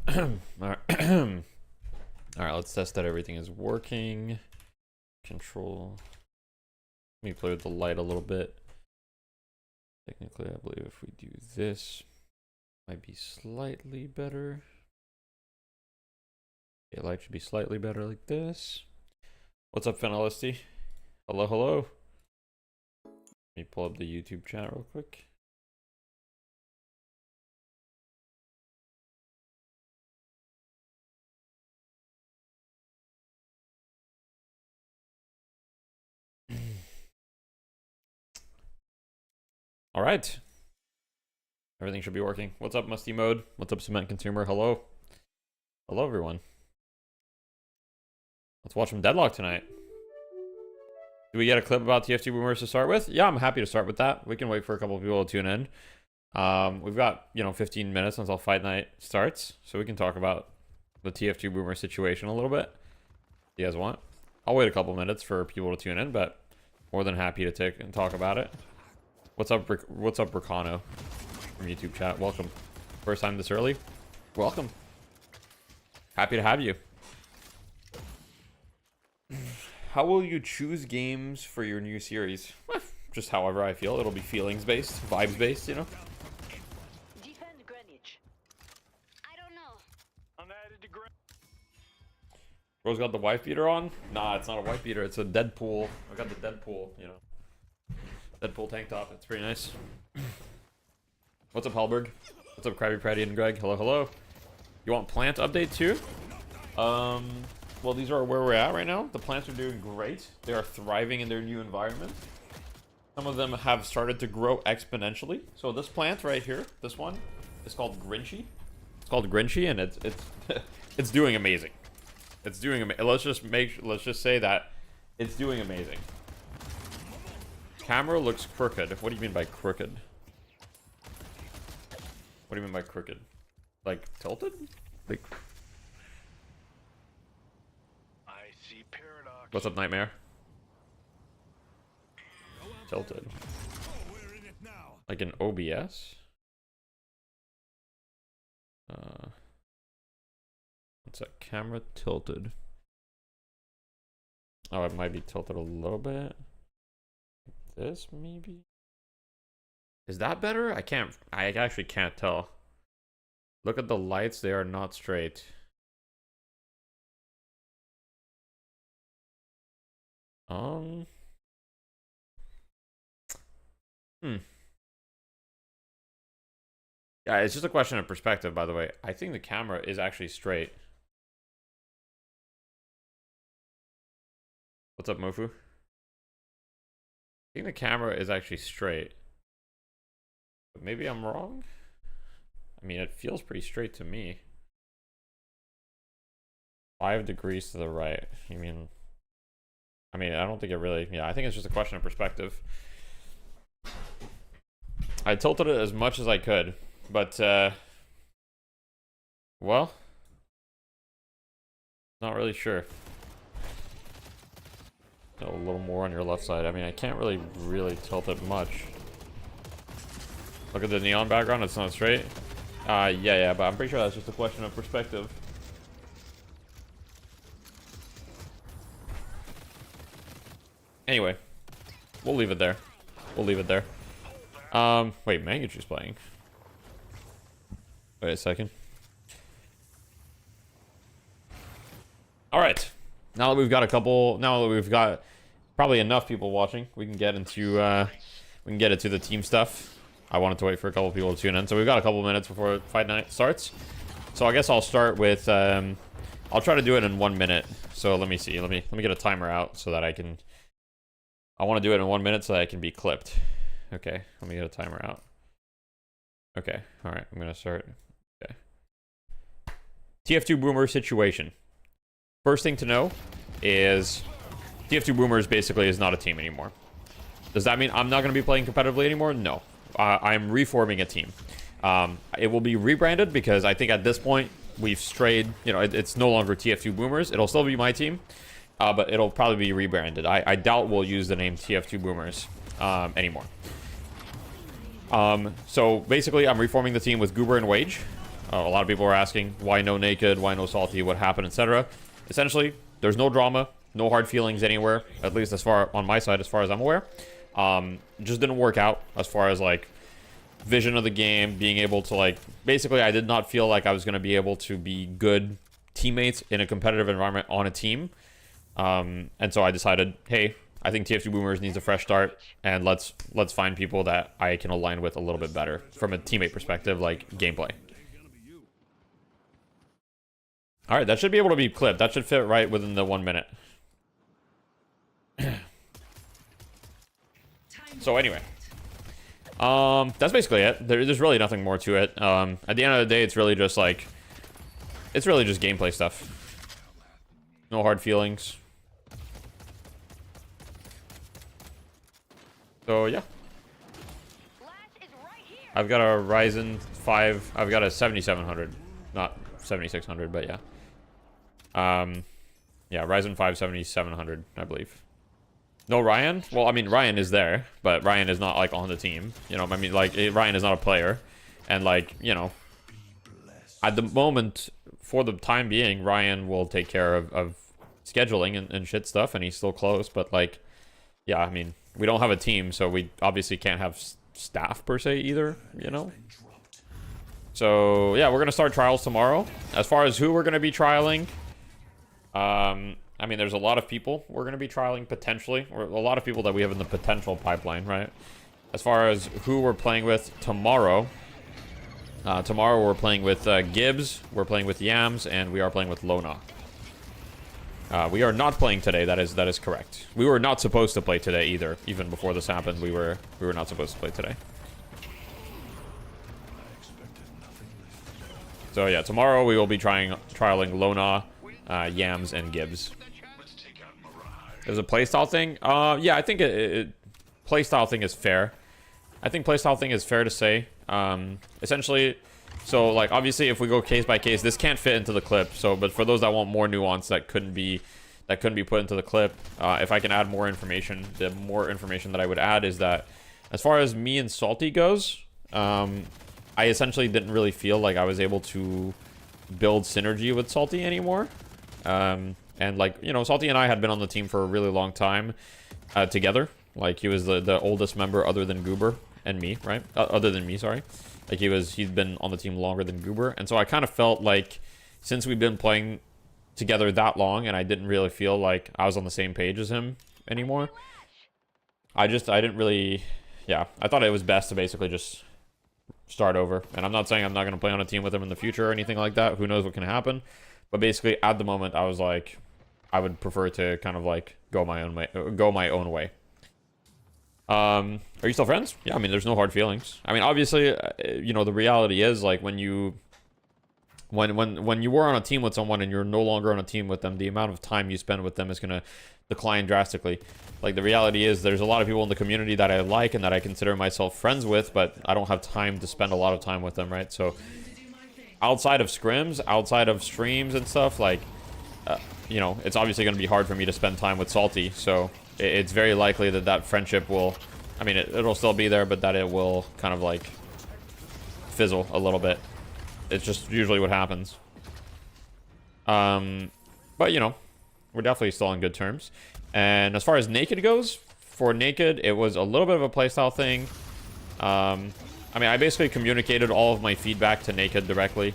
All right. All right, let's test that everything is working. Control. Let me play with the light a little bit. Technically, I believe if we do this, might be slightly better. Okay, light should be slightly better like this. What's up, Finalisty? Hello, hello. Let me pull up the YouTube chat real quick. All right. Everything should be working. What's up, Musty Mode? What's up, Cement Consumer? Hello. Hello, everyone. Let's watch some Deadlock tonight. Do we get a clip about TF2 Boomers to start with? Yeah, I'm happy to start with that. We can wait for a couple of people to tune in. We've got, 15 minutes until Fight Night starts, so we can talk about the TF2 Boomer situation a little bit. If you guys want? I'll wait a couple minutes for people to tune in, but more than happy to take and talk about it. What's up, Bricano from YouTube chat? Welcome. First time this early? Welcome. Happy to have you. How will you choose games for your new series? Just however I feel. It'll be feelings based, vibes based, Defend Greenwich. I don't know. I'm added to Bro's got the wife beater on? Nah, it's not a wife beater. It's a Deadpool. I got the Deadpool, Deadpool tank top. It's pretty nice. What's up, Hellberg? What's up, Krabby Patty and Greg? Hello, hello. You want plant update too? Well, these are where we're at right now. The plants are doing great. They are thriving in their new environment. Some of them have started to grow exponentially. So this plant right here, this one, is called Grinchy. It's called Grinchy, and it's it's doing amazing. It's doing amazing. Let's just say that it's doing amazing. Camera looks crooked. What do you mean by crooked? What do you mean by crooked? Like tilted? Like. What's up, Nightmare? Tilted. Like an OBS? What's that? Camera tilted. Oh, it might be tilted a little bit. Like this, maybe? Is that better? I actually can't tell. Look at the lights, they are not straight. Yeah, it's just a question of perspective, by the way. I think the camera is actually straight. What's up, Mofu? I think the camera is actually straight. But maybe I'm wrong? I mean, it feels pretty straight to me. 5 degrees to the right. You mean... I don't think it really... Yeah, I think it's just a question of perspective. I tilted it as much as I could, but, well... Not really sure. A little more on your left side. I can't really tilt it much. Look at the neon background, it's not straight. Yeah, but I'm pretty sure that's just a question of perspective. Anyway, we'll leave it there. Wait, Mangachu's playing. Wait a second. All right. Now that we've got probably enough people watching, we can get into the team stuff. I wanted to wait for a couple people to tune in, so we've got a couple minutes before Fight Night starts. So I guess I'll start with I'll try to do it in 1 minute. So let me see. Let me get a timer out so that I want to do it in 1 minute so that I can be clipped. Okay, let me get a timer out. Okay, all right, I'm gonna start. Okay. TF2 Boomer situation. First thing to know is TF2 Boomers basically is not a team anymore. Does that mean I'm not going to be playing competitively anymore? No. I'm reforming a team. It will be rebranded because I think at this point we've strayed. It's no longer TF2 Boomers. It'll still be my team, but it'll probably be rebranded. I doubt we'll use the name TF2 Boomers anymore. So basically I'm reforming the team with Goober and Wage. A lot of people were asking, why no Naked, why no Salty, what happened, etc. Essentially, there's no drama, no hard feelings anywhere, at least as far on my side, as far as I'm aware. Just didn't work out as far as like vision of the game, being able to like, basically I did not feel like I was going to be able to be good teammates in a competitive environment on a team. And so I decided, hey, I think TF2 Boomers needs a fresh start, and let's find people that I can align with a little bit better from a teammate perspective, like gameplay. All right, that should be able to be clipped. That should fit right within the 1 minute. So anyway, that's basically it. There's really nothing more to it. At the end of the day, it's really just gameplay stuff. No hard feelings. So yeah, I've got a Ryzen 5. I've got a 7700, not 7600, but yeah. Yeah, Ryzen 5 7700, I believe. No Ryan? Well, I mean, Ryan is there, but Ryan is not like on the team. You know, I mean, like Ryan is not a player, and like, you know, at the moment, for the time being, Ryan will take care of scheduling and shit stuff, and he's still close. But like, yeah, I mean, we don't have a team, so we obviously can't have staff per se either, you know? So, yeah, we're going to start trials tomorrow. As far as who we're going to be trialing, I mean, there's a lot of people we're going to be trialing potentially, or a lot of people that we have in the potential pipeline, right? As far as who we're playing with tomorrow, tomorrow we're playing with Gibbs, we're playing with Yams, and we are playing with Lona. We are not playing today. That is correct. We were not supposed to play today either. Even before this happened, we were not supposed to play today. So yeah, tomorrow we will be trialing Lona, Yams, and Gibbs. There's a playstyle thing. Yeah, I think playstyle thing is fair. I think playstyle thing is fair to say. Essentially. So, like, obviously, if we go case by case, this can't fit into the clip. So, but for those that want more nuance that couldn't be put into the clip, if I can add more information, the more information that I would add is that, as far as me and Salty goes, I essentially didn't really feel like I was able to build synergy with Salty anymore. And like, you know, Salty and I had been on the team for a really long time together. Like, he was the oldest member other than Goober and me, right? Other than me, sorry. Like, he'd been on the team longer than Goober. And so I kind of felt like, since we've been playing together that long, and I didn't really feel like I was on the same page as him anymore, I didn't really, yeah, I thought it was best to basically just start over. And I'm not saying I'm not going to play on a team with him in the future or anything like that. Who knows what can happen. But basically, at the moment, I was like, I would prefer to kind of like go my own way. Are you still friends? Yeah, I mean, there's no hard feelings. I mean, obviously, you know, the reality is, like, when you were on a team with someone and you're no longer on a team with them, the amount of time you spend with them is going to decline drastically. Like, the reality is there's a lot of people in the community that I like and that I consider myself friends with, but I don't have time to spend a lot of time with them, right? So, outside of scrims, outside of streams and stuff, like, you know, it's obviously going to be hard for me to spend time with Salty, so it's very likely that friendship will, I mean, it'll still be there, but that it will kind of like fizzle a little bit. It's just usually what happens. But you know, we're definitely still on good terms. And as far as Naked goes, for Naked, it was a little bit of a playstyle thing. I mean, I basically communicated all of my feedback to Naked directly.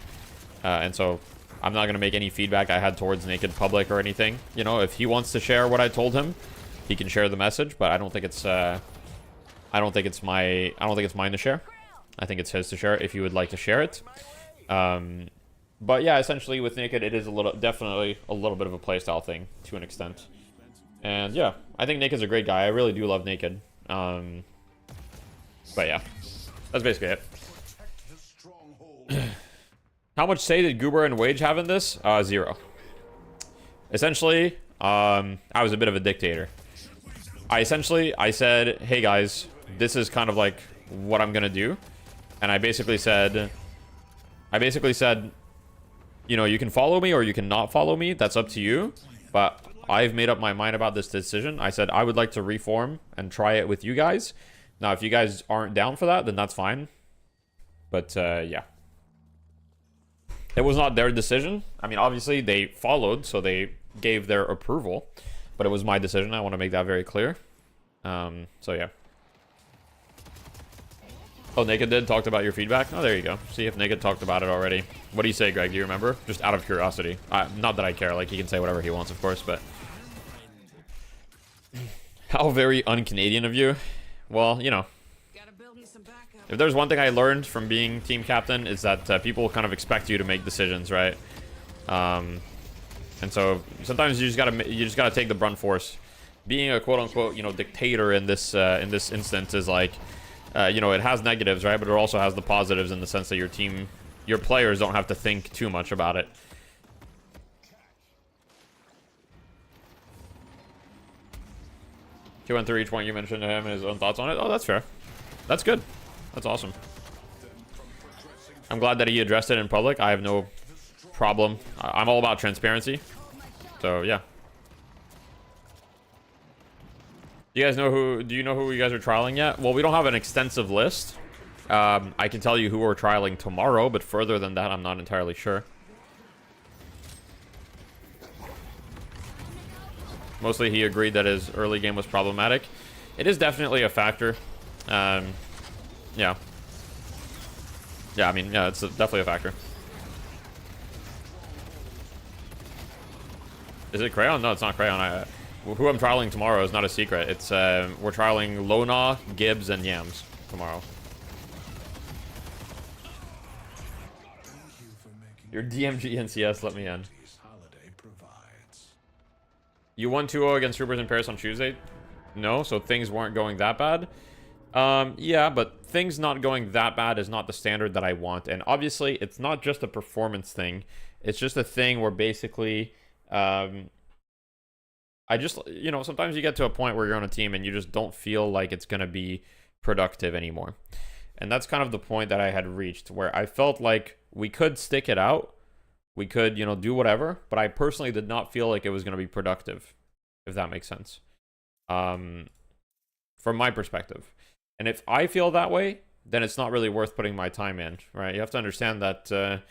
And so I'm not going to make any feedback I had towards Naked public or anything. You know, if he wants to share what I told him, he can share the message, but I don't think it's mine to share. I think it's his to share if he would like to share it. But yeah, essentially with Naked, it is definitely a little bit of a playstyle thing to an extent. And yeah, I think Naked's a great guy. I really do love Naked. But yeah, that's basically it. How much say did Goober and Wage have in this? 0. Essentially, I was a bit of a dictator. I said, hey guys, this is kind of like what I'm gonna do. And I basically said, you know, you can follow me or you can not follow me. That's up to you. But I've made up my mind about this decision. I said I would like to reform and try it with you guys. Now, if you guys aren't down for that, then that's fine. But yeah. It was not their decision. I mean, obviously they followed, so they gave their approval, but it was my decision. I want to make that very clear. So yeah. Oh, Naked did talked about your feedback. Oh, there you go. See if Naked talked about it already. What do you say, Greg? Do you remember? Just out of curiosity. Not that I care. Like, he can say whatever he wants, of course, but how very un-Canadian of you. Well, you know, if there's one thing I learned from being team captain, is that people kind of expect you to make decisions, right? And so sometimes you just gotta take the brunt force. Being a quote unquote, you know, dictator in this instance is like, you know, it has negatives, right? But it also has the positives in the sense that your players don't have to think too much about it. He went through each one you mentioned to him and his own thoughts on it. Oh, that's fair. That's good. That's awesome. I'm glad that he addressed it in public. I have no problem. I'm all about transparency. So, yeah. Do you know who you guys are trialing yet? Well, we don't have an extensive list. I can tell you who we're trialing tomorrow, but further than that, I'm not entirely sure. Mostly he agreed that his early game was problematic. It is definitely a factor. Yeah. Yeah, I mean, yeah, it's definitely a factor. Is it Crayon? No, it's not Crayon. Who I'm trialing tomorrow is not a secret. It's we're trialing Lona, Gibbs, and Yams tomorrow. Your DMG NCS let me in. You won 2-0 against Troopers in Paris on Tuesday? No, so things weren't going that bad. Yeah, but things not going that bad is not the standard that I want. And obviously, it's not just a performance thing. It's just a thing where basically, I just, you know, sometimes you get to a point where you're on a team and you just don't feel like it's going to be productive anymore. And that's kind of the point that I had reached, where I felt like we could stick it out. We could, you know, do whatever, but I personally did not feel like it was going to be productive, if that makes sense. From my perspective. And if I feel that way, then it's not really worth putting my time in, right? You have to understand that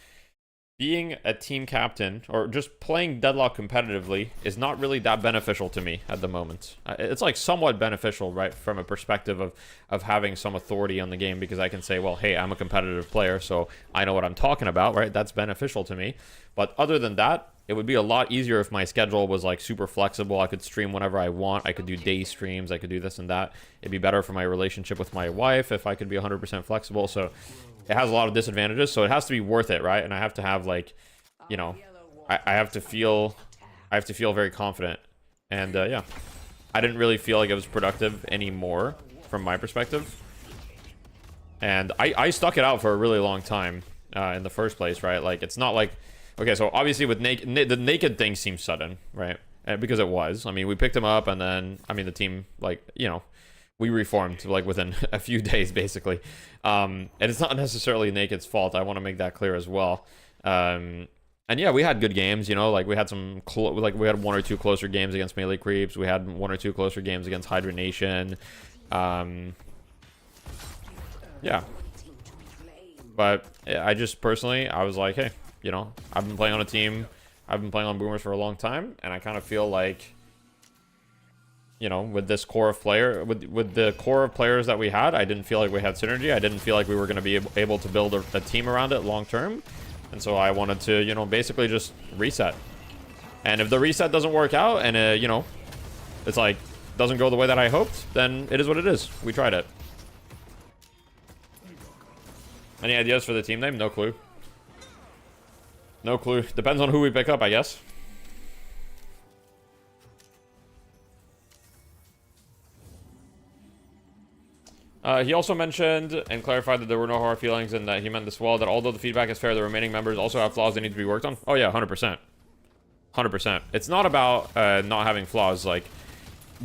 being a team captain or just playing Deadlock competitively is not really that beneficial to me at the moment. It's like somewhat beneficial, right, from a perspective of having some authority on the game, because I can say, well, hey, I'm a competitive player, so I know what I'm talking about, right? That's beneficial to me. But other than that, it would be a lot easier if my schedule was like super flexible. I could stream whenever I want. I could do day streams. I could do this and that. It'd be better for my relationship with my wife if I could be 100% flexible. So it has a lot of disadvantages. So it has to be worth it, right? And I have to have like, you know, I have to feel very confident. And yeah, I didn't really feel like it was productive anymore from my perspective. And I stuck it out for a really long time in the first place, right? Like, it's not like, okay, so obviously with the Naked thing seems sudden, right? Because it was. I mean, we picked him up, and then, I mean, the team, like, you know, we reformed, like, within a few days, basically. And it's not necessarily Naked's fault. I want to make that clear as well. And yeah, we had good games, you know, like, we had some, we had 1 or 2 closer games against Melee Creeps. We had 1 or 2 closer games against Hydra Nation. Yeah. But I just, personally, I was like, hey, you know, I've been playing on a team. I've been playing on Boomers for a long time, and I kind of feel like, you know, with this core of with the core of players that we had, I didn't feel like we had synergy. I didn't feel like we were going to be able to build a team around it long term, and so I wanted to, you know, basically just reset. And if the reset doesn't work out, and you know, it's like doesn't go the way that I hoped, then it is what it is. We tried it. Any ideas for the team name? No clue. No clue. Depends on who we pick up, I guess. He also mentioned and clarified that there were no hard feelings, and that he meant this well, that although the feedback is fair, the remaining members also have flaws that need to be worked on. Oh yeah, 100%. 100%. It's not about not having flaws, like,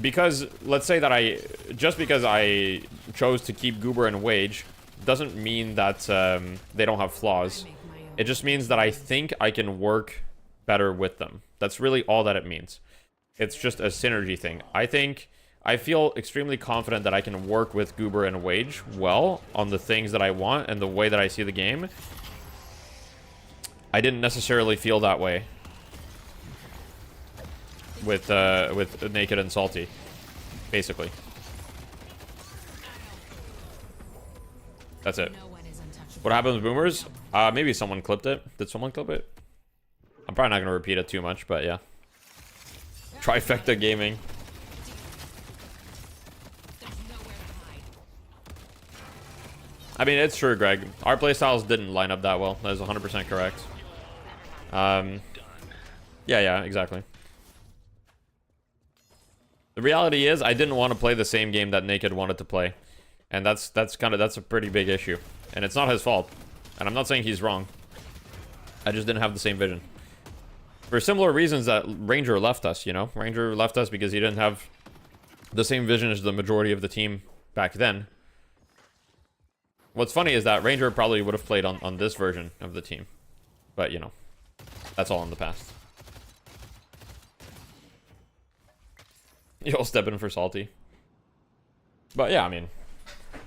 because, let's say that just because I chose to keep Goober and Wage, doesn't mean that they don't have flaws. It just means that I think I can work better with them. That's really all that it means. It's just a synergy thing. I feel extremely confident that I can work with Goober and Wage well on the things that I want and the way that I see the game. I didn't necessarily feel that way with Naked and Salty, basically. That's it. What happened with Boomers? Maybe someone clipped it. Did someone clip it? I'm probably not gonna repeat it too much, but yeah. Trifecta Gaming. I mean, it's true, Greg. Our playstyles didn't line up that well. That is 100% correct. Yeah, exactly. The reality is, I didn't want to play the same game that Naked wanted to play, and that's a pretty big issue. And it's not his fault, and I'm not saying he's wrong. I just didn't have the same vision. For similar reasons that Ranger left us, you know? Ranger left us because he didn't have the same vision as the majority of the team back then. What's funny is that Ranger probably would have played on this version of the team. But, you know, that's all in the past. You'll step in for Salty. But yeah, I mean,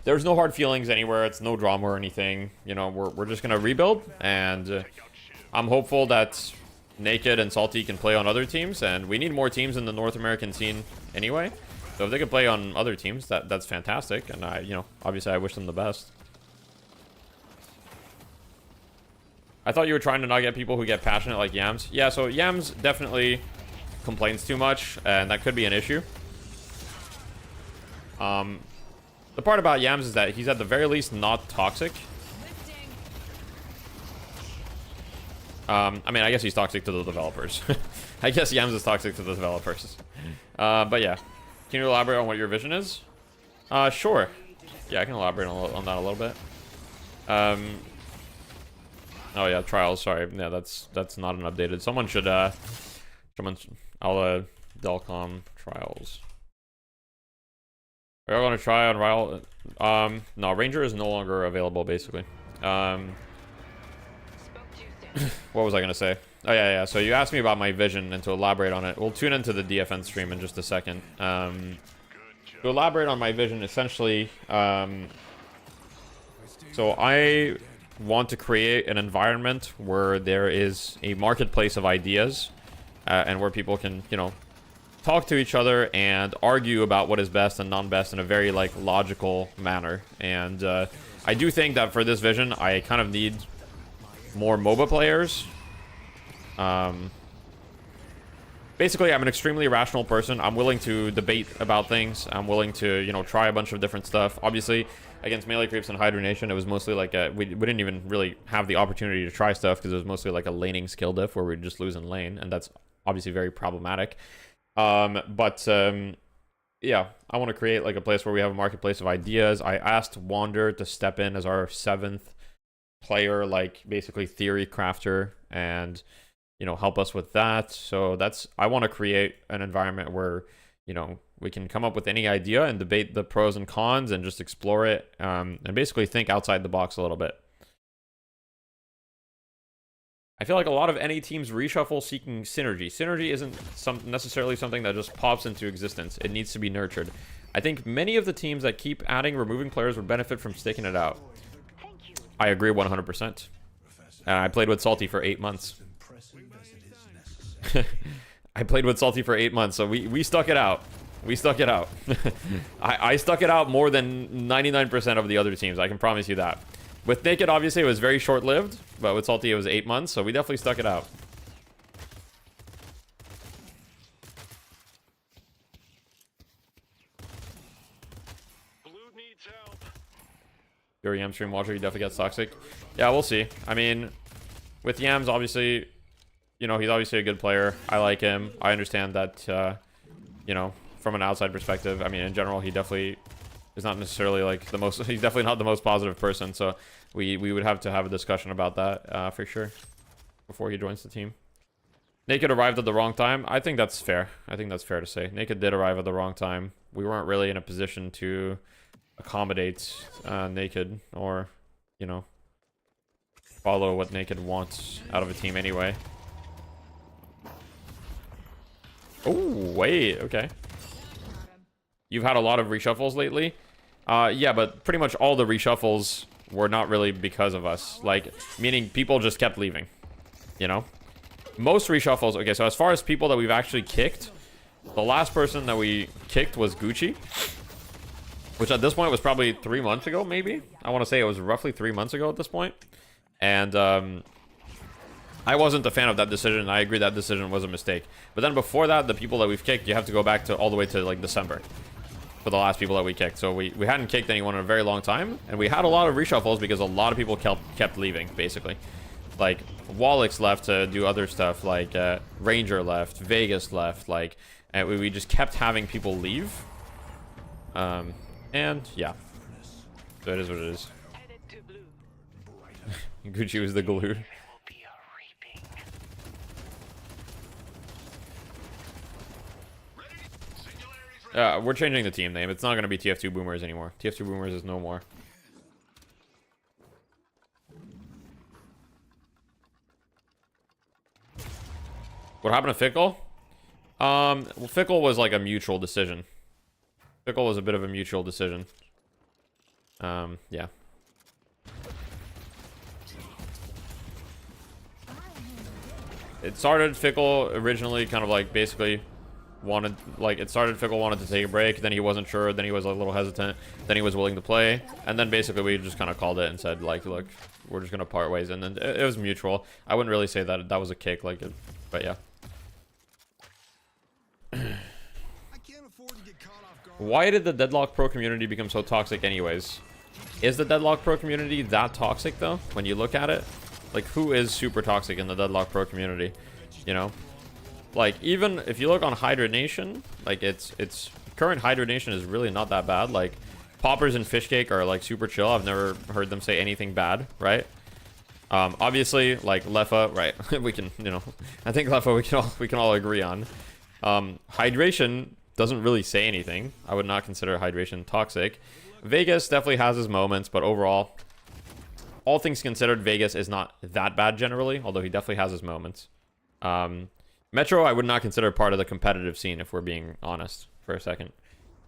there's no hard feelings anywhere. It's no drama or anything. You know, we're just going to rebuild. And I'm hopeful that Naked and Salty can play on other teams. And we need more teams in the North American scene anyway. So if they can play on other teams, that's fantastic. And you know, obviously I wish them the best. I thought you were trying to not get people who get passionate like Yams. Yeah, so Yams definitely complains too much, and that could be an issue. The part about Yams is that he's at the very least not toxic. I mean, I guess he's toxic to the developers. I guess Yams is toxic to the developers. But yeah. Can you elaborate on what your vision is? Sure. Yeah, I can elaborate on that a little bit. Oh yeah, trials. Sorry, yeah, that's not an updated. Someone should I'll Delcom trials. Are you gonna try on Rival? No, Ranger is no longer available. Basically, what was I gonna say? Oh yeah. So you asked me about my vision and to elaborate on it. We'll tune into the DFN stream in just a second. To elaborate on my vision, essentially, so I want to create an environment where there is a marketplace of ideas and where people can, you know, talk to each other and argue about what is best and non-best in a very, like, logical manner. And I do think that for this vision, I kind of need more MOBA players. Basically, I'm an extremely rational person. I'm willing to debate about things. I'm willing to, you know, try a bunch of different stuff. Obviously, against melee creeps and Hydra Nation, it was mostly like we didn't even really have the opportunity to try stuff because it was mostly like a laning skill diff where we'd just lose in lane, and that's obviously very problematic. Yeah, I want to create like a place where we have a marketplace of ideas. I asked Wander to step in as our 7th player, like basically theory crafter, and you know, help us with that. So I want to create an environment where, you know, we can come up with any idea and debate the pros and cons and just explore it, and basically think outside the box a little bit. I feel like a lot of NA teams reshuffle seeking synergy. Synergy isn't necessarily something that just pops into existence. It needs to be nurtured. I think many of the teams that keep adding, removing players would benefit from sticking it out. I agree 100%. And I played with Salty for 8 months. I played with Salty for 8 months, so we stuck it out. We stuck it out. I stuck it out more than 99% of the other teams, I can promise you that. With Naked, obviously, it was very short-lived, but with Salty, it was 8 months, so we definitely stuck it out. Blue needs help. Your Yam stream watcher, you definitely gets toxic. Yeah, we'll see. I mean, with Yams, obviously, you know, he's obviously a good player. I like him. I understand that, you know, from an outside perspective, I mean, in general, he definitely is not necessarily like the most, he's definitely not the most positive person. So we would have to have a discussion about that for sure before he joins the team. Naked arrived at the wrong time. I think that's fair. I think that's fair to say. Naked did arrive at the wrong time. We weren't really in a position to accommodate Naked or, you know, follow what Naked wants out of a team anyway. Oh, wait, okay. You've had a lot of reshuffles lately? Yeah, but pretty much all the reshuffles were not really because of us. Like, meaning people just kept leaving. You know? Most reshuffles... Okay, so as far as people that we've actually kicked, the last person that we kicked was Gucci. Which at this point was probably 3 months ago, maybe? I want to say it was roughly 3 months ago at this point. And, I wasn't a fan of that decision. I agree that decision was a mistake. But then before that, the people that we've kicked, you have to go back to all the way to, like, December. For the last people that we kicked. So we hadn't kicked anyone in a very long time. And we had a lot of reshuffles because a lot of people kept leaving, basically. Like, Wallix left to do other stuff. Like, Ranger left. Vegas left. Like, and we just kept having people leave. And, yeah. So it is what it is. Gucci was the glue. We're changing the team name. It's not going to be TF2 Boomers anymore. TF2 Boomers is no more. What happened to Fickle? Well, Fickle was like a mutual decision. Fickle was a bit of a mutual decision. Yeah. It started Fickle originally kind of like basically wanted, like, it started Fickle wanted to take a break, then he wasn't sure, then he was a little hesitant, then he was willing to play, and then basically we just kind of called it and said, like, look, we're just gonna part ways, and then it was mutual. I wouldn't really say that that was a kick, like, but yeah. Why did the Deadlock Pro community become so toxic anyways? Is the Deadlock Pro community that toxic though, when you look at it? Like, who is super toxic in the Deadlock Pro community, you know? Like, even if you look on Hydra Nation, like, it's current Hydra Nation is really not that bad. Like, Poppers and Fishcake are, like, super chill. I've never heard them say anything bad, right? Obviously, like, Leffa, right? We can, you know, I think Leffa we can all agree on. Hydration doesn't really say anything. I would not consider Hydration toxic. Vegas definitely has his moments, but overall, all things considered, Vegas is not that bad generally, although he definitely has his moments. Metro, I would not consider part of the competitive scene, if we're being honest for a second.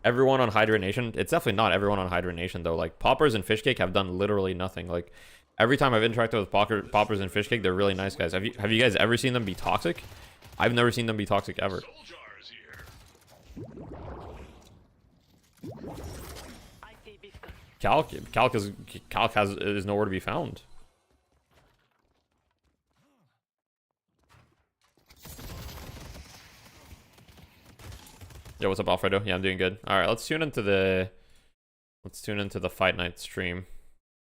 Everyone on Hydra Nation, it's definitely not everyone on Hydra Nation, though. Like, Poppers and Fishcake have done literally nothing. Like, every time I've interacted with Poppers and Fishcake, they're really nice guys. Have you guys ever seen them be toxic? I've never seen them be toxic ever. Calc is nowhere to be found. Yo, what's up, Alfredo? Yeah, I'm doing good. All right, let's tune into the Fight Night stream.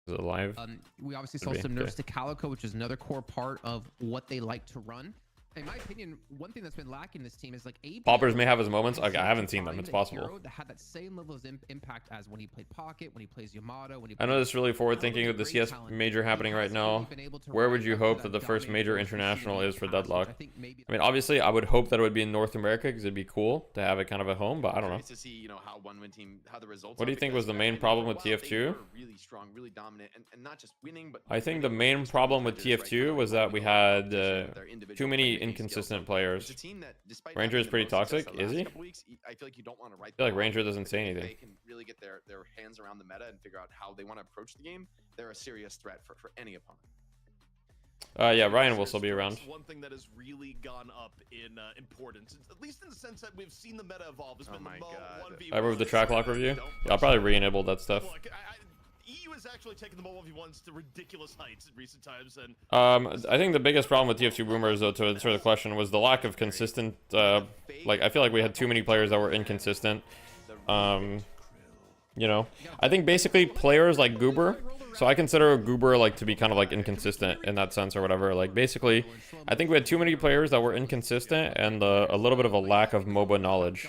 Is it live? We obviously saw some nerfs to Calico, which is another core part of what they like to run. In my opinion, one thing that's been lacking in this team is like Poppers may have his moments. Okay, I haven't seen them. It's possible. That had that same level of impact as when he played Pocket, when he plays Yamato, when he. I know this is really forward thinking with the CS major happening right now. Where would you hope that the first major international is for Deadlock? I mean, obviously, I would hope that it would be in North America because it'd be cool to have it kind of at home. But I don't know. What do you think was the main problem with TF2? I think the main problem with TF2 was that we had too many inconsistent players. Ranger is pretty toxic, is he? I feel like Ranger doesn't say anything. They can really get their hands around the meta and figure out how they want to approach the game. They're a serious threat for any opponent. Yeah, Ryan will still be around. One thing that has really gone up in importance, at least in the sense that we've seen the meta evolve, has been the 1v1. I remember the track lock review. Yeah, I'll probably re-enable that stuff. Look, EU has actually taken the mobile 1v1s to ridiculous heights in recent times, and I think the biggest problem with TF2 Boomers, though, to answer the question, was the lack of consistent. Like, I feel like we had too many players that were inconsistent. You know, I think basically players like Goober. So I consider Goober like to be kind of like inconsistent in that sense or whatever. Like, basically, I think we had too many players that were inconsistent and a little bit of a lack of MOBA knowledge.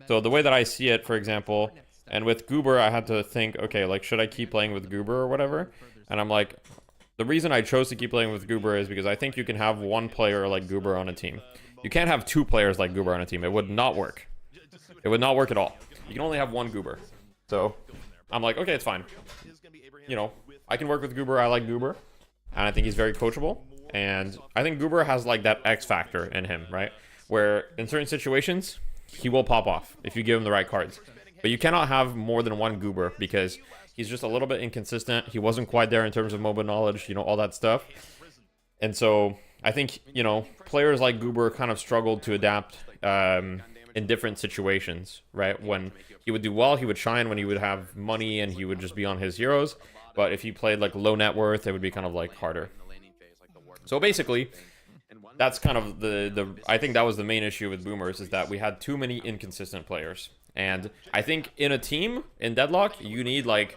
So the way that I see it, for example. And with Goober, I had to think, okay, like, should I keep playing with Goober or whatever? And I'm like, the reason I chose to keep playing with Goober is because I think you can have one player like Goober on a team. You can't have two players like Goober on a team. It would not work. It would not work at all. You can only have one Goober. So I'm like, okay, it's fine. You know, I can work with Goober. I like Goober. And I think he's very coachable. And I think Goober has like that X factor in him, right? Where in certain situations, he will pop off if you give him the right cards. But you cannot have more than one Goober because he's just a little bit inconsistent. He wasn't quite there in terms of MOBA knowledge, you know, all that stuff. And so I think, you know, players like Goober kind of struggled to adapt in different situations, right? When he would do well, he would shine when he would have money and he would just be on his heroes. But if he played like low net worth, it would be kind of like harder. So basically, that's kind of I think that was the main issue with Boomers, is that we had too many inconsistent players. And I think in a team, in Deadlock, you need like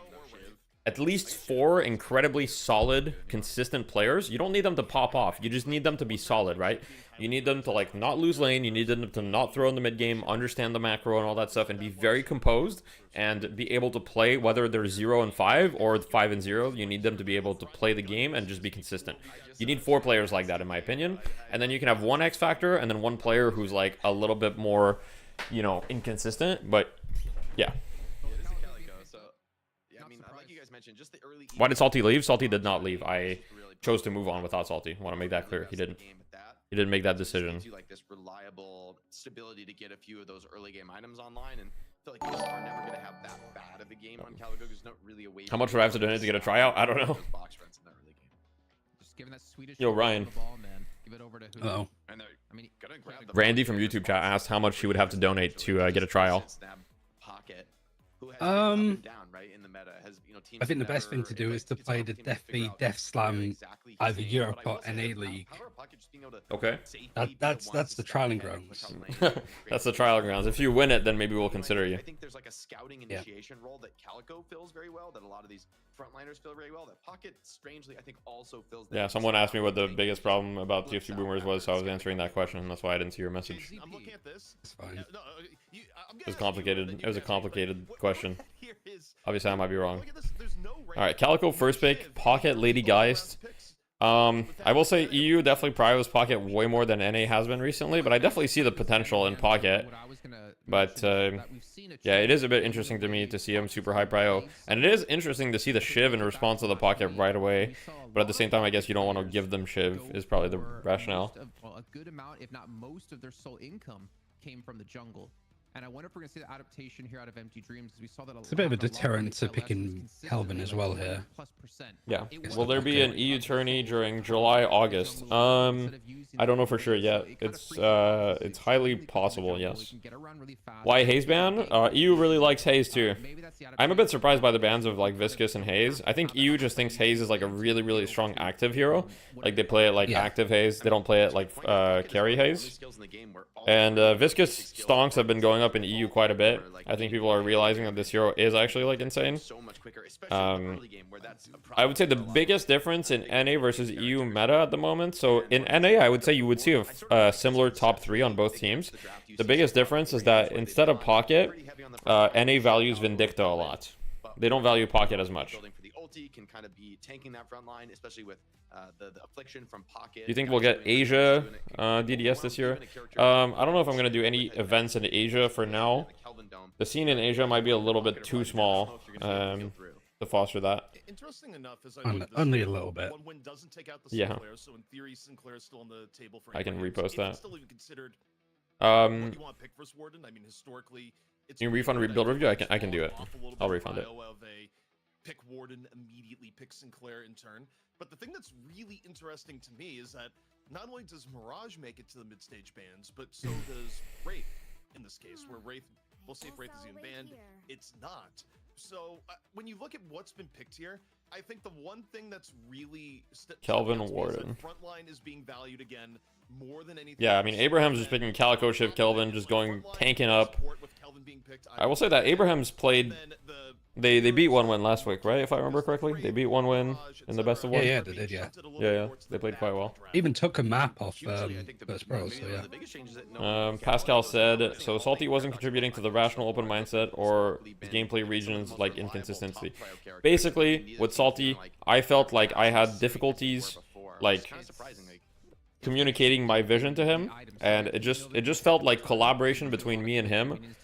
at least 4 incredibly solid, consistent players. You don't need them to pop off. You just need them to be solid, right? You need them to like not lose lane. You need them to not throw in the mid game, understand the macro and all that stuff, and be very composed and be able to play whether they're 0 and 5 or 5 and 0. You need them to be able to play the game and just be consistent. You need 4 players like that, in my opinion. And then you can have 1 X factor and then 1 player who's like a little bit more, you know, inconsistent. But yeah. Why did Salty leave? Salty did not leave. I chose to move on without Salty. I want to make that clear. He didn't. He didn't make that decision. Like this reliable stability to get a few of those early game items online, and I feel like you are never going to have that bad of a game on Calico. There's not really a way. How much would I have to donate to get a tryout? I don't know. Just giving that Swedish Yo, Ryan. ball, man. Give it over to who? Uh-oh. I mean, Randy from YouTube chat asked how much he would have to donate to get a trial. I think the best thing to do is to play the Death v Death Slam, either Europe or NA League. Okay. That's the trialing grounds. That's the trial grounds. If you win it, then maybe we'll consider you. I think there's like a scouting initiation role that Calico fills very well, that a lot of these frontliners fill very well, that Pocket strangely I think also fills that. Yeah, someone asked me what the biggest problem about TF2 Boomers was, so I was answering that question, and that's why I didn't see your message. I'm looking at this. It's fine. It was complicated. It was a complicated question. Obviously, I might be wrong. Alright, Calico first pick, Pocket, Lady Geist. I will say EU definitely prioritizes Pocket way more than NA has been recently, but I definitely see the potential in Pocket. But yeah, it is a bit interesting to me to see him super high prio, and it is interesting to see the Shiv in response to the Pocket right away. But at the same time, I guess you don't want to give them Shiv is probably the rationale. A good amount, if not most, of their sole income came from the jungle. And I wonder if we're going to see the adaptation here out of Empty Dreams, because we saw that It's a bit of a deterrent to picking Kelvin as well here. Yeah. Will there be an EU tourney during July, August? I don't know for sure yet. It's highly possible, yes. Why Haze ban? EU really likes Haze too. I'm a bit surprised by the bans of like Viscous and Haze. I think EU just thinks Haze is like a really, really strong active hero. Like they play it like active Haze. They don't play it like carry Haze. And Viscous stonks have been going up in EU quite a bit. I think people are realizing that this hero is actually like insane. I would say the biggest difference in NA versus EU meta at the moment. So in NA, I would say you would see a similar top 3 on both teams. The biggest difference is that instead of Pocket, NA values Vindicta a lot. They don't value Pocket as much. Can kind of be tanking that front line, especially with the affliction from Pocket. Do you think we'll get Asia DDS this year? I don't know if I'm going to do any events in Asia for now. The scene in Asia might be a little bit too small to foster that. Interesting enough, is only a little bit. One win doesn't take out the Yeah. Sinclair, so in theory, Sinclair is still on the table for. I can repost that. Still even considered. What do you want to pick versus Warden? I mean, historically, it's. Can you refund rebuild review? I can do it. I'll refund it. Pick Warden, immediately pick Sinclair in turn. But the thing that's really interesting to me is that not only does Mirage make it to the mid-stage bans, but so does Wraith in this case, where Wraith, we'll see if Wraith is even banned. It's not. So when you look at what's been picked here, I think the one thing that's really Kelvin Warden. Frontline is being valued again more than anything. Yeah, I mean Abraham's just picking Calico Shiv Kelvin, just going tanking up. I will say that Abraham's played. They beat 1 win last week, right? If I remember correctly, they beat 1 win in the best of 1. Yeah, they did. Yeah. They played quite well. Even took a map off First Pro, so yeah. Pascal said, so Salty wasn't contributing to the rational open mindset or gameplay regions like inconsistency. Basically, with Salty, I felt like I had difficulties like communicating my vision to him, and it just felt like collaboration between me and him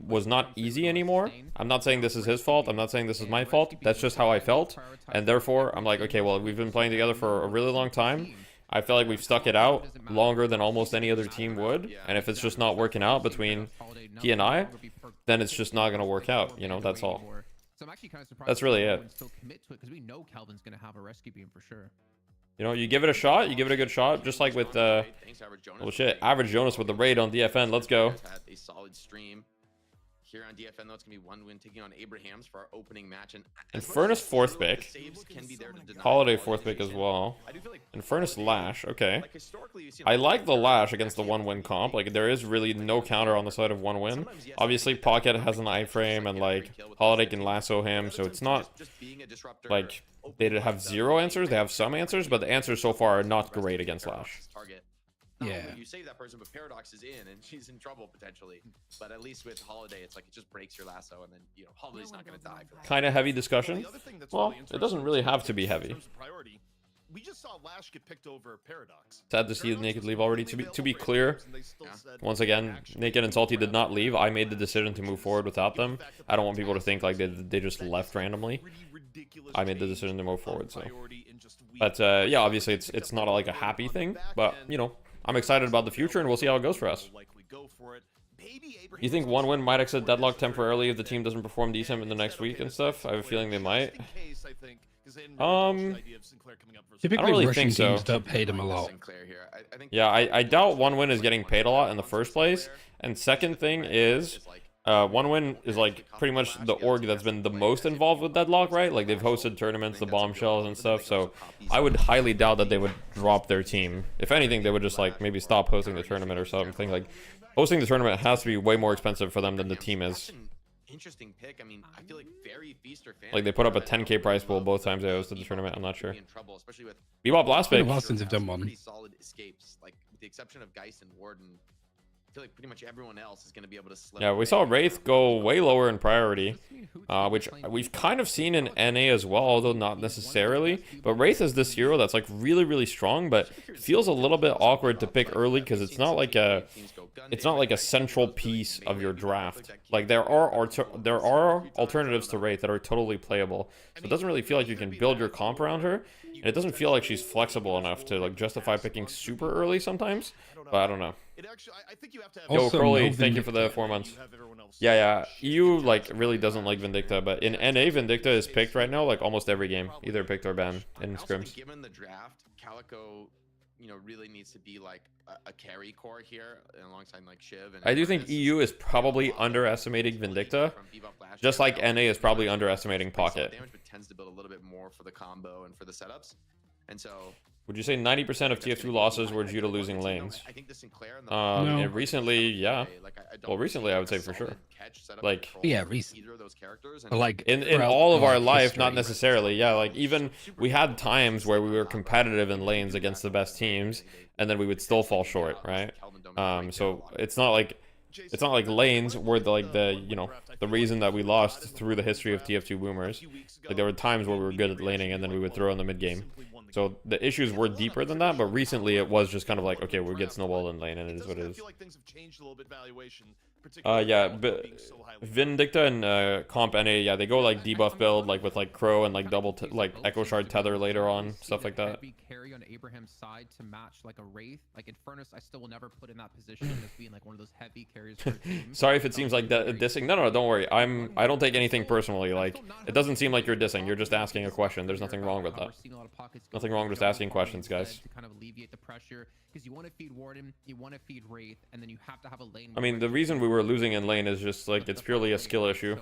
was not easy anymore. I'm not saying this is his fault, I'm not saying this is my fault, that's just how I felt, and therefore I'm like, okay, well, we've been playing together for a really long time. I feel like we've stuck it out longer than almost any other team would, and if it's just not working out between he and I, then it's just not going to work out, you know, that's all. That's really it. Because we know Calvin's going to have a rescue beam for sure. You know, you give it a shot, you give it a good shot, just like with oh shit, Average Jonas with the raid on DFN. Let's go. Had a solid stream here on DFN. Though it's gonna be one win taking on Abrahams for our opening match. And Infernus fourth pick. Saves can be there to deny Holiday fourth pick as well. I do feel like Infernus Lash, okay. like historically you've seen I like the Lash against the 1-win comp. Like, there is really no counter on the side of 1 win. Obviously, Pocket has an iframe, and like Holiday can lasso him, so it's not like they have zero answers. They have some answers, but the answers so far are not great against Lash. Yeah. You save that person, but Paradox is in, and she's in trouble potentially. But at least with Holiday, it's like it just breaks your lasso, and then Holiday's not going to die for that. Kind of heavy discussion. Well, it doesn't really have to be heavy. We just saw Lash get picked over Paradox. Sad to see the Naked leave already. To be clear, once again, Naked and Salty did not leave. I made the decision to move forward without them. I don't want people to think like they just left randomly. I made the decision to move forward. So, but yeah, obviously it's not like a happy thing, but I'm excited about the future, and we'll see how it goes for us. You think 1 win might exit Deadlock temporarily if the team doesn't perform decent in the next week and stuff? I have a feeling they might. Typically, I don't really Russian think so. teams don't pay them a lot. Yeah, I doubt 1 win is getting paid a lot in the first place. And second thing is, 1 win is like pretty much the org that's been the most involved with Deadlock, right? Like they've hosted tournaments, the bombshells and stuff. So I would highly doubt that they would drop their team. If anything, they would just like maybe stop hosting the tournament or something. Like hosting the tournament has to be way more expensive for them than the team is. Interesting pick. I mean, I feel like very Feaster fan. Like they put up a 10k prize pool both times they hosted the tournament. I'm not sure. Bebop last pick. Been a while since they've done one. Pretty solid escapes, like with the exception of Geist and Warden. I feel like pretty much everyone else is going to be able to slip. Yeah, we saw Wraith go way lower in priority, which we've kind of seen in NA as well, although not necessarily. But Wraith is this hero that's like really, really strong, but feels a little bit awkward to pick early because it's not like a central piece of your draft. Like there are alternatives to Wraith that are totally playable, so it doesn't really feel like you can build your comp around her, and it doesn't feel like she's flexible enough to like justify picking super early sometimes. But I don't know. Yo, Crowley, thank you for the 4 months. Yeah. EU like really doesn't like Vindicta, but in NA, Vindicta is picked right now like almost every game, either picked or banned in scrims. Given the draft, Calico, really needs to be like a carry core here alongside like Shiv. And I do think EU is probably underestimating Vindicta, just like NA is probably underestimating Pocket. Damage, but tends to build a little bit more for the combo and for the setups, and so. Would you say 90% of TF2 losses were due to losing lanes? I think the Sinclair and No. And recently, yeah. Well, recently I would say for sure. Like, yeah, recent. But like in all of our life, not necessarily. Yeah, like even we had times where we were competitive in lanes against the best teams, and then we would still fall short, right? So it's not like lanes were the reason that we lost through the history of TF2 Boomers. Like there were times where we were good at laning, and then we would throw in the mid game. So the issues were deeper than that, but recently it was just kind of like, okay, we get snowballed in lane, and it is what it is. Yeah, but Vindicta and Comp NA, yeah, they go like debuff build, like with like Crow and like double like Echo Shard tether later on, stuff like that. Carry on Abraham's side to match like a Wraith, like Infernus, I still will never put in that position as being like one of those heavy carriers for a team. Sorry if it seems like dissing. No, don't worry. I don't take anything personally. Like it doesn't seem like you're dissing. You're just asking a question. There's nothing wrong with that. Nothing wrong with just asking questions, guys. To kind of alleviate the pressure, because you want to feed Warden, you want to feed Wraith, and then you have to have a lane. I mean, the reason we were losing in lane is just like it's purely a skill issue,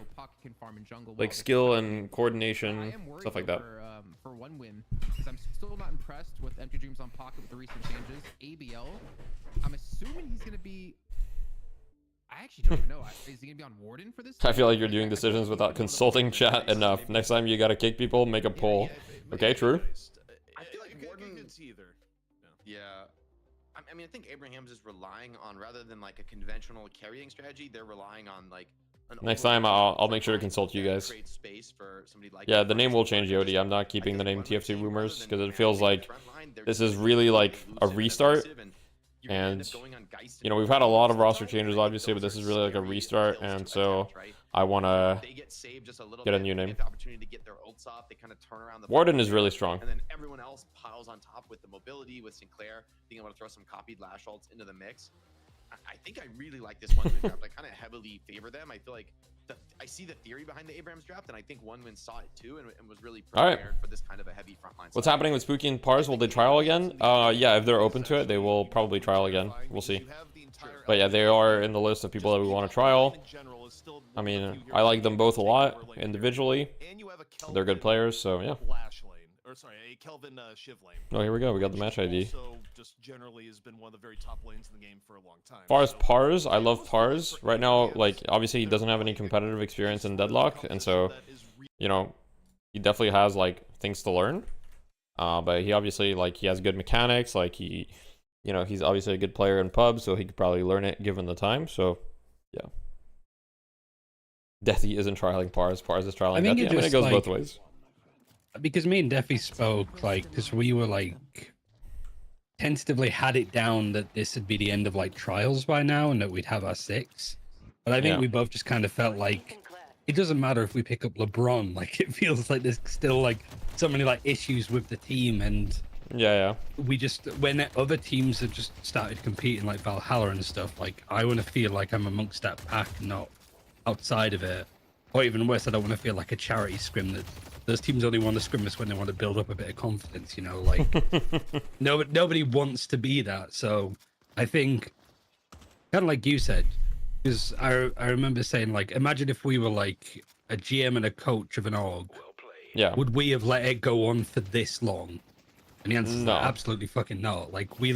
like skill and coordination, stuff like that. For 1 win, because I'm still not impressed with Empty Dreams on Pocket with the recent changes. ABL, I'm assuming he's gonna be. I actually don't even know. Is he gonna be on Warden for this? I feel like you're doing decisions without consulting chat enough. Next time you gotta kick people, make a poll. Okay, true. I feel like Warden either. Yeah. I mean, I think Abrahams is relying on, rather than like a conventional carrying strategy, they're relying on like. Next time I'll make sure to consult you guys. Yeah, the name will change, Yodi. I'm not keeping the name TF2 Boomers because it feels like this is really like a restart. And we've had a lot of roster changes obviously, but this is really like a restart, and so I want to get a new name. Warden is really strong. And then everyone else piles on top with the mobility, with Sinclair being able to throw some copied lash ults into the mix. I think I really like this one win draft. I kind of heavily favor them. I feel like I see the theory behind the Abrams draft, and I think one win saw it too, and was really prepared for this kind of a heavy frontline. What's happening with Spooky and Pars? Will they trial again? Yeah, if they're open to it, they will probably trial again. We'll see. But yeah, they are in the list of people that we want to trial. I mean, I like them both a lot individually. They're good players, so yeah. Or sorry, a Kelvin Shiv lane. Oh, here we go. We got the match ID. Also, just generally has been one of the very top lanes in the game for a long time. As far as Pars, I love Pars. Right now, like, obviously he doesn't have any competitive experience in Deadlock, and so, you know, he definitely has, like, things to learn. But he obviously, like, he has good mechanics, like, he, you know, he's obviously a good player in pub, so he could probably learn it given the time, so, yeah. Deathy isn't trialing Pars, Pars is trialing Deathy. I mean, it goes both ways. Because me and Defi spoke, like, because we were, like, tentatively had it down that this would be the end of, like, trials by now and that we'd have our 6. But I think we both just kind of felt like it doesn't matter if we pick up LeBron. Like, it feels like there's still, like, so many, like, issues with the team. And we just, when other teams have just started competing, like Valhalla and stuff, like, I want to feel like I'm amongst that pack, not outside of it. Or even worse, I don't want to feel like a charity scrim that those teams only want to scrim us when they want to build up a bit of confidence, you know, like nobody wants to be that. So I think kind of like you said, because I remember saying, like, imagine if we were like a GM and a coach of an org. Would we have let it go on for this long? And the answer is absolutely fucking not. Like, we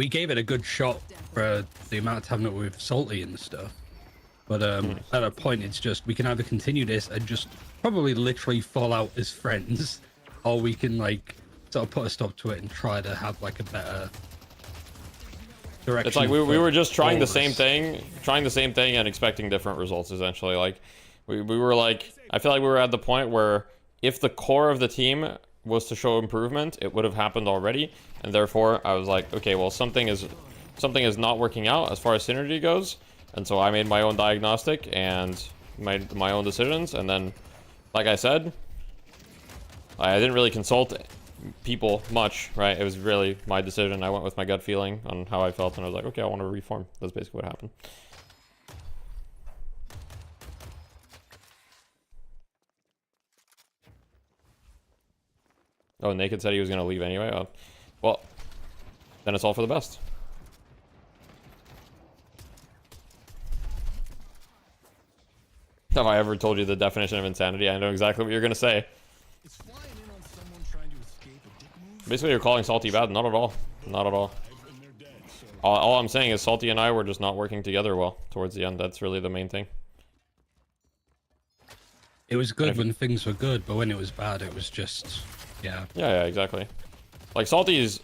gave it a good shot for the amount of time that we've salty and stuff. But at a point, it's just, we can either continue this and just probably literally fall out as friends, or we can, like, sort of put a stop to it and try to have, like, a better direction. It's like we were just trying the same thing, and expecting different results, essentially. Like, we were like, I feel like we were at the point where if the core of the team was to show improvement, it would have happened already. And therefore, I was like, okay, well, something is not working out as far as synergy goes. And so I made my own diagnostic and made my own decisions. And then, like I said, I didn't really consult people much, right? It was really my decision. I went with my gut feeling on how I felt, and I was like, okay, I want to reform. That's basically what happened. Oh, Naked said he was going to leave anyway. Oh, well, then it's all for the best. Have I ever told you the definition of insanity? I know exactly what you're gonna say. Basically, you're calling Salty bad. Not at all. Not at all. All I'm saying is Salty and I were just not working together well towards the end. That's really the main thing. It was good when things were good, but when it was bad, it was just, yeah. Yeah, exactly. Like, Salty is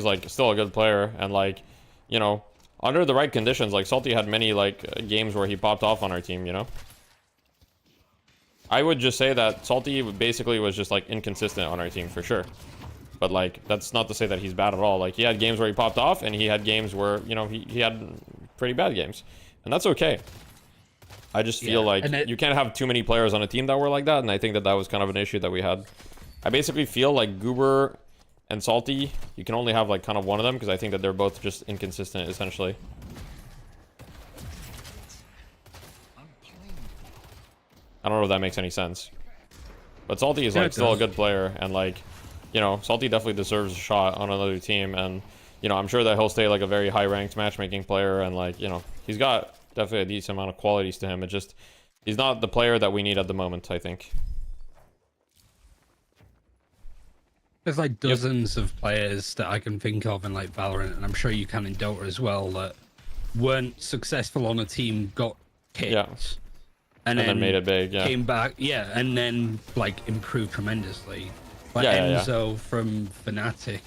like still a good player, and, like, you know, under the right conditions, like, Salty had many, like, games where he popped off on our team, you know? I would just say that Salty basically was just, like, inconsistent on our team for sure. But, like, that's not to say that he's bad at all. Like, he had games where he popped off, and he had games where, you know, he had pretty bad games. And that's okay. I just feel like you can't have too many players on a team that were like that, and I think that was kind of an issue that we had. I basically feel like Goober and Salty, you can only have, like, kind of one of them, because I think that they're both just inconsistent, essentially. I don't know if that makes any sense. But Salty is, like, still a good player, and, like, you know, Salty definitely deserves a shot on another team, and, you know, I'm sure that he'll stay, like, a very high-ranked matchmaking player, and, like, you know, he's got definitely a decent amount of qualities to him. It just, he's not the player that we need at the moment, I think. There's, like, dozens of players that I can think of in, like, Valorant, and I'm sure you can in Dota as well, that weren't successful on a team, got kicked. And then made it big, came back, and then, like, improved tremendously. Like Enzo from Fnatic,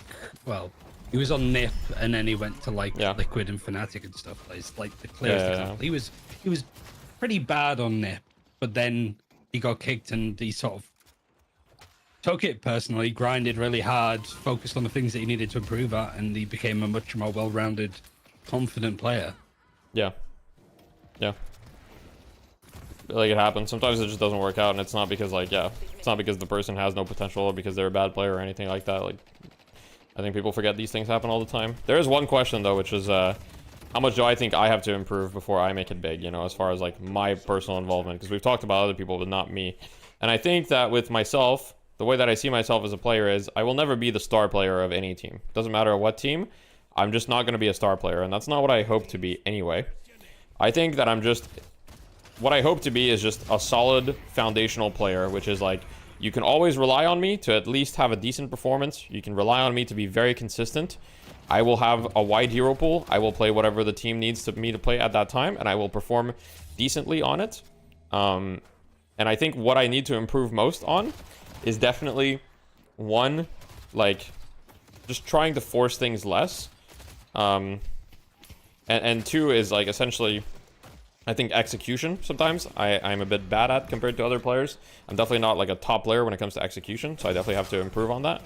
well, he was on NIP, and then he went to, like, Liquid and Fnatic and stuff. It's, like, the clearest example. He was pretty bad on NIP, but then he got kicked, and he sort of took it personally, grinded really hard, focused on the things that he needed to improve at, and he became a much more well-rounded, confident player. Yeah. Like, it happens. Sometimes it just doesn't work out, and it's not because, like, it's not because the person has no potential or because they're a bad player or anything like that. Like, I think people forget these things happen all the time. There is one question, though, which is, how much do I think I have to improve before I make it big, you know, as far as like my personal involvement, because we've talked about other people, but not me. And I think that with myself, the way that I see myself as a player is I will never be the star player of any team. Doesn't matter what team, I'm just not going to be a star player, and that's not what I hope to be anyway. I think that what I hope to be is just a solid foundational player, which is like, you can always rely on me to at least have a decent performance. You can rely on me to be very consistent. I will have a wide hero pool. I will play whatever the team needs me to play at that time, and I will perform decently on it. And I think what I need to improve most on is definitely, one, like, just trying to force things less. And two is, like, essentially, I think execution sometimes I'm a bit bad at compared to other players. I'm definitely not, like, a top player when it comes to execution, so I definitely have to improve on that.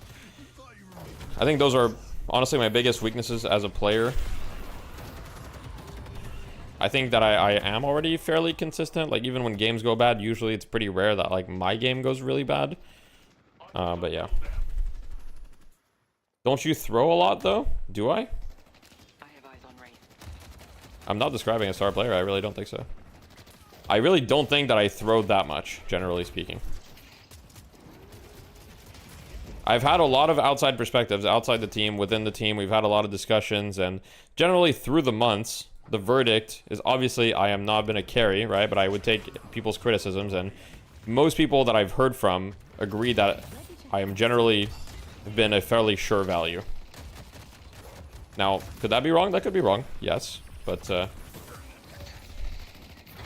I think those are honestly my biggest weaknesses as a player. I think that I am already fairly consistent. Like, even when games go bad, usually it's pretty rare that, like, my game goes really bad. But yeah. Don't you throw a lot, though? Do I? I'm not describing a star player. I really don't think so. I really don't think that I throw that much, generally speaking. I've had a lot of outside perspectives, outside the team, within the team. We've had a lot of discussions, and generally through the months, the verdict is obviously I am not been a carry, right? But I would take people's criticisms, and most people that I've heard from agree that I am generally been a fairly sure value. Now, could that be wrong? That could be wrong, yes. But,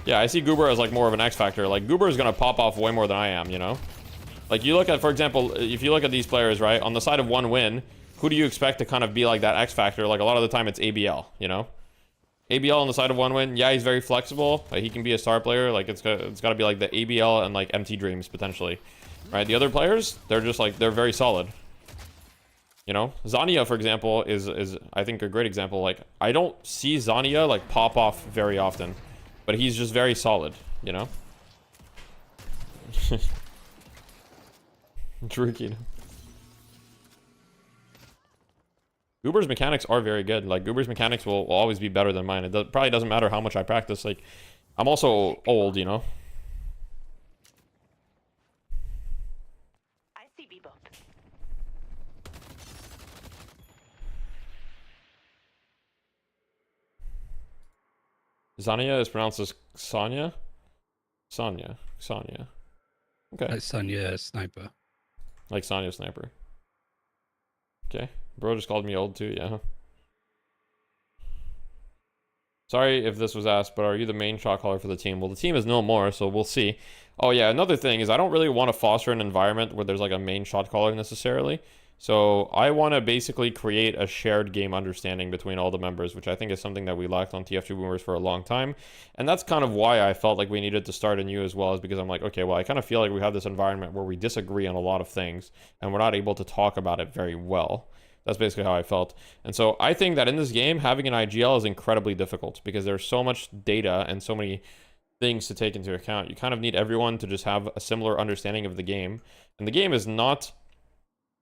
yeah, I see Goober as, like, more of an X factor. Like, Goober is going to pop off way more than I am, you know? Like, you look at, for example, if you look at these players, right? On the side of one win, who do you expect to kind of be like that X factor? Like, a lot of the time it's ABL, you know? ABL on the side of one win, yeah, he's very flexible. Like, he can be a star player. Like, it's got to be like the ABL and, like, MT Dreams, potentially. Right? The other players, they're just, like, they're very solid. You know? Zania, for example, is I think, a great example. Like, I don't see Zania, like, pop off very often. But he's just very solid, you know? Tricky. Goober's mechanics are very good. Like, Goober's mechanics will always be better than mine. It probably doesn't matter how much I practice. Like, I'm also old, you know? I see Bebo. Zania is pronounced as Sonya? Sonya. Okay. Like Sonya Sniper. Like Sonya Sniper. Okay. Bro just called me old too, yeah. Sorry if this was asked, but are you the main shot caller for the team? Well, the team is no more, so we'll see. Oh yeah, another thing is I don't really want to foster an environment where there's like a main shot caller necessarily. So I want to basically create a shared game understanding between all the members, which I think is something that we lacked on TF2 Boomers for a long time. And that's kind of why I felt like we needed to start anew as well, is because I'm like, okay, well, I kind of feel like we have this environment where we disagree on a lot of things, and we're not able to talk about it very well. That's basically how I felt. And so I think that in this game, having an IGL is incredibly difficult because there's so much data and so many things to take into account. You kind of need everyone to just have a similar understanding of the game. And the game is not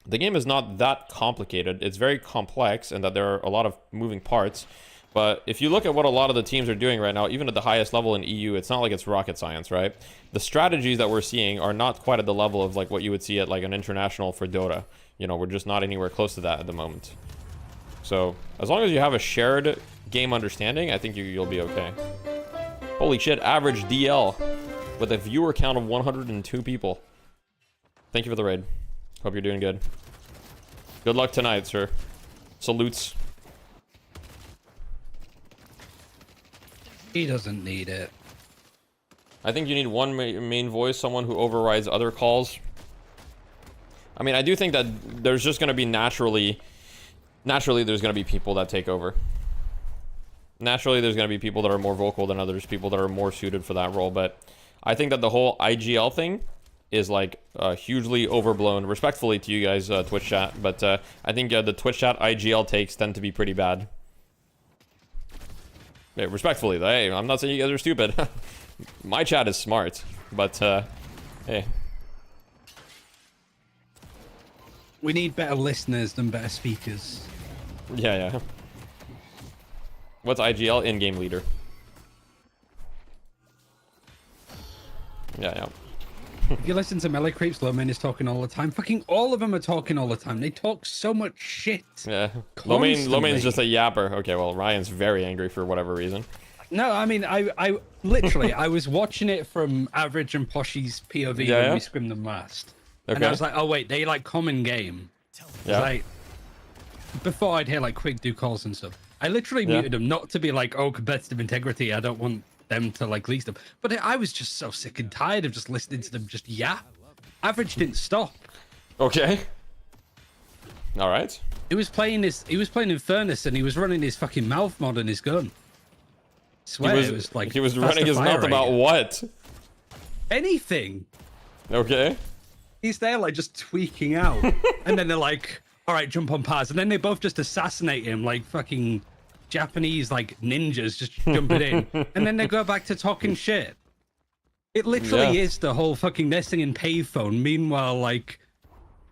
that complicated. It's very complex and that there are a lot of moving parts. But if you look at what a lot of the teams are doing right now, even at the highest level in EU, it's not like it's rocket science, right? The strategies that we're seeing are not quite at the level of like what you would see at like an international for Dota. You know, we're just not anywhere close to that at the moment. So as long as you have a shared game understanding, I think you'll be okay. Holy shit, average DL with a viewer count of 102 people. Thank you for the raid. Hope you're doing good. Good luck tonight, sir. Salutes. He doesn't need it. I think you need one main voice, someone who overrides other calls. I mean, I do think that there's just going to be naturally there's going to be people that take over. Naturally, there's going to be people that are more vocal than others, people that are more suited for that role. But I think that the whole IGL thing is like hugely overblown. Respectfully to you guys, Twitch chat, but I think the Twitch chat IGL takes tend to be pretty bad. Hey, respectfully, though, hey, I'm not saying you guys are stupid. My chat is smart, but hey. We need better listeners than better speakers. Yeah. What's IGL? In-game leader. Yeah, yeah. If you listen to Melee Creeps, Lomain is talking all the time. Fucking all of them are talking all the time. They talk so much shit. Yeah. Constantly. Lomain's just a yapper. Okay, well, Ryan's very angry for whatever reason. No, I mean, I literally, I was watching it from Average and Poshy's POV Yeah, when yeah. we scrimmed them last. And Okay. I was like, oh wait, they like common game. Yeah. Like, before I'd hear like quick do calls and stuff, I literally Yeah. muted them not to be like, oh, competitive integrity. I don't want them to like leak stuff. But I was just so sick and tired of just listening to them just yap. Average didn't stop. Okay. All right. He was playing Infernus and he was running his fucking mouth mod on his gun. I swear it was like he was faster running his fire mouth rate. about what? Anything. Okay. He's there like just tweaking out. And then they're like, all right, jump on Paz. And then they both just assassinate him like fucking Japanese like ninjas just jumping in. And then they go back to talking shit. It literally Yeah. is the whole fucking nesting in payphone. Meanwhile, like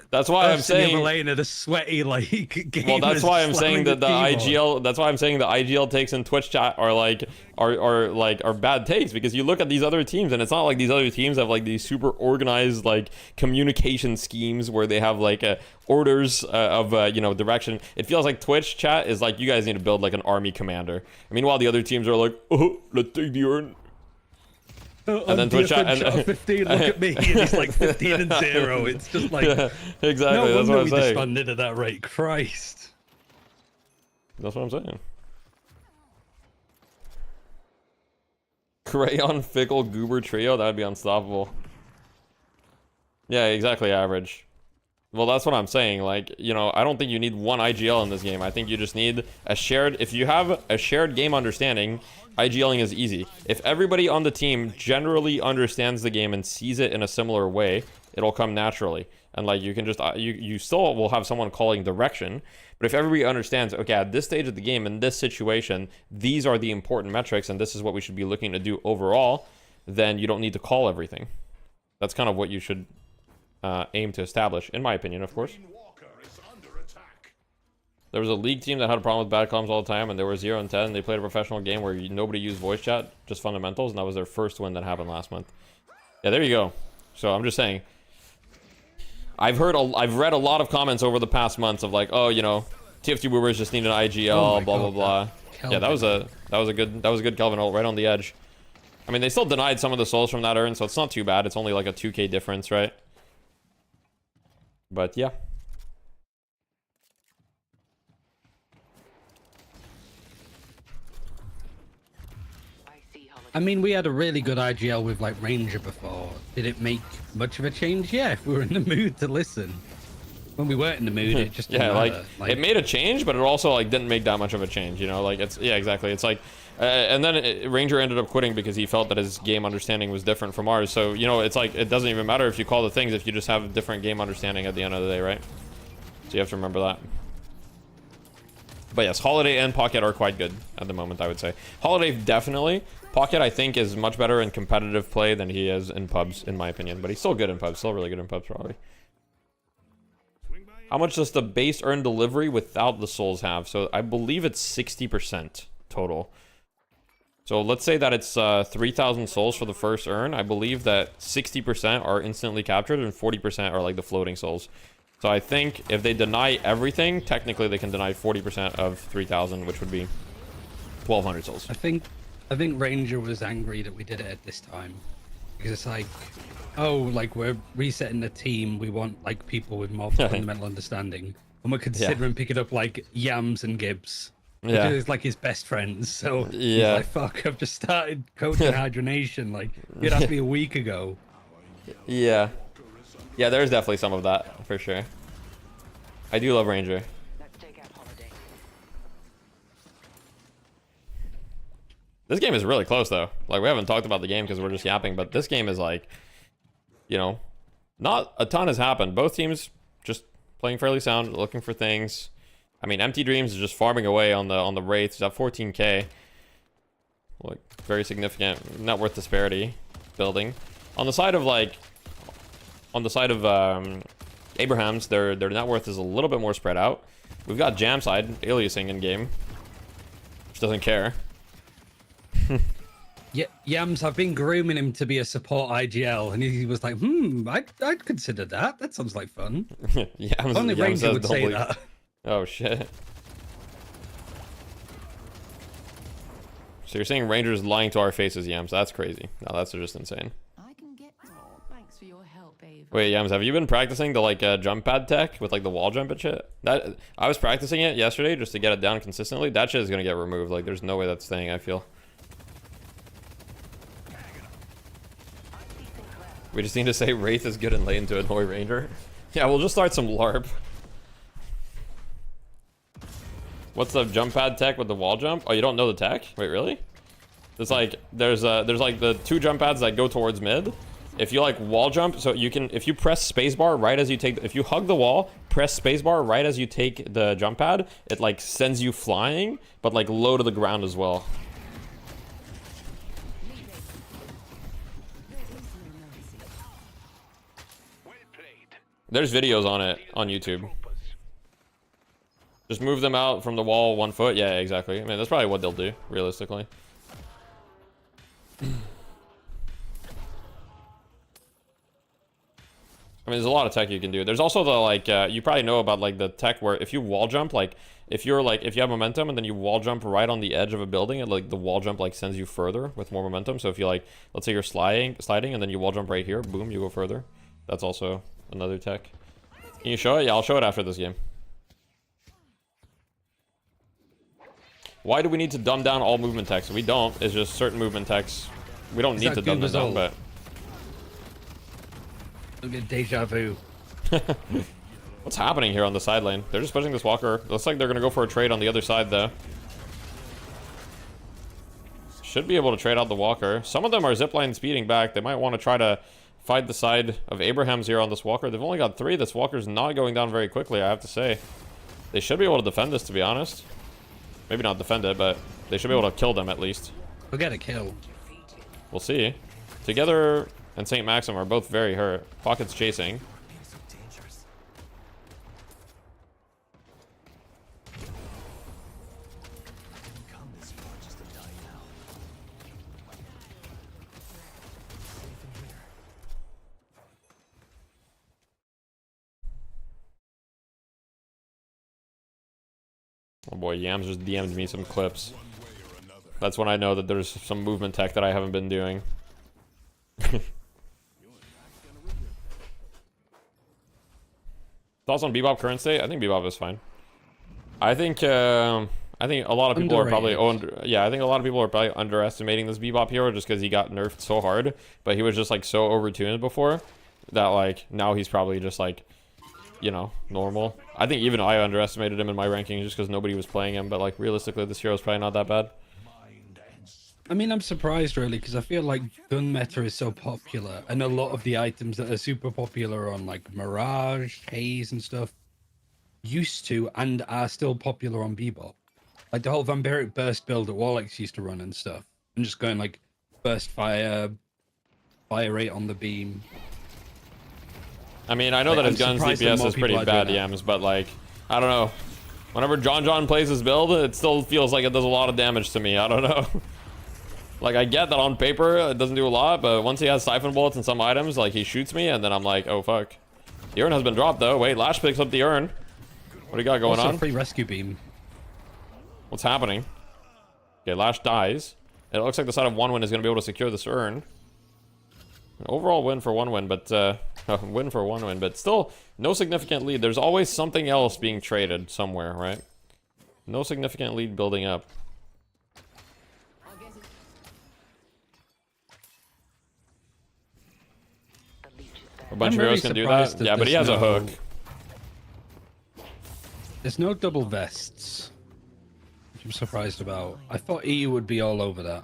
That's why I'm us in the other saying. lane are the sweaty like gamers. Well, that's why I'm saying slamming that the keyboard. IGL. That's why I'm saying the IGL takes in Twitch chat are bad takes, because you look at these other teams and it's not like these other teams have like these super organized like communication schemes where they have like orders of you know, direction. It feels like Twitch chat is like, you guys need to build like an army commander. Meanwhile, the other teams are like, oh, let's take the urn. And then Twitch chat- shot 15, look at me, and he's like 15 and 0. It's just like Yeah, exactly. no That's wonder what I'm we saying. disbanded at that rate. Christ. That's what I'm saying. Crayon Fickle Goober Trio, that'd be unstoppable. Yeah, exactly, Average. Well, that's what I'm saying. Like, you know, I don't think you need one IGL in this game. I think you just need a shared... If you have a shared game understanding, IGLing is easy. If everybody on the team generally understands the game and sees it in a similar way, it'll come naturally. And like, you can just... You still will have someone calling direction, but if everybody understands, okay, at this stage of the game, in this situation, these are the important metrics, and this is what we should be looking to do overall, then you don't need to call everything. That's kind of what you should... aim to establish, in my opinion, of course. There was a league team that had a problem with bad comms all the time, and they were 0 and 10. They played a professional game where nobody used voice chat, just fundamentals, and that was their first win that happened last month. Yeah, there you go. So I'm just saying, I've read a lot of comments over the past months of like, oh, you know, TF2 Boomers just need an IGL, Oh my blah God, blah blah. Yeah, that was a good Kelvin ult right on the edge. I mean, they still denied some of the souls from that urn, so it's not too bad. It's only like a 2k difference, right? But yeah. I mean, we had a really good IGL with like Ranger before. Did it make much of a change? Yeah, if we were in the mood to listen. When we weren't in the mood, it just didn't Yeah, matter. like it made a change, but it also like didn't make that much of a change, you know? Like it's, yeah, exactly. It's like and then Ranger ended up quitting because he felt that his game understanding was different from ours. So, you know, it's like it doesn't even matter if you call the things if you just have a different game understanding at the end of the day, right? So you have to remember that. But yes, Holiday and Pocket are quite good at the moment, I would say. Holiday definitely. Pocket, I think, is much better in competitive play than he is in pubs, in my opinion. But he's still good in pubs. Still really good in pubs, probably. How much does the base earn delivery without the souls have? So I believe it's 60% total. So let's say that it's 3,000 souls for the first earn. I believe that 60% are instantly captured and 40% are like the floating souls. So I think if they deny everything, technically they can deny 40% of 3,000, which would be 1,200 souls. I think Ranger was angry that we did it at this time. Because it's like, oh, like we're resetting the team. We want like people with more fundamental understanding. And we're considering picking up like Yams and Gibbs. Yeah. Because it's like his best friends. So Yeah. he's like, fuck, I've just started coaching Hydronation. Like, you'd asked me a week ago. Yeah. Yeah, there's definitely some of that, for sure. I do love Ranger. This game is really close, though. Like, we haven't talked about the game because we're just yapping, but this game is like, you know, not a ton has happened. Both teams just playing fairly sound, looking for things. I mean, Empty Dreams is just farming away on the wraiths. He's at 14k. Like, very significant net worth disparity building. On the side of Abraham's, their net worth is a little bit more spread out. We've got Jam side aliasing in game. Just doesn't care. Yeah, Yams, I've been grooming him to be a support IGL, and he was like, I'd consider that. That sounds like fun. Only Ranger would say that. Oh, shit. So you're saying Ranger's lying to our faces, Yams? That's crazy. No, that's just insane. I can get more. Thanks for your help, Ava. Wait, Yams, have you been practicing the like jump pad tech with like the wall jump and shit? That I was practicing it yesterday just to get it down consistently. That shit is gonna get removed. Like, there's no way that's staying, I feel. We just need to say Wraith is good in lane to annoy Ranger. Yeah, we'll just start some LARP. What's the jump pad tech with the wall jump? Oh, you don't know the tech? Wait, really? There's like the 2 jump pads that go towards mid. If you like wall jump, so you can, if you press spacebar right as you take, if you hug the wall, press spacebar right as you take the jump pad, it like sends you flying, but like low to the ground as well. There's videos on it on YouTube. Just move them out from the wall 1 foot. Yeah, exactly. I mean, that's probably what they'll do, realistically. I mean, there's a lot of tech you can do. There's also the, like, you probably know about, like, the tech where if you wall jump, like, if you have momentum and then you wall jump right on the edge of a building, and, like, the wall jump, like, sends you further with more momentum. So if you, like, let's say you're sliding, and then you wall jump right here, boom, you go further. That's also another tech. Can you show it? Yeah, I'll show it after this game. Why do we need to dumb down all movement techs? We don't. It's just certain movement techs. We don't need to dumb them down, but... Look at deja vu. What's happening here on the side lane? They're just pushing this walker. Looks like they're going to go for a trade on the other side, though. Should be able to trade out the walker. Some of them are zipline speeding back. They might want to try to fight the side of Abraham's here on this walker. They've only got 3. This walker's not going down very quickly, I have to say. They should be able to defend this, to be honest. Maybe not defend it, but they should be able to kill them at least. We'll get a kill. We'll see. Together and St. Maxim are both very hurt. Pocket's chasing. Oh boy, Yams just DM'd me some clips. That's when I know that there's some movement tech that I haven't been doing. Thoughts on Bebop current state? I think Bebop is fine. I think a lot of people are probably I think a lot of people are probably underestimating this Bebop hero just because he got nerfed so hard, but he was just like so overtuned before that like now he's probably just like, you know, normal. I think even I underestimated him in my rankings just because nobody was playing him, but like realistically this hero is probably not that bad. I mean, I'm surprised really because I feel like gun meta is so popular, and a lot of the items that are super popular on like Mirage, Haze, and stuff used to and are still popular on Bebop. Like the whole Vampiric Burst build that Warlocks used to run and stuff, and just going like burst fire rate on the beam. I mean, I know that his gun CPS is pretty bad, Yams, but like, I don't know. Whenever John plays his build, it still feels like it does a lot of damage to me. I don't know. Like, I get that on paper it doesn't do a lot, but once he has siphon bullets and some items, like, he shoots me, and then I'm like, oh, fuck. The urn has been dropped, though. Wait, Lash picks up the urn. What do you got going on? Free rescue beam. What's happening? Okay, Lash dies. It looks like the side of 1win is going to be able to secure this urn. An overall win for 1win, but, win for 1win, but still, no significant lead. There's always something else being traded somewhere, right? No significant lead building up. A bunch of heroes can do that? Yeah, but he has a hook. There's no double vests, which I'm surprised about. I thought EU would be all over that.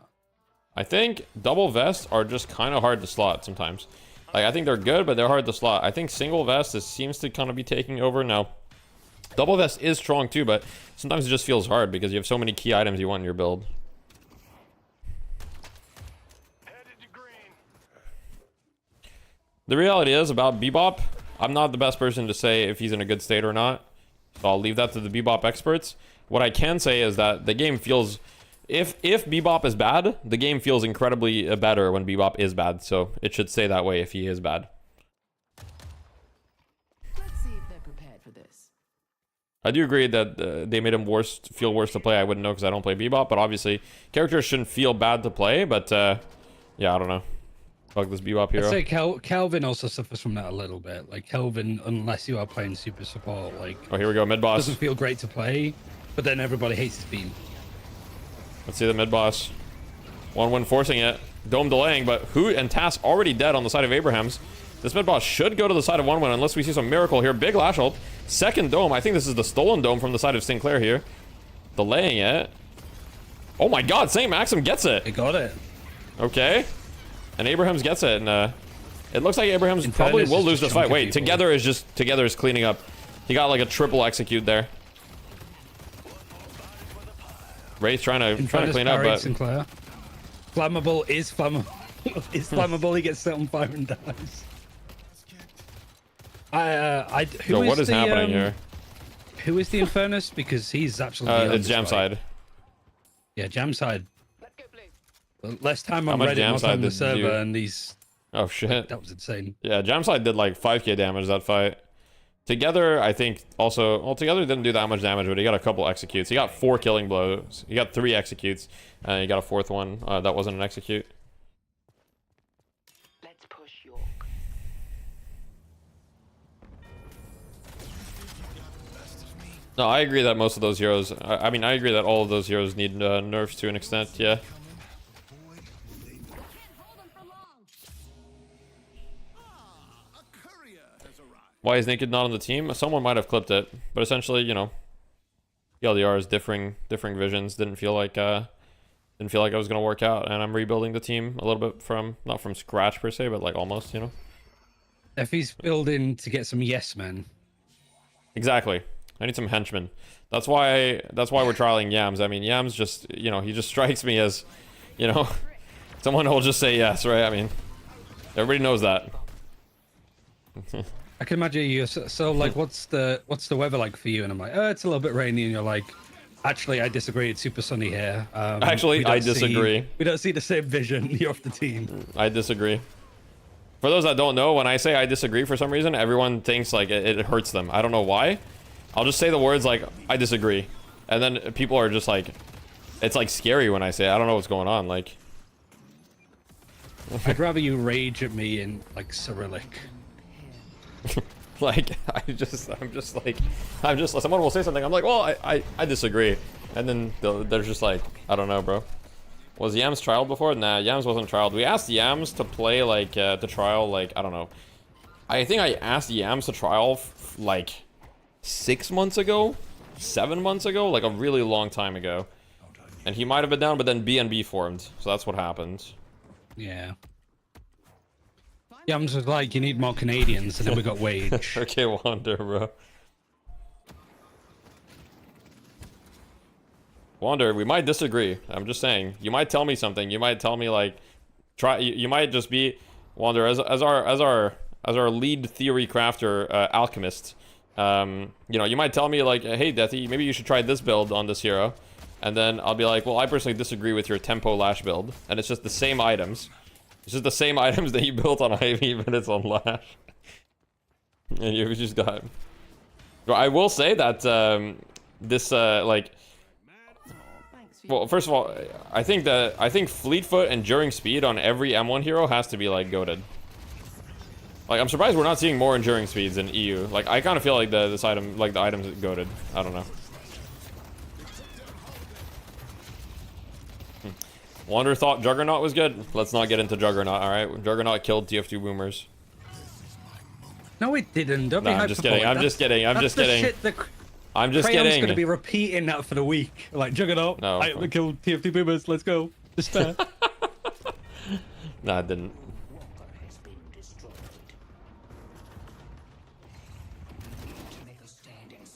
I think double vests are just kind of hard to slot sometimes. Like, I think they're good, but they're hard to slot. I think single vest seems to kind of be taking over now. Double vest is strong too, but sometimes it just feels hard because you have so many key items you want in your build. The reality is about Bebop, I'm not the best person to say if he's in a good state or not. So I'll leave that to the Bebop experts. What I can say is that the game feels if Bebop is bad, the game feels incredibly better when Bebop is bad. So it should stay that way if he is bad. Let's see if they're prepared for this. I do agree that they made him feel worse to play. I wouldn't know because I don't play Bebop, but obviously characters shouldn't feel bad to play. But yeah, I don't know. Fuck this Bebop hero. I'd say Kelvin also suffers from that a little bit. Like Kelvin, unless you are playing super support, like Oh, here we go, mid boss. doesn't feel great to play, but then everybody hates his beam. Let's see the mid boss. 1-1 forcing it. Dome delaying, but Hoot and Tass already dead on the side of Abrahams. This mid boss should go to the side of 1-1 unless we see some miracle here. Big lash ult. Second dome. I think this is the stolen dome from the side of Sinclair here. Delaying it. Oh my god, St. Maxim gets it. They got it. Okay. And Abrahams gets it, and it looks like Abrahams In probably fairness, will it's lose just this fight. chunking Wait, people. Together is cleaning up. He got like a triple execute there. Wraith trying to clean up, but Sinclair. Flammable is flammable. Is flammable. He gets set on fire and dies. so what is happening here? Who is the Infernus? Because he's absolutely. It's Jam side. Yeah, Jam side. Less time How on much Reddit, Jam more side time on the did server, you- and these. Oh shit. That was insane. Yeah, Jam side did like 5k damage that fight. Together, I think also, well, Together didn't do that much damage, but he got a couple executes. He got 4 killing blows. He got 3 executes. He got a 4th one. That wasn't an execute. Let's push York. No, I agree that most of those heroes, I mean, I agree that all of those heroes need nerfs to an extent, yeah. Why is Naked not on the team? Someone might have clipped it, but essentially, you know, LDRs, differing visions. Didn't feel like I was gonna work out, and I'm rebuilding the team a little bit from, not from scratch per se, but like almost, you know. If he's building to get some yes men. Exactly. I need some henchmen. That's why we're trialing Yams. I mean, Yams just, you know, he just strikes me as, you know, someone who'll just say yes, right? I mean, everybody knows that. I can imagine you. So like, what's the weather like for you? And I'm like, oh, it's a little bit rainy, and you're like, actually, I disagree. It's super sunny here. Actually, we don't I disagree. We don't see the same vision. You're off the team. I disagree. For those that don't know, when I say I disagree for some reason, everyone thinks like it hurts them. I don't know why. I'll just say the words like, I disagree. And then people are just like, it's like scary when I say it. I don't know what's going on. Like, I'd rather you rage at me in like Cyrillic. like, I'm just like, someone will say something. I'm like, well, I disagree. And then they're just like, I don't know, bro. Was Yams trialed before? Nah, Yams wasn't trialed. We asked Yams to play like, to trial, like, I don't know. I think I asked Yams to trial like 6 months ago, 7 months ago, like a really long time ago. And he might have been down, but then BNB formed. So that's what happened. Yeah. Yams was like, you need more Canadians, and then we got Wage. Okay, Wander, bro. Wander, we might disagree. I'm just saying. You might tell me something. You might tell me like, you might just be Wander as our lead theory crafter, alchemist. You know, you might tell me like, hey, Deathy, maybe you should try this build on this hero. And then I'll be like, well, I personally disagree with your tempo lash build. And it's just the same items. It's just the same items that you built on Ivy, but it's on lash. And you just got... Well, I will say that this, like... Well, first of all, I think Fleetfoot and Enduring Speed on every M1 hero has to be, like, goated. Like, I'm surprised we're not seeing more Enduring Speeds in EU. Like, I kind of feel like the items is goated. I don't know. Wander thought Juggernaut was good. Let's not get into Juggernaut, alright? Juggernaut killed TF2 Boomers. No, it didn't. Don't No, be I'm just kidding. I'm just kidding. I'm just kidding. I'm just Crayon's kidding. going to be repeating that for the week. Like, Juggernaut, No, I fine. killed TF2 Boomers, let's go. Despair. Nah, it didn't.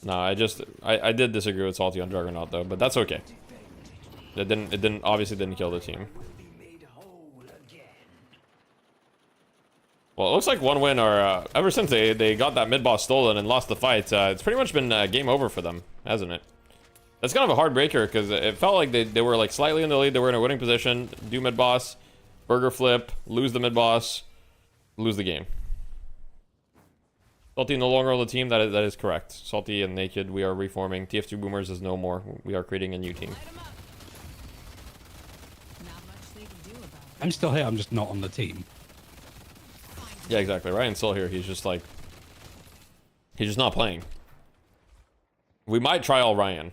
No, I did disagree with Salty on Juggernaut though, but that's okay. It obviously didn't kill the team. Well, it looks like one win, or ever since they got that mid boss stolen and lost the fight, it's pretty much been game over for them, hasn't it? That's kind of a hard breaker because it felt like they were like slightly in the lead. They were in a winning position. Do mid boss, burger flip, lose the mid boss, lose the game. Salty no longer on the team. That is correct. Salty and Naked, we are reforming. TF2 Boomers is no more. We are creating a new team. I'm still here. I'm just not on the team. Yeah, exactly. Ryan's still here. He's just like, he's just not playing. We might try all Ryan.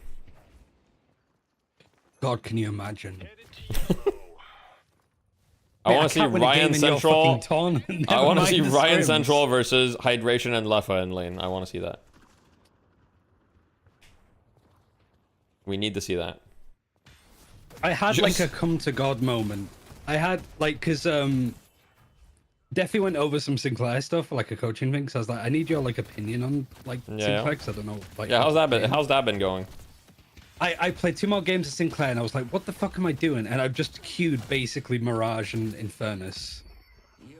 God, can you imagine? I want to see Ryan Central. I want to see Ryan scrims. Central versus Hydration and Leffa in lane. I want to see that. We need to see that. I had like a come to God moment. I had like, cause Defi went over some Sinclair stuff for like a coaching thing. So I was like, I need your like opinion on like Sinclair. Cause I don't know. Like, yeah, how's that been? How's that been going? I played 2 more games of Sinclair and I was like, what the fuck am I doing? And I've just queued basically Mirage and Infernus.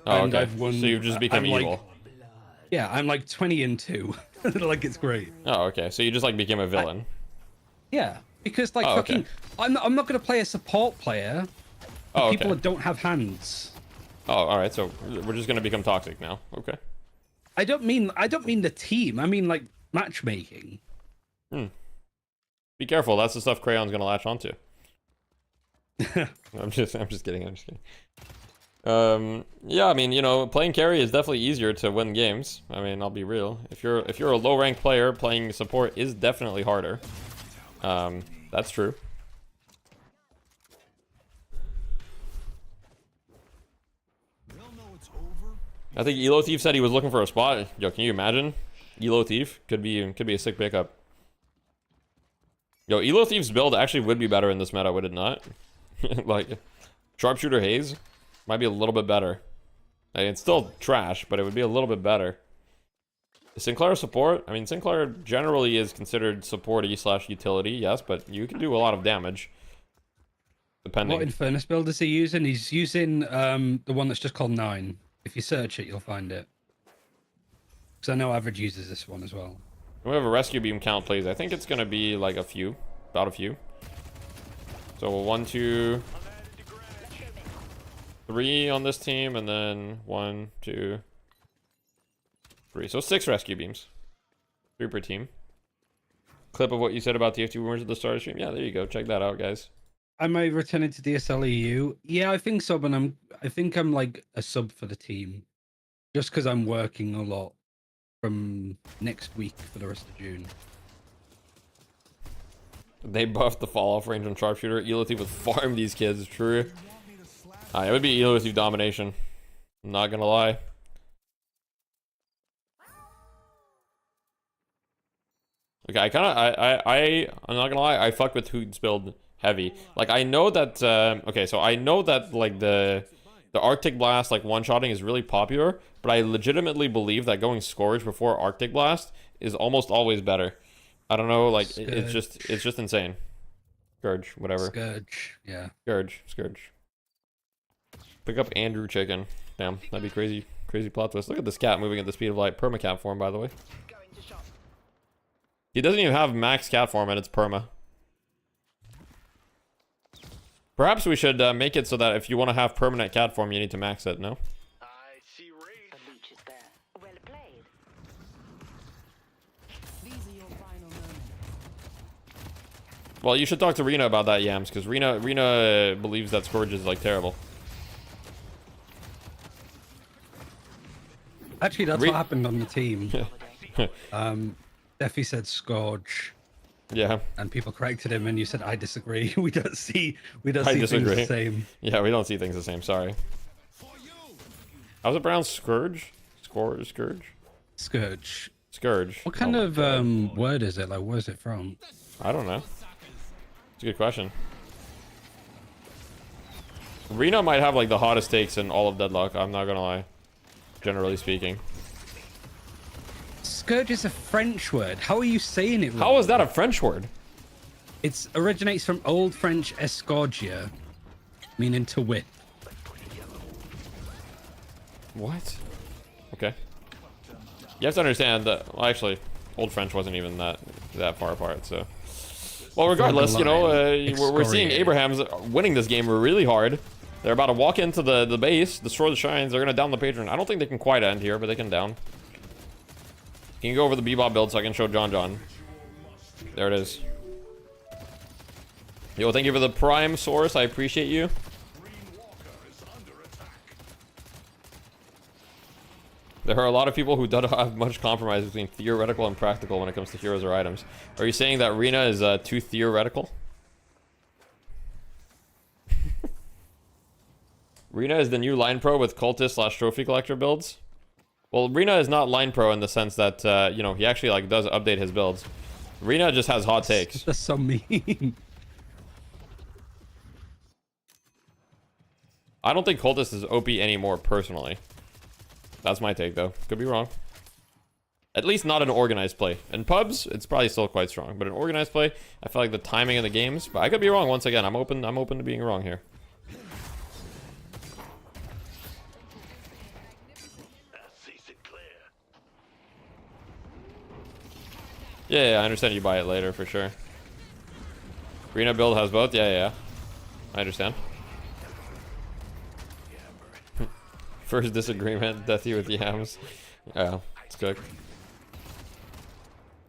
Oh, and okay. I've won, So you've just become evil. Like, yeah, I'm like 20-2. Like, it's great. Oh, okay. So you just like became a villain. Yeah, because like okay. I'm not gonna play a support player. Oh, okay. People that don't have hands. Oh, all right. So we're just gonna become toxic now. Okay. I don't mean the team. I mean like matchmaking. Be careful. That's the stuff Crayon's gonna latch onto. I'm just kidding. Yeah, I mean, you know, playing carry is definitely easier to win games. I mean, I'll be real. If you're a low ranked player, playing support is definitely harder. That's true. I think Elo Thief said he was looking for a spot. Yo, can you imagine? Elo Thief could be a sick pickup. Yo, Elo Thief's build actually would be better in this meta, would it not? Like, Sharpshooter Haze might be a little bit better. I mean, it's still trash, but it would be a little bit better. Sinclair support? I mean, Sinclair generally is considered supporty / utility, yes, but you can do a lot of damage. Depending. What Infernus build is he using? He's using the one that's just called 9. If you search it, you'll find it. Because I know Average uses this one as well. We have a rescue beam count, please. I think it's gonna be like about a few. So 1, 2, 3 on this team, and then 1, 2, 3. So 6 rescue beams. 3 per team. Clip of what you said about TF2 Boomers at the start of the stream. Yeah, there you go. Check that out, guys. Am I returning to DSLEU? Yeah, I think so, but I think I'm like a sub for the team. Just because I'm working a lot from next week for the rest of June. They buffed the fall off range on Sharpshooter. Elo Thief would farm these kids, true. It would be Elo Thief domination. I'm not gonna lie. Okay, I'm not gonna lie, I fuck with Hoot's build heavy. Like, I know that, okay, so I know that, like, the Arctic Blast, like, one-shotting is really popular, but I legitimately believe that going Scourge before Arctic Blast is almost always better. I don't know, like, it's just insane. Scourge, whatever. Scourge, yeah. Scourge. Pick up Andrew Chicken. Damn, that'd be crazy plot twist. Look at this cat moving at the speed of light. Perma cat form, by the way. He doesn't even have max cat form and it's perma. Perhaps we should make it so that if you want to have permanent cat form, you need to max it, no? I see Wraith. A leech is there. Well played. These are your final moments. Well, you should talk to Rena about that, Yams, because Rena believes that Scourge is, like, terrible. Actually, that's what happened on the team. Defi said Scourge. Yeah. And people corrected him, and you said, I disagree. We don't see things the same. Yeah, we don't see things the same. Sorry. How's it pronounced? Scourge? Scourge? Scourge. What kind of word is it? Like, where's it from? I don't know. It's a good question. Rena might have, like, the hottest takes in all of Deadlock. I'm not gonna lie. Generally speaking. Scourge is a French word. How are you saying it wrong? How is that a French word? It originates from Old French escorgia, meaning to whip. What? Okay. You have to understand that, well, actually, Old French wasn't even that far apart, so. Well, regardless, you know, line, we're seeing excoriate. Abraham's winning this game really hard. They're about to walk into the base, destroy the shrines. They're gonna down the patron. I don't think they can quite end here, but they can down. Can you go over the Bebop build so I can show John? There it is. Yo, thank you for the prime source. I appreciate you. There are a lot of people who don't have much compromise between theoretical and practical when it comes to heroes or items. Are you saying that Rina is too theoretical? Rina is the new line pro with cultist / trophy collector builds. Well, Rina is not line pro in the sense that you know, he actually like does update his builds. Rina just has hot takes. That's so mean. I don't think cultist is OP anymore personally. That's my take though. Could be wrong. At least not an organized play. In pubs, it's probably still quite strong, but in organized play, I feel like the timing of the games. But I could be wrong once again. I'm open to being wrong here. Yeah, I understand you buy it later for sure. Rena build has both. Yeah. I understand. First disagreement, Deathy with yams. Yeah, it's cooked.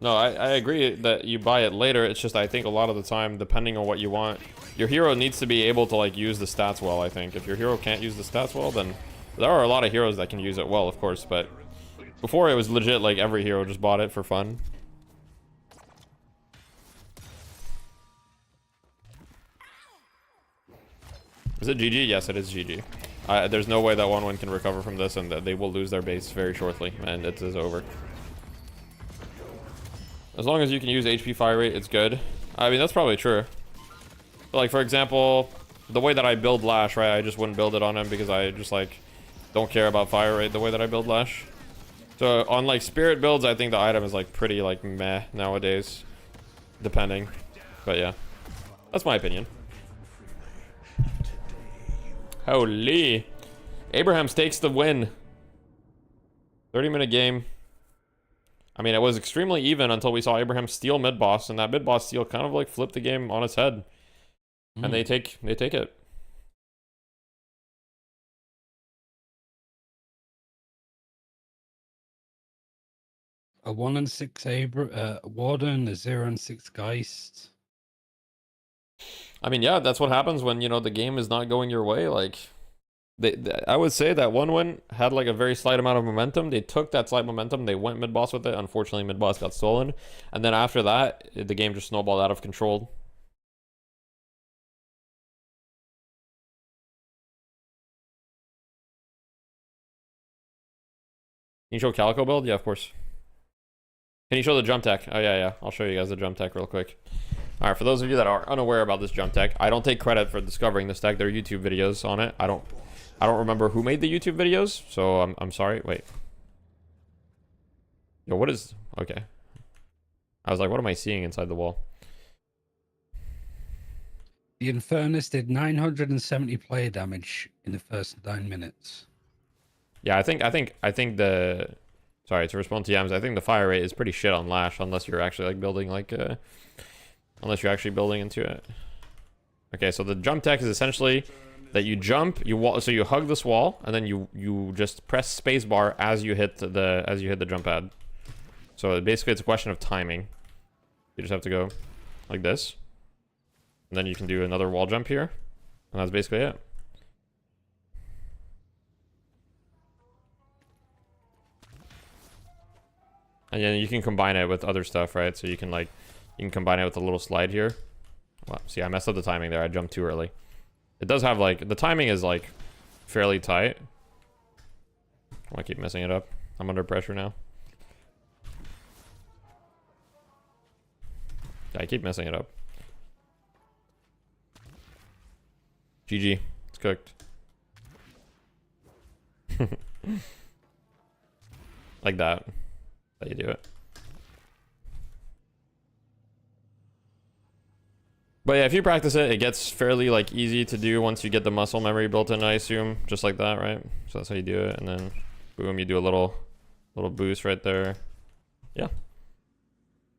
No, I agree that you buy it later. It's just I think a lot of the time, depending on what you want, your hero needs to be able to like use the stats well. I think if your hero can't use the stats well, then there are a lot of heroes that can use it well, of course. But before it was legit like every hero just bought it for fun. Is it GG? Yes, it is GG. There's no way that 1-1 can recover from this, and that they will lose their base very shortly, and it is over. As long as you can use HP fire rate, it's good. I mean, that's probably true. But like, for example, the way that I build Lash, right? I just wouldn't build it on him because I just, like, don't care about fire rate the way that I build Lash. So, on, like, Spirit builds, I think the item is, like, pretty, like, meh nowadays. Depending. But, yeah. That's my opinion. Holy. Abrahams takes the win. 30-minute game. I mean, it was extremely even until we saw Abraham steal mid-boss, and that mid-boss steal kind of like flipped the game on its head. And they take it. A 1 and 6 Warden, a 0 and 6 Geist. I mean, yeah, that's what happens when, you know, the game is not going your way. Like, I would say that 1-1 had like a very slight amount of momentum. They took that slight momentum. They went mid-boss with it. Unfortunately, mid-boss got stolen. And then after that, the game just snowballed out of control. Can you show Calico build? Yeah, of course. Can you show the jump tech? Oh, yeah. I'll show you guys the jump tech real quick. All right, for those of you that are unaware about this jump tech, I don't take credit for discovering this tech. There are YouTube videos on it. I don't remember who made the YouTube videos, so I'm sorry. Wait. Yo, what is... Okay. I was like, what am I seeing inside the wall? The Infernus did 970 player damage in the first 9 minutes. Yeah, I think the... Sorry, to respond to Yams, I think the fire rate is pretty shit on Lash, unless you're actually, like, building, like, unless you're actually building into it. Okay, so the jump tech is essentially that you jump, so you hug this wall, and then you just press spacebar as you hit the jump pad. So basically, it's a question of timing. You just have to go like this, and then you can do another wall jump here, and that's basically it. And then you can combine it with other stuff, right? So you can combine it with a little slide here. Wow, see, I messed up the timing there. I jumped too early. It does have, like, the timing is, like, fairly tight. I keep messing it up. I'm under pressure now. Yeah, I keep messing it up. GG. It's cooked. Like that. That you do it. But yeah, if you practice it, it gets fairly like easy to do once you get the muscle memory built in, I assume. Just like that, right? So that's how you do it, and then boom, you do a little boost right there. Yeah.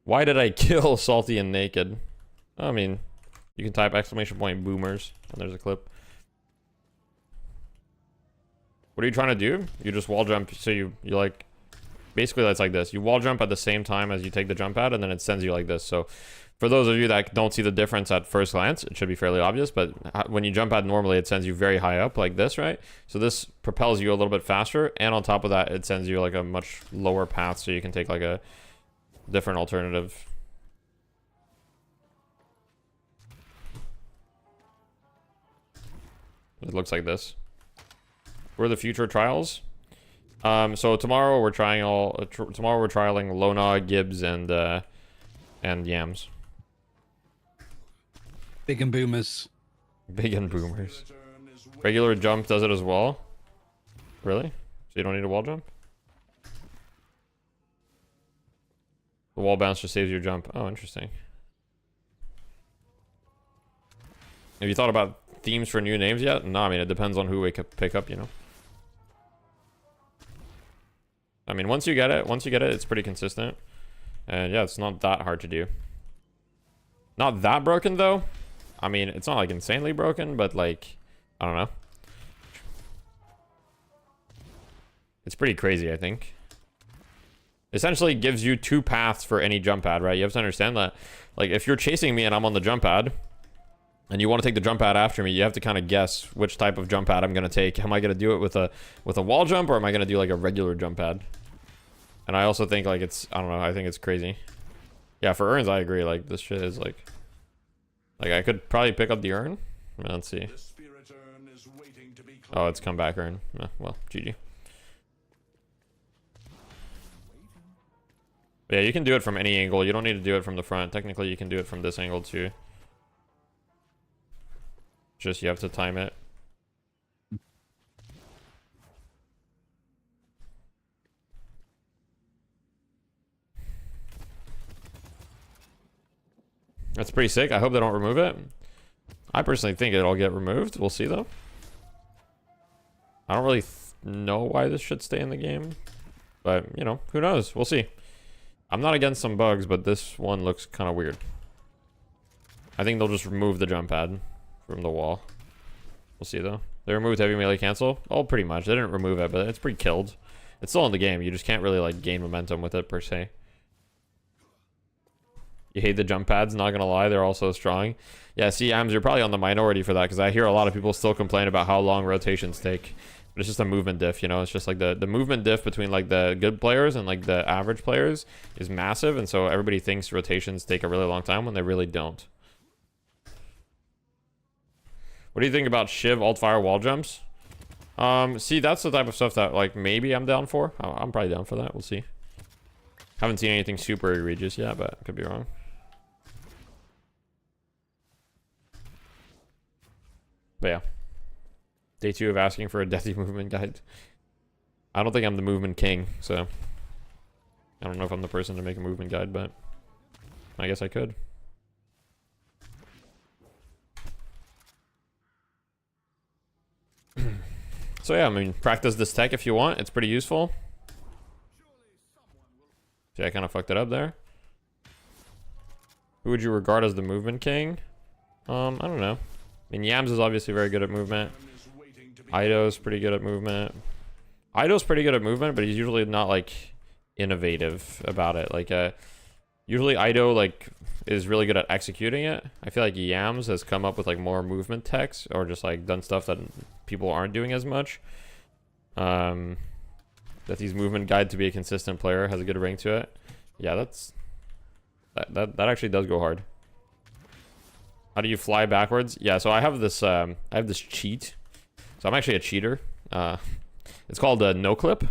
Why did I kill Salty and Naked? I mean, you can type !boomers and there's a clip. What are you trying to do? You just wall jump, so you like, basically that's like this. You wall jump at the same time as you take the jump pad, and then it sends you like this. So for those of you that don't see the difference at first glance, it should be fairly obvious, but when you jump pad normally, it sends you very high up like this, right? So this propels you a little bit faster, and on top of that, it sends you like a much lower path, so you can take like a different alternative. It looks like this. What are the future trials? So tomorrow we're trying tomorrow we're trialing Lona, Gibbs, and Yams. Big and boomers. Big and boomers. Regular jump does it as well. Really? So you don't need a wall jump? The wall bounce just saves your jump. Oh, interesting. Have you thought about themes for new names yet? No, I mean, it depends on who we could pick up, you know. I mean, once you get it, it's pretty consistent. And yeah, it's not that hard to do. Not that broken, though. I mean, it's not like insanely broken, but like, I don't know. It's pretty crazy, I think. Essentially gives you 2 paths for any jump pad, right? You have to understand that, like, if you're chasing me and I'm on the jump pad, and you want to take the jump pad after me, you have to kind of guess which type of jump pad I'm going to take. Am I going to do it with a wall jump, or am I going to do like a regular jump pad? And I also think like I don't know, I think it's crazy. Yeah, for urns, I agree. Like, this shit is like I could probably pick up the urn. Let's see. Oh, it's comeback urn. Well, GG. But yeah, you can do it from any angle. You don't need to do it from the front. Technically, you can do it from this angle too. Just you have to time it. That's pretty sick. I hope they don't remove it. I personally think it'll get removed. We'll see though. I don't really know why this should stay in the game, but you know, who knows? We'll see. I'm not against some bugs, but this one looks kind of weird. I think they'll just remove the jump pad from the wall. We'll see though. They removed heavy melee cancel. Oh, pretty much. They didn't remove it, but it's pretty killed. It's still in the game. You just can't really like gain momentum with it per se. You hate the jump pads, not gonna lie, they're also strong. Yeah, see, Ams, you're probably on the minority for that, because I hear a lot of people still complain about how long rotations take. But it's just a movement diff, you know? It's just like the movement diff between like the good players and like the average players is massive, and so everybody thinks rotations take a really long time when they really don't. What do you think about Shiv alt fire wall jumps? See, that's the type of stuff that like maybe I'm down for. I'm probably down for that. We'll see. Haven't seen anything super egregious yet, but could be wrong. But yeah. Day 2 of asking for a deathy movement guide. I don't think I'm the movement king, so I don't know if I'm the person to make a movement guide, but I guess I could. So yeah, I mean, practice this tech if you want. It's pretty useful. See, I kind of fucked it up there. Who would you regard as the movement king? I don't know. I mean, Yams is obviously very good at movement. Ido's pretty good at movement. Ido's pretty good at movement, but he's usually not like innovative about it. Like, usually Ido like is really good at executing it. I feel like Yams has come up with like more movement techs, or just like done stuff that people aren't doing as much. That he's movement guide to be a consistent player has a good ring to it. Yeah, that actually does go hard. How do you fly backwards? Yeah, so I have this cheat. So I'm actually a cheater. It's called no clip.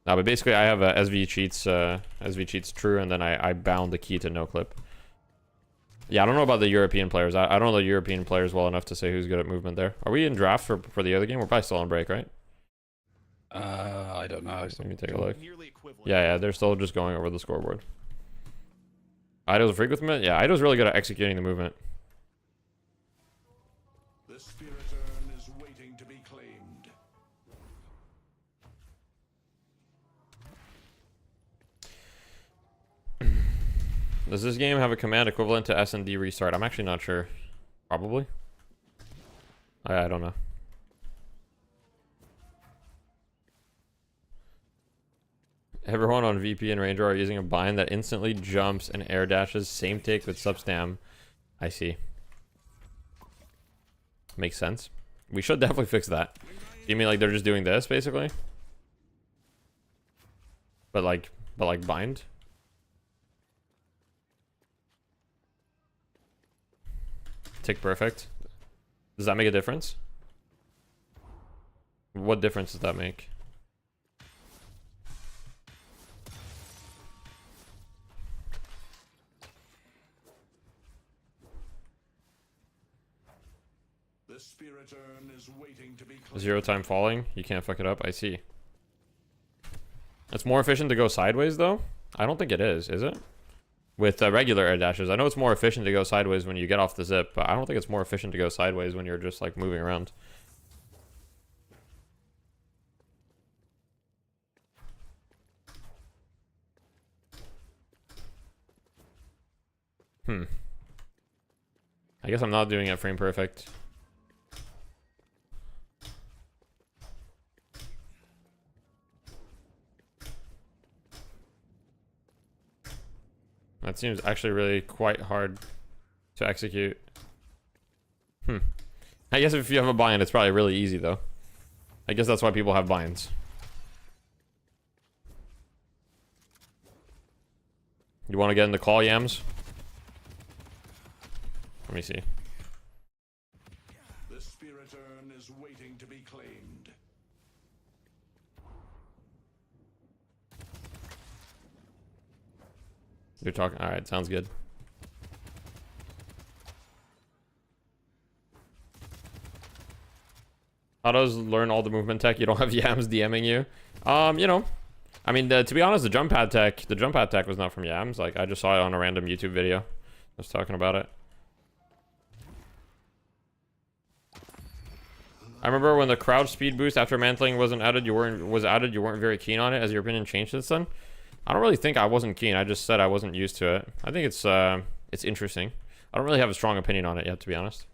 No, but basically I have SV cheats true, and then I bound the key to no clip. Yeah, I don't know about the European players. I don't know the European players well enough to say who's good at movement there. Are we in draft for the other game? We're probably still on break, right? I don't know. Let me take a look. Nearly equivalent. Yeah, they're still just going over the scoreboard. Ido's a freak with movement? Yeah, Ido's really good at executing the movement. The spirit urn is waiting to be claimed. Does this game have a command equivalent to S&D restart? I'm actually not sure. Probably. I don't know. Everyone on VP and Ranger are using a bind that instantly jumps and air dashes. Same take with substam. I see. Makes sense. We should definitely fix that. You mean like they're just doing this basically? But like bind? Tick perfect. Does that make a difference? What difference does that make? The spirit urn is waiting to be claimed. 0 time falling. You can't fuck it up. I see. It's more efficient to go sideways though? I don't think it is it? With regular air dashes. I know it's more efficient to go sideways when you get off the zip, but I don't think it's more efficient to go sideways when you're just like moving around. I guess I'm not doing it frame perfect. That seems actually really quite hard to execute. I guess if you have a bind, it's probably really easy though. I guess that's why people have binds. You want to get in the call, Yams? Let me see. The spirit urn is waiting to be claimed. You're talking. All right, sounds good. How does learn all the movement tech? You don't have Yams DMing you. You know, I mean, to be honest, the jump pad tech was not from Yams. Like, I just saw it on a random YouTube video. I was talking about it. I remember when the crouch speed boost after mantling wasn't added. You weren't very keen on it. Has your opinion changed since then? I don't really think I wasn't keen. I just said I wasn't used to it. I think it's interesting. I don't really have a strong opinion on it yet, to be honest.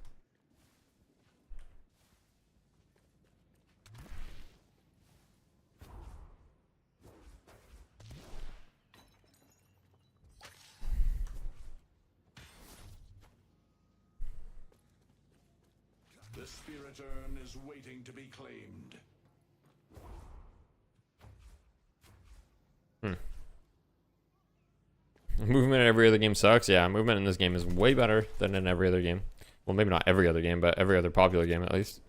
The spirit urn is waiting to be claimed. Movement in every other game sucks. Yeah, movement in this game is way better than in every other game. Well, maybe not every other game, but every other popular game at least.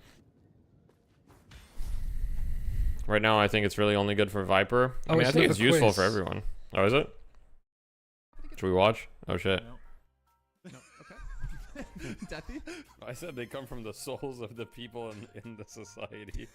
Right now, I think it's really only good for Viper. I mean, I think it's useful for everyone. Oh, is it? Should we watch? Oh, shit. No. Okay. Deathy? I said they come from the souls of the people in the society.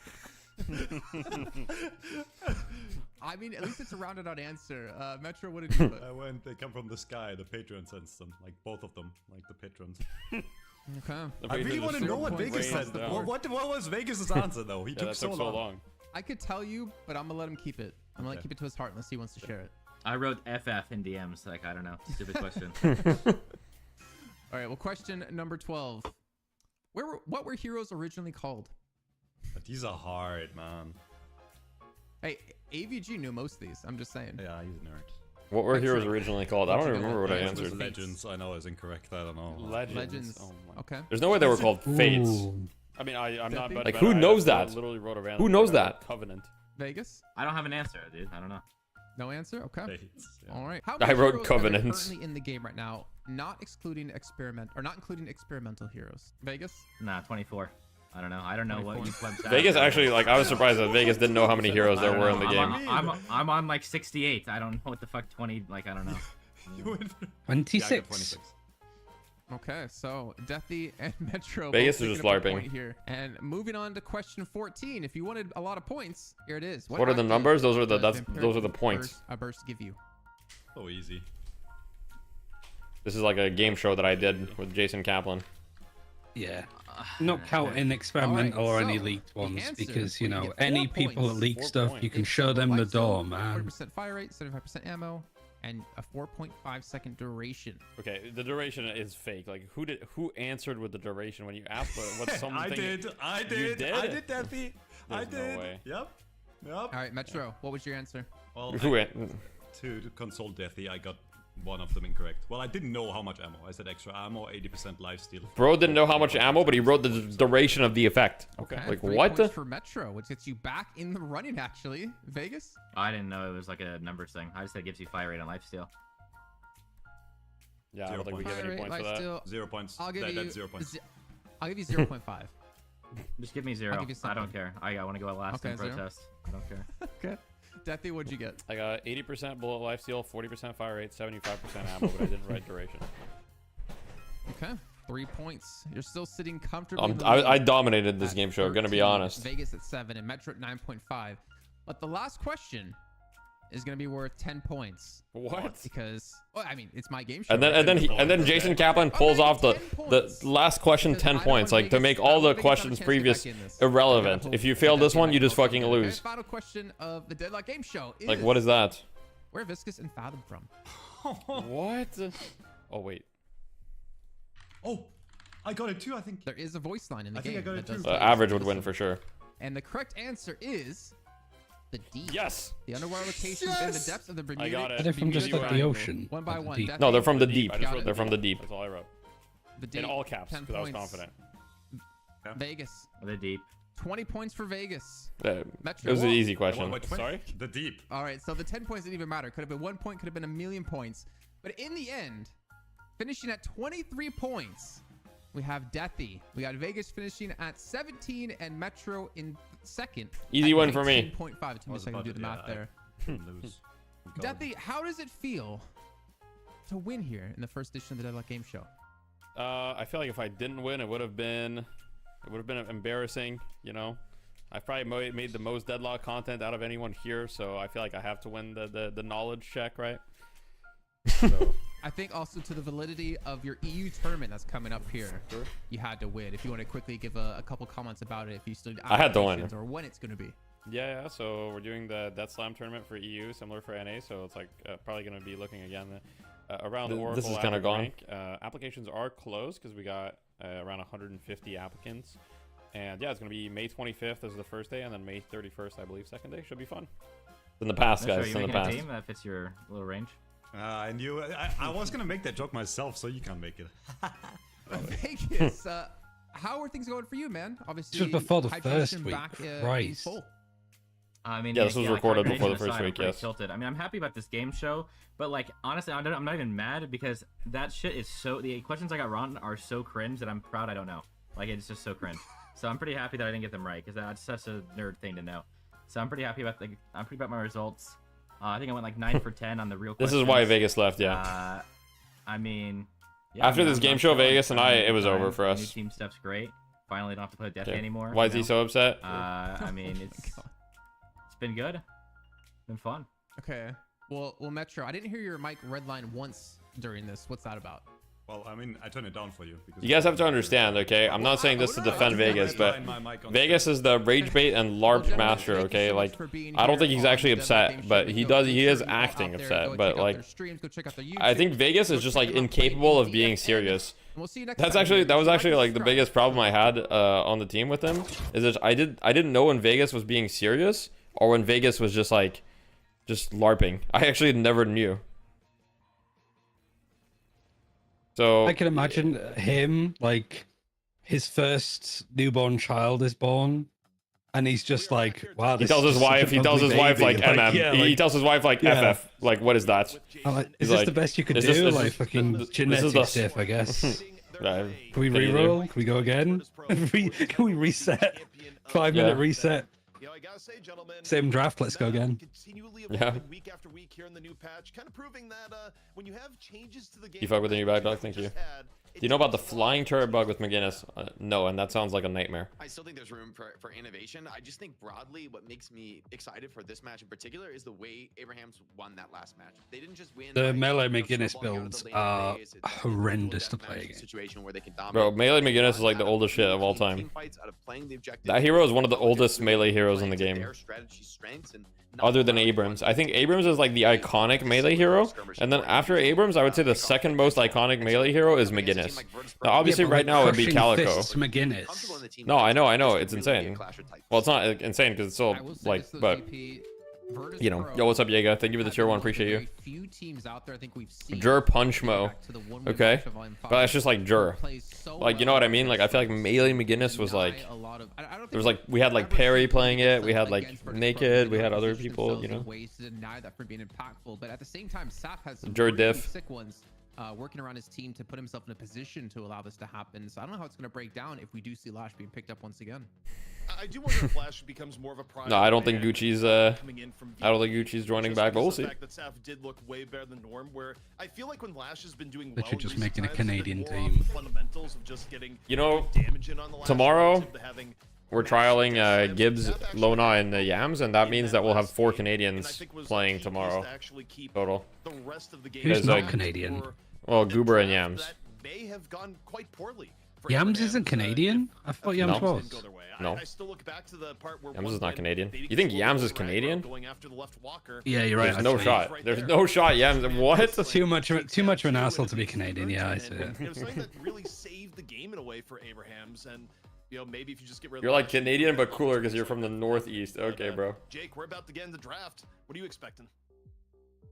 I mean, at least it's a rounded out answer. Metro, what did you put? I went, they come from the sky. The Patreon sends them. Like, both of them. Like, the patrons. Okay. I really want to know what Vegas said. What was Vegas' answer, though? He took so long. I could tell you, but I'm gonna let him keep it. I'm gonna keep it to his heart unless he wants to share it. I wrote FF in DMs. Like, I don't know. Stupid question. All right. Well, question number 12. What were heroes originally called? These are hard, man. Hey, AVG knew most of these. I'm just saying. Yeah, he's a nerd. What were heroes originally called? I don't even remember what I answered. Legends, I know is incorrect. I don't know. Legends. Oh my. Okay. There's no way they were called Fates. I mean, I'm not. Like, who knows that? Who knows that? Covenant. Vegas? I don't have an answer, dude. I don't know. No answer? Okay. Fates, yeah. All right. How I many wrote heroes are there Covenants. currently in the game right now, not including experimental heroes? Vegas? Nah, 24. I don't know. I don't know what you plebs have. Vegas actually, like, I was surprised that Vegas didn't know how many heroes there were in the game. I'm on like 68. I don't know what the fuck 20. Like, I don't know. 26. Okay, so Deathy and Metro. Vegas both is just picking up a LARPing. point here. And moving on to question 14. If you wanted a lot of points, here it is. What are the active numbers? Those are does the points. A burst give you. So easy. This is like a game show that I did with Jason Kaplan. Yeah. Not counting experimental or any leaked ones, because, you know, any people that leak stuff, you can show them the door, man. 40% fire rate, 75% ammo, and a 4.5-second duration. Okay, the duration is fake. Like, who answered with the duration when you asked what's something? I did. You did? I did, Deathy. I There's did. no way. Yep. All right, Metro, what was your answer? Well, Who to console Deathy, I got one of them incorrect. Well, I didn't know how much ammo. I said extra ammo, 80% lifesteal. Bro didn't know how much ammo, but he wrote the duration of the effect. Okay. Like, 3 what? points for Metro, which gets you back in the running, actually. Vegas? I didn't know it was like a numbers thing. I just said it gives you fire rate and lifesteal. Yeah, I don't think we give Fire any rate, points for that. lifesteal. 0 points. I'll give you That's 0 points. I'll give you 0.5. Just give me 0. give you I don't something. care. I want to go at last Okay, in 0. protest. I don't care. Okay. Deathy, what'd you get? I got 80% bullet lifesteal, 40% fire rate, 75% ammo, but I didn't write duration. Okay. 3 points. You're still sitting comfortably. in the I lead dominated this at game show, gonna be 13, honest. Vegas at 7 and Metro at 9.5. But the last question is going to be worth 10 points. What? Because, well, I mean, it's my game show. And then Jason Kaplan pulls off the last question 10 points, like to make all the questions previous irrelevant. If you fail this one, you just fucking lose. Final question of the Deadlock game show is, Like, what is that? where are Viscous and Fathom from? What? Oh wait. Oh, I got it too, I think. There is a voice line in the I game. think I got that it too. does Average voice. would win for sure. And the correct answer is the deep. Yes. The underwater locations in the depths of the Bermuda. I got it. They're from just Bermuda like the Triangle. ocean. One by like the one. deep. Death No, they're Deep. from the deep. I just wrote Got they're it. from the deep. That's all I wrote. The deep. In all caps, 10 because I was points. confident. Vegas. The deep. 20 points for Vegas. It Metro. was an easy question. Wait, Sorry? The deep. All right, so the 10 points didn't even matter. Could have been 1 point, could have been a million points. But in the end, finishing at 23 points, we have Deathy. We got Vegas finishing at 17 and Metro in second. Easy at win for me. 19.5. It took me a second to do the math there. Lose. Deathy, how does it feel to win here in the first edition of the Deadlock Game Show? I feel like if I didn't win, it would have been embarrassing. You know, I've probably made the most Deadlock content out of anyone here, so I feel like I have to win the knowledge check, right? So I think also to the validity of your EU tournament that's coming up here, you had to win. If you want to quickly give a couple comments about it, if you still I had to win. or when it's going to be. yeah. So we're doing the Death Slam tournament for EU, similar for NA. So it's like probably going to be looking again around Oracle. This is kind of gone. rank. Applications are closed because we got around 150 applicants. And yeah, it's going to be May 25th as the first day, and then May 31st, I believe, second day. Should be fun. In the past, Metro, guys. you In the making a past. team that fits your little range? I knew. I was gonna make that joke myself, so you can't make it. Vegas, how are things going for you, man? Obviously, Just before the hydration first week, back, in Christ. full. I mean, Yeah, this was recorded hydration before the aside, first I'm week, pretty yes. Tilted. I mean, I'm happy about this game show, but like honestly, I'm not even mad because that shit is so. The questions I got wrong are so cringe that I'm proud I don't know. Like it's just so cringe. So I'm pretty happy that I didn't get them right because that's such a nerd thing to know. So I'm pretty happy about my results. I think I went like 9 for 10 on the real. This questions. is why Vegas left. Yeah. I mean, yeah, After I mean, this I'm game show, chilling. Vegas and I'm I, having a it good was over time. for New us. team stuff's great. Finally, don't have to play Death Okay. anymore. Why you is he know? so upset? I mean, Oh it's my God. it's been good. Been fun. Okay. Well, Metro, I didn't hear your mic redline once during this. What's that about? Well, I mean, I turned it down for you. Because You guys have to understand, okay? I'm not saying this to defend Vegas, but My mic on Vegas is the rage bait and LARP master, okay? Like, I don't think he's actually upset, but he is acting upset. But like, I think Vegas is just like incapable of being serious. That was actually like the biggest problem I had on the team with him. Is that I didn't know when Vegas was being serious or when Vegas was just LARPing. I actually never knew. So I can imagine him, like, his first newborn child is born, and he's just like, wow, he this tells is his such wife, an ugly like baby. MM. Yeah, He tells his wife like yeah. FF. Like, what is that? I'm like, He's is this like, the best you could is do? this- Like, this- fucking this is genetic the- stuff, I guess. Yeah. Can we Can you do? reroll? Can we go again? Can we reset? 5-minute Yeah. reset. You know, I gotta say, gentlemen, Same draft, let's go again. Continually Yeah. evolving week after week here in the new patch, kind of proving that when you have changes to the game, You fuck with the new like bad dog, we thank you. just had, Do you know about the flying turret bug with McGinnis? No, and that sounds like a nightmare. I still think there's room for innovation. I just think broadly what makes me excited for this match in particular is the way Abrahams won that last match. They didn't just win. The by, melee you know, McGinnis snowballing out of builds the lane are phase. It's horrendous to deathmatch play against. situation where they can dominate. Bro, melee They McGinnis won is like the out of oldest shit of all clean time. fights, out of playing the objective. That hero is one of the They were oldest melee heroes in playing the to game. their strategy strengths and not Other than allowing Abrams. one I think Abrams is like the iconic melee hero. And then after Abrams, I would say the second most iconic melee hero is McGinnis. Now, obviously, right now it would be Crushing Calico. fists McGinnis. No, I know. It's insane. Well, it's not insane because it's still like, but you know, yo, what's up, Yega? Thank you for the tier 1. Appreciate you. Few teams out there I think we've seen. Jur Punchmo. Okay, but that's just like Jur. Like, you know what I mean? Like, I feel like melee McGinnis was like, there was like, we had like Perry playing it, we had like Naked, we had other people, you know. Ways to deny that for being impactful, but at the same time, Sap has some Jur really diff. sick ones. Working around his team to put himself in a position to allow this to happen. So I don't know how it's going to break down if we do see Lash being picked up once again. I do wonder if Flash becomes more of a priority. No, I don't think Gucci's coming in from I don't think Gucci's joining back, but we'll see. The fact that Saf did look way better than Norm, where I feel like when Lash has been doing They well, should just in make recent it a times, it's been Canadian more on team. the fundamentals of just getting You know, damage in on the Lash tomorrow, relative to having we're trialing Gibbs, Lona, and the Yams, and that means that we'll have 4 Canadians playing tomorrow total. the rest of the game. Who's not like- Canadian? Well, Goober and Yams. That may have gone quite poorly. for Yams Abrahams, isn't Canadian? I thought Yams No. was. didn't go their way. No. I still look back to the part where Yams one is not win, Canadian. they You think controlled Yams the is right Canadian? road going after the left walker. Yeah, you're right. There's no actually. shot. Right There's there. no shot. Yams. What? Too much of an asshole to be Canadian. Yeah, I see it. It was something that really saved the game in a way for Abrahams, and you know maybe if you just get rid of You're the like Lash, Canadian but cooler because you're from the Northeast. Okay, bro. Jake, we're about to get in the draft. What are you expecting?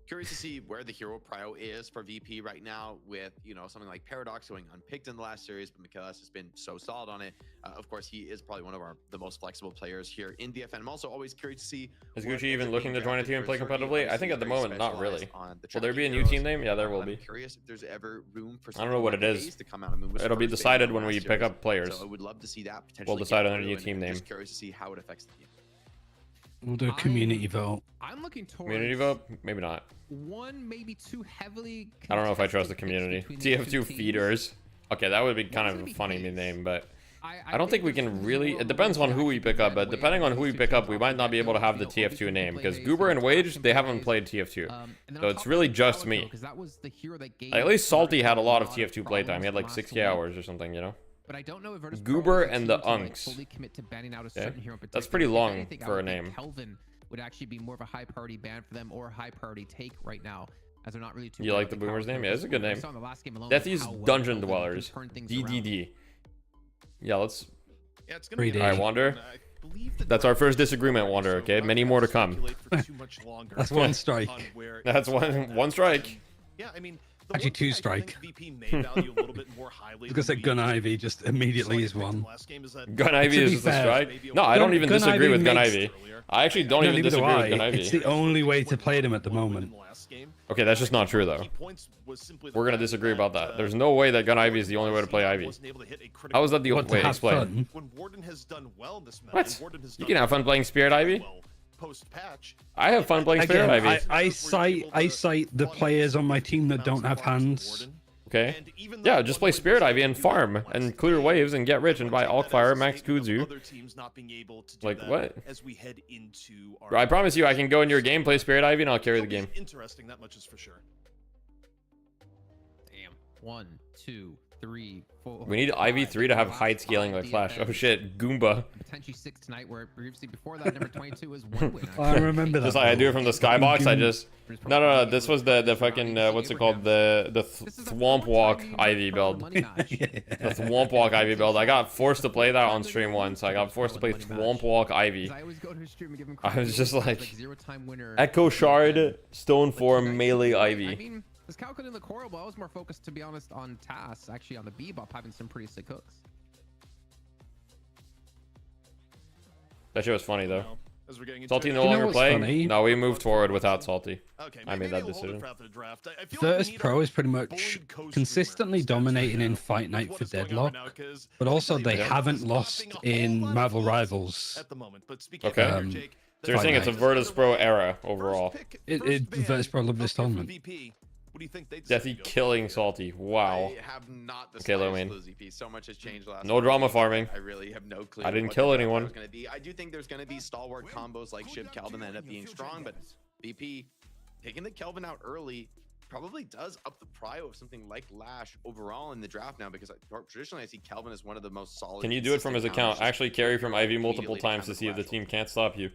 Curious to see where the hero prio is for VP right now with, you know, something like Paradox going unpicked in the last series, but Michaelis has been so solid on it. Of course, he is probably one of the most flexible players here in DFN. I'm also always curious to see... Is what Gucci ends even up looking being to join a drafted team and for play Sergey. competitively? I Obviously, think at the very moment, not really. specialized on the Will there be a tracking new heroes. team name? Yeah, there will I'm be. curious if there's ever room for I don't know what it is. to come out. I mean, was It'll be first decided banned when we last pick series, up players. So I would love to see that potentially We'll decide get on a new through, team and name. Just curious to see how it affects the team. We'll do a community vote. I'm looking towards Community vote? Maybe not. one, maybe two heavily. I don't know if I trust the contested community. picks between these two TF2 teams. feeders. Okay, that would be kind of a funny name, but I don't think we can really. It depends on who we pick up, but depending on who we pick up, we might not be able to have the TF2 name because Goober and Wage, they haven't played TF2. So it's really just me. At least Salty had a lot of TF2 playtime. He had like 60 hours or something, you know? But I don't know if Virtus Goober Pro is a and the team to, like, Unks. fully commit to banning out a Okay. certain hero in That's particular. pretty If long anything, I for a would think name. Kelvin would actually be more of a high priority ban for them or a high priority take right now, as they're not really too. You worried like the about Boomers power name? Yeah, it's a good we name. saw in the last game alone Deathy's how well Dungeon Kelvin can Dwellers. turn things around. DDD. Yeah, let's. Yeah, it's gonna be 3D. an Alright, interesting Wander. one. I believe the That's our draft first is disagreement, February, Wander, so okay? I'm not Many gonna more to come. speculate for too much longer That's one strike. on where That's one strike. Yeah, I mean, the Actually, one two thing I strike. think VP may value a little bit more highly. Because than that Gun we Ivy just immediately saw is picked in one. the last game is that Gun Ivy To is be just a fair, strike. No, I don't even Gun disagree Ivy with Gun makes- Ivy. I actually don't No, even neither do disagree with I. Gun Ivy. It's the only way to play them at the moment. Okay, that's just not true though. We're gonna disagree about that. There's no way that Gun Ivy is the only way to play Ivy. How is that the What, only to way? have Explain. fun? When Warden has done well in this meta, What? Warden has You done can have fun playing Spirit Ivy. well post-patch. I have fun playing Spirit Again, Ivy. I cite the players on my team that don't have hands. Okay. And even Yeah, though just one play would Spirit Ivy disagree and with farm last and clear game, waves and get rich and buy I Alk take that Fire, as a Max statement of Kudzu. other teams not being able to do Like, that what? as we head into our Bro, I promise you, I can go in your game, play Spirit Ivy, and I'll carry the It'll be game. Interesting, that much is for sure. Damn. 1, 2, 3, 4. We need Ivy 3 to have height scaling like Flash. Oh shit, Goomba. Potentially 6 tonight, where previously before that, number 22 was 1 win. I remember that. Just like I do it from the skybox, I just... No, this was the fucking, what's it called? The Thwomp Walk Ivy build. The Thwomp Walk Ivy build. I got forced to play that on stream once. I got forced to play Thwomp Walk Ivy. I was just like... Echo Shard, Stone Form, Melee I Ivy. mean, this Cal couldn't look horrible. I was more focused, to be honest, on tasks, actually on the Bebop having some pretty sick hooks. That shit was funny though. Well, as we're getting into Salty it- no You know longer what's playing? funny? No, we moved forward without Salty. Okay, I made maybe that we'll hold it decision. for after the draft. I feel like Virtus we need Pro a is pretty much bold coach consistently rumor dominating starts in now Fight Night with for what is going on Deadlock, right now, 'cause but also technically they Virtus haven't is lost popping a whole in lot of Marvel buzz Rivals. at the moment. But speaking Okay. of here, Jake, So you're Fight saying it's a Night. Virtus Pro era overall. Virtus Pro love this tournament. VP, What do you think they decided Deathy to go killing for? Salty. Wow. I have not the Okay, low slightest main. clue, ZP. So much has changed last No week. drama farming. I really have no clue. I didn't what kill the draft anyone. was gonna be. I do think there's going to be stalwart combos like Shiv Kelvin that end up being strong, but VP taking the Kelvin out early probably does up the prio of something like Lash overall in the draft now, because traditionally I see Kelvin as one of the most solid. Can you do it from his consistent account? counters, Actually carry from Ivy multiple immediately times to behind see if the Flash. team can't stop you.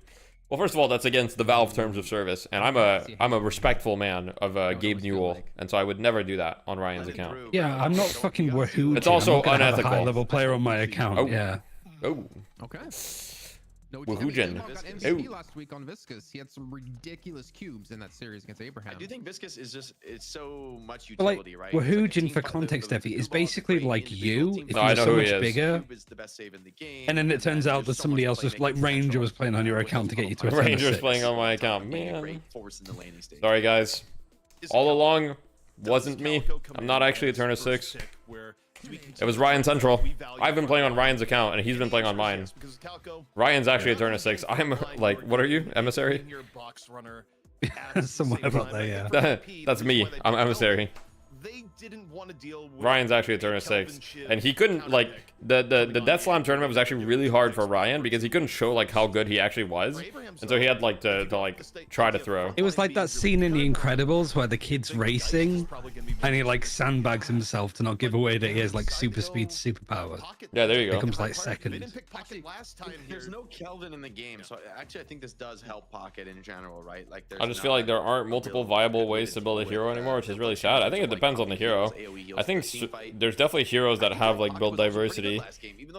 Well, first of all, that's against the Valve terms of service, and I'm a respectful man of Gabe Newell, and so I would never do that on Ryan's Letting account. through, Yeah, but I'm not don't- fucking you gotta see Wahoo. what It's also I'm not gonna have a unethical. high-level player on my account. Oh. Yeah. Oh, Okay. No, Wahoo Jin. Deadlock got Viscous. MVP last week on Viscous. He had some ridiculous cubes in that series against Abraham. I do think Viscous is just, it's so much But like, utility, right? It's Wahoo like a Jin, team for fight. context, The Effie, is blue ball basically great like individual you. team If No, you I were know so who much he is. bigger, Cube is the best save in the game, and then it turns out that there's so somebody much else just playmaking like Ranger potential. was playing on your account to get you to a 10 Ranger's 6. playing on my account. Being a Man, great force in the laning stage. sorry guys. Is All Calico- along, does wasn't me. Calico come I'm in not actually a as turn of first 6. pick, where do we It continue was to Ryan say Central. we value I've been playing on front Ryan's line? account, and he's been The playing on answer is mine. yes, because Calico- Ryan's actually a turn of Calico 6. being I'm front line like, guard, what are you, being emissary? your box runner at the Somewhat same about time. that, I yeah. think for VP, the That's reason me. why they I'm picked emissary. Kelvin, they didn't want to deal with Ryan's actually a turn of Kelvin 6, Shiv and he couldn't like counterpick. the Death Slam tournament was actually really hard for Ryan because he couldn't show like how good he actually was, and so he had like to like try to throw. It was like that scene in The Incredibles where the kid's racing and he like sandbags himself to not give away that he has like super speed, superpowers. Yeah, there you go. Becomes like They second. didn't pick Pocket last time There's here. no Kelvin in the game, so actually I think this does help Pocket in general, right? Like there's I just feel like there aren't multiple viable ways to build a hero anymore, which is really sad. I think it depends on the hero. I think there's definitely heroes that have like build diversity.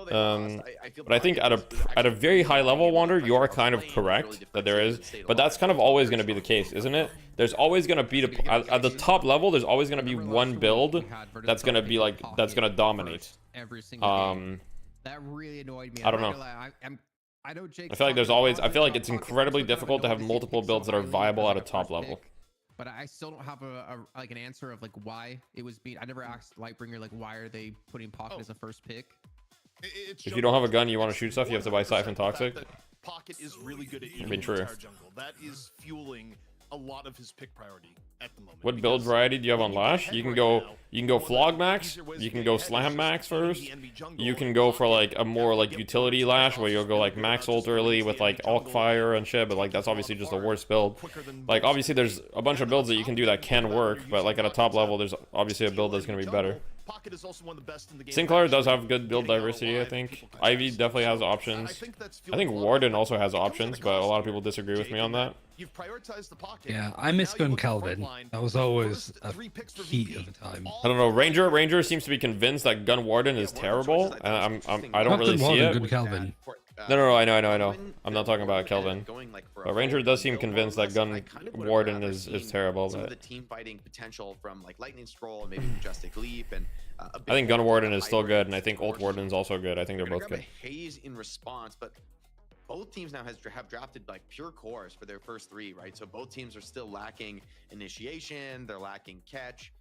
But I think at a very high level, Wander, you are kind of correct that there is, but that's kind of always going to be the case, isn't it? There's always going to be at the top level. There's always going to be one build that's going to be like that's going to dominate. Every single game. That really annoyed me. I don't know. I know Jake. I feel like there's always. I feel like it's incredibly difficult to have multiple builds that are viable at a top level. But I still don't have like an answer of like why it was being. I never asked Lightbringer like why are they putting Pocket as a first pick. If you don't have a gun, you want to shoot stuff, you have to buy Siphon Toxic. Pocket is really good at I mean, true. jungle. That is fueling a lot of his pick priority at the moment. What build because variety do you have on when you Lash? get You can ahead go right you can go now, Flog one of the Max, easier ways you to can get go ahead is Slam just Max playing first. the enemy jungle You can and go for Pocket like a more like get utility burst Lash back where you'll off go like just max really ult early with like Alk Fire and shit, but like that's obviously just the worst build. Like obviously there's a bunch of builds that you can do that can work, but like at a top level there's obviously a build that's gonna be better. Pocket is also one of the best in the game. Sinclair does have good build diversity, I think. Ivy definitely has options. I think Warden also has options, but a lot of people disagree with me on that. You've prioritized the Pocket. Yeah, I miss Now you Gun look at Calvin. frontline. That was always First a three picks for heat VP. of the time. I don't know. Ranger seems to be convinced that Gun Warden is terrible, and I don't really see it. Good Calvin. No, I know. I'm not talking about Kelvin. But Ranger does seem convinced that Gun Warden is terrible. Some of But the team fighting potential from like Lightning Stroll and maybe Majestic Leap, and I think Gun Warden is still good, and I think Ult Warden is also good. I think they're both good. Haze in response, but both teams now have drafted like pure cores for their first three, right? So both teams are still lacking initiation, they're lacking catch,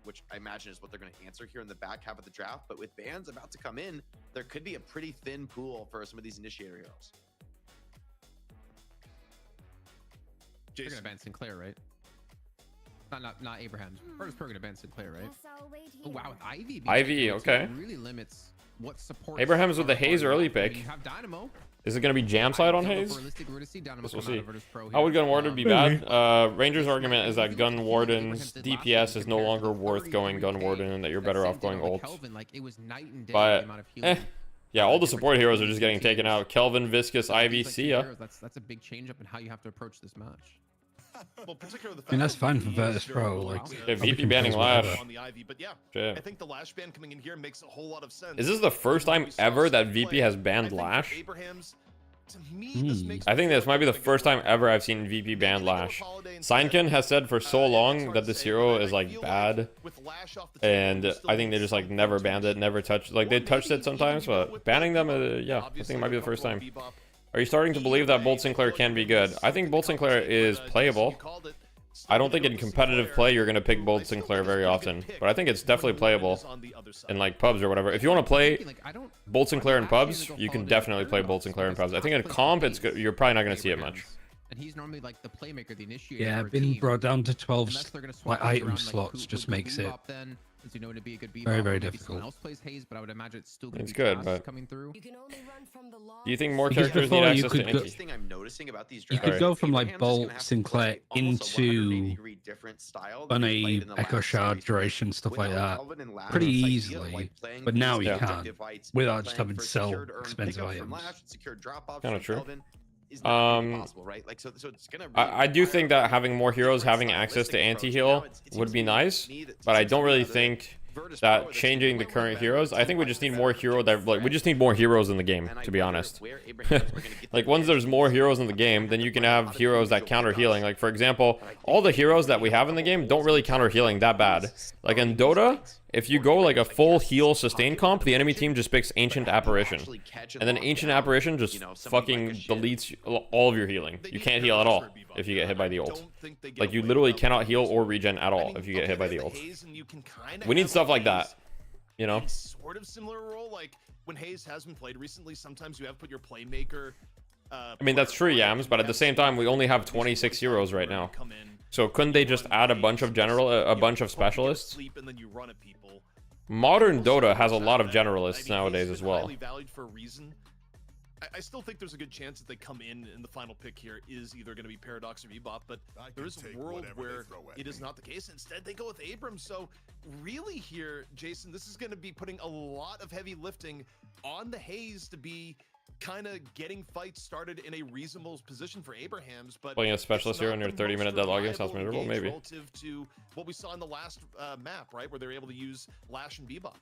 which I imagine is what they're going to answer here in the back half of the draft. But with bans about to come in, there could be a pretty thin pool for some of these initiator heroes. They're gonna ban Sinclair, right? Not Abraham's. First, we're gonna ban Sinclair, right? Oh wow, with Ivy. Ivy, okay. Really limits what support. Abraham's with the Haze early pick. You have Dynamo. Is it going to be Jam Side on Haze? Guess we'll see. How would Gun Warden be bad? Ranger's argument is that Gun Warden's DPS is no longer worth going Gun Warden, and that you're better off going ult. But yeah, all the support heroes are just getting taken out. Kelvin, Viscous, Ivy, see ya. That's a big change up in how you have to approach this match. Well, particularly the I mean, that's fact fine that for he Virtus is Pro. very Like, well Yeah, I'll be VP banning confused, whatever. Lash. on the Ivy, but yeah, Shit. I think the Lash ban coming in here makes a whole lot of sense. Is this the first time We saw ever that Steve VP play. has I banned think for Lash? Abraham's, to me, this makes I think me this feel might be the like first a time ever I've seen VP ban Lash. Seinken has said for so long that this hero is like bad, and I think they just like never banned it, never touched. Like they touched it sometimes, but banning them, yeah, I think it might be the first time. Are you starting to believe that Bolt Sinclair can be good? I think Bolt Sinclair is playable. I don't think in competitive play you're gonna pick Bolt Sinclair very often, but I think it's definitely playable in like pubs or whatever. If you want to play Bolt Sinclair in pubs, you can definitely play Bolt Sinclair in pubs. I think in comp, you're probably not gonna see it much. and he's normally like the playmaker, the initiator. Yeah, for a being team. brought down to 12 Unless they're gonna swap like things item around, slots who just would go makes it bebop then? Is you know to be a good bebop. very, or very maybe difficult. Someone else plays Haze, but I would imagine it's still gonna It's be good, Cass but- coming through. You can only run from the law. Do you think more Because characters need before you access to could go- Anti? thing I'm noticing about these You drafts, could go from like Abraham's just gonna Bolt, have to Sinclair play almost a 180-degree into different style on than he a played in the Echo last Shard series. duration, stuff like Without that, Calvin and Lash, pretty this idea of, easily. like, playing But now these you objective can't, fights, without just playing having for sell secured earned expensive pickups from items. Lash, secured drop-offs Kinda from true. Calvin is not gonna be Um, possible, right? Like, so it's gonna really I do require think that a having more heroes different having access to stylistic approach. anti-heal Now, it would seems be to nice, me that but I seems don't to really me that think Virtus that Pro that's changing the way current better, heroes. I think we way just need better more than hero just that like we Fred. just need more heroes in the game, And I to be wonder honest. where Abraham's are gonna get Like their once there's edge more from. heroes in the game, then you can have heroes that counter healing. Like for example, all the heroes that we have in the game don't really counter healing that bad. Like in Dota, if you go like a full heal sustain comp, the enemy team just picks Ancient Apparition. And then Ancient Apparition just fucking deletes all of your healing. You can't heal at all if you get hit by the ult. Like you literally cannot heal or regen at all if you get hit by the ult. We need stuff like that. You know? Sort of similar role, like when Haze has been played recently, sometimes you have put your playmaker. I mean, that's true, Yams, but at the same time, we only have 26 heroes right now. So couldn't they just add a bunch of specialists? Modern Dota has a lot of generalists nowadays as well. I still think there's a good chance that they come in the final pick here is either going to be Paradox or Bebop, but there is a world where it is not the case. Instead, they go with Abrams. So really here, Jason, this is going to be putting a lot of heavy lifting on the Haze to be kind of getting fights started in a reasonable position for Abrahams, but Playing a specialist here on your 30-minute Deadlock game sounds reliable miserable, maybe. relative to what we saw in the last map, right, where they're able to use Lash and Bebop.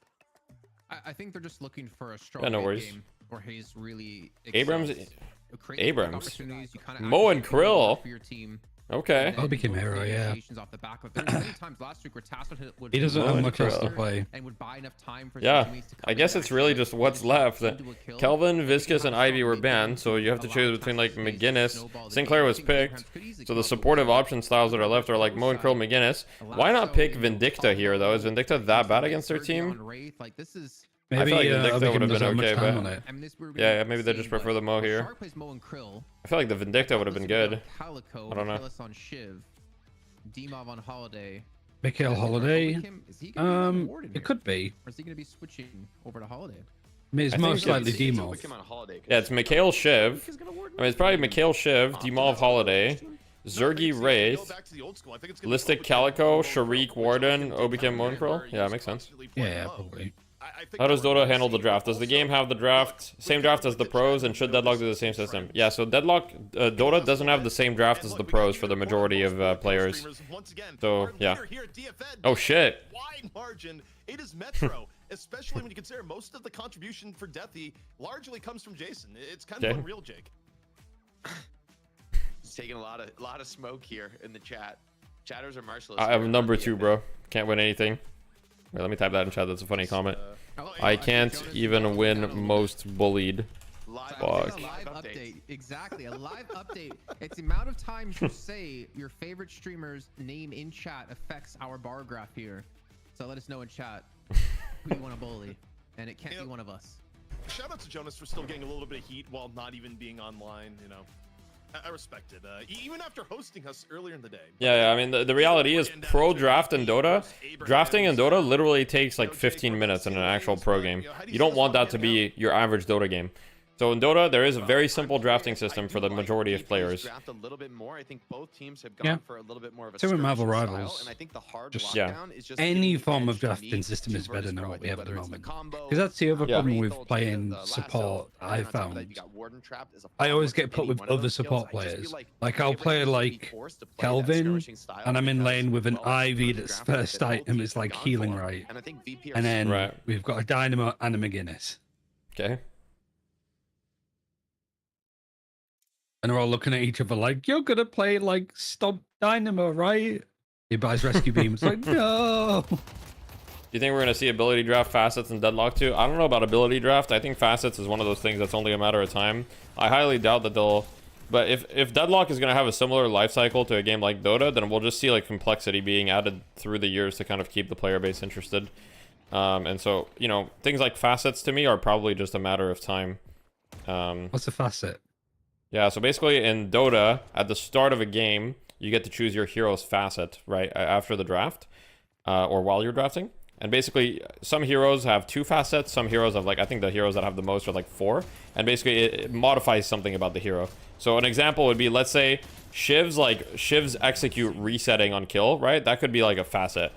I think they're just looking for a strong Yeah, no mid worries. game where Haze really Abrams- excels. It creates Abrams. opportunities. You kinda Mo and activate more Krill. for your team. Okay. I'll become hero, yeah. Off the back of it. There were many times last week where Tassel would He doesn't Mo have and much else to Krill. play. and would buy enough time for Yeah, teammates to come I in guess and it's really actually just what's finish left. into a kill. Kelvin, If Viscous, you and have a Ivy strong were mid banned, game, so you have to allow choose between like Tassel to McGinnis. snowball the Sinclair game. was I think Abrahams picked. could easily So come the up with supportive a option styles that are left are like Mo and Krill, side. McGinnis. Allow Why not pick so Vindicta here though? Is Vindicta that bad against their team? On Wraith, like this is Maybe feel like I'll Vindicta become would've doesn't been have much okay, time but- on it. I mean, this we're Yeah, gonna maybe they see, just prefer but the Mo here. Shark plays Mo and Krill. I feel like the Vindicta would have been good. Calico, I don't know. Achilles on Shiv, Demov on Holiday. Mikhail Is Holiday. he gonna be Warden It here? could be. Or is he gonna be switching over to Holiday? I mean, it's I think most it's- likely It's a Demo. Wickham on Holiday, 'cause Yeah, it's Mikhail Shiv. He's gonna Warden. I mean, it's probably Mikhail Shiv, Demov Holiday, Zergy Wraith, Listic Calico, Sharik Warden, Obikim Monkrel. Yeah, that makes sense. Yeah, probably. How does Dota handle the draft? Does the game have the draft, same draft as the pros, and should Deadlock do the same system? Yeah, so Deadlock, Dota doesn't have the same draft as the pros for the majority of players. So, yeah. Oh, shit. Wide margin. It is Metro, especially when you consider most of the contribution for Deathy largely comes from Jason. It's kind of Okay. unreal, Jake. He's taking a lot of smoke here in the chat. Chatters are merciless. I have here number on 2, DFN. bro. Can't win anything. Wait, let me type that in chat. That's a funny comment. Oh, I think can't Jonas even Brown win down a little most bullied. Live Fuck. updates, It's a live updates. update. Exactly, a live update. It's the amount of times you say your favorite streamer's name in chat affects our bar graph here. So let us know in chat who you want to bully, and it can't be one of us. Shout out to Jonas for still getting a little bit of heat while not even being online, you know. I respect it. Even after hosting us earlier in the day. Yeah, I mean, the reality is pro draft in Dota, drafting in Dota literally takes like 15 minutes in an actual pro game. You don't want that to be your average Dota game. So in Dota, there is a very simple drafting system for the majority of players. Draft a little bit more. I think both teams have gone Yeah. for a little bit more of a Same with Marvel skirmish style, Rivals. and I think the hard Just- yeah. lockdown is just Any giving the form edge of you drafting need system to is better Virtus than Pro. what I we think have at the whether it's moment. combo, Because that's the other Yeah. problem with lethal to playing the lasso, support and I on top of that, found. you got Warden trapped as a I always follower get for put any with one of other those skills. support I just feel players. like Like I'll Abraham play should be like forced to play that Kelvin, skirmishing style and I'm in because, lane with an well, it's Ivy the that's draft that first both item teams is have like gone healing for, right. and I think VP are And then Right. we've got a Dynamo and a McGinnis. Okay. And they're all looking at each other like, you're gonna play like Stomp Dynamo, right? He buys Rescue Beam. It's like, no. Do you think we're going to see ability draft facets in Deadlock too? I don't know about ability draft. I think facets is one of those things that's only a matter of time. I highly doubt that they'll... But if Deadlock is going to have a similar life cycle to a game like Dota, then we'll just see like complexity being added through the years to kind of keep the player base interested. And so, you know, things like facets to me are probably just a matter of time. What's a facet? Yeah, so basically in Dota, at the start of a game, you get to choose your hero's facet, right, after the draft, or while you're drafting. And basically, some heroes have 2 facets, some heroes have, like, I think the heroes that have the most are, like, 4. And basically, it modifies something about the hero. So an example would be, let's say, Shiv's execute resetting on kill, right? That could be, like, a facet.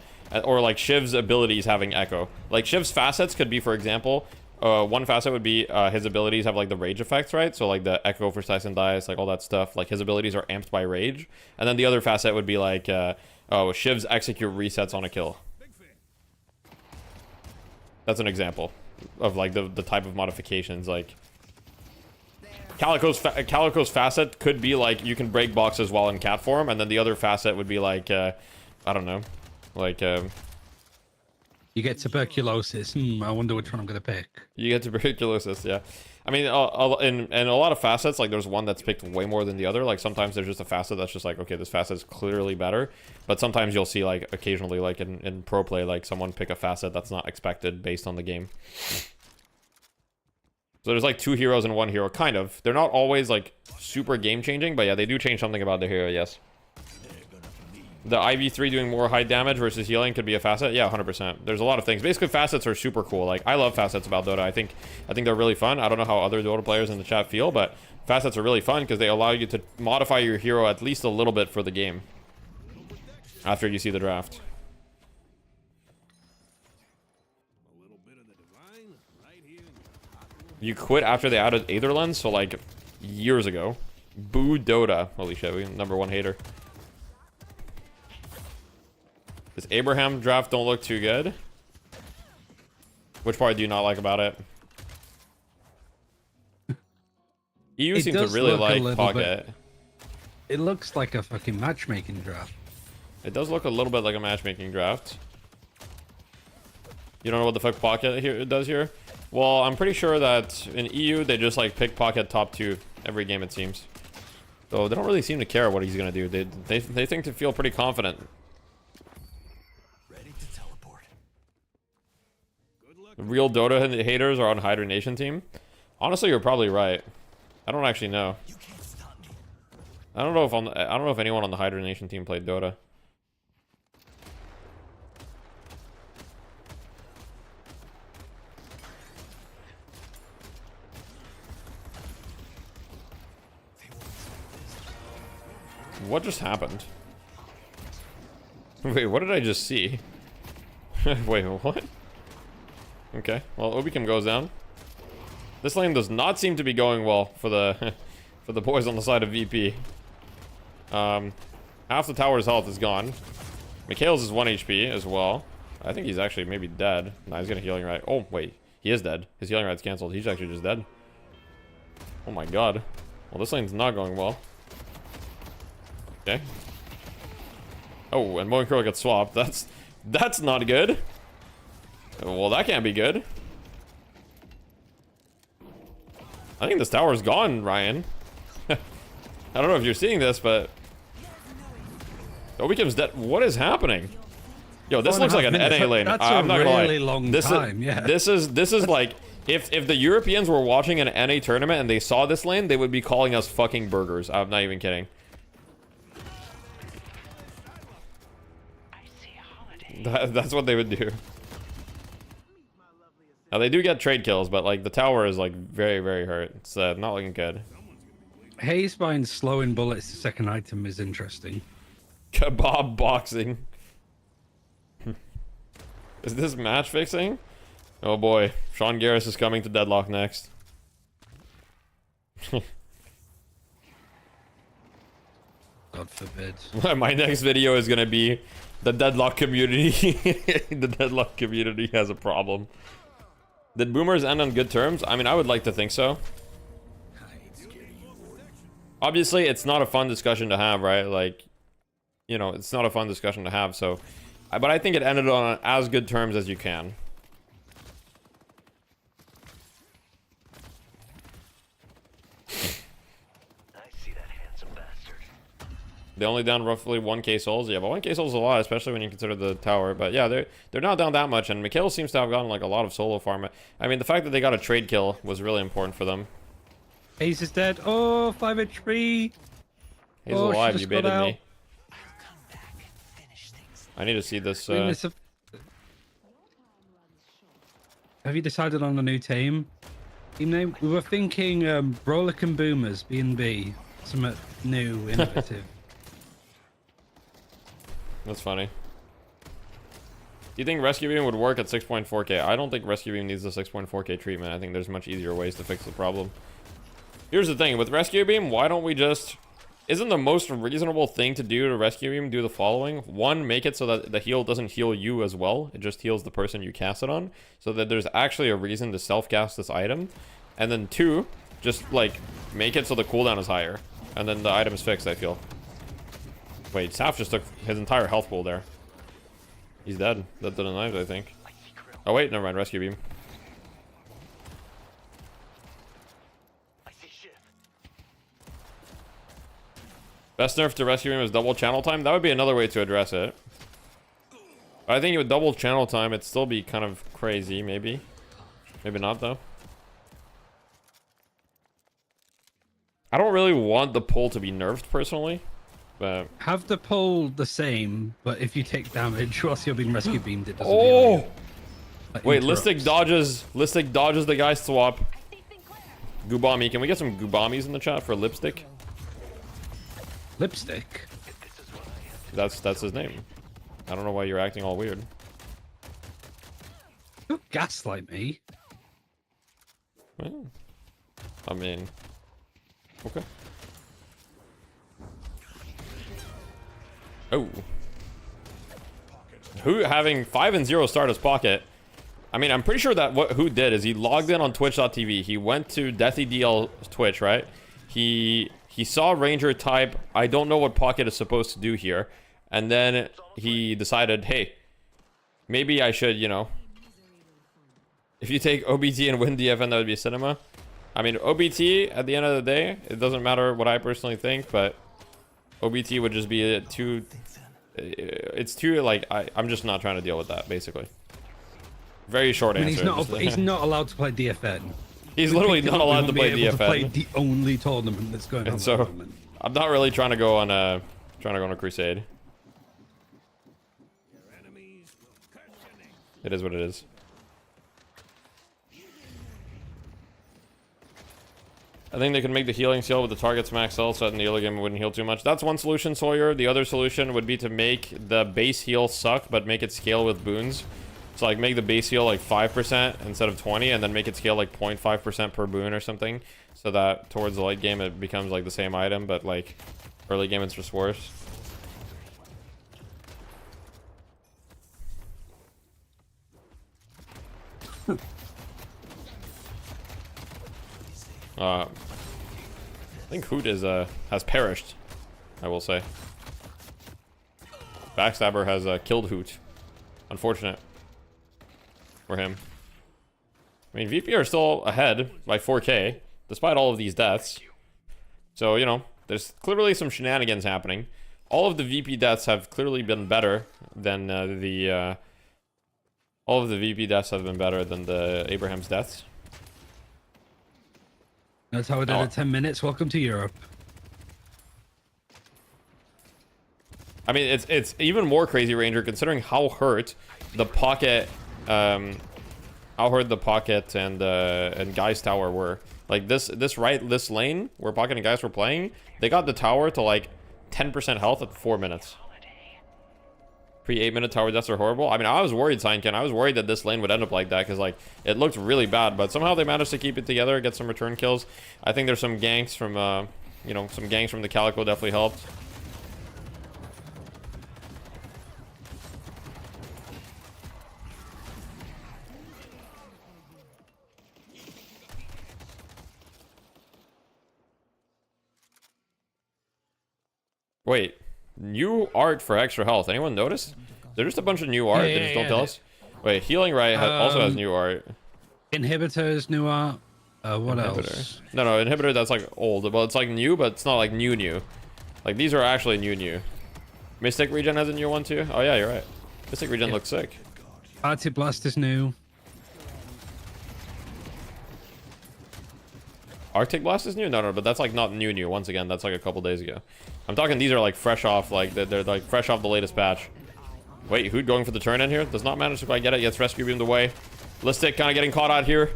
Or, like, Shiv's abilities having echo. Like, Shiv's facets could be, for example, one facet would be his abilities have, like, the rage effects, right? So, like, the echo for Slice and Dice, like, all that stuff. Like, his abilities are amped by rage. And then the other facet would be, like, Shiv's execute resets on a kill. That's an example of, like, the type of modifications. Like, Calico's facet could be, like, you can break boxes while in cat form. And then the other facet would be, like, I don't know. Like, you get tuberculosis. I wonder which one I'm gonna pick. You get tuberculosis, yeah. I mean, in a lot of facets, like, there's one that's picked way more than the other. Like, sometimes there's just a facet that's just like, okay, this facet is clearly better. But sometimes you'll see, like, occasionally, like, in pro play, like, someone pick a facet that's not expected based on the game. So there's, like, 2 heroes and 1 hero, kind of. They're not always, like, super game-changing, but yeah, they do change something about the hero, yes. The IV3 doing more high damage versus healing could be a facet. Yeah, 100%. There's a lot of things. Basically, facets are super cool. Like, I love facets about Dota. I think they're really fun. I don't know how other Dota players in the chat feel, but facets are really fun because they allow you to modify your hero at least a little bit for the game after you see the draft. You quit after they added Aether Lens, so, like, years ago. Boo Dota. Holy shit, we #1 hater. This Abraham draft don't look too good. Which part do you not like about it? EU seems to really like Pocket. It looks like a fucking matchmaking draft. It does look a little bit like a matchmaking draft. You don't know what the fuck Pocket here does here? Well, I'm pretty sure that in EU they just, like, pick Pocket top 2 every game, it seems. So they don't really seem to care what he's gonna do. They think to feel pretty confident. Real Dota haters are on Hydra Nation team. Honestly, you're probably right. I don't actually know. I don't know if anyone on the Hydra Nation team played Dota. What just happened? Wait, what did I just see? Wait, what? Okay, well, Obicum goes down. This lane does not seem to be going well for the for the boys on the side of VP. Half the tower's health is gone. Mikhail's is 1 HP as well. I think he's actually maybe dead. Nah, he's gonna healing right. Oh, wait. He is dead. His healing right's canceled. He's actually just dead. Oh my god. Well, this lane's not going well. Okay. Oh, and Moen Crow gets swapped. That's not good. Well, that can't be good. I think this tower's gone, Ryan. I don't know if you're seeing this, but Obicum's dead. What is happening? Yo, this looks like an NA lane. I'm not gonna lie. Long time. Yeah. This is like if the Europeans were watching an NA tournament and they saw this lane, they would be calling us fucking burgers. I'm not even kidding. That's what they would do. Now they do get trade kills, but, like, the tower is, like, very, very hurt. It's not looking good. Hazebine's slowing bullets the second item is interesting. Kebab boxing. Is this match fixing? Oh boy, Sean Garris is coming to Deadlock next. God forbid. My next video is gonna be the Deadlock community. The Deadlock community has a problem. Did Boomers end on good terms? I mean, I would like to think so. Obviously, it's not a fun discussion to have, right? Like, you know, it's not a fun discussion to have, so... But I think it ended on as good terms as you can. They only down roughly 1k souls. Yeah, but 1k souls is a lot, especially when you consider the tower. But yeah, they're not down that much, and Mikhail seems to have gotten, like, a lot of solo farm. I mean, the fact that they got a trade kill was really important for them. Ace is dead. Oh, 5 HP. He's Oh, alive. should've You squad baited out. me. I need to see this. Have you decided on a new team? Team name? We were thinking Deadlock and Boomers, B&B. Something new, innovative. That's funny. Do you think Rescue Beam would work at 6.4k? I don't think Rescue Beam needs the 6.4k treatment. I think there's much easier ways to fix the problem. Here's the thing. With Rescue Beam, why don't we just... Isn't the most reasonable thing to do to Rescue Beam do the following? One, make it so that the heal doesn't heal you as well. It just heals the person you cast it on. So that there's actually a reason to self-cast this item. And then two, just like make it so the cooldown is higher. And then the item is fixed, I feel. Wait, Saf just took his entire health pool there. He's dead. Dead to the knives, I think. Oh wait, never mind. Rescue Beam. Best nerf to Rescue Beam is double channel time. That would be another way to address it. But I think with double channel time, it'd still be kind of crazy, maybe. Maybe not, though. I don't really want the pull to be nerfed, personally. But... Have the pull the same, but if you take damage whilst you're being rescue beamed, it doesn't heal Oh! you. Like, Wait, interrupts. Listic dodges the guy swap. Gubami. Can we get some Gubamis in the chat for Lipstick? Lipstick? That's his name. I don't know why you're acting all weird. Don't gaslight me. Well, I mean... Okay. Oh. Who having 5 and 0 start as Pocket? I mean, I'm pretty sure that what Who did is he logged in on twitch.tv. He went to DeathyDL Twitch, right? He saw Ranger type, I don't know what Pocket is supposed to do here. And then he decided, hey, maybe I should, you know, if you take OBT and win DFN, that would be cinema. I mean, OBT, at the end of the day, it doesn't matter what I personally think, but OBT would just be too... It's too, like, I'm just not trying to deal with that, basically. Very short answer. He's not allowed to play DFN. He's literally not allowed to play DFN. To play the only tournament that's going on. And so, I'm not really trying to go on a crusade. It is what it is. I think they can make the healing seal with the target's max health so that in the early game it wouldn't heal too much. That's one solution, Sawyer. The other solution would be to make the base heal suck, but make it scale with boons. So like make the base heal like 5% instead of 20, and then make it scale like 0.5% per boon or something. So that towards the late game it becomes like the same item, but like early game it's just worse. I think Hoot is has perished, I will say. Backstabber has killed Hoot. Unfortunate for him. I mean, VP are still ahead by 4k, despite all of these deaths. So, you know, there's clearly some shenanigans happening. All of the VP deaths have clearly been better than all of the VP deaths have been better than the Abraham's deaths. That's how I did it 10 minutes. Welcome to Europe. I mean, it's even more crazy, Ranger, considering how hurt the Pocket, and Guy's tower were. Like this lane where Pocket and Guys were playing, they got the tower to like 10% health at 4 minutes. Pre-8-minute tower deaths are horrible. I mean, I was worried, Signkin. I was worried that this lane would end up like that because, like, it looked really bad. But somehow they managed to keep it together, get some return kills. I think there's some ganks from, you know, some ganks from the Calico definitely helped. Wait. New art for extra health. Anyone notice? There's just a bunch of new art. They just don't tell us. Wait, Healing Right also has new art. Inhibitors, new art. What Inhibitor. else? No, Inhibitor, that's like old. Well, it's like new, but it's not like new. Like, these are actually new. Mystic Regen has a new one too? Oh, yeah, you're right. Mystic Regen looks sick. Party Blast is new. Arctic Blast is new? No, but that's like not new. Once again, that's like a couple days ago. I'm talking these are like fresh off, like they're like fresh off the latest patch. Wait, Hoot going for the turn in here? Does not manage to quite get it. Gets Rescue Beamed away. Listic kind of getting caught out here.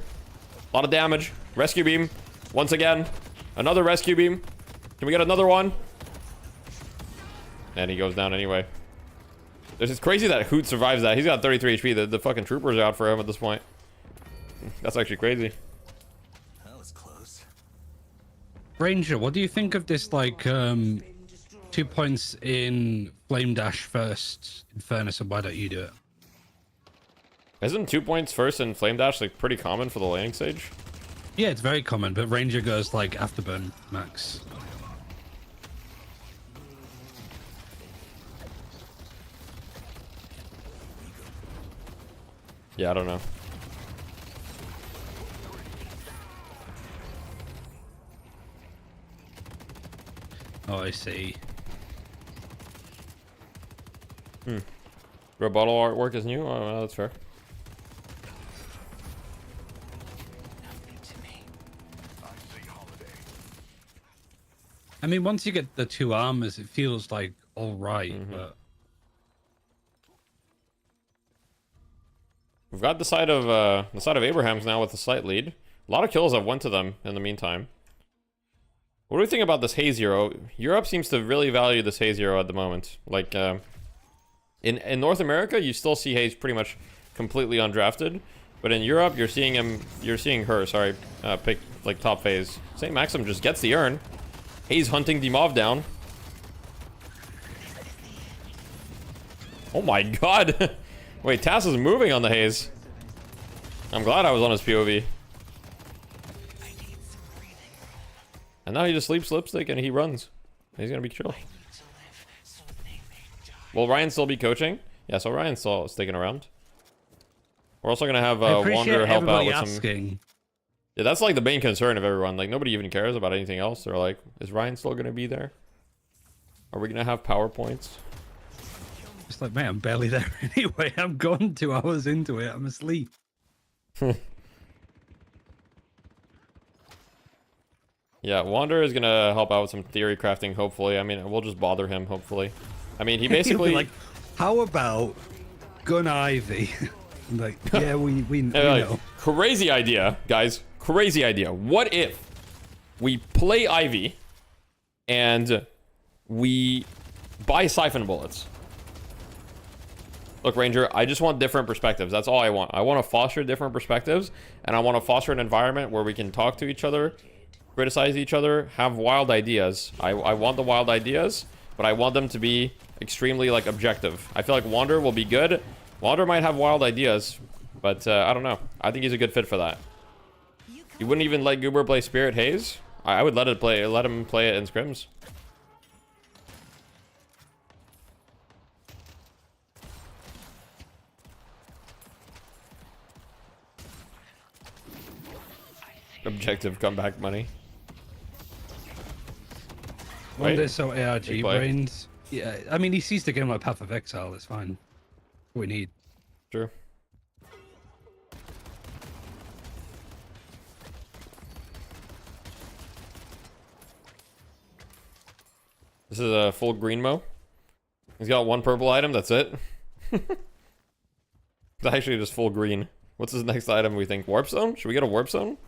A lot of damage. Rescue Beam. Once again. Another Rescue Beam. Can we get another one? And he goes down anyway. It's crazy that Hoot survives that. He's got 33 HP. The fucking troopers are out for him at this point. That's actually crazy. That was close. Ranger, what do you think of this, like, 2 points in Flame Dash first in Furnace, and why don't you do it? Isn't 2 points first in Flame Dash like pretty common for the laning stage? Yeah, it's very common, but Ranger goes like Afterburn max. Yeah, I don't know. Oh, I see. Rebuttal artwork is new? Oh, well, that's fair. I mean, once you get the 2 armors, it feels like all right, but We've got the side of Abraham's now with a slight lead. A lot of kills have went to them in the meantime. What do we think about this Haze Hero? Europe seems to really value this Haze Hero at the moment. Like, in North America, you still see Haze pretty much completely undrafted, but in Europe, you're seeing her pick like top phase. St. Maxim just gets the urn. Haze hunting the Mauve down. Oh my god! Wait, Tass is moving on the Haze. I'm glad I was on his POV. And now he just sleeps lipstick and he runs. He's gonna be chill. Will Ryan still be coaching? Yeah, so Ryan's still sticking around. We're also gonna have Wander help out with some. Yeah, that's like the main concern of everyone. Like nobody even cares about anything else. They're like, is Ryan still gonna be there? Are we gonna have PowerPoints? it's like, man, I'm barely there anyway. I'm gone 2 hours into it. I'm asleep. Yeah, Wander is gonna help out with some theory crafting, hopefully. I mean, we'll just bother him, hopefully. I mean, he basically like, how about Gun Ivy? Like, yeah, we like, know. Crazy idea, guys. Crazy idea. What if we play Ivy and we buy Siphon Bullets? Look, Ranger, I just want different perspectives. That's all I want. I want to foster different perspectives, and I want to foster an environment where we can talk to each other, criticize each other, have wild ideas. I want the wild ideas, but I want them to be extremely, like, objective. I feel like Wander will be good. Wander might have wild ideas, but I don't know. I think he's a good fit for that. You wouldn't even let Goober play Spirit Haze? I would let him play it in scrims. Objective comeback money. One day so ARG Big play. brains. Yeah, I mean, he sees the game like Path of Exile. It's fine. What we need. True. This is a full green mo. He's got 1 purple item, that's it. It's actually just full green. What's his next item, we think? Warp Zone? Should we get a Warp Zone?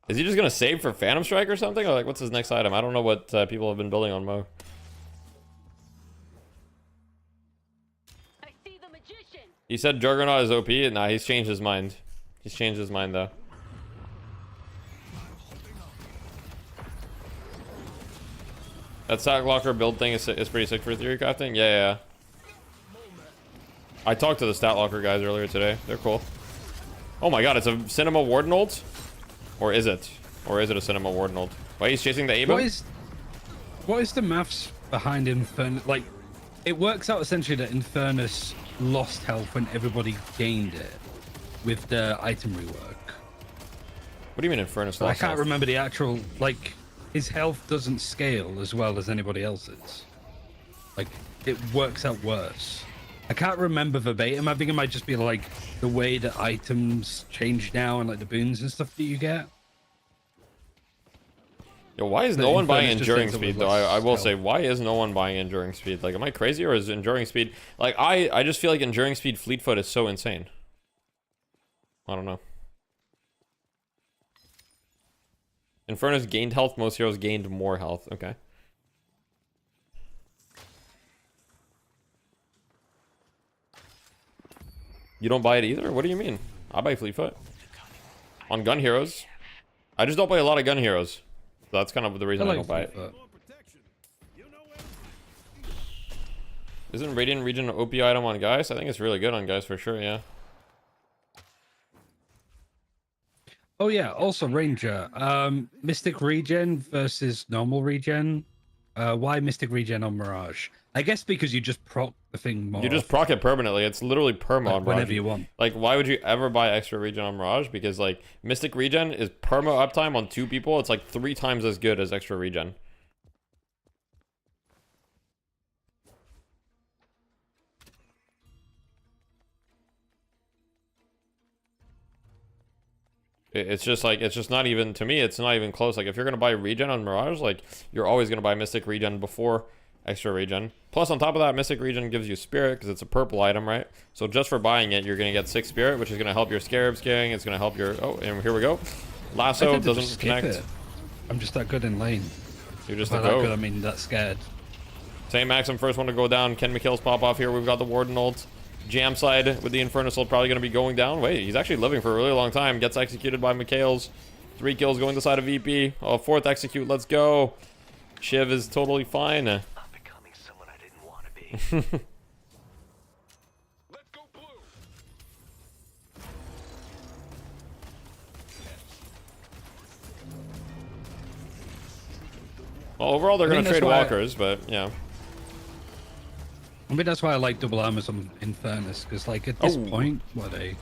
Is he just gonna save for Phantom Strike or something? Or like, what's his next item? I don't know what people have been building on Mo. I see the magician. He said Juggernaut is OP. Nah, he's changed his mind. He's changed his mind though. That Sack Locker build thing is pretty sick for theory crafting. Yeah. I talked to the Stat Locker guys earlier today. They're cool. Oh my god, it's a Cinema Warden ult? Or is it? Or is it a Cinema Warden ult? Why he's chasing the Aba? What is the maths behind Infernus? Like, it works out essentially that Infernus lost health when everybody gained it with the item rework. What do you mean Infernus lost I can't health? remember the actual, like, his health doesn't scale as well as anybody else's. Like, it works out worse. I can't remember verbatim. I think it might just be like the way that items change now and like the boons and stuff that you get. Yo, why is The no one buying Infernus just enduring ends up speed with though? less I will health. say, why is no one buying enduring speed? Like, am I crazy or is enduring speed like I just feel like enduring speed fleetfoot is so insane. I don't know. Infernus gained health, most heroes gained more health. Okay. You don't buy it either? What do you mean? I buy Fleetfoot. On gun heroes. I just don't play a lot of gun heroes. So that's kind of the reason I don't buy it. Isn't Radiant Region an OP item on guys? I think it's really good on guys for sure, yeah. Oh yeah, also Ranger. Mystic regen versus normal regen. Why Mystic regen on Mirage? I guess because you just proc the thing more. You just proc it permanently. It's literally perma on Mirage. Whenever you want. Like, why would you ever buy extra regen on Mirage? Because, like, Mystic regen is perma uptime on 2 people. It's like 3 times as good as extra regen. It's just like, it's just not even, to me, it's not even close. Like, if you're going to buy regen on Mirage, like, you're always going to buy Mystic regen before extra regen. Plus, on top of that, Mystic regen gives you Spirit because it's a purple item, right? So just for buying it, you're going to get 6 Spirit, which is going to help your Scarab scaling. It's going to help your, oh, and here we go. Lasso doesn't connect. It. I'm just that good in lane. You're just By a that go. good, I mean that scared. Same Maxim, first one to go down. Ken McKill's pop off here. We've got the Warden ult. Jam side with the Infernus ult probably going to be going down. Wait, he's actually living for a really long time. Gets executed by McHale's. 3 kills going to the side of VP. Oh, 4th execute. Let's go. Shiv is totally fine. I'm becoming someone I didn't want to be. Let's go blue. Well, overall, they're I going think to trade that's why- walkers, but yeah. I mean, that's why I like double armors on Infernus, because, like, at this Oh. point, what they...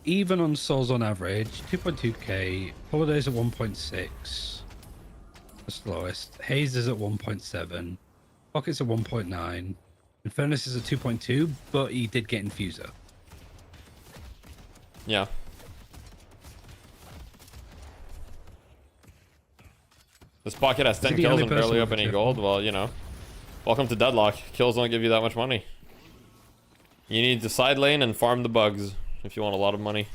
Even on Souls on average, 2.2k, Holidays at 1.6, the slowest. Haze is at 1.7, Pockets at 1.9, Infernus is at 2.2, but he did get Infuser. Yeah. This pocket has 10 the kills only and barely person up with any a gold. Well, you know. Welcome to Deadlock. Kills don't give you that much money. You need to side lane and farm the bugs if you want a lot of money.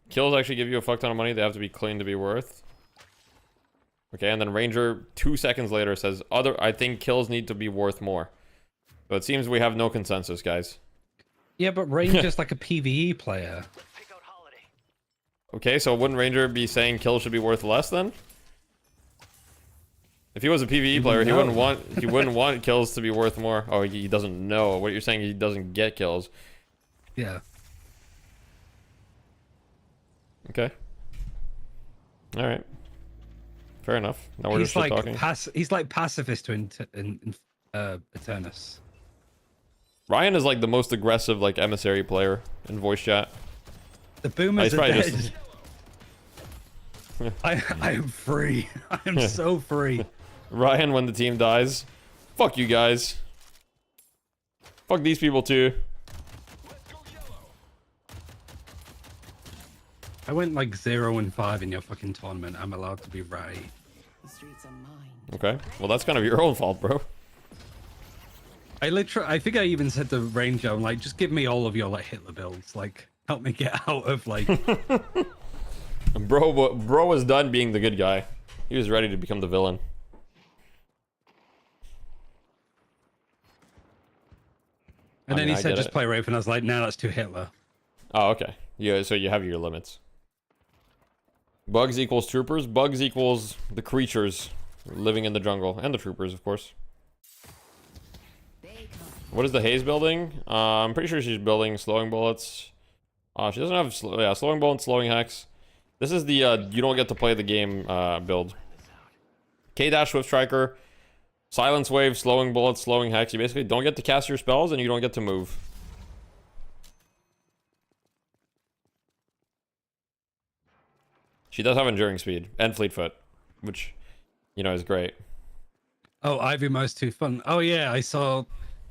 Kills actually give you a fuck ton of money. They have to be clean to be worth. Okay, and then Ranger 2 seconds later says, I think kills need to be worth more. So it seems we have no consensus, guys. Yeah, but Ranger's like a PvE player. Okay, so wouldn't Ranger be saying kills should be worth less then? If he was a PvE player, he wouldn't want kills to be worth more. Oh, he doesn't know. What you're saying, he doesn't get kills. Yeah. Okay. All right. Fair enough. Now we're He's just like talking. he's like pacifist to Eternus. Ryan is like the most aggressive like emissary player in voice chat. The Boomers He's are probably dead. just- I am free. I am so free. Ryan, when the team dies, fuck you guys. Fuck these people too. I went like 0-5 in your fucking tournament. I'm allowed to be right. The streets are mine. Okay, well that's kind of your own fault, bro. I think I even said to Ranger, I'm like, just give me all of your like Hitler builds. Like, help me get out of like. Bro was done being the good guy. He was ready to become the villain. And I then mean, he I said, get just it. play Rape, and I was like, nah, that's too Hitler. Oh, okay. Yeah, so you have your limits. Bugs equals troopers. Bugs equals the creatures living in the jungle. And the troopers, of course. What is the Haze building? I'm pretty sure she's building slowing bullets. She doesn't have slowing bullets, slowing hex. This is the you don't get to play the game build. K-Dash Swift Striker, Silence Wave, slowing bullets, slowing hex. You basically don't get to cast your spells and you don't get to move. She does have enduring speed and fleet foot, which, you know, is great. Oh, Ivy Mouse too fun. Oh yeah, I saw.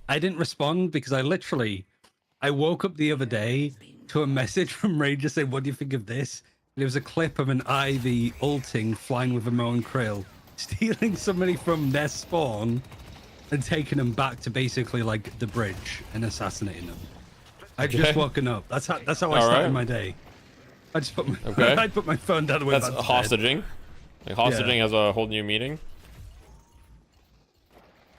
I didn't respond because I woke up the other day to a message from Ranger saying, "What do you think of this?" And it was a clip of an Ivy ulting, flying with a Moan Krill, stealing somebody from their spawn, and taking them back to basically like the bridge and assassinating them. I just woken up. That's how I started my day. I just put my I put my phone down. That's hostaging. Like hostaging has a whole new meaning.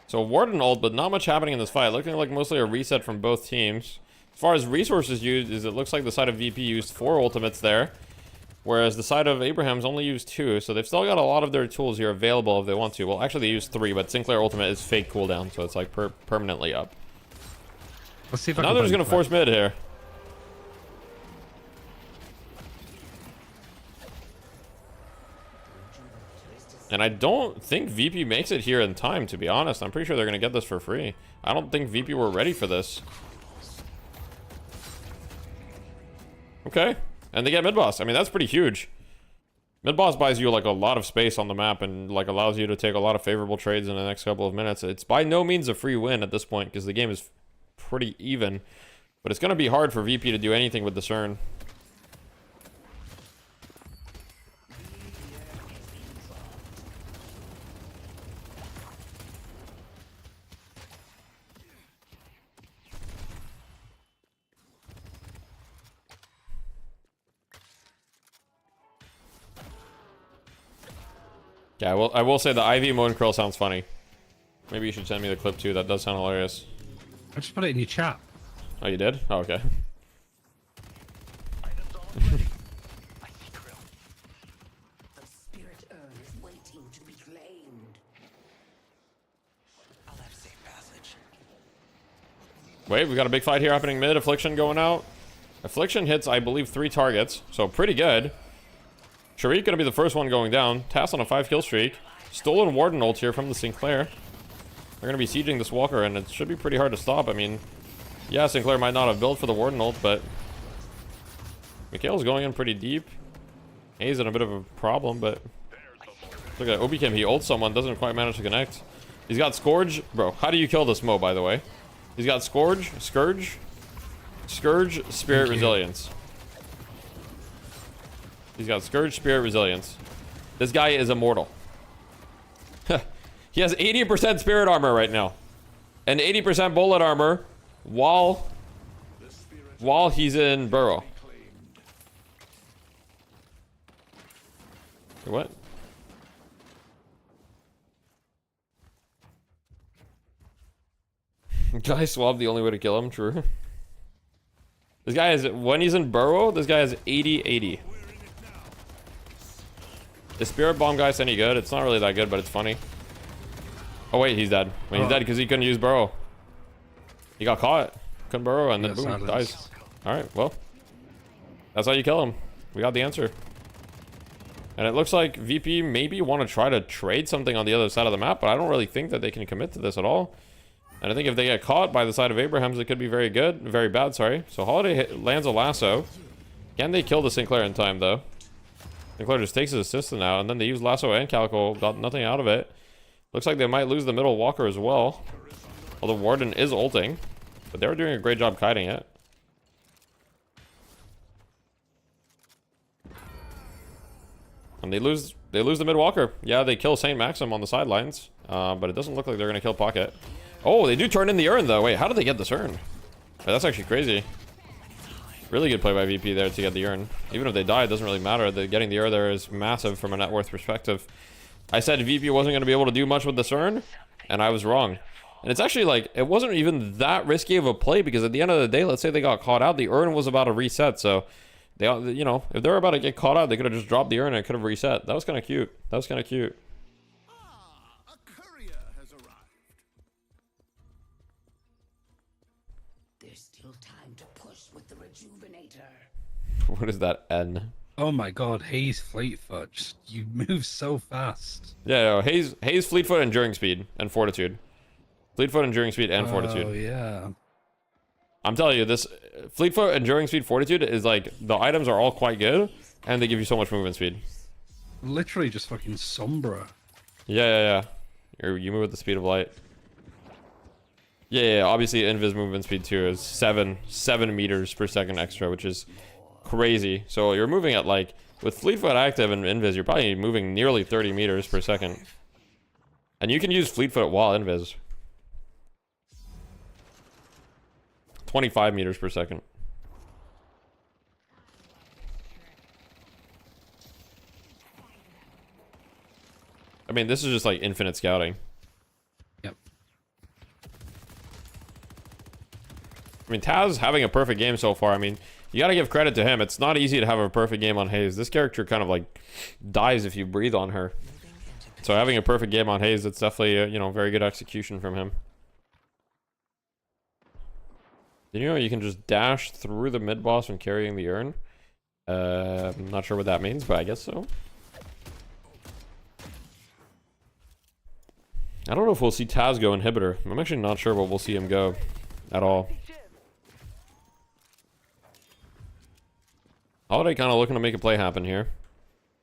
So Warden ult, but not much happening in this fight. Looking like mostly a reset from both teams. As far as resources used, it looks like the side of VP used 4 ultimates there, whereas the side of Abraham's only used 2. So they've still got a lot of their tools here available if they want to. Well, actually they used 3, but Sinclair ultimate is fake cooldown, so it's like permanently up. Let's see if Now they're just gonna force mid here. And I don't think VP makes it here in time, to be honest. I'm pretty sure they're going to get this for free. I don't think VP were ready for this. Okay. And they get mid-boss. I mean, that's pretty huge. Mid-boss buys you, like, a lot of space on the map and, like, allows you to take a lot of favorable trades in the next couple of minutes. It's by no means a free win at this point because the game is pretty even. But it's going to be hard for VP to do anything with the CERN. Yeah, I will say the Ivy Moan Krill sounds funny. Maybe you should send me the clip too. That does sound hilarious. I just put it in your chat. Oh, you did? Oh, okay. Wait, we got a big fight here happening mid. Affliction going out. Affliction hits, I believe, 3 targets. So pretty good. Sharik gonna be the first one going down. Tass on a 5-kill streak. Stolen Warden ult here from the Sinclair. They're gonna be sieging this Walker, and it should be pretty hard to stop. I mean, yeah, Sinclair might not have built for the Warden ult, but Mikhail's going in pretty deep. He's in a bit of a problem, but look at Obi-Kim. He ults someone, doesn't quite manage to connect. He's got Scourge. Bro, how do you kill this Mo, by the way? He's got Scourge, Spirit, Resilience. He's got Scourge, Spirit, Resilience. This guy is immortal. He has 80% Spirit armor right now. And 80% bullet armor while he's in Burrow. What? Guy swab the only way to kill him, true. This guy is, when he's in Burrow, this guy has 80-80. Is Spirit Bomb guys any good? It's not really that good, but it's funny. Oh wait, he's dead. Wait, he's dead because he couldn't use Burrow. He got caught. Couldn't Burrow, and then boom, dies. Alright, well. That's how you kill him. We got the answer. And it looks like VP maybe want to try to trade something on the other side of the map, but I don't really think that they can commit to this at all. And I think if they get caught by the side of Abraham's, it could be very good. Very bad, sorry. So Holiday lands a lasso. Can they kill the Sinclair in time, though? Sinclair just takes his assistant out, and then they use lasso and Calico. Got nothing out of it. Looks like they might lose the middle Walker as well. Although Warden is ulting. But they were doing a great job kiting it. And they lose the mid Walker. Yeah, they kill Saint Maxim on the sidelines. But it doesn't look like they're going to kill Pocket. Oh, they do turn in the urn, though. Wait, how did they get this urn? That's actually crazy. Really good play by VP there to get the urn. Even if they die, it doesn't really matter. Getting the urn there is massive from a net worth perspective. I said VP wasn't going to be able to do much with this urn, and I was wrong. And it's actually like, it wasn't even that risky of a play because at the end of the day, let's say they got caught out, the urn was about to reset. So, they, you know, if they were about to get caught out, they could have just dropped the urn and it could have reset. That was kind of cute. That was kind of cute. A courier has arrived. There's still time to push with the rejuvenator. What is that N? Oh my god, Haze Fleetfoot. You move so fast. Yeah, no, Haze Fleetfoot, Enduring Speed, and Fortitude. Fleetfoot, Enduring Speed, and Fortitude. Oh, yeah. I'm telling you, this Fleetfoot, Enduring Speed, Fortitude is like, the items are all quite good, and they give you so much movement speed. Literally just fucking Sombra. Yeah. You move at the speed of light. Yeah, obviously invis movement speed too is 7 meters per second extra, which is crazy. So you're moving at like, with fleet foot active and invis, you're probably moving nearly 30 meters per second. And you can use fleet foot while invis. 25 meters per second. I mean, this is just like infinite scouting. Yep. I mean, Taz having a perfect game so far. I mean, you gotta give credit to him. It's not easy to have a perfect game on Hayes. This character kind of like dies if you breathe on her. So having a perfect game on Hayes, it's definitely, you know, very good execution from him. Did you know you can just dash through the mid boss when carrying the urn? I'm not sure what that means, but I guess so. I don't know if we'll see Taz go inhibitor. I'm actually not sure what we'll see him go at all. Holiday kind of looking to make a play happen here.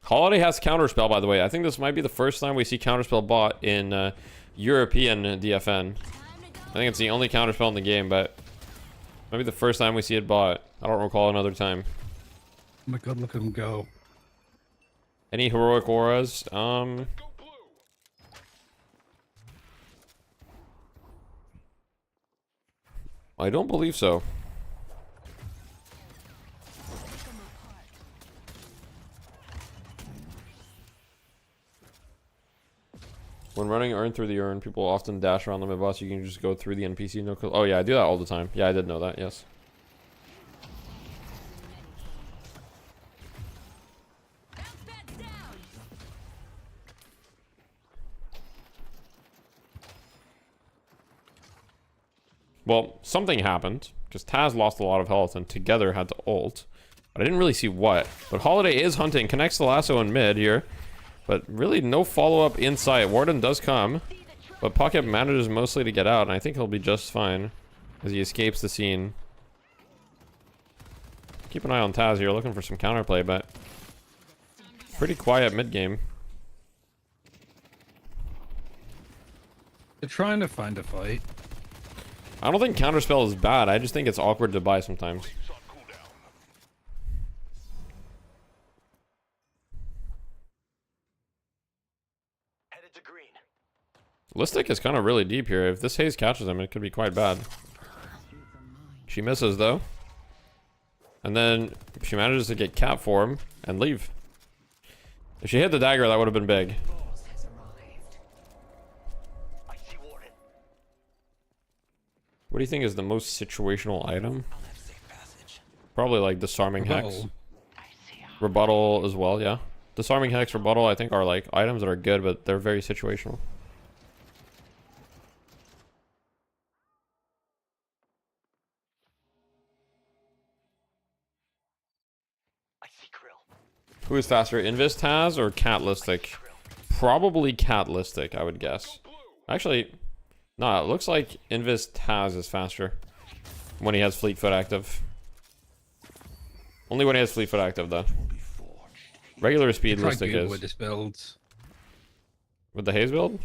Holiday has counterspell, by the way. I think this might be the first time we see counterspell bought in European DFN. I think it's the only counterspell in the game, but maybe the first time we see it bought. I don't recall another time. Oh my god, look at him go. Any heroic auras? I don't believe so. When running urn through the urn, people often dash around the mid boss. You can just go through the NPC. No, oh yeah, I do that all the time. Yeah, I did know that. Yes. Well, something happened because Taz lost a lot of health and together had to ult. But I didn't really see what. But Holiday is hunting, connects the lasso in mid here. But really no follow-up in sight. Warden does come. But Pocket manages mostly to get out. And I think he'll be just fine as he escapes the scene. Keep an eye on Taz here, looking for some counterplay, but pretty quiet mid-game. They're trying to find a fight. I don't think counterspell is bad. I just think it's awkward to buy sometimes. Headed to green. Listic is kind of really deep here. If this Haze catches him, it could be quite bad. She misses though. And then she manages to get cap for him and leave. If she hit the dagger, that would have been big. What do you think is the most situational item? Probably like disarming hex. Rebuttal as well, yeah. Disarming hex, rebuttal, I think are like items that are good, but they're very situational. Who is faster, Invis Taz or Catlistic? Probably Catlistic, I would guess. Actually, no, it looks like Invis Taz is faster when he has Fleet Foot active. Only when he has Fleet Foot active, though. Regular speed Listic is. With this build. With the Haze build?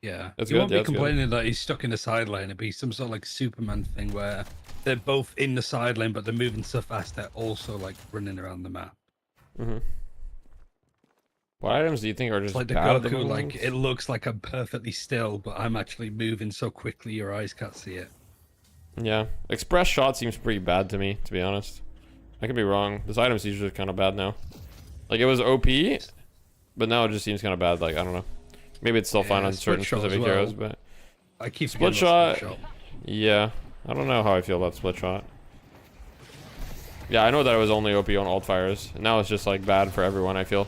Yeah. That's you good. won't Yeah, be complaining that he's stuck in the side lane. It'd be some sort of like Superman thing where they're both in the side lane, but they're moving so fast they're also like running around the map. Mm-hmm. What items do you think are just Like the bad at the Goku, moment? like it looks like I'm perfectly still, but I'm actually moving so quickly your eyes can't see it. Yeah. Express shot seems pretty bad to me, to be honest. I could be wrong. This item seems just kind of bad now. Like it was OP, but now it just seems kind of bad. Like I don't know. Maybe it's still fine on certain specific heroes, but I keep split shot. Yeah, I don't know how I feel about split shot. Yeah, I know that it was only OP on alt fires. And now it's just like bad for everyone, I feel.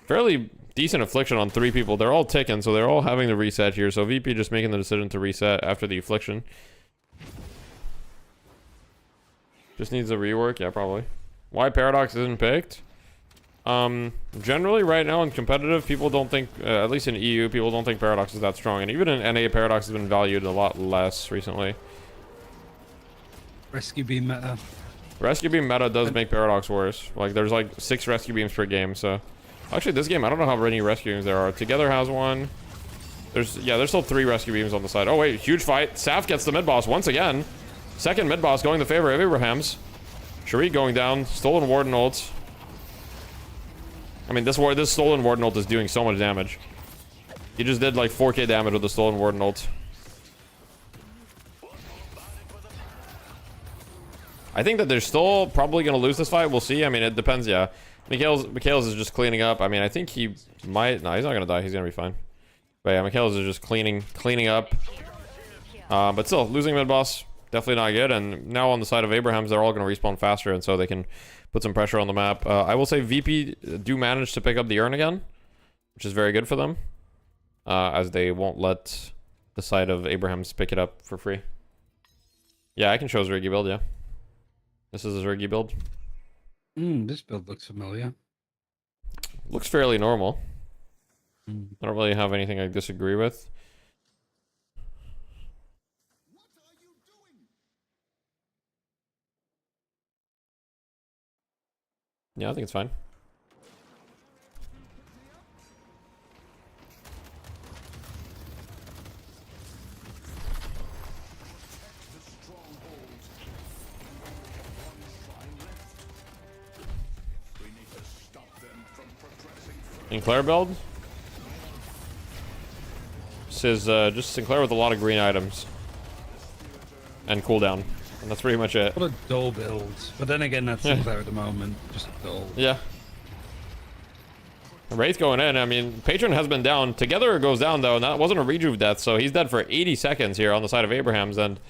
Fairly decent affliction on 3 people. They're all ticking, so they're all having the reset here. So VP just making the decision to reset after the affliction. Just needs a rework, yeah, probably. Why Paradox isn't picked? Generally right now in competitive, people don't think, at least in EU, people don't think Paradox is that strong. And even in NA, Paradox has been valued a lot less recently. Rescue beam meta. Rescue beam meta does make Paradox worse. Like, there's like 6 rescue beams per game, so... Actually, this game, I don't know how many rescue beams there are. Together has one. There's still 3 rescue beams on the side. Oh, wait, huge fight. Saf gets the mid-boss once again. Second mid-boss going in the favor of Abrahams. Sharik going down. Stolen Warden ult. I mean, this Stolen Warden ult is doing so much damage. He just did like 4k damage with the Stolen Warden ult. I think that they're still probably going to lose this fight. We'll see. I mean, it depends, yeah. Mikhail's is just cleaning up. I mean, I think he might... No, he's not going to die. He's going to be fine. But yeah, Mikhail's is just cleaning up. But still, losing mid-boss, definitely not good. And now on the side of Abrahams, they're all going to respawn faster, and so they can put some pressure on the map. I will say VP do manage to pick up the urn again, which is very good for them, as they won't let the side of Abrahams pick it up for free. Yeah, I can show his Riggy build, yeah. This is his Riggy build. This build looks familiar. Looks fairly normal. I don't really have anything I disagree with. Yeah, I think it's fine. Sinclair build? This is just Sinclair with a lot of green items. And cooldown. And that's pretty much it. What a dull build. But then again, that's Sinclair at the moment. Just dull. Yeah. Wraith going in. I mean, Patron has been down. Together it goes down, though, and that wasn't a rejuve death, so he's dead for 80 seconds here on the side of Abrahams, and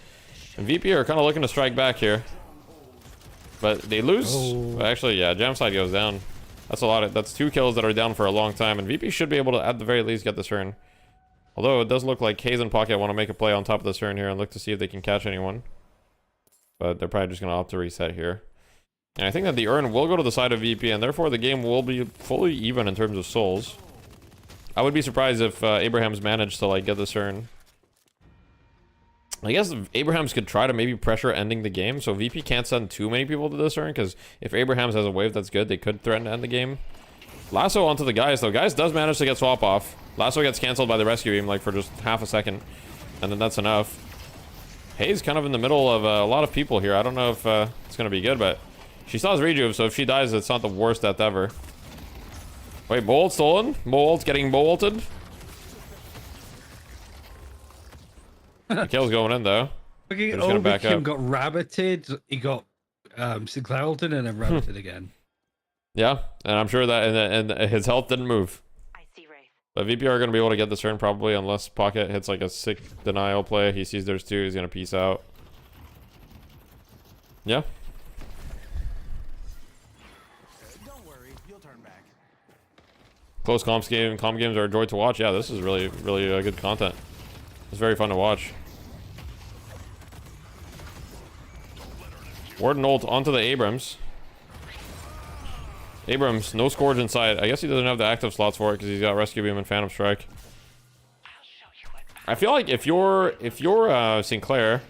VP are kind of looking to strike back here. But they lose. Oh. Actually, yeah, Jamside goes down. That's a lot of... That's 2 kills that are down for a long time, and VP should be able to, at the very least, get this turn. Although, it does look like Hayes and Pocket want to make a play on top of this turn here and look to see if they can catch anyone. But they're probably just going to opt to reset here. And I think that the urn will go to the side of VP, and therefore the game will be fully even in terms of souls. I would be surprised if Abrahams managed to, like, get this urn. I guess Abrahams could try to maybe pressure ending the game, so VP can't send too many people to this turn, because if Abrahams has a wave that's good, they could threaten to end the game. Lasso onto the Guys, though. Guys does manage to get swap off. Lasso gets cancelled by the rescue beam, like, for just half a second, and then that's enough. Hayes kind of in the middle of a lot of people here. I don't know if it's going to be good, but she still has rejuve, so if she dies, it's not the worst death ever. Wait, Bolt stolen? Bolt getting bolted. Kill's going in, though. Okay, Overkim got rabbited. He got Sinclair ulted and then rabbited again. Yeah, and I'm sure that and his health didn't move. I see Wraith. But VP are going to be able to get this turn probably, unless Pocket hits like a sick denial play. He sees there's 2, he's going to peace out. Yeah. Don't worry, you'll turn back. Close comp games are a joy to watch. Yeah, this is really good content. It's very fun to watch. Warden ult onto the Abrams. Abrams, no Scourge inside. I guess he doesn't have the active slots for it because he's got Rescue Beam and Phantom Strike. I feel like if you're Sinclair,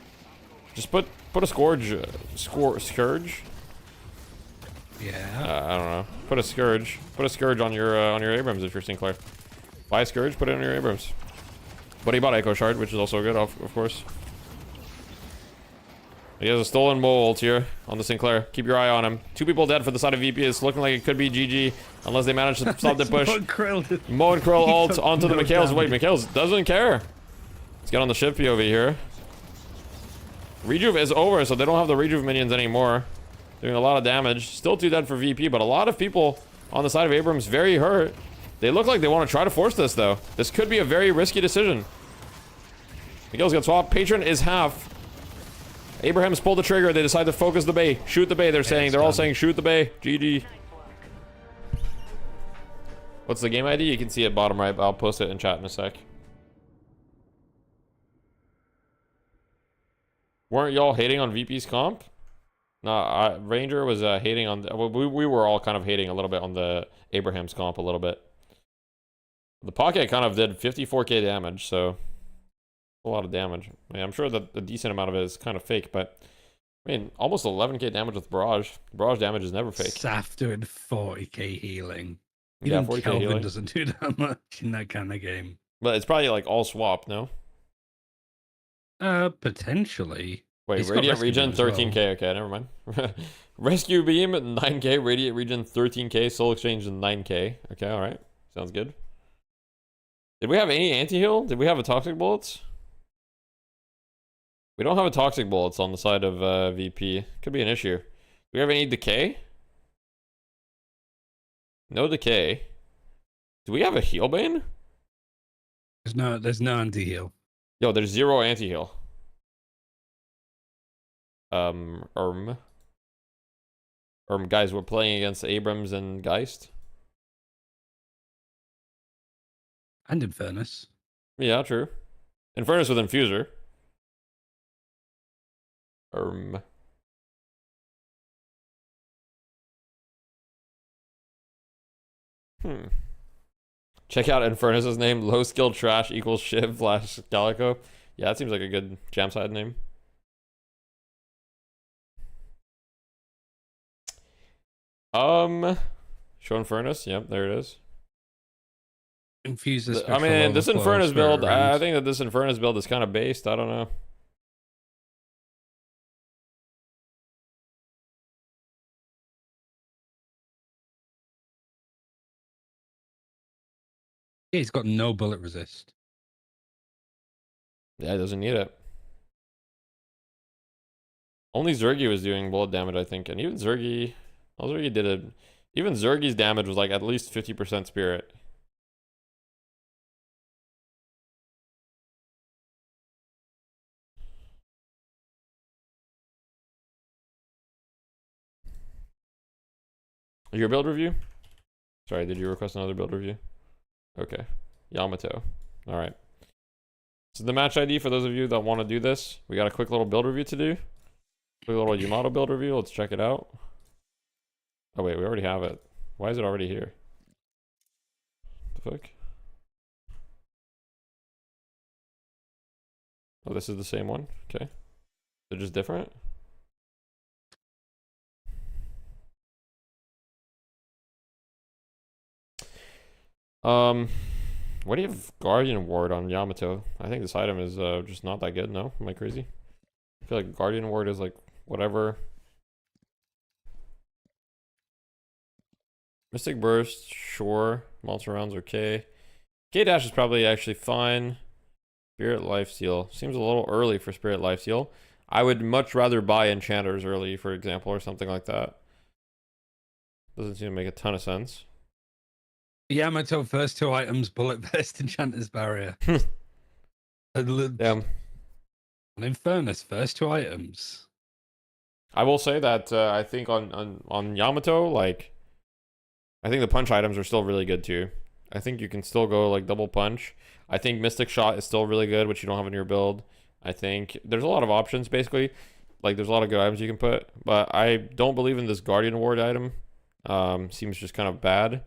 just put a Scourge. Yeah. I don't know. Put a Scourge on your Abrams if you're Sinclair. Buy a Scourge, put it on your Abrams. But he bought Echo Shard, which is also good, of course. He has a stolen Mole ult here on the Sinclair. Keep your eye on him. 2 people dead for the side of VP. It's looking like it could be GG unless they manage to stop the push. Mo and Krill ult onto the Mikhails. Wait, Mikhails doesn't care. Let's get on the shift POV here. Rejuve is over, so they don't have the Rejuve minions anymore. Doing a lot of damage. Still 2 dead for VP, but a lot of people on the side of Abrams very hurt. They look like they want to try to force this, though. This could be a very risky decision. Miguel's got swapped. Patron is half. Abrahams pulled the trigger. They decide to focus the bay. Shoot the bay, they're saying. They're all saying shoot the bay. GG. What's the game ID? You can see it bottom right, but I'll post it in chat in a sec. Weren't y'all hating on VP's comp? No, Ranger was hating on... We were all kind of hating a little bit on the Abrahams comp a little bit. The Pocket kind of did 54k damage, so... a lot of damage. I mean, I'm sure that a decent amount of it is kind of fake, but I mean, almost 11k damage with Barrage. Barrage damage is never fake. Saf doing 40k healing. Yeah, Even 40k Kelvin healing. doesn't do that much in that kind of game. But it's probably like all swap, no? Potentially. Wait, He's got Radiant Rescue Regen Beam as well. 13k. Okay, never mind. Rescue Beam 9k, Radiant Regen 13k, Soul Exchange 9k. Okay, alright. Sounds good. Did we have any anti-heal? Did we have a Toxic Bullets? We don't have a Toxic Bullets on the side of VP. Could be an issue. Do we have any Decay? No Decay. Do we have a Heal Bane? There's no anti-heal. Yo, there's 0 anti-heal. Guys, we're playing against Abrams and Geist. And Infernus. Yeah, true. Infernus with Infuser. Check out Infernus's name. Low skill trash equals Shiv / Calico. Yeah, that seems like a good jam side name. Show Infernus. Yep, there it is. Infuses. I mean, this Infernus build, I think that this Infernus build is kind of based. I don't know. Yeah, he's got no bullet resist. Yeah, it doesn't need it. Only Zergy was doing bullet damage, I think, and even Zergy, Zergy did it. Even Zergy's damage was like at least 50% spirit. Your build review? Sorry, did you request another build review? Okay. Yamato. Alright. So the match ID for those of you that want to do this, we got a quick little build review to do. Quick little Yamato build review. Let's check it out. Oh wait, we already have it. Why is it already here? The fuck? Oh, this is the same one? Okay. They're just different? Why do you have Guardian Ward on Yamato? I think this item is just not that good, no? Am I crazy? I feel like Guardian Ward is like whatever. Mystic Burst, sure. Monster rounds okay. K-Dash is probably actually fine. Spirit Lifesteal. Seems a little early for Spirit Lifesteal. I would much rather buy Enchanters early, for example, or something like that. Doesn't seem to make a ton of sense. Yamato first 2 items, Bullet Vest, Enchanter's Barrier. Damn. And Infernus, first 2 items. I will say that I think on Yamato, like, I think the punch items are still really good too. I think you can still go like double punch. I think Mystic Shot is still really good, which you don't have in your build. I think there's a lot of options basically. Like there's a lot of good items you can put, but I don't believe in this Guardian Ward item. Seems just kind of bad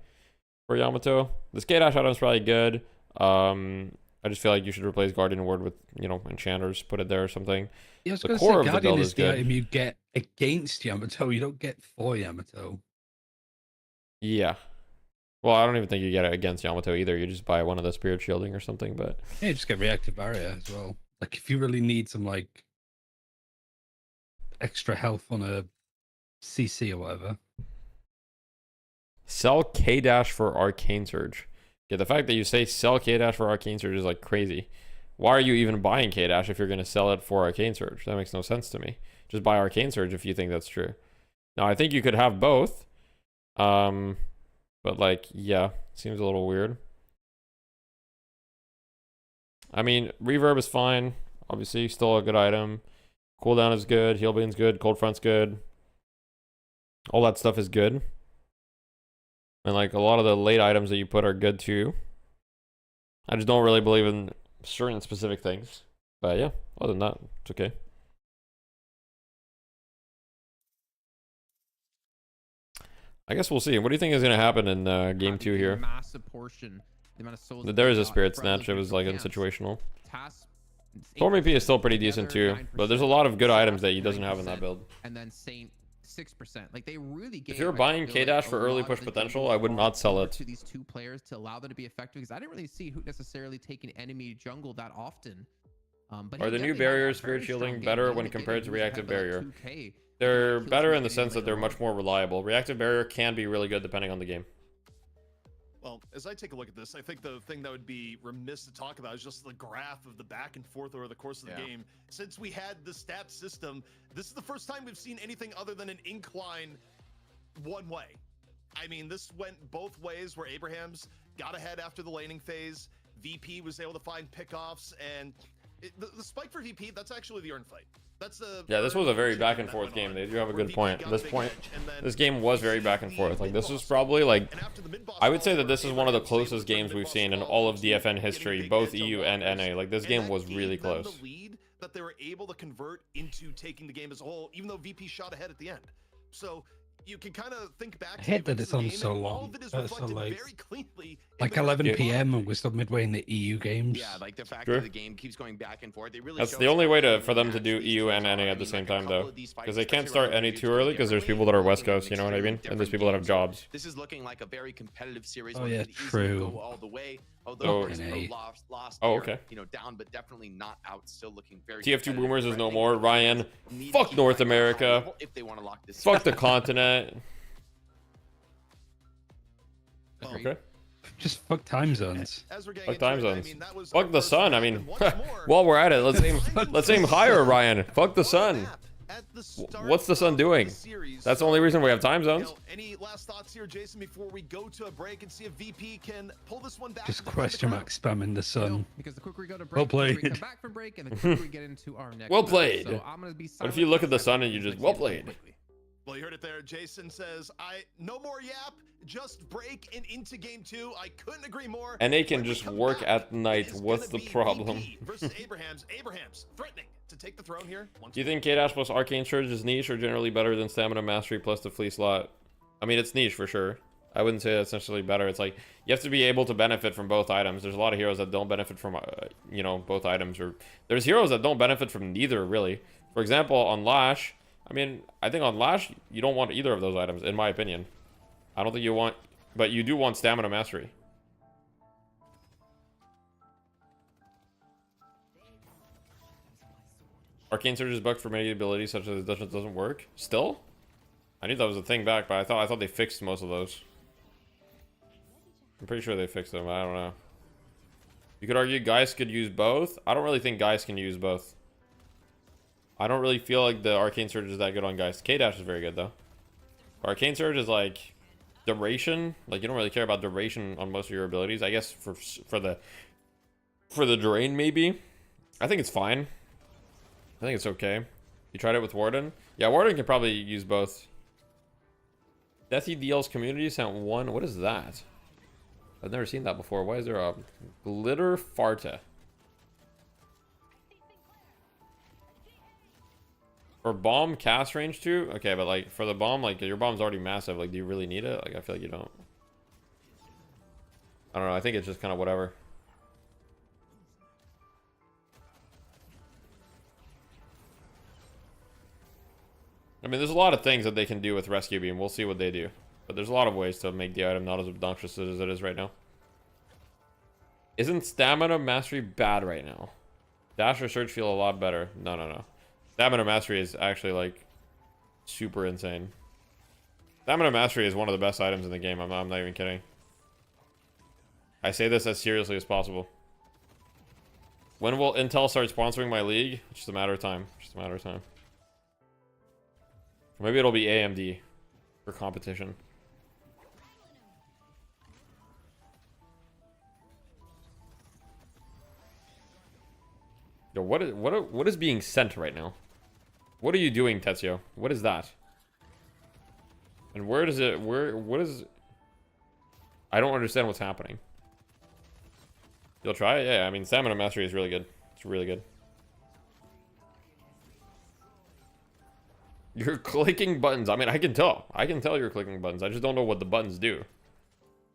for Yamato. This K-Dash item is probably good. I just feel like you should replace Guardian Ward with, you know, Enchanters, put it there or something. Yeah, I was The going to core say, of the Guardian build is is the good. item you get against Yamato. You don't get for Yamato. Yeah. Well, I don't even think you get it against Yamato either. You just buy one of the Spirit Shielding or something, but... Yeah, you just get Reactive Barrier as well. Like, if you really need some, like, extra health on a CC or whatever. Sell K-Dash for Arcane Surge. Yeah, the fact that you say sell K-Dash for Arcane Surge is like crazy. Why are you even buying K-Dash if you're going to sell it for Arcane Surge? That makes no sense to me. Just buy Arcane Surge if you think that's true. Now, I think you could have both. But like, yeah, seems a little weird. I mean, Reverb is fine. Obviously, still a good item. Cooldown is good. Heal Bane's good. Cold Front's good. All that stuff is good. And like a lot of the late items that you put are good too. I just don't really believe in certain specific things. But yeah, other than that, it's okay. I guess we'll see. What do you think is going to happen in game 2 here? Massive portion. The amount of souls There is a got Spirit from Snatch. It those was like different camps. unsituational. TAS Storm AP is still pretty decent too, but there's a lot of good items that he doesn't have in 9%, that build. And then Saint 6%. Like they really gave. If you're buying K-Dash for early push potential, I would not sell it. To these two players to allow them to be effective, because I didn't really see who necessarily taking enemy jungle that often. But Are the new barriers spirit shielding better when compared to reactive barrier? They're better in the sense that they're much more reliable. Reactive barrier can be really good depending on the game. Well, as I take a look at this, I think the thing that would be remiss to talk about is just the graph of the back and forth over the course of the game. Since we had the stat system, this is the first time we've seen anything other than an incline one way. I mean, this went both ways where Abraham's got ahead after the laning phase. VP was able to find pickoffs, and the spike for VP, that's actually the earn fight. That's the this was a very back and forth game. They do have a good point. This game was very back and forth. Like this was probably like, I would say that this is one of the closest games we've seen in all of DFN history, both EU and NA. Like this game was really close. That they were able to convert into taking the game as a whole, even though VP shot ahead at the end. So you can kind of think back. I hate that it's on so long. So like 11 p.m. and we're still midway in the EU games. Yeah, like the fact that the game keeps going back and forth. It really That's the only way for them to do EU and NA at the same time, though, because they can't start NA too early because there's people that are West Coast. You know what I mean? And there's people that have jobs. This is looking like a very competitive series. Oh yeah, true. Go all the way. Although lost okay. You know, down, but definitely not out. Still looking very. TF2 Boomers is no more. Ryan, fuck North America. If they want to lock this. Fuck the continent. Okay. Just fuck time zones. Fuck time zones. Fuck the sun. I mean, while we're at it, let's aim higher, Ryan. Fuck the sun. What's the sun doing? That's the only reason we have time zones. Any last thoughts here, Jason, before we go to a break and see if VP can pull this one back? Just question mark spamming the sun. Because the quicker we go to break, well played. we come back from break, and the quicker we get into our next. Well played. So I'm gonna be what if you look at the sun and you just well played? Well, you heard it there. Jason says, no more yap, just break and into game 2. I couldn't agree more. And they can just work at night. What's the problem? Versus Abraham's threatening to take the throne here. Do you think K-Dash plus Arcane Surge is niche or generally better than Stamina Mastery plus the Flea slot? I mean, it's niche for sure. I wouldn't say that's necessarily better. It's like, you have to be able to benefit from both items. There's a lot of heroes that don't benefit from, you know, both items. Or there's heroes that don't benefit from neither, really. For example, on Lash, I mean, I think on Lash, you don't want either of those items, in my opinion. I don't think you want, but you do want Stamina Mastery. Arcane Surge is bugged for many abilities, such as it doesn't work. Still? I knew that was a thing back, but I thought they fixed most of those. I'm pretty sure they fixed them, I don't know. You could argue Geist could use both. I don't really think Geist can use both. I don't really feel like the Arcane Surge is that good on Geist. K-Dash is very good, though. Arcane Surge is like duration. Like, you don't really care about duration on most of your abilities. I guess for the drain, maybe. I think it's fine. I think it's okay. You tried it with Warden? Yeah, Warden can probably use both. Deathy DL's community sent one. What is that? I've never seen that before. Why is there a glitter farta? For bomb cast range too? Okay, but like for the bomb, like your bomb's already massive. Like, do you really need it? Like, I feel like you don't. I don't know. I think it's just kind of whatever. I mean, there's a lot of things that they can do with Rescue Beam. We'll see what they do. But there's a lot of ways to make the item not as obnoxious as it is right now. Isn't Stamina Mastery bad right now? Dash or Surge feel a lot better. No. Stamina Mastery is actually, like, super insane. Stamina Mastery is one of the best items in the game. I'm not even kidding. I say this as seriously as possible. When will Intel start sponsoring my league? It's just a matter of time. Just a matter of time. Or maybe it'll be AMD for competition. Yo, what is being sent right now? What are you doing, Tetsuo? What is that? And where does it, what is, I don't understand what's happening. You'll try it? Yeah, I mean, Stamina Mastery is really good. It's really good. You're clicking buttons. I mean, I can tell. I can tell you're clicking buttons. I just don't know what the buttons do.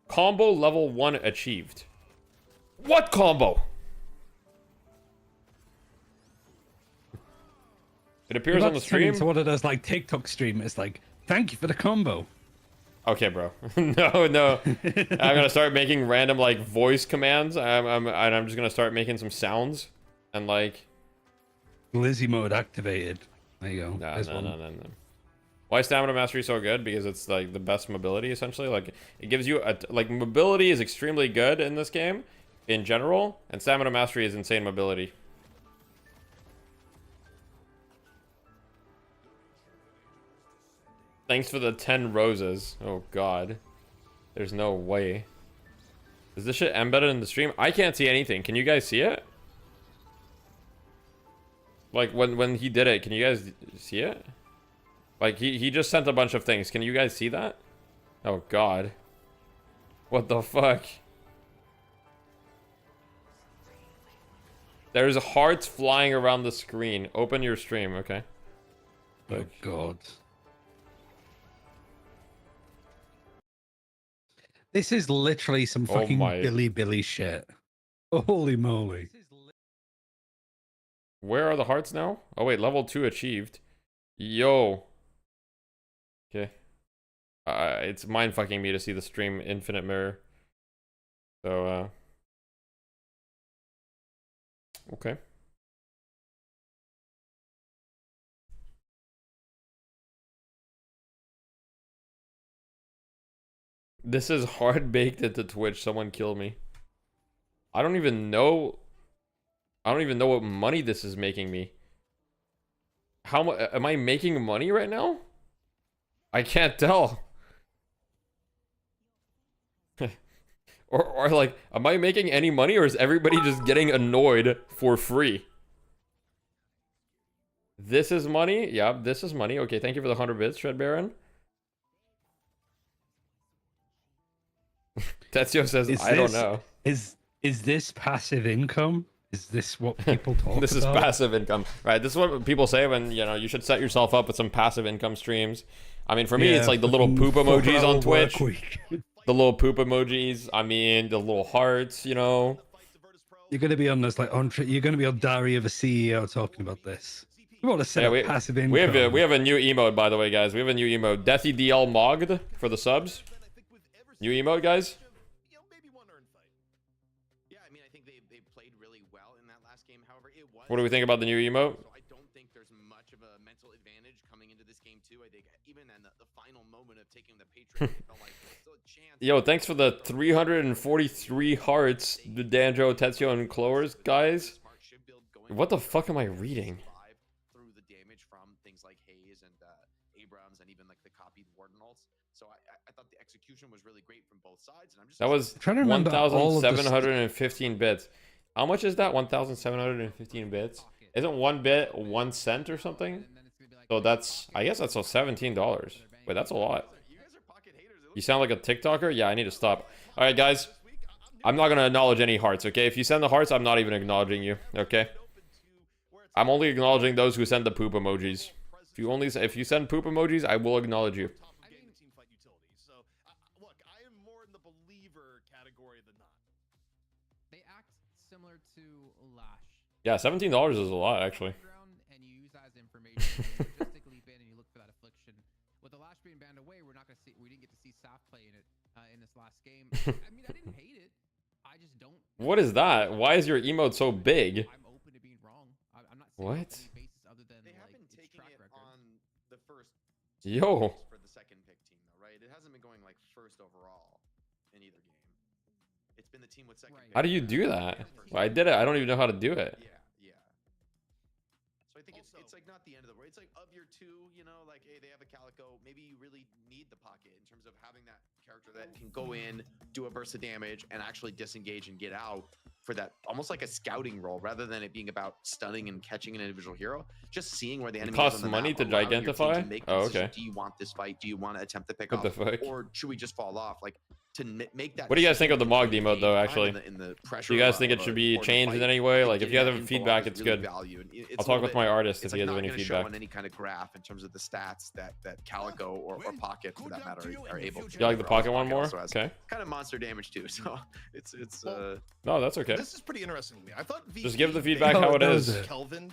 Combo level 1 achieved. What combo? It appears on the stream. So what it does, like TikTok stream, it's like, thank you for the combo. Okay, bro. no. I'm gonna start making random like voice commands. I'm just gonna start making some sounds and like. Lizzie mode activated. There you go. No. Why is stamina mastery so good? Because it's like the best mobility essentially. Like it gives you like mobility is extremely good in this game in general, and stamina mastery is insane mobility. Thanks for the 10 roses. Oh god. There's no way. Is this shit embedded in the stream? I can't see anything. Can you guys see it? Like when he did it, can you guys see it? Like he just sent a bunch of things. Can you guys see that? Oh god. What the fuck? There's hearts flying around the screen. Open your stream, okay? Oh god. This is literally some fucking Billy shit. Holy moly. Where are the hearts now? Oh wait, level 2 achieved. Yo. Okay. It's mind fucking me to see the stream infinite mirror. So okay. This is hard baked into Twitch. Someone kill me. I don't even know what money this is making me. How much am I making money right now? I can't tell. or like, am I making any money or is everybody just getting annoyed for free? This is money? Yeah, this is money. Okay, thank you for the 100 bits, Shred Baron. Tetsuo says, I don't know. Is this passive income? Is this what people talk about? This is passive income. Right, this is what people say when, you know, you should set yourself up with some passive income streams. I mean, for me, it's like the little poop emojis on Twitch. The little poop emojis. I mean, the little hearts, you know. You're going to be on this, like, you're going to be on Diary of a CEO talking about this. We want to set up passive income. We have a new emote, by the way, guys. We have a new emote. Deathy DL Mogged for the subs. New emote, guys. What do we think about the new emote? I don't think there's much of a mental advantage coming into this game too. I think even in the final moment of taking the Patriot, it felt like there's still a chance. Yo, thanks for the 343 hearts, the Danjo, Tetsuo, and Clovers, guys. What the fuck am I reading? Through the damage from things like Hayes and Abrams and even like the copied Wardenals. So I thought the execution was really great from both sides. And I'm just that was 1,715 bits. How much is that? 1,715 bits. Isn't 1 bit 1 cent or something? So that's, I guess that's $17. Wait, that's a lot. You sound like a TikToker? Yeah, I need to stop. All right, guys. I'm not gonna acknowledge any hearts, okay? If you send the hearts, I'm not even acknowledging you, okay? I'm only acknowledging those who send the poop emojis. If you send poop emojis, I will acknowledge you. Similar to Lash. Yeah, $17 is a lot, actually. And you use that as information. Logistically ban and you look for that affliction. With the Lash being banned away, we didn't get to see Saf play in it in this last game. I mean, I didn't hate it. I just don't. What is that? Why is your emote so big? I'm open to being wrong. I'm not saying what? Any basis other than they have been taking it on the first. Yo. For the second pick team, though, right? It hasn't been going like first overall in either game. It's been the team with second. Right. How do you do that? Well, I did it. I don't even know how to do it. Yeah. So I think it's like not the end of the world. It's like of your two, you know, like hey, they have a Calico. Maybe you really need the pocket in terms of having that character that can go in, do a burst of damage, and actually disengage and get out for that almost like a scouting role rather than it being about stunning and catching an individual hero. Just seeing where the enemy costs is on the money map, to identify. Oh, okay. Do you want this fight? Do you want to attempt to pick off, or should we just fall off? Like. To make that. What do you guys think of the Mog emote, though? Actually, do you guys think it should be changed in any way? Like, if you guys have feedback, it's good. I'll talk with my artist if he has any feedback. On any kind of graph in terms of the stats that Calico or Pocket, for that matter, are able to. You like the Pocket one more? Okay. Kind of monster damage too, so it's. No, that's okay. This is pretty interesting to me. I thought just give the feedback how it is. Kelvin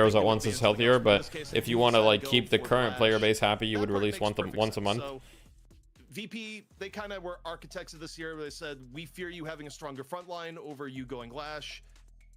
heroes at think it once would be is into the healthier, ghost, but in but this case, if he you want to decided like go keep the for current player flash. base happy, you That would part release makes once perfect a sense. month. So, VP, they kind of were architects of this year. Where they said, we fear you having a stronger front line over you going Lash.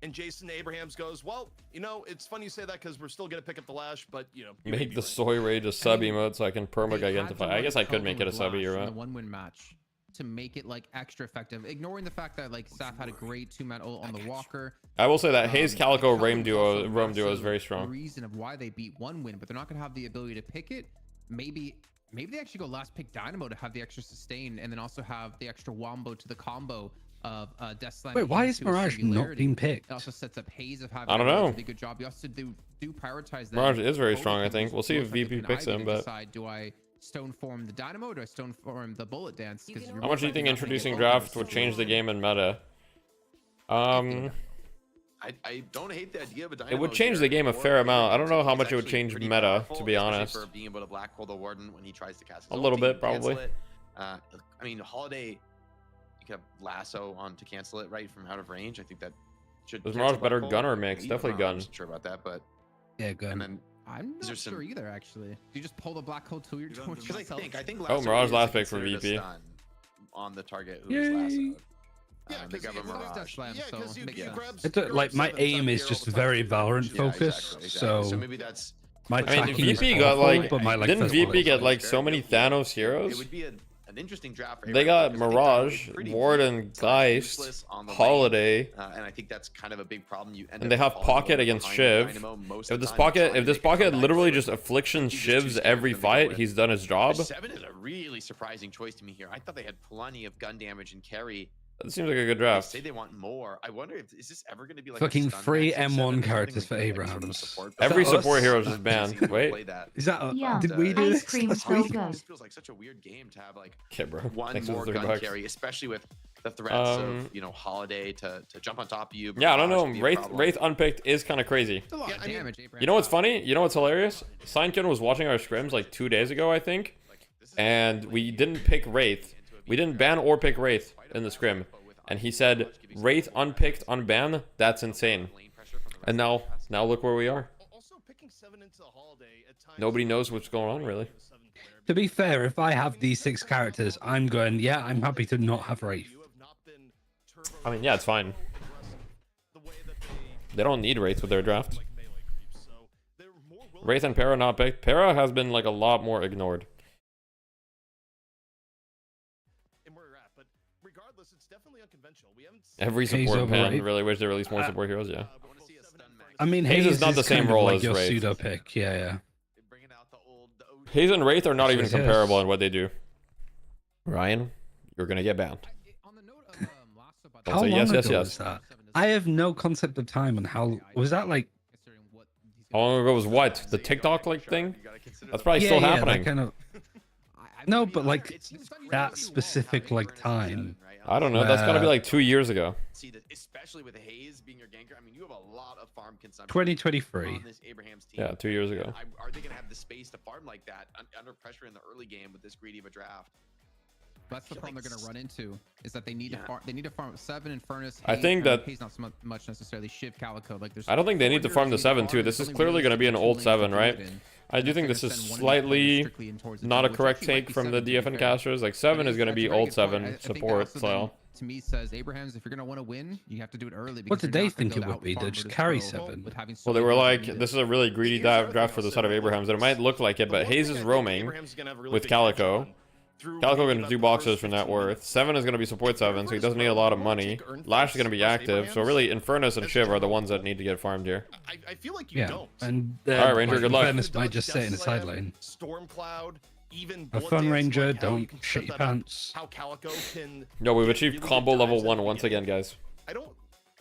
And Jason Abrahams goes, well, you know, it's funny you say that because we're still going to pick up the Lash, but, you know. you may Make be the right. soy rage a sub mean, emote so I can perma They had to identify. I run guess I could Cullen make it a with subby, you're Lash in right. the 1-win match to make it like extra effective, ignoring the fact that like Saf had a great 2-man ult on the Walker. I will say that Haze Calico Cullen Rame was duo also a Rome duo is massive very strong. Reason of why they beat 1-win, but they're not gonna have the ability to pick it. Maybe maybe they actually go last pick Dynamo to have the extra sustain, and then also have the extra wombo to the combo of Death Slam. Wait, why is into a Mirage not singularity. being picked? It also sets up Haze of having I don't a know. relatively good job. You also do prioritize that. Mirage is very strong, I Both think. We'll see if both have VP the picks Ivy him, to but decide, do I stone form the Dynamo or do I stone form the Bullet Dance? Because how much do you think introducing draft would change the game and meta? I don't hate the idea of a It Dynamo would change here, the game a or fair amount. I don't know how he's much it would actually change pretty meta, powerful, to be especially honest. for being able to black hole the Warden when he tries to cast his A little ulti bit, and cancel probably. it. I mean, Holiday, you could have lasso on to cancel it right from out of range. I think that should. Was cancel Mirage better black gun hole. or mix? Maybe, Definitely I'm gun. not sure about that, but Yeah, and gun. then I'm These not are some- sure either, actually. Do you just pull the black hole to your towards because I yourself? think Oh, lasso Mirage is last pick for considered a VP. stun on the target who is Yay. lassoed. Yeah, They 'cause grab a it's Mirage. Death Slam, Yeah, so because you makes yeah. sense. grab. It's you're like up my 7 aim times is here just all the time. very Valorant Yeah, focused, exactly. so maybe that's my I mean, tracking is VP got awful, like, but my, didn't first VP bullet get is like very so many good. Thanos It heroes? would be an interesting draft. For They Abraham got because I think Mirage, Dynamo is pretty Warden, weak, Geist, useless on the lane, Holiday, and I think that's kind of a big problem. You end and they up have falling Pocket over against behind Shiv. Dynamo most If of the this time, Pocket, trying if to this make a Pocket comeback literally for just it. affliction He's just too shivs scared every for them to go fight, with. he's done his job. The 7 is a really surprising choice to me here. I thought they had plenty of gun damage and carry. That seems like a good They draft. say they want more. I wonder if is this ever going to be like Fucking a stun free max of 7 M1 or something, characters like for like sort of a Abrahams. support Every that support us? hero is I've just seen banned. people Wait. play that. Is that Yeah. did we do Ice this cream last so week? good. This feels like such a weird game to have like Okay, bro. one Thanks for more the gun $3. carry, especially with the threats of Holiday to jump on top of you. Yeah, I don't Mirage know. could be a Wraith problem. unpicked is kind of crazy. It's a lot Yeah, of I mean, damage, Abraham. You know what's funny? You know what's hilarious? Signkin was watching our scrims like 2 days ago, I think, and we didn't pick Wraith. We didn't ban or pick Wraith in the scrim, and he said Wraith unpicked, unban. That's insane. And now look where we are. Also, picking 7 into Holiday at times. Nobody knows what's going on really. To be fair, if I have these 6 characters, I'm going, yeah, I'm happy to not have Wraith. You have not been turbo I mean, yeah, it's fine. the way that They don't need Wraith with their draft. like melee creeps, so they're more willing Wraith and Para not picked. Para has been like a lot more ignored. in where we're at. But regardless, it's definitely unconventional. We haven't seen Every Haze support over pan Wraith. really wish they released more support heroes. Yeah. I want to see a stun max. I mean, Haze Haze is not the same kind of role like as your Wraith. pseudo pick. Yeah. Bringing out the OG. Haze and Wraith are not even Yes. comparable in what they do. Ryan, you're gonna get banned. On the note of Lasso, by the Don't How say long yes, yes, ago yes. was that? I have no concept of time on how was that like. How long ago was what? The TikTok like thing? You gotta consider That's the- probably still that happening. kind of. No, but like that specific like time. I don't know. That's gotta be like 2 years ago. See that, especially with Haze being your ganker. I mean, you have a lot of farm consumption. 2023. On this Abraham's team. Yeah, 2 years ago. Are they gonna have the space to farm like that under pressure in the early game with this greedy of a draft? That's the feel problem like they're going to run into is that they need Yeah. to farm. They need to farm 7 and Furnace. I Haze, think and that- Haze not so much necessarily Shiv Calico. Like there's. I don't think they need to 4 farm the heroes 7 need to too. farm, This there's is only clearly really gonna be an 2 old lanes 7, to do right? it in. I do That's think gonna this is spend 1 slightly strictly in towards the not a team, which correct actually might take be from the 7, to be DFN fair. casters. Like 7 is gonna That's be a very old good point. 7 I think support also then, style. to me says Abrahams, if you're going to want to win, you have to do it early. What because did you're they not gonna think be it able would to be? They'll out-farm just Virtus carry Pro 7. with having so Well, they many were heroes like, needed. this is a really greedy draft for the side of Abrahams, and it might look like it, but Haze is roaming with Calico. Calico gonna do boxes for net worth. 7 is gonna be support 7, so he doesn't need a lot of money. Lash is gonna be active, so really Infernus and Shiv are the ones that need to get farmed here. I feel like you Yeah, don't. and Alright, Ranger, good luck. Fairness might just sit in the side lane. Stormcloud, even Have Bullet fun, Dance, Ranger. like how you Don't can shit set your that up, pants. How Calico can. Yo, we've get achieved really combo good level dives at 1 the once beginning. again, guys. I don't.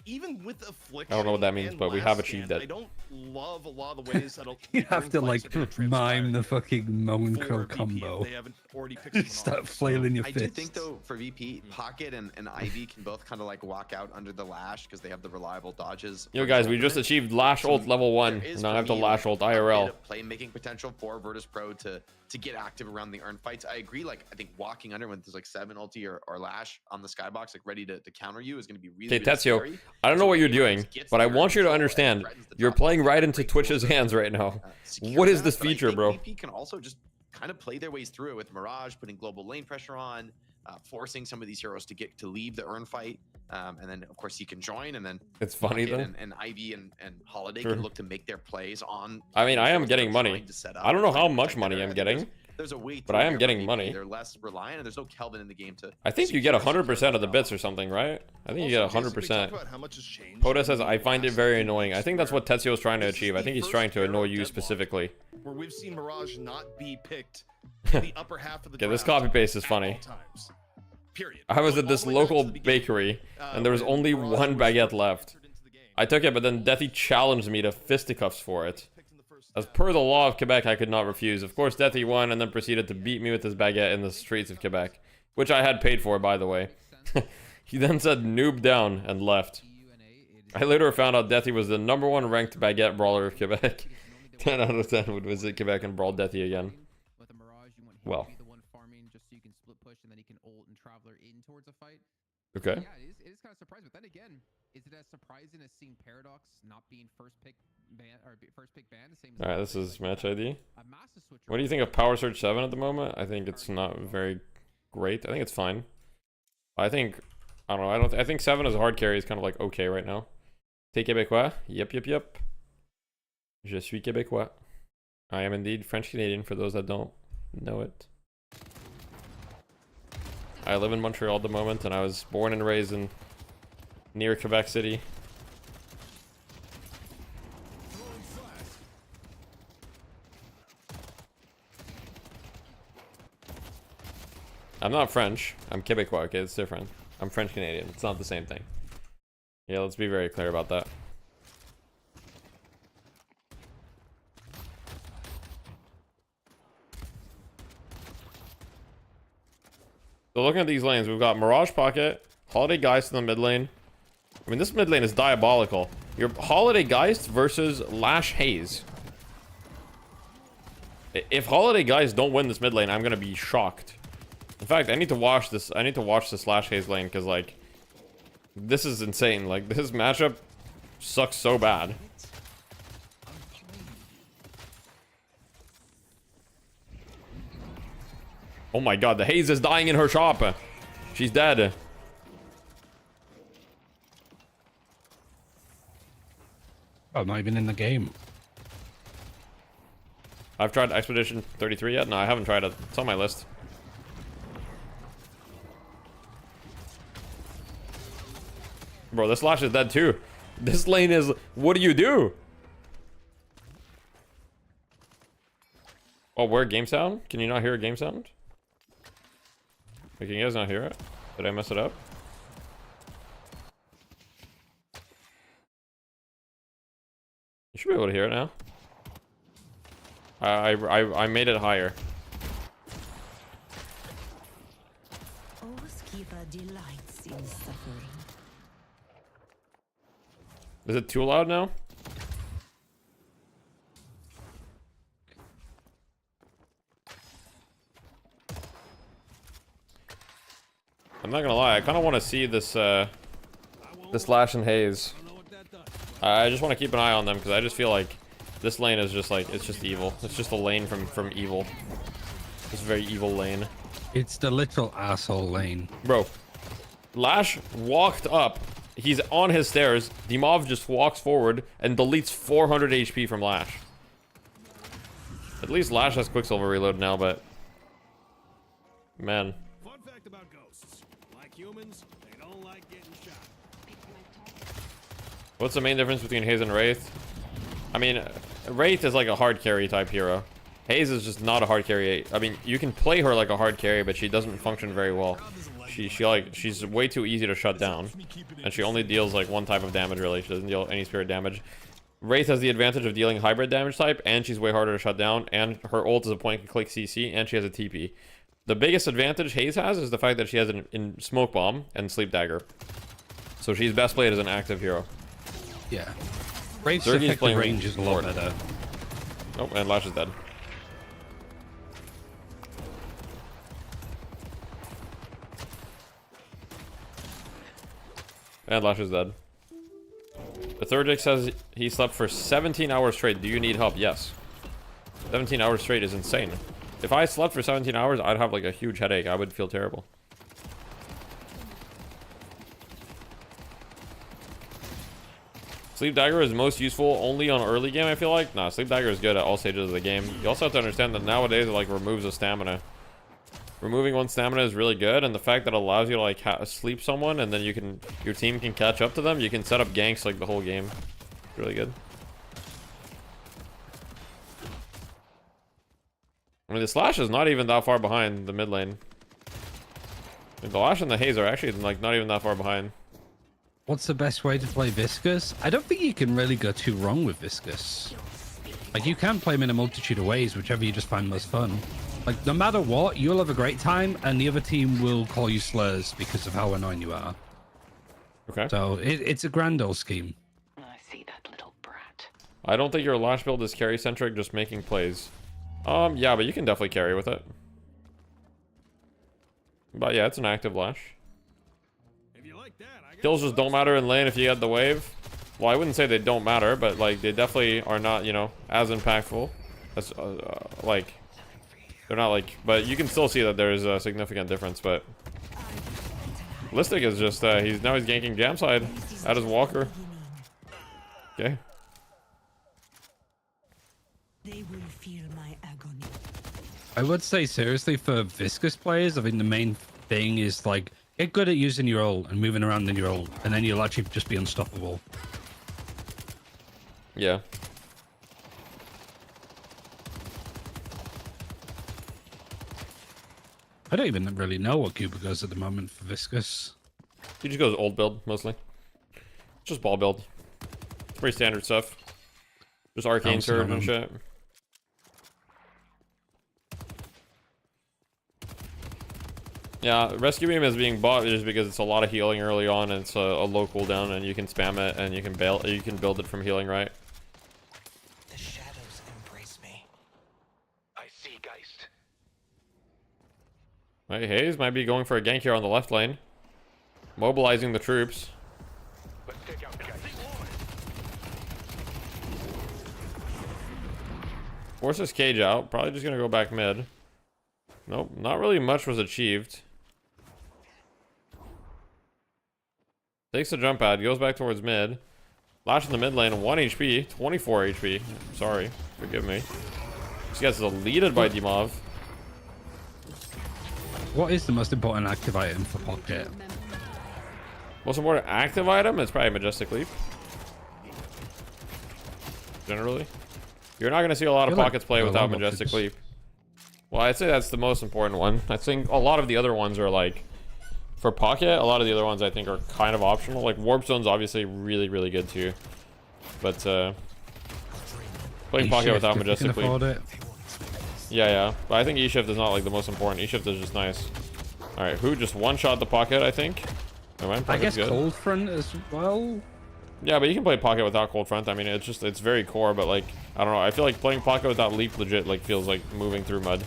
Even with Affliction. I don't know what that means, and but we Last have Stand, achieved it. I don't love a lot of the ways that You have to like mime the fucking moan for crow VP if combo. They haven't already picked someone Start off, so- flailing your I fists. do think though for VP, Pocket and Ivy can both kind of like walk out under the lash because they have the reliable dodges. Yo, for guys, his we just ultimate. achieved Lash So ult level 1. there is Now I for have to me, Lash ult a bit IRL. of playmaking potential for Virtus Pro to get active around the earn fights. I agree. Like I think walking under when there's like 7 ulti or Lash on the skybox, like ready to counter you, is going to be really. Okay, really Tetsuo, scary. I don't know So what you're Abrams doing, gets but I the want you to control and understand, threatens the you're top playing lane. right into Great Twitch's tools to, hands right now. secure What is that, this but I feature, think bro? VP can also just kind of play their ways through it with Mirage, putting global lane pressure on, forcing some of these heroes to leave the earn fight, and then of course he can join, and then It's funny Pocket though. and Ivy and Holiday Sure. can look to make their plays on. I mean, I am heroes getting that are money. trying to set up I don't know and how protect much their money I'm area. getting. There's there's a way. But I am here getting where money. They're less reliant, and there's no Kelvin in the game to. I think you get 100% of the bits or something, right? I think you get 100%. Poda says, I find it very annoying. I think that's what Tetsuo is trying to achieve. I think he's trying to annoy you specifically. Where we've seen Mirage not be picked in the upper half of the Okay, this draft copy paste is at funny. all times. Period. I was at All this the way back local to the beginning, bakery, and there was when only Mirage one was baguette first left. entered into the game. I took it, but then Deathy challenged me to fisticuffs for it. As per the law of Quebec, I could not refuse. Of course, Deathy won and then proceeded to beat me with his baguette in the streets of Quebec, which I had paid for, by the way. He then said noob down and left. I later found out Deathy was the #1 ranked baguette brawler of Quebec. 10 out of 10 would visit Quebec and brawl Deathy again. Well. Okay. Yeah, it is kind of surprising. But then again, is it as surprising as seeing Paradox not being first pick ban or first pick ban? Same. Alright, this is match ID. A massive switch. What do you think of Power Surge 7 at the moment? I think it's not very great. I think it's fine. I think, I don't know. I think 7 as a hard carry is kind of like okay right now. T'es Québécois? Yep. Je suis Québécois. I am indeed French Canadian for those that don't know it. I live in Montreal at the moment, and I was born and raised in near Quebec City. I'm not French. I'm Québécois. Okay, it's different. I'm French Canadian. It's not the same thing. Yeah, let's be very clear about that. So looking at these lanes, we've got Mirage Pocket, Holiday Geist in the mid lane. I mean, this mid lane is diabolical. Your Holiday Geist versus Lash Haze. If Holiday Geist don't win this mid lane, I'm gonna be shocked. In fact, I need to watch this. I need to watch this Lash Haze lane because, like, this is insane. Like, this matchup sucks so bad. Oh my god, the Haze is dying in her shop. She's dead. I'm not even in the game. I've tried Expedition 33 yet? No, I haven't tried it. It's on my list. Bro, this Lash is dead too. This lane is... What do you do? Oh, where game sound? Can you not hear a game sound? Can you guys not hear it? Did I mess it up? You should be able to hear it now. I made it higher. Oathkeeper delights in suffering. Is it too loud now? I'm not gonna lie, I kind of want to see this this Lash and Haze. I just want to keep an eye on them because I just feel like this lane is just like, it's just evil. It's just a lane from evil. It's a very evil lane. It's the literal asshole lane. Bro, Lash walked up. He's on his stairs. Dimov just walks forward and deletes 400 HP from Lash. At least Lash has Quicksilver reload now, but... Man. Fun fact about ghosts. Like humans, they don't like getting shot. What's the main difference between Haze and Wraith? I mean, Wraith is like a hard carry type hero. Haze is just not a hard carry. I mean, you can play her like a hard carry, but she doesn't function very well. She's way too easy to shut down, and she only deals like one type of damage really. She doesn't deal any spirit damage. Wraith has the advantage of dealing hybrid damage type, and she's way harder to shut down, and her ult is a point and click CC, and she has a TP. The biggest advantage Haze has is the fact that she has an in smoke bomb and sleep dagger, so she's best played as an active hero. Yeah, Wraith's Zergie's effective playing range is a lot Ward. better. Oh, and Lash is dead. And Lash is dead. The Thurgic says he slept for 17 hours straight. Do you need help? Yes. 17 hours straight is insane. If I slept for 17 hours, I'd have like a huge headache. I would feel terrible. Sleep Dagger is most useful only on early game, I feel like. Nah, Sleep Dagger is good at all stages of the game. You also have to understand that nowadays it like removes a stamina. Removing one stamina is really good, and the fact that it allows you to like sleep someone and then your team can catch up to them. You can set up ganks like the whole game. It's really good. I mean, the Slash is not even that far behind the mid lane. Like, the Lash and the Haze are actually like not even that far behind. What's the best way to play Viscous? I don't think you can really go too wrong with Viscous. Like, you can play him in a multitude of ways, whichever you just find most fun. Like, no matter what, you'll have a great time, and the other team will call you slurs because of how annoying you are. Okay. So, it's a grand old scheme. I see that little brat. I don't think your Lash build is carry-centric, just making plays. Yeah, but you can definitely carry with it. But yeah, it's an active Lash. If you like that, I got Kills just don't matter in lane if you get the wave. Well, I wouldn't say they don't matter, but like they definitely are not, you know, as impactful. As like they're not like, but you can still see that there is a significant difference. But Listic is just he's ganking jam side at his Walker. Okay. They will feel my agony. I would say, seriously, for Viscous players, I think the main thing is, like, get good at using your ult and moving around in your ult, and then you'll actually just be unstoppable. Yeah. I don't even really know what Cuba goes at the moment for Viscous. He just goes old build, mostly. Just ball build. Pretty standard stuff. Just arcane surge and shit. Yeah, Rescue Beam is being bought just because it's a lot of healing early on, and it's a low cooldown, and you can spam it, and you can build it from healing right. The shadows embrace me. I see Geist. Right, Haze might be going for a gank here on the left lane. Mobilizing the troops. Let's take out Geist. Forces Cage out. Probably just gonna go back mid. Nope, not really much was achieved. Takes a jump pad, goes back towards mid. Lash in the mid lane, 1 HP, 24 HP. Sorry, forgive me. This guy's deleted by Dimov. What is the most important active item for Pocket? Most important active item is probably Majestic Leap. Generally. You're not going to see a lot of Pockets play without Majestic Leap. Well, I'd say that's the most important one. I think a lot of the other ones are like... For Pocket, a lot of the other ones I think are kind of optional. Like Warp Zone's obviously really, really good too. But playing Pocket without Majestic Leap. Yeah. But I think E-Shift is not like the most important. E-Shift is just nice. Alright, who just one-shot the Pocket, I think? I guess good. Cold Front as well? Yeah, but you can play Pocket without Cold Front. I mean, it's very core, but like, I don't know. I feel like playing Pocket without Leap legit like feels like moving through mud.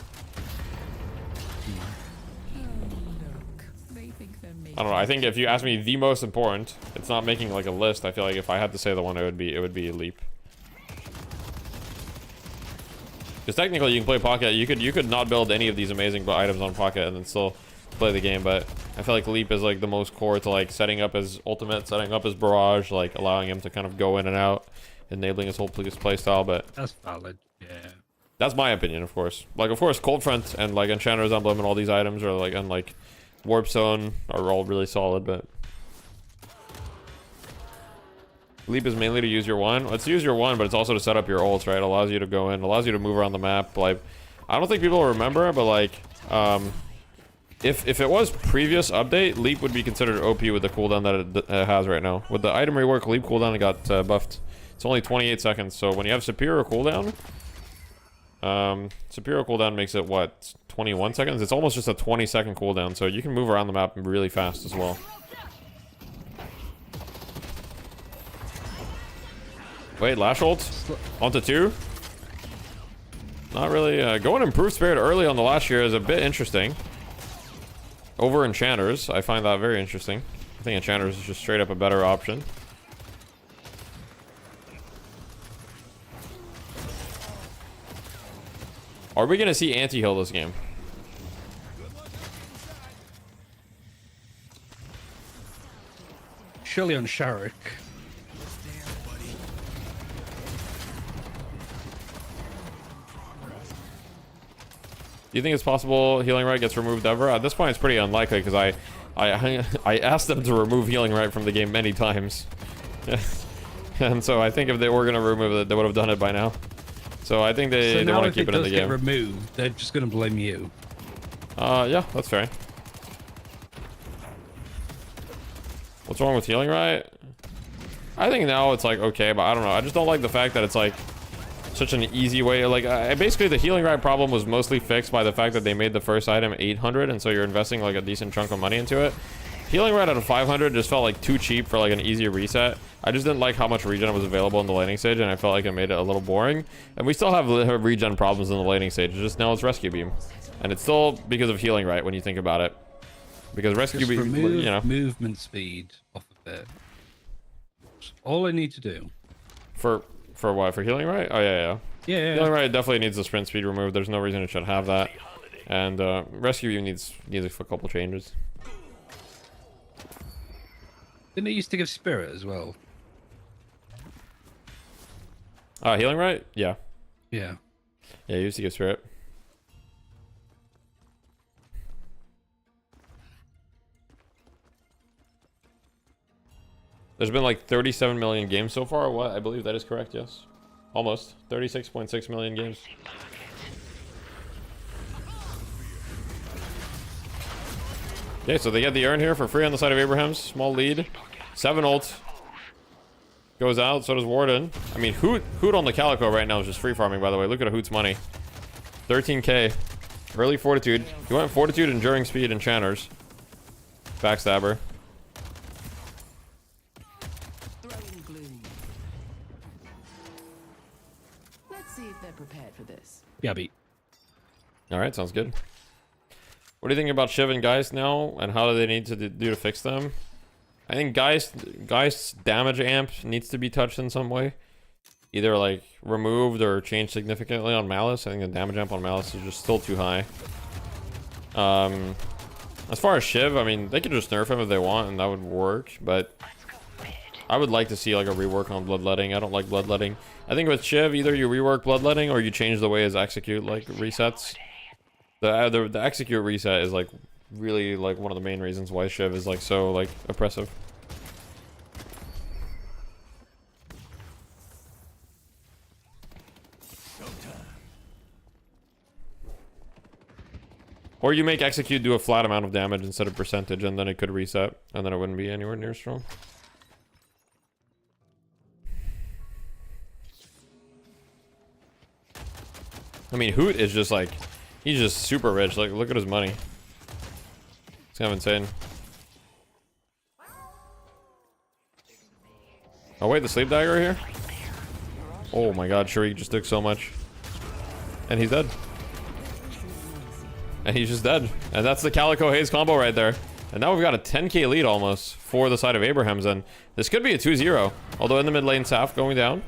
I don't know. I think if you ask me the most important, it's not making like a list. I feel like if I had to say the one, it would be Leap. Because technically, you can play Pocket. You could not build any of these amazing items on Pocket and then still play the game. But I feel like Leap is like the most core to like setting up his ultimate, setting up his barrage, like allowing him to kind of go in and out, enabling his whole play style. But that's valid. Yeah. That's my opinion, of course. Like, of course, Cold Front and like Enchanter's Emblem and all these items are like, and like Warp Zone are all really solid, but Leap is mainly to use your one. Let's use your one, but it's also to set up your ults, right? It allows you to go in, allows you to move around the map. Like, I don't think people remember, but like, if it was previous update, Leap would be considered OP with the cooldown that it has right now. With the item rework, Leap cooldown got buffed. It's only 28 seconds, so when you have superior cooldown, superior cooldown makes it what, 21 seconds? It's almost just a 20-second cooldown, so you can move around the map really fast as well. Wait, Lash ult onto 2. Not really. Going Improved Spirit early on the last year is a bit interesting. Over Enchanters, I find that very interesting. I think Enchanters is just straight up a better option. Are we going to see anti-heal this game? Surely on Sharik. Do you think it's possible Healing Right gets removed ever? At this point, it's pretty unlikely because I asked them to remove Healing Right from the game many times. And so I think if they were going to remove it, they would have done it by now. So I think they want to keep it in the game. Removed, they're just going to blame you. Yeah, that's fair. What's wrong with Healing Right? I think now it's like okay, but I don't know. I just don't like the fact that it's like such an easy way. Like basically the Healing Right problem was mostly fixed by the fact that they made the first item 800, and so you're investing like a decent chunk of money into it. Healing Right out of 500 just felt like too cheap for like an easy reset. I just didn't like how much regen was available in the laning stage, and I felt like it made it a little boring. And we still have regen problems in the laning stage. It's just now it's Rescue Beam, and it's still because of Healing Right when you think about it. Because Rescue Beam, you know, movement speed off of it. All I need to do. For what? For Healing Right? Oh yeah. Healing Right definitely needs the sprint speed removed. There's no reason it should have that. And Rescue Beam needs a couple changes. Didn't it used to give Spirit as well? Healing Right? Yeah. Yeah. Yeah, it used to give Spirit. There's been like 37 million games so far. What? I believe that is correct, yes. Almost. 36.6 million games. Okay, so they get the urn here for free on the side of Abraham's. Small lead. 7 ult. Goes out, so does Warden. I mean, Hoot on the Calico right now is just free farming, by the way. Look at Hoot's money. 13k. Early Fortitude. He went Fortitude, Enduring Speed, Enchanters. Backstabber. Let's see if they're prepared for this. Yeah, beat. Alright, sounds good. What do you think about Shiv and Geist now, and how do they need to do to fix them? I think Geist's damage amp needs to be touched in some way. Either like removed or changed significantly on Malice. I think the damage amp on Malice is just still too high. As far as Shiv, I mean, they could just nerf him if they want and that would work, but I would like to see like a rework on Bloodletting. I don't like Bloodletting. I think with Shiv, either you rework Bloodletting or you change the way his execute like resets. The execute reset is like really like one of the main reasons why Shiv is like so like oppressive. Or you make execute do a flat amount of damage instead of percentage, and then it could reset, and then it wouldn't be anywhere near strong. I mean, Hoot is just like, he's just super rich. Like, look at his money. It's kind of insane. Oh wait, the sleep dagger here? Oh my god, Sharik just took so much. And he's dead. And he's just dead. And that's the Calico Haze combo right there. And now we've got a 10k lead almost for the side of Abraham's, and this could be a 2-0. Although in the mid lane, Saf going down.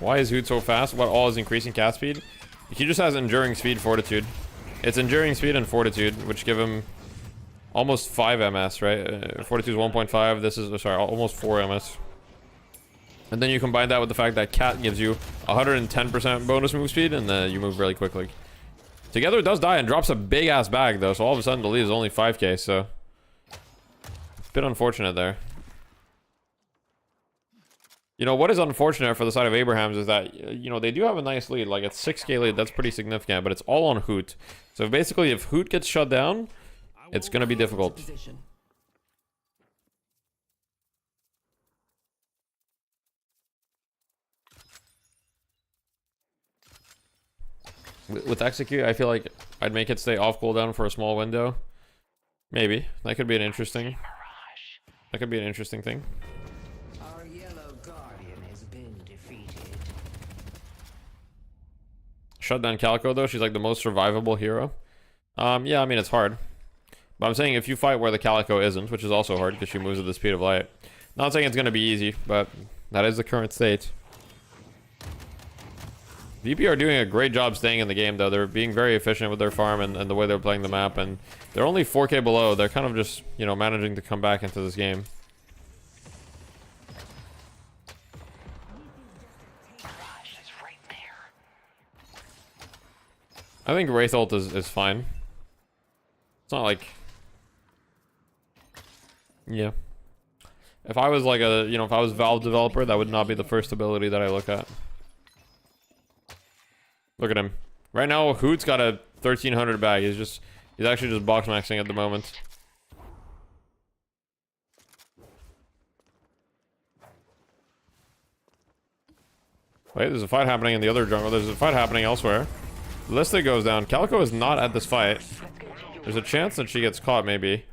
Why is Hoot so fast? What all is increasing cast speed? He just has Enduring Speed, Fortitude. It's Enduring Speed and Fortitude, which give him almost 5 MS, right? Fortitude is 1.5. This is, sorry, almost 4 MS. And then you combine that with the fact that Cat gives you 110% bonus move speed, and then you move really quickly. Together it does die and drops a big ass bag though, so all of a sudden the lead is only 5k, so a bit unfortunate there. You know, what is unfortunate for the side of Abraham's is that, you know, they do have a nice lead. Like, it's 6k lead, that's pretty significant, but it's all on Hoot. So basically, if Hoot gets shut down, it's going to be difficult. With Execute, I feel like I'd make it stay off cooldown for a small window. Maybe. That could be an interesting... That could be an interesting thing. Our yellow guardian has been defeated. Shut down Calico, though. She's like the most survivable hero. Yeah, I mean, it's hard. But I'm saying if you fight where the Calico isn't, which is also hard because she moves at the speed of light. Not saying it's going to be easy, but that is the current state. VP are doing a great job staying in the game, though. They're being very efficient with their farm and the way they're playing the map, and they're only 4k below. They're kind of just, you know, managing to come back into this game. I think Wraith ult is fine. It's not like... Yeah. If I was like a, if I was Valve developer, that would not be the first ability that I look at. Look at him. Right now, Hoot's got a 1300 bag. He's actually just box maxing at the moment. Wait, there's a fight happening in the other jungle. There's a fight happening elsewhere. Lista goes down. Calico is not at this fight. There's a chance that she gets caught, maybe.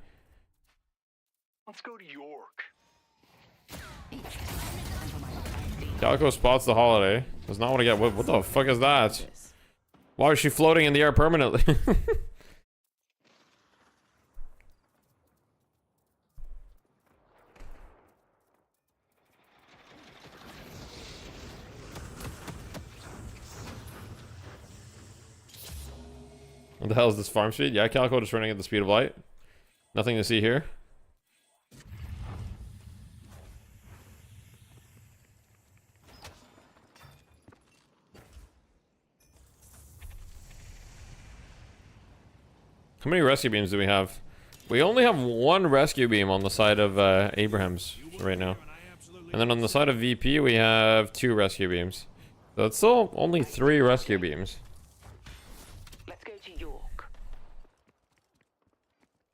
Let's go to York. Calico spots the holiday. Does not want to get... What the fuck is that? Why is she floating in the air permanently? What the hell is this farm speed? Yeah, Calico just running at the speed of light. Nothing to see here. How many rescue beams do we have? We only have one rescue beam on the side of Abraham's right now. And then on the side of VP, we have 2 rescue beams. So it's still only 3 rescue beams. Let's go to York.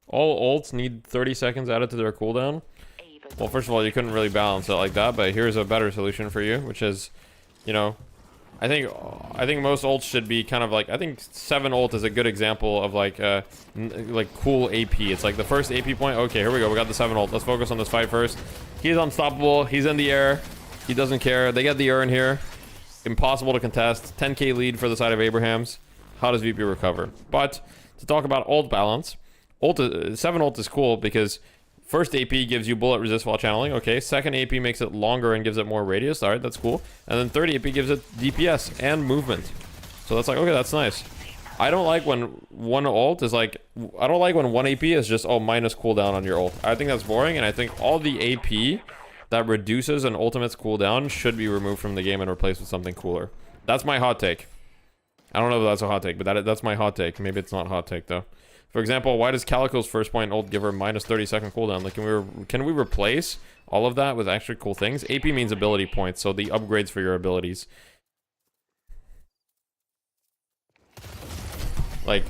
All ults need 30 seconds added to their cooldown. Well, first of all, you couldn't really balance it like that, but here's a better solution for you, which is, I think most ults should be kind of like, I think 7 ult is a good example of like cool AP. It's like the first AP point. Okay, here we go. We got the 7 ult. Let's focus on this fight first. He's unstoppable. He's in the air. He doesn't care. They get the urn here. Impossible to contest. 10k lead for the side of Abraham's. How does VP recover? But to talk about ult balance, 7 ult is cool because first AP gives you bullet resist while channeling. Okay, second AP makes it longer and gives it more radius. All right, that's cool. And then third AP gives it DPS and movement. So that's like, okay, that's nice. I don't like when one ult is like, I don't like when one AP is just, oh, minus cooldown on your ult. I think that's boring, and I think all the AP that reduces an ultimate's cooldown should be removed from the game and replaced with something cooler. That's my hot take. I don't know if that's a hot take, but that's my hot take. Maybe it's not a hot take, though. For example, why does Calico's first point ult give her minus 30-second cooldown? Like, can we replace all of that with actually cool things? AP means ability points, so the upgrades for your abilities. Like,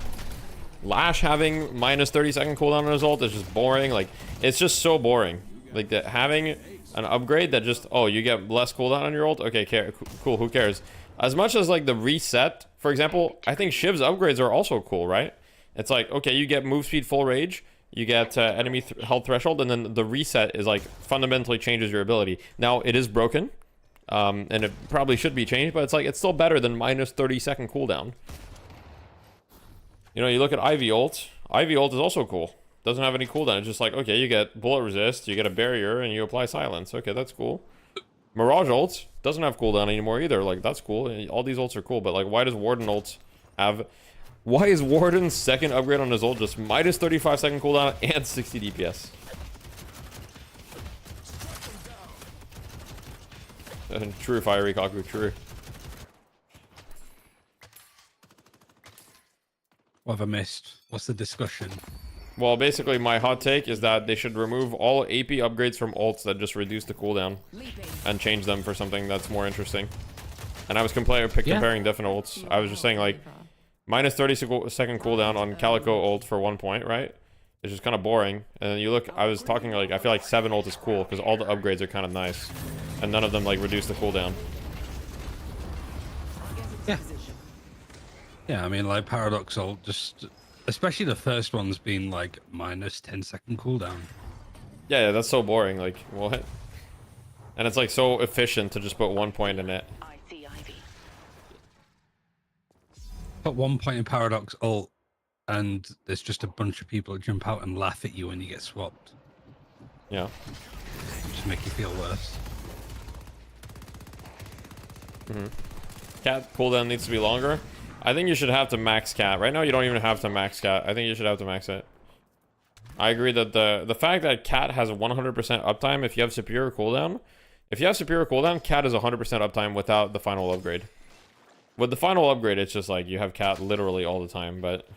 Lash having minus 30-second cooldown on his ult is just boring. Like, it's just so boring. Like, that having an upgrade that just, oh, you get less cooldown on your ult? Okay, cool, who cares? As much as, like, the reset, for example, I think Shiv's upgrades are also cool, right? It's like, okay, you get move speed full rage, you get enemy health threshold, and then the reset is like fundamentally changes your ability. Now, it is broken, and it probably should be changed, but it's like, it's still better than minus 30-second cooldown. You look at Ivy ult. Ivy ult is also cool. Doesn't have any cooldown. It's just like, okay, you get bullet resist, you get a barrier, and you apply silence. Okay, that's cool. Mirage ult doesn't have cooldown anymore either. Like, that's cool. All these ults are cool, but like, why does Warden ult have... Why is Warden's second upgrade on his ult just minus 35-second cooldown and 60 DPS? True, Fiery Kaku, true. What have I missed? What's the discussion? Well, basically, my hot take is that they should remove all AP upgrades from ults that just reduce the cooldown and change them for something that's more interesting. And I was comparing different ults. I was just saying, like, minus 30-second cooldown on Calico ult for 1 point, right? It's just kind of boring. And then you look, I was talking like, I feel like 7 ult is cool because all the upgrades are kind of nice. And none of them like reduce the cooldown. Yeah. Yeah, I mean, like Paradox ult, just, especially the first one's been like minus 10-second cooldown. Yeah, that's so boring. Like, what? And it's like so efficient to just put 1 point in it. Put 1 point in Paradox ult, and there's just a bunch of people that jump out and laugh at you when you get swapped. Yeah. Just make you feel worse. Cat cooldown needs to be longer. I think you should have to max cat. Right now, you don't even have to max cat. I think you should have to max it. I agree that the fact that cat has a 100% uptime if you have superior cooldown. If you have superior cooldown, cat is 100% uptime without the final upgrade. With the final upgrade, it's just like you have cat literally all the time, but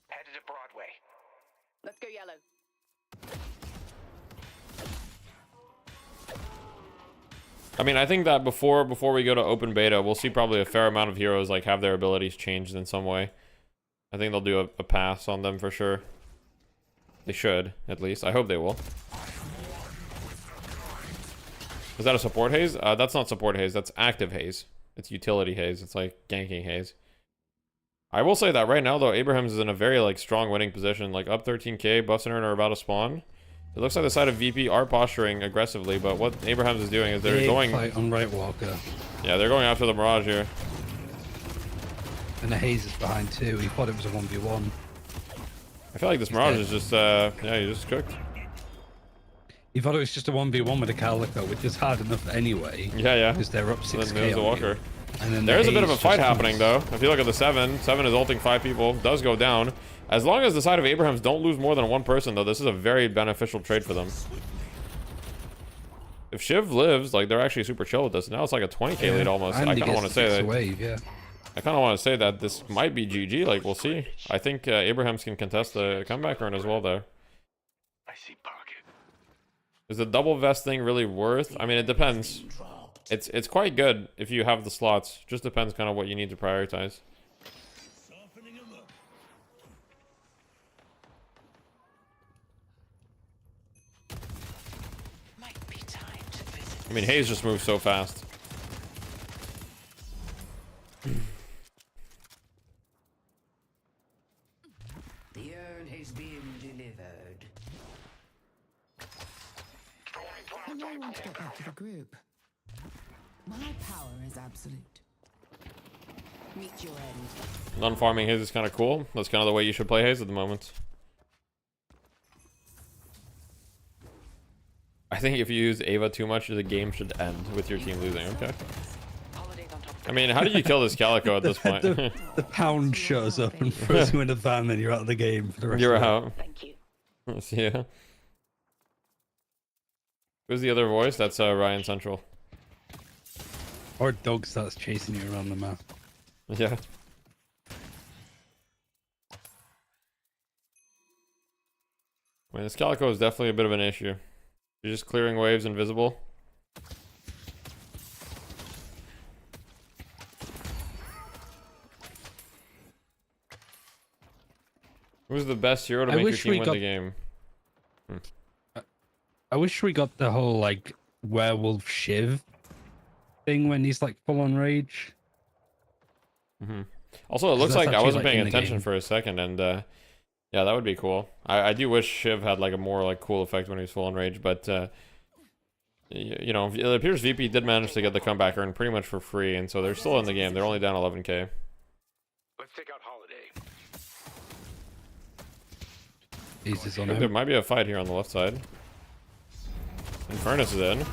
Headed to Broadway. Let's go yellow. I mean, I think that before we go to open beta, we'll see probably a fair amount of heroes like have their abilities changed in some way. I think they'll do a pass on them for sure. They should, at least. I hope they will. Is that a support haze? That's not support haze. That's active haze. It's utility haze. It's like ganking haze. I will say that right now, though, Abrahams is in a very like strong winning position. Like up 13k, Buffs and Ern are about to spawn. It looks like the side of VP are posturing aggressively, but what Abrahams is doing is they're Big going fight on right Walker. Yeah, they're going after the Mirage here. And the haze is behind too. He thought it was a 1v1. I feel like this Mirage is just yeah, you just cooked. He thought it was just a 1v1 with a Calico, which is hard enough anyway. Yeah. Because they're up 6k. Then there's the Walker. And then There's the a bit of a haze fight just happening, though. If you look at the 7 is ulting 5 people. Does go down. As long as the side of Abrahams don't lose more than one person, though, this is a very beneficial trade for them. If Shiv lives, like, they're actually super chill with this. Now it's like a 20k lead almost. And I he kind of gets want to say the that. wave, yeah. I kind of want to say that this might be GG. Like, we'll see. I think Abrahams can contest the comeback run as well there. I see pocket. Is the double vest thing really worth? I mean, it depends. It's quite good if you have the slots. Just depends kind of what you need to prioritize. I mean, Hayes just moves so fast. The urn has been delivered. And I want to get back to the group. My power is absolute. Meet your end. Non-farming Hayes is kind of cool. That's kind of the way you should play Hayes at the moment. I think if you use Ava too much, the game should end with your team losing. Okay. I mean, how do you kill this Calico at this point? the pound shows up and throws you in a van and you're out of the game for the rest You're of out. Thank you. Yeah. Who's the other voice? That's Ryan Central. Or dog starts chasing you around the map. Yeah. I mean, this Calico is definitely a bit of an issue. You're just clearing waves invisible. Who's the best hero to make your team win the game? I wish we got the whole like werewolf Shiv thing when he's like full on rage. Also, it looks that's like I actually, wasn't like, paying in the attention game. for a second, and yeah, that would be cool. I do wish Shiv had like a more like cool effect when he was full on rage, but you know, it appears VP did manage to get the comeback earn pretty much for free, and so they're still in the game. They're only down 11k. Let's take out Holiday. Jesus I on think there him. might be a fight here on the left side. Infernus is in.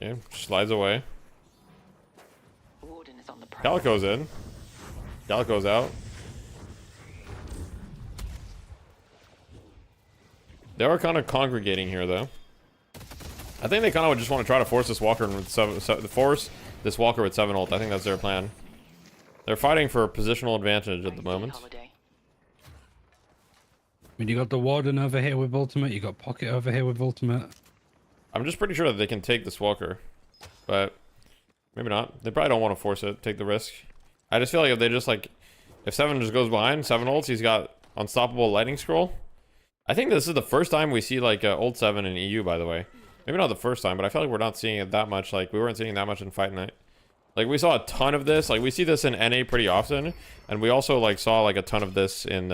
Okay, slides away. Warden is on the prowl. Calico's in. Calico's out. They are kind of congregating here, though. I think they kind of just want to try to force this Walker with force this Walker with 7 ult. I think that's their plan. They're fighting for positional advantage at the moment. I mean, you got the Warden over here with ultimate. You got Pocket over here with ultimate. I'm just pretty sure that they can take this Walker, but maybe not. They probably don't want to force it, take the risk. I just feel like if they just like, if 7 just goes behind, 7 ults, he's got unstoppable lightning scroll. I think this is the first time we see like ult 7 in EU, by the way. Maybe not the first time, but I feel like we're not seeing it that much. Like we weren't seeing that much in Fight Night. Like we saw a ton of this. Like we see this in NA pretty often, and we also like saw like a ton of this in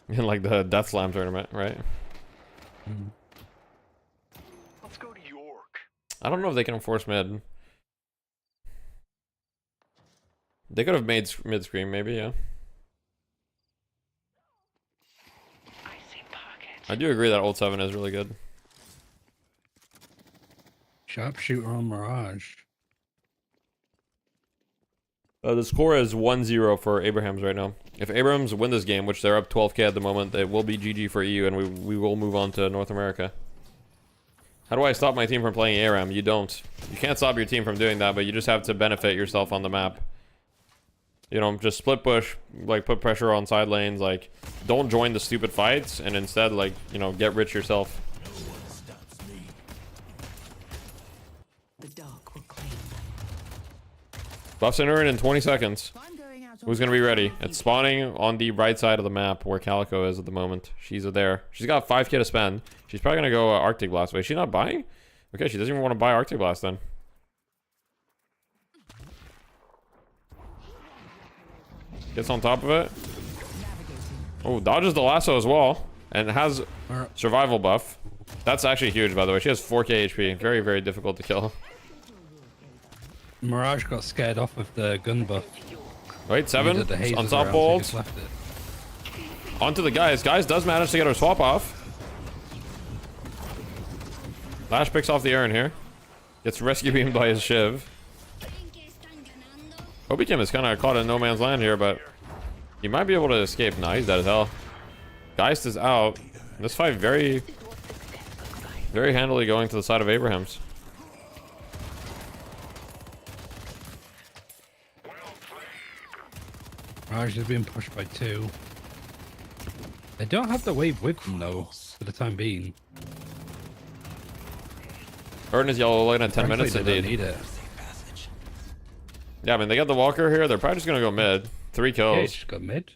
like the Death Slam tournament, right? Let's go to York. I don't know if they can enforce mid. They could have made mid scream, maybe, yeah. I do agree that ult 7 is really good. Sharpshooter on Mirage. The score is 1-0 for Abrahams right now. If Abrams win this game, which they're up 12k at the moment, it will be GG for EU, and we will move on to North America. How do I stop my team from playing ARAM? You don't. You can't stop your team from doing that, but you just have to benefit yourself on the map. You know, just split push, like put pressure on side lanes, like don't join the stupid fights, and instead, like, you know, get rich yourself. The dark will claim. Buffs are in 20 seconds. Who's gonna be ready? It's spawning on the right side of the map where Calico is at the moment. She's there. She's got 5k to spend. She's probably gonna go Arctic Blast. Wait, is she not buying? Okay, she doesn't even want to buy Arctic Blast then. Gets on top of it. Oh, dodges the lasso as well. And has survival buff. That's actually huge, by the way. She has 4k HP. Very, very difficult to kill. Mirage got scared off of the gun buff. Wait, 7. On top bolts. Onto the guys. Guys does manage to get her swap off. Lash picks off the urn here. Gets rescue beamed by his Shiv. Obikim is kind of caught in no man's land here, but he might be able to escape. Nah, he's dead as hell. Geist is out. This fight very handily going to the side of Abraham's. Mirage is being pushed by 2. They don't have the wave with them though, for the time being. Urn is yellow lane at 10 minutes indeed. Need it. Yeah, I mean, they got the Walker here. They're probably just going to go mid. 3 kills. Yeah, just got mid.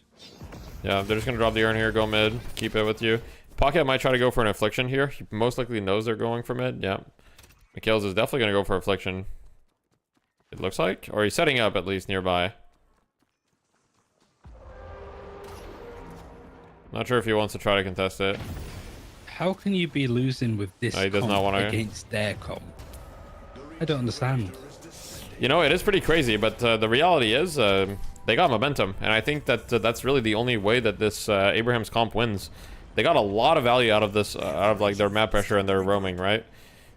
Yeah, they're just going to drop the urn here, go mid, keep it with you. Pocket might try to go for an Affliction here. He most likely knows they're going for mid. Yeah. Mikhails is definitely going to go for Affliction. It looks like. Or he's setting up at least nearby. Not sure if he wants to try to contest it. How can you be losing with this he does not want to against their comp? I don't understand. You know, it is pretty crazy, but the reality is they got momentum. And I think that that's really the only way that this Abraham's comp wins. They got a lot of value out of this, out of like their map pressure and their roaming, right?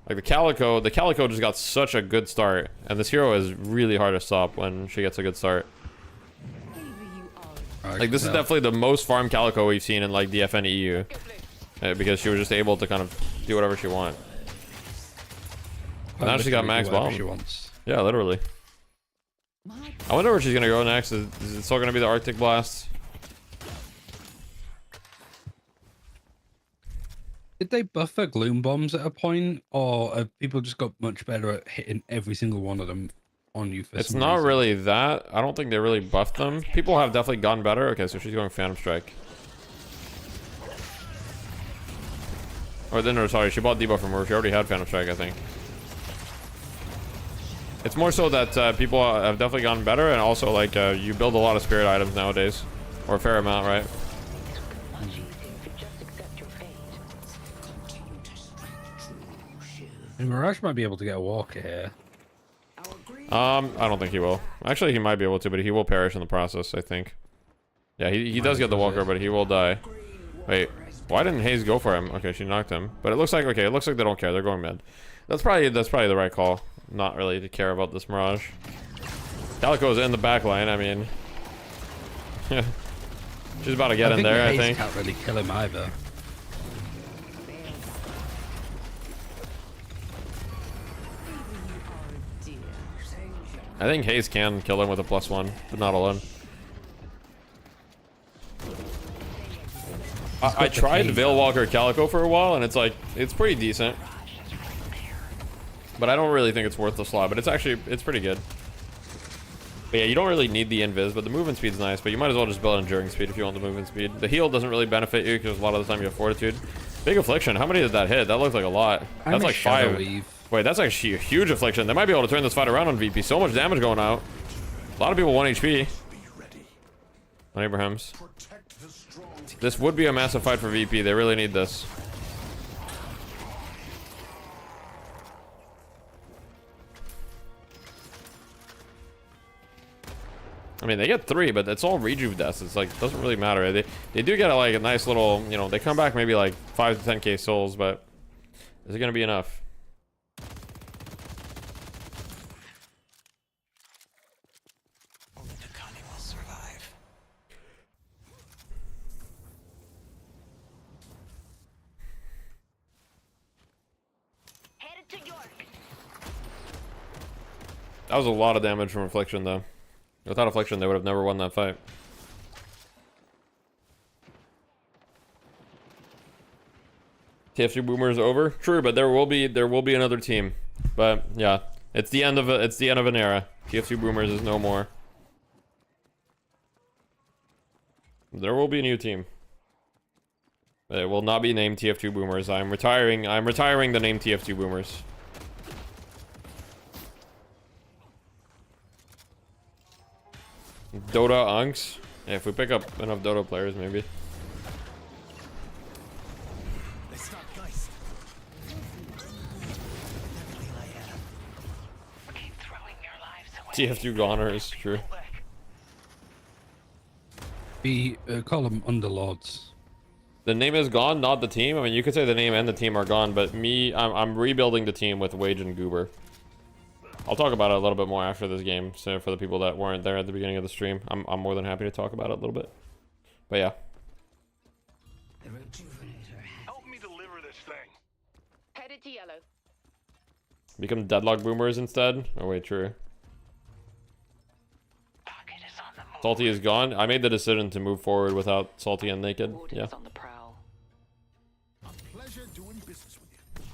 Like the Calico just got such a good start. And this hero is really hard to stop when she gets a good start. Like this is definitely the most farm Calico we've seen in like the FN EU. Because she was just able to kind of do whatever she wanted. Now she got max bomb. Yeah, literally. I wonder where she's gonna go next. Is it still gonna be the Arctic Blast? Did they buff her gloom bombs at a point, or have people just got much better at hitting every single one of them on you? For it's some not reason? really that. I don't think they really buffed them. People have definitely gotten better. Okay, so she's going Phantom Strike. Or then, or sorry, she bought debuff from her. She already had Phantom Strike, I think. It's more so that people have definitely gotten better, and also like you build a lot of spirit items nowadays, or a fair amount, right? And Mirage might be able to get a walker here. I don't think he will. Actually, he might be able to, but he will perish in the process, I think. Yeah, he does get the walker, but he will die. Wait, why didn't Hayes go for him? Okay, she knocked him. But it looks like, okay, it looks like they don't care. They're going mid. That's probably the right call. Not really to care about this Mirage. Calico's in the back line, I mean. She's about to get in there, I think. Can't really kill him either. I think Hayes can kill him with a +1, but not alone. I tried Veilwalker Calico for a while, and it's like, it's pretty decent. But I don't really think it's worth the slot, but it's pretty good. But yeah, you don't really need the invis, but the movement speed's nice, but you might as well just build enduring speed if you want the movement speed. The heal doesn't really benefit you, because a lot of the time you have fortitude. Big Affliction, how many did that hit? That looked like a lot. That's like 5. Wait, that's actually a huge Affliction. They might be able to turn this fight around on VP. So much damage going out. A lot of people 1 HP. On Abrahams. This would be a massive fight for VP. They really need this. I mean, they get 3, but it's all rejuve deaths. It's like, doesn't really matter. They do get like a nice little, you know, they come back maybe like 5 to 10k souls, but is it going to be enough? That was a lot of damage from Affliction, though. Without Affliction, they would have never won that fight. TF2 Boomers over. True, but there will be another team. But yeah, it's the end of an era. TF2 Boomers is no more. There will be a new team. It will not be named TF2 Boomers. I'm retiring the name TF2 Boomers. Dota Unks? Yeah, if we pick up enough Dota players, maybe. It's not nice. TF2 Goner is true. We call them Underlords. The name is gone, not the team. I mean, you could say the name and the team are gone, but I'm rebuilding the team with Wage and Goober. I'll talk about it a little bit more after this game. So for the people that weren't there at the beginning of the stream, I'm more than happy to talk about it a little bit. But yeah. The rejuvenator. Help me deliver this thing. Headed to yellow. Become Deadlock Boomers instead? Oh wait, true. Pocket is on the move. Salty is gone. I made the decision to move forward without Salty and Naked. Yeah. On the prowl. A pleasure doing business with you.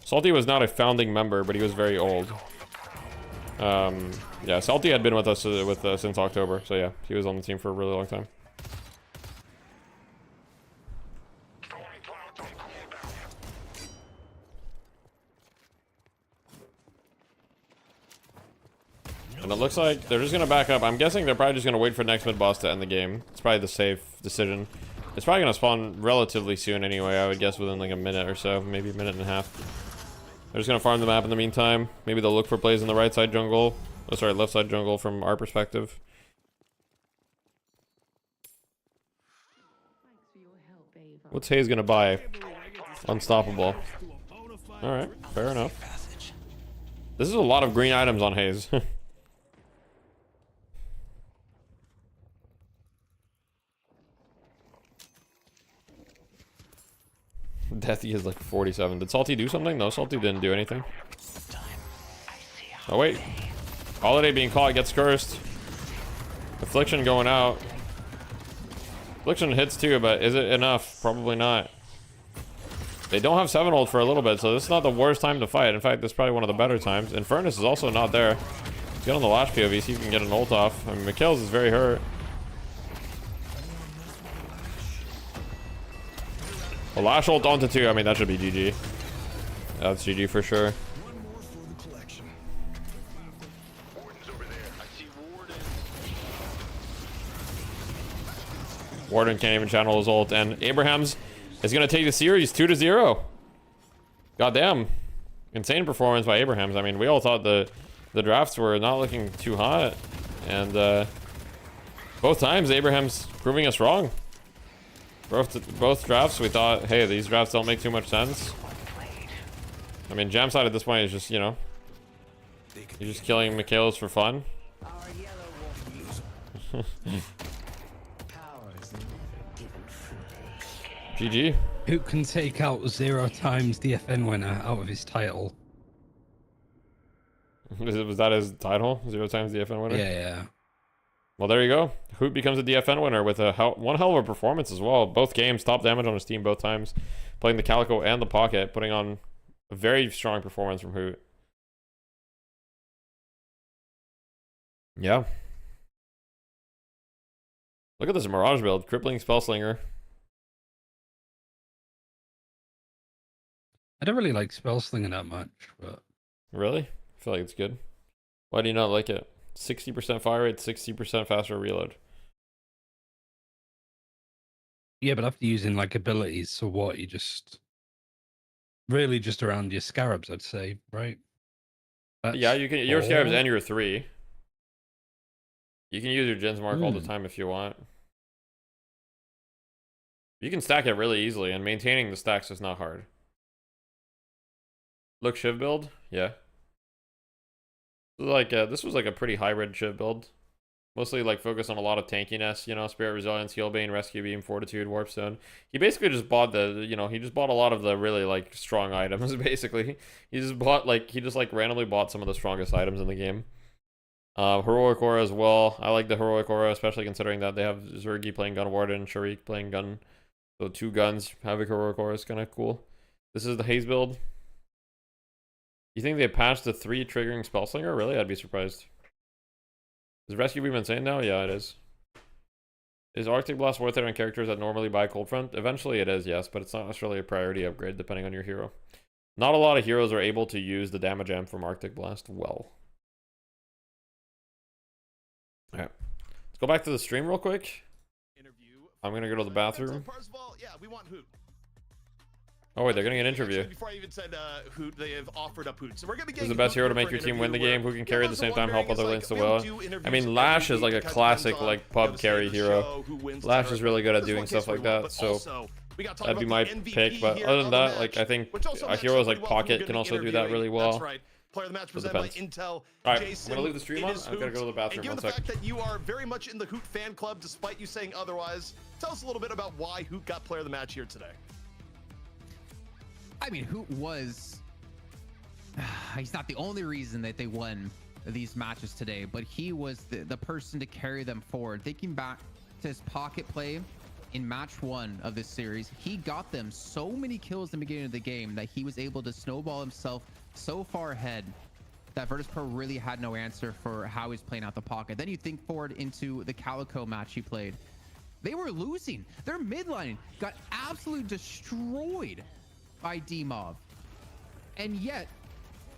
Salty was not a founding member, but he was very old. Yeah, Salty had been with us since October, so yeah, he was on the team for a really long time. And it looks like they're just gonna back up. I'm guessing they're probably just gonna wait for next mid boss to end the game. It's probably the safe decision. It's probably gonna spawn relatively soon anyway, I would guess within like a minute or so, maybe a minute and a half. They're just gonna farm the map in the meantime. Maybe they'll look for plays in the right side jungle. Oh, sorry, left side jungle from our perspective. What's Hayes gonna buy? Unstoppable. Alright, fair enough. This is a lot of green items on Hayes. Deathy is like 47. Did Salty do something? No, Salty didn't do anything. Oh wait. Holiday being caught gets cursed. Affliction going out. Affliction hits too, but is it enough? Probably not. They don't have 7 ult for a little bit, so this is not the worst time to fight. In fact, this is probably one of the better times. Infernus is also not there. Let's get on the last POV, see if we can get an ult off. I mean, Mikhail's is very hurt. A Lash ult onto 2. I mean, that should be GG. That's GG for sure. Warden can't even channel his ult, and Abrahams is going to take the series 2-0. Goddamn. Insane performance by Abrahams. I mean, we all thought the drafts were not looking too hot, and both times Abrahams proving us wrong. Both drafts we thought, hey, these drafts don't make too much sense. I mean, Jam side at this point is just, you know, you're just killing Mikhail's for fun. GG. Who can take out 0 times DFN winner out of his title? Was that his title? 0 times DFN winner? Yeah. Well, there you go. Hoot becomes a DFN winner with one hell of a performance as well. Both games, top damage on his team both times. Playing the Calico and the Pocket, putting on a very strong performance from Hoot. Yeah. Look at this Mirage build. Crippling Spellslinger. I don't really like Spellslinger that much, but... Really? I feel like it's good. Why do you not like it? 60% fire rate, 60% faster reload. Yeah, but after using like abilities, so what? You just... Really just around your Scarabs, I'd say, right? Yeah, you can... Your Scarabs and your 3. You can use your Gens Mark all the time if you want. You can stack it really easily, and maintaining the stacks is not hard. Look, Shiv build? Yeah. Like, this was like a pretty hybrid Shiv build. Mostly like focused on a lot of tankiness, you know, Spirit Resilience, Heal Bane, Rescue Beam, Fortitude, Warpstone. He basically just bought the, you know, he just bought a lot of the really like strong items, basically. He just randomly bought some of the strongest items in the game. Heroic Aura as well. I like the Heroic Aura, especially considering that they have Zergi playing Gun Warden, Sharik playing Gun. So 2 guns, Havoc Heroic Aura is kind of cool. This is the Haze build. You think they patched the 3 triggering Spellslinger? Really? I'd be surprised. Is Rescue Beam insane now? Yeah, it is. Is Arctic Blast worth it on characters that normally buy Cold Front? Eventually it is, yes, but it's not necessarily a priority upgrade depending on your hero. Not a lot of heroes are able to use the damage amp from Arctic Blast well. Alright. Let's go back to the stream real quick. I'm gonna go to the bathroom. First of all, yeah, we want Hoot. Oh wait, they're getting an interview. Actually, before I even said Hoot, they have offered up Hoot. So we're gonna be Who's getting the best Hoot hero to for make an your team win the interview game? Who can carry at the same time, help other lanes to we well? do I interviews mean, Lash every is like a week. It kinda classic depends on, like pub carry the hero. show, who wins, Lash etc. is really good at This doing one stuff case like we won, that, but so also, we gotta talk that'd be about my the MVP pick. But here other than of the that, like match, I think which also a matches hero up like pretty well who we're Pocket gonna can be also do that interviewing. really well. That's right. Player of the match It presented by depends. Intel. Alright, Jason I'm gonna leave the stream on. is I've gotta go to the Hoot. bathroom. And given One the sec. fact that you are very much in the Hoot fan club, despite you saying otherwise, tell us a little bit about why Hoot got player of the match here today. I mean, Hoot was... He's not the only reason that they won these matches today, but he was the person to carry them forward. Thinking back to his Pocket play in match 1 of this series, he got them so many kills in the beginning of the game that he was able to snowball himself so far ahead that Virtus Pro really had no answer for how he's playing out the Pocket. Then you think forward into the Calico match he played. They were losing. Their midline got absolutely destroyed by D-Mob. And yet,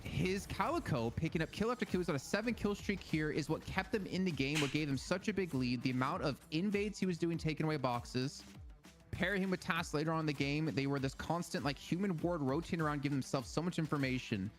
his Calico picking up kill after kill. He's on a 7 kill streak here is what kept them in the game, what gave them such a big lead. The amount of invades he was doing, taking away boxes. Pair him with tasks later on in the game. They were this constant like human ward rotating around, giving themselves so much information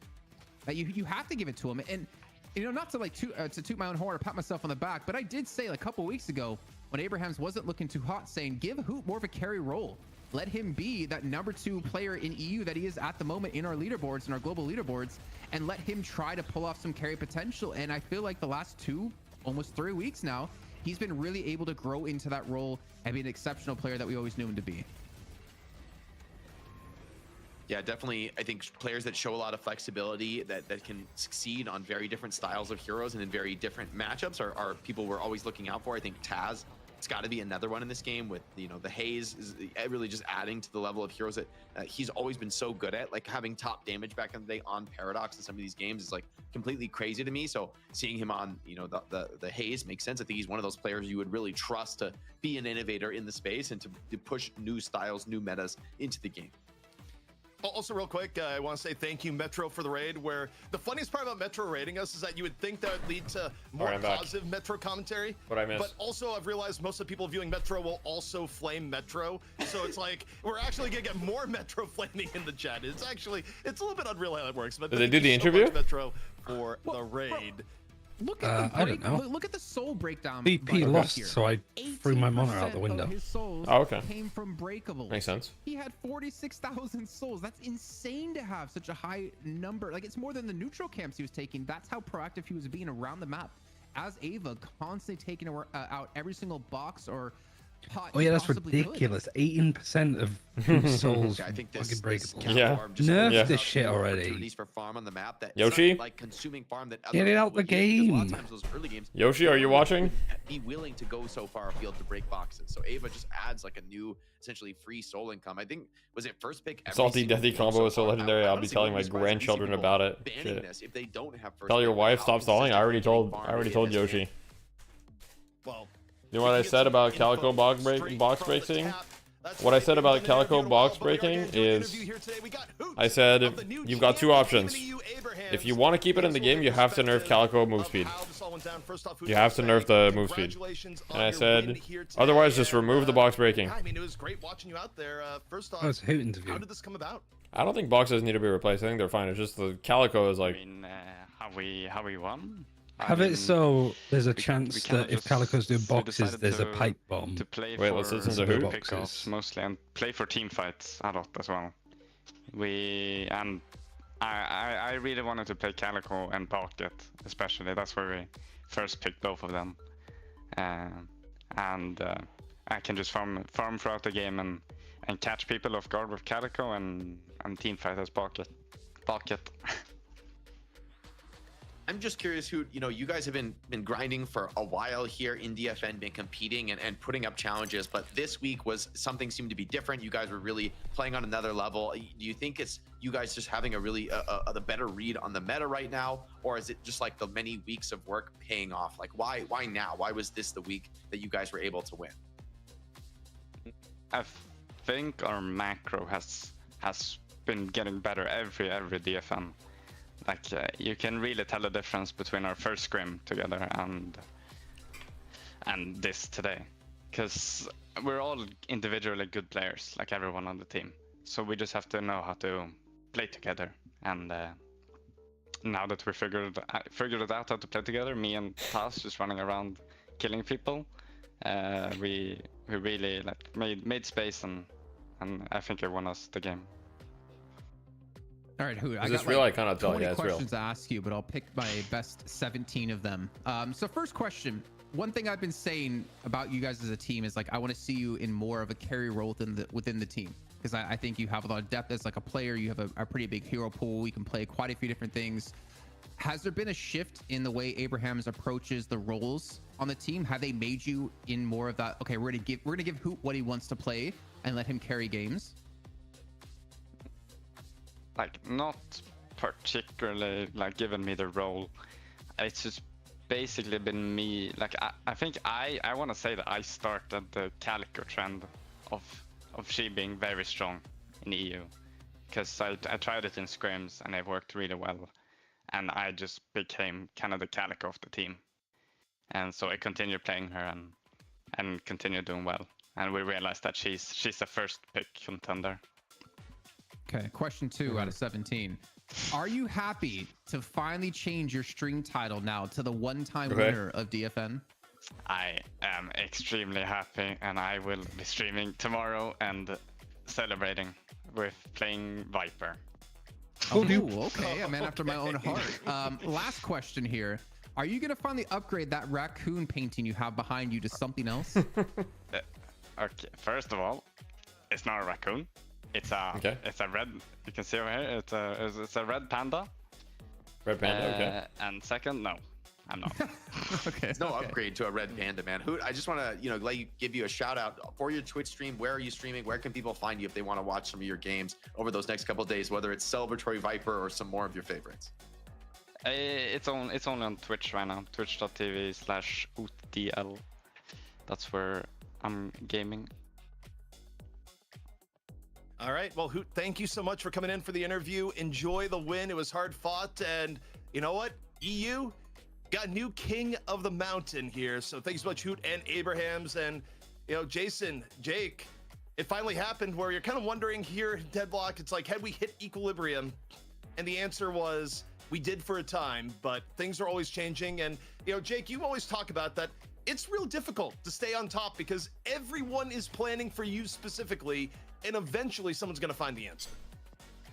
that you have to give it to him. And you know, not to like to toot my own horn or pat myself on the back, but I did say like, a couple weeks ago when Abrahams wasn't looking too hot, saying give Hoot more of a carry role. Let him be that number 2 player in EU that he is at the moment in our leaderboards, in our global leaderboards, and let him try to pull off some carry potential. And I feel like the last 2, almost 3 weeks now, he's been really able to grow into that role and be an exceptional player that we always knew him to be. Yeah, definitely. I think players that show a lot of flexibility, that can succeed on very different styles of heroes and in very different matchups are people we're always looking out for. I think Taz, it's got to be another one in this game with, you know, the Haze is really just adding to the level of heroes that he's always been so good at. Like having top damage back in the day on Paradox in some of these games is like completely crazy to me. So seeing him on, you know, the Haze makes sense. I think he's one of those players you would really trust to be an innovator in the space and to push new styles, new metas into the game. Also, real quick, I want to say thank you, Metro, for the raid, where the funniest part about Metro raiding us is that you would think that would lead to more positive Metro commentary. What I missed. But also, I've realized most of the people viewing Metro will also flame Metro. So it's like, we're actually going to get more Metro flaming in the chat. It's a little bit unreal how that works. But Did they thank do you the so interview? much, Metro, for the raid. Look at the I don't know. look at the soul breakdown. BP lost, here. so I threw my monitor out the 18% window. of his souls Oh, okay. came from breakables. Makes sense. He had 46,000 souls. That's insane to have such a high number. Like, it's more than the neutral camps he was taking. That's how proactive he was being around the map. As Ava, constantly taking out every single box or pot. Oh yeah, that's ridiculous. 18% of souls. I think this breakable. Yeah. Nerf this shit already. Opportunities for farm on the map that Yoshi? it's not like consuming farm that Get it out the game. Those early games, Yoshi, are you watching? Be willing to go so far afield to break boxes. So Ava just adds like a new, essentially free soul income. I think was it first pick. Every Salty single Deathy game combo is so far. legendary. I I'll be honestly telling wouldn't my be surprised to see grandchildren people about it. banning Shit. this if they don't have first Tell your pick. wife How stop stalling. I already told farm Yoshi. in this game. Well, You know what I said about Calico box breaking? What I said about Calico box breaking is, I said you've got 2 options. If you want to keep it in the game, you have to nerf Calico move speed. You have to nerf the move speed. And I said, otherwise just remove the box breaking. I mean, it was great watching you out there. First off, Oh, it's a Hoot interview. how did this come about? I don't think boxes need to be replaced. I think they're fine. It's just the Calico is like... I mean, how we won? Have it so there's a chance that if Calicos do boxes, there's a pipe bomb. To play Wait, for let's listen to who? pickoffs mostly and play for team fights a lot as well. I really wanted to play Calico and Pocket, especially. That's where we first picked both of them. I can just farm throughout the game and catch people off guard with Calico and team fight as Pocket. I'm just curious who, you guys have been grinding for a while here in DFN, been competing and putting up challenges, but this week was something seemed to be different. You guys were really playing on another level. Do you think it's you guys just having a really the better read on the meta right now, or is it just like the many weeks of work paying off? Like why now? Why was this the week that you guys were able to win? I think our macro has been getting better every DFN. Like you can really tell the difference between our first scrim together and this today, because we're all individually good players, like everyone on the team. So we just have to know how to play together. And now that we figured it out how to play together, me and Taz just running around killing people, we really like made space and I think it won us the game. All right, who? I Is this got real? like I cannot tell. 20 Yeah, it's real. questions to ask you, but I'll pick my best 17 of them. So first question. One thing I've been saying about you guys as a team is like I want to see you in more of a carry role within the team, because I think you have a lot of depth as like a player. You have a pretty big hero pool. You can play quite a few different things. Has there been a shift in the way Abrahams approaches the roles on the team? Have they made you in more of that? Okay, we're gonna give Hoot what he wants to play and let him carry games. Like not particularly like giving me the role. It's just basically been me. Like I think I want to say that I started the Calico trend of she being very strong in EU, because I tried it in scrims and it worked really well, and I just became kind of the Calico of the team, and so I continued playing her and continued doing well, and we realized that she's the first pick contender. Okay, question 2 out of 17. Are you happy to finally change your stream title now to the one-time winner of DFN? I am extremely happy, and I will be streaming tomorrow and celebrating with playing Viper. Oh, okay, a man after my own heart. Last question here. Are you gonna finally upgrade that raccoon painting you have behind you to something else? Okay, first of all, it's not a raccoon. It's a red. You can see over here. It's a red panda. Red panda. Okay. And second, no, I'm not. Okay. It's no upgrade to a red panda, man. Hoot, I just want to give you a shout out for your Twitch stream. Where are you streaming? Where can people find you if they want to watch some of your games over those next couple of days? Whether it's Celebratory Viper or some more of your favorites. It's only on Twitch right now. Twitch.tv/OotDL. That's where I'm gaming. All right. Well, Hoot, thank you so much for coming in for the interview. Enjoy the win. It was hard fought. And you know what? EU got new king of the mountain here. So thanks so much, Hoot and Abrahams. And, Jason, Jake, it finally happened where you're kind of wondering here in Deadlock. It's like, had we hit equilibrium? And the answer was we did for a time, but things are always changing. And, Jake, you always talk about that. It's real difficult to stay on top because everyone is planning for you specifically. And eventually someone's going to find the answer.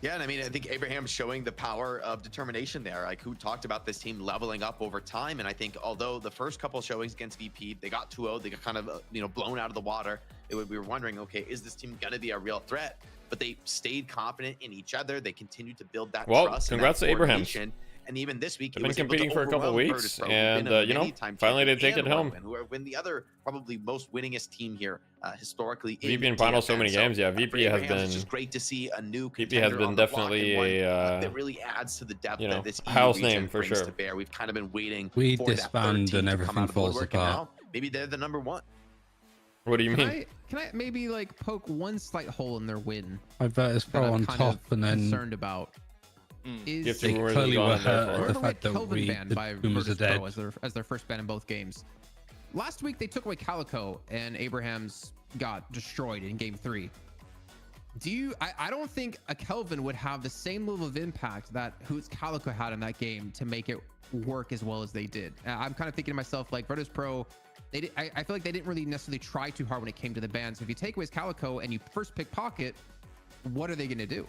Yeah, and I mean, I think Abraham's showing the power of determination there. Like, who talked about this team leveling up over time. And I think although the first couple showings against VP, they got 2-0, they got kind of, blown out of the water. We were wondering, okay, is this team going to be a real threat? But they stayed confident in each other. They continued to build that trust. Congrats to Abraham. And even this week, they've been competing for a couple weeks, and finally they take it home. Win the other probably most winningest team here historically. VP in finals so many games. Yeah, VP has been. It's just great to see a new. VP has been definitely that really adds to the depth that this house name for sure. To bear. We've kind of been waiting. We for disband that and everything falls apart. Maybe they're the number one. What do you mean? Can I maybe poke one slight hole in their win? I bet it's pro on top, and then concerned about. Is they clearly were hurt at the fact that the Boomers are dead as their first ban in both games. Last week they took away Calico and Abrahams got destroyed in game 3. I don't think a Kelvin would have the same level of impact that Hoot's Calico had in that game to make it work as well as they did. I'm kind of thinking to myself, like Virtus Pro, I feel like they didn't really necessarily try too hard when it came to the bans. So if you take away his Calico and you first pick Pocket, what are they going to do?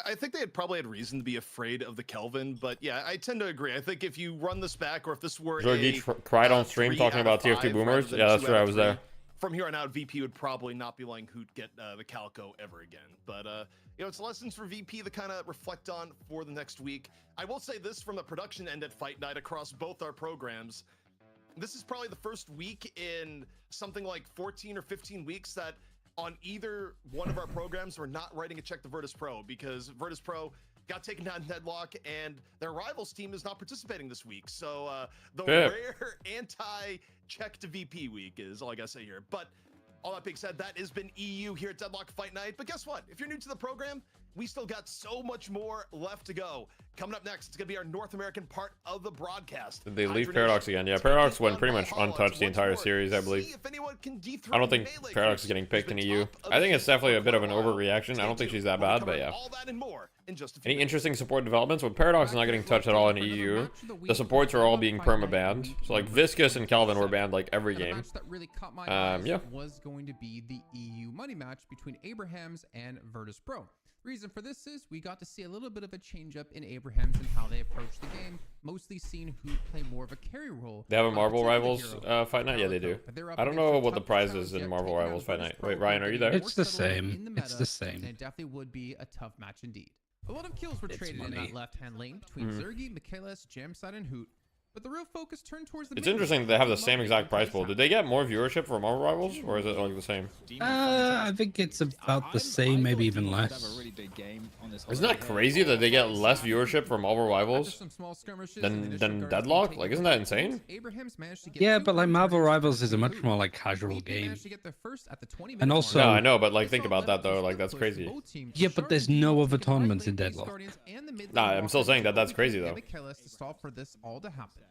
I think they probably had reason to be afraid of the Kelvin, but yeah, I tend to agree. I think if you run this back, or if this were Jorgeech cried on stream talking about TF2 Boomers. Yeah, that's right. I was there. from here on out, VP would probably not be letting Hoot get the Calico ever again. But it's lessons for VP to kind of reflect on for the next week. I will say this from the production end at Fight Night across both our programs. This is probably the first week in something like 14 or 15 weeks that on either one of our programs we're not writing a check to Virtus Pro, because Virtus Pro got taken down in Deadlock and their rivals team is not participating this week. So the rare anti-check to VP week is all I gotta say here. But all that being said, that has been EU here at Deadlock Fight Night. But guess what? If you're new to the program, we still got so much more left to go. Coming up next, it's going to be our North American part of the broadcast. Did they leave Paradox again? Yeah, Paradox went pretty much untouched the entire series, I believe. I don't think Paradox is getting picked in EU. I think it's definitely a bit of an overreaction. I don't think she's that bad, but yeah. Any interesting support developments? Well, Paradox is not getting touched at all in EU. The supports are all being perma-banned. So like Viscus and Calvin were banned like every game. Yeah. Was going to be the EU money match between Abrahams and Virtus Pro. Reason for this is we got to see a little bit of a change up in Abrahams and how they approach the game, mostly seeing who play more of a carry role. They have a Marvel Rivals Fight Night? Yeah, they do. I don't know what the prize is in Marvel Rivals Fight Night. Wait, Ryan, are you there? It's the same. It's the same. And it definitely would be a tough match indeed. A lot of kills were traded in that left-hand lane between Zergy, Michaelis, Jamside, and Hoot. But the real focus turned towards the It's interesting that they have the same exact prize pool. Did they get more viewership for Marvel Rivals, or is it like the same? I think it's about the same, maybe even less. Isn't that crazy that they get less viewership for Marvel Rivals than Deadlock? Like, isn't that insane? Yeah, but like Marvel Rivals is a much more like casual game. And also, no, I know, but like think about that though. Like that's crazy. Yeah, but there's no other tournaments in Deadlock. Nah, I'm still saying that that's crazy though. For this all to happen.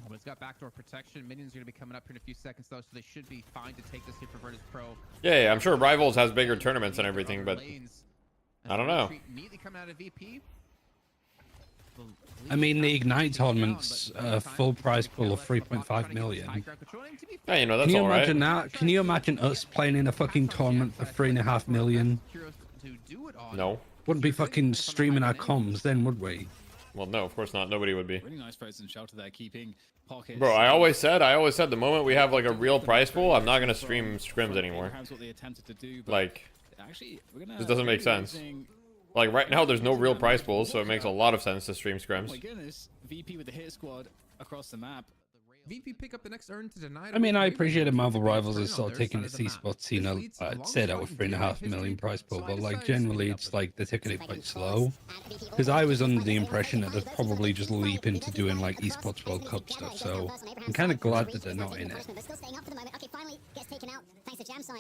But it's got backdoor protection. Minions are going to be coming up here in a few seconds, though, so they should be fine to take this here for Virtus Pro. Yeah, I'm sure Rivals has bigger tournaments and everything, but I don't know. Immediately coming out of VP. I mean, the Ignite tournament's full prize pool of 3.5 million. Yeah, you know, that's Can you all right. imagine that? Can you imagine us playing in a fucking tournament for 3.5 million? No. Wouldn't be fucking streaming our comms then, would we? Well, no, of course not. Nobody would be. Really nice frozen shelter there, keeping pockets. Bro, I always said the moment we have like a real prize pool, I'm not gonna stream scrims anymore. Like, this doesn't make sense. Like right now, there's no real prize pools, so it makes a lot of sense to stream scrims. Oh my goodness, VP with the hit squad across the map. VP pick up the next urn to deny. I mean, I appreciated Marvel Rivals is sort of taking its esports, you know, I'd say that with 3.5 million prize pool, but like generally it's like they're taking it quite slow. Because I was under the impression that they'd probably just leap into doing like esports World Cup stuff, so I'm kind of glad that they're not in it.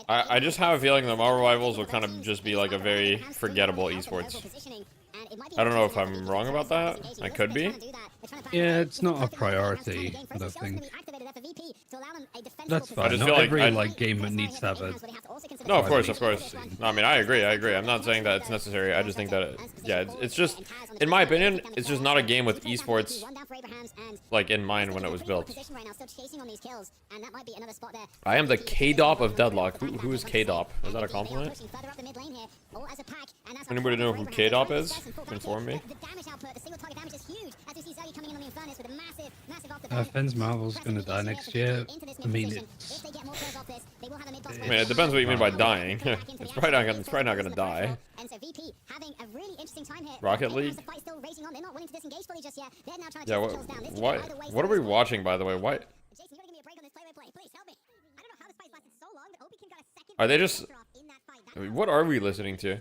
I just have a feeling the Marvel Rivals will kind of just be like a very forgettable esports. I don't know if I'm wrong about that. I could be. Yeah, it's not a priority, I don't think. That's fine. I just not feel like every like game that needs to have a... No, of course. No, I mean, I agree. I'm not saying that it's necessary. I just think that, it's just, in my opinion, it's just not a game with esports, like, in mind when it was built. I am the K-Dop of Deadlock. Who is K-Dop? Is that a compliment? Anybody know who K-Dop is? Inform me. Fenn's Marvel's gonna die next year. I mean, it depends what you mean by dying. It's probably not gonna die. Rocket League? Yeah, what are we watching, by the way? Why? Are they just... I mean, what are we listening to?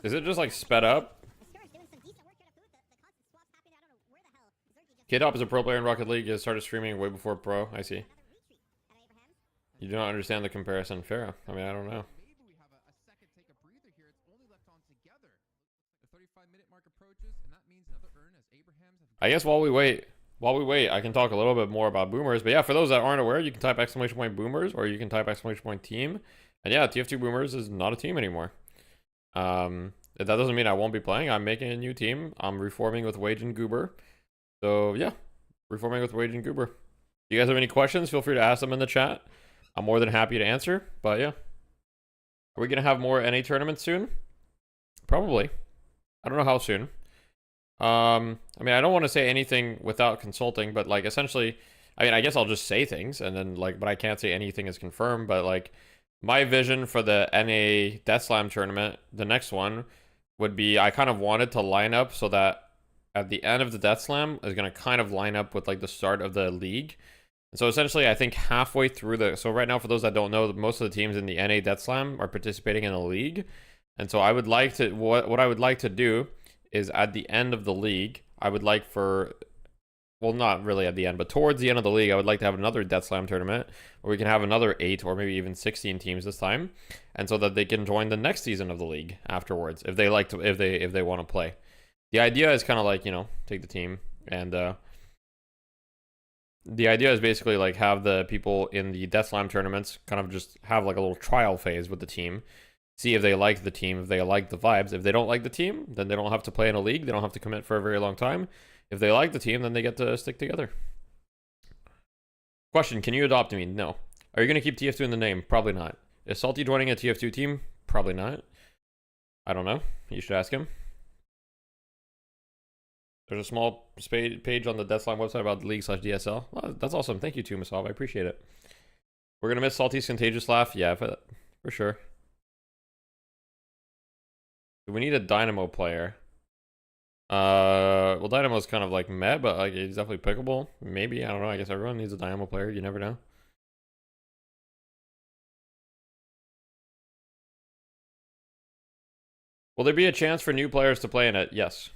Is it just like sped up? K-Dop is a pro player in Rocket League. He has started streaming way before pro. I see. You do not understand the comparison. Fair. I mean, I don't know. I guess while we wait, I can talk a little bit more about Boomers. But yeah, for those that aren't aware, you can type !! Boomers, or you can type ! Team. And yeah, TF2 Boomers is not a team anymore. That doesn't mean I won't be playing. I'm making a new team. I'm reforming with Wage and Goober. So yeah, reforming with Wage and Goober. If you guys have any questions, feel free to ask them in the chat. I'm more than happy to answer. But yeah, are we gonna have more NA tournaments soon? Probably. I don't know how soon. I mean, I don't want to say anything without consulting, but like essentially, I mean, I guess I'll just say things and then like, but I can't say anything is confirmed. But like, my vision for the NA Death Slam tournament, the next one, would be I kind of wanted to line up so that at the end of the Death Slam is going to kind of line up with like the start of the league. And so essentially, I think halfway through the, so right now, for those that don't know, most of the teams in the NA Death Slam are participating in a league. And so I would like to, what I would like to do is at the end of the league, I would like for, well, not really at the end, but towards the end of the league, I would like to have another Death Slam tournament where we can have another 8 or maybe even 16 teams this time, and so that they can join the next season of the league afterwards if they like to, if they want to play. The idea is kind of like, you know, take the team and the idea is basically like have the people in the Death Slam tournaments kind of just have like a little trial phase with the team. See if they like the team, if they like the vibes. If they don't like the team, then they don't have to play in a league. They don't have to commit for a very long time. If they like the team, then they get to stick together. Question, can you adopt me? No. Are you going to keep TF2 in the name? Probably not. Is Salty joining a TF2 team? Probably not. I don't know. You should ask him. There's a small page on the Death Slam website about the league/DSL. Well, that's awesome. Thank you, Tumasov. I appreciate it. We're going to miss Salty's contagious laugh? Yeah, for sure. We need a Dynamo player. Well, Dynamo's kind of like meh, but like he's definitely pickable. Maybe, I don't know. I guess everyone needs a Dynamo player. You never know. Will there be a chance for new players to play in it? Yes.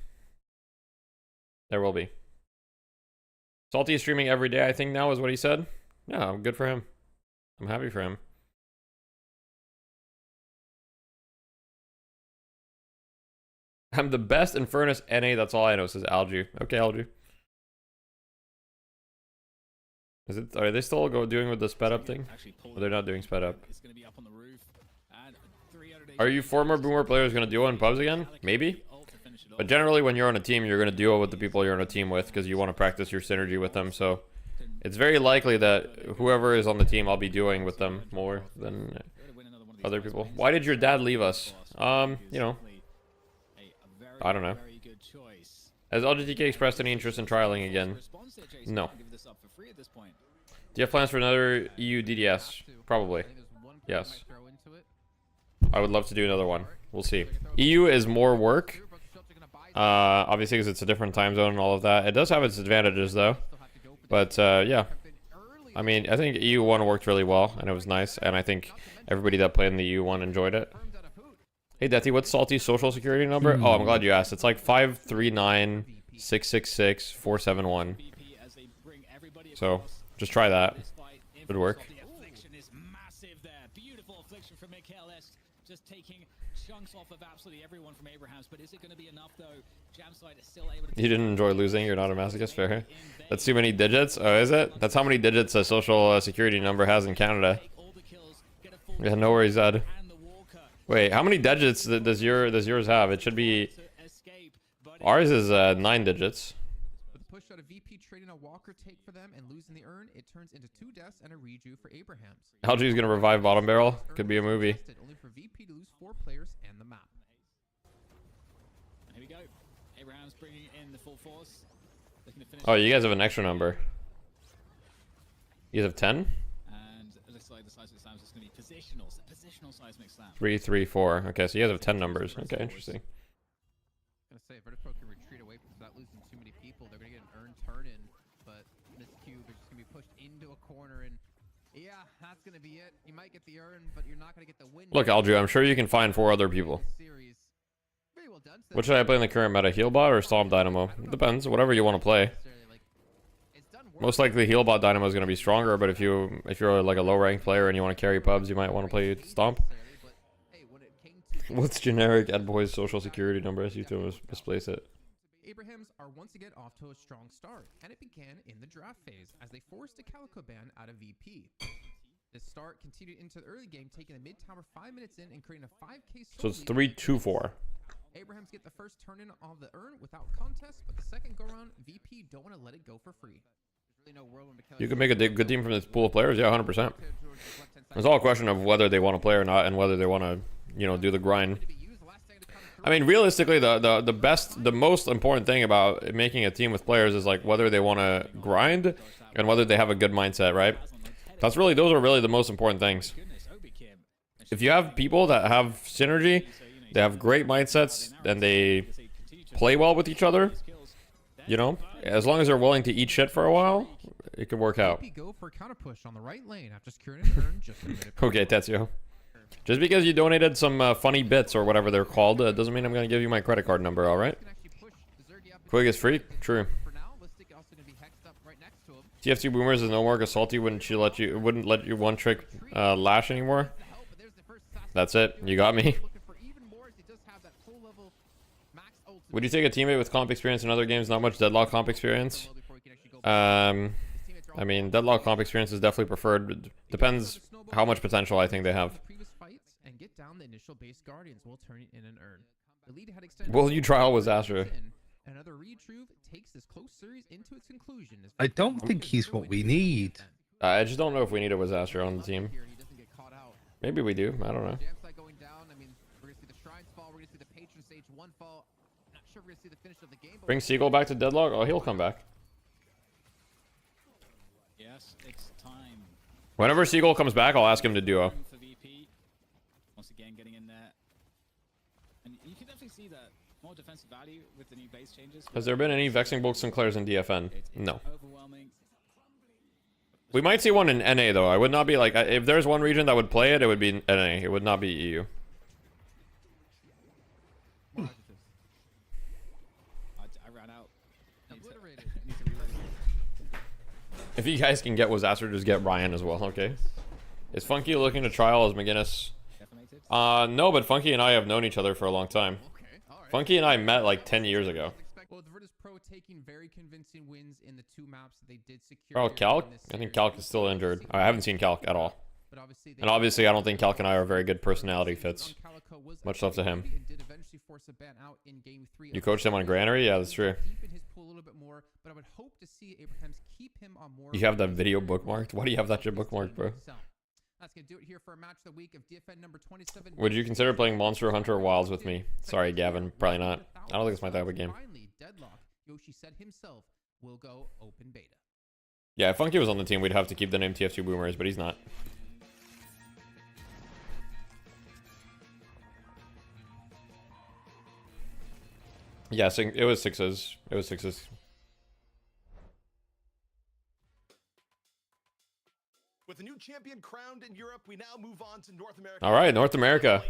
There will be. Salty is streaming every day, I think now is what he said. Yeah, good for him. I'm happy for him. I'm the best in Furnace NA, that's all I know, says Algie. Okay, Algie. Is it, are they still doing with the sped up thing? Or they're not doing sped up? Are you former Boomer players going to duo in pubs again? Maybe. But generally when you're on a team, you're going to duo with the people you're on a team with because you want to practice your synergy with them. So it's very likely that whoever is on the team, I'll be duoing with them more than other people. Why did your dad leave us? You know, I don't know. Has LGTK expressed any interest in trialing again? No. Do you have plans for another EU DDS? Probably. Yes. I would love to do another one. We'll see. EU is more work. Obviously because it's a different time zone and all of that. It does have its advantages though. But yeah. I mean, I think EU1 worked really well and it was nice. And I think everybody that played in the EU1 enjoyed it. Hey, Deathy, what's Salty's social security number? Oh, I'm glad you asked. It's like 539-666-471. So, just try that. It'd work. Just taking chunks off of absolutely everyone from Abraham's, but is it going to be enough though? Jamside is still able to. You didn't enjoy losing, you're not a masochist, fair. That's too many digits? Oh, is it? That's how many digits a social security number has in Canada. Yeah, no worries, Ed. Wait, how many digits does yours have? It should be... Ours is 9 digits. With the push out of VP trading a Walker take for them and losing the urn, it turns into 2 deaths and a reju for Abraham's. Algie's gonna revive Bottom Barrel. Could be a movie. Only for VP to lose 4 players and the map. Here we go. Abraham's bringing in the full force. Looking to finish. Oh, you guys have an extra number. You guys have 10? And it looks like the seismic slam is going to be positional seismic slam. 3, 3, 4. Okay, so you guys have 10 numbers. Okay, interesting. I'm gonna say Vertipro can retreat away without losing too many people. They're gonna get an urn turn in, but this cube is just gonna be pushed into a corner, and yeah, that's gonna be it. You might get the urn, but you're not gonna get the win. Look, Algie, I'm sure you can find 4 other people. What should I play in the current meta? Healbot or Stomp Dynamo? It depends. Whatever you want to play. Most likely Healbot Dynamo is going to be stronger, but if you're like a low ranked player and you want to carry pubs, you might want to play Stomp. What's generic Ed Boy's social security number? As you to misplace it. Abrahams are once again off to a strong start, and it began in the draft phase as they forced a Calico ban out of VP. This start continued into the early game, taking the mid tower 5 minutes in and creating a 5k. So it's 3-2-4. Abrahams get the first turn in of the urn without contest, but the second go round, VP don't want to let it go for free. Really no world you can make a good team from this pool of players, yeah, 100%. It's all a question of whether they want to play or not, and whether they want to, you know, do the grind. I mean, realistically, the most important thing about making a team with players is like whether they want to grind and whether they have a good mindset, right? Those are really the most important things. If you have people that have synergy, they have great mindsets, and they play well with each other, you know, as long as they're willing to eat shit for a while, it could work out. Go for a counter push on the right lane after securing a turn. Okay, Tetsuo. Just because you donated some funny bits or whatever they're called, doesn't mean I'm gonna give you my credit card number. All right. Quig is free. True. TF2 Boomers is no more salty. Wouldn't let you one trick lash anymore. That's it. You got me. Would you take a teammate with comp experience in other games? Not much Deadlock comp experience. I mean, Deadlock comp experience is definitely preferred. Depends how much potential I think they have. Will you trial with Astra? I don't think he's what we need. I just don't know if we need a Wasastra on the team. Maybe we do. I don't know. Bring Seagull back to Deadlock? Oh, he'll come back. Yes, it's time. Whenever Seagull comes back, I'll ask him to duo. For VP. Once again, getting in there. And you can definitely see that more defensive value with the new base changes. Has there been any Vexing Bulk Sinclairs in DFN? No. We might see one in NA, though. I would not be like... If there's one region that would play it, it would be NA. It would not be EU. If you guys can get Wasastra, just get Ryan as well, okay? Is Funky looking to trial as McGinnis? No, but Funky and I have known each other for a long time. Funky and I met like 10 years ago. Oh, Calc? I think Calc is still injured. I haven't seen Calc at all. And obviously, I don't think Calc and I are very good personality fits. Much love to him. You coached him on Granary? Yeah, that's true. You have that video bookmarked? Why do you have that shit bookmarked, bro? Would you consider playing Monster Hunter Wilds with me? Sorry, Gavin. Probably not. I don't think it's my type of game. Yeah, if Funky was on the team, we'd have to keep the name TF2 Boomers, but he's not. Yeah, it was sixes. It was sixes. With the new champion crowned in Europe, we now move on to North America. All right, North America.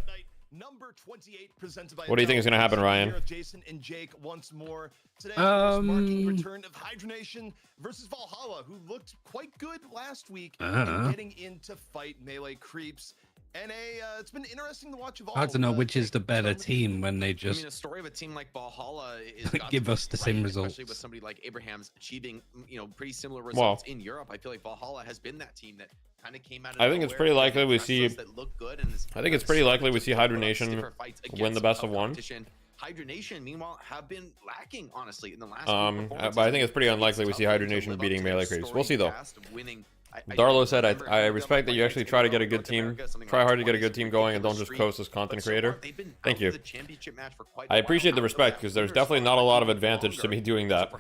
Number 28 presented by What do you think is going to happen, Ryan? Jason and Jake once more. Today, marking the return of Hydra Nation versus Valhalla, who looked quite good last week in getting in to fight melee creeps. And it's been interesting to watch evolve. I don't know which is the better team when they just... I mean, a story of a team like Valhalla is give us the same results. Especially with somebody like Abraham's achieving, pretty similar results in Europe. I feel like Valhalla has been that team that kind of came out of I think it's pretty likely we see... I think it's pretty likely we see Hydra Nation win the best of one. Hydra Nation, meanwhile, have been lacking, honestly, in the last but I think it's pretty unlikely we see Hydra Nation beating melee creeps. We'll see, though. Darlo said, I respect that you actually try to get a good team, try hard to get a good team going, and don't just coast as content creator. Thank you. I appreciate the respect, because there's definitely not a lot of advantage to me doing that.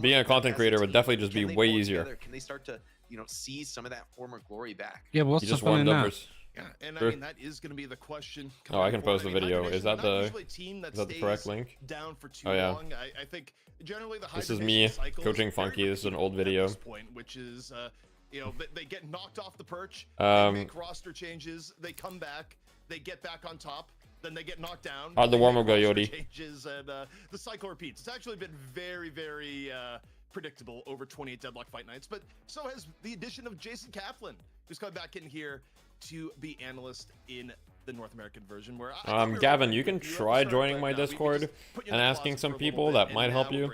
Being a content creator would definitely just be way easier. Can they start to, see some of that former glory back? Yeah, what's the fun in that? Yeah, and I mean that is going to be the question. Oh, I can post the video. Is that the correct link? Down for too oh yeah. long. I think generally the this is me coaching Funky. This is an old video. Point, which is they get knocked off the perch. They make roster changes. They come back. They get back on top. Then they get knocked down. How'd the warm-up go, Yodi? Changes and the cycle repeats. It's actually been very, very predictable over 28 Deadlock fight nights. But so has the addition of Jason Kaplan, who's coming back in here to be analyst in the North American version. Where Gavin, you can try joining my Discord and asking some people that might help you,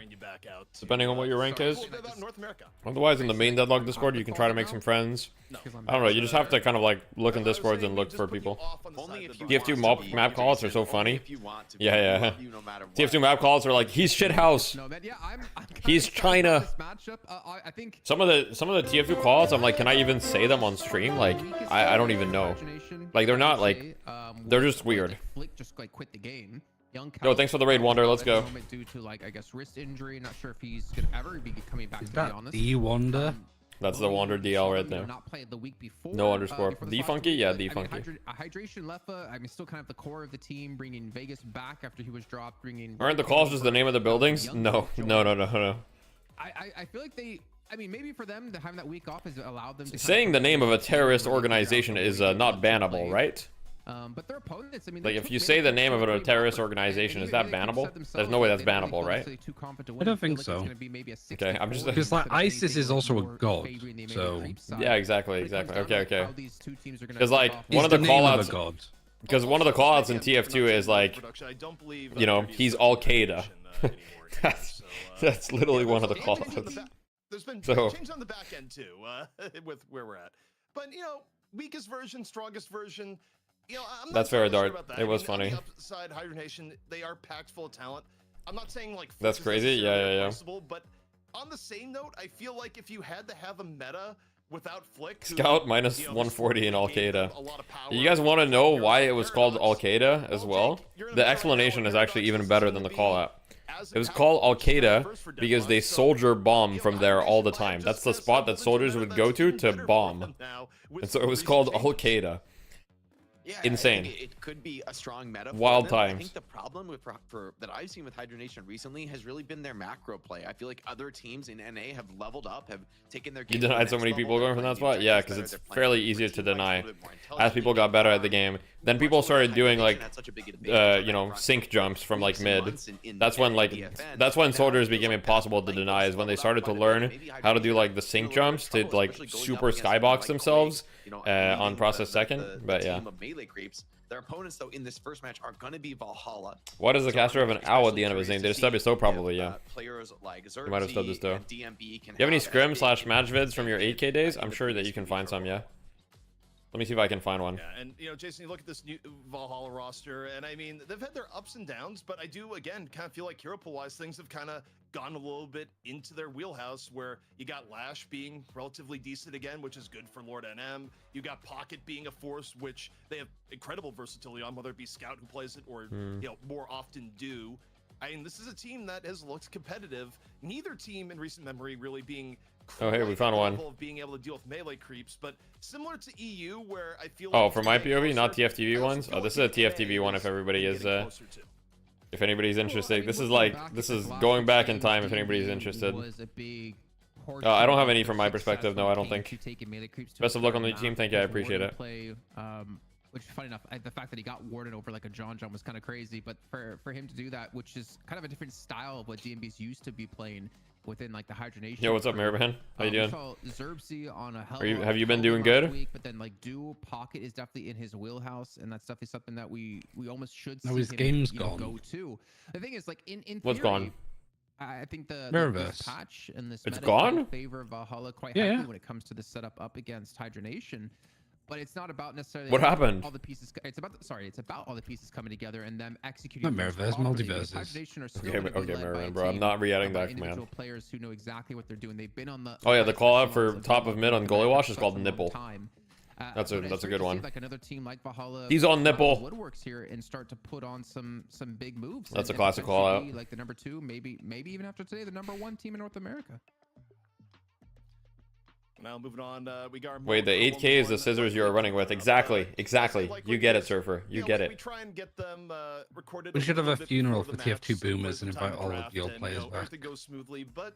depending on what your rank is. Otherwise, in the main Deadlock Discord, you can try to make some friends. I don't know, you just have to kind of like look in Discords and look for people. TF2 map calls are so funny. Yeah. TF2 map calls are like, he's shithouse. He's China. Some of the TF2 calls, I'm like, can I even say them on stream? Like, I don't even know. Like, they're not like They're just weird. Flick just like quit the game. Young Yo, thanks for the raid, Wander. Let's go. Due to like I guess wrist injury, not sure if he's gonna ever be coming back. Is To that be honest, the Wonder? That's the Wander DL right there. Not played the week before. No underscore. Before The Funky, yeah, the I mean, Funky. Hydration Leffa. I mean, still kind of the core of the team, bringing Vegas back after he was dropped. Bringing. Aren't the calls just the name of the buildings? No. I feel like they. I mean, maybe for them, having that week off has allowed them to Saying the name of a terrorist organization is not bannable, right? But their opponents, I mean, Like, if you say the name of a terrorist organization, is that bannable? There's no way that's bannable, right? I don't think so. Okay, I'm just... Because like ISIS is also a god, so... Yeah, exactly. Okay. These two teams are gonna Because, like, one of the callouts... Because one of the callouts in TF2 is, like, you know, he's Al-Qaeda. That's literally one of the callouts. There's been So- change on the back end too, with where we're at. But you know, weakest version, strongest version. You know, I'm not That's fair, so sure Dart. about that. It was I mean, funny. On the upside, Hydra Nation, they are packed full of talent. I'm not saying like That's Flick is crazy. Yeah. necessarily irreplaceable, But on the same note, I feel like if you had to have a meta without Flick, who, Scout minus you know, 140 in gave them Al-Qaeda. a lot of power, You guys want to know why it was called paradox, Al-Qaeda as well? The explanation is actually even better than the callout. It was called Al-Qaeda because they soldier bomb from there all the time. That's the spot that soldiers would go to bomb. And so it was called Al-Qaeda. Yeah, Insane. I think it could be a strong meta. Wild for them. I times. think the problem with that I've seen with Hydra Nation recently has really been their macro play. I feel like other teams in NA have leveled up, have taken their. You game to the denied so next many level. people They're going from that playing spot? new Yeah, tactics because better. it's They're playing fairly different easier to team-wise, a deny. little bit more As intelligently. people got better at the game, then people started doing like, Had such a big advantage you know, front sync jumps from like weeks and mid. months in That's when like, DFN. that's when Now soldiers it feels became like impossible to that deny. Is when they leveled started up to quite a bit. learn Maybe how to Hydra do Nation like the in a sync little bit of jumps to trouble, like especially going super up against skybox like themselves you know, on leading process the second. But yeah. team of melee creeps. Their opponents, though, in this first match are going to be Valhalla. Why does the So caster have I'm an owl at the especially end of his name? curious They to just stubbed see his toe probably, if, yeah. Players like You might have stubbed his toe. and DMB can You have any a scrim big slash match influence vids from your 8K days? I'm sure that you can find some, yeah. Let me see if I can find one. Yeah, and you know, Jason, you look at this new Valhalla roster, and I mean, they've had their ups and downs, but I do again kind of feel like hero pool wise, things have kind of gone a little bit into their wheelhouse. Where you got Lash being relatively decent again, which is good for Lord NM. You got Pocket being a force, which they have incredible versatility on, whether it be Scout who plays it or you know more often do. I mean, this is a team that has looked competitive. Neither team in recent memory really being. Oh, hey, we quite found at the one. level of being able to deal with melee creeps, but similar to EU, where I feel. Oh, like from my it's getting POV, not closer. TF2 I also ones? feel Oh, like this is a the TF2 NA one if everybody getting is, closer to. if anybody's Well, I interested. mean, This is looking like, back this at is last going back year's in time if game, anybody's DMB interested. was a big I don't have portion any of from the my success perspective, no, when I it don't came think. to taking melee creeps to Best a of luck on certain the team, map, thank you, I with appreciate Warden it. Play, which funny enough, the fact that he got Warden over like a John was kind of crazy, but for him to do that, which is kind of a different style of what DMB's used to be playing within like the Hydra Nation. Yo, what's up, Maraban? How you We doing? saw Zerbsy on a hell Have you been hell doing of a good? week, but then like dual Pocket is definitely in his wheelhouse, and that's definitely something that we almost should see No, his him, game's you know, gone. go to. The thing is, like in What's theory, gone? I think this Mirrorverse. patch and this It's meta gone? can favor Valhalla quite Yeah, heavily yeah. when it comes to the setup up against Hydra Nation. But it's not about necessarily What happened? all the pieces. It's about it's about all the pieces coming together and them executing. Not things Mirrorverse, properly, because multiverses. Hydra Nation are still Okay, gonna be okay, led by a Maraban, bro. I'm team not re-adding by that individual command. players who know exactly what they're doing. They've been on the Oh yeah, the fight call out echelons for of top of mid on Valhalla Goalie for Wash is such called a long Nipple. time. That's a But it's good great to one. see, like another team like Valhalla. He's on come out of Nipple. the woodworks here and start to put on some big moves. That's a and classic potentially call out. be, like the number 2, maybe even after today, the number 1 team in North America. Now moving on, we got our Wait, the Mortal 8K is the Kombat scissors you are running with. Exactly, exactly. You get it, Surfer. You get We it. try and get them recorded. We should have a little bit funeral before for the match, TF2 so there's Boomers and some time invite to all of draft the old and, players you know, back. everything goes smoothly, but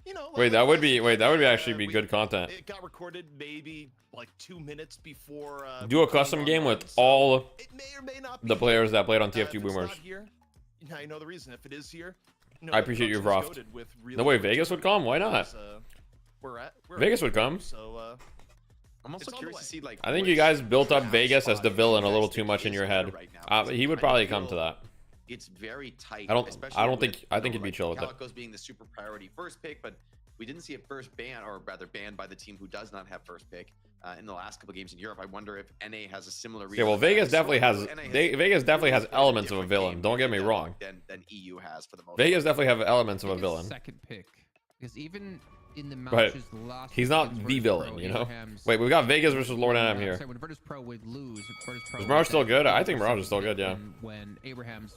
you know. Wait, that would be actually be we- good content. It got recorded maybe like 2 minutes before. Do a custom game with so all it may or may not be the players that played on if TF2 it's Boomers. not here, now you know the reason. If it is here, you know, I the appreciate you, production's Vroft. goated with really No way, good Vegas would come? Why not? because, we're Vegas at would come. So I'm also It's on the curious way. to see like. I think you which guys built up draft Vegas as the spot villain a you little guys too think much in is your better head. right now, because He would I probably feel come to that. It's very tight. I don't especially think with, I you think know, he'd be like, chill with it. Calico's being the super priority first pick, but we didn't see a first ban, or rather banned by the team who does not have first pick in the last couple games in Europe. I wonder if NA has a similar. Yeah, well, Vegas definitely has Vegas definitely has elements of a villain. Don't get me wrong. Than EU has for the most. Vegas part. definitely have elements of a Biggest villain. Second pick, because even in the But matches last he's week not against the Virtus villain, Pro, you know? Abraham's- Wait, we got Vegas versus Lord Am here. Sorry, when Virtus Pro would lose, Virtus Pro Is would Mirage still then good? I give think first Mirage is still pick good, yeah. When Abraham's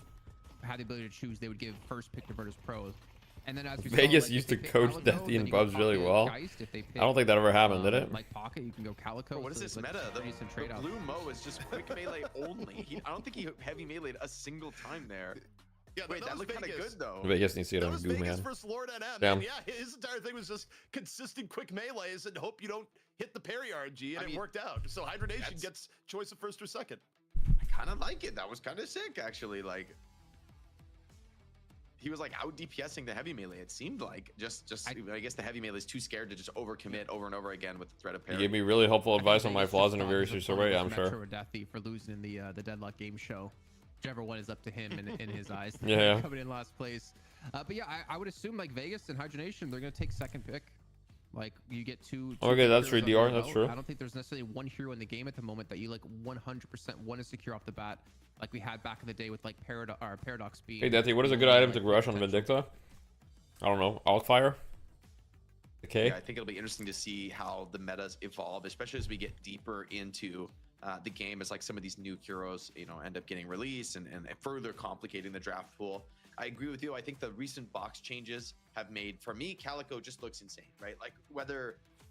had the ability to choose, they would give first pick to Virtus Pro. And then as we Vegas saw, like, used if to they pick coach Calico, Deathy then and you go Bubs really Pocket, well. Geist. If they I don't think that ever happened, did it? Like Pocket, you can go Calico. Bro, what is so this it's, like, meta? a decent The trade-off. blue Mo is just quick melee only. I don't think he heavy meleeed a single time there. Yeah, Wait, that was looked kind of Vegas. good though. Vegas needs to get That on was Goo, Vegas man. versus Lord NM. Damn. And yeah, his entire thing was just consistent quick melees and hope you don't hit the parry RNG, and I mean, it worked out. So Hydra Nation that's- gets choice of first or second. I kind of like it. That was kind of sick, actually. Like, he was like out DPSing the heavy melee. It seemed like I guess the heavy melee is too scared to just overcommit over and over again with the threat of He parry. gave me really helpful advice on my Vegas flaws just in a thought very it was serious fun way, with I'm Metro sure. or Deathy for losing in the Deadlock game show. Whichever one is up to him in his eyes. Yeah. Coming in last place. But yeah, I would assume like Vegas and Hydra Nation, they're gonna take second pick. Like you get two. Okay, that's heroes true, under DR, your that's belt. true. I don't think there's necessarily one hero in the game at the moment that you like 100% want to secure off the bat, like we had back in the day with like Paradox being. Hey, Deathy, what is a good item to rush on Vindicta? I don't know. Altfire? Okay. Yeah, I think it'll be interesting to see how the metas evolve, especially as we get deeper into the game, as like some of these new heroes, end up getting released and further complicating the draft pool. I agree with you. I think the recent box changes have made, for me, Calico just looks insane, right? Like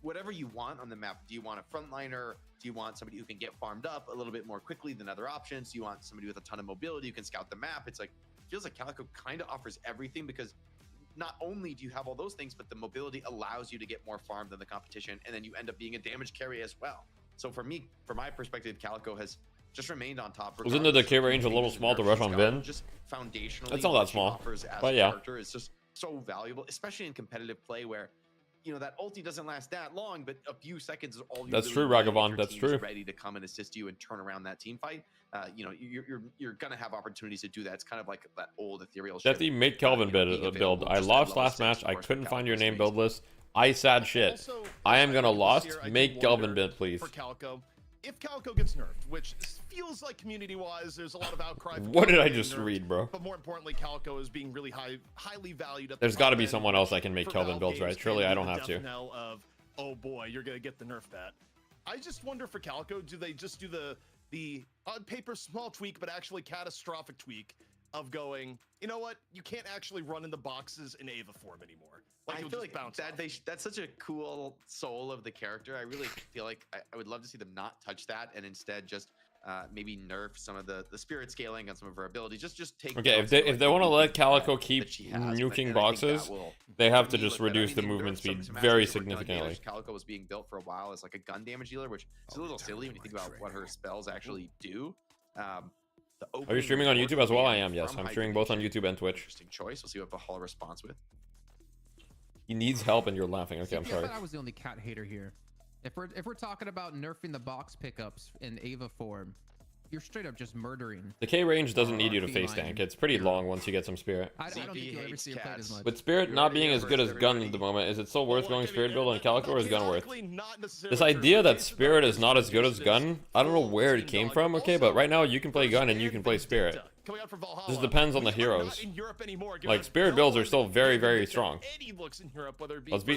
whatever you want on the map. Do you want a frontliner? Do you want somebody who can get farmed up a little bit more quickly than other options? Do you want somebody with a ton of mobility who can scout the map? It's like, feels like Calico kind of offers everything, because not only do you have all those things, but the mobility allows you to get more farm than the competition, and then you end up being a damage carry as well. So for me, from my perspective, Calico has just remained on top. Wasn't the decay range a little small to rush on Vin? Just foundationally, It's not that small, offers as but a yeah. character is just so valuable, especially in competitive play where that ulti doesn't last that long, but a few seconds is all you That's really true, need if Ragavan, your that's team is true. ready to come and assist you and turn around that team fight. You're gonna have opportunities to do that. It's kind of like that old ethereal shit. Deathy, make Kelvin being build. available I just lost at last level match. 6, of I course, couldn't for find your Calico's name space. build list. I sad shit. Also, I am as gonna this lost. year, I do Make Kelvin wonder build, please. For Calico, if Calico gets nerfed, which feels like community-wise, there's a lot of outcry. For What did Calico I being just nerfed, read, bro? But more importantly, Calico is being really highly valued. At There's the got to top be end, someone else that can make for Kelvin Valve builds, games right? Surely can I be don't the have to. death knell of, oh boy, you're gonna get the nerf bat. I just wonder for Calico, do they just do the on paper small tweak, but actually catastrophic tweak of going, you know what? You can't actually run in the boxes in Ava form anymore. Like, I you'll feel just like bounce that off. that's such a cool soul of the character. I really feel like I would love to see them not touch that and instead just maybe nerf some of the spirit scaling and some of her abilities. Just take. Okay, if they want to let Calico keep nuking boxes, they have to just reduce the movement speed very significantly. Calico was being built for a while as like a gun damage dealer, which is a little silly when you think about what her spells actually do. Are you streaming on YouTube as well? I am, yes. I'm streaming both on YouTube and Twitch. Interesting choice. We'll see what Valhalla responds with. He needs help and you're laughing. Okay, I'm I sorry. thought I was the only cat hater here. If we're talking about nerfing the box pickups in Ava form, you're straight up just murdering. Decay range doesn't need you to feline face tank. It's pretty long once you get some spirit. I don't think you'll ever see her played as much. But spirit not being as good as gun at the moment, is it still worth going spirit build on Calico, or is gun worth? This idea that spirit is not as good as gun, I don't know where it came from, okay, but right now you can play gun and you can play spirit. This depends on the heroes. Like spirit builds are still very, very strong.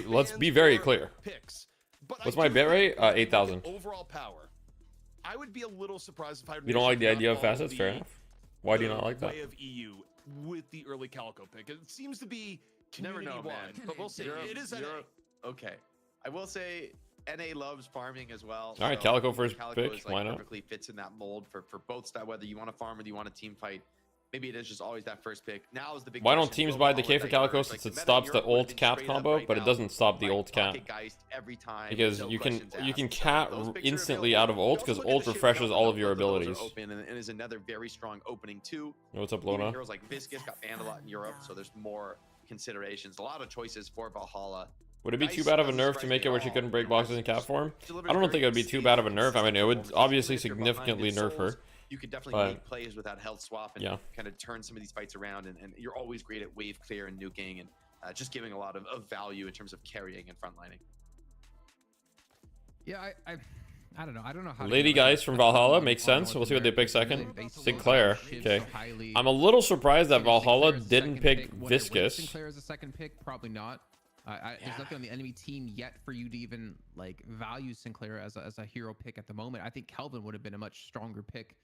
Let's be very clear. What's my bit rate? 8,000. Overall power. I would be a little surprised if I. You don't like the idea of facets? Fair enough. Why do you not like that? Way of EU with the early Calico pick. It seems to be Never know, man. but we'll see. It is NA. Okay. I will say NA loves farming as well. All right, so Calico first Calico pick, is, like, why not? Perfectly fits in that mold for both styles, whether you want to farm or you want a team fight. Maybe it is just always that first pick. Now is the big Why don't question. teams Will buy Valhalla decay for die Calico first? since Like, it meta stops in the Europe would ult be cap straight up combo, right but it now, doesn't stop the like, ult cap? Pocket Geist every time, Because no you can questions asked. cat Those picks are instantly available. out of ult You because also look at ult the shit refreshes Valhalla all of your both those are abilities. Open and is another very strong opening too. What's up, Even Lona? heroes like Viscus got banned a lot in Europe, so there's more considerations. A lot of choices for Valhalla. Would it be Geist too bad of a doesn't nerf to surprise make me it where at she all. couldn't break boxes in cap form? Delivers I don't very think it would be too bad of a nerf. I mean, it would obviously If you're behind significantly in nerf souls, her. You could definitely but- make plays with that health swap and Yeah. kind of turn some of these fights around. And you're always great at wave clear and nuking and just giving a lot of value in terms of carrying and frontlining. Yeah, I don't know. I don't know how. Lady Geist from Valhalla makes sense. We'll see what they pick second. Sinclair. Okay. I'm a little surprised that Valhalla didn't pick Viscus. Sinclair as a second pick, probably not. There's nothing on the enemy team yet for you to even like value Sinclair as a hero pick at the moment. I think Kelvin would have been a much stronger pick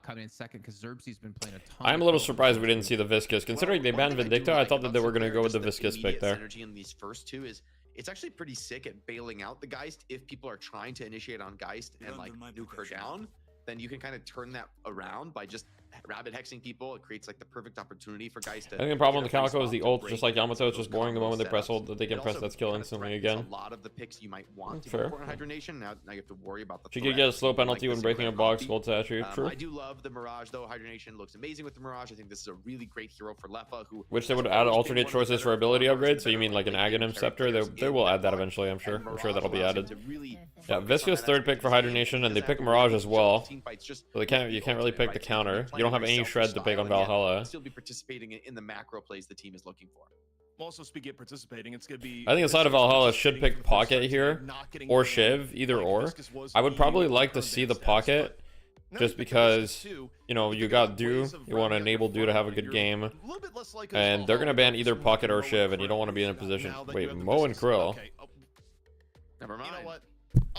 coming in second because Xerxes been playing a ton. I'm a little surprised we didn't see the Viscous. Considering they banned Vindicta, I thought that they were going to go with the Viscous pick there. Synergy in these first two is it's actually pretty sick at bailing out the Geist. If people are trying to initiate on Geist and like nuke her down, then you can kind of turn that around by just rabbit hexing people. It creates like the perfect opportunity for Geist to. I think the problem with the Calico is the ult, just like Yamato, it's just boring the moment they press ult that they can press that skill instantly again. A lot of the picks you might want to Fair. go for in hydronation. Now you have to worry about the. She could get a slow penalty when breaking a box, gold statue. True. I do love the Mirage though. Hydronation looks amazing with the Mirage. I think this is a really great hero for Lefa. Who Which they would add alternate choices for ability upgrades. So you mean like an Aghanim Scepter? They will add that eventually. I'm sure. I'm sure that'll be added. Yeah, Viscous third pick for hydronation, and they pick Mirage as well. So you can't really pick the counter. You don't have any shred to pick on Valhalla. Still be participating in the macro plays the team is looking for. Also, speaking of participating, it's gonna be. I think inside of Valhalla should pick Pocket here or Shiv, either or. I would probably like to see the Pocket, just because you know you got Do. You want to enable Do to have a good game, and they're gonna ban either Pocket or Shiv, and you don't want to be in a position. Wait, Mo and Krill. Never mind. You know what?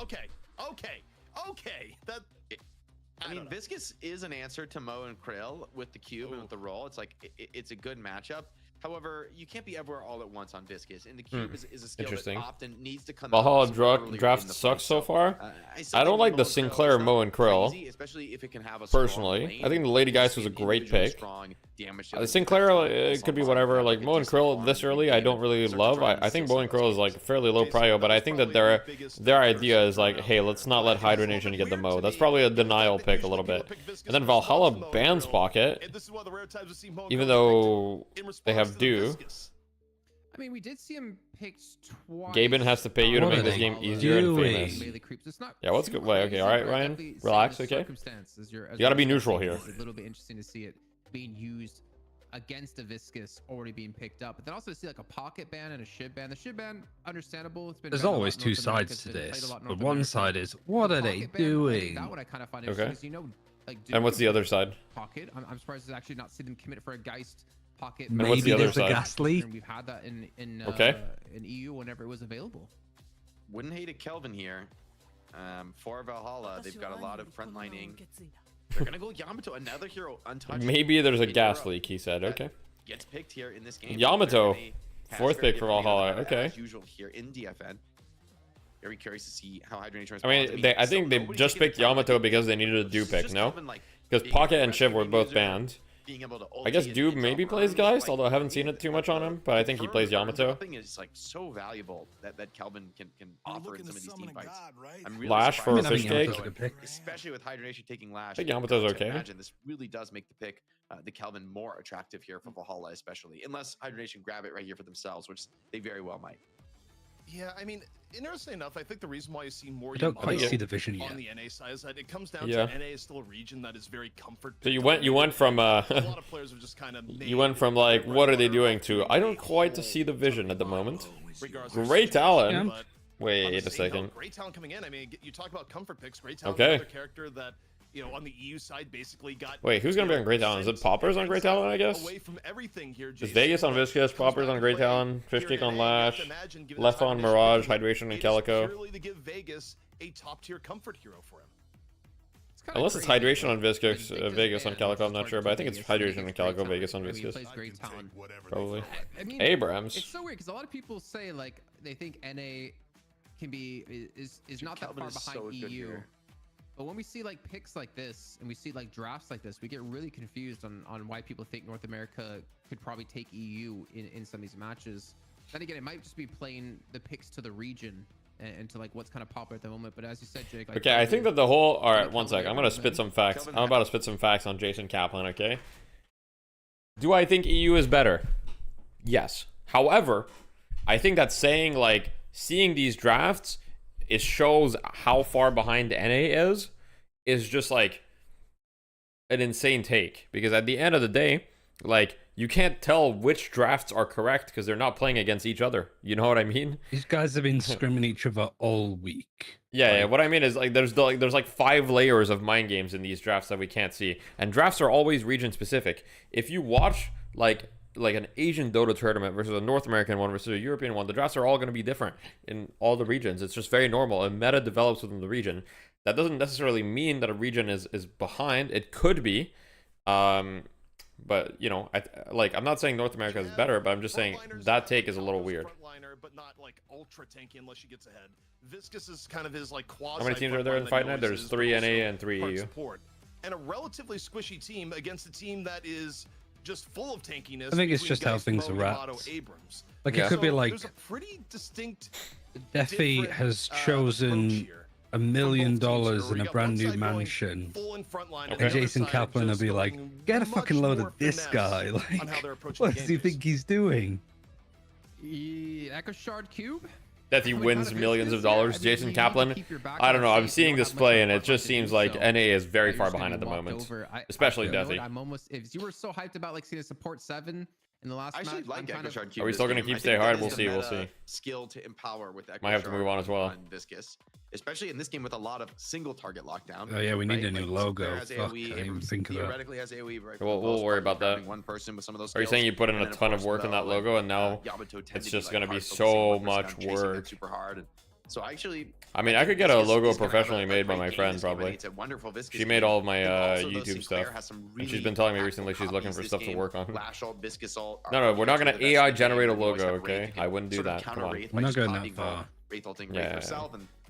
Okay. That. I mean, Viscous is an answer to Mo and Krill with the cube and with the roll. It's like it's a good matchup. However, you can't be everywhere all at once on Viscous, and the cube is a skill that often needs to come Valhalla out draft sucks so far. I don't like the Sinclair, Mo, and Krill. Especially if it can have a personally, I think the Lady Geist was a great pick. Sinclair, it could be whatever. Like Mo and Krill this early, I don't really love. I think Mo and Krill is like fairly low prio, but I think that their idea is like, hey, let's not let Hydronation get the Mo. That's probably a denial pick a little bit. And then Valhalla bans Pocket, even though they have Do. I mean, we did see him picked twice. Gaben has to pay you to make this game easier and famous. Yeah, what's good? Wait, okay, all right, Ryan, relax, okay. You gotta be neutral here. It's a little bit interesting to see it being used against a Viscous already being picked up, but then also to see like a Pocket ban and a Shiv ban. The Shiv ban, understandable. It's been There's always two sides to this. The one side is, what are they doing? That one I kind of find interesting because, you know, like, and what's the other side? Pocket. I'm surprised it's actually not seen them commit for a Geist Pocket. And what's the other side? And we've had that in EU whenever it was available. Wouldn't hate a Kelvin here. For Valhalla, they've got a lot of frontlining. They're gonna go Yamato, another hero untouched. Maybe there's a gas leak, he said. Okay. Gets picked here in this game. Yamato, fourth pick for Valhalla. Okay. As usual here in DFN. Very curious to see how Hydronation. I mean, I think they just picked Yamato because they needed a Do pick, no? Because Pocket and Shiv were both banned. I guess Do maybe plays Geist, although I haven't seen it too much on him, but I think he plays Yamato. Something is like so valuable that Kelvin can offer in some of these team fights. I'm really Lash for a fish cake, especially with Hydronation taking Lash. I think Yamato's okay. Imagine this really does make the pick, the Kelvin, more attractive here for Valhalla, especially unless Hydronation grab it right here for themselves, which they very well might. Yeah, I mean, interesting enough, I think the reason why you see more I don't quite see the vision yet on the NA side is that it comes down to NA is still a region that is very comfort. So you went from a lot of players have just kind of you went from like what are they doing to I don't quite see the vision at the moment. Great talent. Yeah. Wait a second. Great talent coming in. I mean, you talk about comfort picks. Great talent. Another character that, you know, on the EU side basically got. Wait, who's gonna be on Great Talent? Is it Poppers on Great Talent? I guess. Away from everything here, is Vegas on Viscous, Poppers on Great Talent, Fish Cake on Lash, Left on Mirage, Hydration and Calico. Purely to give Vegas a top-tier comfort hero for him. Unless it's Hydration on Viscous, Vegas on Calico, I'm not sure, but I think it's Hydration on Calico, Vegas on Viscous. Probably. I mean, Abrams. It's so weird because a lot of people say like they think NA can be is not that far behind EU. But when we see like picks like this and we see like drafts like this, we get really confused on why people think North America could probably take EU in some of these matches. Then again, it might just be playing the picks to the region and to like what's kind of popular at the moment. But as you said, Jake. Like, okay, I think that the whole. All right, one sec. I'm gonna spit some facts. I'm about to spit some facts on Jason Kaplan. Okay. Do I think EU is better? Yes. However, I think that saying like seeing these drafts, it shows how far behind NA is just like an insane take, because at the end of the day, like you can't tell which drafts are correct because they're not playing against each other. You know what I mean? These guys have been scrimming each other all week. Yeah, what I mean is like there's like 5 layers of mind games in these drafts that we can't see, and drafts are always region specific. If you watch like like an Asian Dota tournament versus a North American one versus a European one, the drafts are all going to be different in all the regions. It's just very normal, and meta develops within the region. That doesn't necessarily mean that a region is behind. It could be, but you know, I'm not saying North America is better, but I'm just saying that take is a little weird. But not like ultra tanky unless she gets ahead. Viscous is kind of his like quasi. How many teams are there in Fight Night? There's 3 NA and 3 EU. Support. And a relatively squishy team against a team that is just full of tankiness. I think it's just how things are wrapped. Like it could be like there's a pretty distinct. Defi has chosen $1 million in a brand new mansion, and Jason Kaplan will be like, "Get a fucking load of this guy! Like, what does he think he's doing?" Echo Shard Cube. That he wins millions of dollars. Jason Kaplan. I don't know. I'm seeing this play, and it just seems like NA is very far behind at the moment, especially Deathy. I'm almost. If you were so hyped about like seeing a support 7 in the last I actually match, like Echo Shard Cube. Are we still going to keep stay hard? We'll see. We'll see. Skill to empower with Echo Might have to move on as well. Viscous, especially in this game with a lot of single target lockdown. Oh yeah, we need a new logo. Fuck, I didn't even think of that. Theoretically has AoE, right? We'll worry about that. One person with some of those. Are you saying you put in a ton of work in that logo, and now it's just going to be so much work? Super hard. So I mean, I could get a logo professionally made by my friend, probably. She made all of my YouTube stuff, and she's been telling me recently she's looking for stuff to work on. No, we're not gonna AI generate a logo, okay? I wouldn't do that. Come on. We're not going that far. Yeah.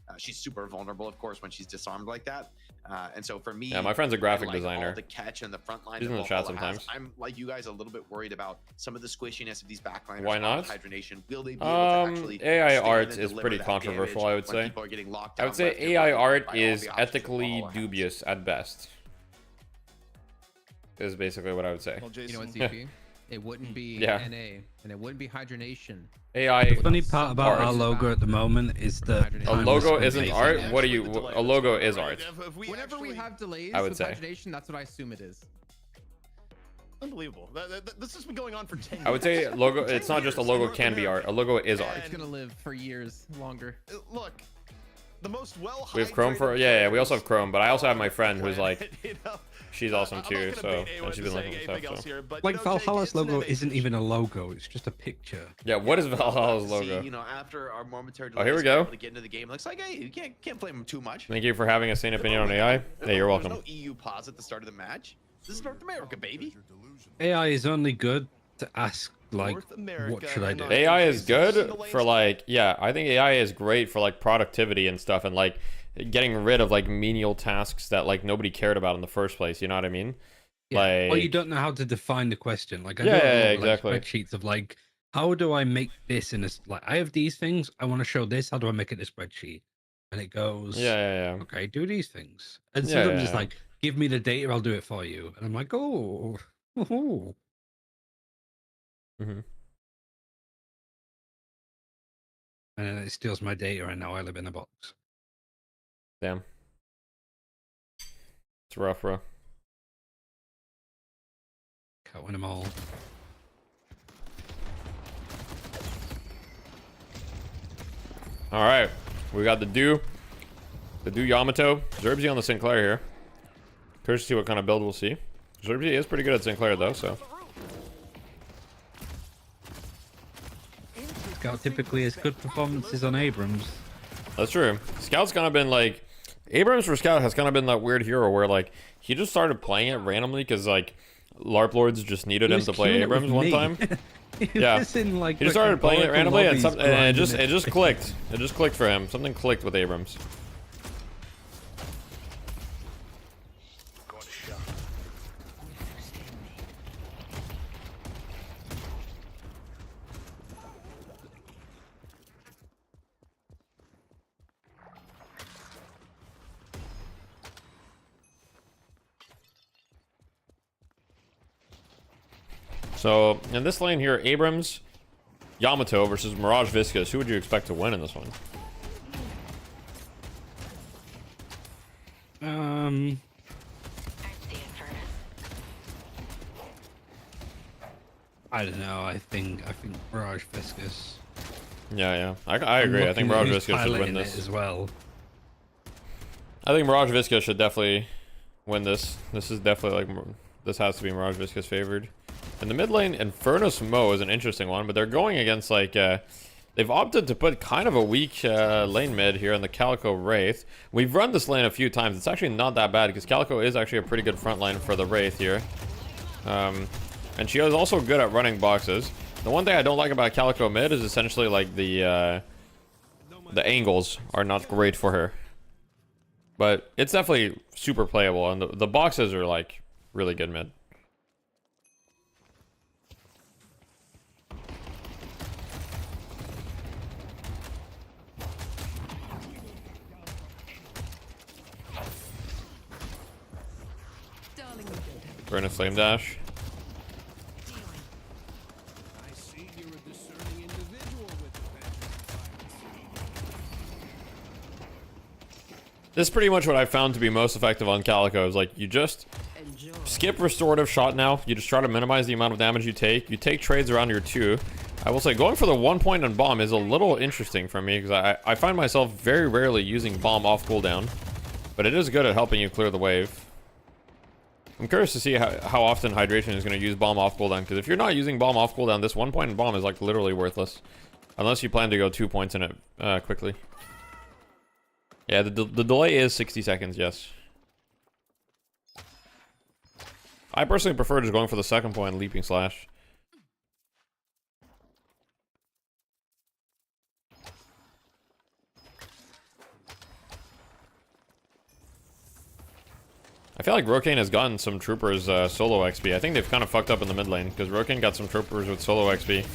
And she's super vulnerable, of course, when she's disarmed like that. And so for me, yeah, my friend's a graphic designer. The catch and the front line. She's in the chat sometimes. I'm like you guys, a little bit worried about some of the squishiness of these backliners. Why not? Hydration. Will they be able to actually AI art is pretty controversial, I would say. I would say AI art is ethically dubious at best. Is basically what I would say. Well, you know what, CP? It wouldn't be NA, and it wouldn't be hydration. AI. The funny part about our logo at the moment is that a logo isn't art. What do you? A logo is art. Whenever we have delays I would with say. hydration, that's what I assume it is. Unbelievable. This has been going on for 10 years. I would say logo. It's not just a logo can be art. A logo is art. It's gonna live for years longer. Look, the most well. We have Chrome for yeah. We also have Chrome, but I also have my friend who's like, she's awesome too. So and she's been looking at stuff. So. Like Valhalla's logo isn't even a logo; it's just a picture. Yeah, what is Valhalla's logo? See, after our momentary oh, here we go. To get into the game, looks like hey, you can't blame him too much. Thank you for having a sane opinion on AI. Hey, you're welcome. There's no EU pause at the start of the match. This is North America, baby. AI is only good to ask like, what should I do? AI is good for like, yeah, I think AI is great for like productivity and stuff, and like getting rid of like menial tasks that like nobody cared about in the first place. You know what I mean? Yeah. Like, well, you don't know how to define the question. Like, I yeah, don't know, exactly. Like, spreadsheets of like, how do I make this in a like? I have these things. I want to show this. How do I make it a spreadsheet? And it goes, yeah. Okay, do these things. And sometimes it's like, give me the data, I'll do it for you. And I'm like, oh. Mm-hmm. And then it steals my data, and now I live in a box. Damn. It's rough, bro. Can't win them all. All right, we got the Do Yamato. Zerbzy on the Sinclair here. Curious to see what kind of build we'll see. Zerbzy is pretty good at Sinclair though, so. Scout typically has good performances on Abrams. That's true. Scout's kind of been like, Abrams for Scout has kind of been that weird hero where like he just started playing it randomly because like LARP Lords just needed him to play Abrams one time. Yeah, like, he just started playing it randomly and it just clicked. It just clicked for him. Something clicked with Abrams. So, in this lane here, Abrams, Yamato versus Mirage Viscous. Who would you expect to win in this one? I don't know. I think Mirage Viscous. Yeah. I agree. I think Mirage Viscous should win this as well. I think Mirage Viscous should definitely win this. This is definitely like, this has to be Mirage Viscous favored. In the mid lane, Infernus Mo is an interesting one, but they're going against like they've opted to put kind of a weak lane mid here in the Calico Wraith. We've run this lane a few times. It's actually not that bad because Calico is actually a pretty good front line for the Wraith here. And she is also good at running boxes. The one thing I don't like about Calico mid is essentially like the angles are not great for her. But it's definitely super playable, and the boxes are like really good mid. Burn a flame dash. This is pretty much what I found to be most effective on Calico. Is like you just skip restorative shot now. You just try to minimize the amount of damage you take. You take trades around your 2. I will say going for the 1 point on bomb is a little interesting for me because I find myself very rarely using bomb off cooldown, but it is good at helping you clear the wave. I'm curious to see how often Hydration is going to use bomb off cooldown, because if you're not using bomb off cooldown, this 1 point in bomb is like literally worthless. Unless you plan to go 2 points in it quickly. Yeah, the delay is 60 seconds, yes. I personally prefer just going for the 2nd point and leaping slash. I feel like Rokane has gotten some troopers solo XP. I think they've kind of fucked up in the mid lane because Rokane got some troopers with solo XP,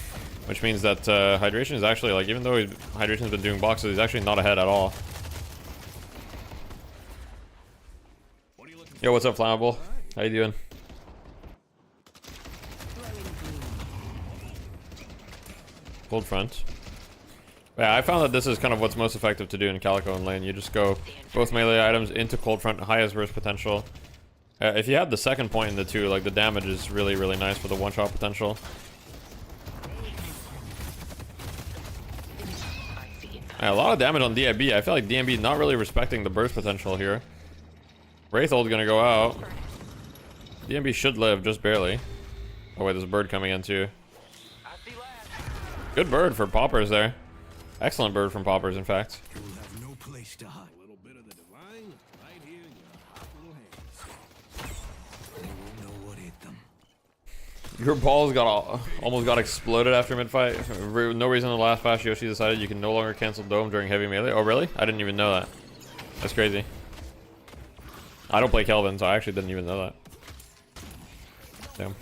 which means that Hydration is actually like, even though Hydration's been doing boxes, he's actually not ahead at all. Yo, what's up, Flammable? How you doing? Cold front. Yeah, I found that this is kind of what's most effective to do in Calico and lane. You just go both melee items into cold front, highest burst potential. If you have the 2nd point in the 2, like the damage is really nice for the one-shot potential. Yeah, a lot of damage on DMB. I feel like DMB not really respecting the burst potential here. Wraith ult gonna go out. DMB should live, just barely. Oh wait, there's a bird coming in too. Good bird for poppers there. Excellent bird from poppers, in fact. You will have no place to hide. A little bit of the divine right here in your hot little hands. They won't know what hit them. Your balls almost got exploded after mid-fight. No reason in the last patch, Yoshi decided you can no longer cancel Dome during heavy melee. Oh, really? I didn't even know that. That's crazy. I don't play Kelvin, so I actually didn't even know that. Damn.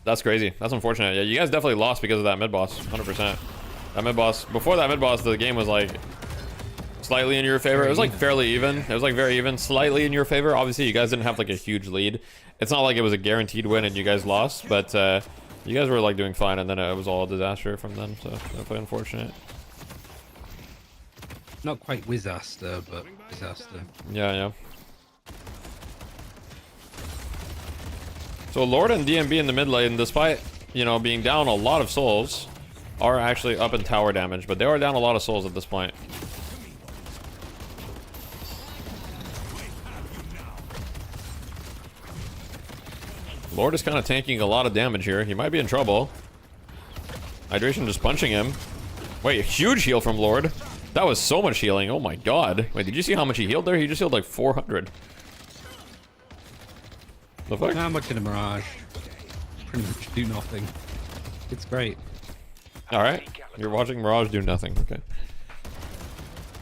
That's crazy. That's unfortunate. Yeah, you guys definitely lost because of that mid-boss. 100%. That mid-boss... Before that mid-boss, the game was like... slightly in your favor. It was like fairly even. It was like very even. Slightly in your favor. Obviously, you guys didn't have like a huge lead. It's not like it was a guaranteed win and you guys lost. But you guys were like doing fine. And then it was all a disaster from then. So, definitely unfortunate. Not quite Wizaster, but disaster. Yeah, yeah. So Lord and DMB in the mid lane, despite, you know, being down a lot of souls, are actually up in tower damage, but they are down a lot of souls at this point. Lord is kind of tanking a lot of damage here. He might be in trouble. Hydration just punching him. Wait, a huge heal from Lord. That was so much healing. Oh my god. Wait, did you see how much he healed there? He just healed like 400. The fuck? How much in a Mirage? Pretty much do nothing. It's great. Alright. You're watching Mirage do nothing. Okay.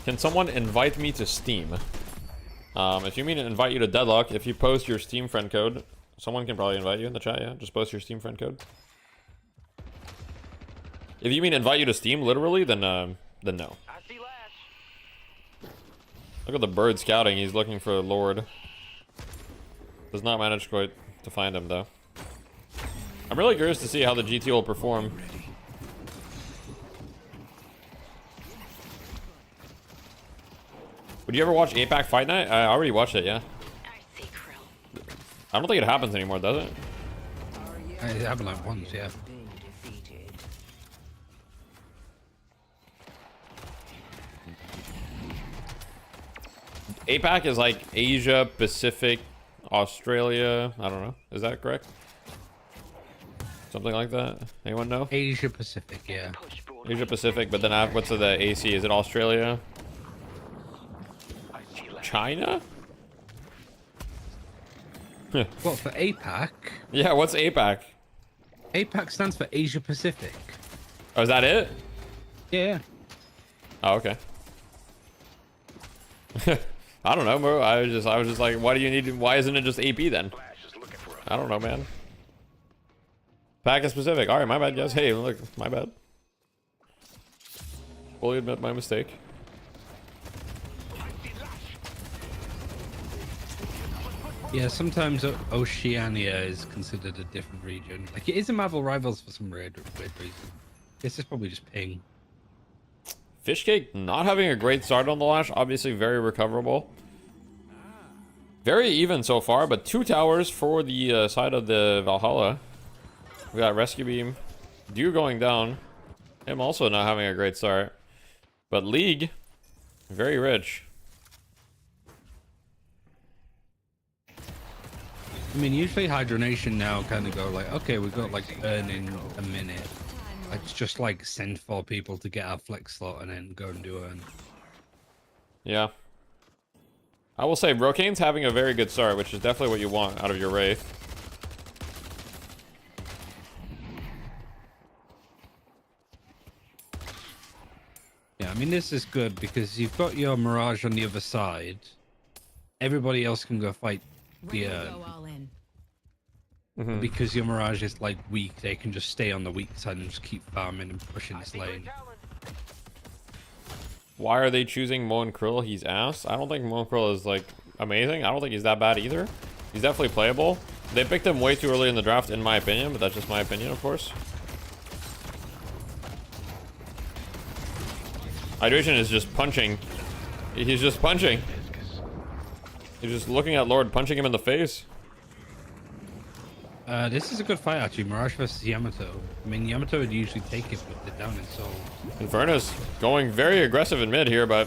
Can someone invite me to Steam? If you mean to invite you to Deadlock, if you post your Steam friend code, someone can probably invite you in the chat, yeah? Just post your Steam friend code. If you mean invite you to Steam, literally, then no. Look at the bird scouting. He's looking for Lord. Does not manage quite to find him, though. I'm really curious to see how the GT will perform. Would you ever watch APAC Fight Night? I already watched it, yeah. I don't think it happens anymore, does it? It happened like once, yeah. APAC is like Asia, Pacific, Australia. I don't know. Is that correct? Something like that. Anyone know? Asia Pacific, yeah. Asia Pacific, but then what's the AC? Is it Australia? China? What, for APAC? Yeah, what's APAC? APAC stands for Asia Pacific. Oh, is that it? Yeah. Oh, okay. I don't know, bro. I was just like, why do you need to, why isn't it just AP then? I don't know, man. Pack is specific. All right, my bad, guys. Hey, look, my bad. Fully admit my mistake. Yeah, sometimes Oceania is considered a different region. Like, it is in Marvel Rivals for some weird reason. This is probably just ping. Fishcake not having a great start on the Lash. Obviously very recoverable. Very even so far, but 2 towers for the side of the Valhalla. We got Rescue Beam. Dew going down. Him also not having a great start. But League, very rich. I mean, usually Hydronation now kind of go like, okay, we've got like earning a minute. Let's just like send 4 people to get our flex slot and then go and do earn. Yeah. I will say, Brocane's having a very good start, which is definitely what you want out of your Wraith. Yeah, I mean, this is good because you've got your Mirage on the other side. Everybody else can go fight the because your Mirage is like weak, they can just stay on the weak side and just keep farming and pushing this lane. Why are they choosing Moen Krill? He's ass. I don't think Moen Krill is like amazing. I don't think he's that bad either. He's definitely playable. They picked him way too early in the draft, in my opinion, but that's just my opinion, of course. Hydration is just punching. He's just punching. He's just looking at Lord, punching him in the face. This is a good fight actually, Mirage versus Yamato. I mean, Yamato would usually take it, but they're down in soul. Infernus going very aggressive in mid here, but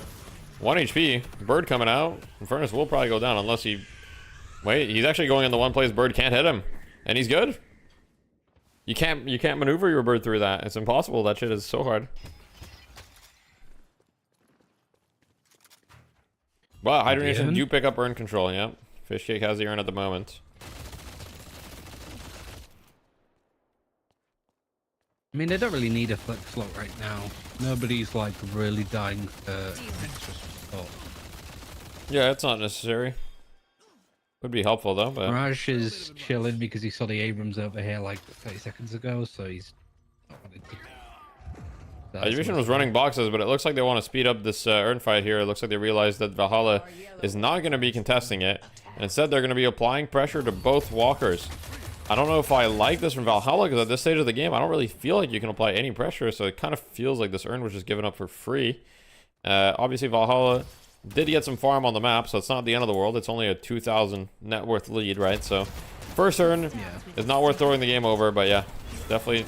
1 HP. Bird coming out. Infernus will probably go down unless he... Wait, he's actually going in the one place Bird can't hit him. And he's good. You can't maneuver your Bird through that. It's impossible. That shit is so hard. Wow, Hydronation do pick up Urn Control, yeah. Fishcake has the Urn at the moment. I mean, they don't really need a flex slot right now. Nobody's like really dying for an extra spot. Yeah, it's not necessary. Would be helpful though, but... Mirage is chilling because he saw the Abrams over here like 30 seconds ago, so he's not wanting to... Hydration was running boxes, but it looks like they want to speed up this Urn fight here. It looks like they realized that Valhalla is not going to be contesting it. Instead, they're going to be applying pressure to both walkers. I don't know if I like this from Valhalla, because at this stage of the game, I don't really feel like you can apply any pressure, so it kind of feels like this Urn was just given up for free. Obviously, Valhalla did get some farm on the map, so it's not the end of the world. It's only a 2,000 net worth lead, right? So, first Urn is not worth throwing the game over, but yeah, definitely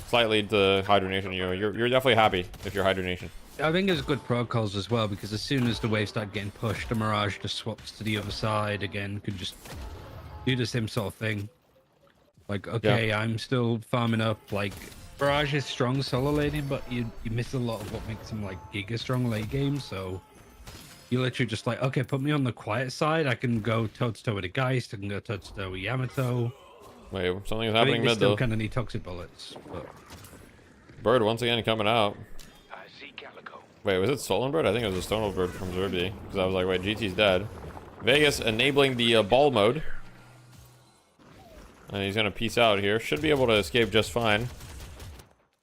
slightly to Hydronation. You're definitely happy if you're Hydronation. I think it's good protocols as well, because as soon as the waves start getting pushed, the Mirage just swaps to the other side again, could just do the same sort of thing. Like, okay, yeah. I'm still farming up. Like, Mirage is strong solo laning, but you miss a lot of what makes him like giga strong late game. So you literally just like, okay, put me on the quiet side. I can go toe to toe with a Geist. I can go toe to toe with Yamato. Wait, something's happening mid still though. Kind of need toxic bullets. But... Bird once again coming out. Wait, was it Stolen Bird? I think it was a Stolen Bird from Zerby, because I was like, wait, GT's dead. Vegas enabling the ball mode. And he's gonna peace out here. Should be able to escape just fine.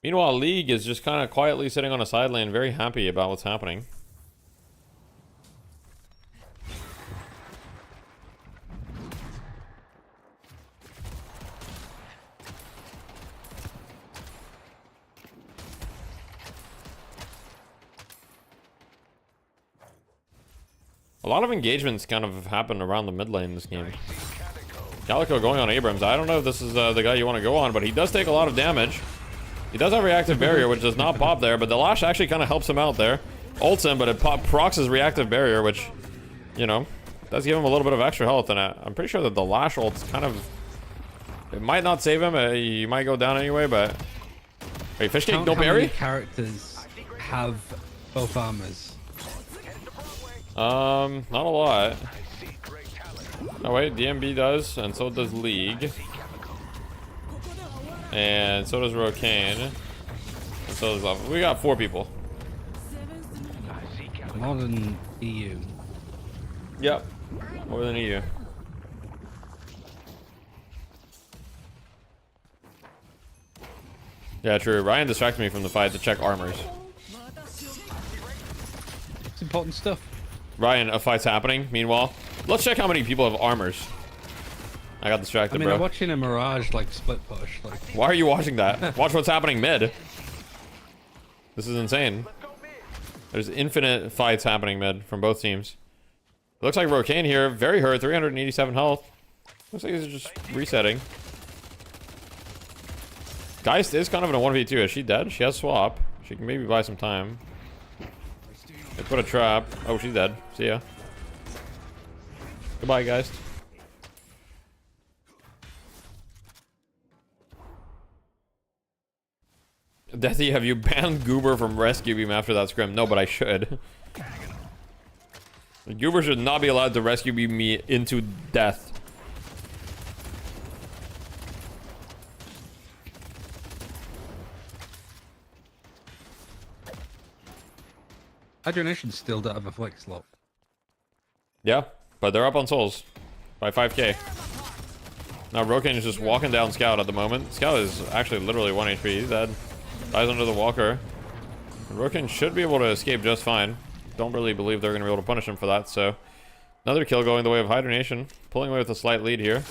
Meanwhile, League is just kind of quietly sitting on a side lane, very happy about what's happening. A lot of engagements kind of happen around the mid lane this game. Calico going on Abrams. I don't know if this is the guy you want to go on, but he does take a lot of damage. He does have reactive barrier, which does not pop there, but the Lash actually kind of helps him out there. Ults him, but it procs his reactive barrier, which you know, does give him a little bit of extra health, and I'm pretty sure that the Lash ult's kind of... It might not save him, he might go down anyway, but... Wait, Fish Cake, no How berry? many characters have both armors? Not a lot. Oh wait, DMB does, and so does League. And so does Rocane. And so does Lava. We got 4 people. More than EU. Yep. More than EU. Yeah, true. Ryan distracted me from the fight to check armors. It's important stuff. Ryan, a fight's happening. Meanwhile, let's check how many people have armors. I got distracted, I mean, bro. I'm watching a Mirage like split push. Like, why are you watching that? Watch what's happening mid. This is insane. There's infinite fights happening mid from both teams. It looks like Rocane here, very hurt, 387 health. Looks like he's just resetting. Geist is kind of in a 1v2. Is she dead? She has swap. She can maybe buy some time. They put a trap. Oh, she's dead. See ya. Goodbye, Geist. Deathy, have you banned Goober from Rescue Beam after that scrim? No, but I should. Goober should not be allowed to Rescue Beam me into death. Hydronation still don't have a flex slot. Yeah, but they're up on souls by 5k. Now Rocane is just walking down Scout at the moment. Scout is actually literally 1 HP. He's dead. Dies under the walker. And Rocane should be able to escape just fine. Don't really believe they're going to be able to punish him for that, so... Another kill going the way of Hydronation. Pulling away with a slight lead here.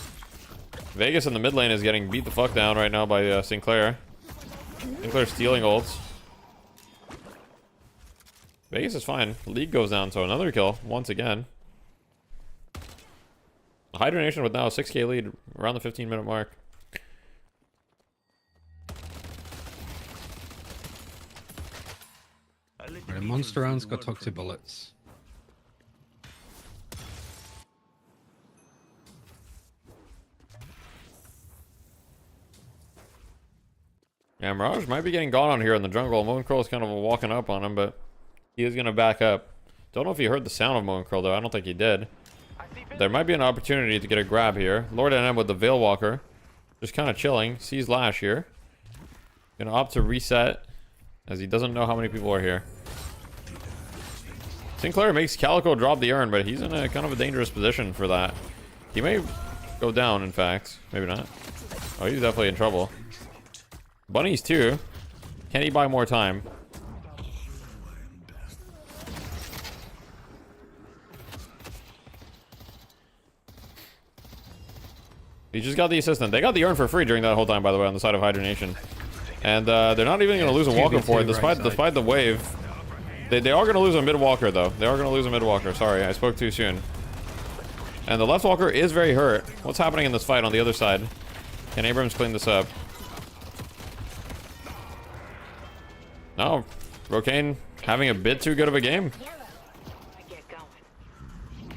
Vegas in the mid lane is getting beat the fuck down right now by Sinclair. Sinclair stealing ults. Vegas is fine. League goes down, so another kill once again. Hydronation with now a 6k lead around the 15-minute mark. Right, monster round's got toxic bullets. Yeah, Mirage might be getting gone on here in the jungle. Mooncrow is kind of walking up on him, but he is going to back up. Don't know if he heard the sound of Mooncrow, though. I don't think he did. There might be an opportunity to get a grab here. Lord NM with the Veil Walker. Just kind of chilling. Sees Lash here. Gonna opt to reset, as he doesn't know how many people are here. Sinclair makes Calico drop the urn, but he's in a kind of a dangerous position for that. He may go down, in fact. Maybe not. Oh, he's definitely in trouble. Bunnies, too. Can he buy more time? He just got the assistant. They got the urn for free during that whole time, by the way, on the side of Hydronation. And they're not even going to lose a walker for it, despite the wave. They are going to lose a mid walker, though. They are going to lose a mid walker. Sorry, I spoke too soon. And the left walker is very hurt. What's happening in this fight on the other side? Can Abrams clean this up? No. Rocane having a bit too good of a game.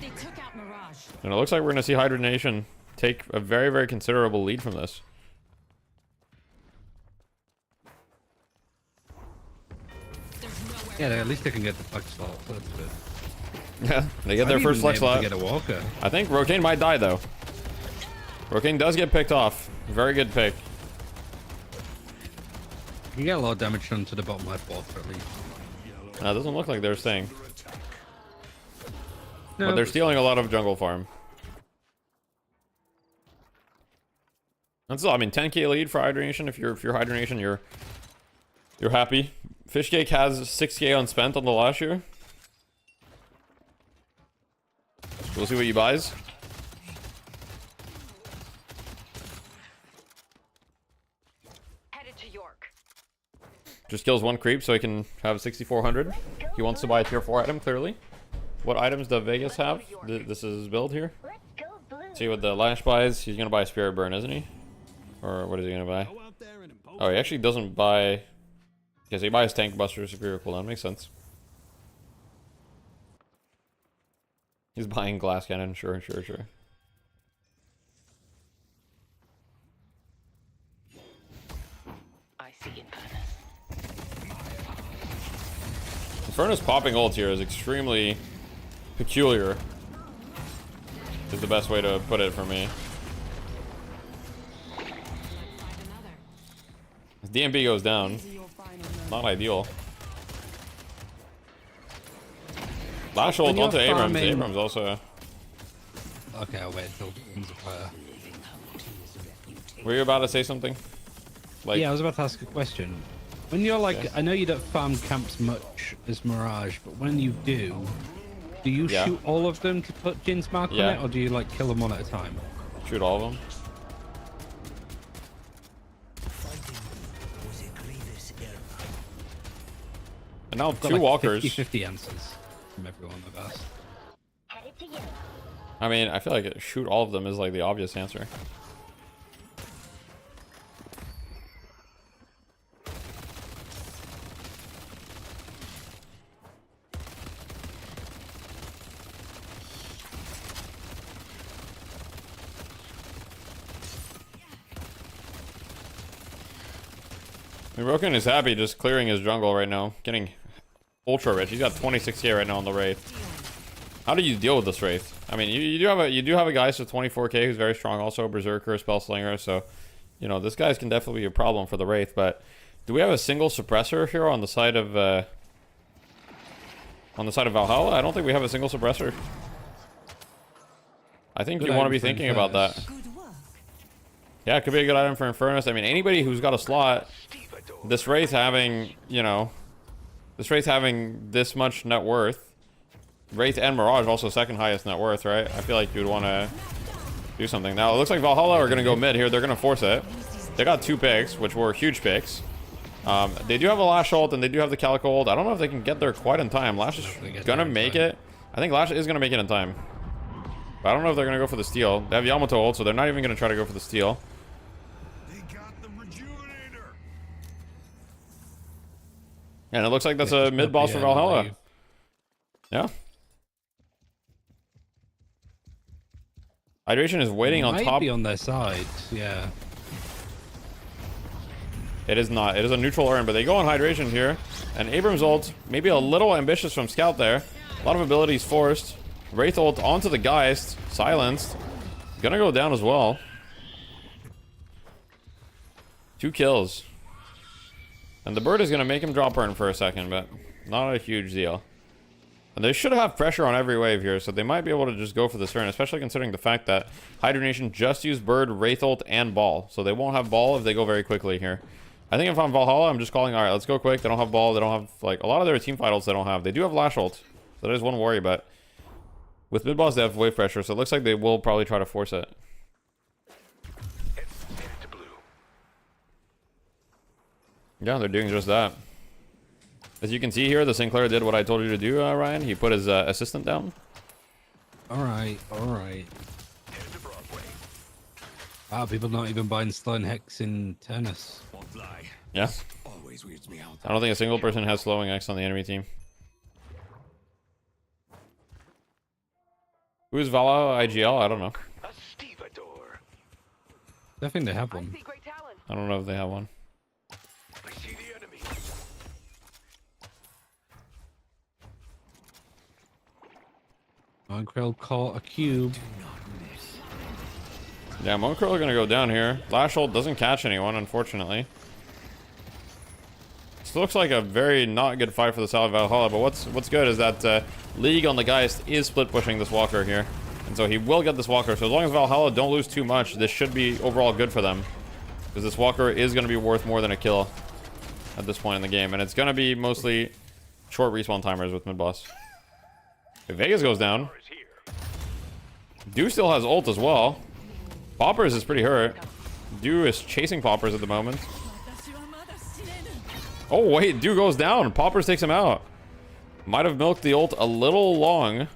They took out Mirage. And it looks like we're going to see Hydronation take a very, very considerable lead from this. Yeah, at least they can get the flex slot. So that's good. Yeah, they get their first flex slot. Get a walker. I think Rocane might die, though. Rocane does get picked off. Very good pick. You can get a lot of damage done to the bottom left wall, at least. It doesn't look like they're staying. No, but they're stealing a lot of jungle farm. That's all. I mean, 10k lead for Hydronation. If you're Hydronation, you're happy. Fishcake has 6k unspent on the last year. We'll see what he buys. Headed to York. Just kills one creep so he can have 6400. He wants to buy a tier 4 item, clearly. What items does Vegas have? This is his build here. See what the Lash buys. He's going to buy Spirit Burn, isn't he? Or what is he going to buy? Oh, he actually doesn't buy... Because he buys Tank Buster Superior Cooldown. Makes sense. He's buying glass cannon. Sure. I see Infernus. Infernus popping ult here is extremely peculiar. Is the best way to put it for me. If DMB goes down, not ideal. Lash ult onto Abrams. Abrams also. Okay, I'll wait until comes a player. Were you about to say something? Like, yeah, I was about to ask a question. When you're like, okay. I know you don't farm camps much as Mirage, but when you do you shoot all of them to put Jin's mark on it, or do you like kill them one at a time? Shoot all of them. And now two walkers. 50-50 answers from everyone I've asked. I mean, I feel like shoot all of them is like the obvious answer. I mean, Roken is happy just clearing his jungle right now, getting ultra rich. He's got 26k right now on the Wraith. How do you deal with this Wraith? I mean, you do have a guy with 24k who's very strong, also Berserker, Spell Slinger. So, you know, this guy's can definitely be a problem for the Wraith. But do we have a single suppressor here on the side of Valhalla? I don't think we have a single suppressor. I think you want to be thinking about that. Yeah, it could be a good item for Infernus. I mean, anybody who's got a slot, this Wraith having, you know, this Wraith having this much net worth, Wraith and Mirage also second highest net worth, right? I feel like you would want to do something. Now, it looks like Valhalla are going to go mid here. They're going to force it. They got 2 picks, which were huge picks. They do have a Lash ult, and they do have the Calico ult. I don't know if they can get there quite in time. Lash is going to make it. I think Lash is going to make it in time. But I don't know if they're going to go for the steal. They have Yamato ult, so they're not even going to try to go for the steal. And it looks like that's a mid boss for Valhalla. Yeah. Hydration is waiting on top. Be on their side, yeah. It is not. It is a neutral urn, but they go on Hydration here. And Abrams ult, maybe a little ambitious from Scout there. A lot of abilities forced. Wraith ult onto the Geist, silenced. Gonna go down as well. 2 kills. And the bird is going to make him drop burn for a second, but not a huge deal. And they should have pressure on every wave here, so they might be able to just go for this turn, especially considering the fact that Hydration just used bird, Wraith ult, and ball. So they won't have ball if they go very quickly here. I think if I'm Valhalla, I'm just calling, alright, let's go quick. They don't have ball. They don't have, like, a lot of their team fight ults they don't have. They do have Lash ult, so that is one worry, but with mid boss, they have wave pressure, so it looks like they will probably try to force it. Yeah, they're doing just that. As you can see here, the Sinclair did what I told you to do, Ryan. He put his assistant down. Alright. Wow, people not even buying Slow and Hex in Turnus. Yeah. I don't think a single person has Slowing X on the enemy team. Who's Vala IGL? I don't know. I think they have one. I don't know if they have one. Monkrell caught a cube. Yeah, Monkrell are gonna go down here. Lash ult doesn't catch anyone, unfortunately. This looks like a very not good fight for the Salad Valhalla, but what's good is that League on the Geist is split pushing this Walker here. And so he will get this Walker. So as long as Valhalla don't lose too much, this should be overall good for them. Because this Walker is going to be worth more than a kill at this point in the game. And it's going to be mostly short respawn timers with mid-boss. If Vegas goes down, Dew still has ult as well. Poppers is pretty hurt. Dew is chasing Poppers at the moment. Oh wait, Dew goes down. Poppers takes him out. Might have milked the ult a little long.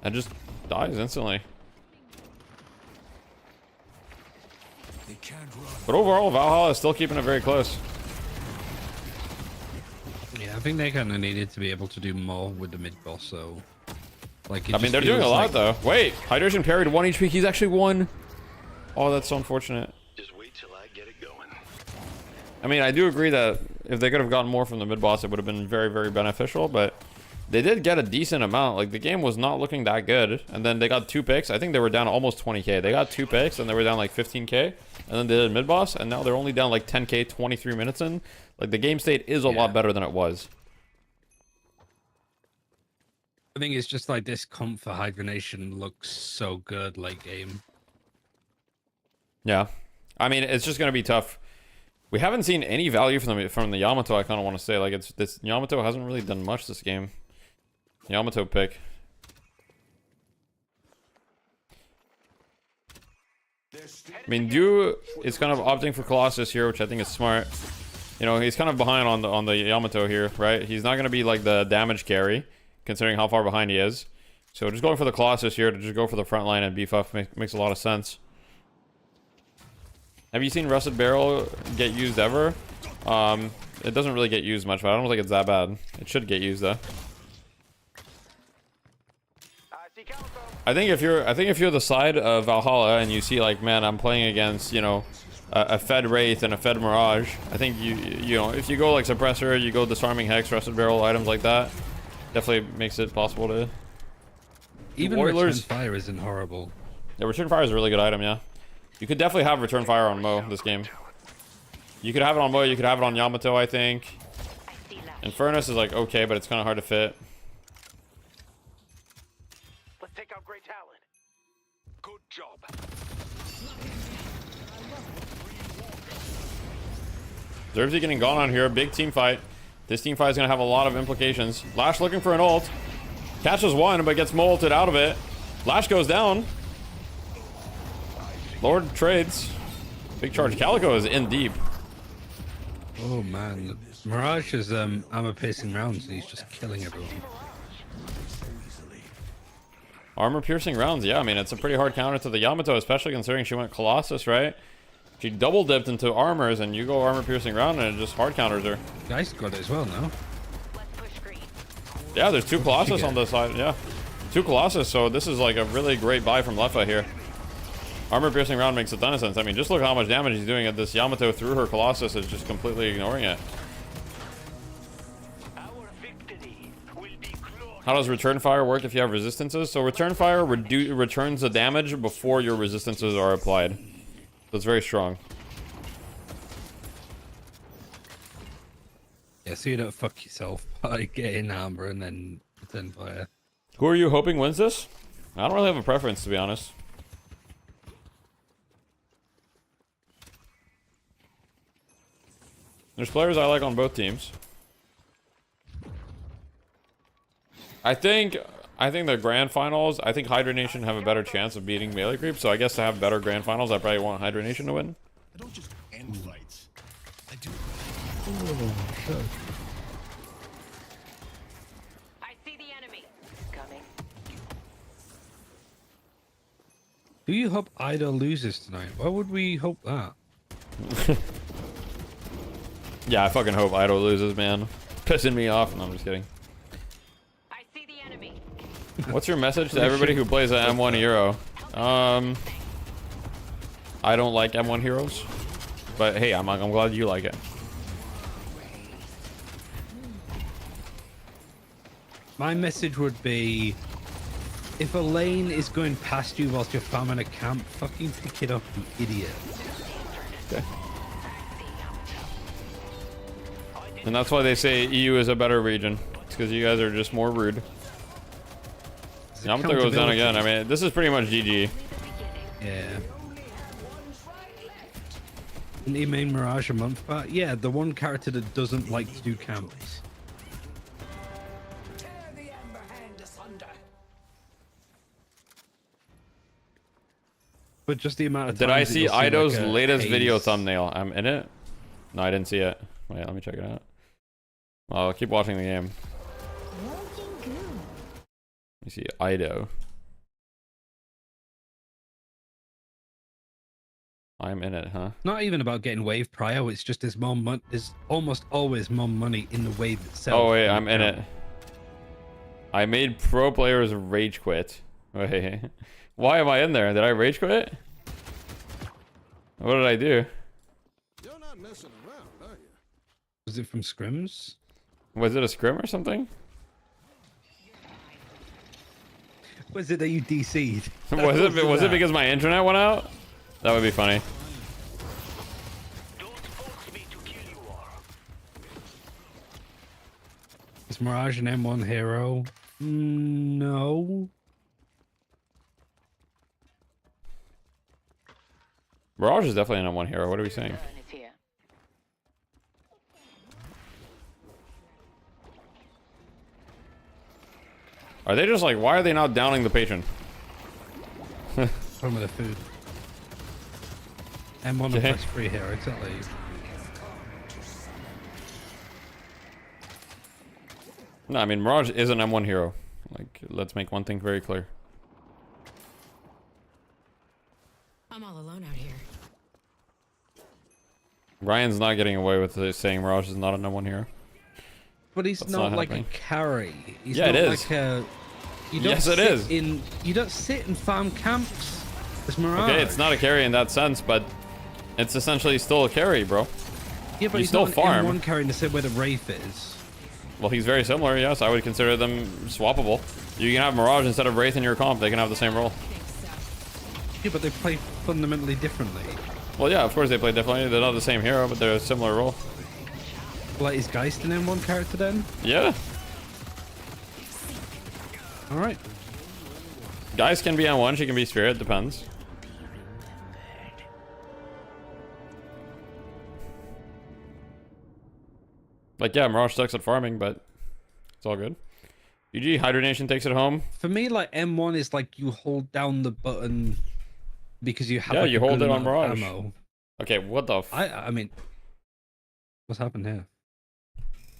And just dies instantly. But overall, Valhalla is still keeping it very close. Yeah, I think they kind of needed to be able to do more with the mid boss, so Like, I mean, they're doing a lot though. Wait, hydration parried 1 HP. He's actually won. Oh, that's so unfortunate. Just wait till I get it going. I mean, I do agree that if they could have gotten more from the mid boss, it would have been very, very beneficial. But they did get a decent amount. Like, the game was not looking that good, and then they got 2 picks. I think they were down almost 20k. They got 2 picks, and they were down like 15k, and then they did mid boss, and now they're only down like 10k, 23 minutes in. Like, the game state is a lot better than it was. I think it's just like this comp for hydration looks so good late game. Yeah, I mean, it's just gonna be tough. We haven't seen any value from the Yamato. I kind of want to say, like, it's this Yamato hasn't really done much this game. Yamato pick. I mean, Du is kind of opting for Colossus here, which I think is smart. You know, he's kind of behind on the Yamato here, right? He's not gonna be like the damage carry, considering how far behind he is. So just going for the Colossus here to just go for the front line and beef up makes a lot of sense. Have you seen Rusted Barrel get used ever? It doesn't really get used much, but I don't think it's that bad. It should get used though. I think if you're the side of Valhalla and you see like, man, I'm playing against, you know, a Fed Wraith and a Fed Mirage, I think you know, if you go like Suppressor, you go Disarming Hex, Rusted Barrel, items like that, definitely makes it possible to... Even Return Fire isn't horrible. Yeah, Return Fire is a really good item, yeah. You could definitely have Return Fire on Mo this game. You could have it on Mo, you could have it on Yamato, I think. Infernus is like okay, but it's kind of hard to fit. Let's take out great talent. Good job. Zerbsy getting gone on here, big team fight. This team fight is going to have a lot of implications. Lash looking for an ult. Catches one, but gets molted out of it. Lash goes down. Lord trades. Big charge. Calico is in deep. Oh man, Mirage is armor piercing rounds and he's just killing everyone. Armor piercing rounds, yeah. I mean, it's a pretty hard counter to the Yamato, especially considering she went Colossus, right? She double dipped into armors, and you go armor piercing round, and it just hard counters her. Geist got it as well now. Yeah, there's 2 Colossus on the side. Yeah, 2 Colossus. So this is like a really great buy from Leffa here. Armor piercing round makes a ton of sense. I mean, just look how much damage he's doing at this Yamato through her Colossus is just completely ignoring it. How does Return Fire work if you have resistances? So Return Fire returns the damage before your resistances are applied. So it's very strong. Yeah, so you don't fuck yourself by getting armor and then Return Fire. Who are you hoping wins this? I don't really have a preference, to be honest. There's players I like on both teams. I think the grand finals, I think Hydra Nation have a better chance of beating melee creep, so I guess to have better grand finals, I probably want Hydra Nation to win. I don't just end fights. I do. I see the enemy. Coming. Do you hope Ida loses tonight? Why would we hope that? Yeah, I fucking hope Ido loses, man. Pissing me off. No, I'm just kidding. I see the enemy. What's your message to everybody who plays an M1 hero? I don't like M1 heroes, but hey, I'm glad you like it. My message would be, if a lane is going past you whilst you're farming a camp, fucking pick it up, you idiot. Okay. And that's why they say EU is a better region. It's because you guys are just more rude. Yamato goes down again. I mean, this is pretty much GG. Yeah. Didn't he main Mirage a month back? Yeah, the one character that doesn't like to do camps. But just the amount of Did I times that see you'll Ido's like a latest video haze. thumbnail? I'm in it? No, I didn't see it. Wait, let me check it out. I'll keep watching the game. Let me see. Ido. I'm in it, huh? Not even about getting wave prio, it's just there's more money. There's almost always more money in the wave itself. Oh wait, I'm in it. I made pro players rage quit. Wait, why am I in there? Did I rage quit? What did I do? You're not messing around, are you? Was it from scrims? Was it a scrim or something? Was it that you DC'd? Was it because my internet went out? That would be funny. Is Mirage an M1 hero? No. Mirage is definitely an M1 hero. What are we saying? Are they just like, why are they not downing the patron? Some of the food. M1 Okay. plus free hero, exactly. No, I mean, Mirage is an M1 hero. Like, let's make one thing very clear. I'm all alone out here. Ryan's not getting away with saying Mirage is not an M1 hero. But he's That's not not like happening. a carry. He's Yeah, not it is. Like a, you don't Yes, it sit is. You don't sit in farm camps. It's Mirage. Okay, it's not a carry in that sense, but it's essentially still a carry, bro. Yeah, but you he's still not farm. an M1 carry in the same way that Wraith is. Well, he's very similar, yes. I would consider them swappable. You can have Mirage instead of Wraith in your comp. They can have the same role. Yeah, but they play fundamentally differently. Well, yeah, of course they play differently. They're not the same hero, but they're a similar role. Like, is Geist an M1 character then? Yeah. Alright. Guys can be M1, she can be Spirit, depends. Like, yeah, Mirage sucks at farming, but it's all good. GG, Hydronation takes it home. For me, like, M1 is like you hold down the button because you have Yeah, like, you a hold good it on amount of Mirage. ammo. Okay, what the f- I mean, what's happened here?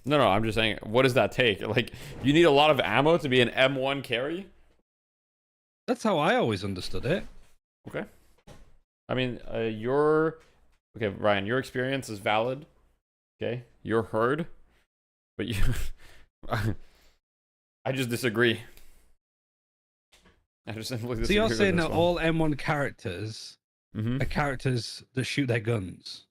No, I'm just saying, what does that take? Like, you need a lot of ammo to be an M1 carry? That's how I always understood it. Okay. I mean, okay, Ryan, your experience is valid. Okay, you're heard, but you, I just disagree. I just simply disagree. So you're with saying this that one. all M1 characters Mhm. are characters that shoot their guns?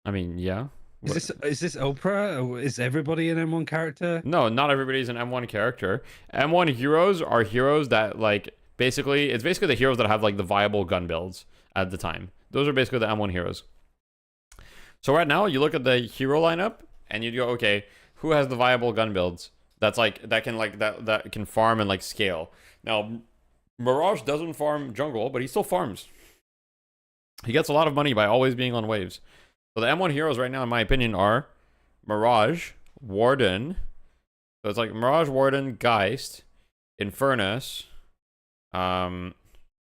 I mean, yeah. Is this Oprah? Or is everybody an M1 character? No, not everybody's an M1 character. M1 heroes are heroes that, like, it's basically the heroes that have, like, the viable gun builds at the time. Those are basically the M1 heroes. So right now, you look at the hero lineup, and you go, okay, who has the viable gun builds? That can farm and, like, scale. Now, Mirage doesn't farm jungle, but he still farms. He gets a lot of money by always being on waves. So the M1 heroes right now, in my opinion, are Mirage, Warden. So it's like Mirage, Warden, Geist, Infernus,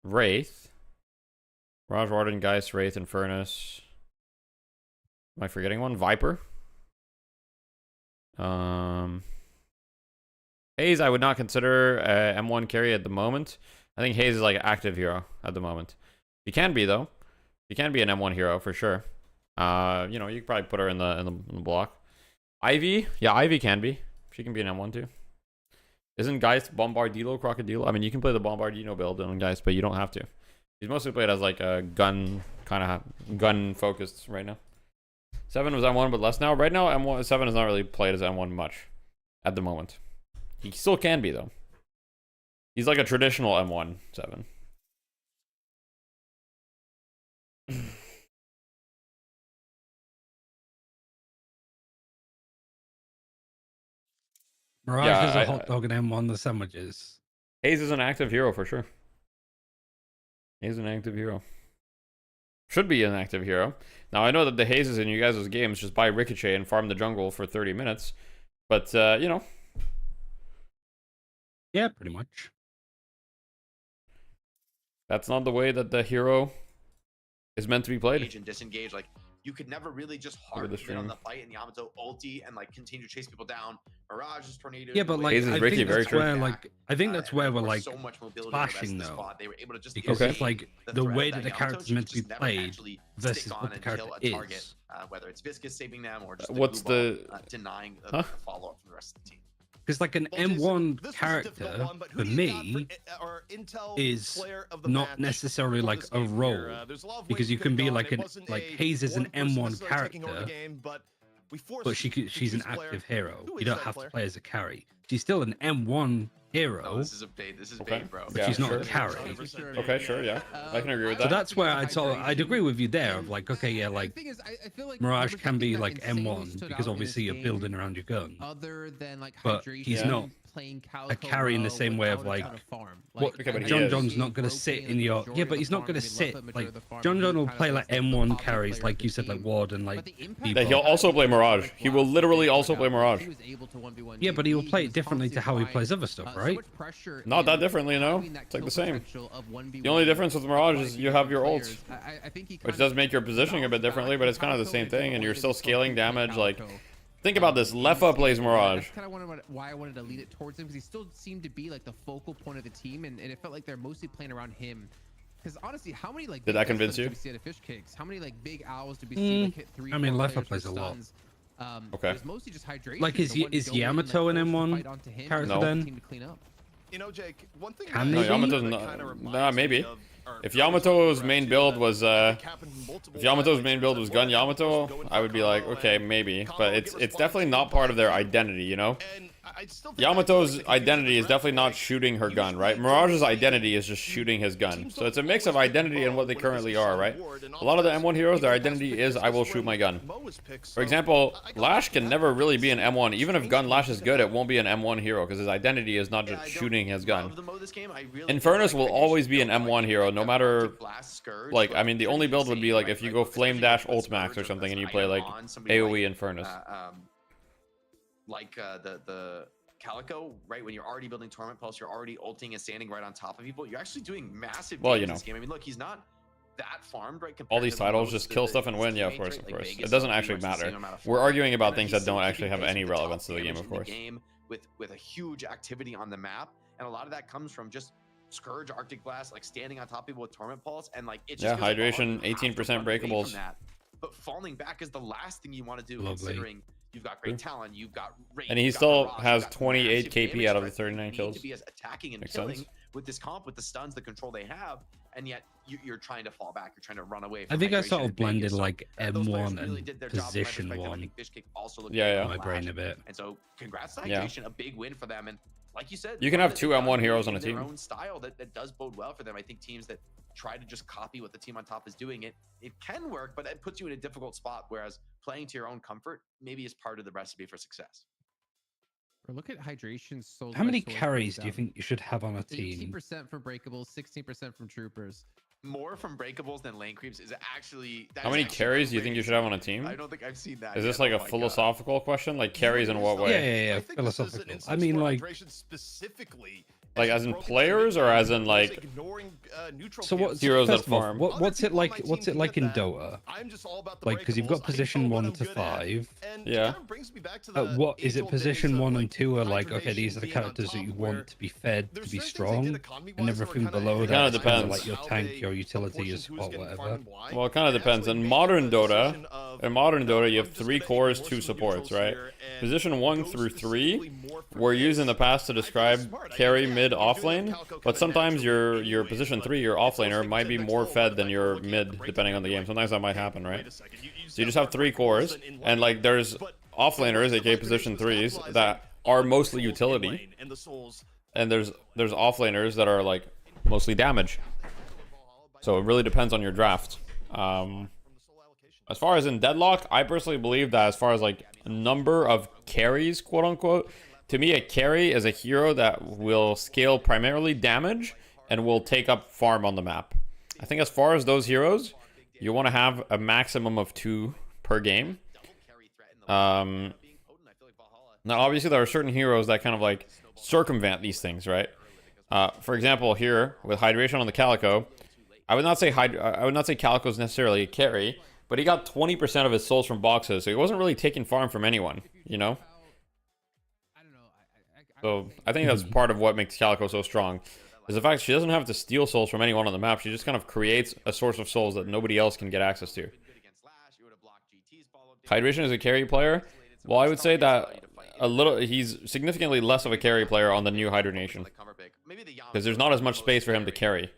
Wraith. Mirage, Warden, Geist, Wraith, Infernus. Am I forgetting one? Viper. Haze, I would not consider M1 carry at the moment. I think Haze is like an active hero at the moment. He can be though. He can be an M1 hero for sure. You know, you could probably put her in the block. Ivy, yeah, Ivy can be. She can be an M1 too. Isn't Geist Bombardilo, Crocodilo? I mean, you can play the Bombardino build on Geist, but you don't have to. He's mostly played as like a gun focused right now. 7 was M1, but less now. Right now, M1 7 is not really played as M1 much at the moment. He still can be though. He's like a traditional M1 7. Mirage is a hot dog and M1 the sandwiches. Haze is an active hero for sure. He's an active hero. Should be an active hero. Now, I know that the Hazes in you guys' games just buy Ricochet and farm the jungle for 30 minutes. But, you know. Yeah, pretty much. That's not the way that the hero is meant to be played. Engage and disengage. Like, you could never really just hard hit on the fight in Yamato ulti and like continue to chase people down. Mirage's tornado. Yeah, but like I think that's where I think that's where we're like so much mobility clashing though. They were able to just because it's like the way that the character's meant to be played versus what the character is. Whether it's Viscous saving them or just What's the denying the follow up from the rest of the team. Because like an M1 character for me is not necessarily like a role, because you can be like Hayes is an M1 character, but she's an active hero. You don't have to play as a carry. She's still an M1 hero. Oh, this is a bait. This is bait, bro. But she's not a carry. Okay, sure, yeah, I can agree with that. So that's where I'd agree with you there. Of like, okay, yeah, like Mirage can be like M1 because obviously you're building around your gun. But he's not a carry in the same way of like what John's not going to sit in your but he's not going to sit like John will play like M1 carries like you said, like Ward and like that he'll also play Mirage. He will literally also play Mirage. Yeah, but he will play it differently to how he plays other stuff, right? Not that differently, no. It's like the same. The only difference with Mirage is you have your ults, which does make your positioning a bit differently, but it's kind of the same thing, and you're still scaling damage. Like, think about this. Lefa plays Mirage. That's kind of why I wanted to lead it towards him, because he still seemed to be like the focal point of the team, and it felt like they're mostly playing around him. Because honestly, how many like did that convince you? Do we see at a fish kicks? How many like big owls do we see like hit 3? I mean, Lefa plays a lot. Okay. It was mostly just hydration. Like, is Yamato an M1 character then? You know, Jake, one thing Can no, Yamato's not. Nah, maybe. If Yamato's main build was gun Yamato, I would be like, okay, maybe. But it's definitely not part of their identity, you know? Yamato's identity is definitely not shooting her gun, right? Mirage's identity is just shooting his gun. So it's a mix of identity and what they currently are, right? A lot of the M1 heroes, their identity is I will shoot my gun. For example, Lash can never really be an M1. Even if gun Lash is good, it won't be an M1 hero because his identity is not just shooting his gun. Infernus will always be an M1 hero, no matter, like, I mean, the only build would be like if you go Flame Dash Ult Max or something and you play like AoE Infernus. Like the Calico, right? When you're already building Torment Pulse, you're already ulting and standing right on top of people. You're actually doing massive damage in this game. I mean, look, he's not that farmed, right? All these titles just kill stuff and win. Yeah, of course, of course. It doesn't actually matter. We're arguing about things that don't actually have any relevance to the game, of course. With a huge activity on the map, and a lot of that comes from just Scourge, Arctic Blast, like standing on top of people with Torment Pulse, and like it just hydration, 18% breakables. But falling back is the last thing you want to do, considering you've got great talent, you've got rate, and he still has 28 KP out of the 39 kills. To be as attacking and killing with this comp, with the stuns, the control they have, and yet you're trying to fall back, you're trying to run away. I think I sort of blended like M1 and position 1. Yeah, my brain a bit. And so, congrats to Hydration, a big win for them. And like you said, you can have two M1 heroes on a team. Their own style that does bode well for them. I think teams that try to just copy what the team on top is doing, it can work, but it puts you in a difficult spot. Whereas playing to your own comfort maybe is part of the recipe for success. Or look at Hydration. How many carries do you think you should have on a team? 18% from breakables, 16% from troopers. More from breakables than lane creeps is actually. How many carries do you think you should have on a team? I don't think I've seen that. Is this like a philosophical question? Like carries in what way? Yeah, philosophical. I mean, like specifically. Like as in players or as in like so what heroes that farm? What's it like? What's it like in Dota? Like because you've got position 1 to 5. Yeah. What is it? Position 1 and 2 are like, okay, these are the characters that you want to be fed to be strong, and everything below that kind of depends. Like your tank, your utility, your support, whatever. Well, it kind of depends. In modern Dota, you have 3 cores, 2 supports, right? Position 1 through 3 were used in the past to describe carry, mid, off lane, but sometimes your position 3, your off laner, might be more fed than your mid, depending on the game. Sometimes that might happen, right? So you just have 3 cores, and like there's off laners, aka position 3s, that are mostly utility, and there's off laners that are like mostly damage. So it really depends on your draft. As far as in Deadlock, I personally believe that as far as like number of carries, quote unquote, to me a carry is a hero that will scale primarily damage and will take up farm on the map. I think as far as those heroes, you want to have a maximum of 2 per game. Now obviously there are certain heroes that kind of like circumvent these things, right? For example, here with Hydration on the Calico, I would not say Calico is necessarily a carry, but he got 20% of his souls from boxes, so he wasn't really taking farm from anyone, you know? So I think that's part of what makes Calico so strong, is the fact she doesn't have to steal souls from anyone on the map. She just kind of creates a source of souls that nobody else can get access to. Hydration is a carry player. Well, I would say that a little. He's significantly less of a carry player on the new Hydronation. Because there's not as much space for him to carry.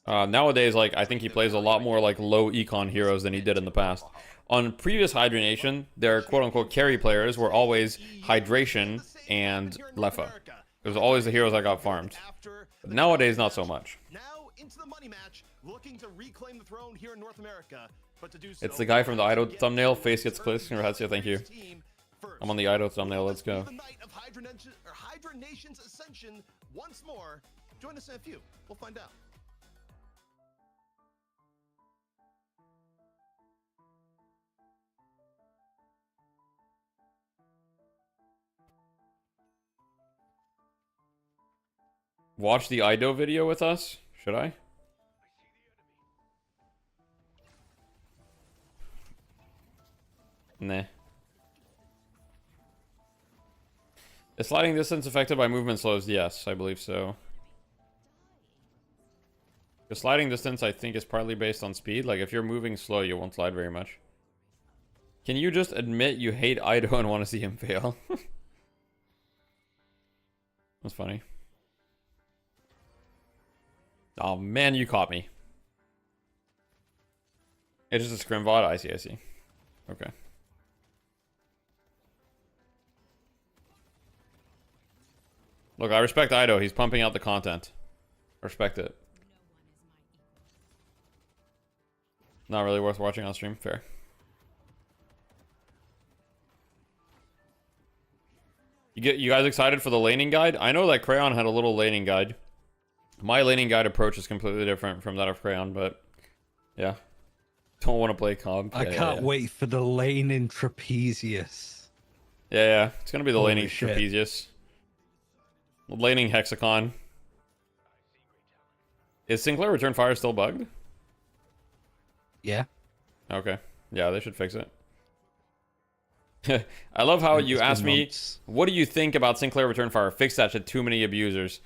Nowadays, like, I think he plays a lot more like low econ heroes than he did in the past. On previous Hydronation, their quote-unquote carry players were always Hydration and Lefa. It was always the heroes that got farmed. But nowadays, not so much. Now into the money match, looking to reclaim the throne here in North America, but to do so, It's the guy from the Ido thumbnail. Face gets clicks. Congrats, thank you. I'm on the Ido thumbnail. Let's go. The night of Hydra Nation's ascension once more. Join us in a few. We'll find out. Watch the Ido video with us? Should I? Nah. Is sliding distance affected by movement slows? Yes, I believe so. The sliding distance, I think, is partly based on speed. Like, if you're moving slow, you won't slide very much. Can you just admit you hate Ido and want to see him fail? That's funny. Oh, man, you caught me. It's just a scrim VOD? I see. Okay. Look, I respect Ido. He's pumping out the content. I respect it. Not really worth watching on stream. Fair. You guys excited for the laning guide? I know that Crayon had a little laning guide. My laning guide approach is completely different from that of Crayon, but yeah. Don't want to play comp. I can't wait for the lane in Trapezius. Yeah. It's going to be the Holy laning shit. Trapezius. Laning Hexacon. Is Sinclair Return Fire still bugged? Yeah. Okay. Yeah, they should fix it. I love how you asked me, what do you think about Sinclair Return Fire? Fix that shit, too many abusers.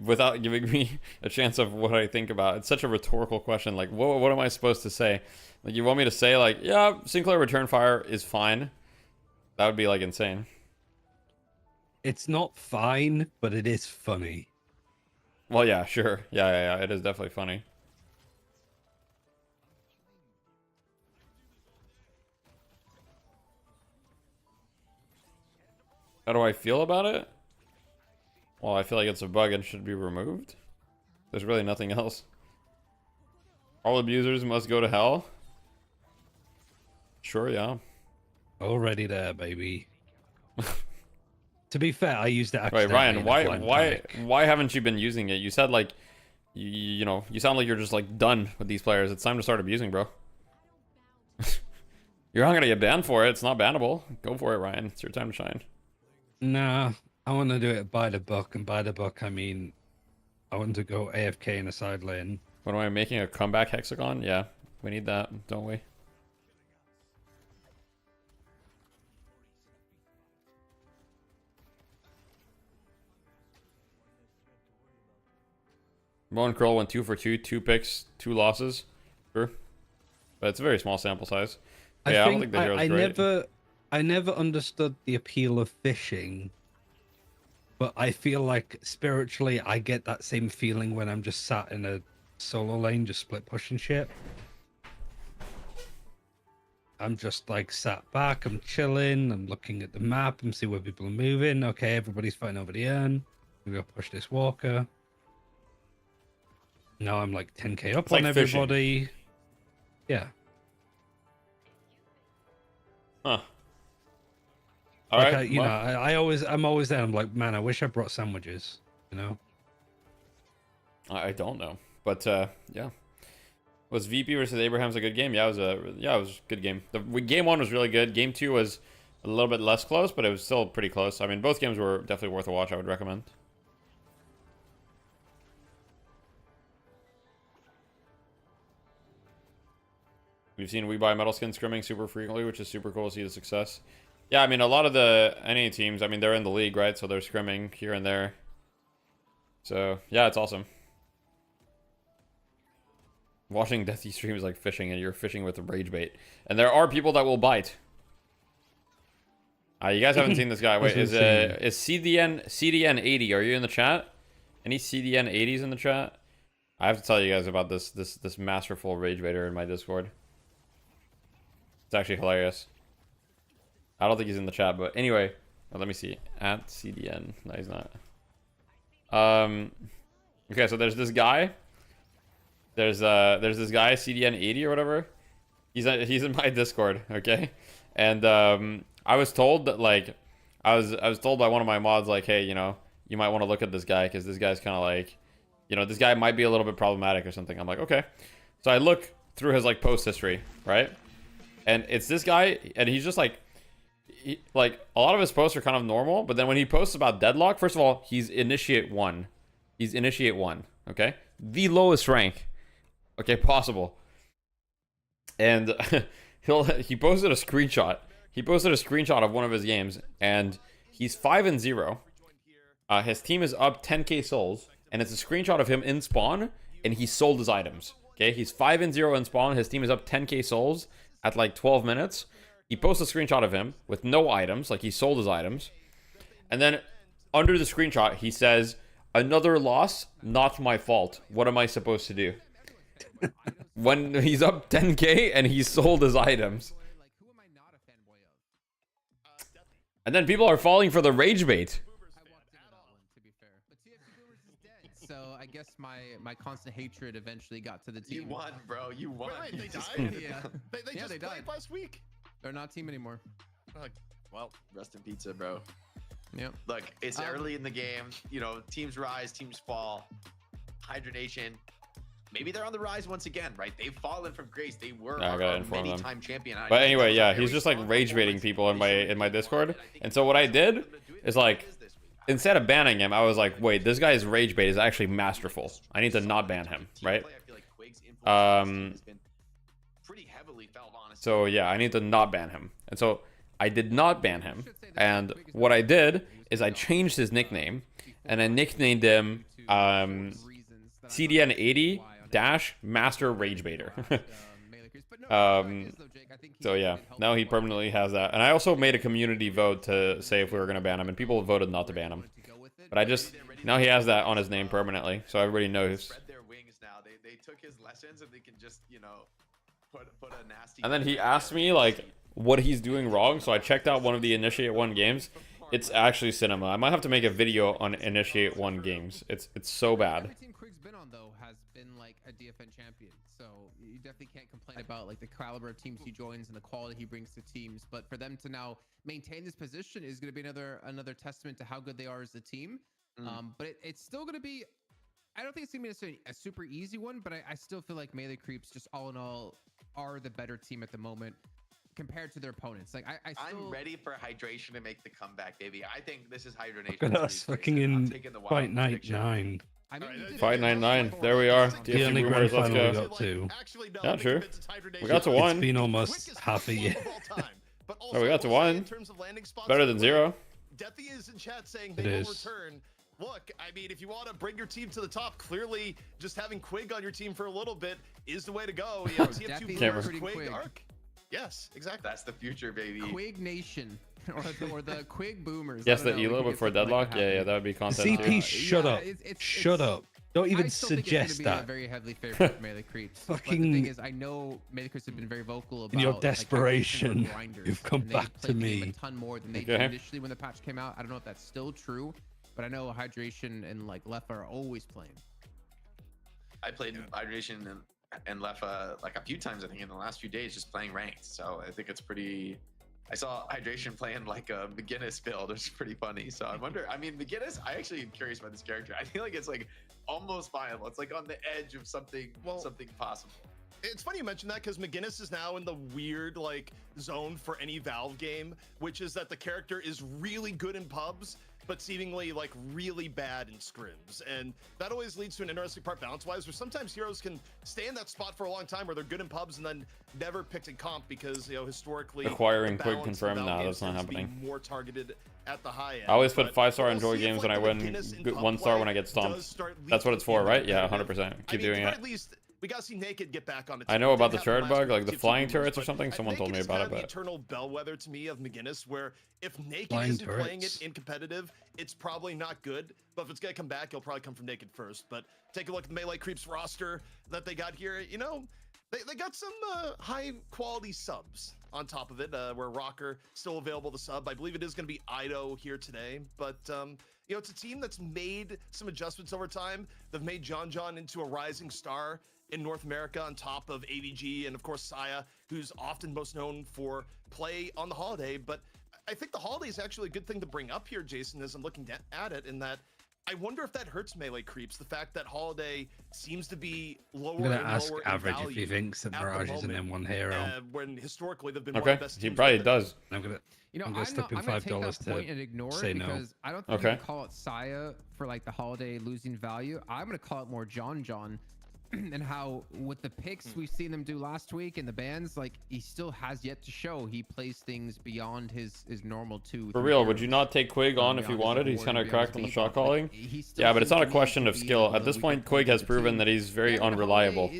Without giving me a chance of what I think about it. It's such a rhetorical question. Like, what am I supposed to say? Like, you want me to say, like, yeah, Sinclair Return Fire is fine? That would be, like, insane. It's not fine, but it is funny. Well, yeah, sure. Yeah. It is definitely funny. How do I feel about it? Well, I feel like it's a bug and should be removed. There's really nothing else. All abusers must go to hell? Sure, yeah. Already there, baby. To be fair, I used it Wait, accidentally. Ryan, why haven't you been using it? You said, like, you know, you sound like you're just, like, done with these players. It's time to start abusing, bro. You're not gonna get banned for it. It's not bannable. Go for it, Ryan. It's your time to shine. Nah, I want to do it by the book, and by the book I mean I want to go AFK in a side lane. What am I making, a comeback Hexagon? Yeah, we need that, don't we? Moen Curl went 2 for 2, 2 picks, 2 losses. Sure. But it's a very small sample size. Yeah, I don't think the hero's great. I never understood the appeal of fishing, but I feel like spiritually I get that same feeling when I'm just sat in a solo lane, just split pushing shit. I'm just like sat back, I'm chilling, I'm looking at the map and see where people are moving. Okay, everybody's fighting over the urn. I'm gonna push this walker. Now I'm like 10k up It's on like fishing. everybody. Yeah. Huh. Like, Alright. I'm always there. I'm like, man, I wish I brought sandwiches, you know? I don't know. But yeah. Was VP versus Abraham's a good game? Yeah, it was a good game. Game 1 was really good. Game 2 was a little bit less close, but it was still pretty close. I mean, both games were definitely worth a watch. I would recommend. We've seen We Buy Metal Skin scrimming super frequently, which is super cool to see the success. Yeah, I mean, a lot of the NA teams, I mean, they're in the league, right? So they're scrimming here and there. So, yeah, it's awesome. Watching Deathy stream is like fishing, and you're fishing with a rage bait. And there are people that will bite. You guys haven't seen this guy. Wait, Hasn't is CDN 80? Are you in the chat? Any CDN 80s in the chat? I have to tell you guys about this masterful rage baiter in my Discord. It's actually hilarious. I don't think he's in the chat, but anyway, let me see. At CDN. No, he's not. Okay, so there's this guy. There's this guy CDN 80 or whatever. He's in my Discord, okay? And I was told that, like, I was told by one of my mods, like, hey, you know, you might want to look at this guy because this guy's kind of like, you know, this guy might be a little bit problematic or something. I'm like, okay. So I look through his like post history, right? And it's this guy, and he's just like, like a lot of his posts are kind of normal, but then when he posts about Deadlock, first of all, he's Initiate 1. He's Initiate 1, okay? The lowest rank, okay, possible. And he posted a screenshot. He posted a screenshot of one of his games, and he's 5-0. His team is up 10k souls, and it's a screenshot of him in spawn, and he sold his items. Okay, he's 5-0 in spawn. His team is up 10k souls at like 12 minutes. He posts a screenshot of him with no items, like he sold his items. And then under the screenshot, he says, "Another loss, not my fault. What am I supposed to do?" When he's up 10k and he sold his items. And then people are falling for the rage bait. So I guess my constant hatred eventually got to the team. You won, bro. You won. Wait, they died? Yeah. They just they played died. last week. They're not team anymore. Well, rest in pizza, bro. Yep. Look, it's early in the game. You know, teams rise, teams fall. Hydra Nation, maybe they're on the rise once again, right? They've fallen from grace. They were a many-time champion. But anyway, yeah, he's just like rage baiting people in my Discord. And so what I did is like, instead of banning him, I was like, wait, this guy's rage bait is actually masterful. I need to not ban him, right? So yeah, I need to not ban him. And so I did not ban him. And what I did is I changed his nickname, and I nicknamed him CDN80 Master Rage Baiter. So yeah, now he permanently has that. And I also made a community vote to say if we were going to ban him, and people voted not to ban him. But now he has that on his name permanently, so everybody knows. They took his lessons, and they can just, you know, put a nasty. And then he asked me like what he's doing wrong, so I checked out one of the Initiate 1 games. It's actually cinema. I might have to make a video on Initiate 1 games. It's so bad. Every team Quig's been on though has been like a DFN champion, so you definitely can't complain about like the caliber of teams he joins and the quality he brings to teams. But for them to now maintain this position is going to be another testament to how good they are as a team. But it's still going to be. I don't think it's going to be necessarily a super easy one, but I still feel like Melee Creeps, just all in all, are the better team at the moment compared to their opponents. Like I'm ready for Hydration to make the comeback, baby. I think this is Hydra Nation. Look at us fucking in Fight Night 9. Fight 9-9. There we are. The only grand Boomers, let's final we go. got to. Yeah, true. We got to 1. It's been almost half a year. Oh, we got to 1. Better than 0. Deathy is in chat saying It they will is. return. Look, I mean, if you want to bring your team to the top, clearly just having Quig on your team for a little bit is the way to go. You know, TF2 Boomers, Quig, Arc. Yes, exactly. That's the future, baby. Quig Nation or the Quig Boomers. Yes, the Elo before Deadlock. Yeah, that would be content. CP, too. shut up. Shut up. Don't even I still think suggest it's gonna be that. a very heavily favored for Melee Creeps. But the thing is, I know Melee Creeps have been very vocal about In your like, desperation, how grinders, you've come and they back play to the game me. a ton more than they did initially when the patch came out. I don't know if that's still true, but I know Hydration and like Leffa are always playing. I played Hydration and Leffa like a few times, I think, in the last few days, just playing ranked. So I think it's pretty. I saw Hydration playing like a McGinnis build, which is pretty funny. So I wonder. I mean, McGinnis. I actually am curious about this character. I feel like it's like almost viable. It's like on the edge of something possible. It's funny you mention that because McGinnis is now in the weird like zone for any Valve game, which is that the character is really good in pubs, but seemingly like really bad in scrims. And that always leads to an interesting part balance-wise, where sometimes heroes can stay in that spot for a long time where they're good in pubs and then never picked in comp because, you know, historically Acquiring the Quig balance confirmed. of Valve Nah, games that's not tends to be happening. more targeted at the high end. I always put But 5-star we'll enjoy see if, games like, when I the win McGinnis in good pub 1-star play when I get does stomped. start That's what it's for, leaking right? Yeah, competitive. 100%. Keep I mean, doing or it. at least we gotta see Naked get back on the team. I know about the Didn't happen turret last bug, week like the with TF2 flying Boomers, turrets or but something. Someone told me Naked is about kind it, of the but eternal bellwether to me of McGinnis, where if Naked Flying isn't playing turrets. it in competitive, it's probably not good. But if it's gonna come back, it'll probably come from Naked first. But take a look at the Melee Creeps roster that they got here. You know, they got some high quality subs on top of it, where Rocker still available to sub. I believe it is going to be Ido here today, but you know, it's a team that's made some adjustments over time. They've made John into a rising star in North America on top of AVG and of course Saya, who's often most known for play on the Holiday. But I think the Holiday is actually a good thing to bring up here, Jason, as I'm looking at it, in that I wonder if that hurts Melee Creeps, the fact that Holiday seems to be lower I'm gonna and ask lower in Average if he value thinks that at the Mirage is an moment, M1 hero. when historically they've been one of okay, the best he teams probably with it. does. I'm gonna You know, I'm gonna step in I'm gonna $5 take that to point and ignore say it no. because I don't think Okay. you can call it Saya for like the Holiday losing value. I'm gonna call it more John and how with the picks we've seen him do last week and the bans, like he still has yet to show he plays things beyond his normal two. For real, would you not take Quig on if you wanted? He's kind of cracked on the shot calling. Yeah, but it's not a question of skill. At this point, Quig has proven that he's very unreliable.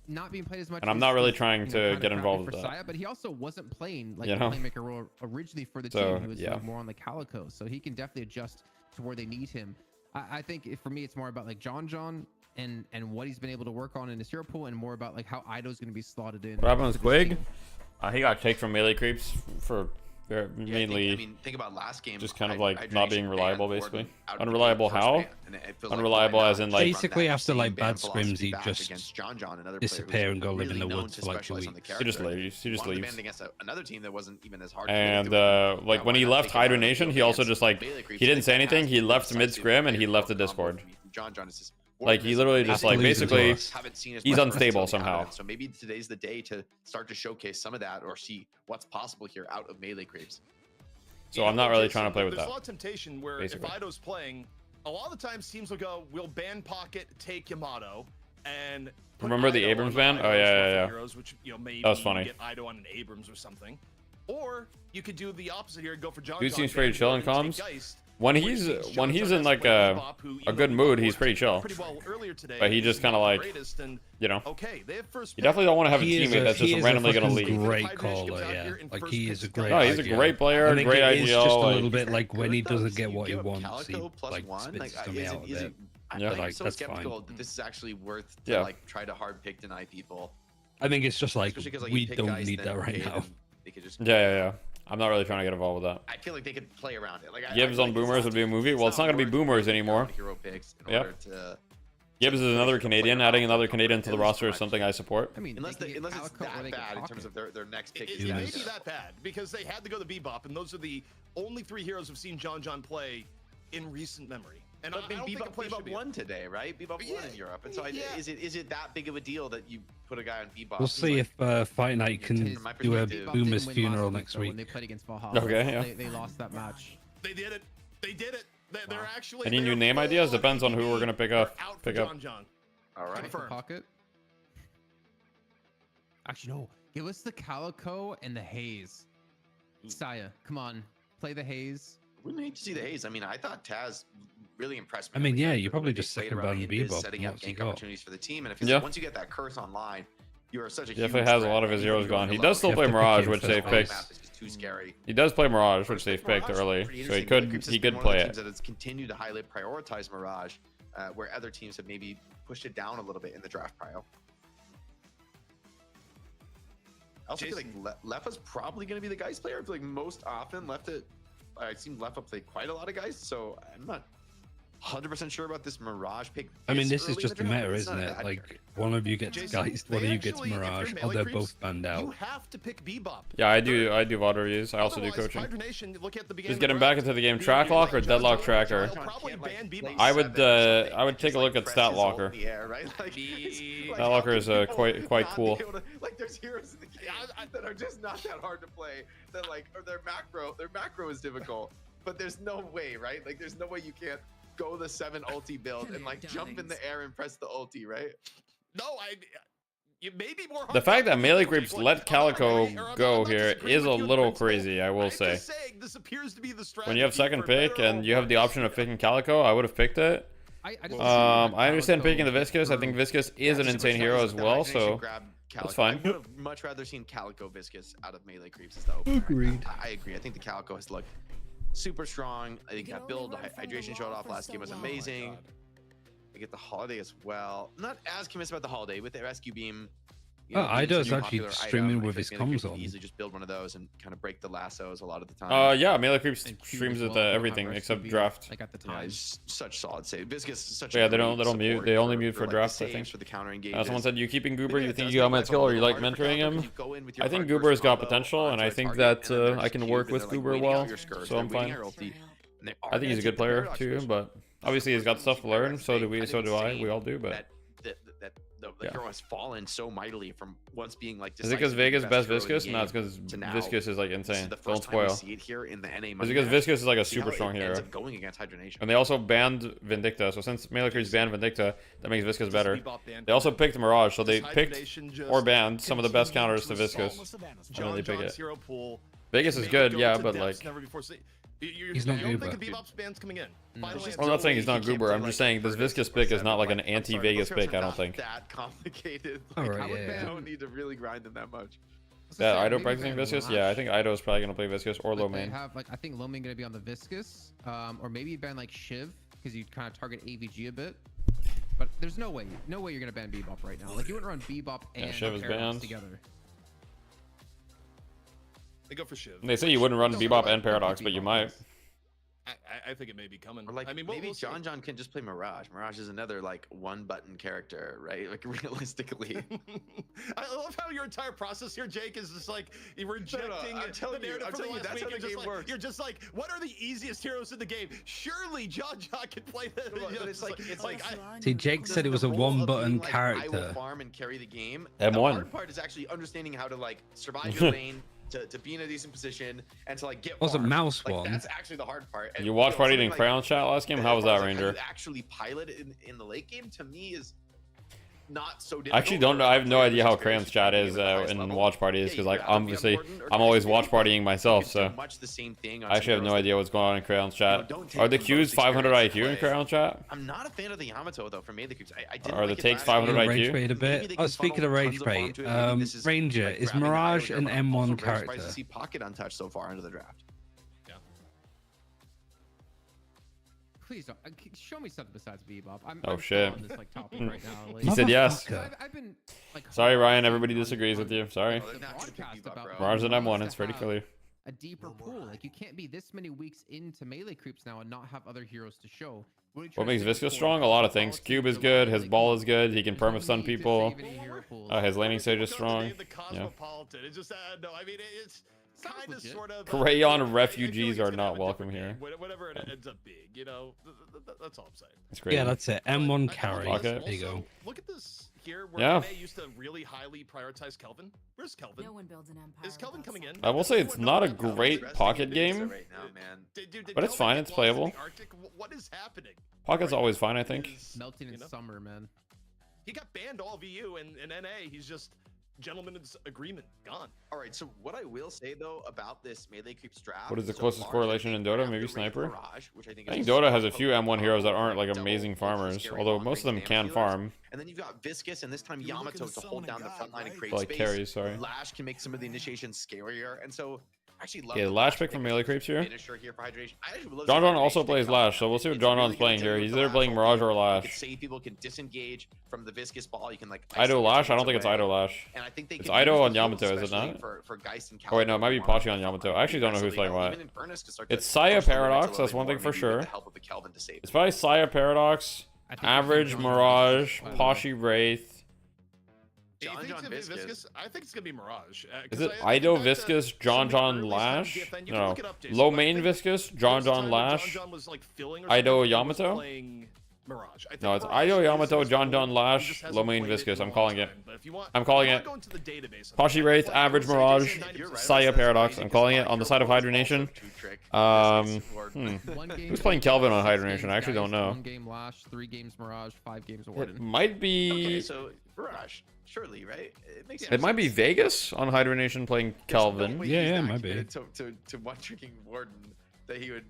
Not being played as much. And I'm not really trying you know, to kinda get crappy involved for with that. Saya, but he also wasn't playing like You the know? playmaker role originally for the So, team. He was yeah. like, more on the Calico, so he can definitely adjust to where they need him. I think for me, it's more about like John and what he's been able to work on in his hero pool, and more about like how Ido's going to be slotted in. What happened with this Quig? team. He got taken from Melee Creeps for mainly I mean, think about last game. just kind of like not being Hydration reliable, banned basically. Gordon out of the Unreliable game first how? ban, and it feels like Unreliable right now, as in like Basically, that after, like, same ban bad scrims, philosophy he back just against John, another disappear and go live in really the known woods to for like a specialize on week. the he just character. leaves. He just Wanted to leaves. ban against another team that wasn't even as hard. And to do it. like when he Why not left take it out of the Hydronation, field he also against just like Melee Creeps? he didn't Like, say that anything. has He to be left decisive mid scrim and he combo left the from Discord. John is just Like he literally just like Losing to basically us. haven't seen his he's best unstable versatility out of somehow. it. So maybe today's the day to start to showcase some of that or see what's possible here out of Melee Creeps. So I'm not really trying to play with There's that. a lot of temptation where basically. if Ido's playing, a lot of the times teams will go, we'll ban Pocket, take Yamato, and put Remember the Ido Abrams on ban? Ido's Oh, yeah, rougher yeah. Heroes, which, you know, maybe That was funny. get Ido on an Abrams or something. Or you could do the opposite here and go for John. Dude seems ban pretty chill in Gordon, comms. take Geist, When which he's means when John he's has in like played a Bebop, who, a even good though mood, Bebop he's pretty worked chill. pretty well earlier today, But he is just kind of not the like, greatest, and you know. okay, they have first You pick. definitely don't want to have a He is teammate that's he just is randomly a gonna fucking leave. great Hydration caller, comes out yeah. here in Like first he is a pick. great. No, he's a IGL. great player, I think great it is IGL, just a like- little bit like when he Good, though, doesn't so get you what he give him wants, he Calico plus like one, spits like, something out of is it. Yeah. I'm Like, so that's skeptical fine. that this is actually worth to Yeah. like try to hard pick deny people. I think it's just like Especially 'cause, like, we you pick don't guys need that that right okay, now. then They could just Yeah. I'm not really trying to get involved with that. I feel like they could play around it. Like Gibbs I on Boomers would be a movie. Well, it's not gonna be worth Boomers picking anymore. hero picks in Yep. order to Gibbs is another Canadian. Adding another Canadian to the At least roster is for something I support. I mean, unless they can get it's Calico or that they can bad in Pocket. terms of their next pick. It is may Geist. be that bad because they had to go to Bebop, and those are the only three heroes who've seen John play in recent memory. And But I don't think a play should Bebop be. won today, right? Bebop won in Europe, and so yeah. is it that big of a deal that you put a guy on Bebop? We'll who's see like, if Fight Night can From my do a perspective, Bebop Boomer's didn't win funeral last next though, week. when they played against Valhalla. Okay, yeah. They lost that match. They did it. They did it. They're actually. Any new they're name full ideas? on Depends on who we're PvP. gonna pick They're up. out for Pick up. John. all right. Confirmed. Pocket. Actually, no. Give us the Calico and the Haze. Saya, come on. Play the Haze. Wouldn't hate to see the Haze. I mean, I thought Taz really impressed me. I mean, Like, yeah, the you're way probably they just played second around round in biz, Bebop setting from up what's he gank got. opportunities for the team, and if it's Yeah. once you get that curse online, you are such a Definitely huge has a threat. lot of his heroes Anything going gone. He to does still You play have to pick Mirage, him which first they've round. picked. map is just too scary. He does play Mirage, which they've Mirage picked is early, pretty so he interesting. could Creeps has he been could one of play the it. teams that has continued to highly prioritize Mirage, where other teams have maybe pushed it down a little bit in the draft pile. I also feel like Lefa's probably going to be the Geist player. I feel like most often I've seen Lefa play quite a lot of Geist, so I'm not 100% sure about this Mirage pick. I mean, this early is in just the the draft, meta, but it's isn't not a it? bad Like, pick. one of you gets Jason, Geist, one they of you gets actually, if you're Mirage, Melee or they're Creeps, both banned out. You have to pick Bebop. Yeah, I do VOD reviews. I also do Otherwise, coaching. Hydronation, look at the beginning Just of get the him back draft. into the game. Be- Track be lock like or John Deadlock John, Tracker? They'll probably ban Bebop. I would take a look at Stat Locker. Stat Locker is quite cool. Like there's heroes in the game that are just not that hard to play. That like, or their macro is difficult. But there's no way, right? Like there's no way you can't go the 7 ulti build and like jump in the air and press the ulti, right? No, it may be more. The fact that Melee Creeps let Calico go here is a little crazy, I will say. This appears to be the strategy When you have second for better pick or and you have the worse. option of picking Calico, I would have picked it. I understand picking the Viscous. I think Viscous is an insane hero as well, so that's fine. I would have much rather seen Calico Viscous out of melee creeps as the opener. Agreed. I agree. I think the Calico has looked super strong. I think that build, the hydration showed off last game was amazing. I get the holiday as well. I'm not as convinced about the holiday with the rescue beam. Ido's actually streaming with his comms on. Easily just build one of those and kind of break the lassos a lot of the time. Yeah, melee creep streams with everything except draft. Like at the Yeah, time. it's such solid save. Viscous is such. Yeah, a they don't great mute. support They only mute for like, draft. the I think. saves for the counter engages. Someone said you keeping Goober. Maybe You it think does you got make my life a skill, or you little like harder for mentoring counter him? because you go in with your I think hard Goober's got combo potential, and onto I a think target, that and then they're I can just work cubed, with and they're, like, Goober waiting out well. your scourge, So they're I'm waiting fine. out your ulti, and they are I think he's a gonna good take player Paradox too, Push. but obviously he's got stuff to learn. So do we. I So think do I. insane We all do, but. that the Yeah. hero has fallen so mightily from once being like. Is it because decisively the Vega's best hero in the Viscous? No, game it's because to now. Viscous is like This is insane. the Don't first time we spoil. see it here in the NA It's money because match. Viscous is like a See how super it strong ends hero. up going against hydronation. And they also banned Vindicta, so since melee creeps banned Vindicta, that makes Viscous better. They also picked Mirage, so they picked or banned some of the best counters to Viscous. And then they pick it. Vegas is good, yeah, but like. He's not you don't Goober. think the Bebop's band's coming in. I'm not saying he's not Goober. I'm just saying this Viscous pick is not like an anti-Vegas pick. I don't think. That complicated. Alright, Like, yeah. You don't need to really grind them that much. Yeah, Ido practicing Viscous. Yeah, I think Ido is probably gonna play Viscous or low main. I think low main gonna be on the Viscous, or maybe ban like Shiv because you kind of target AVG a bit. But there's no way you're gonna ban Bebop right now. Like you wouldn't run Bebop and Shiv is Paradox banned. together. They go for Shiv. They say you wouldn't run Bebop and Paradox, but you might. I think it may be coming. Or like I mean, maybe we'll see. John can just play Mirage. Mirage is another like one button character, right? Like realistically. I love how your entire process here, Jake, is just like you're rejecting I'm telling the you, narrative I'm from the telling you, last that's week. how the You're just game like, works. you're just like, what are the easiest heroes in the game? Surely John can play this. But it's like See, Jake said it was a the role of one-button being, like, I will character. farm and carry the game. M1. The hard part is actually understanding how to like survive your lane, to be in a decent position, and to like get. Wasn't farmed. Mouse Like, one. that's actually the hard part. And, You watch partied something in like- Crown chat last game. How was that, How Ranger? you actually pilot it in the late game to me is not so difficult. I actually don't know. I have no idea how Crayon's chat is in watch parties because like obviously I'm always watch partying myself, so much the same thing. I actually have no idea what's going on in Crayon's chat. Are the Qs 500 IQ in Crayon chat? I'm not a fan of the Yamato though. For me, the cubes. I didn't Are the like it takes last 500 game. Rage IQ? bait a bit. Oh, speaking of rage bait, Ranger, is Mirage an M1 character? To see Pocket untouched so far into the draft. Please don't show me something besides Bebop. I'm Oh, I'm shit. on this like topic right now. Like, He said yes. I've been like. Sorry, Ryan. Everybody disagrees with you. Sorry. The broadcast about Mirage and M1. to It's pretty have clear. A deeper pool. Like you can't be this many weeks into melee creeps now and not have other heroes to show. What makes Viscous strong? A lot of things. Cube is good. His ball is good. He can perma stun people. His laning stage is strong. The Yeah. Cosmopolitan. It's just no. I mean, it's kind of sort of. Crayon refugees are not welcome here. Whatever it ends up being, you know, that's all I'm saying. It's great. Yeah, that's it. M1 carry. Okay. There you go. Look at this here where Yeah. NA used to really highly prioritize Kelvin. Where's Kelvin? No one builds an empire. Is Kelvin coming in? I will say it's not a great pocket game, Right now, man. but it's fine. It's playable. What is happening? Pocket's always fine, I think. Melting in summer, man. He got banned all VU and in NA. He's just gentleman's agreement gone. All right. So what I will say though about this melee creeps draft. What is the so closest far, correlation I in think Dota? we Maybe have the Wraith Sniper? Mirage, which I think I is think a Dota has a super few potent M1 heroes that aren't like double amazing ultra farmers, scary although long most of them range can damage farm. dealers. And then you've got Viscous and this time Yamato to hold down the front line and create Like space. carries, sorry. Lash can make some of the initiations scarier, and so I actually love Yeah, the Lash pick from melee creeps here. finisher here for hydration. I actually would love to John see John also hydration plays take Lash, off. so we'll see what It's John really John's good playing to here. do He's with either the playing Lash Mirage or ulti. You Lash. can save people, can disengage from the Viscous ball. You can like Ido isolate Lash? I teams don't think it's away. Ido Lash. And I think they It's can Ido use on the heal, Yamato, is it especially not? For Geist and Oh wait, no, it might be Calico Pachi on Yamato. I actually don't know who's playing what. Even Infernus can start to It's Saya push the limits a Paradox, little that's bit one more, thing for maybe with sure. the help of the Kelvin to save It's probably Saya Paradox, Average Mirage, Pachi Wraith. John Viscous. I think it's gonna be Mirage. Is it Ido Viscous, John Lash? No. Low main Viscous, John Lash, Ido Yamato? Mirage. No, it's Ido Yamato, John Lash, low main Viscous. I'm calling it. I'm calling it. Pachi Wraith, Average Mirage, Saya Paradox. I'm calling it on the side of Hydronation. Who's playing Kelvin on Hydronation? I actually don't know. 1 game Lash, 3 games Mirage, 5 games It Warden. might be. Okay, so Mirage, surely, right? It makes It might be Vegas on Hydronation playing Kelvin. Yeah, it might be. To one tricking Warden that he would.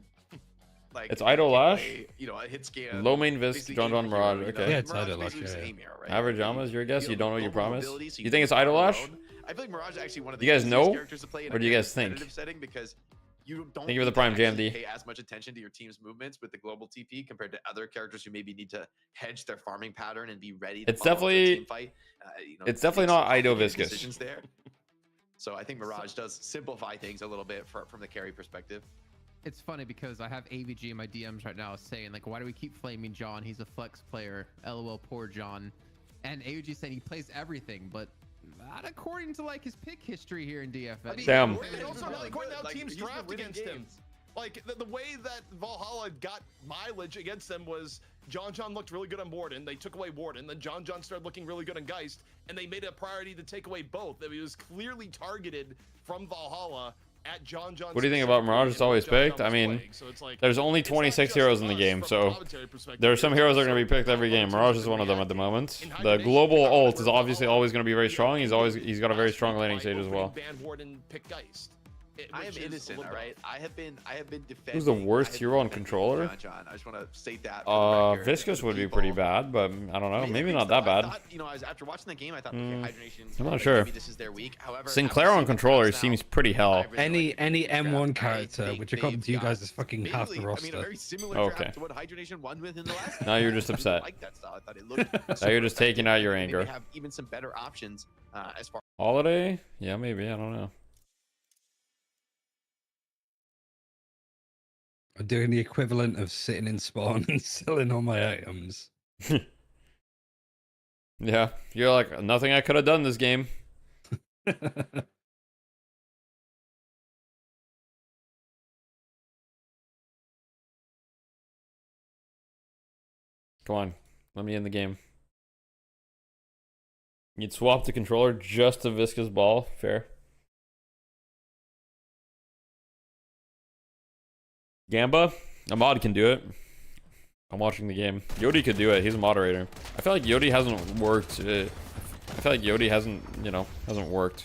like It's Idle Lash? you know, a hit scan. Low main Visc, basically John aim John a hero, Mirage. you know? Okay. Yeah, it's Mirage Idle Lash, basically just yeah. aim arrow, right? Average Like, Llamas, your guess? You don't know what you global promise? mobility, so You think it's can Idle farm Lash? alone. I feel like Mirage is actually one of the You guys easiest know? characters to play in Or a do you very guys think? competitive setting because you don't Thank you for the need to Prime, actually JMD. pay as much attention to your team's movements with the global TP compared to other characters who maybe need to hedge their farming pattern and be ready to It's follow up to a definitely- team fight. You know, it's definitely make some not Ido complicated Viscous. decisions there. So I think Mirage does simplify things a little bit from the carry perspective. It's funny because I have AVG in my DMs right now saying like, why do we keep flaming John? He's a flex player. LOL, poor John. And AVG saying he plays everything, but not according to like his pick history here in DFS. I mean, Damn. And also, not according to how Like, teams he's been draft winning against him. games. Like, the way that Valhalla got mileage against them was John looked really good on Warden. They took away Warden. Then John started looking really good on Geist. And they made it a priority to take away both. It was clearly targeted from Valhalla at John. What do you think about Mirage? It's always picked. I mean, there's only 26 heroes in the game, so there are some heroes that are going to be picked every game. Mirage is one of them at the moment. The global ult is obviously always going to be very strong. He's got a very strong landing stage as well. Ban Warden, pick Geist. I am innocent, all right. I have been defending. Who's the worst I have hero been on defending controller? John. I just want to state that. for the record, Viscous for would be people. pretty bad, but I don't know. Maybe not that I bad. thought, you know, after watching the game, I thought, okay, Hydration. I'm not like, sure. Maybe this is their week. However, Sinclair on controller seems pretty hell. Any M1 character, which according to you guys is fucking half the I mean, a roster. very similar Okay. draft to what Hydration won with in the last. Now you're just upset. I like that style. I thought it looked. Now you're just taking out your Maybe anger. have even some better options as far. Holiday? Yeah, maybe. I don't know. I'm doing the equivalent of sitting in spawn and selling all my items. Yeah, you're like, nothing I could have done this game. Come on, let me in the game. You'd swap the controller just to Viscous Ball. Fair. Gamba? A mod can do it. I'm watching the game. Yodi could do it. He's a moderator. I feel like Yodi hasn't worked. I feel like Yodi hasn't worked.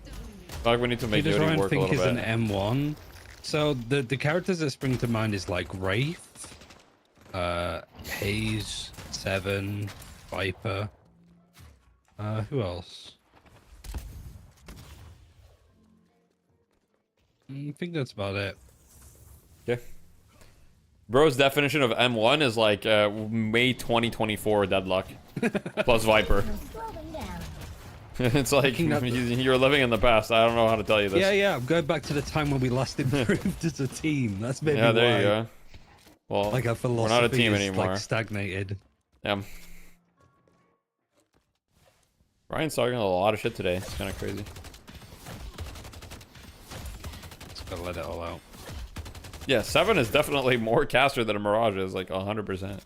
I feel like we need to make Who does Yodi Ryan work a think little is bit. an M1? So the characters that spring to mind is like Wraith, Haze, Seven, Viper. Who else? I think that's about it. Okay. Bro's definition of M1 is like May 2024 Deadlock plus Viper. It's like you're living in the past. I don't know how to tell you this. Yeah, I'm going back to the time when we last improved as a team. That's maybe Yeah, there why. you go. Well, Like our philosophy we're not a team is anymore. like stagnated. Yeah. Ryan's talking a lot of shit today. It's kind of crazy. Just gotta let it all out. Yeah, 7 is definitely more caster than a Mirage is, like 100%.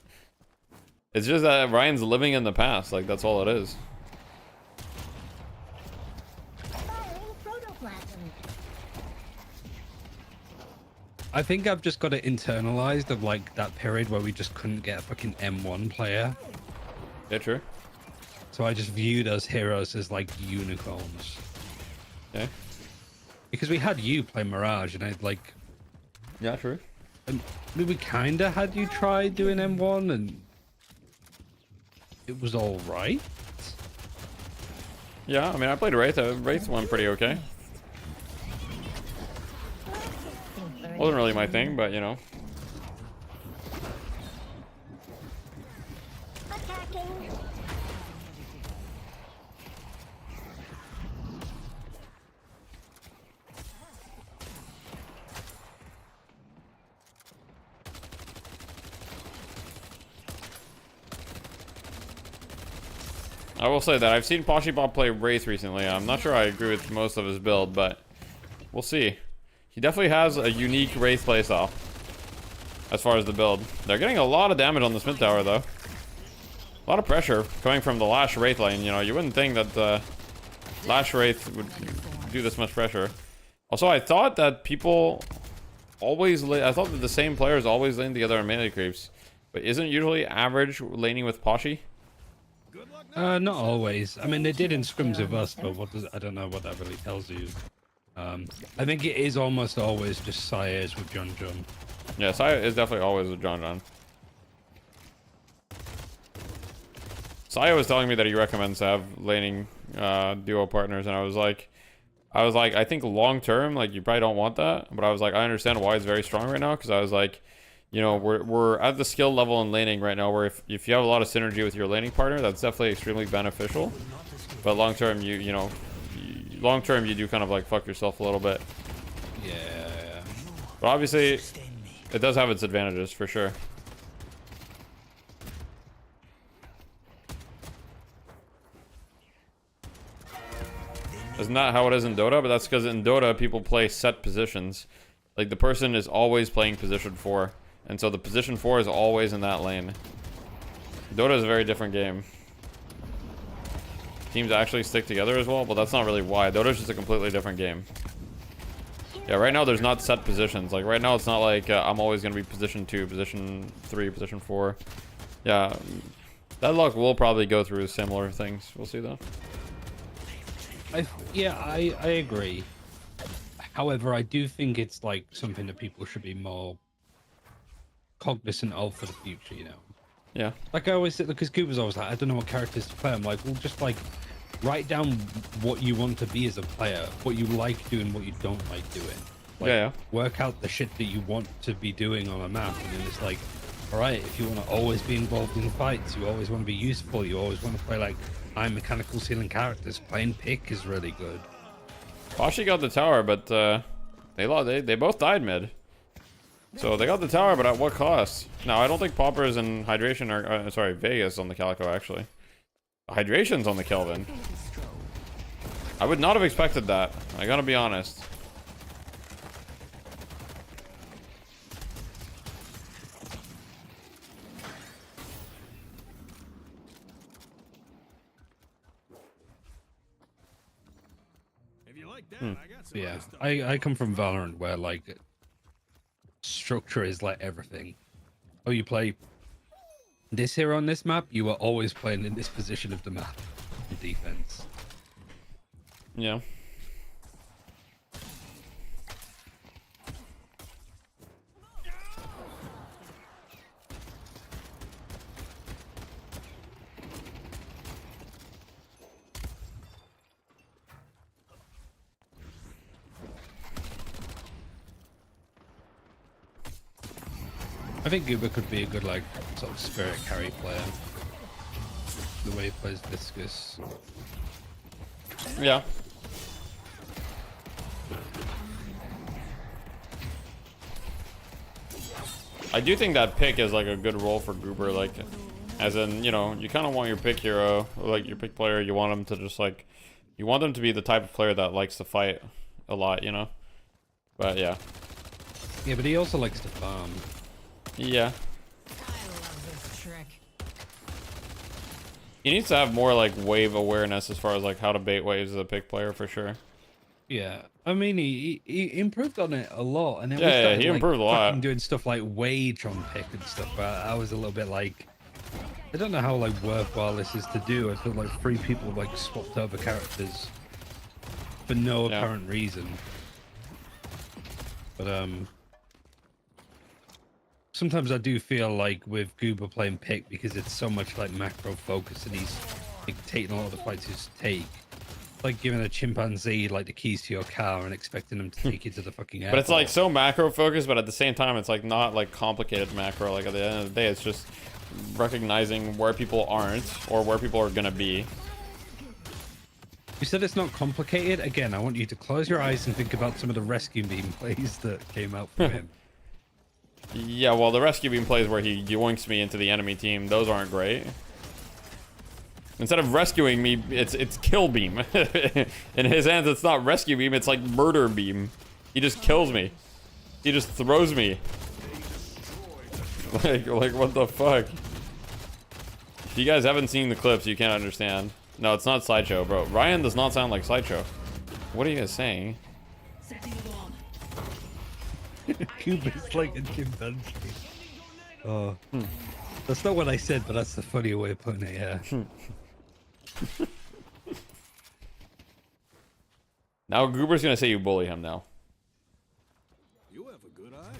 It's just that Ryan's living in the past, like that's all it is. I think I've just got it internalized of like that period where we just couldn't get a fucking M1 player. Yeah, true. So I just viewed us heroes as like unicorns. Yeah. Because we had you play Mirage and I'd like... Yeah, true. And we kinda had you try doing M1 and... it was alright. Yeah, I mean, I played Wraith. Wraith went pretty okay. Wasn't really my thing, but you know. I will say that I've seen Poshibop play Wraith recently. I'm not sure I agree with most of his build, but we'll see. He definitely has a unique Wraith playstyle as far as the build. They're getting a lot of damage on this mid tower, though. A lot of pressure coming from the Lash Wraith lane. You know, you wouldn't think that Lash Wraith would do this much pressure. Also, I thought that people always... I thought that the same players always lane together on melee creeps. But isn't usually average laning with Poshi? Not always. I mean, they did in scrims with us, but what does... I don't know what that really tells you. I think it is almost always just Sires with John. Yeah, Saya is definitely always a John. Saya was telling me that he recommends to have laning duo partners, and I was like, I think long term, like, you probably don't want that, but I was like, I understand why it's very strong right now, because I was like, you know, we're at the skill level in laning right now where if you have a lot of synergy with your laning partner, that's definitely extremely beneficial. But long term, you know, long term you do kind of like fuck yourself a little bit. Yeah. But obviously, it does have its advantages for sure. Isn't that how it is in Dota? But that's because in Dota, people play set positions. Like, the person is always playing position 4. And so the position 4 is always in that lane. Dota is a very different game. Teams actually stick together as well, but that's not really why. Dota is just a completely different game. Yeah, right now there's not set positions. Like, right now it's not like I'm always going to be position 2, position 3, position 4. Yeah, Deadlock will probably go through similar things. We'll see though. I agree. However, I do think it's like something that people should be more cognizant of for the future, you know. Yeah. Like I always say, because Cooper's always like, I don't know what characters to play. I'm like, well, just like write down what you want to be as a player, what you like doing, what you don't like doing. Like, yeah. Work out the shit that you want to be doing on a map, and then it's like, all right, if you want to always be involved in fights, you always want to be useful, you always want to play like high mechanical ceiling characters. Playing pick is really good. Pashi got the tower, but they both died mid. So they got the tower, but at what cost? No, I don't think Poppers and Hydration are... sorry, Vegas on the Calico, actually. Hydration's on the Kelvin. I would not have expected that. I gotta be honest. If you like that, I got some Yeah, other stuff. I come from Valorant where like structure is like everything. Oh, you play this hero on this map, you are always playing in this position of the map in defense. Yeah. I think Goober could be a good like sort of spirit carry player. The way he plays Viscous. Yeah. I do think that pick is like a good role for Goober, like, as in, you know, you kind of want your pick hero, like your pick player, you want them to just like, you want them to be the type of player that likes to fight a lot, you know? But yeah. Yeah, but he also likes to farm. Yeah. I love this trick. He needs to have more like wave awareness as far as like how to bait waves as a pick player for sure. Yeah, I mean he improved on it a lot, and then we Yeah, started, he like, improved a lot. fucking doing stuff like wage on pick and stuff. But I was a little bit like, I don't know how like worthwhile this is to do. I feel like 3 people like swapped over characters for no apparent reason. But sometimes I do feel like with Goober playing pick, because it's so much like macro focus and he's dictating a lot of the fights he's take. Like giving a chimpanzee like the keys to your car and expecting them to take you to the fucking airport. But it's like so macro focused, but at the same time it's like not like complicated macro. Like at the end of the day, it's just recognizing where people aren't or where people are gonna be. You said it's not complicated. Again, I want you to close your eyes and think about some of the rescue beam plays that came out from him. Yeah, well, the rescue beam plays where he yoinks me into the enemy team, those aren't great. Instead of rescuing me, it's kill beam. In his hands, it's not rescue beam, it's like murder beam. He just kills me. He just throws me. Like what the fuck? If you guys haven't seen the clips, you can't understand. No, it's not Sideshow, bro. Ryan does not sound like Sideshow. What are you guys saying? Cuba's like a chimpanzee. Oh. That's not what I said, but that's the funnier way of putting it, yeah. Now Goober's gonna say you bully him now. You have a good eye.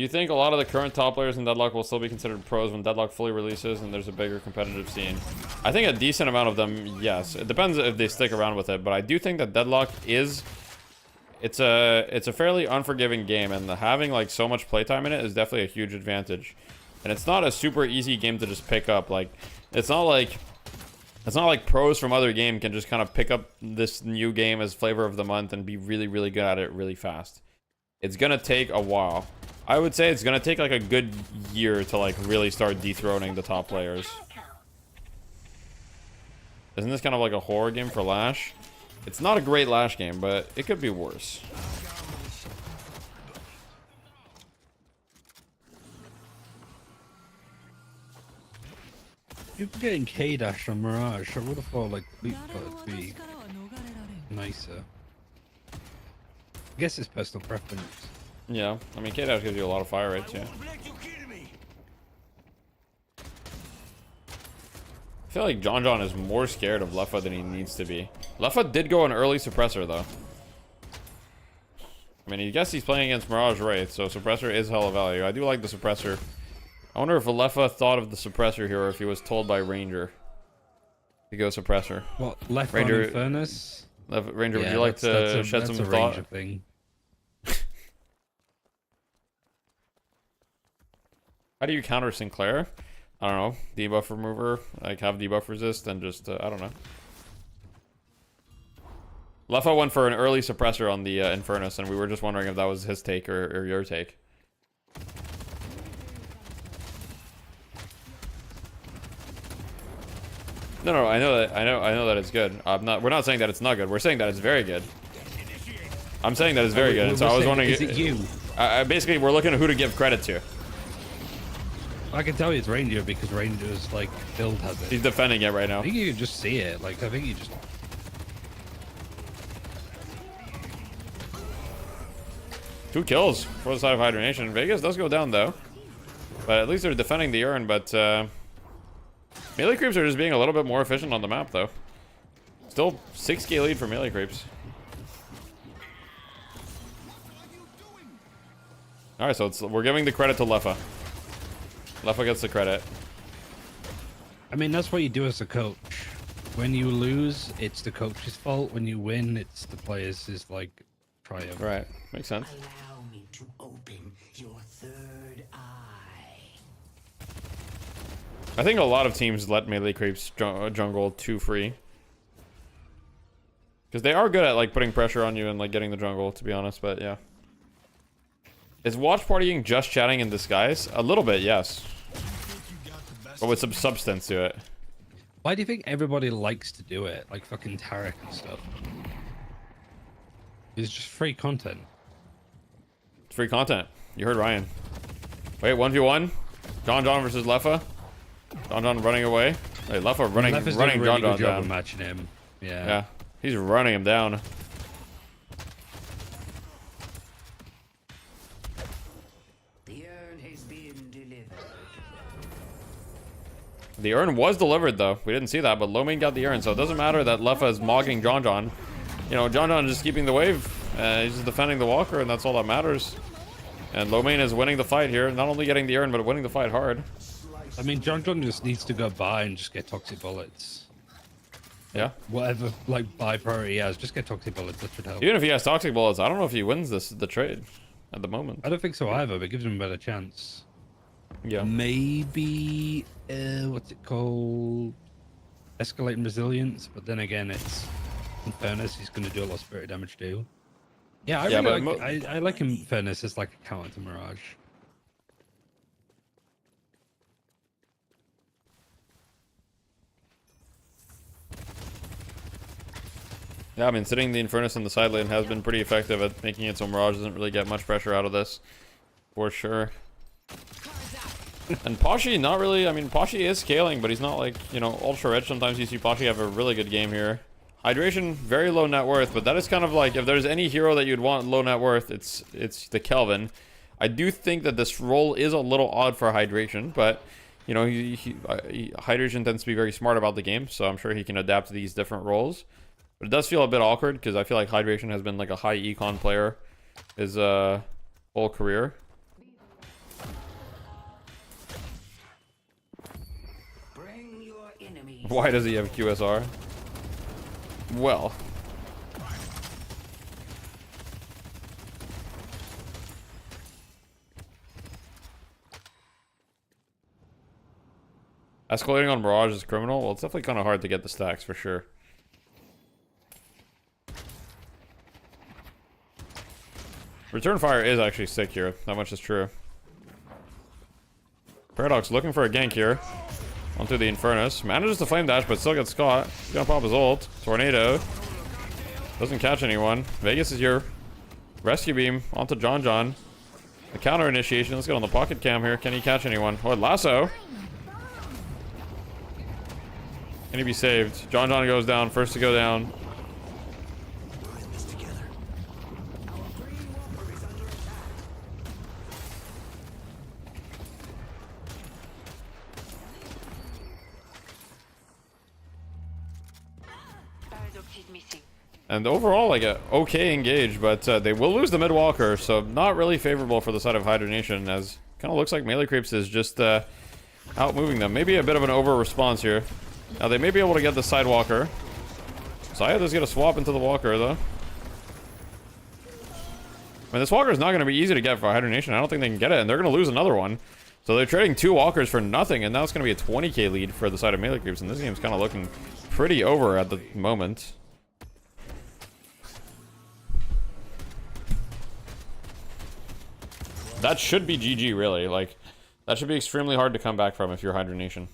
Do you think a lot of the current top players in Deadlock will still be considered pros when Deadlock fully releases and there's a bigger competitive scene? I think a decent amount of them, yes. It depends if they stick around with it, but I do think that Deadlock is... It's a fairly unforgiving game, and having like so much playtime in it is definitely a huge advantage. And it's not a super easy game to just pick up. Like, it's not like pros from other game can just kind of pick up this new game as flavor of the month and be really, really good at it really fast. It's gonna take a while. I would say it's gonna take like a good year to like really start dethroning the top players. Isn't this kind of like a horror game for Lash? It's not a great Lash game, but it could be worse. You're getting K-Dash on Mirage. I would have thought like Loot would be nicer. I guess it's personal preference. Yeah, I mean K-Dash gives you a lot of fire rates, yeah. I feel like John is more scared of Leffa than he needs to be. Leffa did go an early suppressor though. I mean, I guess he's playing against Mirage Wraith, so suppressor is hella value. I do like the suppressor. I wonder if Leffa thought of the suppressor here or if he was told by Ranger to go suppressor. What, left Ranger, on Furnace? Ranger, Yeah, would you like to shed some thought? Ranger thing. How do you counter Sinclair? I don't know. Debuff remover, like have debuff resist, and just I don't know. Leffa went for an early suppressor on the Infernus, and we were just wondering if that was his take or your take. No, I know that it's good. We're not saying that it's not good. We're saying that it's very good. I'm saying that it's very good. And so I was wondering, is it you? Basically, we're looking at who to give credit to. I can tell you it's Ranger because Ranger's like build has it. He's defending it right now. I think you can just see it. Like I think you just. 2 kills for the side of Hydration. Vegas does go down though, but at least they're defending the urn. But melee creeps are just being a little bit more efficient on the map though. Still 6k lead for melee creeps. All right, so we're giving the credit to Leffa. Leffa gets the credit. I mean, that's what you do as a coach. When you lose, it's the coach's fault. When you win, it's the players' like triumph. Right, makes sense. Allow me to open your third eye. I think a lot of teams let melee creeps jungle too free. Because they are good at like putting pressure on you and like getting the jungle, to be honest, but yeah. Is watch partying just chatting in disguise? A little bit, yes. But with some substance to it. Why do you think everybody likes to do it? Like fucking Tarek and stuff. It's just free content. It's free content. You heard Ryan. Wait, 1v1? John versus Leffa. John running away. Hey, Leffa running really John good job down. of matching him. Yeah. Yeah. He's running him down. The urn was delivered though. We didn't see that, but Lo Mein got the urn, so it doesn't matter that Leffa is mogging John. You know, John is just keeping the wave. He's just defending the Walker, and that's all that matters. And Lo Mein is winning the fight here. Not only getting the urn, but winning the fight hard. I mean, John just needs to go buy and just get toxic bullets. Yeah. Whatever, like, buy priority he has, just get toxic bullets. That should help. Even if he has toxic bullets, I don't know if he wins the trade at the moment. I don't think so either, but it gives him a better chance. Yeah. Maybe, what's it called? Escalating resilience, but then again, it's in Furnace, he's going to do a lot of spirit damage too. Yeah, I like him. Furnace as like a counter to Mirage. Yeah, I mean, sitting the Infernus in the side lane has been pretty effective at making it so Mirage doesn't really get much pressure out of this. For sure. And Pashi, not really. I mean, Pashi is scaling, but he's not like, you know, ultra rich. Sometimes you see Pashi have a really good game here. Hydration, very low net worth, but that is kind of like, if there's any hero that you'd want low net worth, it's the Kelvin. I do think that this role is a little odd for Hydration, but, you know, Hydration tends to be very smart about the game, so I'm sure he can adapt to these different roles. But it does feel a bit awkward, because I feel like Hydration has been like a high econ player his whole career. Why does he have QSR? Well. Escalating on Mirage is criminal? Well, it's definitely kind of hard to get the stacks for sure. Return fire is actually sick here. That much is true. Paradox looking for a gank here. Onto the Infernus. Manages to flame dash, but still gets caught. He's gonna pop his ult. Tornado. Doesn't catch anyone. Vegas is here. Rescue beam onto John John. The counter initiation. Let's get on the pocket cam here. Can he catch anyone? Oh, lasso. Can he be saved? John John goes down. First to go down. And overall, like a okay engage, but they will lose the mid walker, so not really favorable for the side of Hydronation, as kind of looks like melee creeps is just out moving them. Maybe a bit of an over response here. Now they may be able to get the side walker. Saya does get a swap into the walker though. I mean, this walker is not going to be easy to get for Hydronation. I don't think they can get it, and they're going to lose another one. So they're trading 2 walkers for nothing, and now it's going to be a 20k lead for the side of melee creeps, and this game's kind of looking pretty over at the moment. That should be GG, really. Like, that should be extremely hard to come back from if you're Hydronation.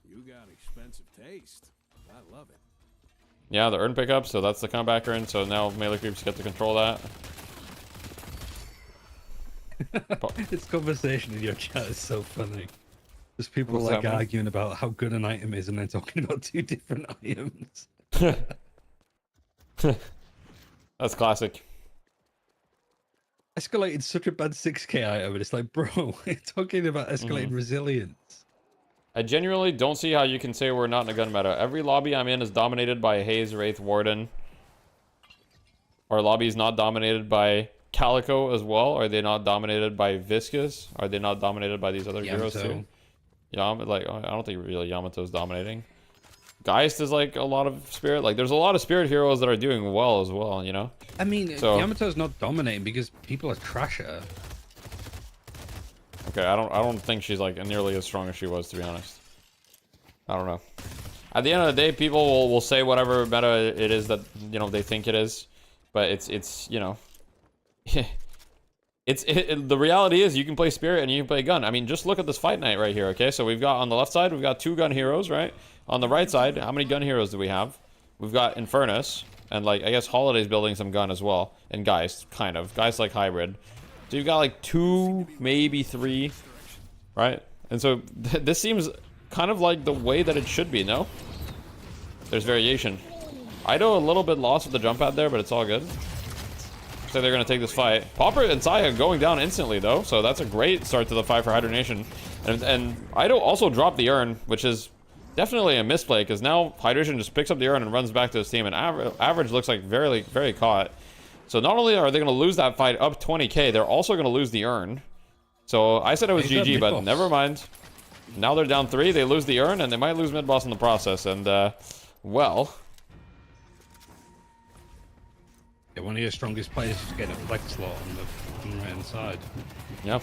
You got expensive taste. I love it. Yeah, the urn pickup, so that's the comeback urn, so now melee creeps get to control that. This conversation in your chat is so funny. There's people What's like that, man? arguing about how good an item is and then talking about 2 different items. That's classic. Escalated such a bad 6k item, and it's like, bro, we're talking about escalated resilience. I genuinely don't see how you can say we're not in a gun meta. Every lobby I'm in is dominated by Haze, Wraith, Warden. Our lobby is not dominated by Calico as well. Are they not dominated by Viscous? Are they not dominated by these other heroes too? Like, I don't think really Yamato's dominating. Geist is like a lot of spirit. Like, there's a lot of spirit heroes that are doing well as well, you know? I mean, so, Yamato's not dominating because people are trasher. Okay, I don't think she's like nearly as strong as she was, to be honest. I don't know. At the end of the day, people will say whatever meta it is that, you know, they think it is. But it's you know... the reality is you can play spirit and you can play gun. I mean, just look at this fight night right here, okay? So we've got on the left side, we've got 2 gun heroes, right? On the right side, how many gun heroes do we have? We've got Infernus, and like, I guess Holiday's building some gun as well. And Geist, kind of. Geist like hybrid. So you've got like 2, maybe 3, right? And so this seems kind of like the way that it should be, no? There's variation. Ido a little bit lost with the jump pad there, but it's all good. So they're going to take this fight. Popper and Saya going down instantly, though. So that's a great start to the fight for Hydronation. And Ido also dropped the urn, which is definitely a misplay, because now Hydration just picks up the urn and runs back to his team. And average looks like very, very caught. So not only are they going to lose that fight up 20k, they're also going to lose the urn. So I said it was GG, but never mind. Now they're down 3. They lose the urn, and they might lose mid-boss in the process. And, well... Yeah, one of your strongest players is getting a flex slot on the right-hand side. Yep.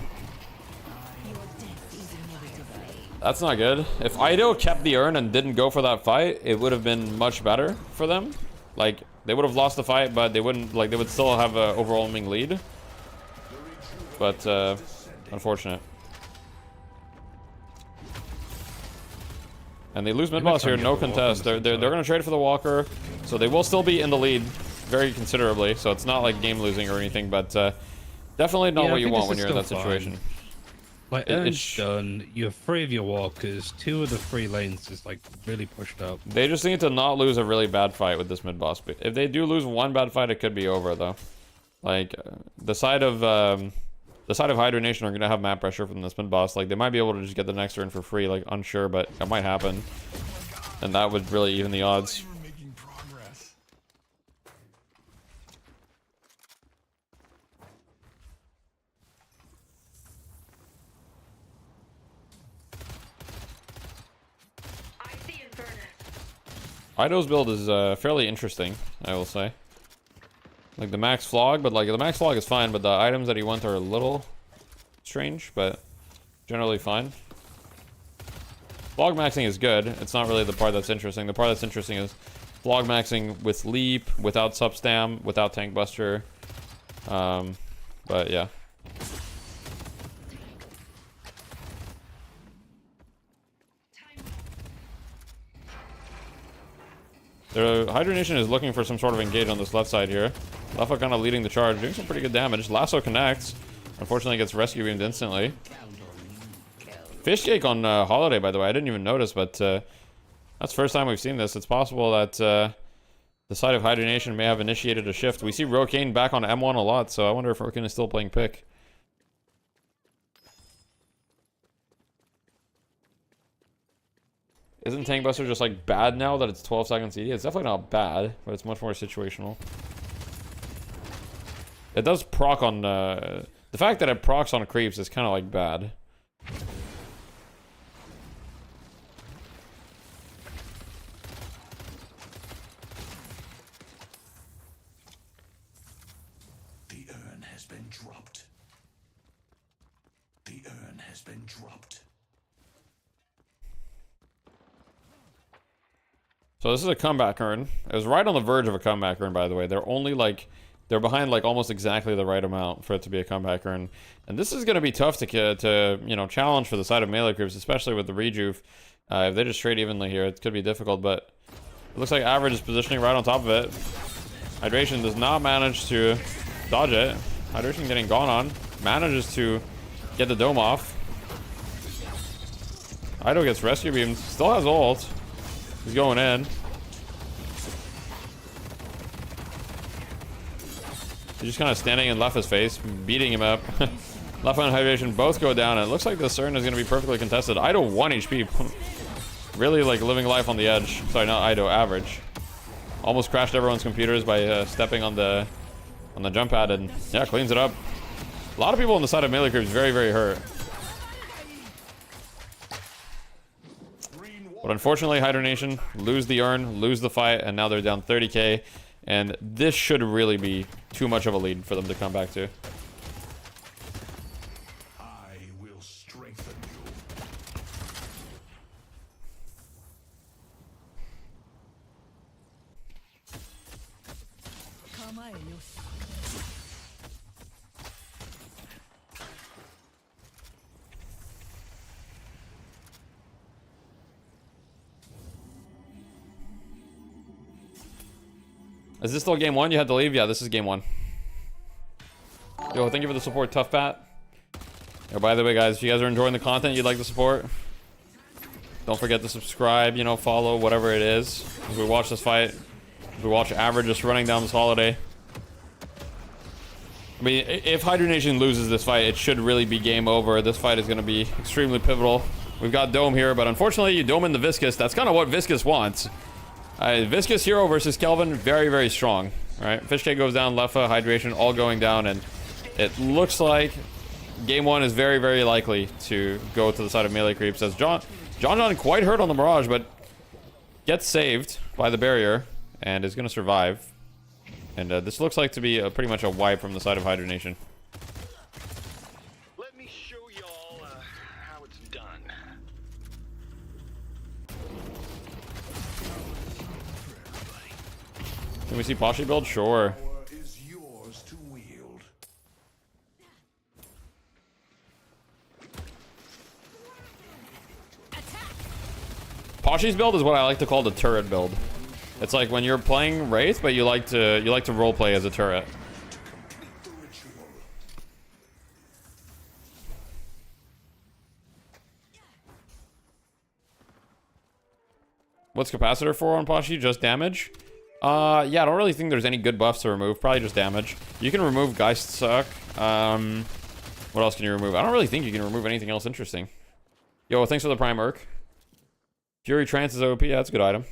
That's not good. If Ido kept the urn and didn't go for that fight, it would have been much better for them. Like, they would have lost the fight, but they wouldn't, like, they would still have an overwhelming lead. But, unfortunate. And they lose mid-boss here, no contest. They're going to trade for the walker, so they will still be in the lead very considerably. So it's not like game losing or anything, but definitely not what you want when you're in that situation. Like, it's done. You have 3 of your walkers. 2 of the 3 lanes is like really pushed up. They just need to not lose a really bad fight with this mid-boss. If they do lose one bad fight, it could be over though. Like the side of Hydronation are gonna have map pressure from this mid-boss. Like they might be able to just get the next turn for free. Like unsure, but it might happen, and that would really even the odds. I see Ido's build is fairly interesting, I will say. Like the max flog, but like the max flog is fine, but the items that he went are a little strange, but generally fine. Flog maxing is good. It's not really the part that's interesting. The part that's interesting is flog maxing with leap, without substam, without tank buster. But yeah. The Hydra Nation is looking for some sort of engage on this left side here. Leffa kind of leading the charge, doing some pretty good damage. Lasso connects. Unfortunately, gets rescue beamed instantly. Fish cake on Holiday, by the way. I didn't even notice, but that's the first time we've seen this. It's possible that the side of Hydra Nation may have initiated a shift. We see Rokane back on M1 a lot, so I wonder if Rokane is still playing pick. Isn't Tank Buster just like bad now that it's 12 seconds CD? It's definitely not bad, but it's much more situational. It does proc on the fact that it procs on creeps is kind of like bad. The urn has been dropped. The urn has been dropped. So this is a comeback urn. It was right on the verge of a comeback urn, by the way. They're only like, they're behind like almost exactly the right amount for it to be a comeback urn. And this is going to be tough to you know, challenge for the side of melee creeps, especially with the rejuve. If they just trade evenly here, it could be difficult, but it looks like Average is positioning right on top of it. Hydration does not manage to dodge it. Hydration getting gone on. Manages to get the dome off. Ido gets rescue beamed. Still has ult. He's going in. He's just kind of standing in Leffa's face, beating him up. Leffa and Hydration both go down, and it looks like this urn is going to be perfectly contested. Ido 1 HP. Really like living life on the edge. Sorry, not Ido, Average. Almost crashed everyone's computers by stepping on the jump pad, and yeah, cleans it up. A lot of people on the side of melee creeps very, very hurt. But unfortunately, Hydra Nation lose the urn, lose the fight, and now they're down 30k. And this should really be too much of a lead for them to come back to. I will strengthen you. Is this still game 1? You had to leave? Yeah, this is game 1. Yo, thank you for the support, Tough Pat. Yo, by the way, guys, if you guys are enjoying the content you'd like to support, don't forget to subscribe, you know, follow, whatever it is. As we watch this fight, as we watch Average just running down this Holiday. I mean, if Hydra Nation loses this fight, it should really be game over. This fight is going to be extremely pivotal. We've got Dome here, but unfortunately, you Dome in the Viscous. That's kind of what Viscous wants. Viscous Hero versus Kelvin, very, very strong. Right, Fishcake goes down, Leffa, Hydration, all going down, and it looks like game 1 is very, very likely to go to the side of melee creeps, as John quite hurt on the Mirage, but gets saved by the barrier and is going to survive. And this looks like to be pretty much a wipe from the side of Hydra Nation. Let me show y'all how it's done. Can we see Poshy build? Sure. Is yours to wield. Poshy's build is what I like to call the turret build. It's like when you're playing Wraith, but you like to roleplay as a turret. What's capacitor for on Poshy? Just damage? Yeah, I don't really think there's any good buffs to remove. Probably just damage. You can remove Geist Suck. What else can you remove? I don't really think you can remove anything else interesting. Yo, thanks for the Prime Urk. Fury Trance is OP. Yeah, that's a good item.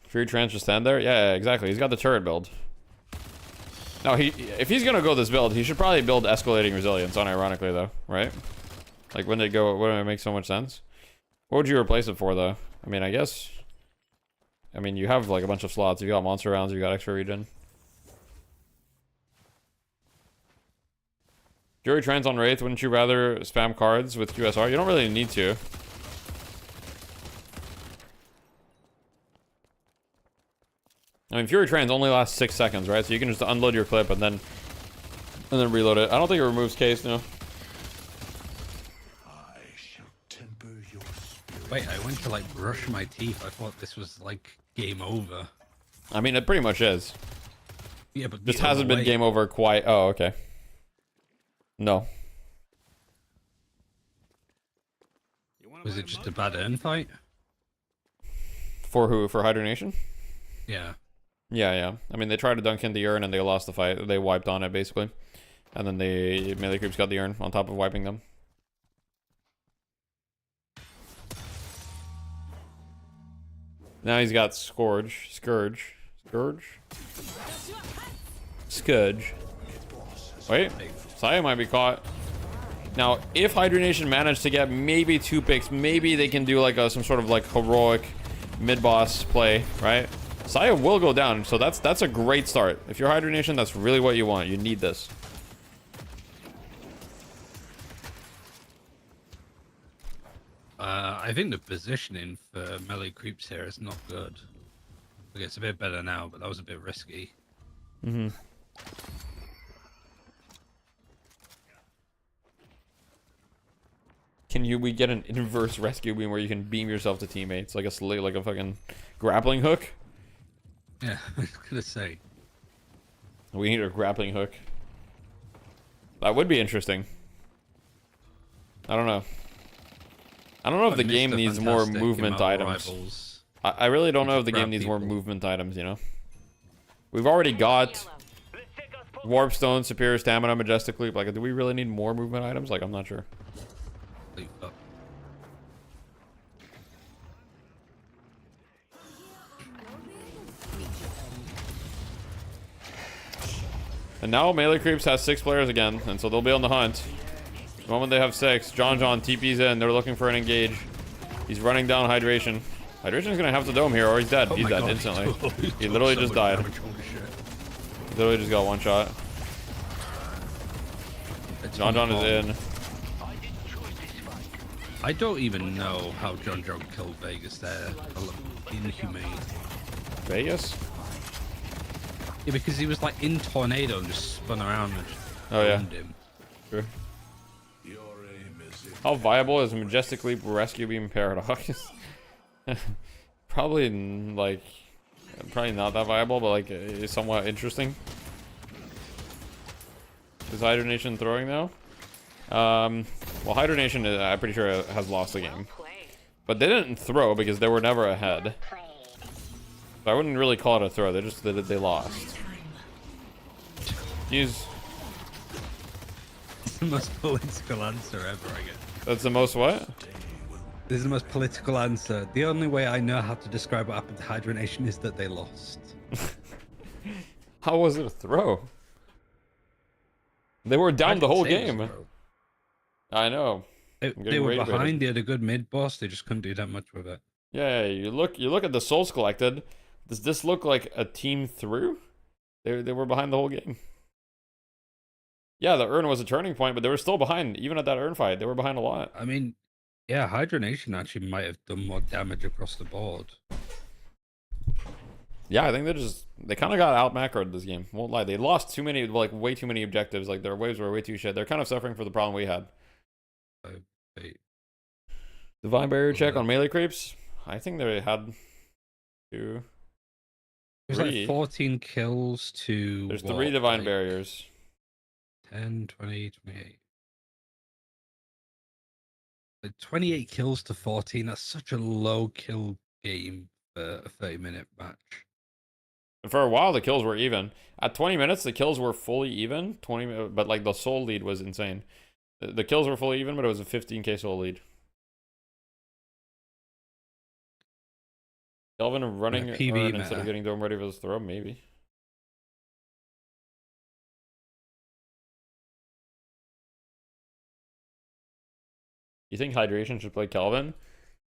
Fury Trance just stand there? Yeah, exactly. He's got the turret build. No, if he's gonna go this build, he should probably build Escalating Resilience, unironically though, right? Like, wouldn't it make so much sense? What would you replace it for, though? I mean, I guess. I mean, you have like a bunch of slots. You got monster rounds. You got extra regen. Fury Trends on Wraith. Wouldn't you rather spam cards with QSR? You don't really need to. I mean, Fury Trends only lasts 6 seconds, right? So you can just unload your clip and then reload it. I don't think it removes case, no. Wait, I went to like brush my teeth. I thought this was like game over. I mean, it pretty much is. Yeah, but just hasn't been game over quite. Oh, okay. No. Was it just a bad end fight? For who? For Hydronation? Yeah. Yeah. I mean, they tried to dunk in the urn and they lost the fight. They wiped on it, basically. And then the melee creeps got the urn on top of wiping them. Now he's got Scourge. Scourge. Wait, Saya might be caught. Now, if Hydronation managed to get maybe 2 picks, maybe they can do like some sort of like heroic mid-boss play, right? Saya will go down, so that's a great start. If you're Hydronation, that's really what you want. You need this. I think the positioning for melee creeps here is not good. Okay, it's a bit better now, but that was a bit risky. Mm-hmm. We get an inverse rescue beam where you can beam yourself to teammates like a fucking grappling hook? Yeah, I was gonna say. We need a grappling hook. That would be interesting. I don't know. I don't know if the game needs more movement items. I really don't know if the game needs more movement items, you know? We've already got Warp Stone, Superior Stamina, Majestic Leap. Like, do we really need more movement items? Like, I'm not sure. And now Melee Creeps has 6 players again, and so they'll be on the hunt. The moment they have 6, John TP's in. They're looking for an engage. He's running down Hydration. Hydration's gonna have to dome here, or he's dead. He's dead instantly. He literally just died. He literally just got one shot. John is in. I don't even know how John killed Vegas there. Inhumane. Vegas? Yeah, because he was like in tornado and just spun around and just him. Sure. How viable is Majestic Leap Rescue Beam Paradox? Probably not that viable, but like it's somewhat interesting. Is Hydronation throwing now? Well, Hydronation, I'm pretty sure, has lost the game. But they didn't throw because they were never ahead. So I wouldn't really call it a throw. They lost. Use. It's the most political answer ever, I guess. That's the most what? This is the most political answer. The only way I know how to describe what happened to Hydronation is that they lost. How was it a throw? They were down the whole game. I know. They were behind. They had a good mid boss. They just couldn't do that much with it. Yeah, you look at the souls collected. Does this look like a team through? They were behind the whole game. Yeah, the urn was a turning point, but they were still behind. Even at that urn fight, they were behind a lot. I mean, yeah, Hydronation actually might have done more damage across the board. Yeah, I think they kind of got out macroed this game. Won't lie, they lost way too many objectives. Like their waves were way too shit. They're kind of suffering for the problem we had. Divine barrier check on melee creeps. I think they had 2. There's like 14 kills to. There's 3 divine barriers. 10, 20, 28. Like 28 kills to 14. That's such a low kill game for a 30-minute match. For a while, the kills were even. At 20 minutes, the kills were fully even. But like the soul lead was insane. The kills were fully even, but it was a 15k soul lead. Kelvin running urn instead of getting dome ready for his throw, maybe. You think Hydration should play Kelvin?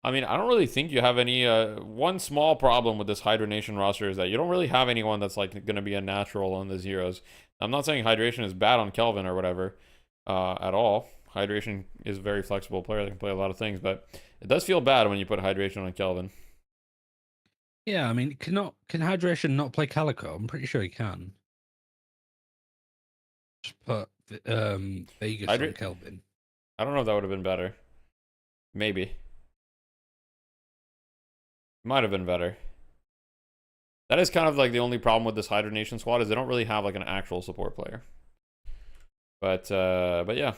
I mean, I don't really think you have any. One small problem with this Hydration roster is that you don't really have anyone that's like going to be a natural on the zeros. I'm not saying Hydration is bad on Kelvin or whatever at all. Hydration is a very flexible player that can play a lot of things, but it does feel bad when you put Hydration on Kelvin. Yeah, I mean, can Hydration not play Calico? I'm pretty sure he can. Just put Vegas on Kelvin. I don't know if that would have been better. Maybe. Might have been better. That is kind of like the only problem with this Hydra Nation squad is they don't really have like an actual support player. But yeah.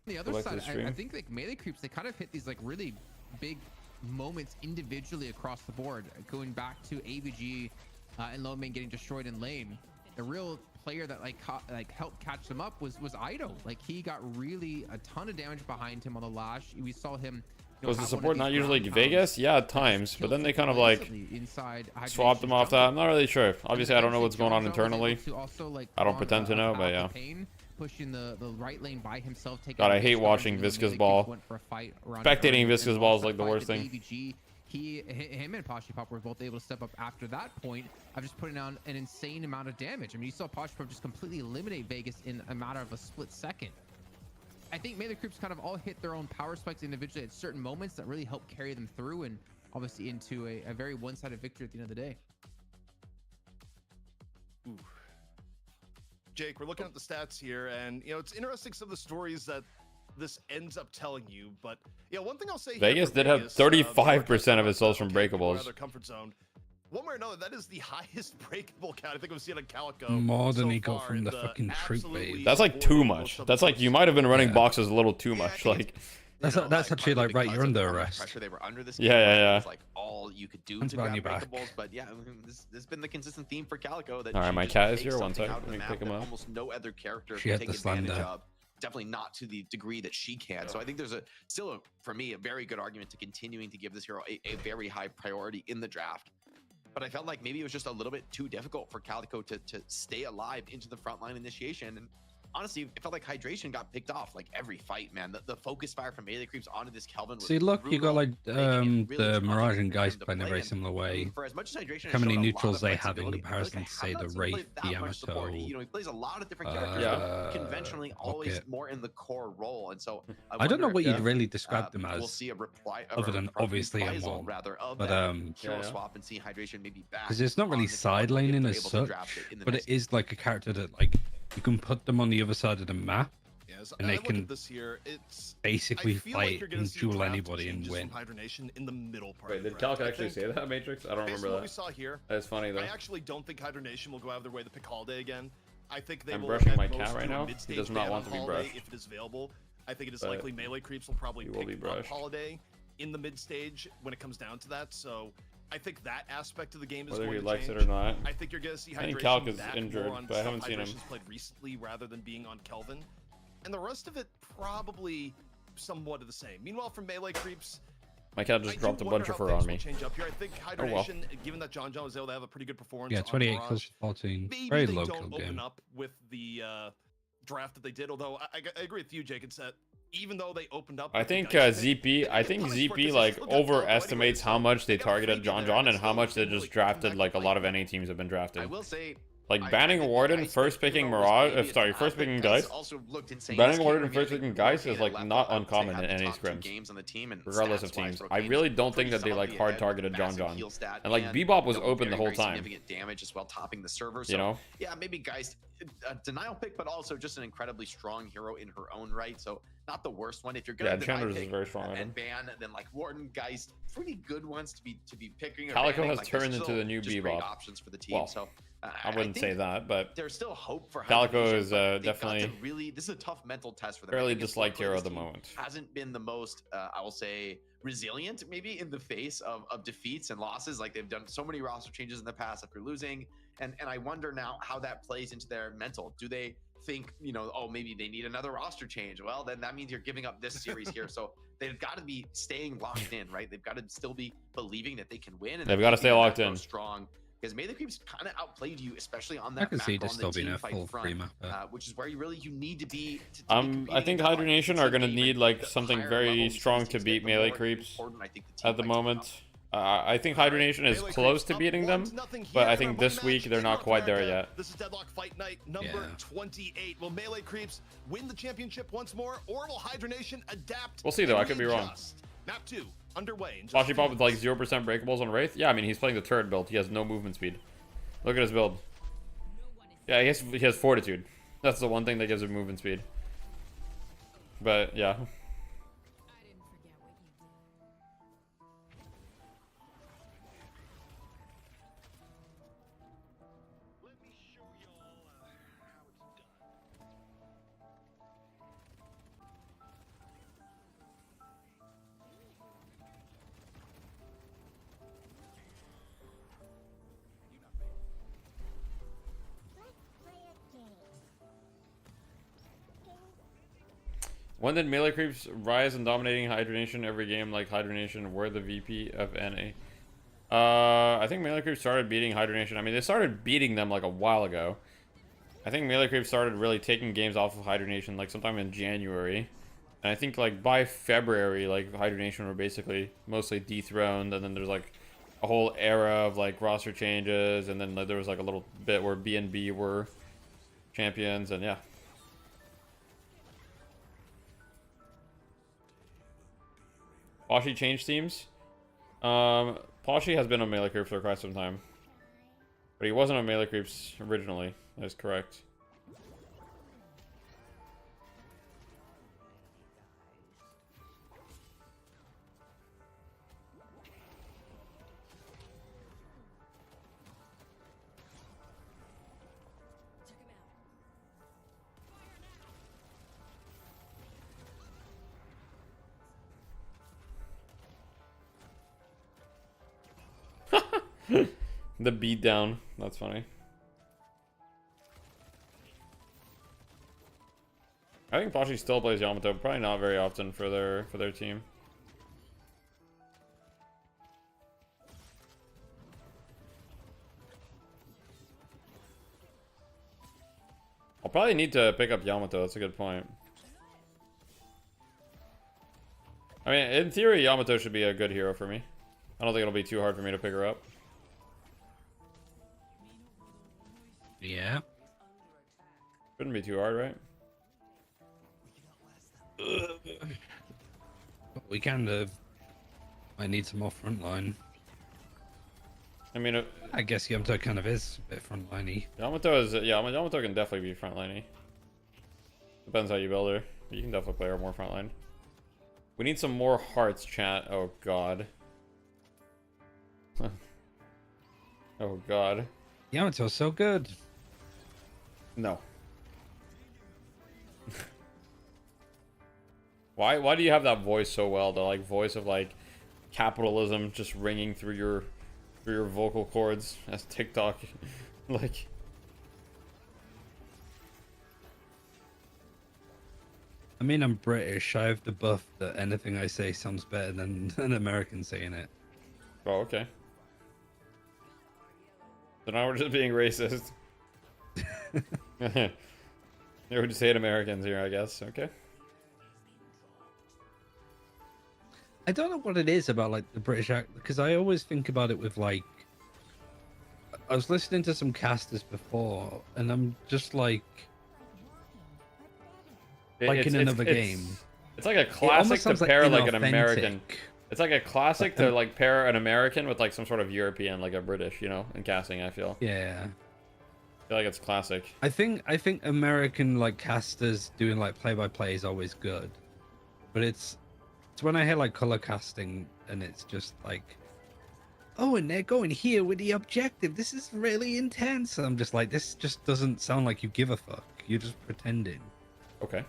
The other side, I think like melee creeps, they kind of hit these like really big moments individually across the board. Going back to AVG and low main getting destroyed in lane, the real player that like helped catch them up was Ido. Like he got really a ton of damage behind him on the lash. We saw him. Was the support not usually Vegas? Yeah, at times, but then they kind of like swapped them off that. I'm not really sure. Obviously, I don't know what's going on internally. I don't pretend to know, but yeah. Pushing the right lane by himself. God, I hate watching Viscous Ball. Spectating Viscous Ball is like the worst thing. Him and Poshy Pop were both able to step up after that point of just putting down an insane amount of damage. I mean, you saw Poshy Pop just completely eliminate Vegas in a matter of a split second. I think melee creeps kind of all hit their own power spikes individually at certain moments that really help carry them through and obviously into a very one-sided victory at the end of the day. Ooh. Jake, we're looking at the stats here, and you know it's interesting some of the stories that this ends up telling you. But yeah, one thing I'll say: Vegas did have 35% of his souls from breakables. Their comfort zone. One way or another, that is the highest breakable count I think we've seen on Calico. More than he got from the fucking troop wave. That's like too much. That's like you might have been running boxes a little too much. Like that's actually like right, you're under arrest. Pressure they were under this. Yeah. It's like all you could do to grab breakables. But yeah, this has been the consistent theme for Calico. That all right, my cat is here. One sec. Let me pick him up. Almost no other character can take advantage of. Definitely not to the degree that she can. So I think there's still for me a very good argument to continuing to give this hero a very high priority in the draft. But I felt like maybe it was just a little bit too difficult for Calico to stay alive into the frontline initiation. And honestly, it felt like Hydration got picked off like every fight, man. The focus fire from melee creeps onto this Kelvin was See, look, brutal, you got like really the Mirage and Geist playing a very similar way. For as much as Hydration How many showed a neutrals lot of they have in flexibility, comparison to say the Wraith, the Yamato. You know, he plays a lot of different characters, but conventionally always more in the core role. And so I don't know what you'd really describe them as. We'll see a reply other than obviously a reprisal, mom. rather of But that hero swap and see Hydration maybe back. Because it's not really side laning as such, but it is like a character that like you can put them on the other side of the map, and they can basically fight and duel anybody and win. In the middle part. Wait, did Calico actually say that, Matrix? I don't remember that. What we saw here, that's funny though. I actually don't think Hydration will go out of their way to pick Holiday again. I think they I'm will brushing at my most cat right do a now. He mid-stage does not ban want on to be Holiday brushed. if it is available. I think it is But likely melee creeps will probably he will be pick up brushed. Holiday in the mid stage when it comes down to that. So I think that aspect of the game is Whether going he to likes change. it or not. I think you're going to see I think Hydration Calc is back injured, more on but I stuff haven't seen him. Hydration's played recently rather than being on Kelvin. And the rest of it probably somewhat of the same. Meanwhile, for melee creeps, My cat just dropped a bunch of fur on me. change up here. I think Hydration, Oh, well. given that John was able to have a pretty good performance. Yeah, on 28 Mirage, kills, 14. maybe Very they low don't kill open game. up with the draft that they did. Although I agree with you, Jake, and Set. Even though they opened up, I with the think Geist pick, ZP. I think ZP like overestimates how much they targeted John and how much they just drafted. Like a lot of NA teams have been drafted. I will say, like banning Warden, first picking Mirage. Sorry, first picking Geist. Banning Warden and first picking Geist is like not uncommon in NA scrims, regardless of teams. I really don't think that they like hard targeted John, and like Bebop was open the whole time. Significant damage as well, topping the server. So, You know? yeah, maybe Geist, a denial pick, but also just an incredibly strong hero in her own right. So not the worst one. If you're gonna Chandler's is very strong. and ban, then like Warden, Geist, pretty good ones to be picking. Calico has like, turned into the new just great Bebop. options for the team. Well, So I wouldn't say that, but there's still hope for Calico Hydration, is but they've got to definitely really. This is a tough mental test for them. fairly I think it's disliked what hero this at the team moment. Hasn't been the most, I will say, resilient maybe in the face of defeats and losses. Like they've done so many roster changes in the past after losing, and I wonder now how that plays into their mental. Do they think, you know, oh, maybe they need another roster change? Well, then that means you're giving up this series here. So they've got to be staying locked in, right? They've got to still be believing that they can win. And They've got to stay locked in. Strong because Melee Creeps kind of outplayed you, especially on that I can see map this on still the being team a fight full front, free map. which is where you need to be. To be I competing think in that, Hydra Nation are gonna team game, need and like the something higher very level strong these to teams beat get, the Melee more Creeps important I think the team at the fights become. moment. I think Hydra Nation is Melee close Creeps to up beating them, 1-0 but here I in think our this rematch week they're in not North quite there America. yet. This is Deadlock Fight Night number 28. Will Melee Creeps win the championship once more, or will Hydra Nation adapt? We'll see, though. and I could be wrong. readjust? Map 2 underway. In just Flashy a Pop few with like minutes. 0% breakables on Wraith? Yeah, I mean, he's playing the turret build. He has no movement speed. Look at his build. Yeah, he has fortitude. That's the one thing that gives him movement speed. But, yeah. When did Melee Creeps rise in dominating Hydra Nation every game like Hydra Nation were the VP of NA? I think Melee Creeps started beating Hydra Nation. I mean, they started beating them like a while ago. I think Melee Creeps started really taking games off of Hydra Nation like sometime in January. And I think like by February, like Hydra Nation were basically mostly dethroned. And then there's like a whole era of like roster changes. And then like, there was like a little bit where BNB were champions. And yeah. Poshy changed teams. Poshy has been on Melee Creeps for quite some time. But he wasn't on Melee Creeps originally. That's correct. The beatdown. That's funny. I think Poshy still plays Yamato, probably not very often for their team. I'll probably need to pick up Yamato. That's a good point. I mean, in theory, Yamato should be a good hero for me. I don't think it'll be too hard for me to pick her up. Yeah. Shouldn't be too hard, right? We kind of might need some more frontline. I mean, I guess Yamato kind of is a bit frontliney. Yamato is, yeah, Yamato can definitely be frontliney. Depends how you build her. But you can definitely play her more frontline. We need some more hearts, chat. Oh, God. Oh, God. Yamato's so good. No. Why do you have that voice so well? The like voice of like capitalism just ringing through your vocal cords as TikTok like I mean, I'm British. I have the buff that anything I say sounds better than an American saying it. Oh, okay. So now we're just being racist. We just hate Americans here, I guess. Okay. I don't know what it is about like the British act, because I always think about it with like, I was listening to some casters before, and I'm just like in another game. It's like a classic to pair like an American. inauthentic. It's like a classic to like pair an American with like some sort of European, like a British, you know, in casting. I feel. Yeah. I feel like it's classic. I think American like casters doing like play-by-play is always good, but it's when I hear like color casting and it's just like, oh, and they're going here with the objective. This is really intense. I'm just like, this just doesn't sound like you give a fuck. You're just pretending. Okay.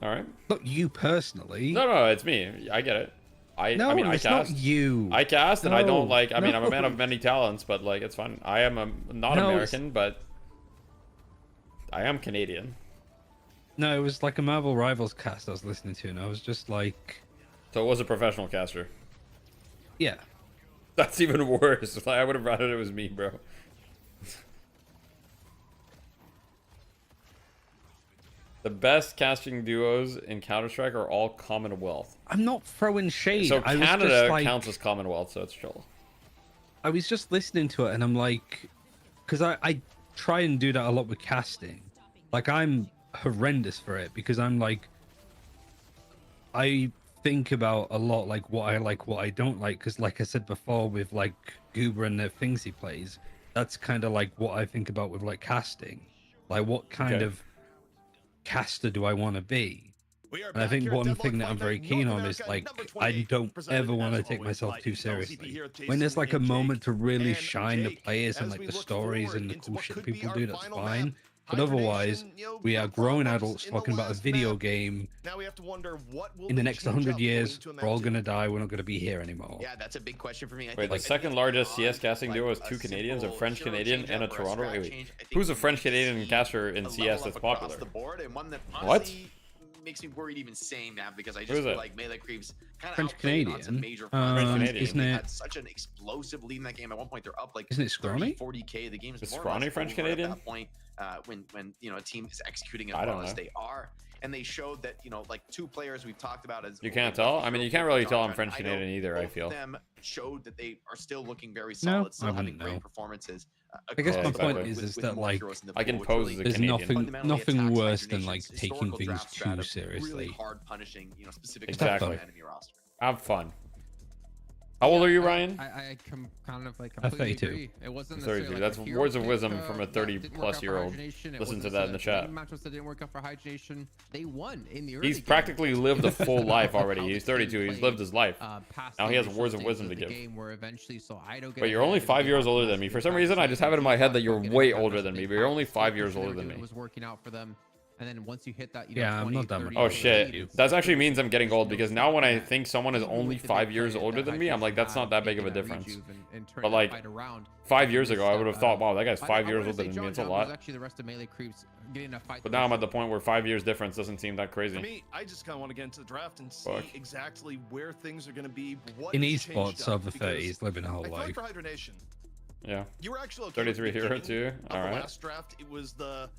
All right. Not you personally. No, it's me. I get it. I mean, I it's cast. not you. I cast, and I don't like. I mean, I'm a man no. of many talents, but like, it's fine. I am not No, American, but I am Canadian. No, it was like a Marvel Rivals cast I was listening to, and I was just like, So it was a professional caster. yeah. That's even worse. I would have rather it was me, bro. The best casting duos in Counter-Strike are all Commonwealth. I'm not throwing shade. So I was Canada just like, counts as Commonwealth, so it's chill. I was just listening to it and I'm like, because I try and do that a lot with casting. Like, I'm horrendous for it because I'm like, I think about a lot like what I like, what I don't like. Because like I said before with like Goober and the things he plays, that's kind of like what I think about with like casting. Like, what kind of caster do I want to be? And I think one thing that I'm very keen on is like, I don't ever want to take myself too seriously. When there's like a moment to really shine the players and like the stories and the cool shit people do, that's fine. But otherwise, we are grown adults talking about a video game. Now we have to wonder what will In the next 100 years, we're all gonna die. We're not gonna be here anymore. Yeah, that's a big question for me. Wait, the second largest CS casting duo is 2 Canadians, a French Canadian, and a Toronto. Wait, who's a French Canadian caster in CS that's popular? What? Makes me worried even saying that because I just feel like Melee Creeps kind of French Canadian. Isn't it? Had such an explosive lead in that game. At one point, they're up like Isn't it Scrawny? 40K. The game is more Scrawny French Canadian. At that point, when you know a team is executing as well as they are, and they showed that like 2 players we've talked about as you can't tell. I mean, you can't really tell I'm French Canadian either. I feel them showed that they are still looking very solid, still having great performances. I guess my point is that like I can pose as a there's Canadian. nothing worse than like taking things too seriously. Really hard punishing, specific Exactly. enemy roster. Have fun. How old are you, Ryan? I kind of like I'm completely 32. agree. It wasn't 32. necessarily That's like a words of hero wisdom pick, from a that 30-plus-year-old. didn't work out for Hydra Nation. It Listen to wasn't that in the necessarily chat. Matchups that didn't work out for Hydra Nation. They won in the early He's game. practically lived a full life already. How He's the team 32. He's played, lived his life. past Now the he has initial words of stages wisdom to the give. game where eventually Ido But you're only 5 years older than me. For some reason, I just have it in my head that you're way older than me. But you're only 5 years older than me. It was working out for them. And then once you hit that, Yeah, I'm not that much. Oh shit, that actually means I'm getting old because now when I think someone is only 5 years older than me, I'm like, that's not that big of a difference. But like 5 years ago, I would have thought, wow, that guy's 5 years older than me. It's a lot. But now I'm at the point where 5 years difference doesn't seem that For crazy. me, I just kind of want to get into the draft and see Fuck. exactly where things are going to be. What In has changed esports, up, over because 30s, living a whole I feel like life. for Hydra Nation, Yeah. you were actually okay 33 with the hero beginning too. of All the right. last draft. It was the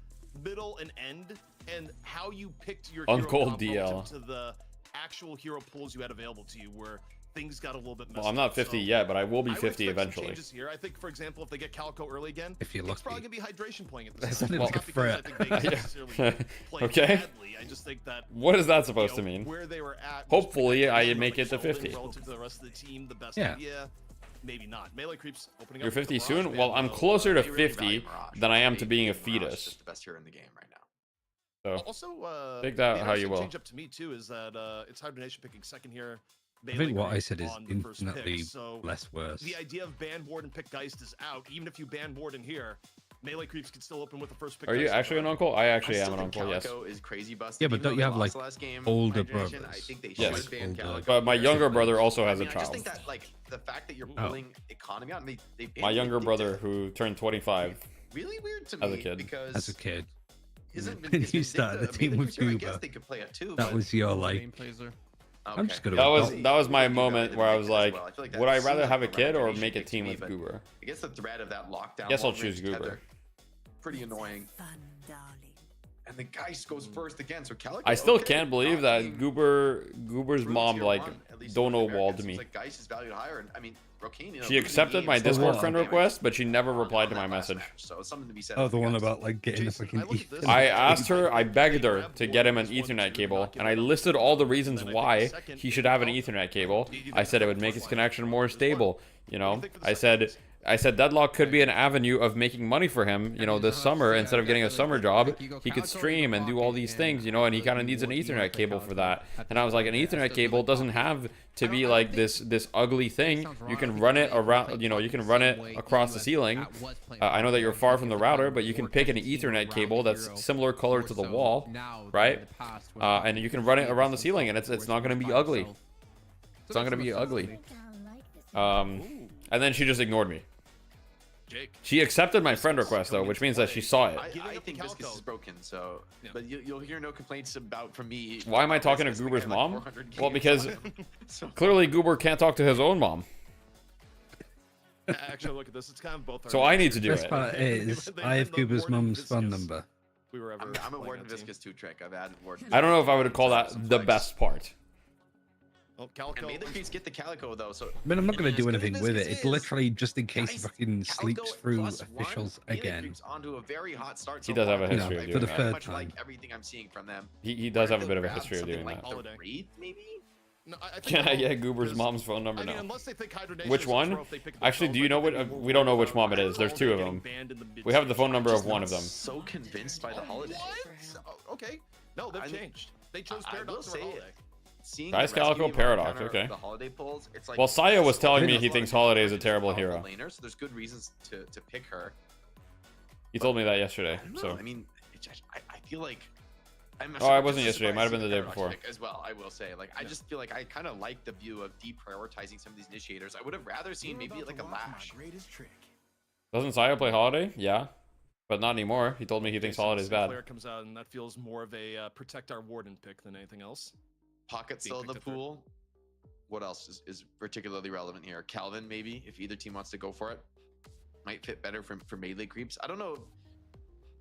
middle and end, and how you picked your Uncle hero comp DL. relative to the actual hero pools you had available to you, where things got a little bit messy. Well, I'm not 50 yet, but I will be 50 eventually. Changes here. I think, for example, if they get Calico early again, If you're it's probably lucky. gonna be hydration playing at the That same sounded time. like a Not because I threat. think they necessarily played Okay. badly. I just think that What is that supposed to mean? where they were at. Hopefully, I make it to Sheldon 50. Relative to the rest of the team, the best Yeah. idea. Maybe not. Melee Creeps opening You're up with 50 the soon? Mirage Well, ban, I'm though. closer to They really 50 value Mirage. than I am to They being a think Mirage is fetus. just the best hero in the game right now. So Also, take that the how you interesting will. change up to me too is that it's Hydra Nation picking second here. I think what I Creeps said is on the first pick, infinitely so less worse. the idea of ban Ward and pick Geist is out. Even if you ban Ward in here, Melee Creeps can still open with the first pick. Are you Geist actually an card. uncle? I actually I am still an think uncle, yes. Calico is crazy busted. Yeah, but Even don't though you they have, lost like, last game, older Hydra Nation, brothers? I think they Yes. should ban Older. Calico. But my younger brother also has I a mean, I just child. think that like the fact that you're Oh. pulling economy out, and they My it younger did brother that who turned 25 really weird to as a me kid. because As a kid. isn't When you started the team with I guess Goober, they could play it too. that but- was your like. I'm just gonna. That was my Goober moment did where I make was it as like, well. I feel like would that I seems rather like have a the kid or recommendation make a pick to team me, with but Goober? I guess the threat of that lockdown. Guess I'll long range choose Goober. tether, pretty annoying. And the Geist goes first again, so Calico. I still okay, can't believe not being that Goober's rude mom tier like one, at least don't in know North walled America. me. Seems like Geist is valued higher, and I mean, Rokane, you know, She losing accepted my games Discord still friend damage request, but she never replied to on my that last message. match, so it's something to be said. Oh, for the one Geist. about like getting the Jason, fucking. I look at this I and asked her, I begged her grab to Ward get him an as one, two, Ethernet cable, knock it and I out. listed all the And reasons then I think why the second he should have an is Ethernet cable. Do you think I said it the would make first his one connection more is one? stable. You What do know, you think for the I second said is? I said Deadlock could be an avenue of making money for him, you know, this summer. Instead of getting a summer job, he could stream and do all these things, you know, and he kind of needs an Ethernet cable for that. And I was like, an Ethernet cable doesn't have to be like this ugly thing. You can run it around, you know, you can run it across the ceiling. I know that you're far from the router, but you can pick an Ethernet cable that's similar color to the wall, right? And you can run it around the ceiling, and it's not going to be ugly. It's not going to be ugly. And then she just ignored me. Jake. She accepted my friend request though, which means that she saw it. I think Viscus is broken, so but you'll hear no complaints about from me. Why am I talking to Viscus, Goober's like, mom? 400 Well, games because on. So- clearly Goober can't talk to his own mom. Actually, look at this. It's kind of both. So I need to do Best it. part is, I have Goober's mum's phone number. We were ever I'm a playing Warden that team. Viscous 2 trick. I've added Warden. I don't know if I would call that Some the flex. best part. Oh, Calico. And Melee Creeps get the Calico though, so. I mean, I'm not going and to do as good anything as with it. this It's is, literally just in case he guys, fucking Calico sleeps through +1, officials Melee again. Creeps onto a very hot start. He so does have far. a history No, of for the doing Very that. third much like time. everything I'm seeing from them. He does have a They'll bit of a grab history of something doing like that. the Holiday. Wraith, maybe. No, I think Can I they'll- get Goober's because- mom's phone number I mean, now? unless they think hydronation Which is a one? trope, they pick Actually, themselves, do you know like, what? they We don't know which mom it they're is. There's two of getting them. banned in the We have the phone mid-stage. number Just of one not of them. So convinced by the holiday. What? Oh, okay. No, they've changed. They chose I will Paradox over say Holiday. it. Seeing Guys, the rescue Calico, team Paradox, counter okay. The holiday pulls, it's like, Well, Saya was telling me there's he a lot thinks of Holiday is a powerful terrible hero. laner, so there's good reasons to pick her. He told me that yesterday. I don't know, So I mean, I feel like. Oh, I wasn't yesterday. It might have been the day before. As well, I will say. Like, I just feel like I kind of like the view of deprioritizing some of these initiators. I would have rather seen maybe like a Lash. doesn't Saya play Holiday? Yeah, but not anymore. He told me he thinks Holiday's bad. Sinclair comes out, and that feels more of a protect our Warden pick than anything else. Pocket still in the pool. What else is particularly relevant here? Calvin, maybe, if either team wants to go for it. Might fit better for melee creeps. I don't know.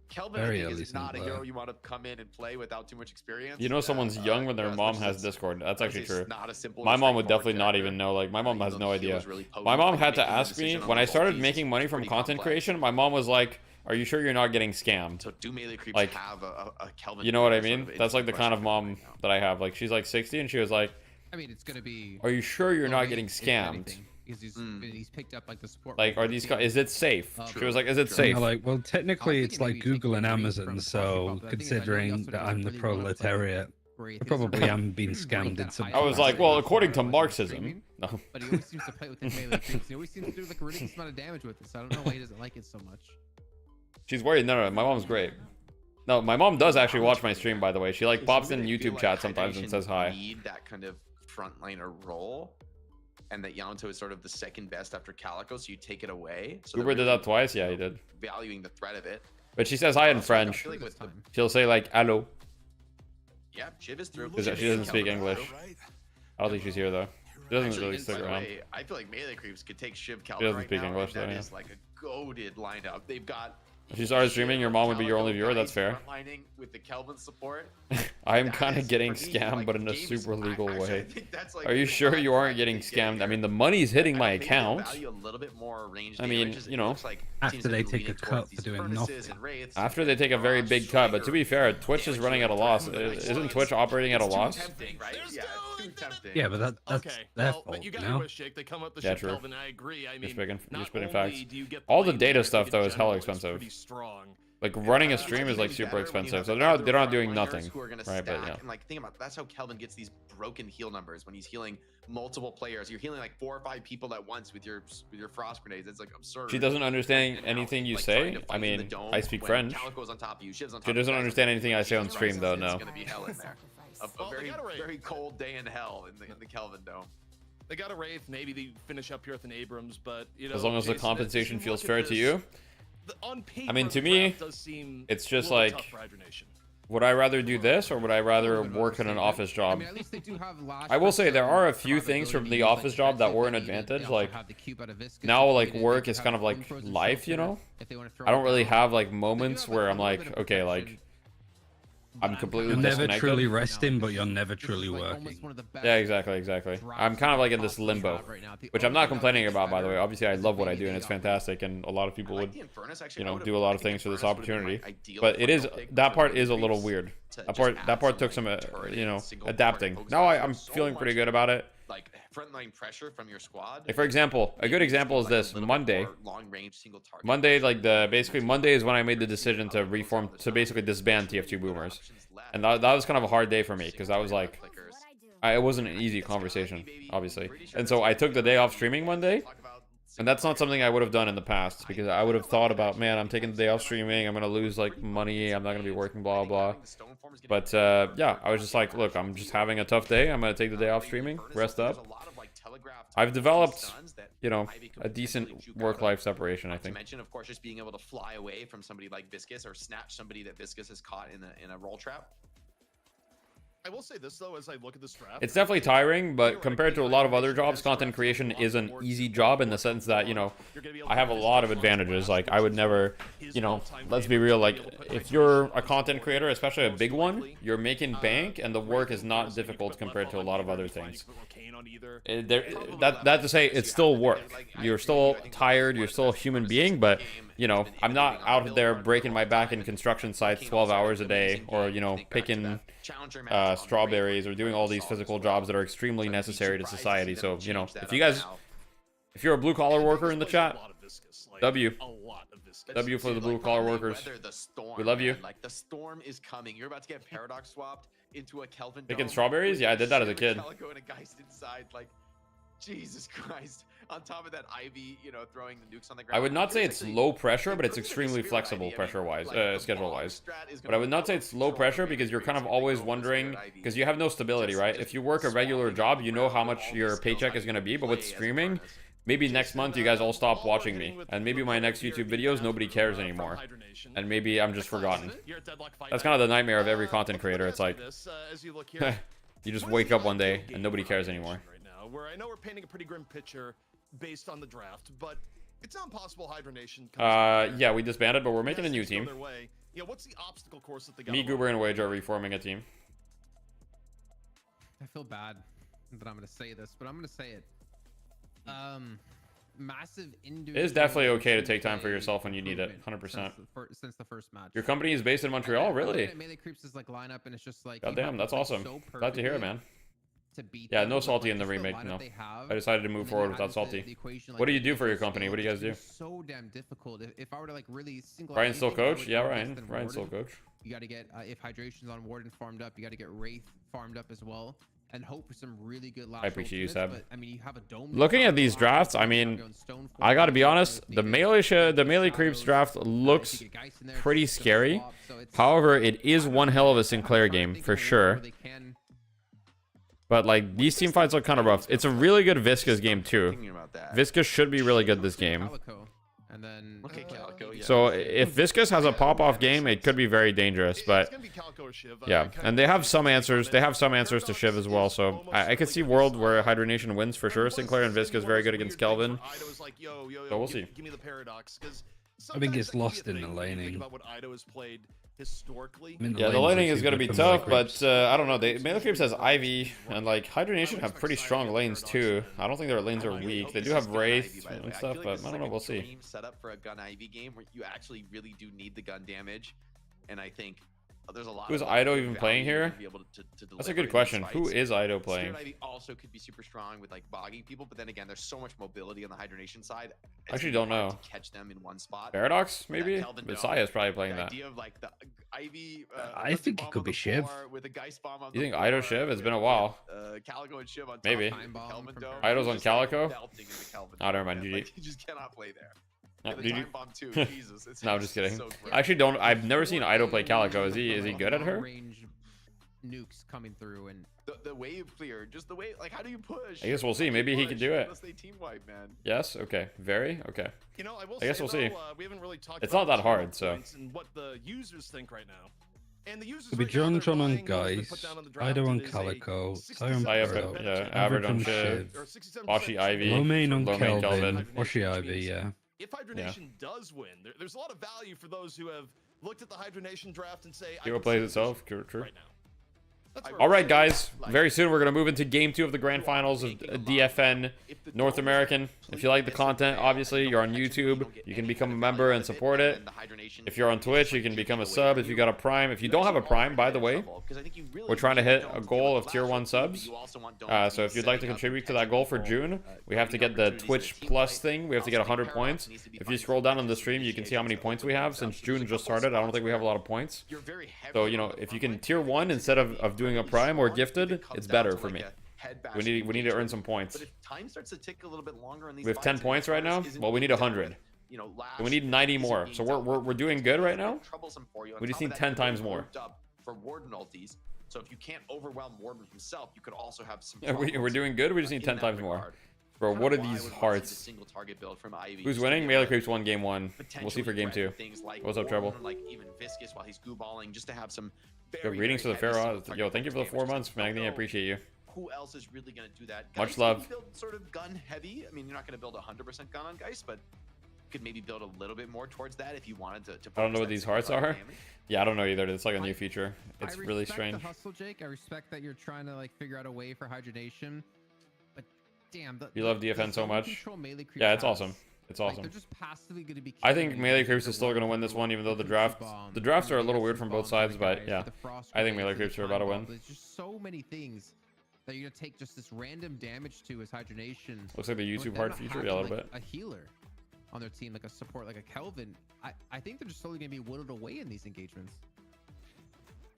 Kelvin, Very I think, early is not a Sinclair. hero you want to come in and play without too much experience. You know, someone's young when their as mom much has as Discord. That's actually it's true. not a simple My and mom would straightforward definitely not character. even know. Like, my mom has Even no though the idea. hero's really potent, My mom like, had to making the ask me decision on when the I both started pieces making money is from pretty content complex. creation. My mom was like, "Are you sure you're not getting scammed?" So do melee creeps Like, have a Kelvin? you know what I sort mean? of That's like the kind of question mom that I have. Like, she's like 60, and she was like, I mean, it's gonna be. "Are you sure you're not low-rate, getting if scammed? anything, Because he's picked up like the support. Like, role are for these? the team. Is it safe?" She was like, "Is it And safe?" they're like, well, technically, I it's think maybe like take Google and the read Amazon, from so Pocket, but I think I know he considering also that doesn't I'm the really wanna play proletariat, Wraith. I He probably doesn't am being rate scammed that in some high. I was That's like, why "Well, he's according to not Marxism." streaming, No. But he always seems to play with his melee creeps. He always seems to do like a ridiculous amount of damage with it. So I don't know why he doesn't like it so much. She's worried. No, my mom's great. No, my mom does actually watch my stream, by the way. She like pops in really feel YouTube like chat sometimes and Hydration says hi. Need that kind of frontliner role, and that Yamato is sort of the second best after Calico, so you take it away. So Uber they're did really, that twice. Yeah, he did. valuing the threat of it. But she says hi in I French. feel like with the, She'll say like "allo." yeah, Chiv is through. Because Chiv she is doesn't speak Calvin English. Auto. I don't think she's here though. She doesn't Actually, really and stick by the around. way, I feel like melee creeps could take Shiv She Calvin doesn't right speak now, English and that though, yeah. is like a goaded lineup. They've got. If she started streaming, your mom would be your only viewer. That's fair. Frontlining with the Kelvin support. I'm That kind of is, getting for me, scammed, like, but in a games- super legal actually, I way. think that's, like, Are you the sure you aren't concept getting he's getting scammed? I mean, here. the money's hitting my Maybe they account. value a little bit more ranged I mean, damages. you It know, looks like after teams have they been take a leaning cut towards for these doing furnaces nothing. and wraiths. After they take a very big cut, but to be fair, Twitch is running at a loss. Isn't Twitch operating at a It's too loss? tempting, right? Yeah, it's too tempting. Yeah, but that's Okay, their well, fault, but you got you your know? wish, Jake. They come up the Yeah, ship, true. Kelvin. I agree. I mean, you're not spitting only facts. do you get All the lane data damage, stuff but though in is hella general, it's expensive. pretty strong. Like running a It's stream is even like super better when you expensive, have so other they're not doing frontliners nothing, who are gonna right? But stack, yeah. and like think about that's how Kelvin gets these broken heal numbers when he's healing multiple players. You're healing like 4 or 5 people at once with your frost grenades. It's like absurd. She doesn't understand And now, anything you like, trying say. to I fight in the mean, dome I speak when French. Calico's on top of you, Shiv's on top She of you doesn't guys, understand anything I say on it's stream though. No. gonna be hell in there. A Well, they very got a raid. very cold day in hell in the Kelvin dome. They got a Wraith. Maybe they finish up here with an Abrams, but you know, As long as the Jason, compensation as you feels look fair at to this, you. On paper, I mean, to the me, draft does seem it's a just little like, tough for Hydronation. would I rather do this or would I rather work in an office job? I will say there are a few things from the office job that were an advantage. Like now, like work is kind of like life, you know. I don't really have like moments where I'm like, okay, like I'm completely You're never disconnected. truly resting, but you're never truly working. Yeah, exactly. I'm kind of like in this limbo, which I'm not complaining about, by the way. Obviously, I love what I do and it's fantastic, and a lot of people would, you know, do a lot of things for this opportunity. But it is, that part is a little weird. That part took some, you know, adapting. Now I'm feeling pretty good about it. Like frontline pressure from your squad. Like for example, a good example is this Monday. Long range single target. Monday, like basically Monday is when I made the decision to reform, to basically disband TF2 Boomers, and that was kind of a hard day for me because I was like, it wasn't an easy conversation, obviously, and so I took the day off streaming Monday, and that's not something I would have done in the past because I would have thought about, man, I'm taking the day off streaming, I'm gonna lose like money, I'm not gonna be working, blah blah. But yeah, I was just like, look, I'm just having a tough day. I'm gonna take the day off streaming, rest up. I've developed, you know, a decent work-life separation, I think. To mention, of course, just being able to fly away from somebody like Viscous or snatch somebody that Viscous has caught in a roll trap. I will say this though, as I look at this draft, It's definitely tiring, but compared to a lot of other jobs, content creation is an easy job in the sense that, you know, I have a lot of advantages. Like, I would never, you know, let's be real, like, if you're a content creator, especially a big one, you're making bank, and the work is not difficult compared to a lot of other things. That to say, it's still work. You're still tired, you're still a human being, but, you know, I'm not out there breaking my back in construction sites 12 hours a day, or, you know, picking strawberries, or doing all these physical jobs that are extremely necessary to society. So, you know, if you're a blue collar worker in the chat, W for the blue collar workers. We love you. Like, the storm is coming. You're about to get Paradox swapped into a Kelvin. Picking strawberries? Yeah, I did that as a kid. Calico and a Geist inside, like, Jesus Christ. On top of that, Ivy, you know, throwing the nukes on the ground. I would not say it's low pressure, but it's extremely flexible pressure-wise, schedule-wise. But I would not say it's low pressure because you're kind of always wondering, because you have no stability, right? If you work a regular job, you know how much your paycheck is going to be, but with streaming, maybe next month you guys all stop watching me, and maybe my next YouTube videos, nobody cares anymore, and maybe I'm just forgotten. That's kind of the nightmare of every content creator. It's like, you just wake up one day and nobody cares anymore. Where I know we're painting a pretty grim picture based on the draft, but it's not impossible hydronation. Yeah, we disbanded, but we're making a new team. Yeah, what's the obstacle course that they got? Me, Goober, and Wage are reforming a team. I feel bad that I'm gonna say this, but I'm gonna say it. Massive individual. It is definitely okay to take time for yourself when you need it, 100%. Since the first match. Your company is based in Montreal, really? Melee Creeps is like lineup, and it's just like. Goddamn, that's awesome. So glad to hear it, man. To beat yeah, no them, salty like, in the just remake. lineup No, they have, I decided to move and then forward add without salty. the equation, like, What do you do for your company? What do you guys do? So damn difficult. If I were to like really single. Ryan still coach? Yeah, Ryan still coach. You got to get if Hydration's on Warden farmed up, you got to get Wraith farmed up as well, and hope for some really good last. I appreciate you, Seb. But, I mean, you have a dome. Looking at these drafts, I mean, I gotta be honest, the melee creeps draft looks pretty scary. However, it is one hell of a Sinclair game for sure. But like, these team fights look kind of rough. It's a really good Viscas game too. Viscas should be really good this game. And then, so if Viscas has a pop-off game, it could be very dangerous. But yeah, and they have some answers. They have some answers to Shiv as well. So I could see world where Hydronation wins for sure. Sinclair and Viscas very good against Kelvin. So we'll see. I think it's lost in the laning. Historically, yeah, the laning is going to be tough, but I don't know. Melee Creeps has Ivy, and like Hydronation have pretty strong lanes too. I don't think their lanes are weak. They do have Wraith and stuff, but I don't know. We'll see. Set up for a gun Ivy game where you actually really do need the gun damage, and I think there's a lot. Who's Ido even playing here? That's a good question. Who is Ido playing? Ivy also could be super strong with like bogging people, but then again, there's so much mobility on the Hydronation side. I actually don't know. To catch them in one spot. Paradox, maybe? Messiah's probably playing that. Idea of like the Ivy, I think it could be Shiv. You think Ido Shiv? It's been a while. Calico and Shiv on maybe. Ido's on Calico? Oh, never mind. GG. You just cannot play there. No, I'm just kidding. I actually don't. I've never seen Ido play Calico. Is he good at her? Nukes coming through and the wave clear, just the way. Like, how do you push? I guess we'll see. Maybe he can do it. Unless they team wipe, man. Yes. Okay. Very okay. You know, I guess we'll see. We haven't really talked. It's not that hard, so. And what the users think right now. And the users could be John on Geist, Ido on Calico, Sion Paradox, Average on Shiv, Washi Ivy, Lomain on Kelvin, Washi Ivy, yeah. If Hydronation does win, there's a lot of value for those who have looked at the Hydronation draft and say, Hero plays itself. True. Right now. All right, guys. Very soon we're going to move into Game 2 of the Grand Finals of DFN North American. If you like the content, obviously, you're on YouTube. You can become a member and support it. If you're on Twitch, you can become a sub. If you got a Prime. If you don't have a Prime, by the way, we're trying to hit a goal of Tier 1 subs. So if you'd like to contribute to that goal for June, we have to get the Twitch Plus thing. We have to get 100 points. If you scroll down on the stream, you can see how many points we have. Since June just started, I don't think we have a lot of points. So, you know, if you can Tier 1 instead of doing a Prime or gifted, it's better for me. We need to earn some points. We have 10 points right now. Well, we need 100. We need 90 more. So we're doing good right now. We just need 10 times more. For Warden ultis. So if you can't overwhelm Warden himself, you could also have some. Yeah, we're doing good. We just need 10 times more. Bro, Kinda what are why I these would wanna see the hearts? single target build from Ivy, Who's just to winning? be Melee able to Creeps won game 1. We'll see potentially for game 2. threaten things like What's up, Treble? Warren, like even Viscous while he's googballing, just to have some Yo, very, greetings to very the heavy Pharaoh. single target Yo, thank you for the game, 4 which is- months, Magni. I don't know appreciate you. Who else is really going to do that? Much Geist love. maybe build sort of gun heavy. I mean, you're not going to build 100% gun on Geist, but you could maybe build a little bit more towards that if you wanted to. I don't know what these hearts are. Yeah, I don't know either. It's like a new feature. It's I really respect strange. the hustle, Jake. I respect that you're trying to like figure out a way for hydration, but damn, You love DFN so much. Yeah, it's awesome. It's awesome. They're just passively going to be. I think Melee Creeps is still going to win this one, even though the drafts are a little weird from both sides, but yeah, I think Melee Creeps are about to win. There's just so many things that you're gonna take just this random damage to as hydration. Looks like the And with YouTube them hard not feature, having, yeah, a little like, bit. A healer on their team, like a support, like a Kelvin. I think they're just slowly gonna be whittled away in these engagements.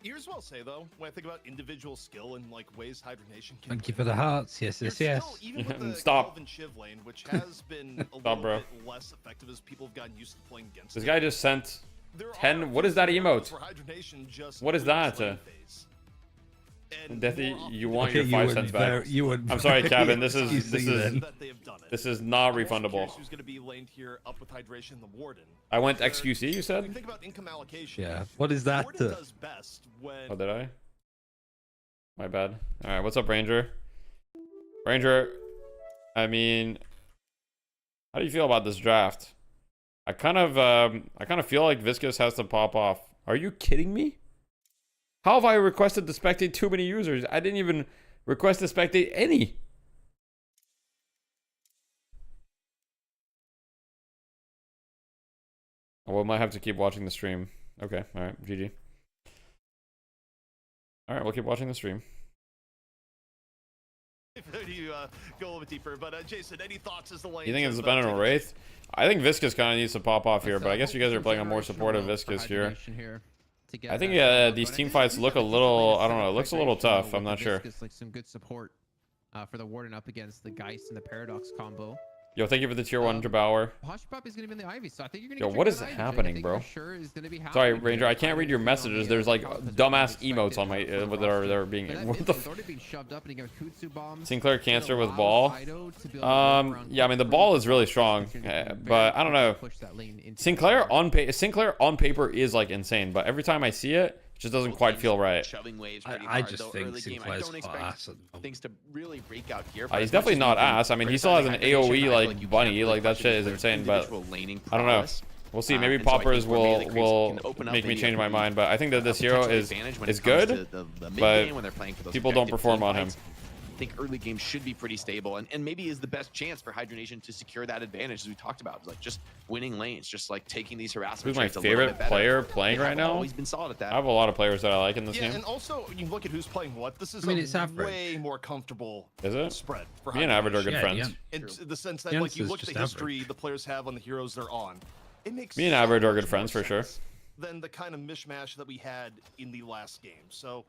Here's what I'll say though, when I think about individual skill and like ways hydration can Thank you for the hearts. Yes, yes, You're yes. still, even with the Stop. Kelvin Shiv lane, which has been a Stop, little bro. bit less effective as people have gotten used to playing against This it. guy just sent There are 10. What is that emote? where hydration just What is leaves that? lane phase. And Deathy, more often you than want not, your Okay, 5 you cents would back. very- you would I'm sorry, very Cabin. This is excuse me then. that they have done it. this is I'm not also refundable. curious Who's going to be laned here up with hydration? The Warden. I went Where XQC. You when said? you think about income allocation. Yeah. What is that? Warden does best when Oh, did I? My bad. All right, what's up, Ranger? Ranger, I mean, how do you feel about this draft? I kind of feel like Viscous has to pop off. Are you kidding me? How have I requested to spectate too many users? I didn't even request to spectate any. Oh, we might have to keep watching the stream. Okay, all right, GG. All right, we'll keep watching the stream. you go a little bit deeper. But Jason, any thoughts as the lane? You think it's dependent on Wraith? I think Viscous kind of needs to pop off here, but I guess you guys are playing a more supportive Viscous here. I think these team fights look a little, I don't know, it looks a little tough. I'm not sure. Like some good support for the Warden up against the Geist and the Paradox combo. Yo, thank you for the tier 1 Jabauer. Hoshpop is going to be in the Ivy, so I think you're going to Yo, get what your is good Ivy, Jake. happening, I think bro? for sure is gonna be Sorry, happening Ranger, here. I can't read your messages. There's like dumbass emotes on my that are being. What the? It's already being shoved up and you got Kutsu bombs. Sinclair Cancer with ball. Yeah, I mean the ball is really strong, but I don't know. Sinclair on paper is like insane, but every time I see it, it just doesn't quite feel right. Shoving waves pretty I hard, just though think early game, I Sinclair's don't expect class. things to really break out here. He's definitely not ass. I mean, he still has an AOE like bunny, like that shit is insane. But I don't know. We'll see. Maybe poppers will make me change my mind. But I think that this hero is good, but people don't perform on him. I think early game should be pretty stable, and maybe is the best chance for Hydronation to secure that advantage, as we talked about, like just winning lanes, just like taking these harassment. Who's my traits a little favorite bit better. player playing right now? Always been solid at that. I have a lot of players that I like in this Yeah, game. and also you look at who's playing what. This is it's a average. way more comfortable Is it? spread for Me and Average are good Yeah, friends. In the sense that Jens like you is look at just the history average. the players have on the heroes they're on. It makes Me and so Average are much good friends more for sure. sense than the kind of mishmash that we had in the last game. So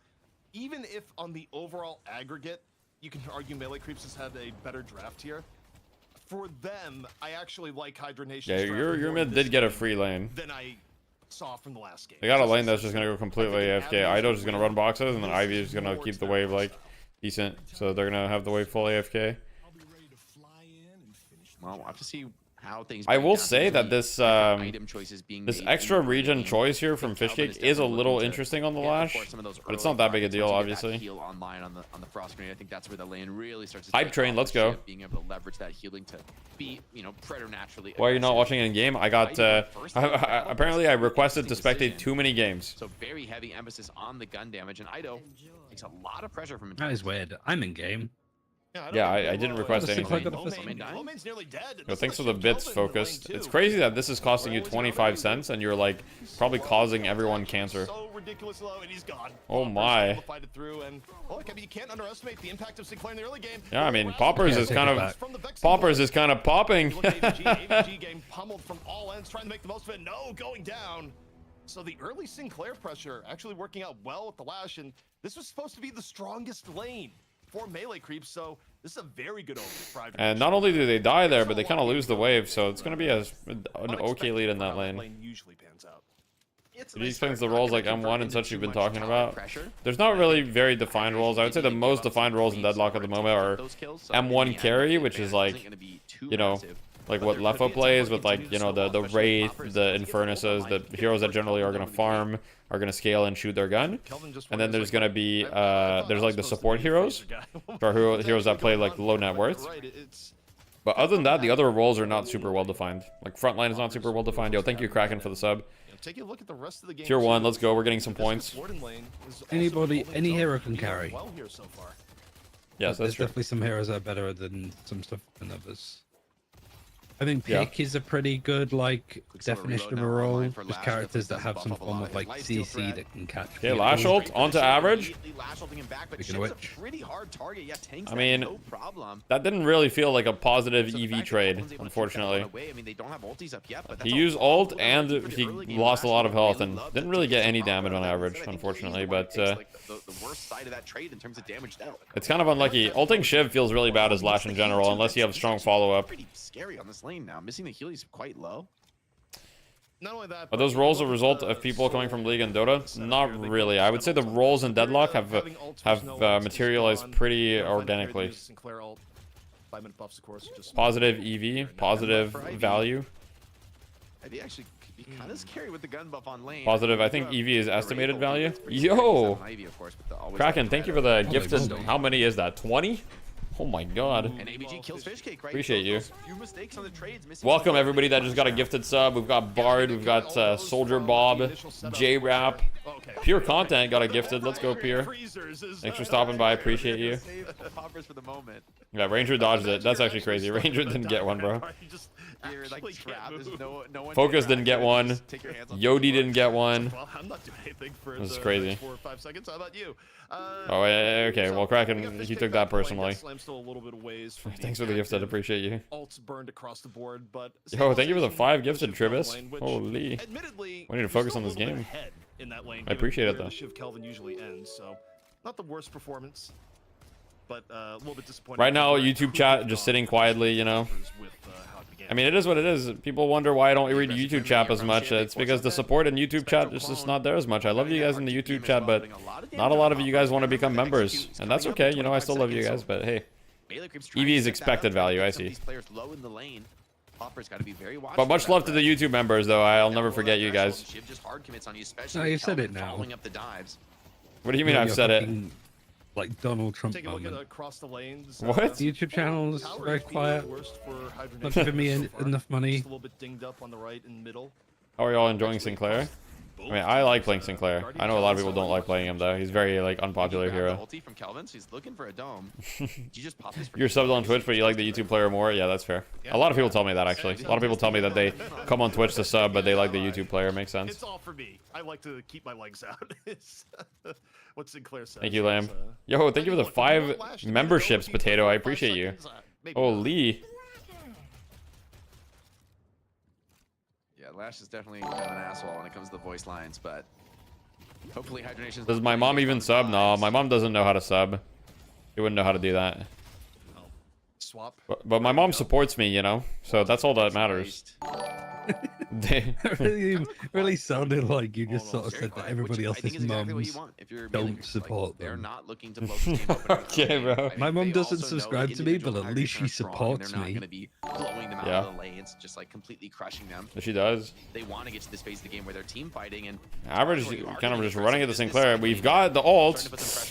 even if on the overall aggregate you can argue Melee Creeps has had a better draft here, for them I actually like Hydronation's Yeah, draft your more mid this did get a game free lane. than I saw from the last game. They got a So lane it's that's just gonna go completely AFK. Ido's just gonna run boxes, and then Ivy is gonna keep the wave like decent. So they're gonna have the wave full AFK. Well, we'll have to see how things. I break will down say to that the this item choices being this made extra in the region game. choice here from I think Calvin Fishcake is a definitely little looking to interesting on the get, of lash, course, some of those but it's early not that big a targets. deal, Once you get that obviously. heal online on the frost screen, I think that's where the lane really starts to Hype take train, off let's the go. ship, being able to leverage that healing to be, preternaturally. Why are you not aggressive. watching in game? I got apparently I requested to spectate too many games. So very heavy emphasis on the gun damage, and Ido takes a lot of pressure from. That is weird. I'm in game. Yeah, I didn't request anything. Lomain's nearly dead. Yo, thanks for the bits, Focused. It's crazy that this is costing you 25 cents and you're like probably causing everyone cancer. So ridiculous low, and he's gone. Oh my. Fight it through, and look, I mean, you can't underestimate the impact of Sinclair in the early game. Yeah, I mean, Poppers is kind of popping. Look at AVG getting pummeled from all ends, trying to make the most of it. No, going down. So the early Sinclair pressure actually working out well with the lash, and this was supposed to be the strongest lane for Melee Creeps, so this is a very good omen for Ivory. And not only do they die there, but they kind of lose the wave, so it's going to be an okay lead in that lane. Usually pans out. It's a He nice explains start, the not roles gonna like convert M1 and into such too you've been much talking tower about. pressure. There's not really very defined roles. I would say the most defined roles in Deadlock at the moment are M1 carry, which is like, you know, like what Lefo plays with, like, you know, the Wraith, the Infernuses, the heroes that generally are going to farm, are going to scale and shoot their gun. And then there's going to be, there's like the support heroes, for heroes that play like low net worth. But other than that, the other roles are not super well defined. Like frontline is not super well defined. Yo, thank you Kraken for the sub. Take a look at the rest of the game. Tier 1, let's go. We're getting some points. Anybody, any hero can carry. Yes, that's There's true. definitely some heroes that are better than some stuff than others. I think Yeah. pick is a pretty good like definition of a role. Just characters that have some form of like CC that can catch. Okay, Lash ult onto average. Speaking of which, I mean, that didn't really feel like a positive EV trade, unfortunately. He used ult and he lost a lot of health and didn't really get any damage on average, unfortunately. But the worst side of that trade in terms of damage dealt. it's kind of unlucky. Ulting Shiv feels really bad as Lash in general, unless you have strong follow-up. Pretty scary on this lane now. Missing the heal is quite low. Not only that, Are those roles a result of people coming from League and Dota? Not really. I would say the roles in Deadlock have materialized pretty organically. Positive EV, positive value. He actually could be kind of scary with the gun buff on lane. Positive, I think EV is estimated value. Yo! Kraken, thank you for the gifted. How many is that? 20? Oh my god. And ABG kills Fishcake, right? Appreciate you. Few mistakes on the trades, missing Welcome everybody that just got a gifted sub. We've got Bard, we've got Soldier Bob, J-Rap, Pure Content got a gifted. Let's go, Pure. Thanks for stopping by. Appreciate you. poppers for the moment. Yeah, Ranger dodged it. That's actually crazy. Ranger didn't get one, bro. You're like trapped. There's no one Focus didn't get one. Yodi didn't get one. Well, I'm not doing anything for This is the crazy. next 4 or 5 seconds. How about you? Oh, yeah, okay. Well, Kraken, he took that personally. Slam's still a little bit of ways from Thanks for the gifted. Appreciate you. Ults burned across the board, but Yo, thank you for the 5 gifted, Tribus. which, Holy. admittedly, We need to focus on this game. in that lane, I appreciate it, given where though. the Shiv Kelvin usually ends, so not the worst performance, but a little bit disappointing. Right now, YouTube chat just sitting quietly, you know. I mean, it is what it is. People wonder why I don't read YouTube chat as much. It's because the support in YouTube chat is just not there as much. I love you guys in the YouTube chat, but not a lot of you guys want to become members. And that's okay. You know, I still love you guys, but hey. EV is expected value, I see. But much love to the YouTube members, though. I'll never forget you guys. no, you said it now. What do you mean I've said it? Like Donald Trump Take a look at moment. across the lanes. What? YouTube channels Tower very is being quiet. the worst for Hydra Not Nation giving me so far. enough money. Just a little bit dinged up on the right and middle. How are y'all enjoying Sinclair? I mean, I like playing Sinclair. I know a lot of people don't like playing him, though. He's very, like, unpopular hero. Ulti from Kelvin, so he's looking for a dome. You just pop this for You're subbed on Twitch, but you like the YouTube player more? Yeah, that's fair. A lot of people tell me that, actually. A lot of people tell me that they come on Twitch to sub, but they like the YouTube player. Makes sense. It's all for me. I like to keep my legs out. It's what Sinclair says. Thank you, Lamb. Yo, thank you for the 5 memberships, Potato. I appreciate you. Holy. Yeah, Lash is definitely kind of an asshole when it comes to the voice lines, but hopefully Hydra Nation's Does my mom even sub? No, my mom doesn't know how to sub. She wouldn't know how to do that. Swap. But my mom supports me, you know? So that's all that matters. really sounded like you just sort of said that everybody else's mums don't support They're them. not looking to blow the game open. Okay, bro. My mum doesn't subscribe to me, but at least she supports They're not me. going to be blowing them out Yeah. of the lanes, just like completely crushing them. She does. They want to get to this phase of the game where they're team fighting and Average is kind of just running at the Sinclair. We've got the ult,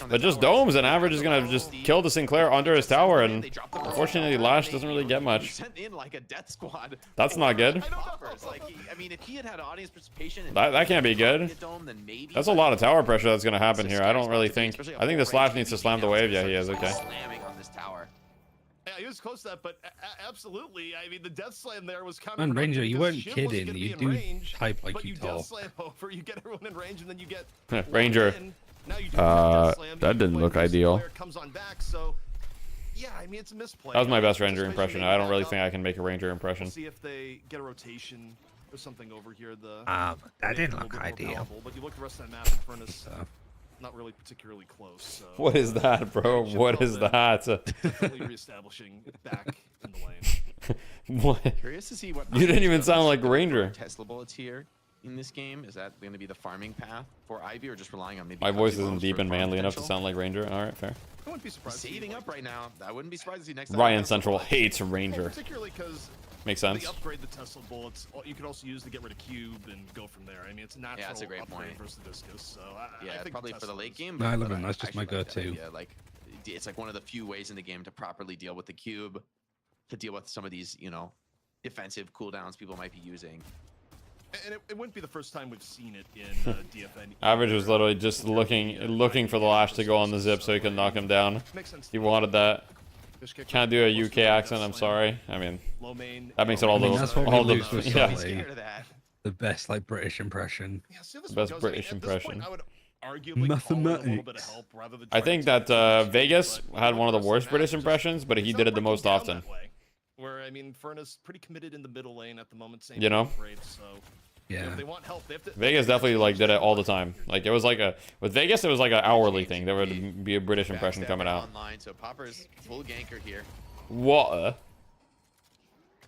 but just domes, and Average is going to just kill the Sinclair under his tower, and unfortunately, Lash doesn't really get much. sent in like a death squad. That's not good. Like, I mean, if he had had audience participation, and That can't be good. That's a lot of tower pressure that's going to happen here. I don't really think... I think the Slash needs to slam the wave. Yeah, he is. Okay. slamming on this tower. Yeah, he was close to that, but absolutely. I mean, the death slam there was kind Man, of. Ranger, you weren't kidding. You do type like but you you talk. death slam over. You get everyone in range, and then you get Ranger. Now you do death slam, That didn't look ideal. Comes on back, so yeah, I mean it's a misplay. That was my best Ranger impression. I don't really think I can make a Ranger impression. We'll see if they get a rotation or something over here. That didn't look ideal. Powerful, but you look at the rest of that map, Furnace, not really particularly close. So. What is that, bro? What is that? Definitely reestablishing back in the lane. What? Curious to see what You didn't even sound like a Ranger. Tesla bullets here. in this game? Is that going to be the farming path for Ivy, or just relying on maybe? My voice country isn't roams deep for and farm manly enough to potential? sound like Ranger. All right, fair. I wouldn't be surprised. Saving up right now. I wouldn't be surprised to see next. Ryan Central hates Ranger. Particularly because Makes sense. they upgrade the Tesla bullets. You can also use to get rid of Cube and go from there. I mean, it's a natural that's a great upgrade point. versus Discus. So Yeah, I think probably for the late game. No, I but love it. That's just my actually like that go-to. idea. Like, it's like one of the few ways in the game to properly deal with the cube, to deal with some of these, you know, defensive cooldowns people might be using. And it wouldn't be the first time we've seen it in DFN. Average was literally just looking for the lash to go on the zip so he could knock him down. He wanted that. Can't do a UK accent. I'm sorry. I mean, that makes it all the that's what all we the lose with yeah. Sully. The best like British impression. Best British impression. Mathematics. I think that Vegas had one of the worst British impressions, but he did it the most often. Where I mean, Furnace pretty committed in the middle lane at the moment. Same You know? Raids, so Yeah. if they want help, they have to. Vegas definitely like did it all the time. Like it was like with Vegas, it was like an hourly thing. There would be a British impression coming out. Online, so Popper's full ganker here. What?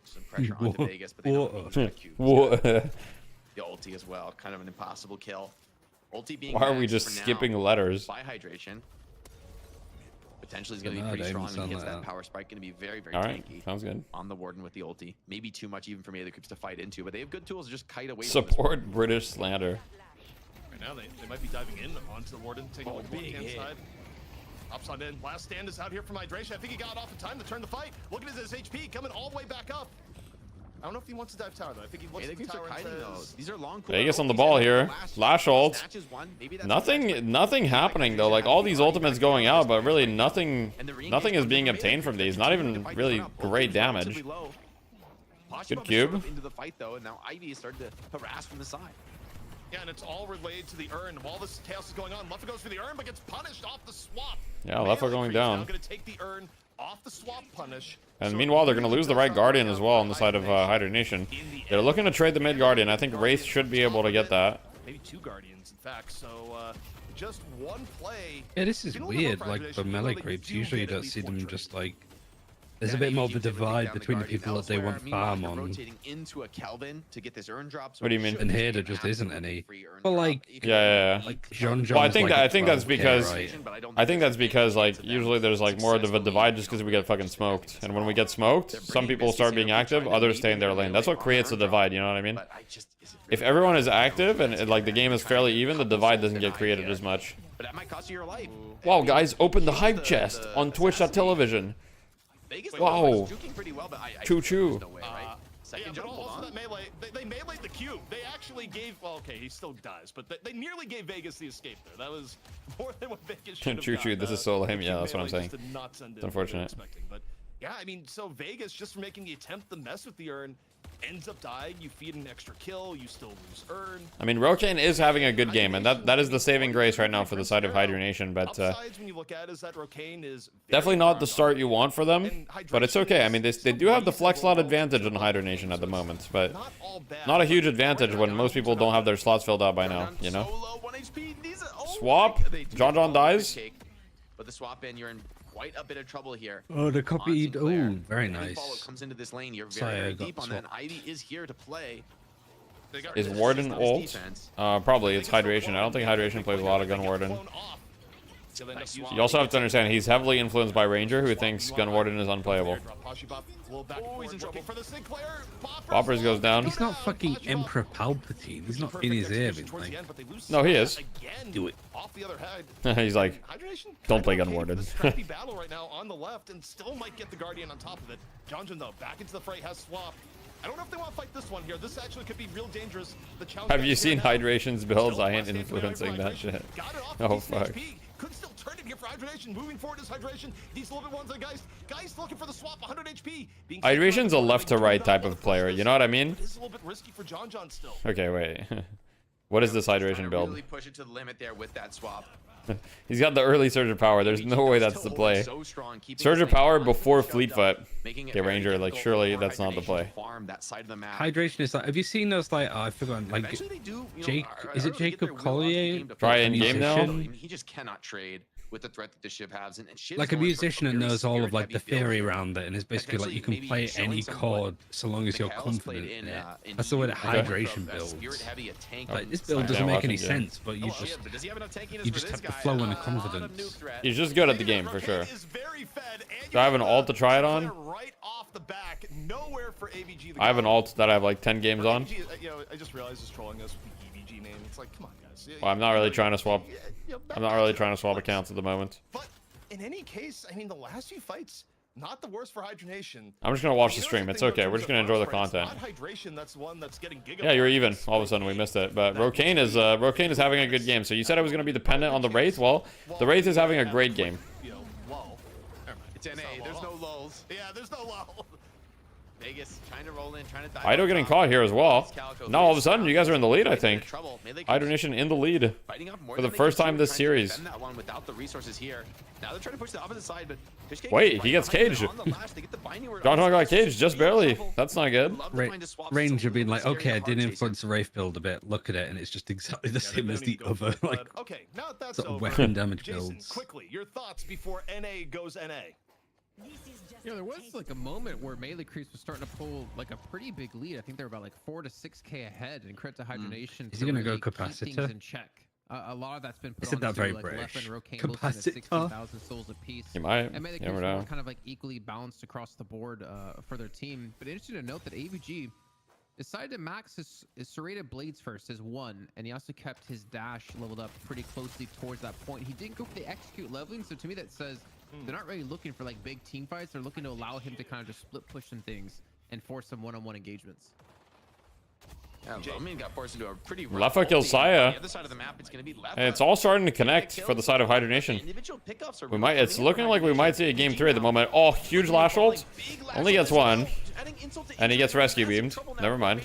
Some pressure onto Vegas, but they don't need Cube. What? The ulti as well, kind of an impossible kill. Ulti being Why are we maxed just for now skipping letters? by hydration. Potentially is going to be No, pretty they strong haven't when he done hits that that. power spike. Going to be very, very All right, tanky. sounds good. On the Warden with the ulti. Maybe too much even for me other creeps to fight into, but they have good tools to just kite away. Support British slander. Right now, they might be diving in onto the Warden, taking a look at the left-hand side. Hops on in. Last stand is out here from hydration. I think he got off in time to turn the fight. Look at his HP coming all the way back up. I don't know if he wants to dive tower though. I think he looks at the tower and says, these are long. Vegas on the ball here. Lash ult. Nothing happening though. Like all these ultimates going out, but really nothing is being obtained from these. Not even really great damage. Good cube. Into the fight though, and now Ivy is starting to harass from the side. yeah, and it's all relayed to the urn. While this chaos is going on, Leffa goes for the urn, but gets punished off the swap. Yeah, Leffa going down. Now gonna take the urn off the swap punish. And meanwhile, they're going to lose the right Guardian as well on the side of Hydration. They're looking to trade the mid Guardian. I think Wraith should be able to get that. Maybe two Guardians, in fact. So just one play. Yeah, this is weird. Like for melee creeps, usually you don't see them just like. There's a bit more of a divide between the people that they want farm on. Rotating into a Kelvin to get this urn drop. What do you mean? And here there just isn't any. Well, like yeah. like John. Well, I think that's because I think that's because like usually there's like more of a divide just because we get fucking smoked, and when we get smoked, some people start being active, others stay in their lane. That's what creates a divide. You know what I mean? If everyone is active and like the game is fairly even, the divide doesn't get created as much. But that might cost you your life. Wow, guys, open the hype chest on Twitch.tv. Wow. Choo choo. Yeah, but also that melee, they meleeed the cube. They actually gave, well, okay, he still dies, but they nearly gave Vegas the escape there. That was more than what Vegas should have Choo choo, this is so lame. Yeah, that's what I'm saying. It's unfortunate. But yeah, I mean, so Vegas, just for making the attempt to mess with the urn, ends up dying. You feed an extra kill, you still lose urn. I mean, Rokane is having a good game, and that is the saving grace right now for the side of Hydration, but When you look at is that Rokane is definitely not the start you want for them, but it's okay. I mean, they do have the flex slot advantage in Hydration at the moment, but not a huge advantage when most people don't have their slots filled out by now, you know? Swap, John dies. But the swap in, you're in quite a bit of trouble here. Oh, the copied. Oh, very nice. Comes into this lane. You're Sorry, very I got deep on that. swapped. Ivy is here to play. Is Warden ult? Probably, it's Hydration. I don't think Hydration plays a lot of Gun Warden. You also have to understand, he's heavily influenced by Ranger, who thinks Gun Warden is unplayable. Poppers goes down. He's not fucking Emperor Palpatine. He's not in his ear. Like... No, he is. Do it. He's like, don't play Gun Warden. Scrappy battle right now on the left, and still might get the Guardian on top of it. Johnson though, back into the fray, has swap. I don't know if they want to fight this one here. This actually could be real dangerous. The challenge Have you seen Hydration's builds? I ain't influencing that shit. Oh fuck. Could still turn it here for Hydration. Moving forward is Hydration. These little bit ones, guys. Guys looking for the swap. 100 HP. Hydration's a left to right type of player. You know what I mean? This is a little bit risky for John still. Okay, wait. What is this Hydration build? Really push it to the limit there with that swap. He's got the early Surge of Power. There's no way that's the play. Surge of Power before Fleetfoot. Okay, Ranger, like, surely that's not the play. Hydration is like. Have you seen those, like, oh, I forgot, like, Jake, is it Jacob Collier? Try in game now? He just cannot trade. with the threat that the Shiv has. And Shiv's Like a going for musician that very knows all of like the spirit-heavy build theory here. around it, and is basically like you can Potentially play maybe showing any some what chord so long as you're Mikhail's played confident in it. in That's the way that EU, hydration from a builds. spirit-heavy, a tank Like on this the build side. doesn't Yeah, make any watching, sense, but you Yeah, just but does he have enough tankiness you for just this have the guy? flow and the Not a confidence. nuke threat. He's just good at the game for sure. Is very fed, and Do I have an alt to try it on? right off the back. Nowhere for AVG. I have an alt that I have like 10 games on. AVG, you know, I just realized is trolling us with the EVG name. It's like, come on, guys. Well, I'm not really trying to swap. I'm not really trying to swap accounts at the moment. But in any case, I mean, the last few fights, not the worst for Hydration. I'm just gonna watch the stream. It's okay. We're just gonna enjoy the content. Hydration, that's one that's getting Yeah, you're even. All of a sudden we missed it. But Rokane is having a good game. So you said I was gonna be dependent on the Wraith. Well, the Wraith is having a great game. It's NA. There's no lulls. Yeah, there's no lull. Vegas trying to roll in, trying to dive. Ido getting caught here as well. Now all of a sudden you guys are in the lead, I think. Hydration in the lead for the first time this series. That one without the resources here. Now they're trying to push the opposite side, but Wait, he gets caged. John got caged just barely. That's not good. Ranger being like, okay, I did influence the Wraith build a bit. Look at it, and it's just exactly the same as the other like Okay, now that that's sort of over, weapon damage Jason, builds. quickly, your thoughts before NA goes NA. You know, there was like a moment where Melee Creeps was starting to pull like a pretty big lead. I think they were about like 4 to 6k ahead, and credit to Hydration. Is he gonna go keep things capacitor? in check. A lot of that's been put Isn't on that very like British? Left and Rokane both at Capacitor? 60,000 souls apiece. You might. And Melee You Creeps never were know. kind of like equally balanced across the board for their team. But interesting to note that AVG decided to max his serrated blades first, his 1, and he also kept his dash leveled up pretty closely towards that point. He didn't go for the execute leveling, so to me that says they're not really looking for like big team fights. They're looking to allow him to kind of just split push some things and force some one-on-one engagements. Yeah, Lomin got forced into a pretty Leffa kills Saya. On the other side of the map, it's going to be Leffa. And it's all starting to connect for the side of Hydration. We might. It's looking like we might see a game 3 at the moment. Oh, huge lash ult. Only gets 1, and he gets rescue beamed. Never mind.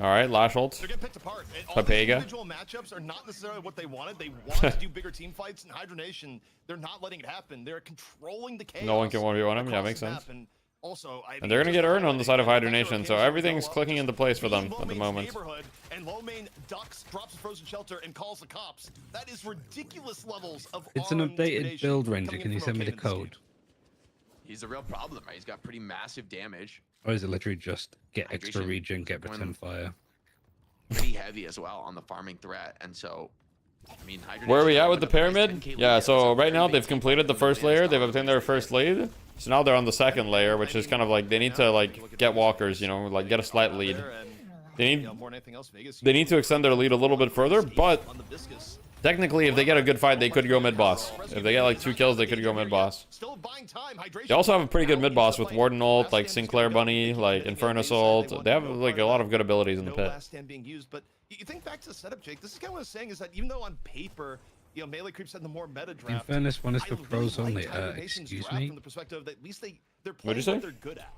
All right, lash ult. They're getting picked apart. All the individual matchups are not necessarily what they wanted. They wanted to do bigger team fights, and Hydration, they're not letting it happen. They're controlling the chaos. No one can 1v1 him. Yeah, across makes the sense. map, and also, I And mean, they're gonna just get Earn on the side of highlighting Hydration, so everything's clicking into place for them at the moment. And Lomain ducks, drops a frozen shelter, and calls the cops. That is ridiculous levels of It's an armed updated intimidation build, Ranger. coming Can in you from send me the Rokane in this game. code? He's a real problem, right? He's got pretty massive damage. Or is it literally just get extra Hydration regen, get when- return fire? Pretty heavy as well on the farming threat, and so I mean, Where are we at with the pyramid? Yeah, so right now they've completed the first layer. They've obtained their first lead. So now they're on the second layer, which is kind of like they need to like get walkers, you know, like get a slight lead. They need to extend their lead a little bit further, but technically if they get a good fight, they could go mid boss. If they get like 2 kills, they could go mid boss. They also have a pretty good mid boss with Warden ult, like Sinclair Bunny, like Infernus ult. They have like a lot of good abilities in the pit. Last stand being used, but you think back to the setup, Jake. This is kind of what I was saying is that even though on paper, you know, Melee Creeps had the more meta draft. Infernus one is for I pros really only. liked Hydranation's Excuse draft me. From the perspective that at least they're What'd playing you say? what they're good at,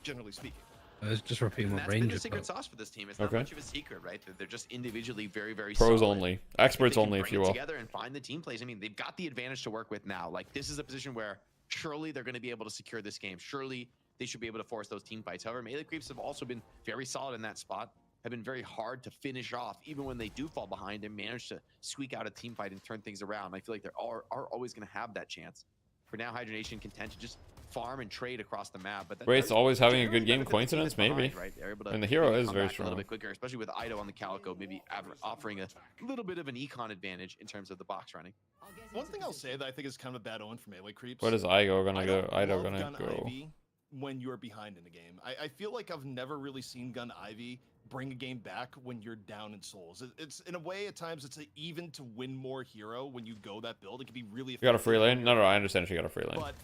generally speaking. I was just repeating And what that's been Ranger the secret built. sauce for this team. It's not Okay. much of a secret, right? They're just individually very, very Pros solid. only. If Experts they can only, if bring you it will. Together and find the team plays. I mean, they've got the advantage to work with now. Like this is a position where surely they're going to be able to secure this game. Surely they should be able to force those team fights. However, Melee Creeps have also been very solid in that spot. Have been very hard to finish off, even when they do fall behind and manage to squeak out a team fight and turn things around. I feel like they are always going to have that chance. For now, Hydration content to just farm and trade across the map. But that Wraith's does always having a generally good game. benefit the team Coincidence? that's behind, Maybe. right? They're able to And the hero maybe is come very back a little strong. bit quicker, especially with Ido on the Calico, maybe offering a little bit of an econ advantage in terms of the box running. One thing I'll say that I think is kind of a bad omen for Melee Creeps. Where is Igo gonna I go? don't Ido love gonna Gun go? Ivy when you're behind in the game. I feel like I've never really seen Gun Ivy bring a game back when you're down in souls. It's in a way at times it's an even to win more hero when you go that build. It can be really You got a effective free when lane? No, you're- no, I understand she got a free lane. But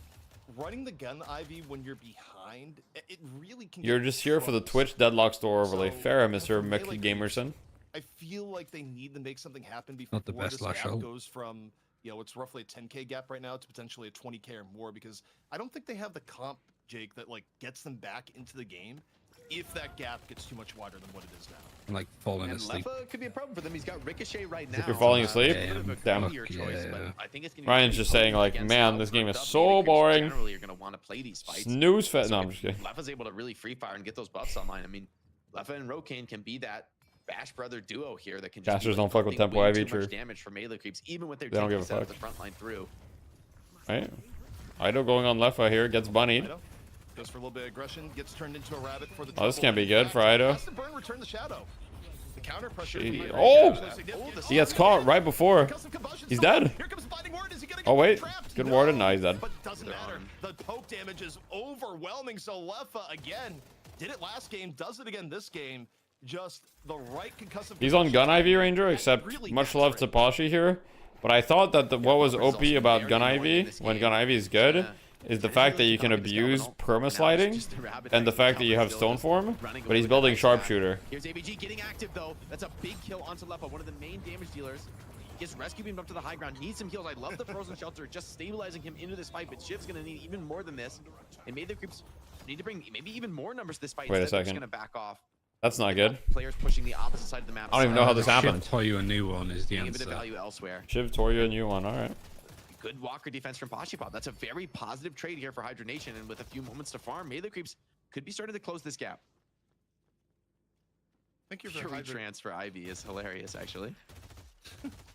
running the Gun Ivy when you're behind, it really can. You're get just here for the troubles. Twitch Deadlock store overlay. So, Fair, Mr. for Melee McGamerson. I feel like they need to make something happen before Not the best this lash gap out. goes from, you know, it's roughly a 10k gap right now to potentially a 20k or more, because I don't think they have the comp, Jake, that like gets them back into the game if that gap gets too much wider than what it is now. I'm like falling And asleep. Leffa could be a problem for them. He's got Ricochet right now. You're falling so, asleep? a bit of a Damn. crazier choice, but I think it's gonna be Ryan's pretty just saying, potent like, against man, how this game is grouped up so Melee Creeps boring. Generally, you're gonna want to play these fights. Snooze fest. So No, if I'm just kidding. Leffa's able to really free fire and get those buffs online. I mean, Leffa and Rokane can be that Bash brother duo here that can Casters do don't fuck with way tempo too IV, true. much damage for melee creeps, even with their They don't give a set up fuck. the front line through. Right? Ido going on left right here, gets bunnied. Ido goes for a little bit of aggression, gets turned into a rabbit for the Oh, this trouble. can't be good for Ido. Has to burn, return the shadow. The counter pressure. Oh! He gets caught right before. He's dead. Oh, wait. Good warden. No, he's dead. But doesn't matter. The poke damage is overwhelming. So Lefa again did it last game, does it again this game. Just the right concussive. He's on gun IV Ranger, except much love to Pashi here. But I thought that what was OP about gun IV, when gun IV is good, is the fact that you can abuse perma-sliding and the fact that you have stone form, but he's building sharpshooter. Here's ABG getting active though. That's a big kill onto Lepa, one of the main damage dealers. Gets rescue beamed up to the high ground, needs some heals. I love the frozen shelter, just stabilizing him into this fight, but Shiv's gonna need even more than this. And maybe the creeps need to bring maybe even more numbers to this fight. Wait a Instead, they're just second. gonna back off. That's not good. Players pushing the opposite side of the map. I don't even know how this happened. Tell you a new one is the Getting a bit of answer. value elsewhere. Shiv tore you a new one, alright. Good Walker defense from Pashipop. That's a very positive trade here for Hydra Nation, and with a few moments to farm, melee creeps could be starting to close this gap. Thank you for Fury Hydra. transfer Ivy is hilarious, actually.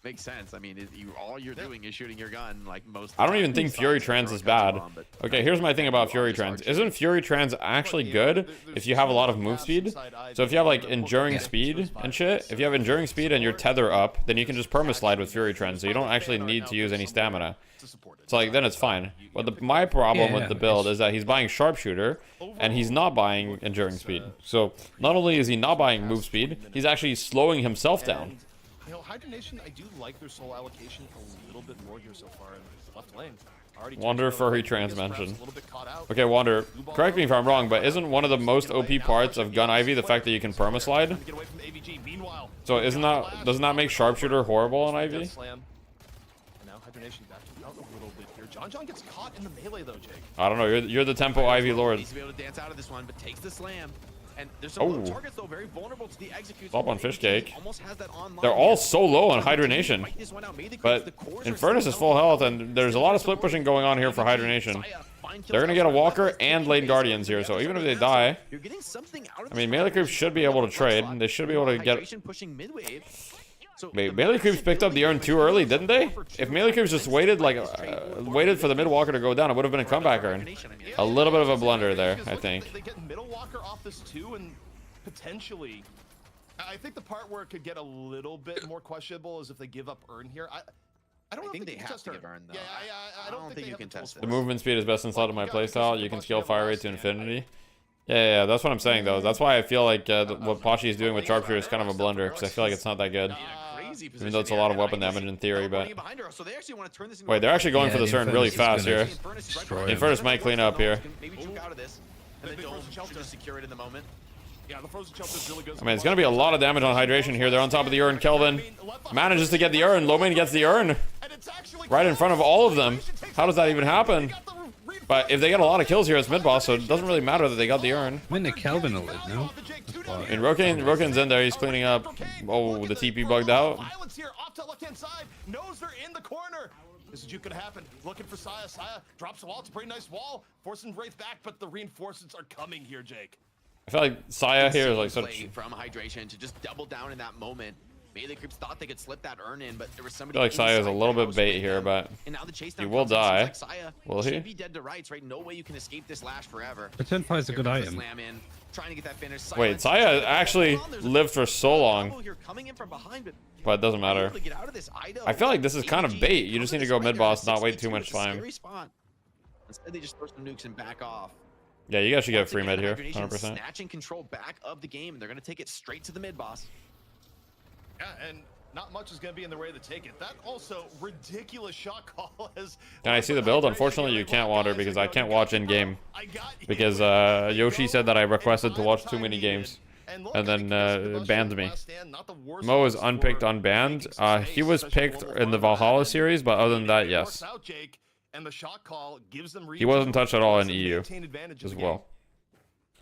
Makes sense. I mean, all you're doing is shooting your gun like most. I don't even think Fury Trans is bad. Okay, here's my thing about Fury Trans. Isn't Fury Trans actually good if you have a lot of move speed? So if you have like enduring speed and shit, if you have enduring speed and your tether up, then you can just perma slide with Fury Trans, so you don't actually need to use any stamina. So like then it's fine. But my problem with the build is that he's buying sharpshooter and he's not buying enduring speed. So not only is he not buying move speed, he's actually slowing himself down. You know, Hydra Nation, I do like their soul allocation a little bit more here so far in the left lane. Wander Furry Trans mentioned. Okay, Wander, correct me if I'm wrong, but isn't one of the most OP parts of Gun Ivy the fact that you can perma slide? So isn't that, doesn't that make sharpshooter horrible on Ivy? And now Hydra Nation back to out a little bit here. John gets caught in the melee though, Jake. I don't know, you're the tempo Ivy Lord. Needs to be able to dance out of this one, but takes the slam. And there's some Oh. low targets though, very vulnerable to the executes. Stop on fish cake. Almost has that online. They're all so low on Hydra Nation. But Infernus is full health, and there's a lot of split pushing going on here for Hydra Nation. They're gonna get a Walker and Lane Guardians here, so even if they die, I mean, melee creeps should be able to trade. They should be able to get. Wait, melee creeps picked up the urn too early, didn't they? If melee creeps just waited waited for the mid walker to go down, it would have been a comeback urn. A little bit of a blunder there, I think. They get middle walker off this too, and potentially, I think the part where it could get a little bit more questionable is if they give up urn here. I don't think they they can have test to urn. give urn though. Yeah, I don't think you can test it. The movement speed is best inside of my playstyle. You can scale fire rate to infinity. Yeah, that's what I'm saying though. That's why I feel like what Pashi is doing with sharpshooter is kind of a blunder, because I feel like it's not that good. Even though it's a lot of weapon damage in theory, but wait, they're actually going for this urn really fast here. Infernus might clean up here. Maybe juke out of this, and then don't just secure it in the moment. Yeah, the frozen shelter is really good. I mean, it's gonna be a lot of damage on hydration here. They're on top of the urn. Kelvin manages to get the urn. Lomane gets the urn right in front of all of them. How does that even happen? But if they get a lot of kills here, it's mid boss, so it doesn't really matter that they got the urn. I mean, the Kelvin will live, no? And Rokin's in there. He's cleaning up. Oh, the TP bugged out. Violence here off to left-hand side. Knows they're in the corner. This is gonna happen. Looking for Saya. Saya drops a wall. It's a pretty nice wall. Forcing Wraith back, but the reinforcements are coming here, Jake. I feel like Saya here is like such. From hydration to just double down in that moment. Melee creeps thought they could slip that urn in, but there was I somebody. feel like Saya is a little bit bait here, but he will die. Will he? Should be dead to rights, right? No way you can escape this lash forever. Return fire is a good item. Slam in, trying to get that finish. Wait, Saya actually lived for so long, Coming in from behind, but it doesn't matter. I feel like this is kind of bait. You just need to go mid boss, not wait too much time. Instead, they just throw some nukes and back off. Yeah, you guys should get a free mid here, Hydra Nation 100%. Snatching control back of the game, and they're going to take it straight to the mid boss. Yeah, and not much is going to be in the way to take it. That also ridiculous shot call is. Can I see the build? Unfortunately, you can't water because I can't watch in game. Because Yoshi said that I requested to watch too many games, and then banned me. Mo is unpicked, unbanned. He was picked in the Valhalla series, but other than that, yes. And the shot call gives them He wasn't touched at all in EU as well.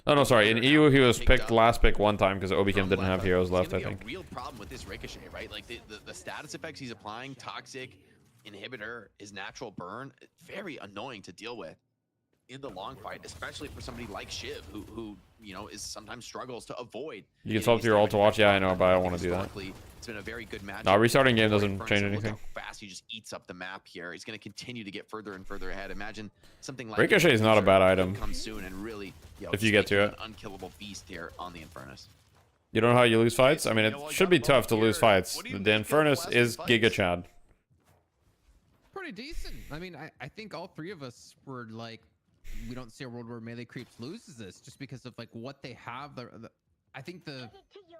Oh no, sorry. In EU, he was picked last pick one time because Obi-Kim didn't have heroes left, I think. A real problem with this Ricochet, right? Like the status effects he's applying, toxic, inhibitor, his natural burn, very annoying to deal with. in the long fight, especially for somebody like Shiv, who you know, is sometimes struggles to avoid. You can swap to your ult to watch. Yeah, I know, but I don't want to do that. It's been a very good match. No, restarting game doesn't change anything. Look how fast he just eats up the map here. He's going to continue to get further and further ahead. Imagine something like Ricochet is not a bad item. Come soon and really, if you get to it. An unkillable beast here on the Infernus. You don't know how you lose fights? I mean, it should be tough to lose fights. The Infernus is Giga Chad. Pretty decent. I mean, I think all three of us were like, we don't see a world where melee creeps loses this just because of like what they have. I think the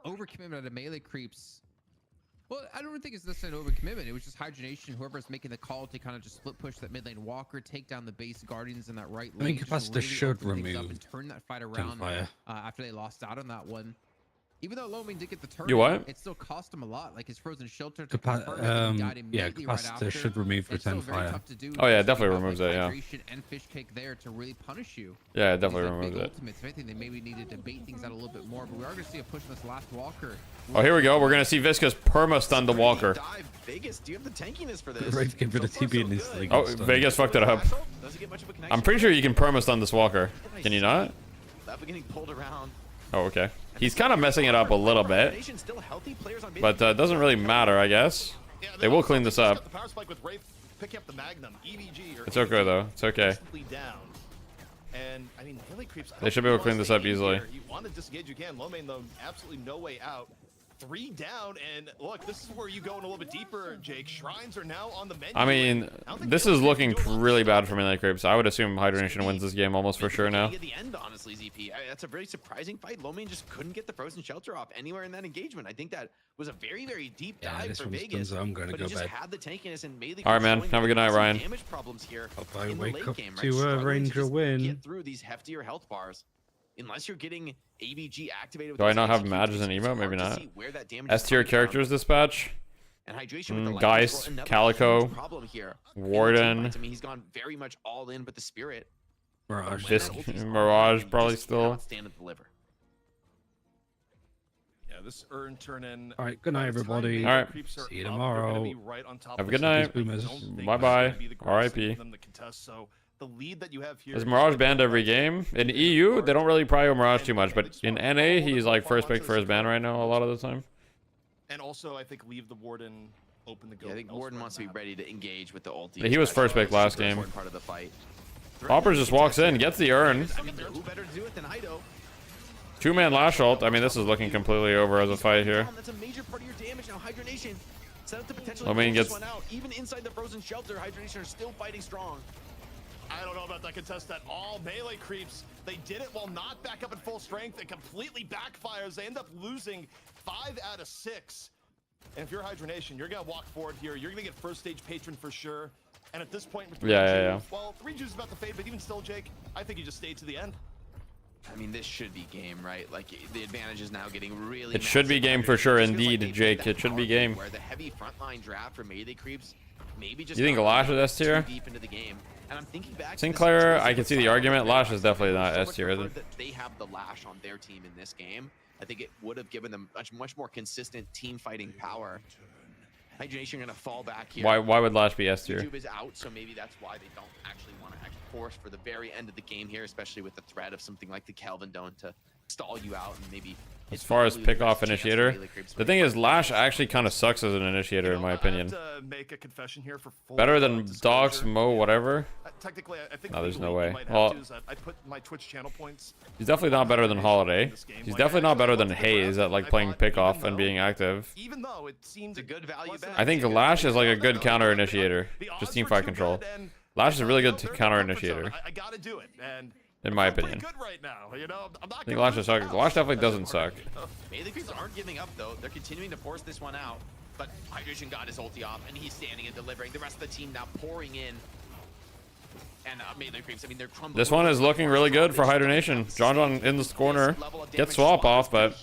overcommitment of the melee creeps. Well, I don't think it's necessarily overcommitment. It was just hydronation. Whoever's making the call to kind of just split push that mid lane walker, take down the base guardians in that right lane. I think Capacitor should remove and turn that fight around after they lost out on that one. Even though Lomin did get the turn, it still cost him a lot. Like his frozen shelter. Yeah, Capacitor should remove return fire. Oh yeah, it definitely removes it. Yeah. And fish cake there to really punish you. Yeah, it definitely removes it. Ultimates. If anything, they maybe needed to bait things out a little bit more. But we are going to see a push on this last walker. Oh, here we go. We're gonna see Viscous perma stun the walker. Vegas, do you have the tankiness for this? Right, get rid of TB in this thing. Oh, Vegas fucked it up. I'm pretty sure you can perma stun this walker. Can you not? Getting pulled around. Oh, okay. He's kind of messing it up a little bit, but doesn't really matter, I guess. They will clean this up. It's okay though. It's okay. And I mean, melee creeps. They should be able to clean this up easily. You want to disengage, you can. Lomain though, absolutely no way out. 3 down, and look, this is where you go in a little bit deeper, Jake. Shrines are now on the menu. I mean, this is looking really bad for melee creeps. I would assume Hydronation wins this game almost for sure now. At the end, honestly, ZP, that's a very surprising fight. Lomain just couldn't get the frozen shelter off anywhere in that engagement. I think that was a very, very deep dive for Vegas. So I'm gonna but go he just bed. had the tankiness and melee. All right, man. Have a good night, Ryan. Damage problems here. Hope I in the wake late up game, to a Ranger win. Get through these heftier health bars. Unless you're getting ABG activated. Do I not have Madge as an emo? Maybe not. S tier characters dispatch. Geist, Calico, Warden. I mean, he's gone very much all in, but the spirit. Mirage probably still. Yeah, this earn turn in. All right, good night, everybody. All right. See you tomorrow. Have a good night. Bye bye. R.I.P. The lead that you have here Is Mirage banned every game? In EU, they don't really prio Mirage too much, but in NA, he's like first pick for his ban right now a lot of the time. And also, I think leave the Warden open to go. Yeah, I think Warden wants to be ready to engage with the ulti. Yeah, he was first pick last game. Part of the fight. Hoppers just walks in, gets the urn. I mean, who better to do it than Ido? 2-man lash ult. I mean, this is looking completely over as a fight here. That's a major part of your damage now. Hydronation set up the potential. Lomain gets one out. Even inside the frozen shelter, Hydronation are still fighting strong. I don't know about that contest at all. Melee creeps, they did it while not back up at full strength. It completely backfires. They end up losing 5 out of 6. And if you're Hydronation, you're going to walk forward here. You're going to get first stage patron for sure. And at this point, with well, 3 Jews is about to fade, but even still, Jake, I think you just stay to the end. I mean, this should be game, right? Like, the advantage is now getting really It should be game for sure, indeed, Jake. It should be game. Where the heavy frontline draft for melee creeps, maybe just you think Lash is S tier? deep into the game. And I'm thinking back Sinclair, I can see the argument. Lash is definitely not S tier. They have the Lash on their team in this game. I think it would have given them much more consistent team fighting power. Hydronation are going to fall back here. Why would Lash be S tier? YouTube is out, so maybe that's why they don't actually want to force for the very end of the game here, especially with the threat of something like the Kelvin Dome to stall you out and maybe. As far as pick off initiator, the thing is, Lash actually kind of sucks as an initiator, in my opinion. Make a confession here for better than Dogs, Mo, whatever. Technically, I think no, there's no way. Well, I put my Twitch channel points. He's definitely not better than Holiday. He's definitely not better than Hayes at like playing pick off and being active. Even though it seems a good value bet. I think Lash is like a good counter initiator, just team fight control. Lash is a really good counter initiator. I gotta do it, and in my opinion. Good right now, you know. I'm not I think Lash is sucking. Lash definitely doesn't suck. Melee creeps aren't giving up though. They're continuing to force this one out. But Hydration got his ulti off, and he's standing and delivering. The rest of the team now pouring in. And melee creeps, I mean, they're crumbling. This one is looking really good for Hydronation. John in this corner. Gets swap off, but.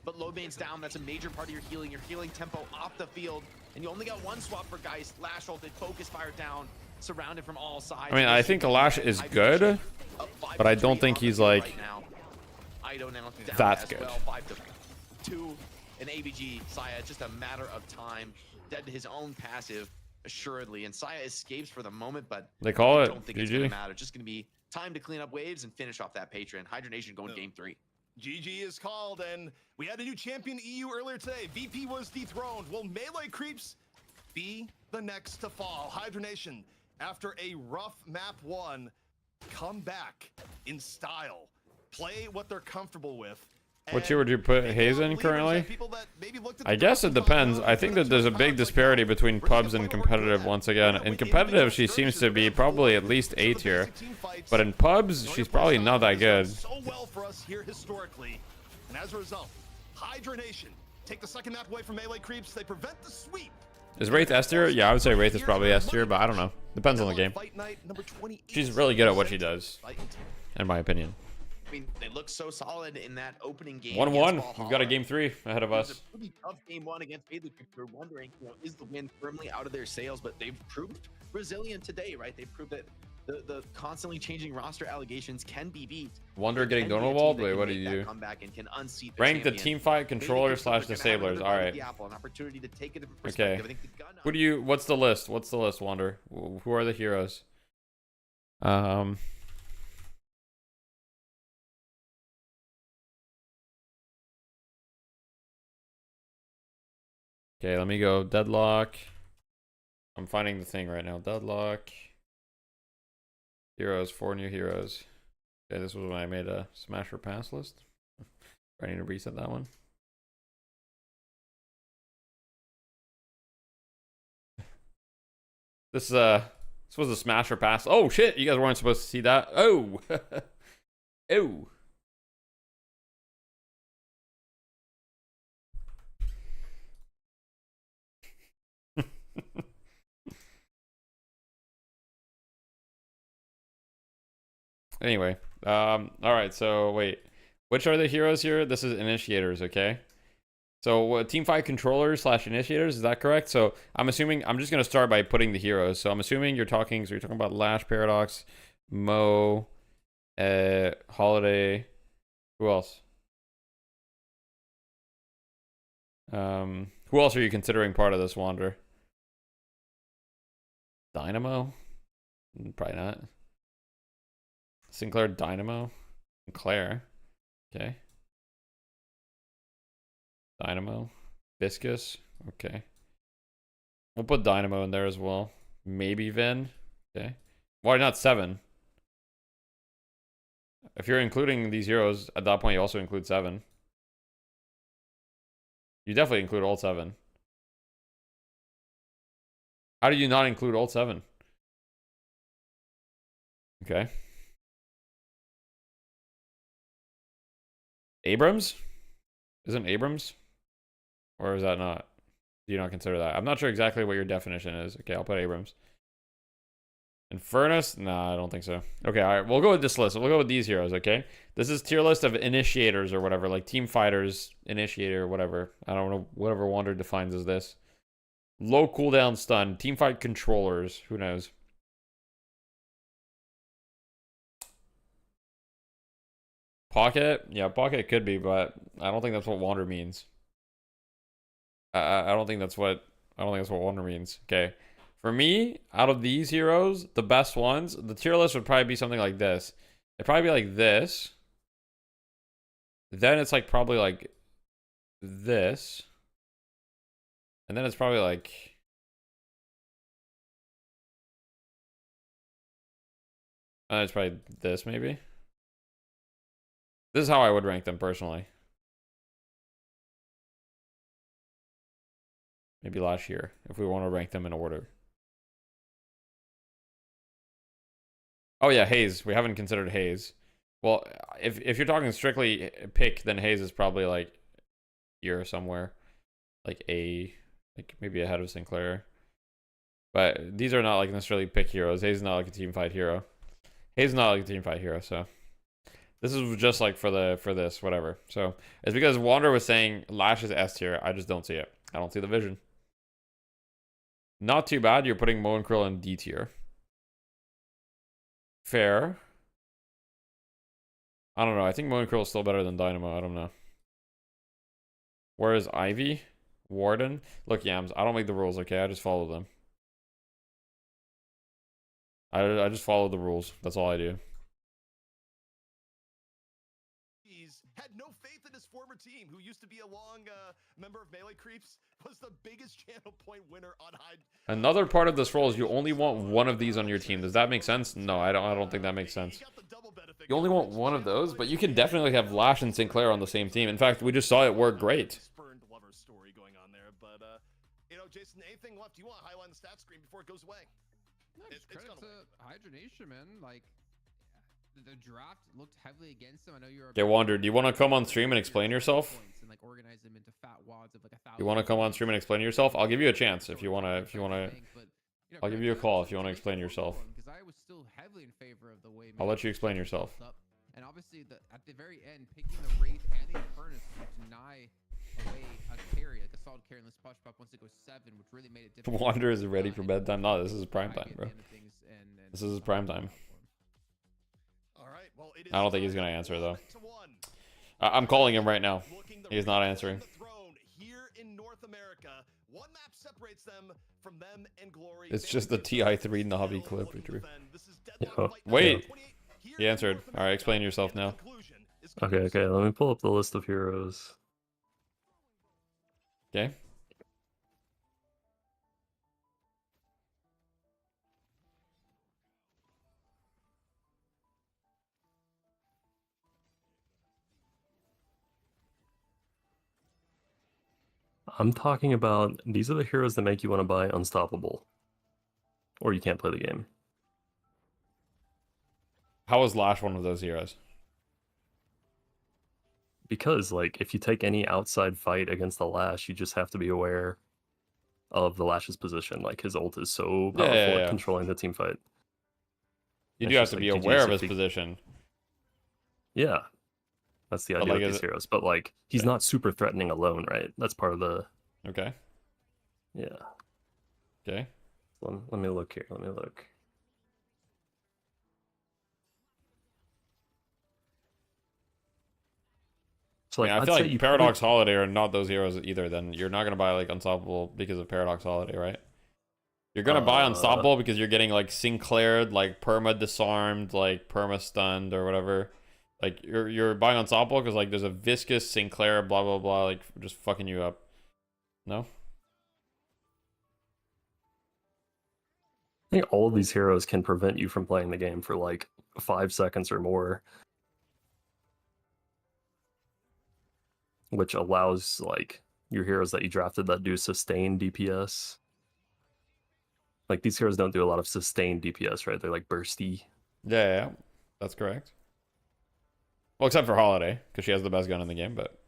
But Lomain's down. That's a major part of your healing. Your healing tempo off the field. And you only got one swap for Geist. Lash ulted, focus fire down. Surrounded from all sides. I mean, I think Lash is good, but I don't think he's like that good. 5-2, an ABG Saya, just a matter of time. Dead to his own passive. assuredly. And Saya escapes for the moment, but They call I it. don't think it's gonna GG. matter. It's just gonna be time to clean up waves and finish off that patron. Hydra Nation going game 3. GG is called, and we had a new champion EU earlier today. VP was dethroned. Will Melee Creeps be the next to fall? Hydra Nation, after a rough map 1, come back in style. Play what they're comfortable with. What tier would you put Hayes in currently? I guess it depends. I think that there's a big disparity between pubs and competitive once again. In competitive, she seems to be probably at least A tier. But in pubs, she's probably not that good. So well for us here historically. And as a result, Hydra Nation take the second map away from Melee Creeps. They prevent the sweep. Is Wraith S tier? Yeah, I would say Wraith is probably S tier, but I don't know. Depends on the game. She's really good at what she does, in my opinion. I mean, they look so solid in that opening game. 1-1. We've got a game 3 ahead of us. It was a pretty tough game 1 against Bailey. We're wondering, is the win firmly out of their sails? But they've proved resilient today, right? They've proved that the constantly changing roster allegations can be beat. Wonder getting donut walled? Wait, what do you do? Rank the team fight controller / disablers. All right. Okay. Who do you? What's the list? What's the list, Wander? Who are the heroes? Okay, let me go. Deadlock. I'm finding the thing right now. Deadlock. Heroes. 4 new heroes. Okay, this was when I made a smash or pass list. I need to reset that one. This was a smash or pass. Oh shit! You guys weren't supposed to see that. Oh, oh. Anyway, all right. So wait, which are the heroes here? This is initiators, okay? So team fight controllers / initiators, is that correct? So I'm assuming I'm just gonna start by putting the heroes. So I'm assuming you're talking. So you're talking about Lash, Paradox, Mo, Holiday. Who else? Who else are you considering part of this, Wander? Dynamo? Probably not. Sinclair, Dynamo, Claire. Okay. Dynamo, Viscous. Okay. We'll put Dynamo in there as well. Maybe Vin. Okay. Why not 7? If you're including these heroes, at that point you also include 7. You definitely include all 7. How do you not include all 7? Okay. Abrams? Isn't Abrams? Or is that not? Do you not consider that? I'm not sure exactly what your definition is. Okay, I'll put Abrams. Infernus? Nah, I don't think so. Okay, all right. We'll go with this list. We'll go with these heroes, okay? This is tier list of initiators or whatever, like team fighters, initiator, whatever. I don't know, whatever Wander defines as this. Low cooldown stun, team fight controllers. Who knows? Pocket? Yeah, Pocket could be, but I don't think that's what Wander means. I don't think that's what Wander means. Okay. For me, out of these heroes, the best ones, the tier list would probably be something like this. It'd probably be like this. Then it's like probably like this. And then it's probably like it's probably this maybe. This is how I would rank them personally. Maybe last year, if we want to rank them in order. Oh yeah, Hayes. We haven't considered Hayes. Well, if you're talking strictly pick, then Hayes is probably like here somewhere. Like maybe ahead of Sinclair. But these are not like necessarily pick heroes. Hayes is not like a team fight hero. Hayes is not like a team fight hero, so this is just like for this, whatever. So it's because Wander was saying Lash is S tier. I just don't see it. I don't see the vision. Not too bad. You're putting Mo and Krill in D tier. Fair. I don't know. I think Mo and Krill is still better than Dynamo. I don't know. Where is Ivy? Warden? Look, Yams, I don't make the rules, okay? I just follow them. I just follow the rules. That's all I do. He's had no faith in his former team, who used to be a long member of Melee Creeps, was the biggest channel point winner on high. Another part of this role is you only want one of these on your team. Does that make sense? No, I don't think that makes sense. You only want one of those, but you can definitely have Lash and Sinclair on the same team. In fact, we just saw it work great. Spurned lover story going on there, but you know, Jason, anything left you want to highlight on the stat screen before it goes away? No, just credit to Hydronation, man. Like, the draft looked heavily against him. I know you're. Okay, Wander, do you want to come on stream and explain yourself? And, like, organize them into fat wads of like 1,000. You want to come on stream and explain yourself? I'll give you a chance if you want to. I'll give you a call if you want to explain yourself. Because I was still heavily in favor of the way. I'll let you explain yourself. And obviously, at the very end, picking the Wraith and the Infernus to deny away a carry, like a solid carry in this push puck once it goes 7, which really made it difficult. Wander is ready for bedtime. No, this is prime time, bro. This is prime time. All right, well, it is I don't think he's gonna answer though. I'm calling him right now. He's not answering. Here in North America, one map separates them from them and Glory. It's just the TI3 Navi clip, Drew. Oh, Wait, he answered. All right, explain yourself now. okay. Let me pull up the list of heroes. Okay. I'm talking about, these are the heroes that make you want to buy Unstoppable. Or you can't play the game. How is Lash one of those heroes? Because, like, if you take any outside fight against the Lash, you just have to be aware of the Lash's position. Like, his ult is so powerful at controlling the team fight. You do have to be aware of his position. Yeah. That's the idea of these heroes. But, like, he's not super threatening alone, right? That's part of the... Okay. Yeah. Okay. Let me look here. Let me look. So, like, I feel like Paradox Holiday are not those heroes either. Then you're not gonna buy like Unstoppable because of Paradox Holiday, right? You're gonna buy Unstoppable because you're getting like Sinclair, like perma disarmed, like perma stunned or whatever. Like you're buying Unstoppable because like there's a viscous Sinclair, blah blah blah, like just fucking you up. No. I think all of these heroes can prevent you from playing the game for like 5 seconds or more. Which allows like your heroes that you drafted that do sustained DPS. Like these heroes don't do a lot of sustained DPS, right? They're like bursty. Yeah, that's correct. Well, except for Holiday, because she has the best gun in the game, but...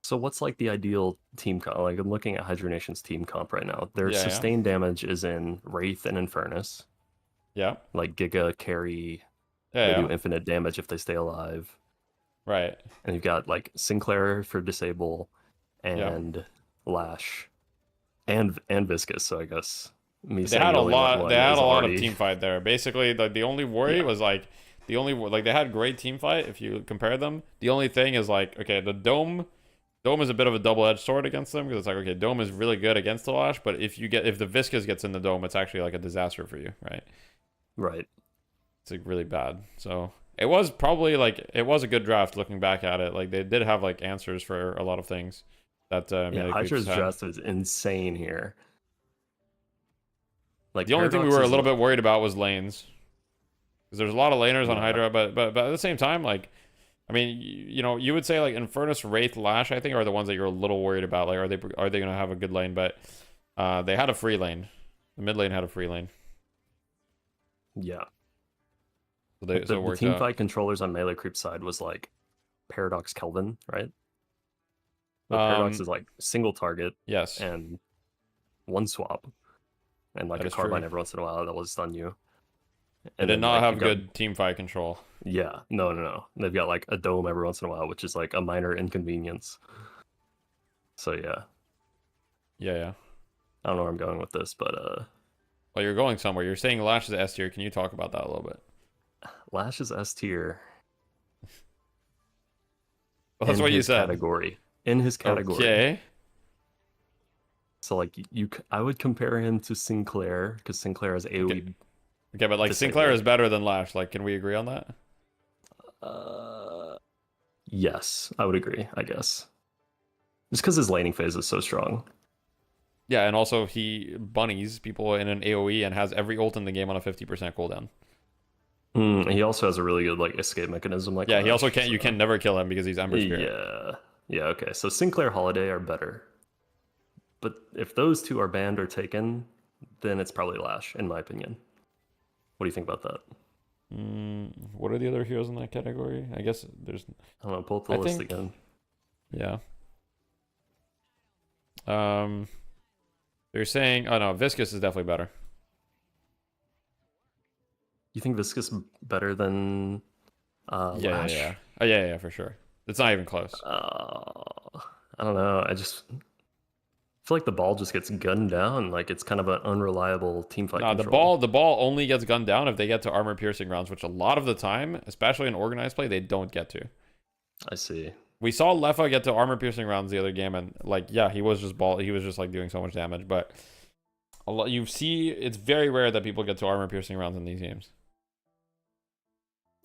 So what's like the ideal team comp? Like I'm looking at Hydronation's team comp right now. Their sustained damage is in Wraith and Infernus. Yeah. Like Giga carry. They do infinite damage if they stay alive. Right. And you've got like Sinclair for disable and Lash and Viscous, so I guess they had a lot of team fight there. Basically the only worry was like they had great team fight if you compare them. The only thing is like, okay, the Dome is a bit of a double-edged sword against them, because it's like, okay, Dome is really good against the Lash, but if the Viscous gets in the Dome, it's actually like a disaster for you, right? Right. It's like really bad. So it was probably like, it was a good draft looking back at it. Like they did have like answers for a lot of things that Hydra's draft is insane here. Like the only thing we were a little bit worried about was lanes, because there's a lot of laners on Hydra, but at the same time, like, I mean, you know, you would say like Infernus, Wraith, Lash, I think are the ones that you're a little worried about. Like, are they gonna have a good lane? But they had a free lane. The mid lane had a free lane. Yeah. So the team fight controllers on Melee Creep side was like Paradox Kelvin, right? But Paradox is like single target, yes, and one swap, and like a carbine every once in a while that will stun you. And did not have good team fight control. Yeah, no. They've got like a dome every once in a while, which is like a minor inconvenience. So yeah. I don't know where I'm going with this, but well, you're going somewhere. You're saying Lash is S tier. Can you talk about that a little bit? Lash is S tier. Well, that's what you said. In his category. Okay. So like I would compare him to Sinclair, because Sinclair has AoE Okay, but like Sinclair is better than Lash. Like, can we agree on that? Yes, I would agree, I guess. Just because his laning phase is so strong. Yeah, and also he bunnies people in an AoE and has every ult in the game on a 50% cooldown. He also has a really good like escape mechanism. Like yeah, he also Lash, can't. You can never kill him because he's Ember Spirit. Yeah. Okay, so Sinclair Holiday are better, but if those two are banned or taken, then it's probably Lash, in my opinion. What do you think about that? What are the other heroes in that category? I guess there's. I don't know. Pull up the list again. Yeah. You're saying, oh no, Viscous is definitely better. You think Viscous better than Lash? Yeah. Oh, yeah, for sure. It's not even close. I don't know. I feel like the ball just gets gunned down. Like it's kind of an unreliable team fight. No, control. the ball only gets gunned down if they get to armor piercing rounds, which a lot of the time, especially in organized play, they don't get to. I see. We saw Leffa get to armor piercing rounds the other game, and like, yeah, he was just like doing so much damage. But you see, it's very rare that people get to armor piercing rounds in these games.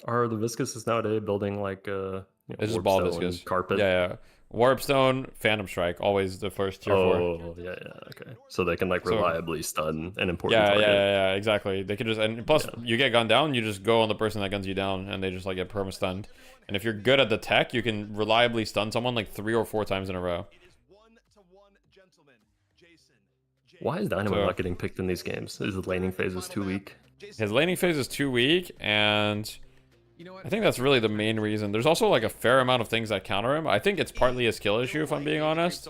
Are the Viscuses nowadays building like it's just ball Viscous carpet? Yeah. Warpstone, Phantom Strike, always the first tier 4. Oh, yeah, okay. So they can like reliably stun an important target. Yeah, exactly. They can just, and plus you get gunned down, you just go on the person that guns you down, and they just like get perma stunned. And if you're good at the tech, you can reliably stun someone like 3 or 4 times in a row. Why is Dynamo not getting picked in these games? His laning phase is too weak. His laning phase is too weak, and I think that's really the main reason. There's also like a fair amount of things that counter him. I think it's partly a skill issue, if I'm being honest.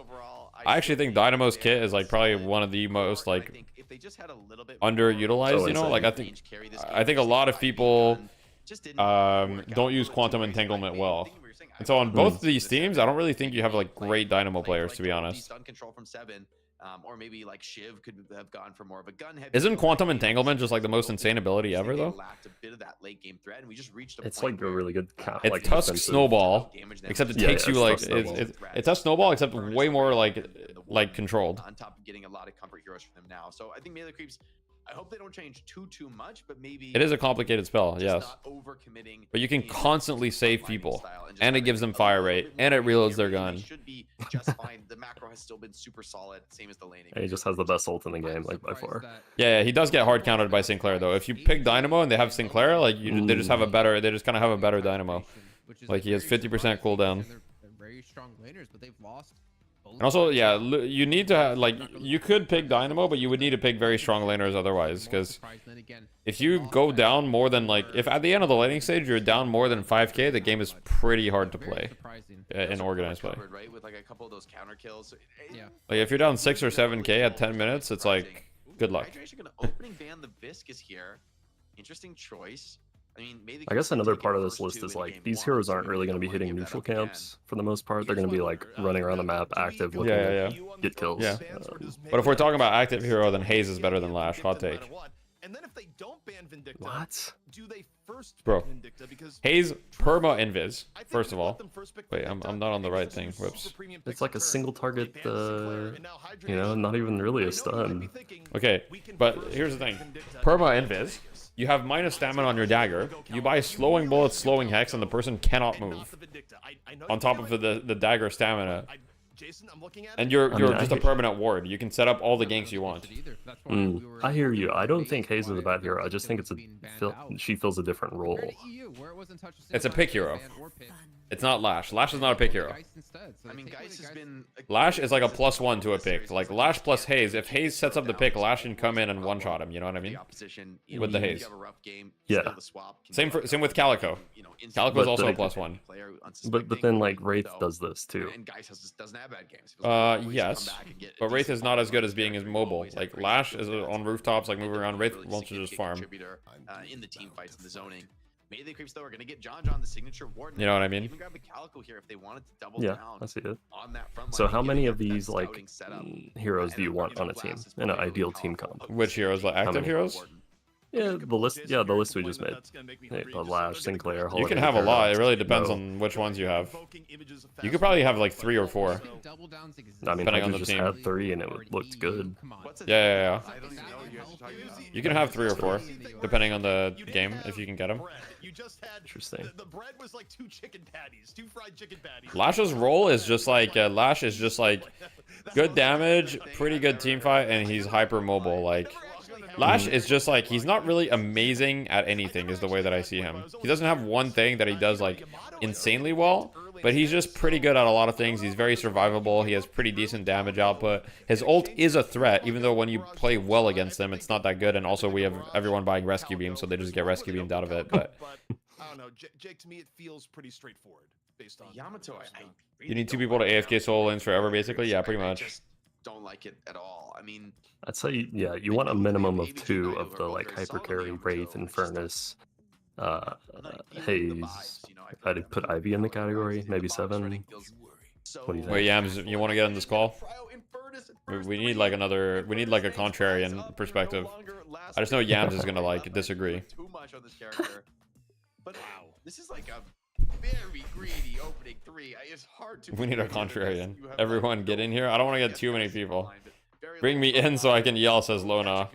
I actually think Dynamo's kit is like probably one of the most like underutilized, you know? Like I think a lot of people don't use Quantum Entanglement well. And so on both of these teams, I don't really think you have like great Dynamo players, to be honest. Or maybe like Shiv could have gone for more of a gun heavy. Isn't Quantum Entanglement just like the most insane ability ever, though? It's like a really good It's like Tusk Snowball, except it takes you like it's Tusk Snowball, except way more like controlled. On top of getting a lot of comfort heroes for them now, so I think melee creeps. I hope they don't change too much, but maybe it is a complicated spell, yes. But you can constantly save people, and it gives them fire rate, and it reloads their gun. Should be just fine. The macro has still been super solid, same as the laning. And he just has the best ult in the game, like by far. Yeah, he does get hard countered by Sinclair though. If you pick Dynamo and they have Sinclair, like they just have a better, they just kind of have a better Dynamo. Like he has 50% cooldown. They're very strong laners, but they've lost. And also, yeah, you need to have, like, you could pick Dynamo, but you would need to pick very strong laners otherwise, because if you go down more than, like, if at the end of the laning stage you're down more than 5k, the game is pretty hard to play in organized play. Like, if you're down 6 or 7k at 10 minutes, it's like, good luck. Opening ban the Viscous here. Interesting choice. I guess another part of this list is like these heroes aren't really going to be hitting neutral camps for the most part. They're going to be like running around the map, active, looking to get kills. Yeah. But if we're talking about active hero, then Haze is better than Lash. Hot take. And then if they don't ban Vindicta, what? Do they first Bro, Vindicta? Because Haze perma invis. First of all, wait, I'm not on the right thing. Whoops. It's like a single target, you know, not even really a stun. Okay, but here's the thing: perma invis. You have minus stamina on your dagger. You buy slowing bullets, slowing hex, and the person cannot move. On top of the dagger stamina. And you're just a permanent ward. You can set up all the ganks you want. I hear you. I don't think Haze is a bad hero. I just think she fills a different role. It's a pick hero. It's not Lash. Lash is not a pick hero. Geist has been Lash is like a +1 to a pick. Like Lash plus Haze. If Haze sets up the pick, Lash can come in and one-shot him. You know what I mean? With the Haze. Yeah. Same with Calico. Calico is also a +1. But then like Wraith does this too. And Geist doesn't have bad games. Yes. But Wraith is not as good as being as mobile. Like Lash is on rooftops, like moving around. Wraith wants to just farm. In the team fights in the zoning. Melee creeps though are gonna get John the signature warden. You know what I mean? Even grab the Calico here if they wanted to double down. I see it. On that front so how many of these like heroes do you want on a team in an ideal team comp? Which heroes? Like active heroes? Yeah, the list. Yeah, the list we just made. Hey, Lash, Sinclair, You Holiday, can have a lot. It really depends Mo. on which ones you have. You could probably have like 3 or 4. I mean, depending I on the just team. had 3 and it looked good. Yeah. You can have 3 or 4, depending on the game, if you can get them. Interesting. The bread was like 2 chicken patties, 2 fried chicken patties. Lash's role is just like Lash is just like good damage, pretty good team fight, and he's hyper mobile. Like Lash is just like he's not really amazing at anything, is the way that I see him. He doesn't have one thing that he does like insanely well, but he's just pretty good at a lot of things. He's very survivable. He has pretty decent damage output. His ult is a threat, even though when you play well against him, it's not that good. And also we have everyone buying rescue beam, so they just get rescue beamed out of it. But I don't know, Jake. To me, it feels pretty straightforward based on Yamato. you need 2 people to AFK solo lanes forever, basically. Yeah, pretty I much. just don't like it at all. I mean, I'd say, yeah, you want a minimum of 2 of the like hyper carry, Wraith, and Furnace. Haze. I'd put Ivy in the category, maybe 7. What do you think? Wait, Yams, you want to get on this call? We need like another. We need like a contrarian perspective. I just know Yams is gonna like disagree. Too much on this character. But wow, this is like a very greedy opening 3. It's hard to. We need a contrarian. Everyone get in here. I don't want to get too many people. Bring me in so I can yell, says Lona.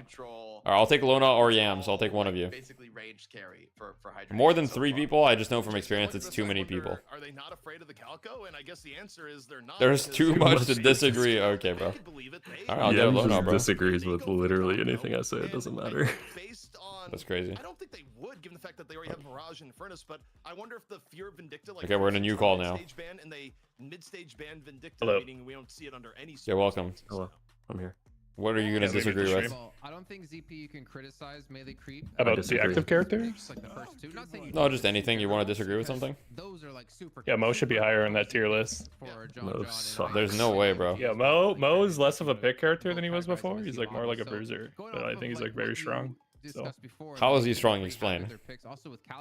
Alright, I'll take Lona or Yams. I'll take one of you. Basically ranged carry for More than 3 people, I just know from experience it's too many people. Are they not afraid of the Calco? And I guess the answer is they're not. There's too much to disagree. Okay, bro. Alright, I'll get Yams Lona, just bro. disagrees with literally anything I say. It doesn't matter. That's crazy. I don't think they would, given the fact that they already have Mirage and Furnace. But I wonder if the Fear of Vindicta. Like, Okay, we're in a new call now. Mid-stage ban and they mid-stage ban Vindicta, Hello. meaning we don't see it under any. You're welcome. Hello, I'm here. What are you gonna disagree with? Well, I don't think ZP you can criticize melee creep. About the active character? Like the first 2. Not saying you No, just anything. You want to disagree with something? those are like super. Yeah, Mo should be higher on that tier list. Mo sucks. There's no way, bro. Yeah, Mo is less of a pick character than he was before. He's like more like a bruiser, but I think he's like very strong. So. How is he strong? Explain.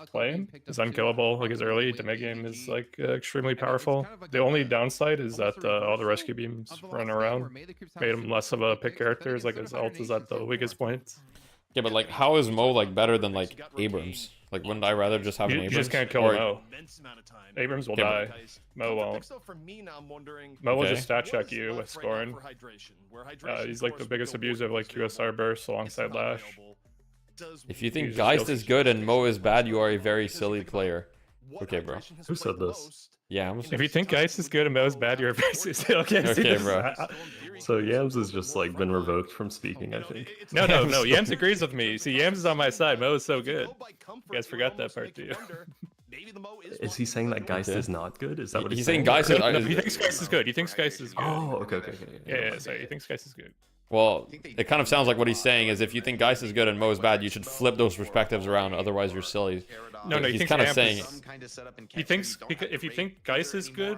Playing is unkillable. Like his early to mid game is like extremely powerful. The only downside is that all the rescue beams run around made him less of a pick character. Like his ult is at the weakest point. Yeah, but like, how is Mo like better than like Abrams? Like, wouldn't I rather just have an Abrams? You just can't kill Or- Mo. Abrams will die. Mo won't. Mo will just stat check you with scoring. He's like the biggest abuser of like QSR bursts alongside Lash. If you think Geist is good and Mo is bad, you are a very silly player. Okay, bro. Who said this? Yeah, I'm If you think Geist is good and Mo is bad, you're a very okay. Okay, bro. So Yams has just like been revoked from speaking, I think. No. Yams agrees with me. See, Yams is on my side. Mo is so good. You guys forgot that part, do you? Is he saying that Geist is not good? Is that what He's he's saying saying? Geist is- No, he thinks Geist is good. He thinks Geist is good. Oh, okay. Yeah, sorry. He thinks Geist is good. Well, it kind of sounds like what he's saying is if you think Geist is good and Mo is bad, you should flip those perspectives around. Otherwise, you're silly. No, he he's thinks kind of Amp saying. He thinks if you think Geist is good,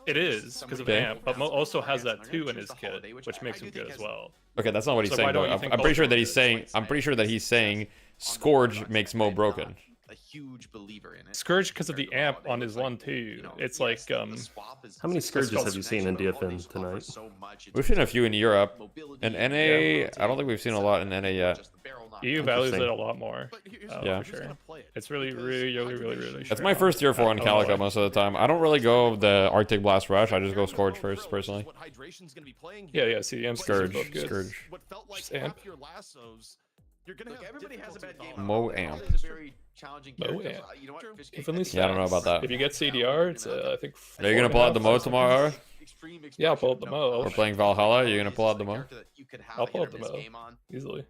it is because of Okay. Amp, but Mo also has that too in his kit, which makes him good as well. Okay, that's not what he's So why saying. don't Though. you I'm think I'm pretty both sure of that them he's saying. I'm pretty sure that he's saying Scourge makes Mo broken. A huge believer in it. Scourge because of the amp on his one too. It's like How many Scourges have you seen in DFN tonight? We've seen a few in Europe. In NA, I don't think we've seen a lot in NA yet. EU values it Interesting. a lot more. Yeah. For sure. It's really. That's my first tier 4 on Calico most of the time. I don't really go the Arctic Blast Rush. I just go Scourge first, personally. Yeah. CDM Scourge. both good. Scourge. What felt like Just amp. half your lassos, you're gonna have Everybody has a bad game. Mo Amp. It's a very challenging Mo character. Amp. You know what? Fish If only Yeah, I don't know about that. If you get CDR, it's I think. Are you gonna pull out the Mo tomorrow? Yeah, I'll pull out the Mo. We're playing Valhalla. You're gonna pull out the Mo? I'll pull out the Mo easily.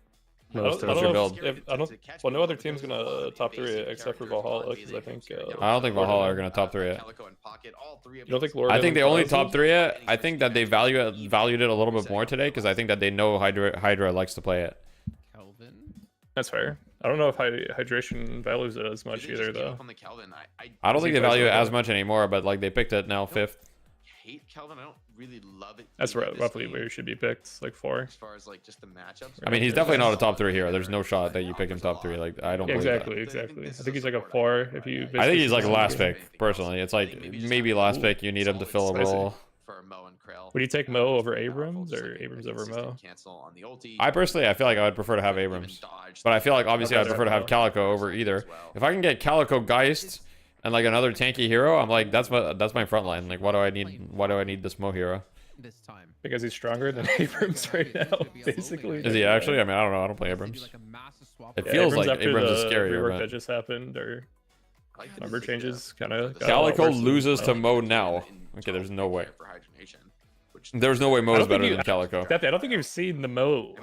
No, I it's don't, I what's don't your know build? if I don't. Well, no other team's gonna top 3 it except for Valhalla because I think. I don't think Valhalla are gonna top 3 it. You don't think Lord I think they only Evan top 3 it. I think that they valued it a little bit more today because I think that they know Hydra likes to play it. That's fair. I don't know if hydration values it as much either, though. I don't think they guys value it like as that? much anymore, but like they picked it now 5th. Hate Kelvin. I don't really love it. That's roughly where he should be picked, like 4. As far as like just the matchups. I mean, he's definitely not a top 3 hero. There's no shot that you pick him top 3. Like I don't believe that. Exactly. I think he's like a 4 if you. I think he's like a last pick, personally. It's like maybe last pick, you need him to fill a role. for Mo and Krill. Would you take Mo over Abrams or Abrams over Mo? Cancel on the ulti. I personally, I feel like I would prefer to have Abrams, but I feel like obviously I'd prefer to have Calico over either. If I can get Calico Geist and like another tanky hero, I'm like that's my front line. Like, why do I need this Mo hero? This time. Because he's stronger than Abrams right now, basically. Is he actually? I mean, I don't know. I don't play Abrams. It feels like Abrams is scarier. Rework But... that just happened, or number changes, kind of. Calico loses to Mo now. Okay, there's no way. There's no way Mo is better than Calico. I don't think you've seen the Mo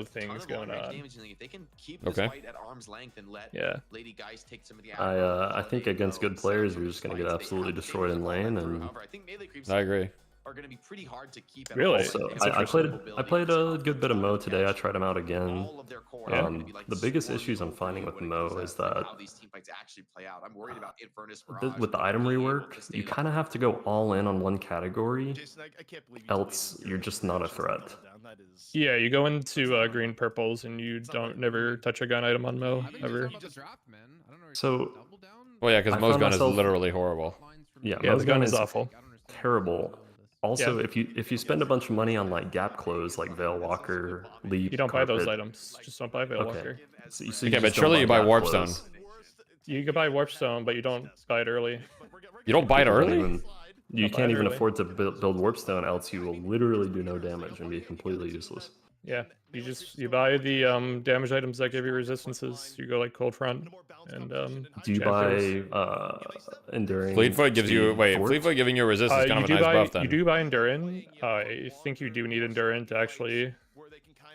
things going on. Okay. Yeah. I think against good players, you're just gonna get absolutely destroyed in lane, and I agree. Are going to be pretty hard to keep. Really? Also, I played a good bit of Mo today. I tried him out again. The biggest issues I'm finding with Mo is that with the item rework, you kind of have to go all in on one category, else you're just not a threat. Yeah, you go into green purples and you never touch a gun item on Mo ever. So, well, yeah, because Mo's gun is literally horrible. Yeah, the gun is awful, terrible. Also, if you spend a bunch of money on like gap close, like Veil Walker, Leap, you don't Carpet, buy those items. Just don't buy Veil Walker. So okay, but surely you buy Warpstone. You can buy Warpstone, but you don't buy it early. You don't buy it early? You can't even afford to build Warpstone, else you will literally do no damage and be completely useless. Yeah, you buy the damage items that give you resistances. You go like Cold Front and do you buy Enduring? Fleetfoot gives you Fleetfoot giving you a resistance kind of a nice buff then. You do buy Enduring. I think you do need Enduring to actually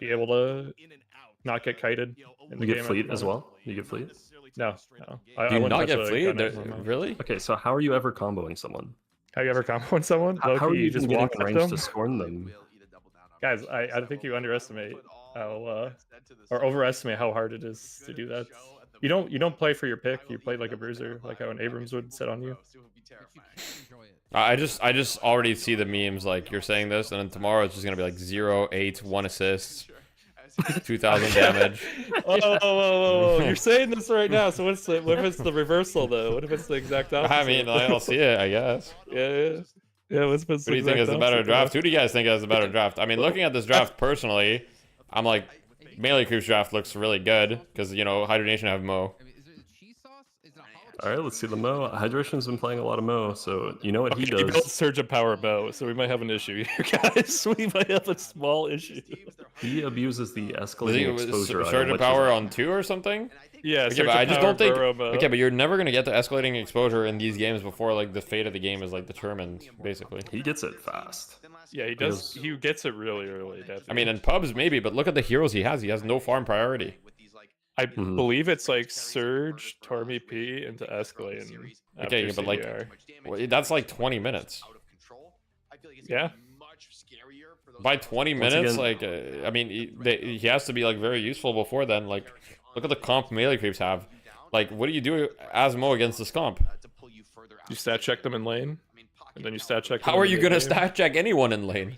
be able to not get kited. You get Fleet as well? You get Fleet? No. Do you not get Fleet? Really? Okay, so how are you ever comboing someone? How you ever comboing someone? How are you just getting walk in range to scorn them? Guys, I think you underestimate how or overestimate how hard it is to do that. You don't play for your pick. You play like a bruiser, like how an Abrams would sit on you. I just already see the memes like you're saying this, and then tomorrow it's just gonna be like 0, 8, 1 assist, 2,000 damage. Whoa! You're saying this right now. So what if it's the reversal though? What if it's the exact opposite? I mean, I'll see it, I guess. Yeah. Who do you think is the better draft? Who do you guys think has the better draft? I mean, looking at this draft personally, I'm like, Melee Creep's draft looks really good because Hydration have Mo. All right, let's see the Mo. Hydration's been playing a lot of Mo, so you know what he does. He built Surge of Power Mo, so we might have an issue here, guys. We might have a small issue. He abuses the escalating exposure. Surge of Power on 2 or something? Yeah, okay, but I just don't think. Okay, but you're never gonna get the escalating exposure in these games before like the fate of the game is like determined, basically. He gets it fast. Yeah, he does. He gets it really early. Definitely. I mean, in pubs maybe, but look at the heroes he has. He has no farm priority. I believe it's like Surge, Tormy P into Escalate. Okay, but like that's like 20 minutes. Yeah. By 20 minutes, like I mean, he has to be like very useful before then. Like, look at the comp Melee Creeps have. Like, what do you do as Mo against this comp? You stat check them in lane, and then you stat check. How are you gonna stat check anyone in lane?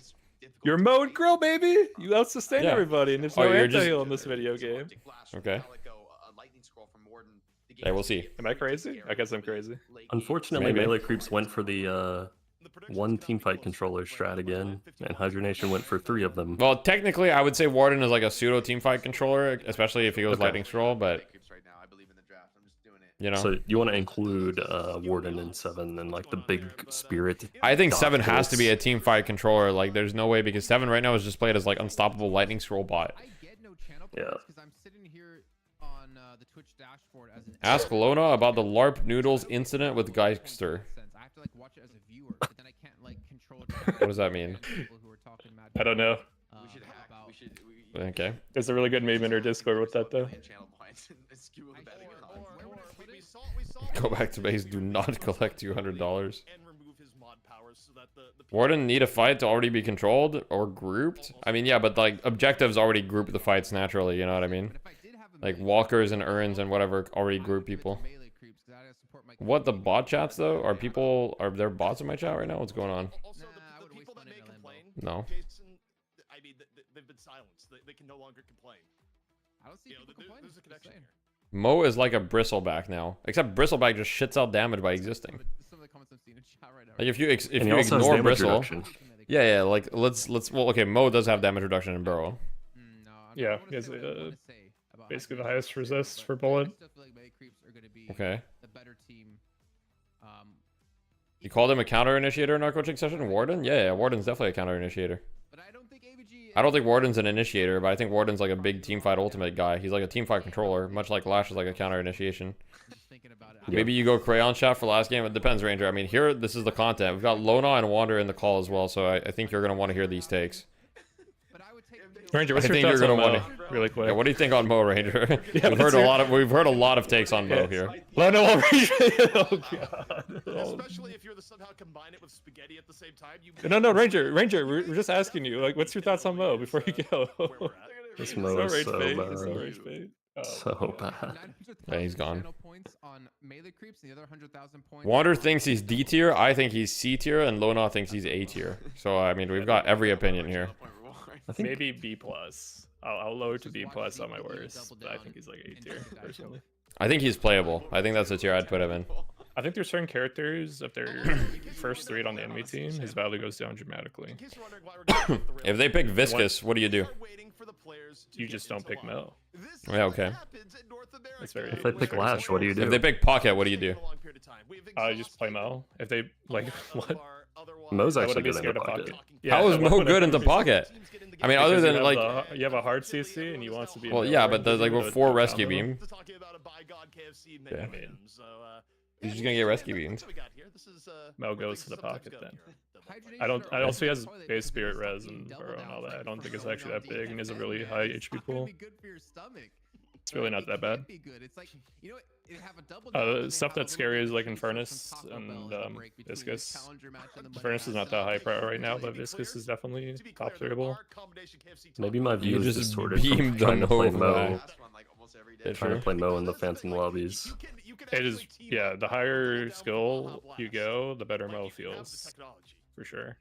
You're Mo and Grill, baby. You out sustain everybody, and there's no anti-heal in this video game. Okay. Yeah, we'll see. Am I crazy? I guess I'm crazy. Unfortunately, Melee Creeps went for the one teamfight controller strat again, and Hydration went for 3 of them. Well, technically, I would say Warden is like a pseudo teamfight controller, especially if he goes Lightning Scroll, but So you want to include Warden in 7 and like the big spirit. I think 7 has to be a teamfight controller. Like, there's no way because 7 right now is just played as like unstoppable Lightning Scroll bot. Yeah. Ask Lona about the LARP Noodles incident with Geister. What does that mean? I don't know. Okay. There's a really good meme in our Discord with that though. Go back to base. Do not collect $200. Warden need a fight to already be controlled or grouped? I mean, yeah, but like objectives already group the fights naturally, you know what I mean? Like walkers and urns and whatever already group people. What, the bot chats though? Are there bots in my chat right now? What's going on? No. I mean, they've been silenced. They can no longer complain. I don't see people complaining. There's a connection here. Mo is like a bristleback now, except bristleback just shits out damage by existing. some of the comments I'm seeing in chat right now. Like if you And he also has ignore damage Bristle, reduction. yeah, like let's well, okay, Mo does have damage reduction in Burrow. Yeah, he has basically the highest resist for bullet. Okay. The better team. You called him a counter initiator in our coaching session, Warden? Yeah, Warden's definitely a counter initiator. I don't think Warden's an initiator, but I think Warden's like a big teamfight ultimate guy. He's like a teamfight controller, much like Lash is like a counter initiation. Maybe you go Crayon Shot for last game. It depends, Ranger. I mean, here, this is the content. We've got Lona and Wander in the call as well, so I think you're going to want to hear these takes. Ranger, what's your thoughts on Mo? Really quick. Yeah, what do you think on Mo, Ranger? Yeah, we've heard a lot of takes on Mo here. Lona, oh god. Especially if you're to somehow combine it with spaghetti at the same time. No, Ranger, we're just asking you, like, what's your thoughts on Mo before you go? This Mo is so bad. So bad. Yeah, he's gone. On melee creeps, and the other 100,000 points. Wander thinks he's D tier, I think he's C tier, and Lona thinks he's A tier. So, I mean, we've got every opinion here. I think maybe B+. I'll lower to B+ on my worst, but I think he's like A tier, personally. I think he's playable. I think that's the tier I'd put him in. I think there's certain characters, if they're first 3 on the enemy team, his value goes down dramatically. If they pick Viscous, what do you do? You just don't pick Mo. Yeah, okay. It's very, if they pick Lash, what do you do? If they pick Pocket, what do you do? Just play Mo. If they, like, what? Mo's actually good in the pocket. Yeah, how is Mo good into Pocket? I mean, other than like you have a hard CC and you want to be. Well, yeah, but there's like before rescue beam. Yeah. He's just gonna get rescue beamed. Mo goes to the pocket then. I also he has base spirit res and burrow and all that. I don't think it's actually that big and is a really high HP pool. It's really not that bad. Stuff that's scary is like Infernus and Viscous. Infernus is not that high pro right now, but Viscous is definitely top three-able. Maybe my view is just distorted from trying to play Mo. Trying to play Mo in the Phantom lobbies. It is, yeah, the higher skill you go, the better Mo feels. For sure.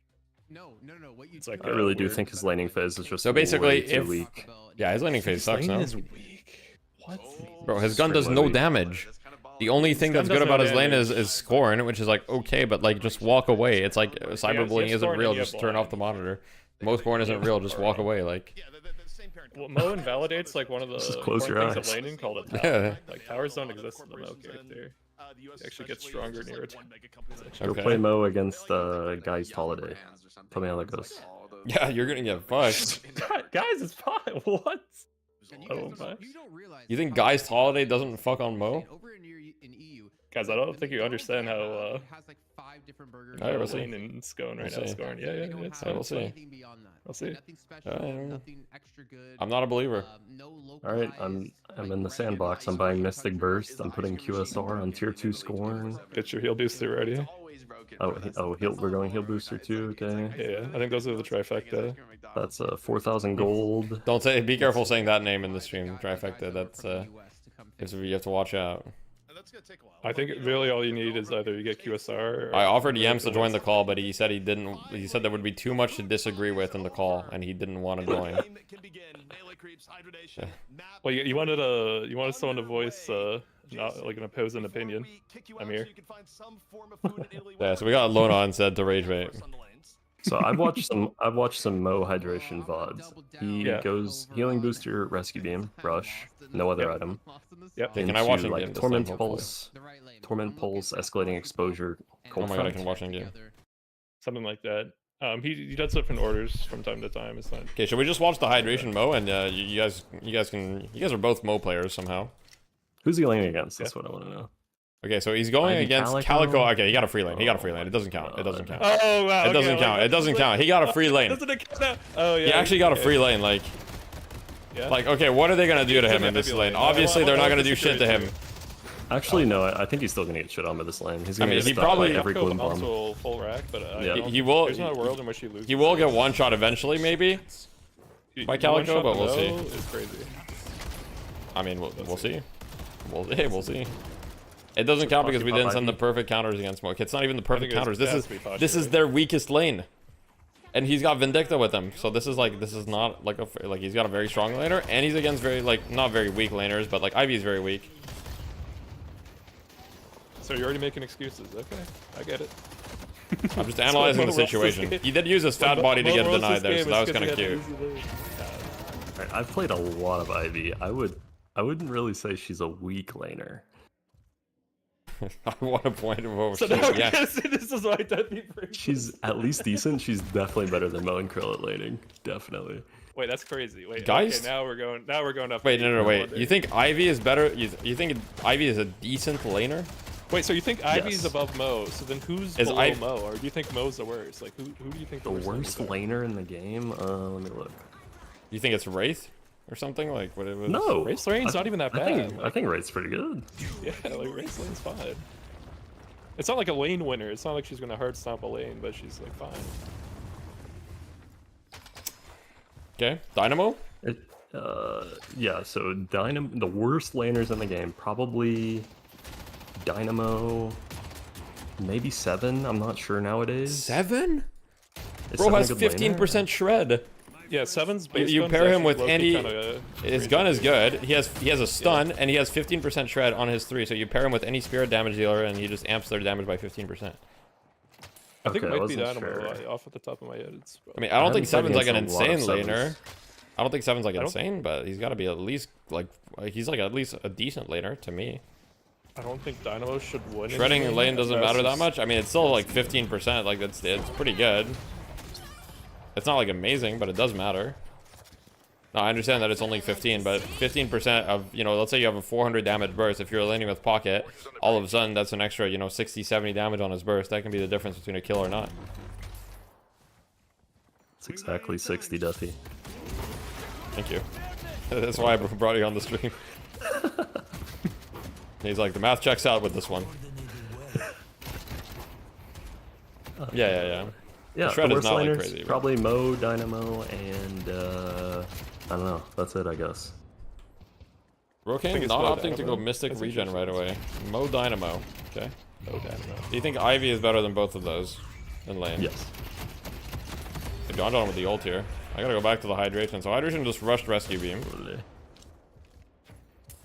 No. What you it's like I really do think his laning phase is just so basically way too weak. Yeah, his laning phase sucks now. Is weak. What? Bro, his gun does no damage. The only thing that's good about his lane is Scorn, which is like okay, but like just walk away. It's like cyberbullying isn't real. Just turn off the monitor. Most Scorn isn't real. Just walk away. Like. Well, Mo invalidates like one of the close your things eyes. of laning called a tower. Yeah. Like towers don't exist in the Mo character. He actually gets stronger near it. Go play Mo against Guy's Holiday. Tell me how that goes. Yeah, you're gonna get fucked. Guys, it's fine. What? You think Guy's Holiday doesn't fuck on Mo? Guys, I don't think you understand how Alright, we'll see. and Scone right now. Scoring. Yeah, it's we'll see. We'll see. I'm not a believer. Alright, I'm in the sandbox. I'm buying Mystic Burst. I'm putting QSR on tier 2 Scorn. Get your heal booster ready. We're going heal booster too, okay. Yeah, I think those are the trifecta. That's 4,000 gold. Don't say. Be careful saying that name in the stream. Trifecta. That's you have to watch out. I think really all you need is either you get QSR. Or I offered Yems to join the call, but he said he didn't. He said there would be too much to disagree with in the call, and he didn't want to join. Well, you wanted someone to voice not like an opposing opinion. I'm here. Yeah, so we got Lona instead to rage bait. So I've watched some Mo hydration VODs. He goes healing booster, rescue beam, rush, no other item. Yep. Can I watch him like game this torment time, pulse, escalating exposure, cold Oh my god, I front. can watch him game. Something like that. He does different orders from time to time. It's not. Okay, should we just watch the hydration Mo and you guys are both Mo players somehow. Who's he laning against? That's what I want to know. Okay, so he's going Ivy against Calico. Okay, he got a free lane. It doesn't count. It doesn't count. Oh wow. It doesn't count. It doesn't count. He got a free lane. Oh yeah. He actually got a free lane. Like, okay, what are they gonna do to him in this lane? Obviously, they're not gonna do shit to him. Actually, no. I think he's still gonna get shit on by this lane. He's gonna get he stuck probably by every gloom bomb. Also full rack, but he will. There's not a world in which he loses. He will get one shot eventually, maybe by Calico, but we'll see. It's crazy. I mean, we'll see. We'll see. It doesn't count because we didn't send the perfect counters against Smoke. It's not even the perfect counters. This is their weakest lane, and he's got Vindicta with him. So this is not like he's got a very strong laner, and he's against very not very weak laners, but like Ivy is very weak. So you're already making excuses. Okay, I get it. I'm just analyzing the situation. He did use his fat body to get denied there, so that was kind of cute. Alright, I've played a lot of Ivy. I wouldn't really say she's a weak laner. I want to point him over. So now we're gonna say this is why Deadly brings. She's at least decent. She's definitely better than Mo and Krill at laning. Definitely. Wait, that's crazy. Wait, guys. Okay, now we're going up. Wait, no, wait. You think Ivy is better? You think Ivy is a decent laner? Wait, so you think Ivy's Yes. above Mo? So then who's Is below I- Mo? Or do you think Mo's the worst? Like who do you think The worst laner in the game? Let me look. You think it's Wraith or something like what it was? No, Wraith's lane's not even that bad. I think Wraith's pretty good. Yeah, like Wraith's lane's fine. It's not like a lane winner. It's not like she's gonna hard stomp a lane, but she's like fine. Okay, Dynamo. Yeah. So Dynamo, the worst laners in the game, probably Dynamo. Maybe 7. I'm not sure nowadays. 7? Is Bro 7 a has good 15% shred. Yeah, 7's base You gun's pair him actually with low-key Andy. kinda His crazy. gun is good. He has a stun and he has 15% shred on his 3. So you pair him with any spirit damage dealer and he just amps their damage by 15%. I think Okay, it I might be wasn't Dynamo sure. like, off at the top of my head. It's I mean, I don't think haven't 7's like an played against a lot insane of laner. sevens. I don't think 7's like I don't- insane, but he's got to be at least like he's like at least a decent laner to me. I don't think Dynamo should win. Shredding anything, lane doesn't unless matter that it's- much. I mean, it's still like 15%. Like it's pretty good. It's not like amazing, but it does matter. No, I understand that it's only 15, but 15% of, let's say you have a 400 damage burst. If you're laning with Pocket, all of a sudden that's an extra, 60, 70 damage on his burst. That can be the difference between a kill or not. It's exactly 60, Duffy. Thank you. That's why I brought you on the stream. He's like, the math checks out with this one. Yeah. Yeah, The shred the is worst not like laners, crazy. But... probably Mo, Dynamo, and I don't know. That's it, I guess. Brocane it's not Mo opting to go Dynamo. Mystic That's Regen right away. Mo Dynamo. Okay. Mo Dynamo. Do you think Ivy is better than both of those in lane? Yes. Hey, John with the ult here. I gotta go back to the hydration. So hydration just rushed rescue beam.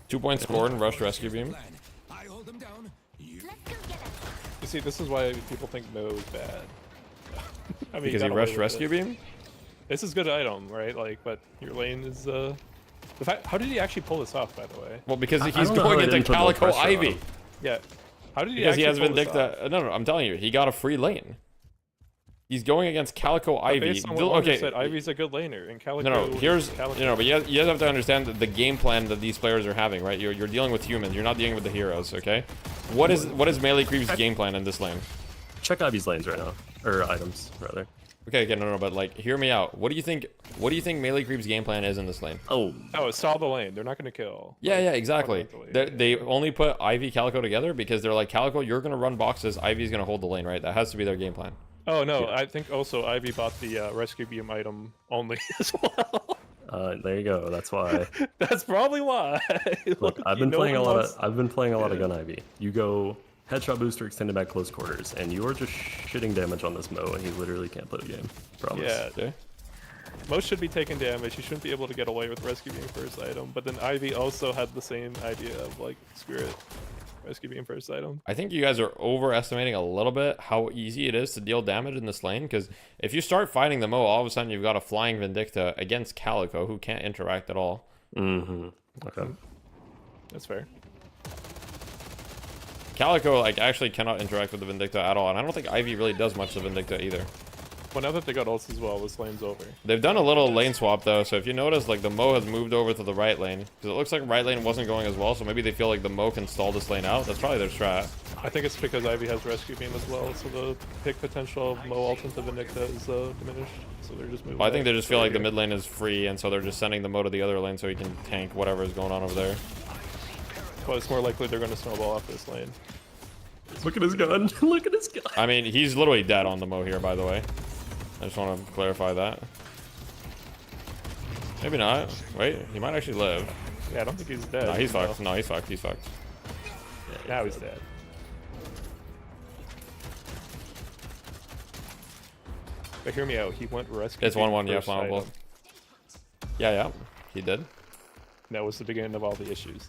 2 points scored and rushed rescue beam. You see, this is why people think Mo is bad. I mean, Because he got away rushed with rescue it. beam? This is good item, right? Like, but your lane is the fact. How did he actually pull this off, by the way? Well, because I he's don't know how going they into didn't put more Calico pressure on Ivy. him. Yeah. How did he Because he actually has pull this off? Vindicta. No, I'm telling you, he got a free lane. He's going against Calico But Ivy. based on what Walker Okay. said, Ivy's a good laner, and Calico. No, here's Calico. but you guys have to understand the game plan that these players are having, right? You're dealing with humans. You're not dealing with the heroes, okay? What is Melee Creep's game plan in this lane? Check Ivy's lanes right now. Or items, rather. Okay, no, but like, hear me out. What do you think Melee Creep's game plan is in this lane? Oh, it's solve the lane. They're not going to kill. Yeah, exactly. They only put Ivy Calico together because they're like, Calico, you're gonna run boxes. Ivy's gonna hold the lane, right? That has to be their game plan. Oh no, I think also Ivy bought the rescue beam item only as well. There you go. That's why. That's probably why. Look, I've been playing a lot of Gun Ivy. You go headshot booster, extended back close quarters, and you are just shitting damage on this Mo, and he literally can't play the game. Promise. Yeah. Okay. Most should be taking damage. He shouldn't be able to get away with rescue beam first item. But then Ivy also had the same idea of like spirit rescue beam first item. I think you guys are overestimating a little bit how easy it is to deal damage in this lane, because if you start fighting the Mo, all of a sudden you've got a flying Vindicta against Calico, who can't interact at all. Mm-hmm. Okay. That's fair. Calico like actually cannot interact with the Vindicta at all, and I don't think Ivy really does much to Vindicta either. Well, now that they got ults as well, this lane's over. They've done a little lane swap though, so if you notice, like the Mo has moved over to the right lane, because it looks like right lane wasn't going as well, so maybe they feel like the Mo can stall this lane out. That's probably their strat. I think it's because Ivy has rescue beam as well, so the pick potential of Mo ult into Vindicta is diminished. So they're just moving. Well, I think back they just feel like the here. mid lane is free, and so they're just sending the Mo to the other lane so he can tank whatever is going on over there. Well, it's more likely they're going to snowball off this lane. Look at his gun. Look at his gun. I mean, he's literally dead on the Mo here, by the way. I just want to clarify that. Maybe not. Wait, he might actually live. Yeah, I don't think he's dead. No, he's fucked. No, he's fucked. He's fucked. Yeah, now he's dead. But hear me out. He went rescue. It's 1-1, yeah, first flammable. item. Yeah, he did. That was the beginning of all the issues.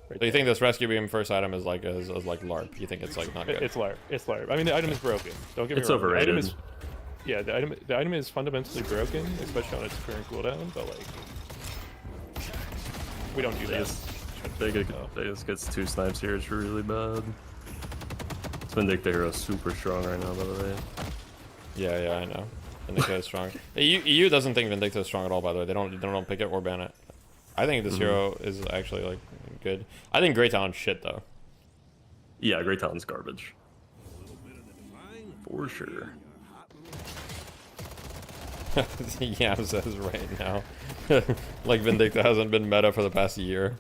Right So you think this rescue beam first item is like like LARP? You think it's like not good? It's LARP. It's LARP. I mean, the item is broken. Don't get me It's wrong. overrated. The item is, yeah, the item is fundamentally broken, especially on its current cooldown. But like, we don't do that. They just gets 2 snipes here. It's really bad. This Vindicta hero is super strong right now, by the way. Yeah, I know. Vindicta is strong. EU doesn't think Vindicta is strong at all, by the way. They don't pick it or ban it. I think this hero is actually like good. I think Great Talon's shit though. Yeah, Great Talon's garbage. For sure. Yeah, says right now. Like Vindicta hasn't been meta for the past year.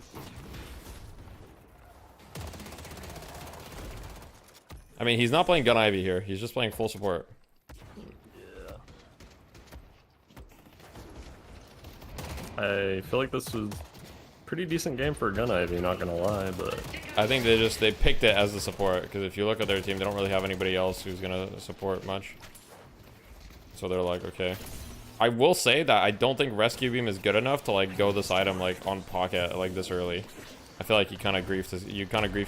I mean, he's not playing Gun Ivy here. He's just playing full support. I feel like this was pretty decent game for Gun Ivy, not gonna lie, but I think they picked it as the support because if you look at their team, they don't really have anybody else who's gonna support much. So they're like, okay. I will say that I don't think Rescue Beam is good enough to like go this item like on pocket like this early. I feel like you kind of grief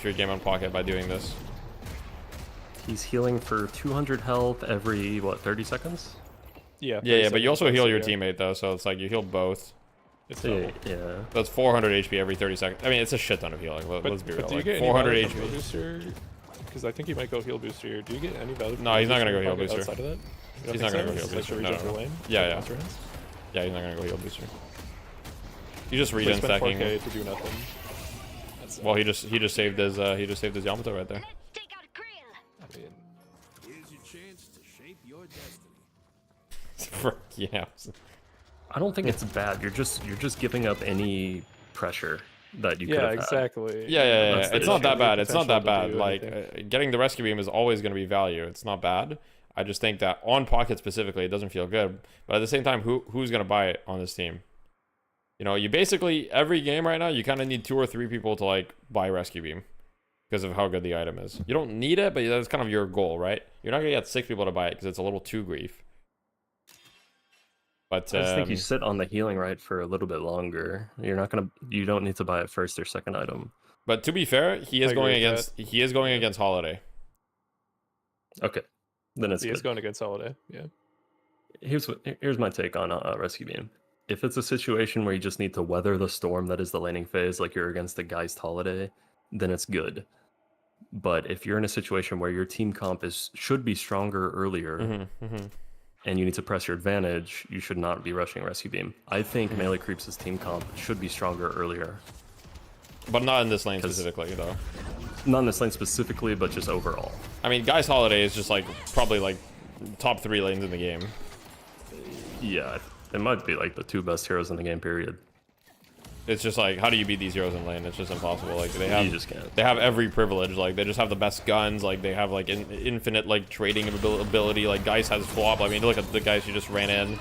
your game on pocket by doing this. he's healing for 200 health every what 30 seconds? Yeah, but you also heal your teammate though, so it's like you heal both. It's yeah. That's 400 HP every 30 seconds. I mean, it's a shit ton of healing. Let's be real. Do you Like, get 400 HP HP. booster? Because I think he might go heal booster here. Do you get any value? No, he's not gonna go heal booster. Outside of that? He's not gonna go heal Like booster. the No, regen for lane? Yeah, yeah, he's not gonna go heal booster. You just regen Spent stacking. 4K to do nothing. Well, he just saved his Yamato right there. I mean, Here's your chance to shape your destiny. Yeah. I don't think it's bad. You're just giving up any pressure that you could have exactly. Yeah. That's the It's not issue. that bad. It's not that Potential to bad. do Like getting the rescue beam is always going to be value. It's not bad. I just think that on pocket specifically, it doesn't feel good. But at the same time, who's going to buy it on this team? You know, you basically every game right now, you kind of need 2 or 3 people to like buy rescue beam because of how good the item is. You don't need it, but that's kind of your goal, right? You're not going to get 6 people to buy it because it's a little too grief. But I just think you sit on the healing right for a little bit longer. You don't need to buy it first or second item. But to be fair, he is going against Holiday. Okay, then it's he good. is going against Holiday. Yeah. Here's my take on rescue beam. If it's a situation where you just need to weather the storm that is the laning phase, like you're against the Geist Holiday, then it's good. But if you're in a situation where your team comp should be stronger earlier, and you need to press your advantage, you should not be rushing rescue beam. I think Melee Creeps' team comp should be stronger earlier. But not in this lane specifically, though. Not in this lane specifically, but just overall. I mean, Geist Holiday is just like probably like top 3 lanes in the game. Yeah, it might be like the 2 best heroes in the game, period. It's just like, how do you beat these heroes in lane? It's just impossible. Like You just can't. They have every privilege. Like they just have the best guns. Like they have like infinite like trading ability. Like Geist has swap. I mean, look at the guys who just ran in.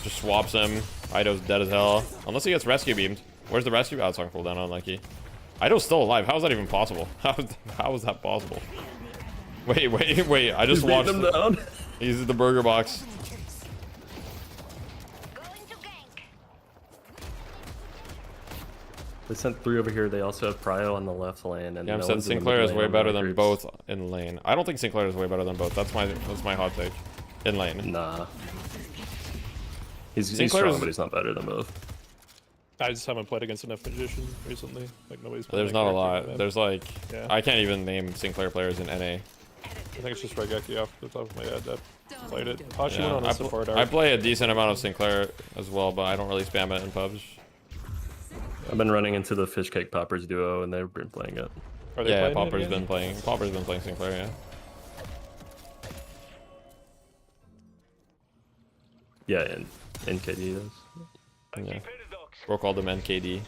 Just swaps him. Ido's dead as hell. Unless he gets rescue beamed. Where's the rescue? Oh, it's on cooldown, unlucky. Ido's still alive. How is that even possible? How is that possible? Wait. I just watched him down. He's in the burger box. They sent 3 over here. They also have Prio on the left lane. And Yeah, I'm no saying one's in the Sinclair mid is lane way on better Melee than Creeps. both in lane. I don't think Sinclair is way better than both. That's my hot take. In lane. Nah. He's Sinclair's- strong, but he's not better than both. I just haven't played against enough magicians recently. Like nobody's. There's not a lot. There's like Yeah. I can't even name Sinclair players in NA. I think it's just Regeki off the top of my head that played it. Hashi Yeah, went on a support arc. I play a decent amount of Sinclair as well, but I don't really spam it in pubs. I've been running into the Fish Cake Poppers duo, and they've been playing it. Are they Yeah, playing it Popper's again? been playing. Popper's been playing Sinclair. Yeah, and NKD does. Yeah. Bro called him NKD.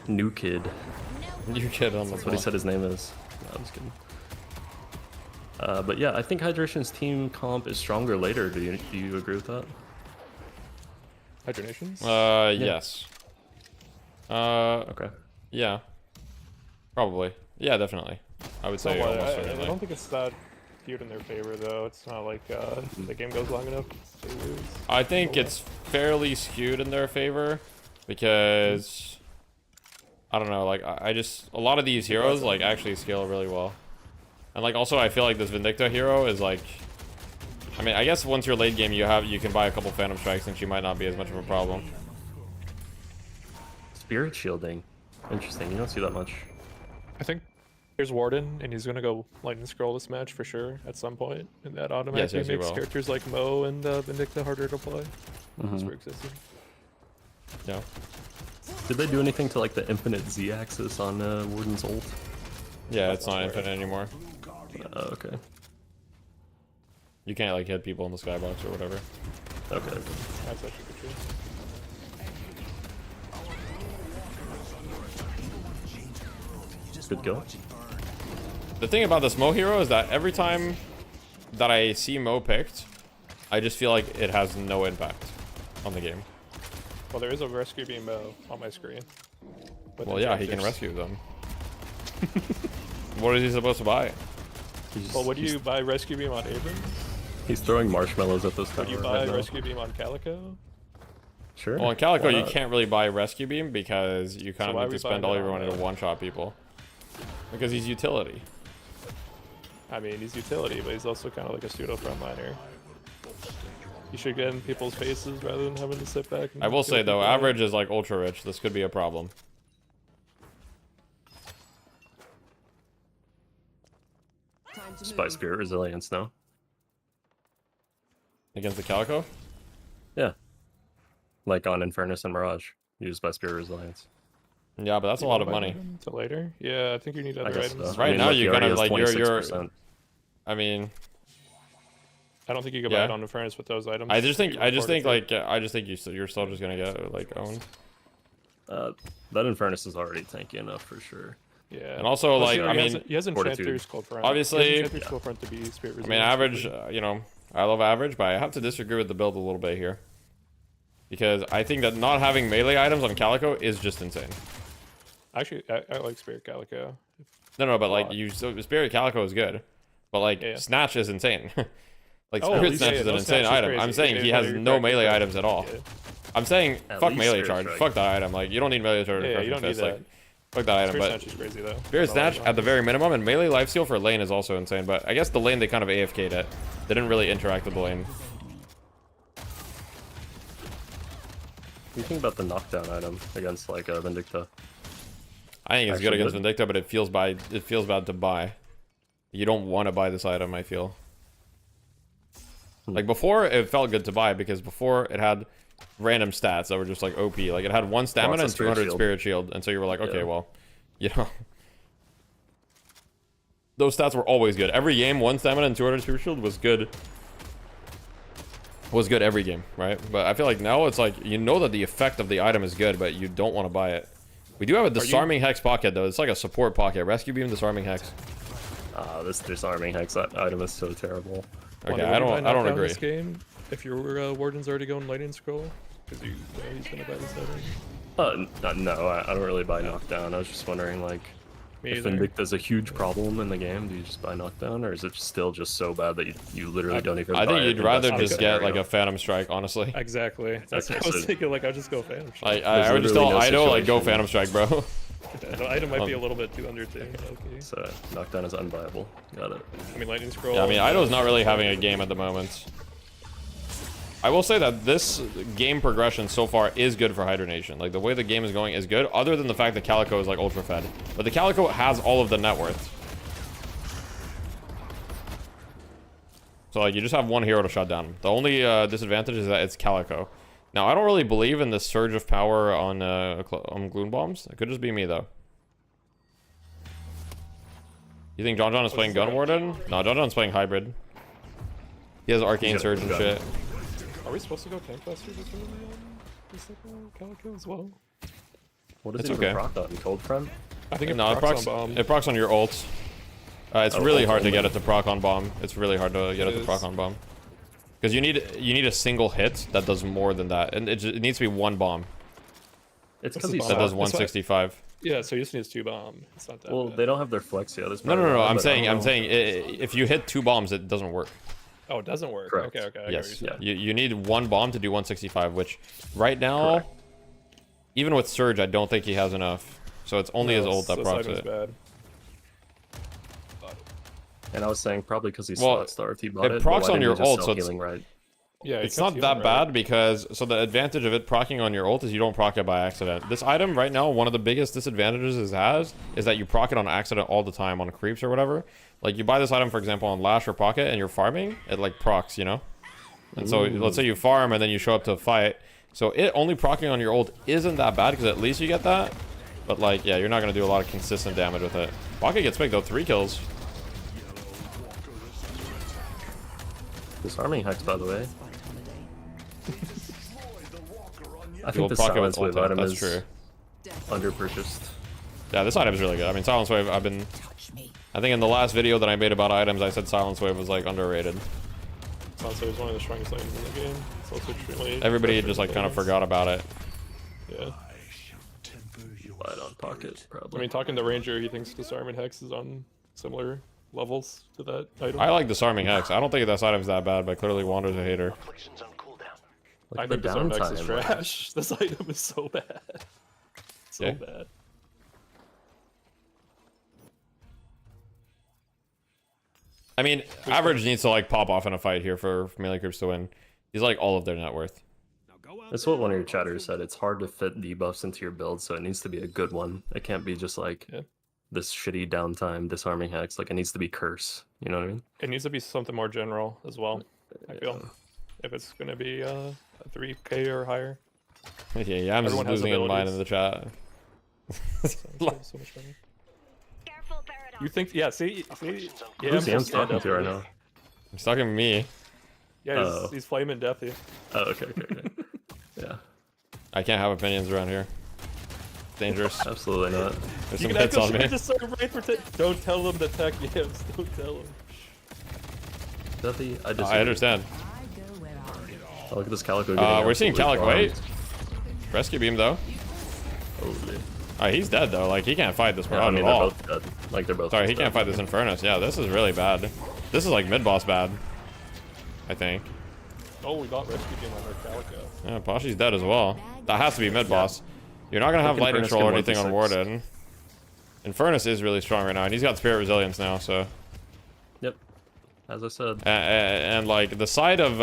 New kid. New kid on the That's what he block. said his name is. No, I'm just kidding. But yeah, I think Hydration's team comp is stronger later. Do you agree with that? Hydranations? Yes. Okay. Yeah. Probably. Yeah, definitely. I would say Somewhat. almost I certainly. don't think it's that skewed in their favor though. It's not like the game goes long enough. They lose. I think it's fairly skewed in their favor because I don't know, like I just a lot of these heroes like actually scale really well. And like also I feel like this Vindicta hero is like, I mean, I guess once you're late game you can buy a couple Phantom Strikes and she might not be as much of a problem. Spirit shielding. Interesting. You don't see that much. I think here's Warden, and he's gonna go Lightning Scroll this match for sure at some point, and that automatically Yes, he makes will. characters like Mo and Vindicta harder to play. Just for existing. Yeah. Did they do anything to like the infinite Z-axis on Warden's ult? Yeah, it's not infinite anymore. Okay. You can't like hit people in the skybox or whatever. Okay. That's actually good. Good kill. The thing about this Mo hero is that every time that I see Mo picked, I just feel like it has no impact on the game. Well, there is a rescue beam on my screen. Well, yeah, he can rescue them. What is he supposed to buy? Well, would you buy rescue beam on Abrams? He's throwing marshmallows at this tower. Would you buy rescue beam on Calico? Sure. Well, in Calico, you can't really buy rescue beam because you kind So why of are need to we spend buying all it your on money to one-shot people. Because he's utility. I mean, he's utility, but he's also kind of like a pseudo frontliner. You should get in people's faces rather than having to sit back. And I will kill say though, people. average is like ultra rich. This could be a problem. Spy Spirit Resilience now. Against the Calico? Yeah. Like on Infernus and Mirage. Use Spy Spirit Resilience. Yeah, but that's a lot of money. Until later? Yeah, I think you need other items. Right now, you kind of like you're. I mean, I don't think you can buy it on the furnace with those items. I just think like you're still just gonna get like owned. That Infernus is already tanky enough for sure. Yeah. And also like I mean, he has Enchanter's Cold Front. Obviously, Cold Front to be Spirit I mean average. You know, I love average, but I have to disagree with the build a little bit here. Because I think that not having melee items on Calico is just insane. Actually, I like Spirit Calico. No, but like Spirit Calico is good, but like Snatch is insane. Like Spirit Snatch is an insane item. I'm saying he has no melee items at all. I'm saying fuck melee charge, fuck that item. Like you don't need melee charge. You don't need that. Like, fuck that item. Spirit But Snatch is crazy though. Spirit Snatch at the very minimum, and melee lifesteal for lane is also insane. But I guess the lane they kind of AFK'd it. They didn't really interact with the lane. What do you think about the knockdown item against like Vindicta? I think it's good against Vindicta, but it feels bad to buy. You don't want to buy this item, I feel. Like before, it felt good to buy because before it had random stats that were just like OP. Like it had 1 stamina and 200 spirit shield, and so you were like, okay, well, you know, those stats were always good. Every game, 1 stamina and 200 spirit shield was good. Was good every game, right? But I feel like now it's like you know that the effect of the item is good, but you don't want to buy it. We do have a disarming hex pocket though. It's like a support pocket. Rescue beam, disarming hex. This disarming hex item is so terrible. Okay, I don't agree. This game, if your Warden's already going Lightning Scroll, because you know he's gonna buy this item. No, I don't really buy knockdown. I was just wondering like if Vindicta's a huge problem in the game, do you just buy knockdown, or is it still just so bad that you literally don't even? I think you'd rather just get like a Phantom Strike, honestly. Exactly. That's what I was thinking. Like I'll just go Phantom Strike. Like I would just tell Ido like go Phantom Strike, bro. The item might be a little bit too undertaken. Okay. So knockdown is unviable. Got it. I mean Lightning Scroll. Yeah, I mean Ido's not really having a game at the moment. I will say that this game progression so far is good for Hydronation. Like the way the game is going is good, other than the fact that Calico is like ultra fed. But the Calico has all of the net worth. So like you just have one hero to shut down. The only disadvantage is that it's Calico. Now I don't really believe in this surge of power on Gloon Bombs. It could just be me though. You think John is playing Gun Warden? No, John's playing Hybrid. He has Arcane Surge and shit. Are we supposed to go Tank Buster this early on this Calico as well? What is it even proc on? Cold Front? I think it procs on your ult. It's really hard to get it to proc on bomb. It's really hard to get it to proc on bomb. Because you need a single hit that does more than that, and it needs to be 1 bomb. It's because that does 165. Yeah, so he just needs 2 bomb. It's not that bad. They don't have their flex yet. No. I'm saying if you hit 2 bombs, it doesn't work. Oh, it doesn't work. Correct. Okay. Yes. You need 1 bomb to do 165, which right now, even with Surge, I don't think he has enough. So it's only his ult that this procs item's it. bad. And I was saying probably because he's Well, slot starved, he bought it. it procs but why on didn't your he just ult, sell so it's healing right. Yeah, it's not that bad because so the advantage of it proccing on your ult is you don't proc it by accident. This item right now, one of the biggest disadvantages it has is that you proc it on accident all the time on creeps or whatever. Like you buy this item for example on Lash or Pocket and you're farming, it like procs, you know. And so let's say you farm and then you show up to a fight. So it only proccing on your ult isn't that bad because at least you get that. But like yeah, you're not gonna do a lot of consistent damage with it. Pocket gets big though, 3 kills. Disarming Hex, by the way. I You'll think the proc it with Silence Wave ult, item that's is true. underpurchased. Yeah, this item is really good. I mean, Silence Wave, I think in the last video that I made about items, I said Silence Wave was like underrated. Silence Wave is one of the strongest items in the game. It's also extremely... Everybody just like kind of forgot about it. Yeah. Light on Pocket, probably. I mean, talking to Ranger, he thinks Disarming Hex is on similar levels to that item. I like Disarming Hex. I don't think this item's that bad, but clearly Wander's a hater. I think Disarming Hex is trash. This item is so bad. So Yeah. bad. I mean, average needs to like pop off in a fight here for melee creeps to win. He's like all of their net worth. That's what one of your chatters said. It's hard to fit debuffs into your build, so it needs to be a good one. It can't be just like this shitty downtime Disarming Hex. Like it needs to be Curse. You know what I mean? It needs to be something more general as well. I feel if it's gonna be a 3k or higher. Yeah, I'm just Everyone has losing in mind in abilities. the chat. So much better. You think? Yeah. See. Yeah. Who's Yam's talking to right now? He's talking to me. Yeah, he's flaming Deathy. Oh, okay. Yeah. I can't have opinions around here. Dangerous. Absolutely not. There's You some can hits echo on me. shoot this server right for don't tell them to tech Yams. Don't tell them. Deathy, I I understand. Oh, look at this Calico. Getting We're seeing absolutely Calico. Wait. farmed. Rescue beam though. Holy. He's dead though. Like he can't fight this Yeah, I Mirage mean, at they're all. both dead. Like they're both. Sorry, he dead. can't fight this Infernus. Yeah, this is really bad. This is like mid boss bad. I think. Oh, we got rescue beam on our Calico. Yeah, Pashi's dead as well. That has to be mid boss. You're not gonna have Infernus lightning troll can or anything on 1v6. Warden. Infernus is really strong right now, and he's got spirit resilience now. So. Yep. As I said. And like the side of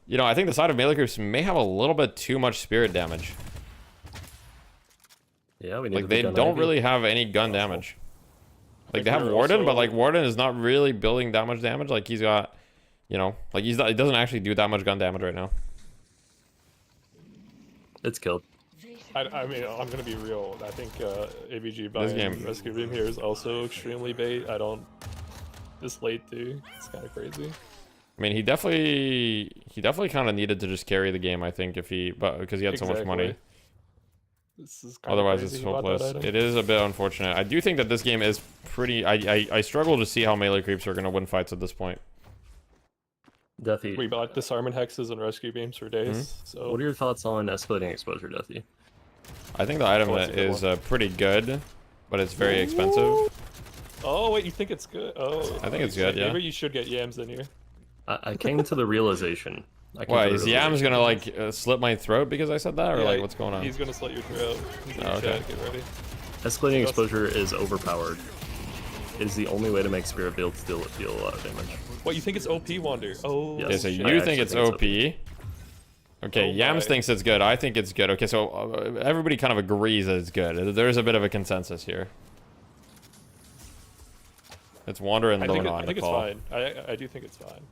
you know, I think the side of melee creeps may have a little bit too much spirit damage. Yeah, we need Like they don't really have any gun damage. Like they have Warden, but like Warden is not really building that much damage. Like he's got, you know, like he doesn't actually do that much gun damage right now. It's killed. I mean, I'm gonna be real. I think AVG This buying game- rescue beam here is also extremely bait. I don't. This late too. It's kind of crazy. I mean, he definitely kind of needed to just carry the game. I think because he had so much money. This is kinda Otherwise, crazy it's he bought that hopeless. item. It is a bit unfortunate. I do think that this game is pretty. I struggle to see how melee creeps are gonna win fights at this point. Deathy. We bought disarming hexes and rescue beams for days. So What are your thoughts on escalating exposure, Deathy? I think the item Oh, that's a good is one. pretty good, but it's very expensive. Oh wait, you think it's good? Oh, I think it's good, yeah. Maybe you should get Yams in here. I came to the realization. Why is Yams gonna like slit my throat because I said that, or Yeah, like what's going on? He's gonna slit your throat. He's in Oh, the okay. chat, get ready. Escalating exposure is overpowered. It is the only way to make spirit builds deal a lot of damage. What, you think it's OP, Wander? Oh. Yes. Okay, so I you actually think it's think it's OP? Okay, Oh Yams my. thinks it's good. I think it's good. Okay, so everybody kind of agrees that it's good. There's a bit of a consensus here. It's Wander and I think, Lona I on think the it's call. fine. I do think it's fine.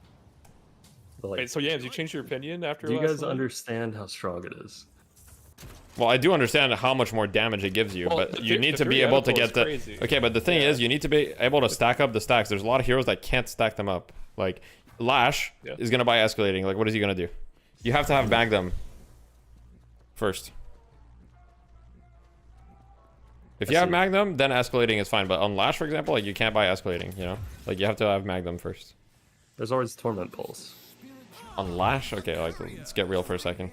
But like, Wait, so Yams, you changed your opinion after do you last guys night? understand how strong it is? Well, I do understand how much more damage it gives you, Well, but the you the need to be able to theoretical get is the. crazy. Okay, but the thing is, you need to be able to stack up the stacks. There's a lot of heroes that can't stack them up. Like Lash Yeah. is gonna buy escalating. Like, what is he gonna do? You have to have Magnum first. If you have Magnum, then escalating is fine. But on Lash, for example, like you can't buy escalating. You know, like you have to have Magnum first. There's always Torment Pulse. On Lash, okay, like let's get real for a second.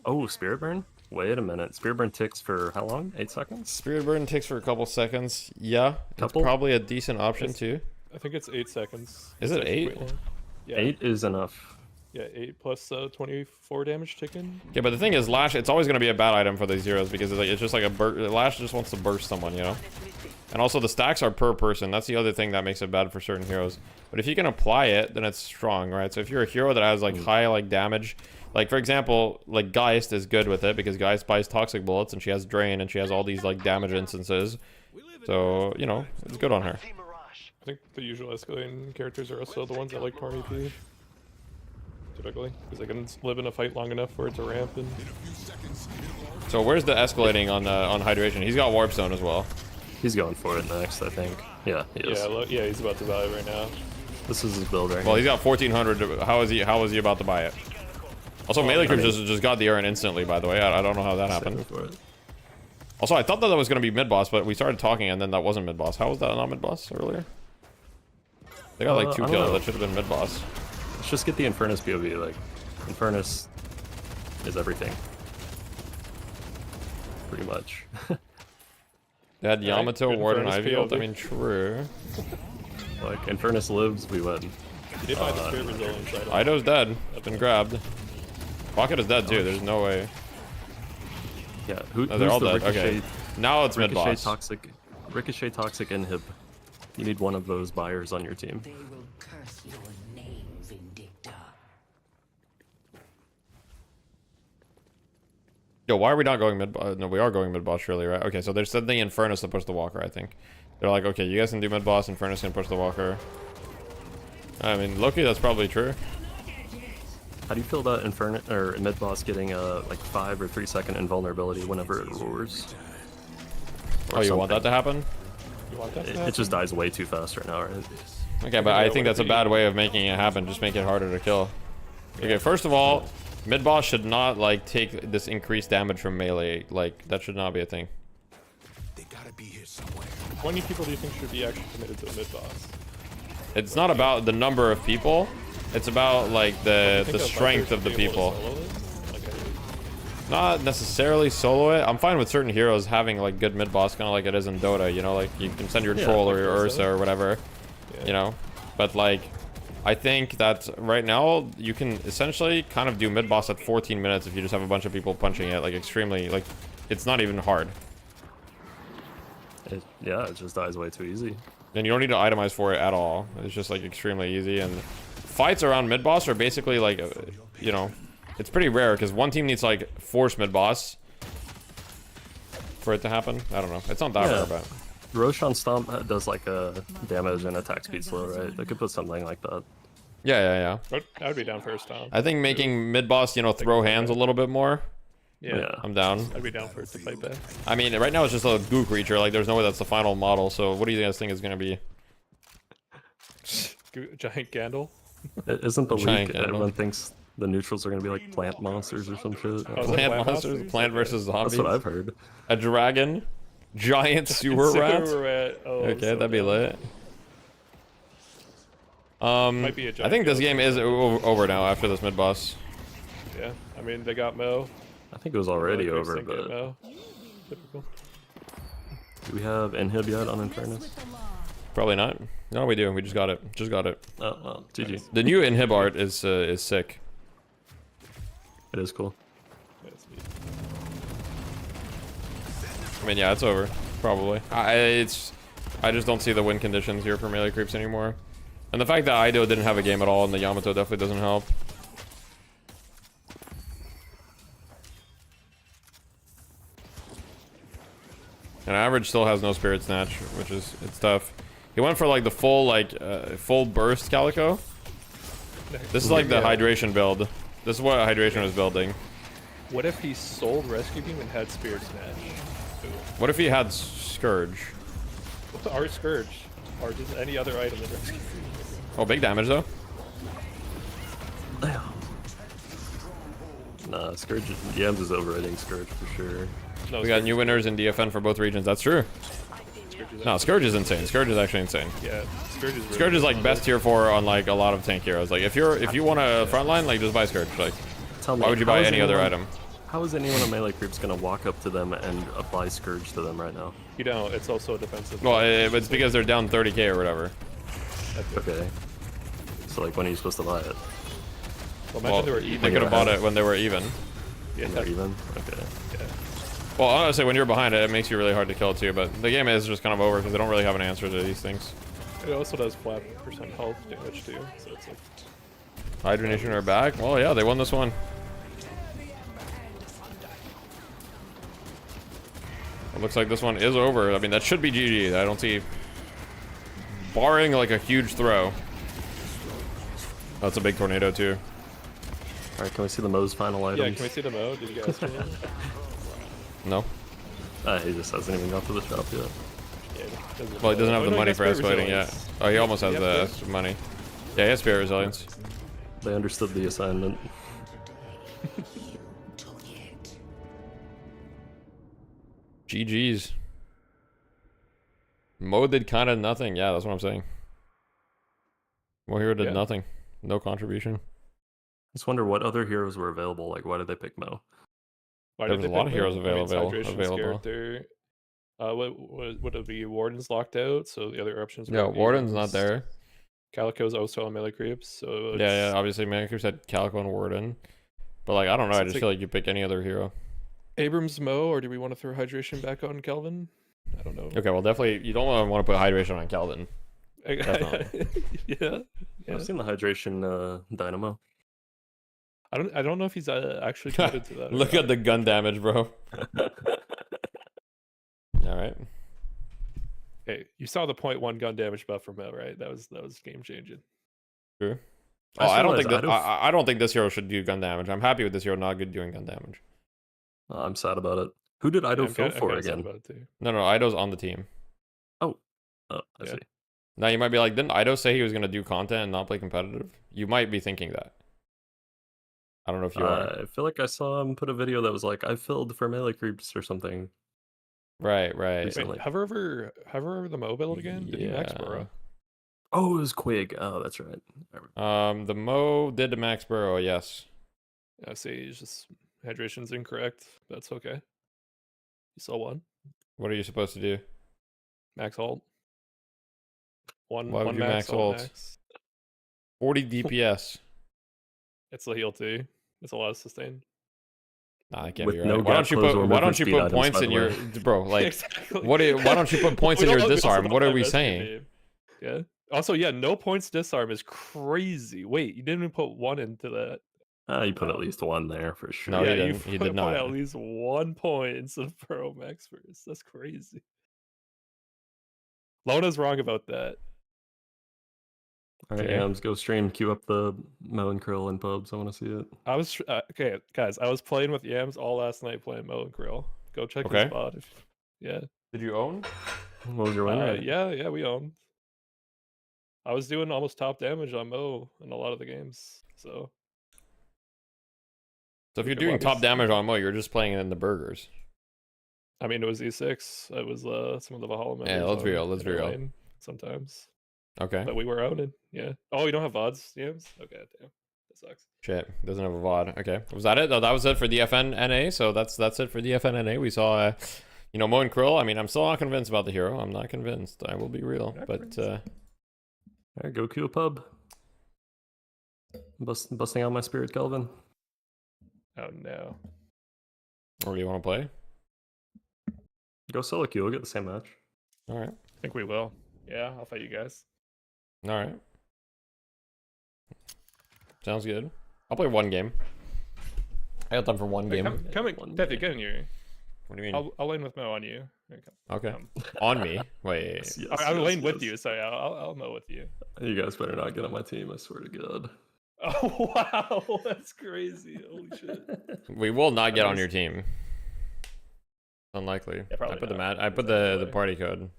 Oh, Spirit Burn? Wait a minute. Spirit Burn ticks for how long? 8 seconds? Spirit Burn takes for a couple seconds. Yeah, Couple? it's probably a decent option too. I think it's 8 seconds. Is it It's 8? quite long. Yeah. 8 is enough. Yeah, 8 plus 24 damage taken. Yeah, but the thing is, Lash, it's always going to be a bad item for these heroes because it's just like Lash just wants to burst someone, you know? And also the stacks are per person. That's the other thing that makes it bad for certain heroes. But if you can apply it, then it's strong, right? So if you're a hero that has like high like damage, like for example, like Geist is good with it because Geist buys toxic bullets and she has drain and she has all these like damage instances. So, you know, it's good on her. I think the usual escalating characters are also the ones that like more EP. Typically, because they can live in a fight long enough for it to ramp. And so where's the escalating on hydration? He's got warp zone as well. He's going for it next, I think. Yeah, he is. Yeah, he's about to buy it right now. This is his build right now. Well, he's got 1400. How is he about to buy it? Also, melee creeps just got the urn instantly. By the way, I don't know how that happened. Also, I thought that was going to be mid boss, but we started talking and then that wasn't mid boss. How was that not mid boss earlier? They got like 2 kills. That should have been mid boss. Let's just get the Infernus POV. Like, Infernus is everything. Pretty much. They had Yamato, Ward, and Ivy ult. I mean, true. Like, Infernus lives, we win. He did find the spirit resilience. Ido's dead. Been grabbed. Pocket is dead too. There's no way. Yeah, they're all dead. Okay. Now it's mid boss. Ricochet, Toxic, Inhib. You need one of those buyers on your team. They will curse your name, Vindicta. Yo, why are we not going mid boss? No, we are going mid boss surely, right? Okay, so they're sending Infernus to push the Walker, I think. They're like, okay, you guys can do mid boss, Infernus can push the Walker. I mean, Loki, that's probably true. How do you feel about Infernus or mid boss getting a like 5 or 3 second invulnerability whenever it roars? Oh, you want that to happen? You want that to It just dies way too fast right now, right? Okay, but I think that's a bad way of making it happen. Just make it harder to kill. Okay, first of all, mid boss should not like take this increased damage from melee. Like that should not be a thing. They gotta be here somewhere. How many people do you think should be actually committed to the mid boss? It's not about the number of people. It's about like the strength of the people. Not necessarily solo it. I'm fine with certain heroes having like good mid boss, kind of like it is in Dota. You know, like you can send your troll or your Ursa or whatever. You know, but like I think that right now you can essentially kind of do mid boss at 14 minutes if you just have a bunch of people punching it like extremely like it's not even hard. Yeah, it just dies way too easy. And you don't need to itemize for it at all. It's just like extremely easy. And fights around mid boss are basically like you know, it's pretty rare because one team needs like force mid boss for it to happen. I don't know. It's not that rare, but Roshan Stomp does like a damage and attack speed slow, right? They could put something like that. Yeah. I would be down for a stomp. I think making mid boss, you know, throw hands a little bit more. Yeah, I'm down. I'd be down for it to fight back. I mean, right now it's just a goo creature. Like, there's no way that's the final model. So, what do you guys think is gonna be? Giant Gandalf. Isn't the leak? Everyone thinks the neutrals are gonna be like plant monsters or some shit. Plant monsters, plant versus zombies. That's what I've heard. A dragon, giant sewer rat. Oh, okay, so that'd be lit. Might be a I think this game is over now after this mid boss. Yeah, I mean they got Mo. I think it was already over, but typical. Do we have Inhib yet on Infernus? Probably not. No, we do. We just got it. Oh well, GG. The new Inhib art is sick. It is cool. I mean, yeah, it's over. Probably. I just don't see the win conditions here for melee creeps anymore. And the fact that Ido didn't have a game at all and the Yamato definitely doesn't help. And Average still has no Spirit Snatch, which is, it's tough. He went for like the full burst Calico. This is like the hydration build. This is what hydration was building. What if he sold Rescue Beam and had Spirit Snatch? What if he had Scourge? Or Scourge. Or just any other item in Rescue Beam. Oh, big damage though. Nah, Scourge. Yams is overriding Scourge for sure. No, we got new winners in DFN for both regions. That's true. No, Scourge is insane. Scourge is actually insane. Yeah, Scourge is. Scourge is like best tier 4 on like a lot of tank heroes. Like if you want a frontline, like just buy Scourge. Like, why would you buy any other item? How is anyone on melee creeps gonna walk up to them and apply Scourge to them right now? You know, it's also a defensive. Well, it's because they're down 30k or whatever. Okay. So like, when are you supposed to buy it? Well, Well, imagine they were even. they could have bought it when they were even. Yeah, They're even. Okay. yeah. Well, honestly, when you're behind it, it makes you really hard to kill too. But the game is just kind of over because they don't really have an answer to these things. It also does flat percent health damage too, so it's like. Hydra Nation are back. Well, yeah, they won this one. It looks like this one is over. I mean, that should be GG. I don't see, barring like a huge throw. That's a big tornado too. All right, can we see the Mo's final items? Yeah, can we see the Mo? Did you guys see it? No. He just hasn't even got to the shop yet. Yeah, Well, he doesn't have Oh, the no, he money has for spirit escalating yet. resilience. Oh, he almost has Yeah, the spirit. money. Yeah, he has spirit resilience. They understood the assignment. GG's. Mo did kind of nothing. Yeah, that's what I'm saying. Mo Hero did nothing. No contribution. Just wonder what other heroes were available. Like, why did they pick Mo? Why There did was they a lot pick of heroes Mo? I mean, it's available. Hydration's character. Would it be Warden's locked out? So the other options. Yeah, would be Warden's not Abrams. there. Calico's also on melee creeps, so Yeah, obviously Manicure said Calico and Warden. But like, I don't know, So I it's just like- feel like you pick any other hero. Abrams Mo, or do we want to throw Hydration back on Kelvin? I don't know. Okay, well definitely you don't want to put hydration on Calvin. Definitely. yeah. I've seen the hydration Dynamo. I don't know if he's actually committed to that. or Look not. at the gun damage, bro. Alright. Hey, you saw the 0.1 gun damage buff from Mo, right? That was game changing. True. I Oh, just I don't realized think that I'd have- I don't think this hero should do gun damage. I'm happy with this hero not good doing gun damage. I'm sad about it. Who did Ido I'm fill kinda- I'm for kinda sad again? about it too. No, Ido's on the team. Oh, I Yeah. see. Now you might be like, didn't Ido say he was gonna do content and not play competitive? You might be thinking that. I don't know if you are. I feel like I saw him put a video that was like, I filled for melee creeps or something. Right. Recently. Wait, hover over the Mo build again? Did he max burrow? Oh, it was Quig. Oh, that's right. The Mo did the Max Burrow, yes. I see. He's just hydration's incorrect. That's okay. You saw one. What are you supposed to do? Max ult. One. Why would one you max ult? max. 40 DPS. It's the heal too. It's a lot of sustain. Nah, that can't With be right. no why gap don't you close put or why don't movement you speed put items, points by in the your way. bro like Exactly. why don't you put points We in your don't have this disarm? about What are that we rescue saying? game. Yeah. Also, yeah, no points disarm is crazy. Wait, you didn't even put one into that. You put at least one there for sure. No, yeah, he you didn't. He put did not. at least 1 point instead of Pro Max first. That's crazy. Lona's wrong about that. All right, Okay. Yams, go stream. Queue up the Mo and Krill and pubs. I want to see it. I was okay, guys. I was playing with Yams all last night playing Mo and Krill. Go check Okay. his spot. Yeah. Did you own? What was your win rate? Yeah, we owned. I was doing almost top damage on Mo in a lot of the games. So So if you're could doing lobby top s- damage on Mo, you're just playing it in the burgers. I mean, it was E6. It was some of the Valhalla members. Yeah, let's be on real, let's in be our real. lane Sometimes, Okay. but we were owning. Yeah. Oh, you don't have VODs, Yams? Okay, damn. That sucks. Shit, doesn't have a VOD. Okay, was that it? That was it for the FNNA. So that's it for the FNNA. We saw, Mo and Krill. I mean, I'm still not convinced about the hero. I'm not convinced. I will be real, but All right, go queue a pub. Busting out my spirit, Kelvin. Oh no. or do you want to play? Go solo queue. We'll get the same match. All right, I think we will. Yeah, I'll fight you guys. all right. Sounds good. I'll play one game. I got time for one game. Come in, Deathy, get in here. What do you mean? I'll lane with Mo on you. Okay. On me? Wait. I'll lane with you. Sorry, I'll Mo with you. You guys better not get on my team. I swear to God. Oh wow, that's crazy. Holy shit. We will not get on your team. Unlikely. Yeah, probably I put the not. I put the party code.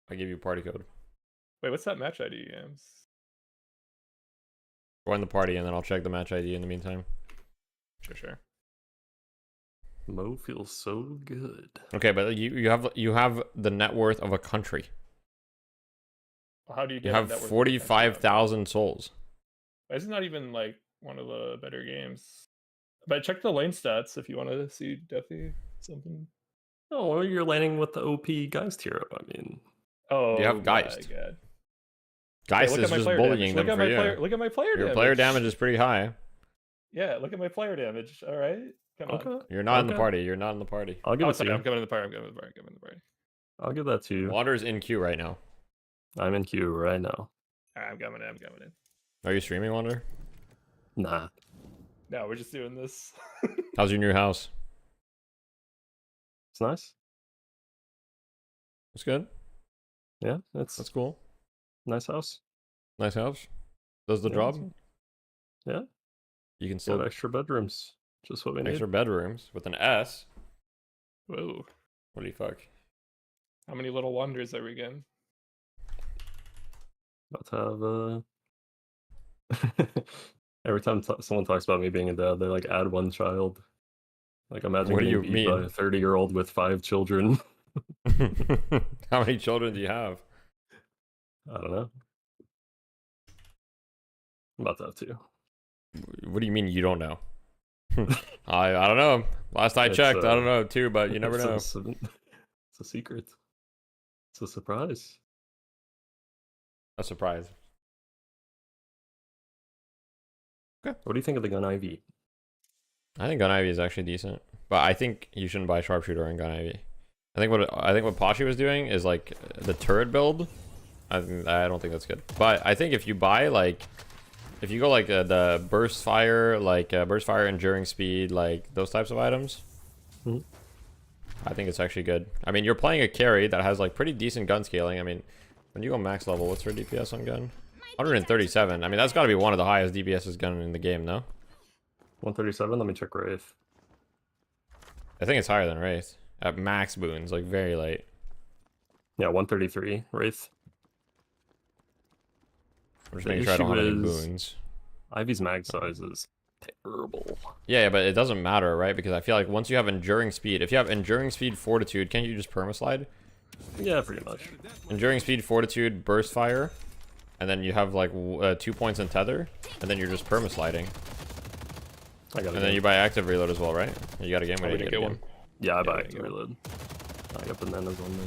I give you party code. Wait, what's that match ID, Yams? Join the party and then I'll check the match ID in the meantime. Sure. Mo feels so good. Okay, but you have the net worth of a country. How do you get You a have network 45,000 souls. It's not even like one of the better games. But check the lane stats if you want to see Deathy something. Oh, well, you're landing with the OP Geist hero. I mean, Oh, You have Geist. my God. Geist look is at my just player bullying damage. them for you. Look at my player Your damage. player damage is pretty high. Yeah, look at my player damage. All right, come on. Okay. You're not in the party. You're not in the party. I'll give Oh, it to sorry, you. I'm coming in the party. I'm coming in the party. I'm coming in the party. I'll give that to you. Wander's in queue right now. I'm in queue right now. All right, I'm coming in. I'm coming in. Are you streaming, Wander? Nah. No, we're just doing this. How's your new house? It's nice. It's good. Yeah, that's cool. Nice house. Nice house. Does the Yeah, job? Yeah. You can still Got extra bedrooms. Just what we need. extra bedrooms with an S. Whoa. What do you fuck? How many little wonders are we getting? About to have every time someone talks about me being a dad, they like add one child. Like imagine What do getting you beat by mean? a 30-year-old with 5 children. How many children do you have? I don't know. I'm about to have 2. What do you mean you don't know? I don't know. Last I checked, I don't know too, but you never know. It's a secret. It's a surprise. A surprise. Okay. What do you think of the gun IV? I think gun ivy is actually decent, but I think you shouldn't buy sharpshooter and gun ivy. I think what Pachi was doing is like the turret build. I don't think that's good. But I think if you buy like, if you go like the burst fire, enduring speed, like those types of items, I think it's actually good. I mean, you're playing a carry that has like pretty decent gun scaling. I mean, when you go max level, what's her DPS on gun? 137. I mean, that's got to be one of the highest DPS's gun in the game, no? 137. Let me check Wraith. I think it's higher than Wraith at max boons, like very late. Yeah, 133 Wraith. I'm just making sure I don't have any boons. Ivy's mag size is terrible. Yeah, but it doesn't matter, right? Because I feel like once you have enduring speed, if you have enduring speed, fortitude, can't you just permaslide? Yeah, pretty much. Enduring speed, fortitude, burst fire, and then you have like 2 points in tether, and then you're just permasliding. And then you buy active reload as well, right? You got a game. We didn't get one. Yeah, I buy active reload. I got bananas on me.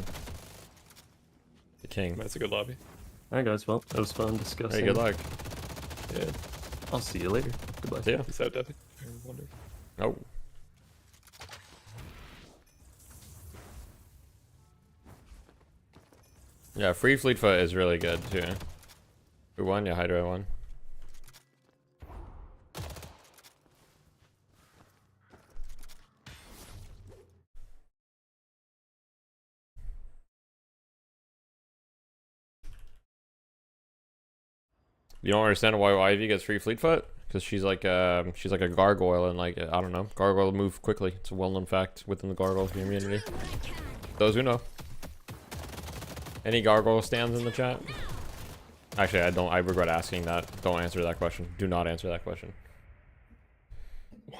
The king. That's a good lobby. Alright guys, well, it was fun discussing. Hey, good luck. Yeah. I'll see you later. Goodbye. See ya. Peace out, Debbie. Wonder. Oh. Yeah, free Fleetfoot is really good too. Who won? Yeah, Hydra won. You don't understand why Ivy gets free Fleetfoot? Because she's like a gargoyle, and like I don't know, gargoyle move quickly. It's a well-known fact within the gargoyle community. Those who know. Any gargoyle stands in the chat? Actually, I don't. I regret asking that. Don't answer that question. Do not answer that question.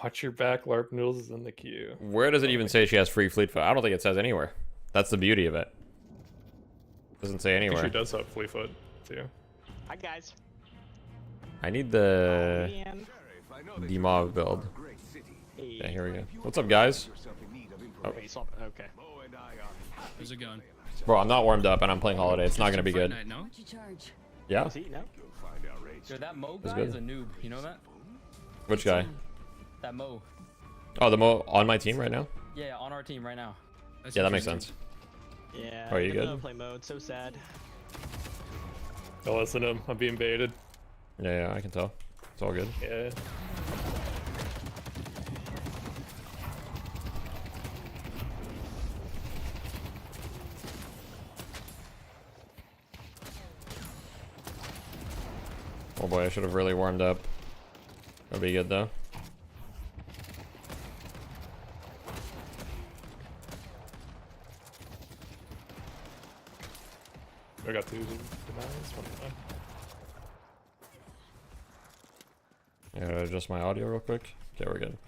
Watch your back. LARP Noodles is in the queue. Where does it even say she has free Fleetfoot? I don't think it says anywhere. That's the beauty of it. Doesn't say anywhere. I think she does have Fleetfoot too. Hi guys. I need the Demov build. Yeah, here we go. What's up, guys? Oh. Okay. How's it going? Bro, I'm not warmed up, and I'm playing Holiday. It's not gonna be good. No? Yeah. Dude, that Mo That's guy good. is a noob. You know that? Which guy? That Mo. Oh, the Mo on my team right now? Yeah, on our team right now. Yeah, that makes sense. Yeah. Oh, are you I don't good? play mode. So sad. Oh, listen to him. I'm being baited. Yeah, I can tell. It's all good. Yeah. Oh boy, I should have really warmed up. That'll be good though. I got 2 bananas. Yeah, adjust my audio real quick. Okay, we're good.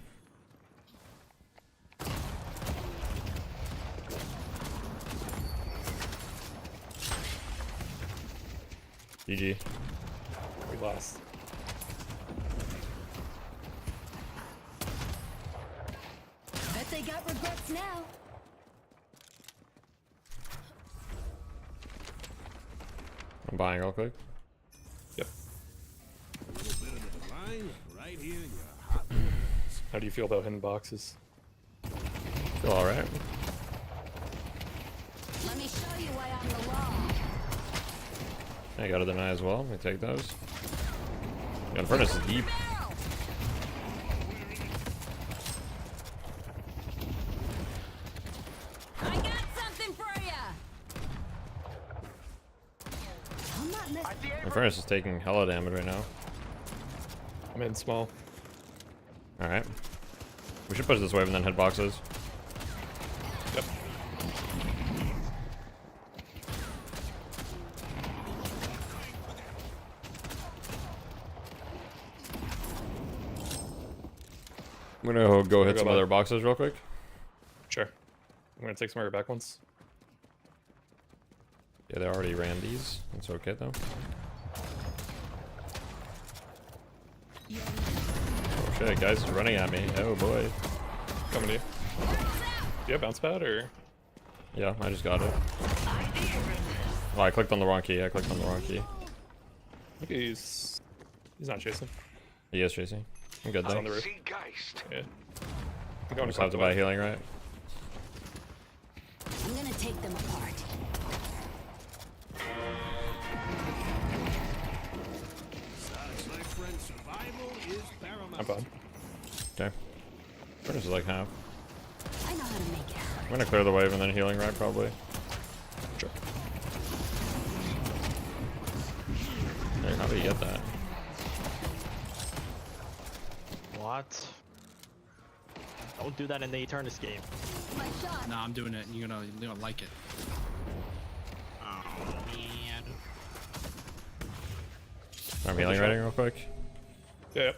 GG. We lost. Bet they got regrets now. I'm buying real quick. divine right here in your hot little hands. How do you feel about hidden boxes? Feel alright. Let me show you why I'm the law. I gotta deny as well. Let me take those. Yeah, the furnace is deep. I got something for ya. I'm not missing. The furnace is taking hella damage right now. I'm in small. Alright. We should push this wave and then hit boxes. Yep. I'm gonna go hit Go some back. other boxes real quick. Sure. I'm gonna take some of your back ones. Yeah, they already ran these. It's okay though. Oh shit, guys is running at me. Oh boy. Coming to you. Do you have bounce pad or? Yeah, I just got it. Oh, I clicked on the wrong key. I clicked on the wrong key. I think he's not chasing. He is chasing. I'm good He's though. on the roof. Yeah. I'm going Just have to buy healing, right? I'm gonna take them apart. Besides, my friend, survival is paramount. I'm fine. Okay. Furnace is like half. I know how to make it hurt. I'm gonna clear the wave and then healing, right? Probably. Sure. Hey, how do you get that? What? Don't do that in the Eternus game. My shot. Nah, I'm doing it. You're gonna like it. Oh man. I'm healing ready real quick. Yeah.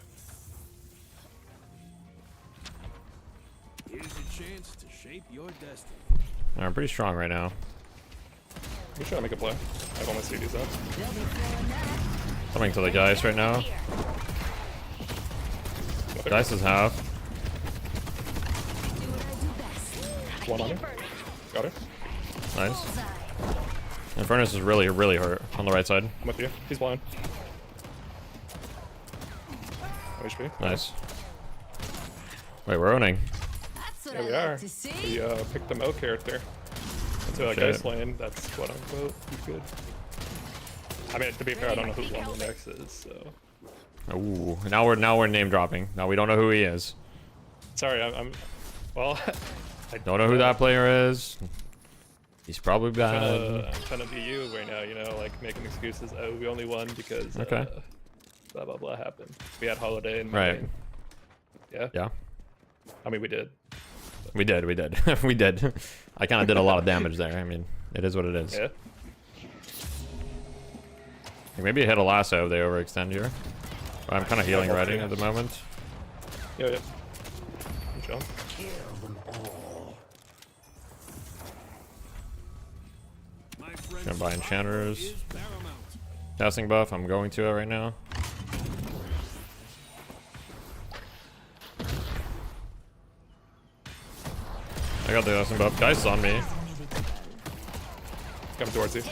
Here's your chance to shape your destiny. I'm pretty strong right now. You try to make a play. I have all my CDs up. Coming to the guys right now. Dice is half. One on me. Got it. Nice. And Furnace is really, really hurt on the right side. I'm with you. He's blind. No HP. Nice. Wait, we're owning. That's what Yeah, I we like are. to see. We picked the Mo character. Into a Shit. Geist lane, that's quote unquote good. I mean, to be fair, I don't know who one the next is, so. Ooh, now we're name dropping. Now we don't know who he is. Sorry, I'm well. I Don't know who that player is. He's probably I'm bad. trying to be you right now, you know, like making excuses. Oh, we only won because Okay. Blah blah blah happened. We had holiday and Right. Yeah. Yeah. I mean, we did. We did. We did. I kind of did a lot of damage there. I mean, it is what it is. Yeah. Maybe hit a lasso if they overextend here. But I'm kind of healing ready at the moment. Yeah. Yeah. Good job. Gonna buy enchanters. Casting buff. I'm going to it right now. I got the casting buff. Guy's on me. Coming towards you.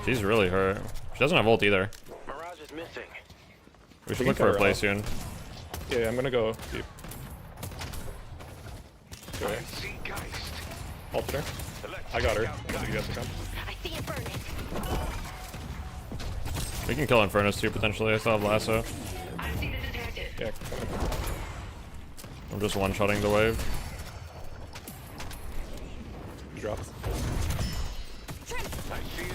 She's really hurt. She doesn't have ult either. Mirage is missing. We should look for a play soon. Yeah, I'm gonna go deep. Go ahead. Ult her. I got her. I think you guys will come. I see it burning. We can kill Infernus too, potentially. I still have lasso. I see the detective. Yeah, come I'm just one-shotting the wave. You dropped.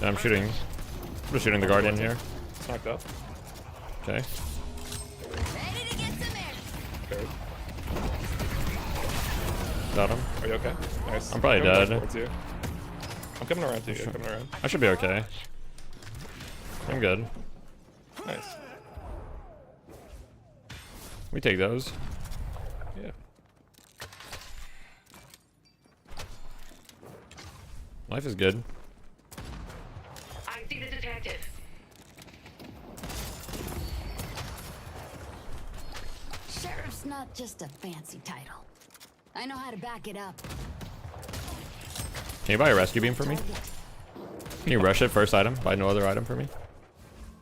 Yeah, I'm shooting. I'm just shooting the Guardian here. It's knocked up. Okay. Ready to get some air. Okay. Got him. Are you okay? Nice. I'm probably Coming dead. towards you. I'm coming around to you. Coming around. I should be okay. I'm good. Nice. We take those. Yeah. Life is good. I see the detective. Sheriff's not just a fancy title. I know how to back it up. Can you buy a rescue beam for me? Can you rush it first item? Buy no other item for me?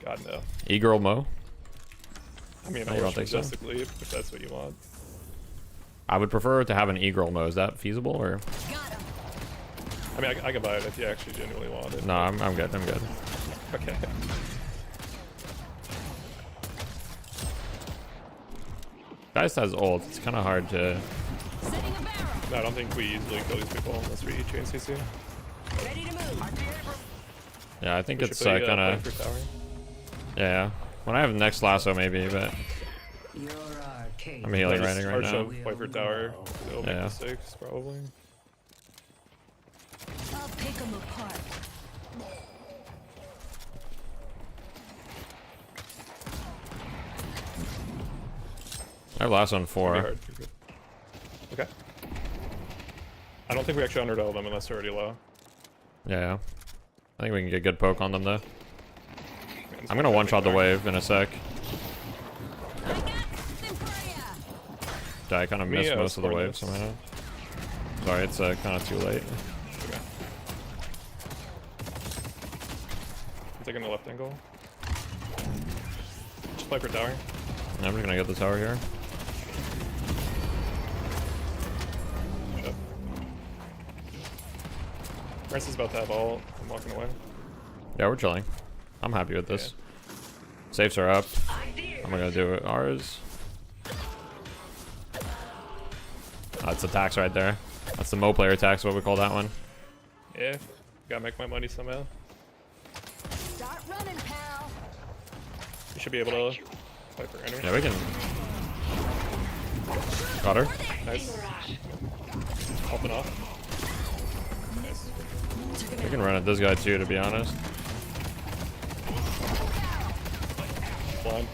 God no. E-girl Mo. I mean, No, I'll you don't rush think so? Majestic Leap if that's what you want. I would prefer to have an E-girl mode. Is that feasible or? I mean, I can buy it if you actually genuinely want it. No, I'm good. I'm good. Okay. Geist has ult. It's kind of hard to. No, I don't think we easily kill these people unless we chain CC. Yeah, I think We it's should play, kind of. play for tower. Yeah. When I have next lasso, maybe, but. I'm healing right now. Hard shove, play for tower. It'll make Yeah. mistakes, probably. I'll pick them apart. I have lasso on It'll 4. be hard. You're good. Okay. I don't think we actually underdell them unless they're already low. Yeah. I think we can get good poke on them though. I'm gonna one-shot the wave in a sec. I kind of Me, missed most of the score wave this. somehow. Sorry, it's kind of too late. Okay. I'm taking the left angle. Just play for tower. I'm just gonna get the tower here. Yep. Prince is about to have ult. I'm walking away. Yeah, we're chilling. I'm happy with this. Safes are up. I'm gonna do it. Ours. That's attacks right there. That's the Mo player attacks, what we call that one. Yeah. Gotta make my money somehow. Start running, pal. You should be able to play for enemy. Yeah, we can. Got her. Nice. Helping off. We can run at this guy too, to be honest. Blind.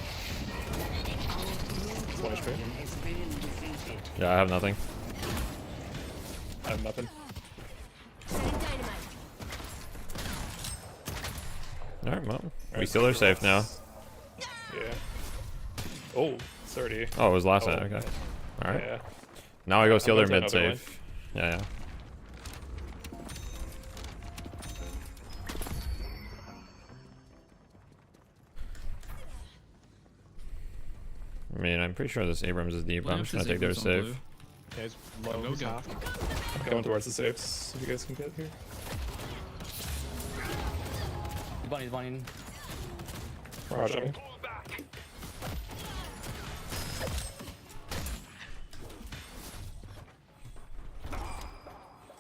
One HP. Yeah, I have nothing. I have nothing. Alright, well, we still are safe now. Yeah. Oh, 30. Oh, it was last night, okay. Alright. Yeah. Now I go steal their going to mid another safe. Yeah. I mean, I'm pretty sure this Abrams is deep. I'm just gonna take their safe. Yeah, it's low. He's half. Going towards the safes, if you guys can get here. He's bunnying. Mirage on me.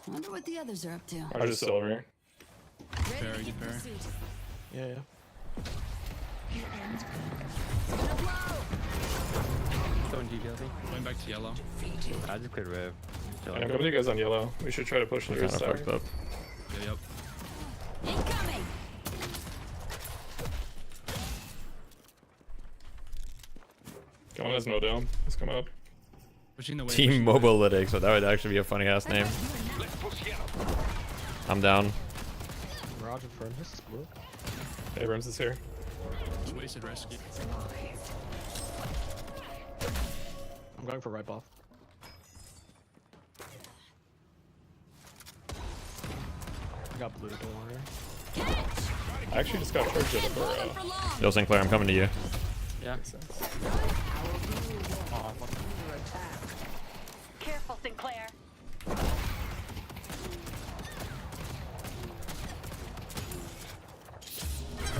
Wonder what the others are up to. Mirage is still over here. Very good pair. Yeah, yeah. Going GGLB. Going back to yellow. I just cleared wave. And I'm coming to you guys on yellow. We should try to push We're through kind this of tower. fucked up. Yeah, yep. Incoming. Come on, there's no down. Let's come up. Pushing the wave. Team Mobilytics, so that would actually be a funny ass name. I'm down. Mirage in front. This is blue. Abrams is here. Just wasted rescue. I'm going for right buff. I got blue, don't worry. I actually just got charged at a burrow. Yo, Sinclair, I'm coming to you. Yeah. Makes sense. Oh, fuck. Careful, Sinclair.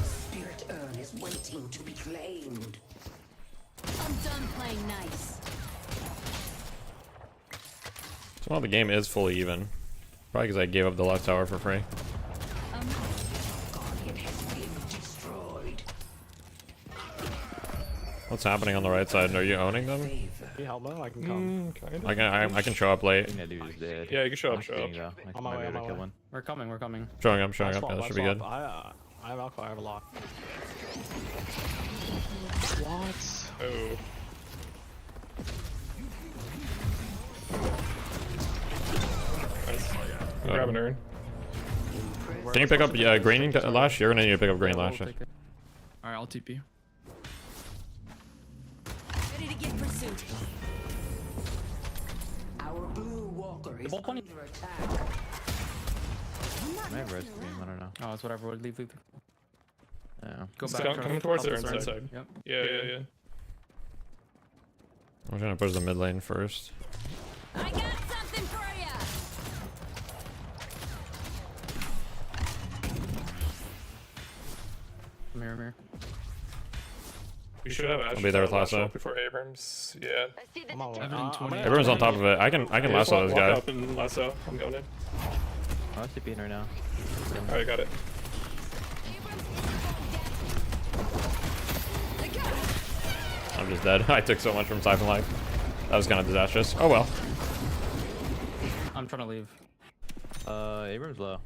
Spirit urn is waiting to be claimed. I'm done playing nice. So well, the game is fully even. Probably because I gave up the left tower for free. Guardian has been destroyed. What's happening on the right side? Are you owning them? Can you help me? I can come. I can show up late. That dude is dead. Yeah, you can show up, show up. On my way, on my way. We're coming, we're coming. Showing up. Yeah, that should be good. I have alpha, I have a lot. What? Oh. Nice. Grab an urn. Can you pick up green lash? You're gonna need to pick up green lash. Alright, I'll TP. Ready to get pursuit. Our blue walker is under attack. I have res beam, I don't know. Oh, it's whatever. Leave. Yeah. Go It's back. coming towards Help their us inside right. side. Yep. Yeah. I'm trying to push the mid lane first. I got something for ya. Mirror. We should have I'll be there with lasso. before Abrams. Yeah. I'm all Everyone's on top of it. I can lasso this guy. Up and lasso. I'm going in. Oh, it's TPing right now. Alright, got it. I'm just dead. I took so much from Siphon Life. That was kind of disastrous. Oh well. I'm trying to leave. Abrams low.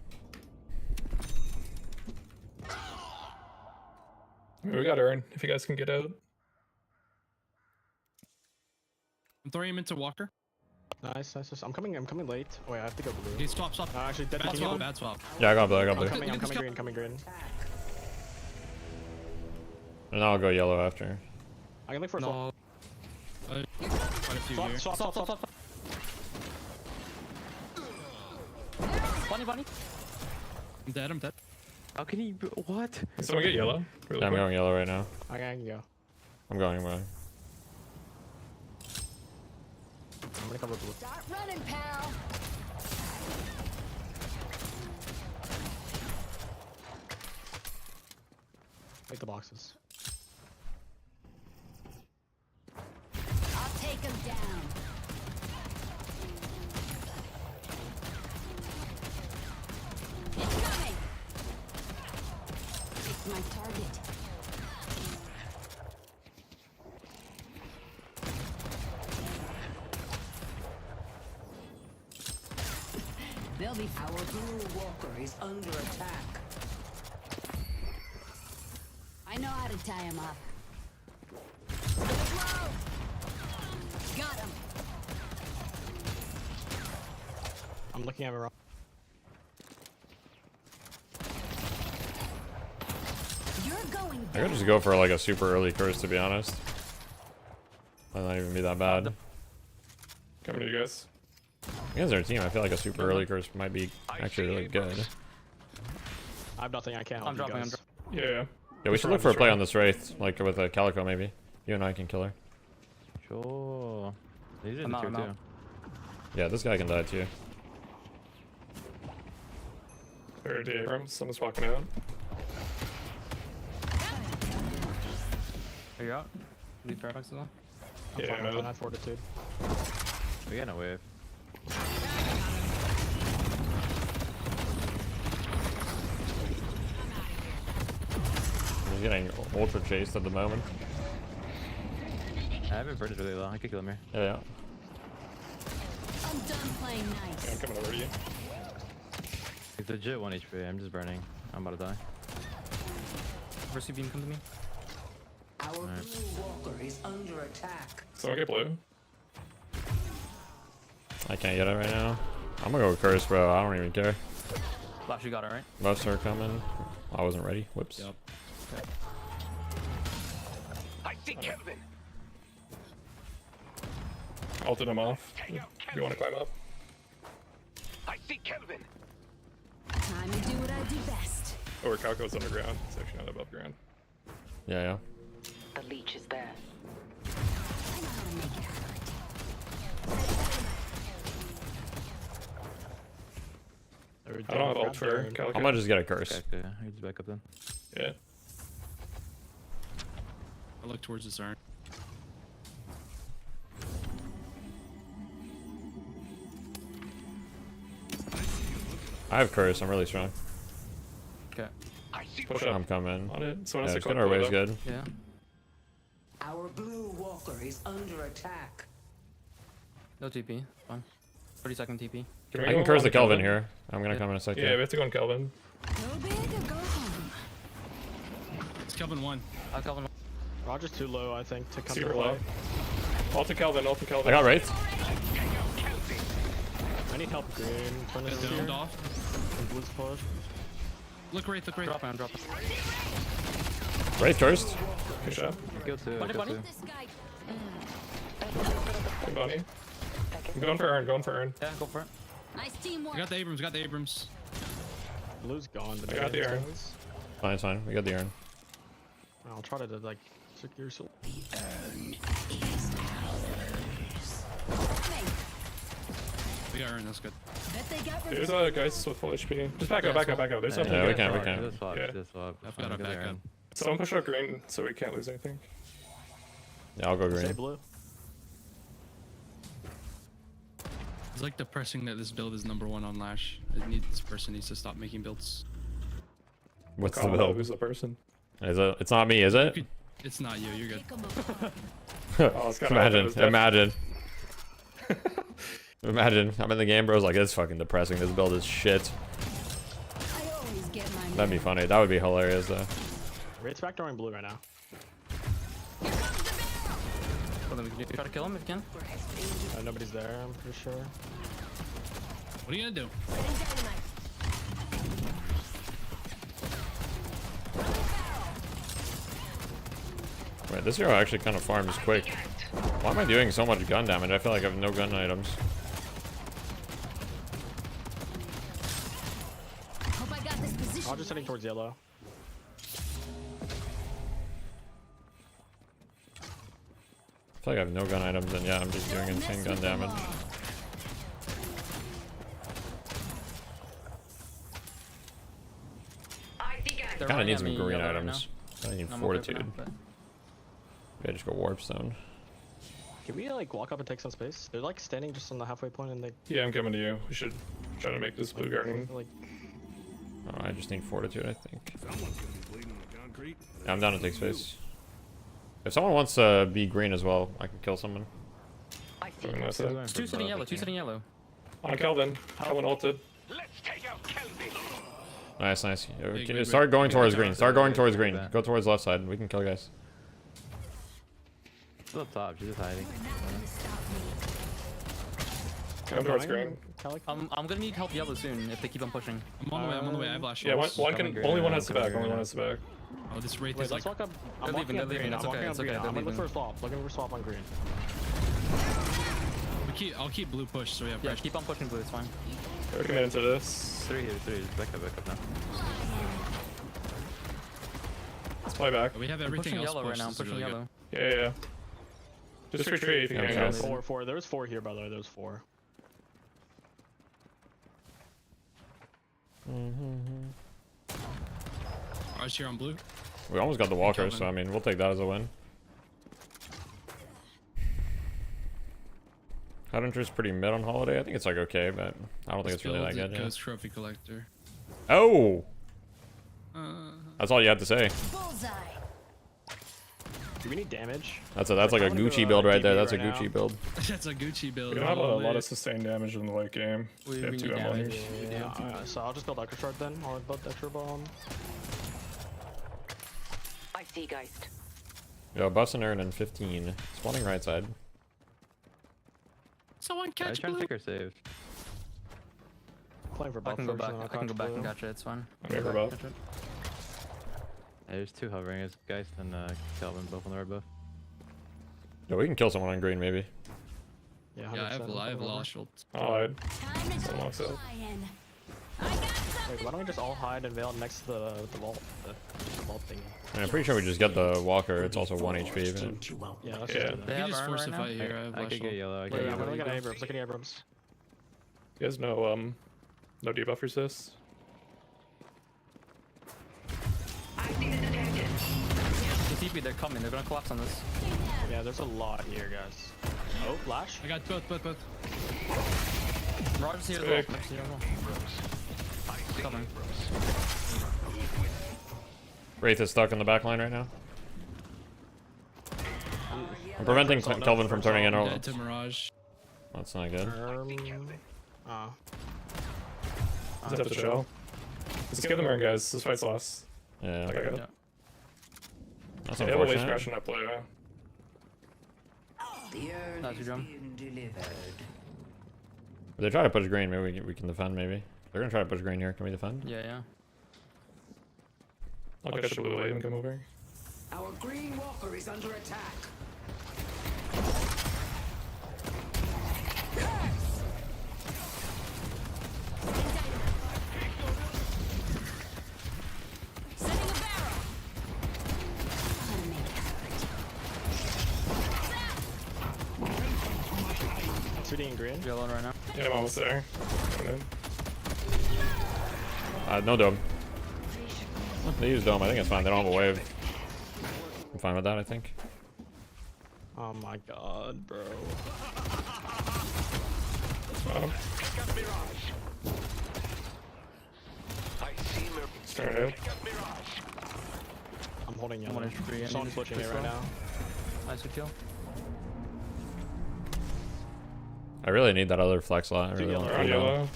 We got Ern, if you guys can get out. I'm throwing him into Walker. Nice. I'm coming late. Oh wait, I have to go blue. He swap. Actually, bad swap. Yeah, I got blue. I'm coming green. And now I'll go yellow after. I can look for a swap. Quite a few here. Swap. Bunny. I'm dead. How can he? What? Can someone get yellow? Yeah, I'm going yellow right now. I can go. I'm going. I'm gonna cover blue. Start running, pal. Take the boxes. I'll take him down. It's coming. It's my target. They'll be Our blue walker is under attack. I know how to tie him up. Got him. I'm looking at it wrong. You're going I could just go for like a super early curse, to be honest. Might not even be that bad. Coming to you guys. Against our team, I feel like a super early curse might be actually really good. I have nothing. I can't help I'm dropping. Yeah. Yeah, we should look for a play on this Wraith, like with a Calico maybe. You and I can kill her. Sure. He's in I'm the out, tier I'm too. out. Yeah, this guy can die too. Third Abrams. Someone's walking out. Are you out? Leave Paradox as well? Yeah, I'm fine. I have fortitude. We got a wave. He's getting ultra chased at the moment. I haven't burned really low. I could kill him here. Yeah. I'm done playing nice. Yeah, I'm coming over to you. He's legit 1 HP. I'm just burning. I'm about to die. Mercy beam, come to me. Our blue walker is under attack. Someone get blue. I can't get it right now. I'm gonna go with curse, bro. I don't even care. Flash, you got it, right? Buffs are coming. I wasn't ready. Whoops. Yep. I see Kelvin. Ulted him off. You want to climb up? I see Kelvin. Time to do what I do best. Or Calco's underground. It's actually not above ground. Yeah. The leech is there. I know how to make it hurt. I don't have ult for Calico. I might just get a curse. Okay, he's back up then. Yeah. I look towards this arm. I have curse. I'm really strong. Okay. Push up. I'm coming. On it. Someone Yeah, has to just click get our blue, waves though. good. Yeah. Our blue walker is under attack. No TP. Fine. 30-second TP. I can curse the Kelvin here. I'm gonna come in a second. Yeah, we have to go on Kelvin. Go big or go home. It's Kelvin 1. Kelvin. Roger's too low, I think, to come Super to low. Ult to Kelvin, ult to Kelvin. I got Wraith. I need help green. Turn this Domed here. off. And blue's push. Look right. Drop him. Wraith first. Good shot. Kill two. This guy. Good bunny. I'm going for Ern. Yeah, go for it. Nice teamwork. I got the Abrams. Blue's gone. I got the Ern. Fine, it's fine. We got the Ern. I'll try to like secure some. The urn is ours. We got Aaron, that's good. There's guys with full HP. Just back up, back up, back up. There's something. Yeah, we there. can. Just swap, Yeah. just swap. I've got a back up. Someone push out green so we can't lose anything. Yeah, I'll go green. Blue. It's like depressing that this build is #1 on Lash. This person needs to stop making builds. What's the Call build? out who's the person? Is it? It's not me, is it? It's not you, you're good. Oh, it's kinda Imagine, like it was imagine. Imagine. I'm in the game, bros. Like, it's fucking depressing. This build is shit. That'd be funny. That would be hilarious, though. Raid's backdooring blue right now. Well, then we can try to kill him if we can. Nobody's there, I'm pretty sure. What are you gonna do? Wait, this hero actually kind of farms quick. Why am I doing so much gun damage? I feel like I have no gun items. I'm just heading towards yellow. I feel like I have no gun items, and yeah, I'm just doing insane gun damage. Kind of need some green items. I need fortitude. Yeah, just go warp stone. Can we like walk up and take some space? They're like standing just on the halfway point and they... Yeah, I'm coming to you. We should try to make this blue garden. Like... Oh, I just need fortitude, I think. Yeah, I'm down to take space. If someone wants to be green as well, I can kill someone. It's two sitting yellow, two sitting yellow. On Kelvin. Kelvin ulted. Nice, nice. Start going towards green. Start going towards green. Go towards left side. We can kill guys. Still up top, she's just hiding. Come towards green. I'm gonna need help yellow soon if they keep on pushing. I'm on the way, I have Lash. Yeah, one can... Only one has the back. Only one has the back. Oh, this Wraith Wait, is let's like... walk up. I'm walking up green. I'm walking up green. I'm gonna look for a swap. Looking for a swap on green. I'll keep blue push so we have... Yeah, keep on pushing blue, it's fine. We're committed to this. Three here, three. Back up now. Let's play back. We have everything else yellow right now. I'm pushed. pushing yellow. Yeah. Just retreat if you can, guys. Four. There was 4 here, by the way. There was 4. Arch here on blue. We almost got the walker, so I mean, we'll take that as a win. Hunter's pretty mid on holiday. I think it's like okay, but I don't think it's really that good. Ghost Trophy Collector. Oh! That's all you had to say. Do we need damage? That's like a Gucci build right there. That's a Gucci build. That's a Gucci build. We don't have a lot of sustained damage in the late game. We have 2 damage. Yeah, so I'll just build extra shard then. I'll build extra bomb. I see Geist. Yo, Bus and Aaron in 15. Spawning right side. Someone catch trying to take her save. Playing for I can go back. I can go back and gotcha. It's fine. I'm for both. Yeah, there's 2 hovering. There's Geist and Kelvin both on the right buff. Yo, we can kill someone on green maybe. Yeah, I have Lash ult. I'll hide. Someone walks out. Wait, why don't we just all hide and veil next to the vault? The vault thing. I'm pretty sure we just get the walker. It's also 1 HP even. Yeah, let's just do that. We can just force the fight here. I could get yellow. Wait, I'm gonna look at Abrams. Look at Abrams. He has no debuff resist. The TP, they're coming. They're gonna collapse on this. Yeah, there's a lot here, guys. Oh, Flash. I got both. Roger's here as well. Roger's here as well. Coming. Wraith is stuck in the back line right now. I'm preventing Kelvin from turning in. Dead to Mirage. That's not good. Just have to chill. Let's give them in, guys. This fight's lost. Yeah. Okay. That's they have a wave unfortunate. crash in that play. That's your drum. If they try to push green, maybe we can defend. Maybe they're gonna try to push green here. Can we defend? Yeah. I'll catch the blue wave and come over. Our green walker is under attack. 3D and green. Yellow right now. Yeah, I'm almost there. No dome. They use dome. I think it's fine. They don't have a wave. I'm fine with that, I think. Oh my god, bro. Start out. I'm holding I'm on yellow. a tree. Someone's pushing it right now. Nice kill. I really need that other flex lot. I really want We're to on put it down. yellow.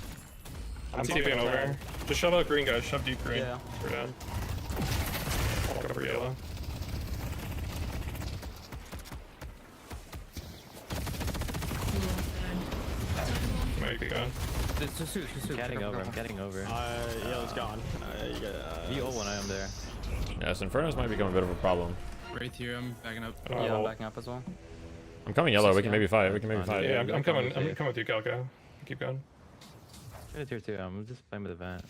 I'm TPing over. Just shove out green, guys. Shove deep green. Yeah. We're down. Walk over yellow. Might be gone. Getting over. I'm getting over. Yellow's gone. You ult when I am there. Yes, Infernos might become a bit of a problem. Right here, I'm backing up. Yeah, I'm backing up as well. I'm coming yellow. We can maybe fight. We can maybe fight. Yeah, I'm coming. I'm coming with you, Calco. Keep going. Get a tier 2. I'm just playing with the vent.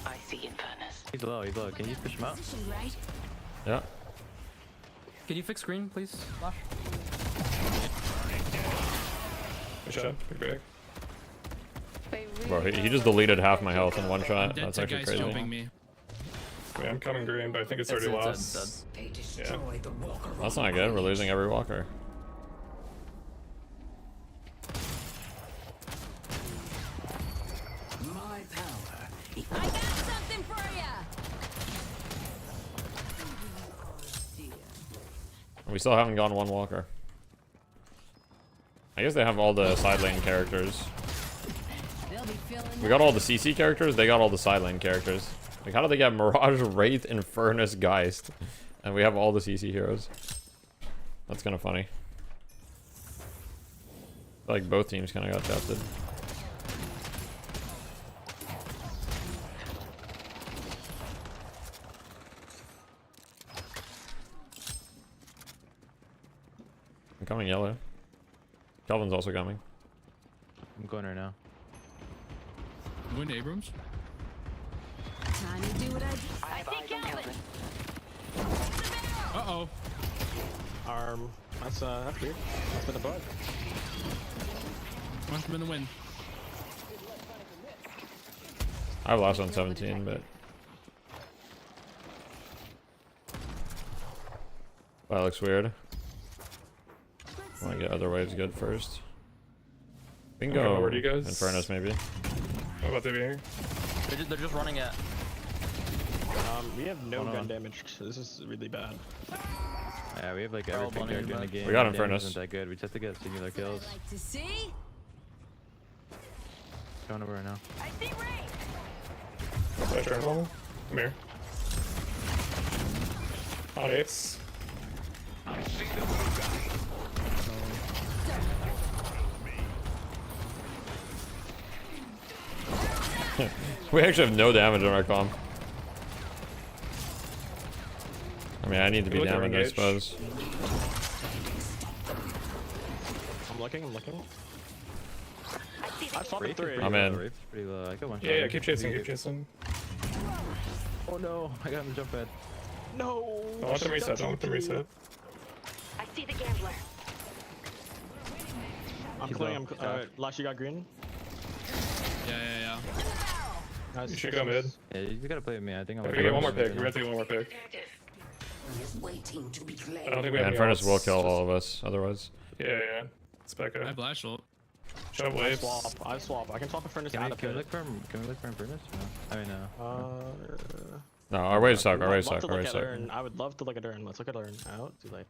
I see Infernus. He's low. He's low. Can you push him out? Right? Yeah. Can you fix screen, please, Flash? Good shot. Big break. Bro, he just deleted half my health in one shot. That's actually crazy. Yeah, I'm coming green, but I think it's already lost. Yeah. That's not good. We're losing every walker. My power. I got something for ya! We still haven't gone one walker. I guess they have all the side lane characters. They'll be feeling We got all the CC characters, they got all the side lane characters. Like, how do they get Mirage, Wraith, Infernus, Geist? And we have all the CC heroes. That's kind of funny. I feel like both teams kind of got drafted. I'm coming yellow. Kelvin's also coming. I'm going right now. I'm going to Abrams. Time to do what I do. I see Calvin! Uh-oh. That's weird. That's been a bug. Punch him in the wind. I have last on 17, but that looks weird. I want to get other waves good first. We can go where do you guys? Infernus maybe. What about they be here? They're just running at. We have no Hold gun on. damage. So this is really bad. Yeah, we have like everything character in the game. We got The damage Infernus. Isn't that good. We just have to get singular kills. Like to see? Going over right now. I see Ray! Flash turn. Come here. On ace. We actually have no damage on our comp. I mean, I need to be damaged, I suppose. I'm looking. I fought the 3. I'm in. Pretty low. I got one shot. Yeah, keep chasing. Oh no, I got him jump pad. No. Don't let them reset. Don't let them reset. I see the gambler. I'm clearing. Lash, you got green? Yeah. Nice. You should go mid. Yeah, you gotta play with me. I think I'm. We get one more pick. We have to get one more pick. Waiting to be claimed. I don't think we have any Infernus ults. will kill all of us, otherwise. Yeah. It's back I up. have Flash ult. Shove I waves. swap. I can swap a furnace Can out we, of can we it. look for Infernus? No. I mean, No, our waves suck. Our I'd waves love suck. to Our look waves at suck. Urn. I would love to look at Urn. Let's look at Urn. Out. Too late.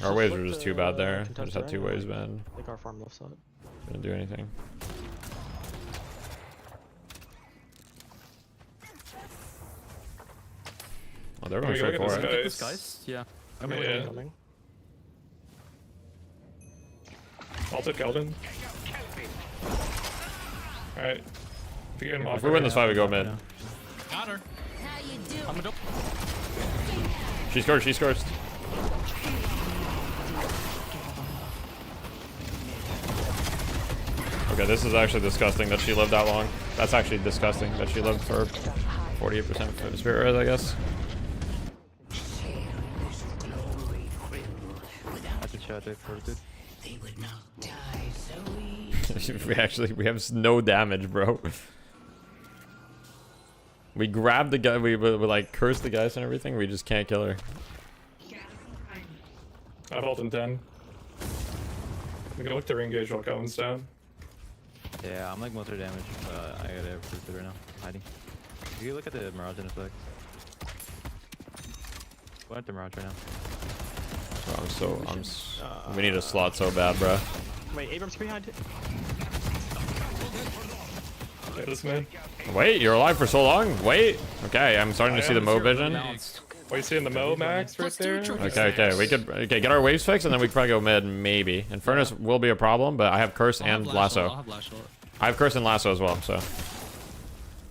Our waves were just too bad there. I just had 2 waves, man. I think our farm left side. Didn't do anything. Oh, they're going Can we straight go for get it. this guys? Yeah. Yeah. Alted Keldon. Alright. If we win this fight, we go mid. Got her. How you doing? I'm a dope. She scored. She scores. Okay, this is actually disgusting that she lived that long. That's actually disgusting that she lived for 48% spirit res, I guess. I have to shot there for dude. They would not die so easy. we have no damage, bro. We grabbed the guy, we like cursed the guys and everything, we just can't kill her. I've ult in 10. We can look to re-engage while Cohen's down. Yeah, I'm like most of the damage. I gotta prove it right now. I'm hiding. You can look at the Mirage in effect. What at the Mirage right now? Oh, we need a slot so bad, bro. Wait, Abrams behind it. Yeah, this man. Wait, you're alive for so long? Wait. Okay, I'm starting to see the Mo vision. What are you seeing the Mo Max right there? Okay, we could get our waves fixed and then we could probably go mid, maybe. Infernus will be a problem, but I have Curse and Lasso. I have Curse and Lasso as well, so.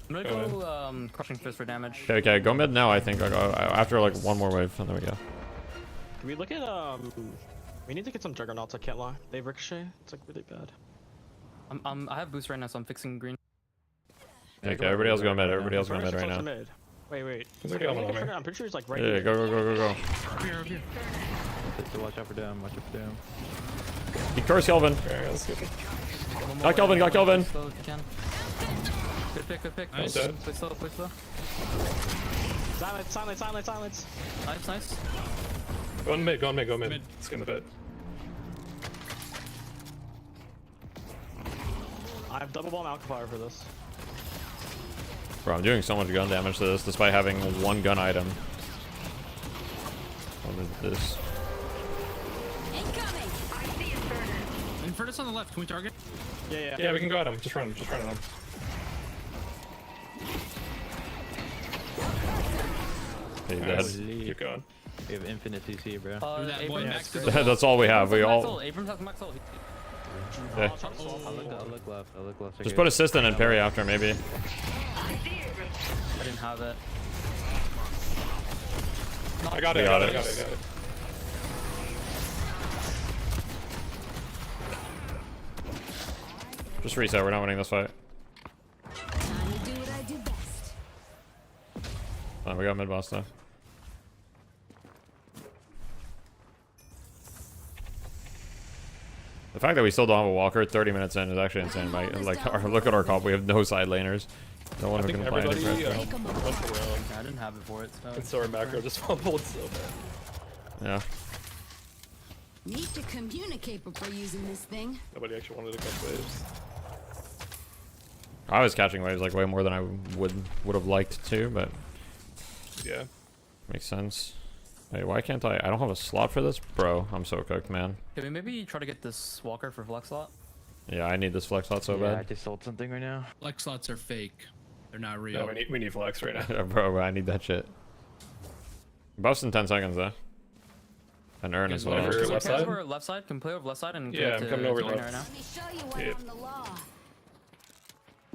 I'm gonna go Crushing Fist for damage. Okay, go mid now, I think. I'll go after like one more wave, and there we go. Can we look at we need to get some Juggernauts, I can't lie. They ricochet, it's like really bad. I have boost right now, so I'm fixing green. Okay, everybody else go mid, everybody else go mid right now. Wait. I'm pretty sure he's like right Yeah, here. go. Up here. So watch out for down, watch out for down. He Curse Kelvin. Alright, let's get it. Got Kelvin. Slow if you can. Good pick. Nice. Play slow. Silence. Nice. Go on mid. Let's get in the pit. I have double bomb alchafire for this. Bro, I'm doing so much gun damage to this despite having one gun item. What is this? Infernus on the left. Can we target? Yeah, we can go at him. Just run at him. He's dead. Keep going. We have infinite CC, bro. That's all we have. We all. Abrams has max ult. Yeah. I'll look left. Just put assistant and parry after, maybe. I didn't have it. I got it. Just reset, we're not winning this fight. We got mid boss though. The fact that we still don't have a walker 30 minutes in is actually insane. Like, look at our comp, we have no side laners. No one who can play any pressure. I didn't have it for it, so. And so our macro just fumbled so bad. Yeah. Need to communicate before using this thing. Nobody actually wanted to catch waves. I was catching waves like way more than I would have liked to, but yeah, makes sense. Wait, why can't I don't have a slot for this? Bro, I'm so cooked, man. Can we maybe try to get this walker for flex slot? Yeah, I need this flex slot so bad. I just sold something right now. Flex slots are fake. They're not real. No, we need flex right now. Bro, I need that shit. Buffs in 10 seconds though. And earn as well. Left side? Can we play over left side and yeah, I'm coming over left. Let me show you what I'm the law.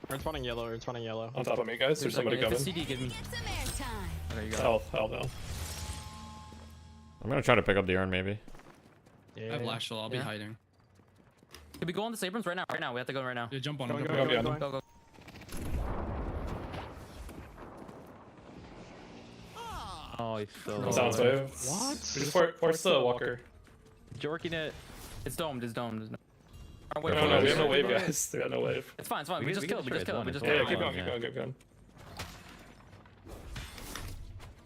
It's running yellow. On top of me, guys. There's somebody coming. CD, give me. Okay, you got Health now. I'm gonna try to pick up the urn maybe. I have Lash, so I'll be hiding. Can we go on the Abrams right now? We have to go right now. Yeah, jump on him. Go. Oh, he's so Sounds wave. What? We just force the walker. Jorking it. It's domed. No, we have no wave, guys. We have no wave. It's fine. We just killed. Yeah, keep going.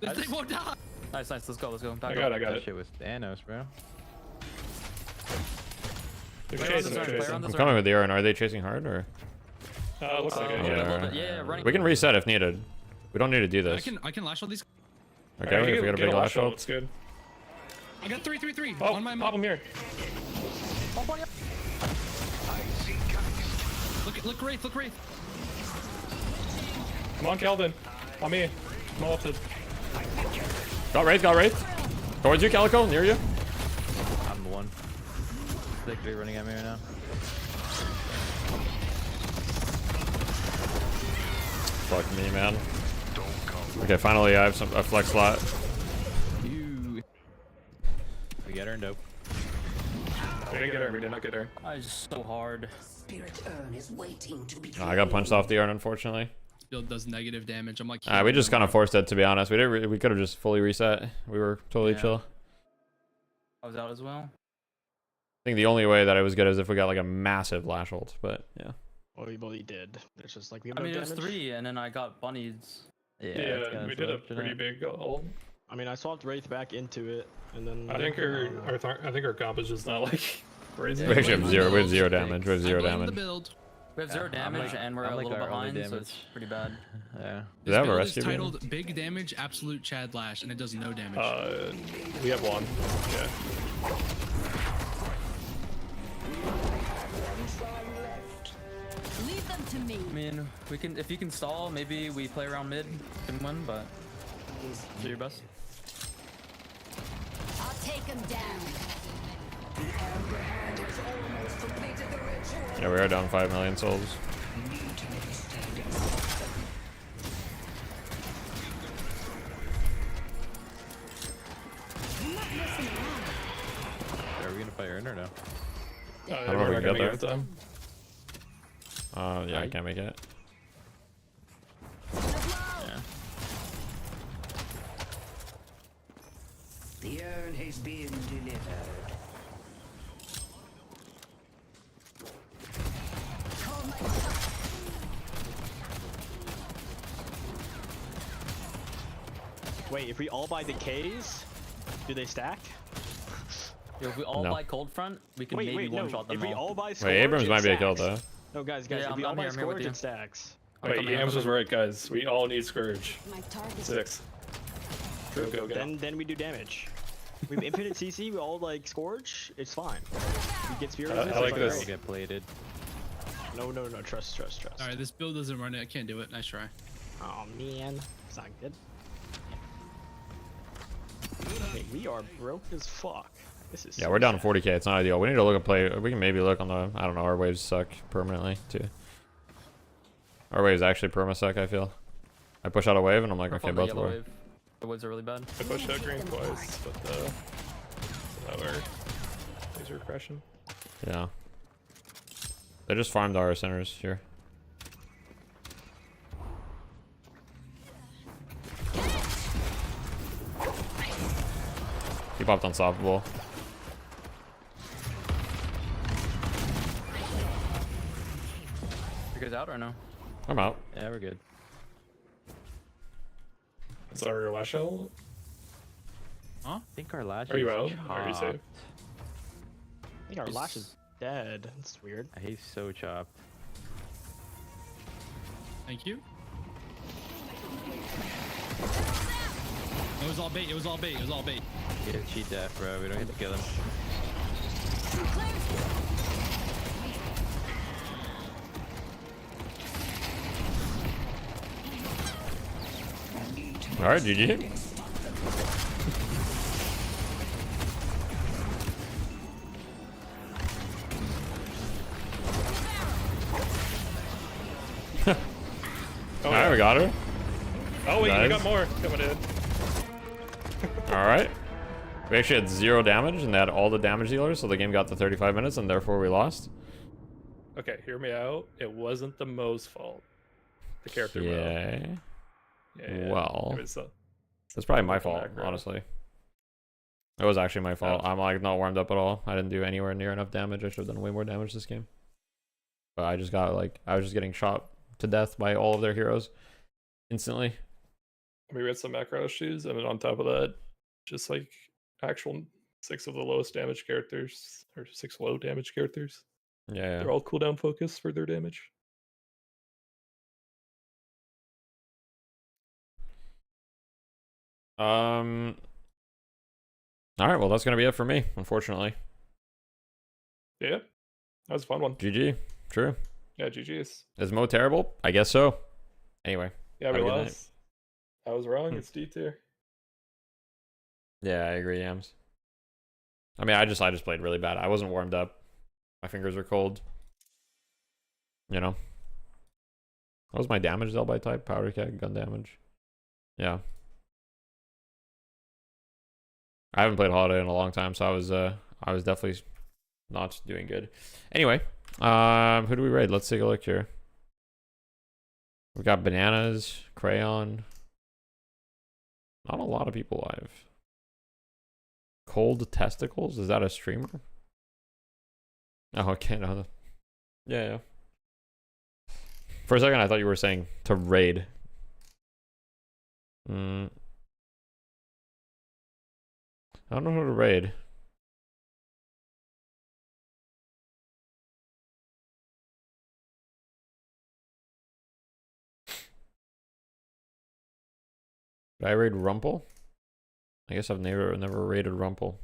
This thing won't die. Nice. Let's go. I got it. That shit was Thanos, bro. They're chasing. I'm coming with the urn. Are they chasing hard or? Looks like it. Yeah, running. We can reset if needed. We don't need to do this. I can lash all these. Okay, if we got a big lash ult. That's good. I got 3. Oh, on my pop him here. Look Wraith. Come on, Kelvin. On me. I'm ulted. Got Wraith. Towards you, Calico, near you. I'm the one. Literally running at me right now. Fuck me, man. Okay, finally I have a flex slot. We get her and dope. We did not get her. I just so hard. Spirit urn is waiting to be. I got punched off the urn, unfortunately. Build does negative damage. I'm like. We just kind of forced it, to be honest. We could have just fully reset. We were totally chill. I was out as well. think the only way that it was good is if we got like a massive lash ult, but yeah. Well, he did. It's just like we have I no mean, it was damage. 3, and then I got bunnies. Yeah, we did a pretty big ult. I mean, I swapped Wraith back into it, and then I think our comp is just not like crazy. We actually have zero. We have 0 damage. We have 0 damage. We have 0 damage, and we're a little behind, so it's pretty bad. Yeah. Do they have a build rescue is beam? titled Big Damage Absolute Chad Lash, and it does no damage. We have 1. Yeah. Leave them to me. I mean, we can if you can stall, maybe we play around mid and win, but do your best. I'll take them down. Yeah, we are down 5 million souls. Are we gonna play Earn or no? I don't know if we can get there. Yeah, I can't make it. Yeah. The urn has been delivered. Wait, if we all buy the Ks, do they stack? If we all buy Cold Front, we can maybe one-shot them if we all buy Scourge, Wait, Abrams it might be a stacks. kill though. No, guys, Yeah, if we I'm all buy here, I'm here with Scourge, you. it stacks. Wait, Yams was right, guys. We all need Scourge. My target. 6. True, go. Then we do damage. We have infinite CC, we all like Scourge, it's fine. We get Spear I like this. We'll get plated. No, trust. Alright, this build doesn't run it. I can't do it. Nice try. Oh man, it's not good. Hey, we are broke as fuck. This is Yeah, so we're down sad. to 40k. It's not ideal. We need to look at play. We can maybe look on the. I don't know. Our waves suck permanently too. Our waves actually perma suck. I feel. I push out a wave and I'm like, okay, both yellow were. wave. The waves are really bad. I pushed out green twice, but somehow our laser crashing. Yeah. They just farmed our centers here. He popped unstoppable. You guys out or no? I'm out. Yeah, we're good. Is our lash out? Huh? I think our lash Are you is out? Or are you chopped. safe? I think our lash is dead. That's weird. He's so chopped. Thank you. It was all bait. It was all bait. It was all bait. Yeah, cheat that, bro. We don't get to kill him. All right, GG. All right, we got her. Oh wait, Nice. we got more coming in. All right. We actually had 0 damage and they had all the damage dealers, so the game got to 35 minutes and therefore we lost. Okay, hear me out. It wasn't the Mo's fault. The character Mo. Yeah. Well, It was, that's probably my fault, macro. honestly. It was actually my fault. I'm like not warmed up at all. I didn't do anywhere near enough damage. I should have done way more damage this game. But I just got like, I was just getting shot to death by all of their heroes instantly. I mean, we had some macro issues, and then on top of that, just like actual 6 of the lowest damage characters, or 6 low damage characters. Yeah. They're all cooldown focused for their damage. All right, well that's gonna be it for me, unfortunately. Yeah, that was a fun one. GG. True. Yeah, GG's. Is Mo terrible? I guess so. Anyway. Yeah, have we a good night. lost. I was wrong. It's D tier. Yeah, I agree, Yams. I mean, I just played really bad. I wasn't warmed up. My fingers were cold. You know. What was my damage dealt by type? Powder keg, gun damage. Yeah. I haven't played Holiday in a long time, so I was definitely not doing good. Anyway, who do we raid? Let's take a look here. We got Bananas, Crayon. Not a lot of people live. Cold Testicles? Is that a streamer? Oh, okay. No. Yeah. For a second, I thought you were saying to raid. I don't know who to raid. Did I raid Rumple? I guess I've never raided Rumple.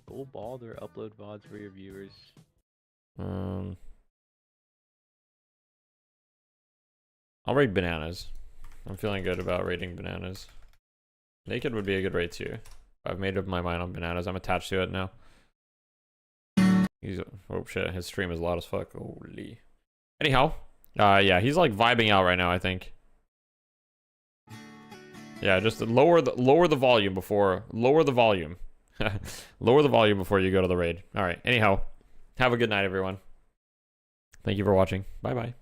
Full bald or upload VODs for your viewers. I'll raid Bananas. I'm feeling good about raiding Bananas. Naked would be a good raid too. I've made up my mind on Bananas. I'm attached to it now. Oh shit, his stream is loud as fuck. Holy. Anyhow, yeah, he's like vibing out right now, I think. Yeah, just lower the volume before lower the volume before you go to the raid. All right. Anyhow, have a good night, everyone. Thank you for watching. Bye bye.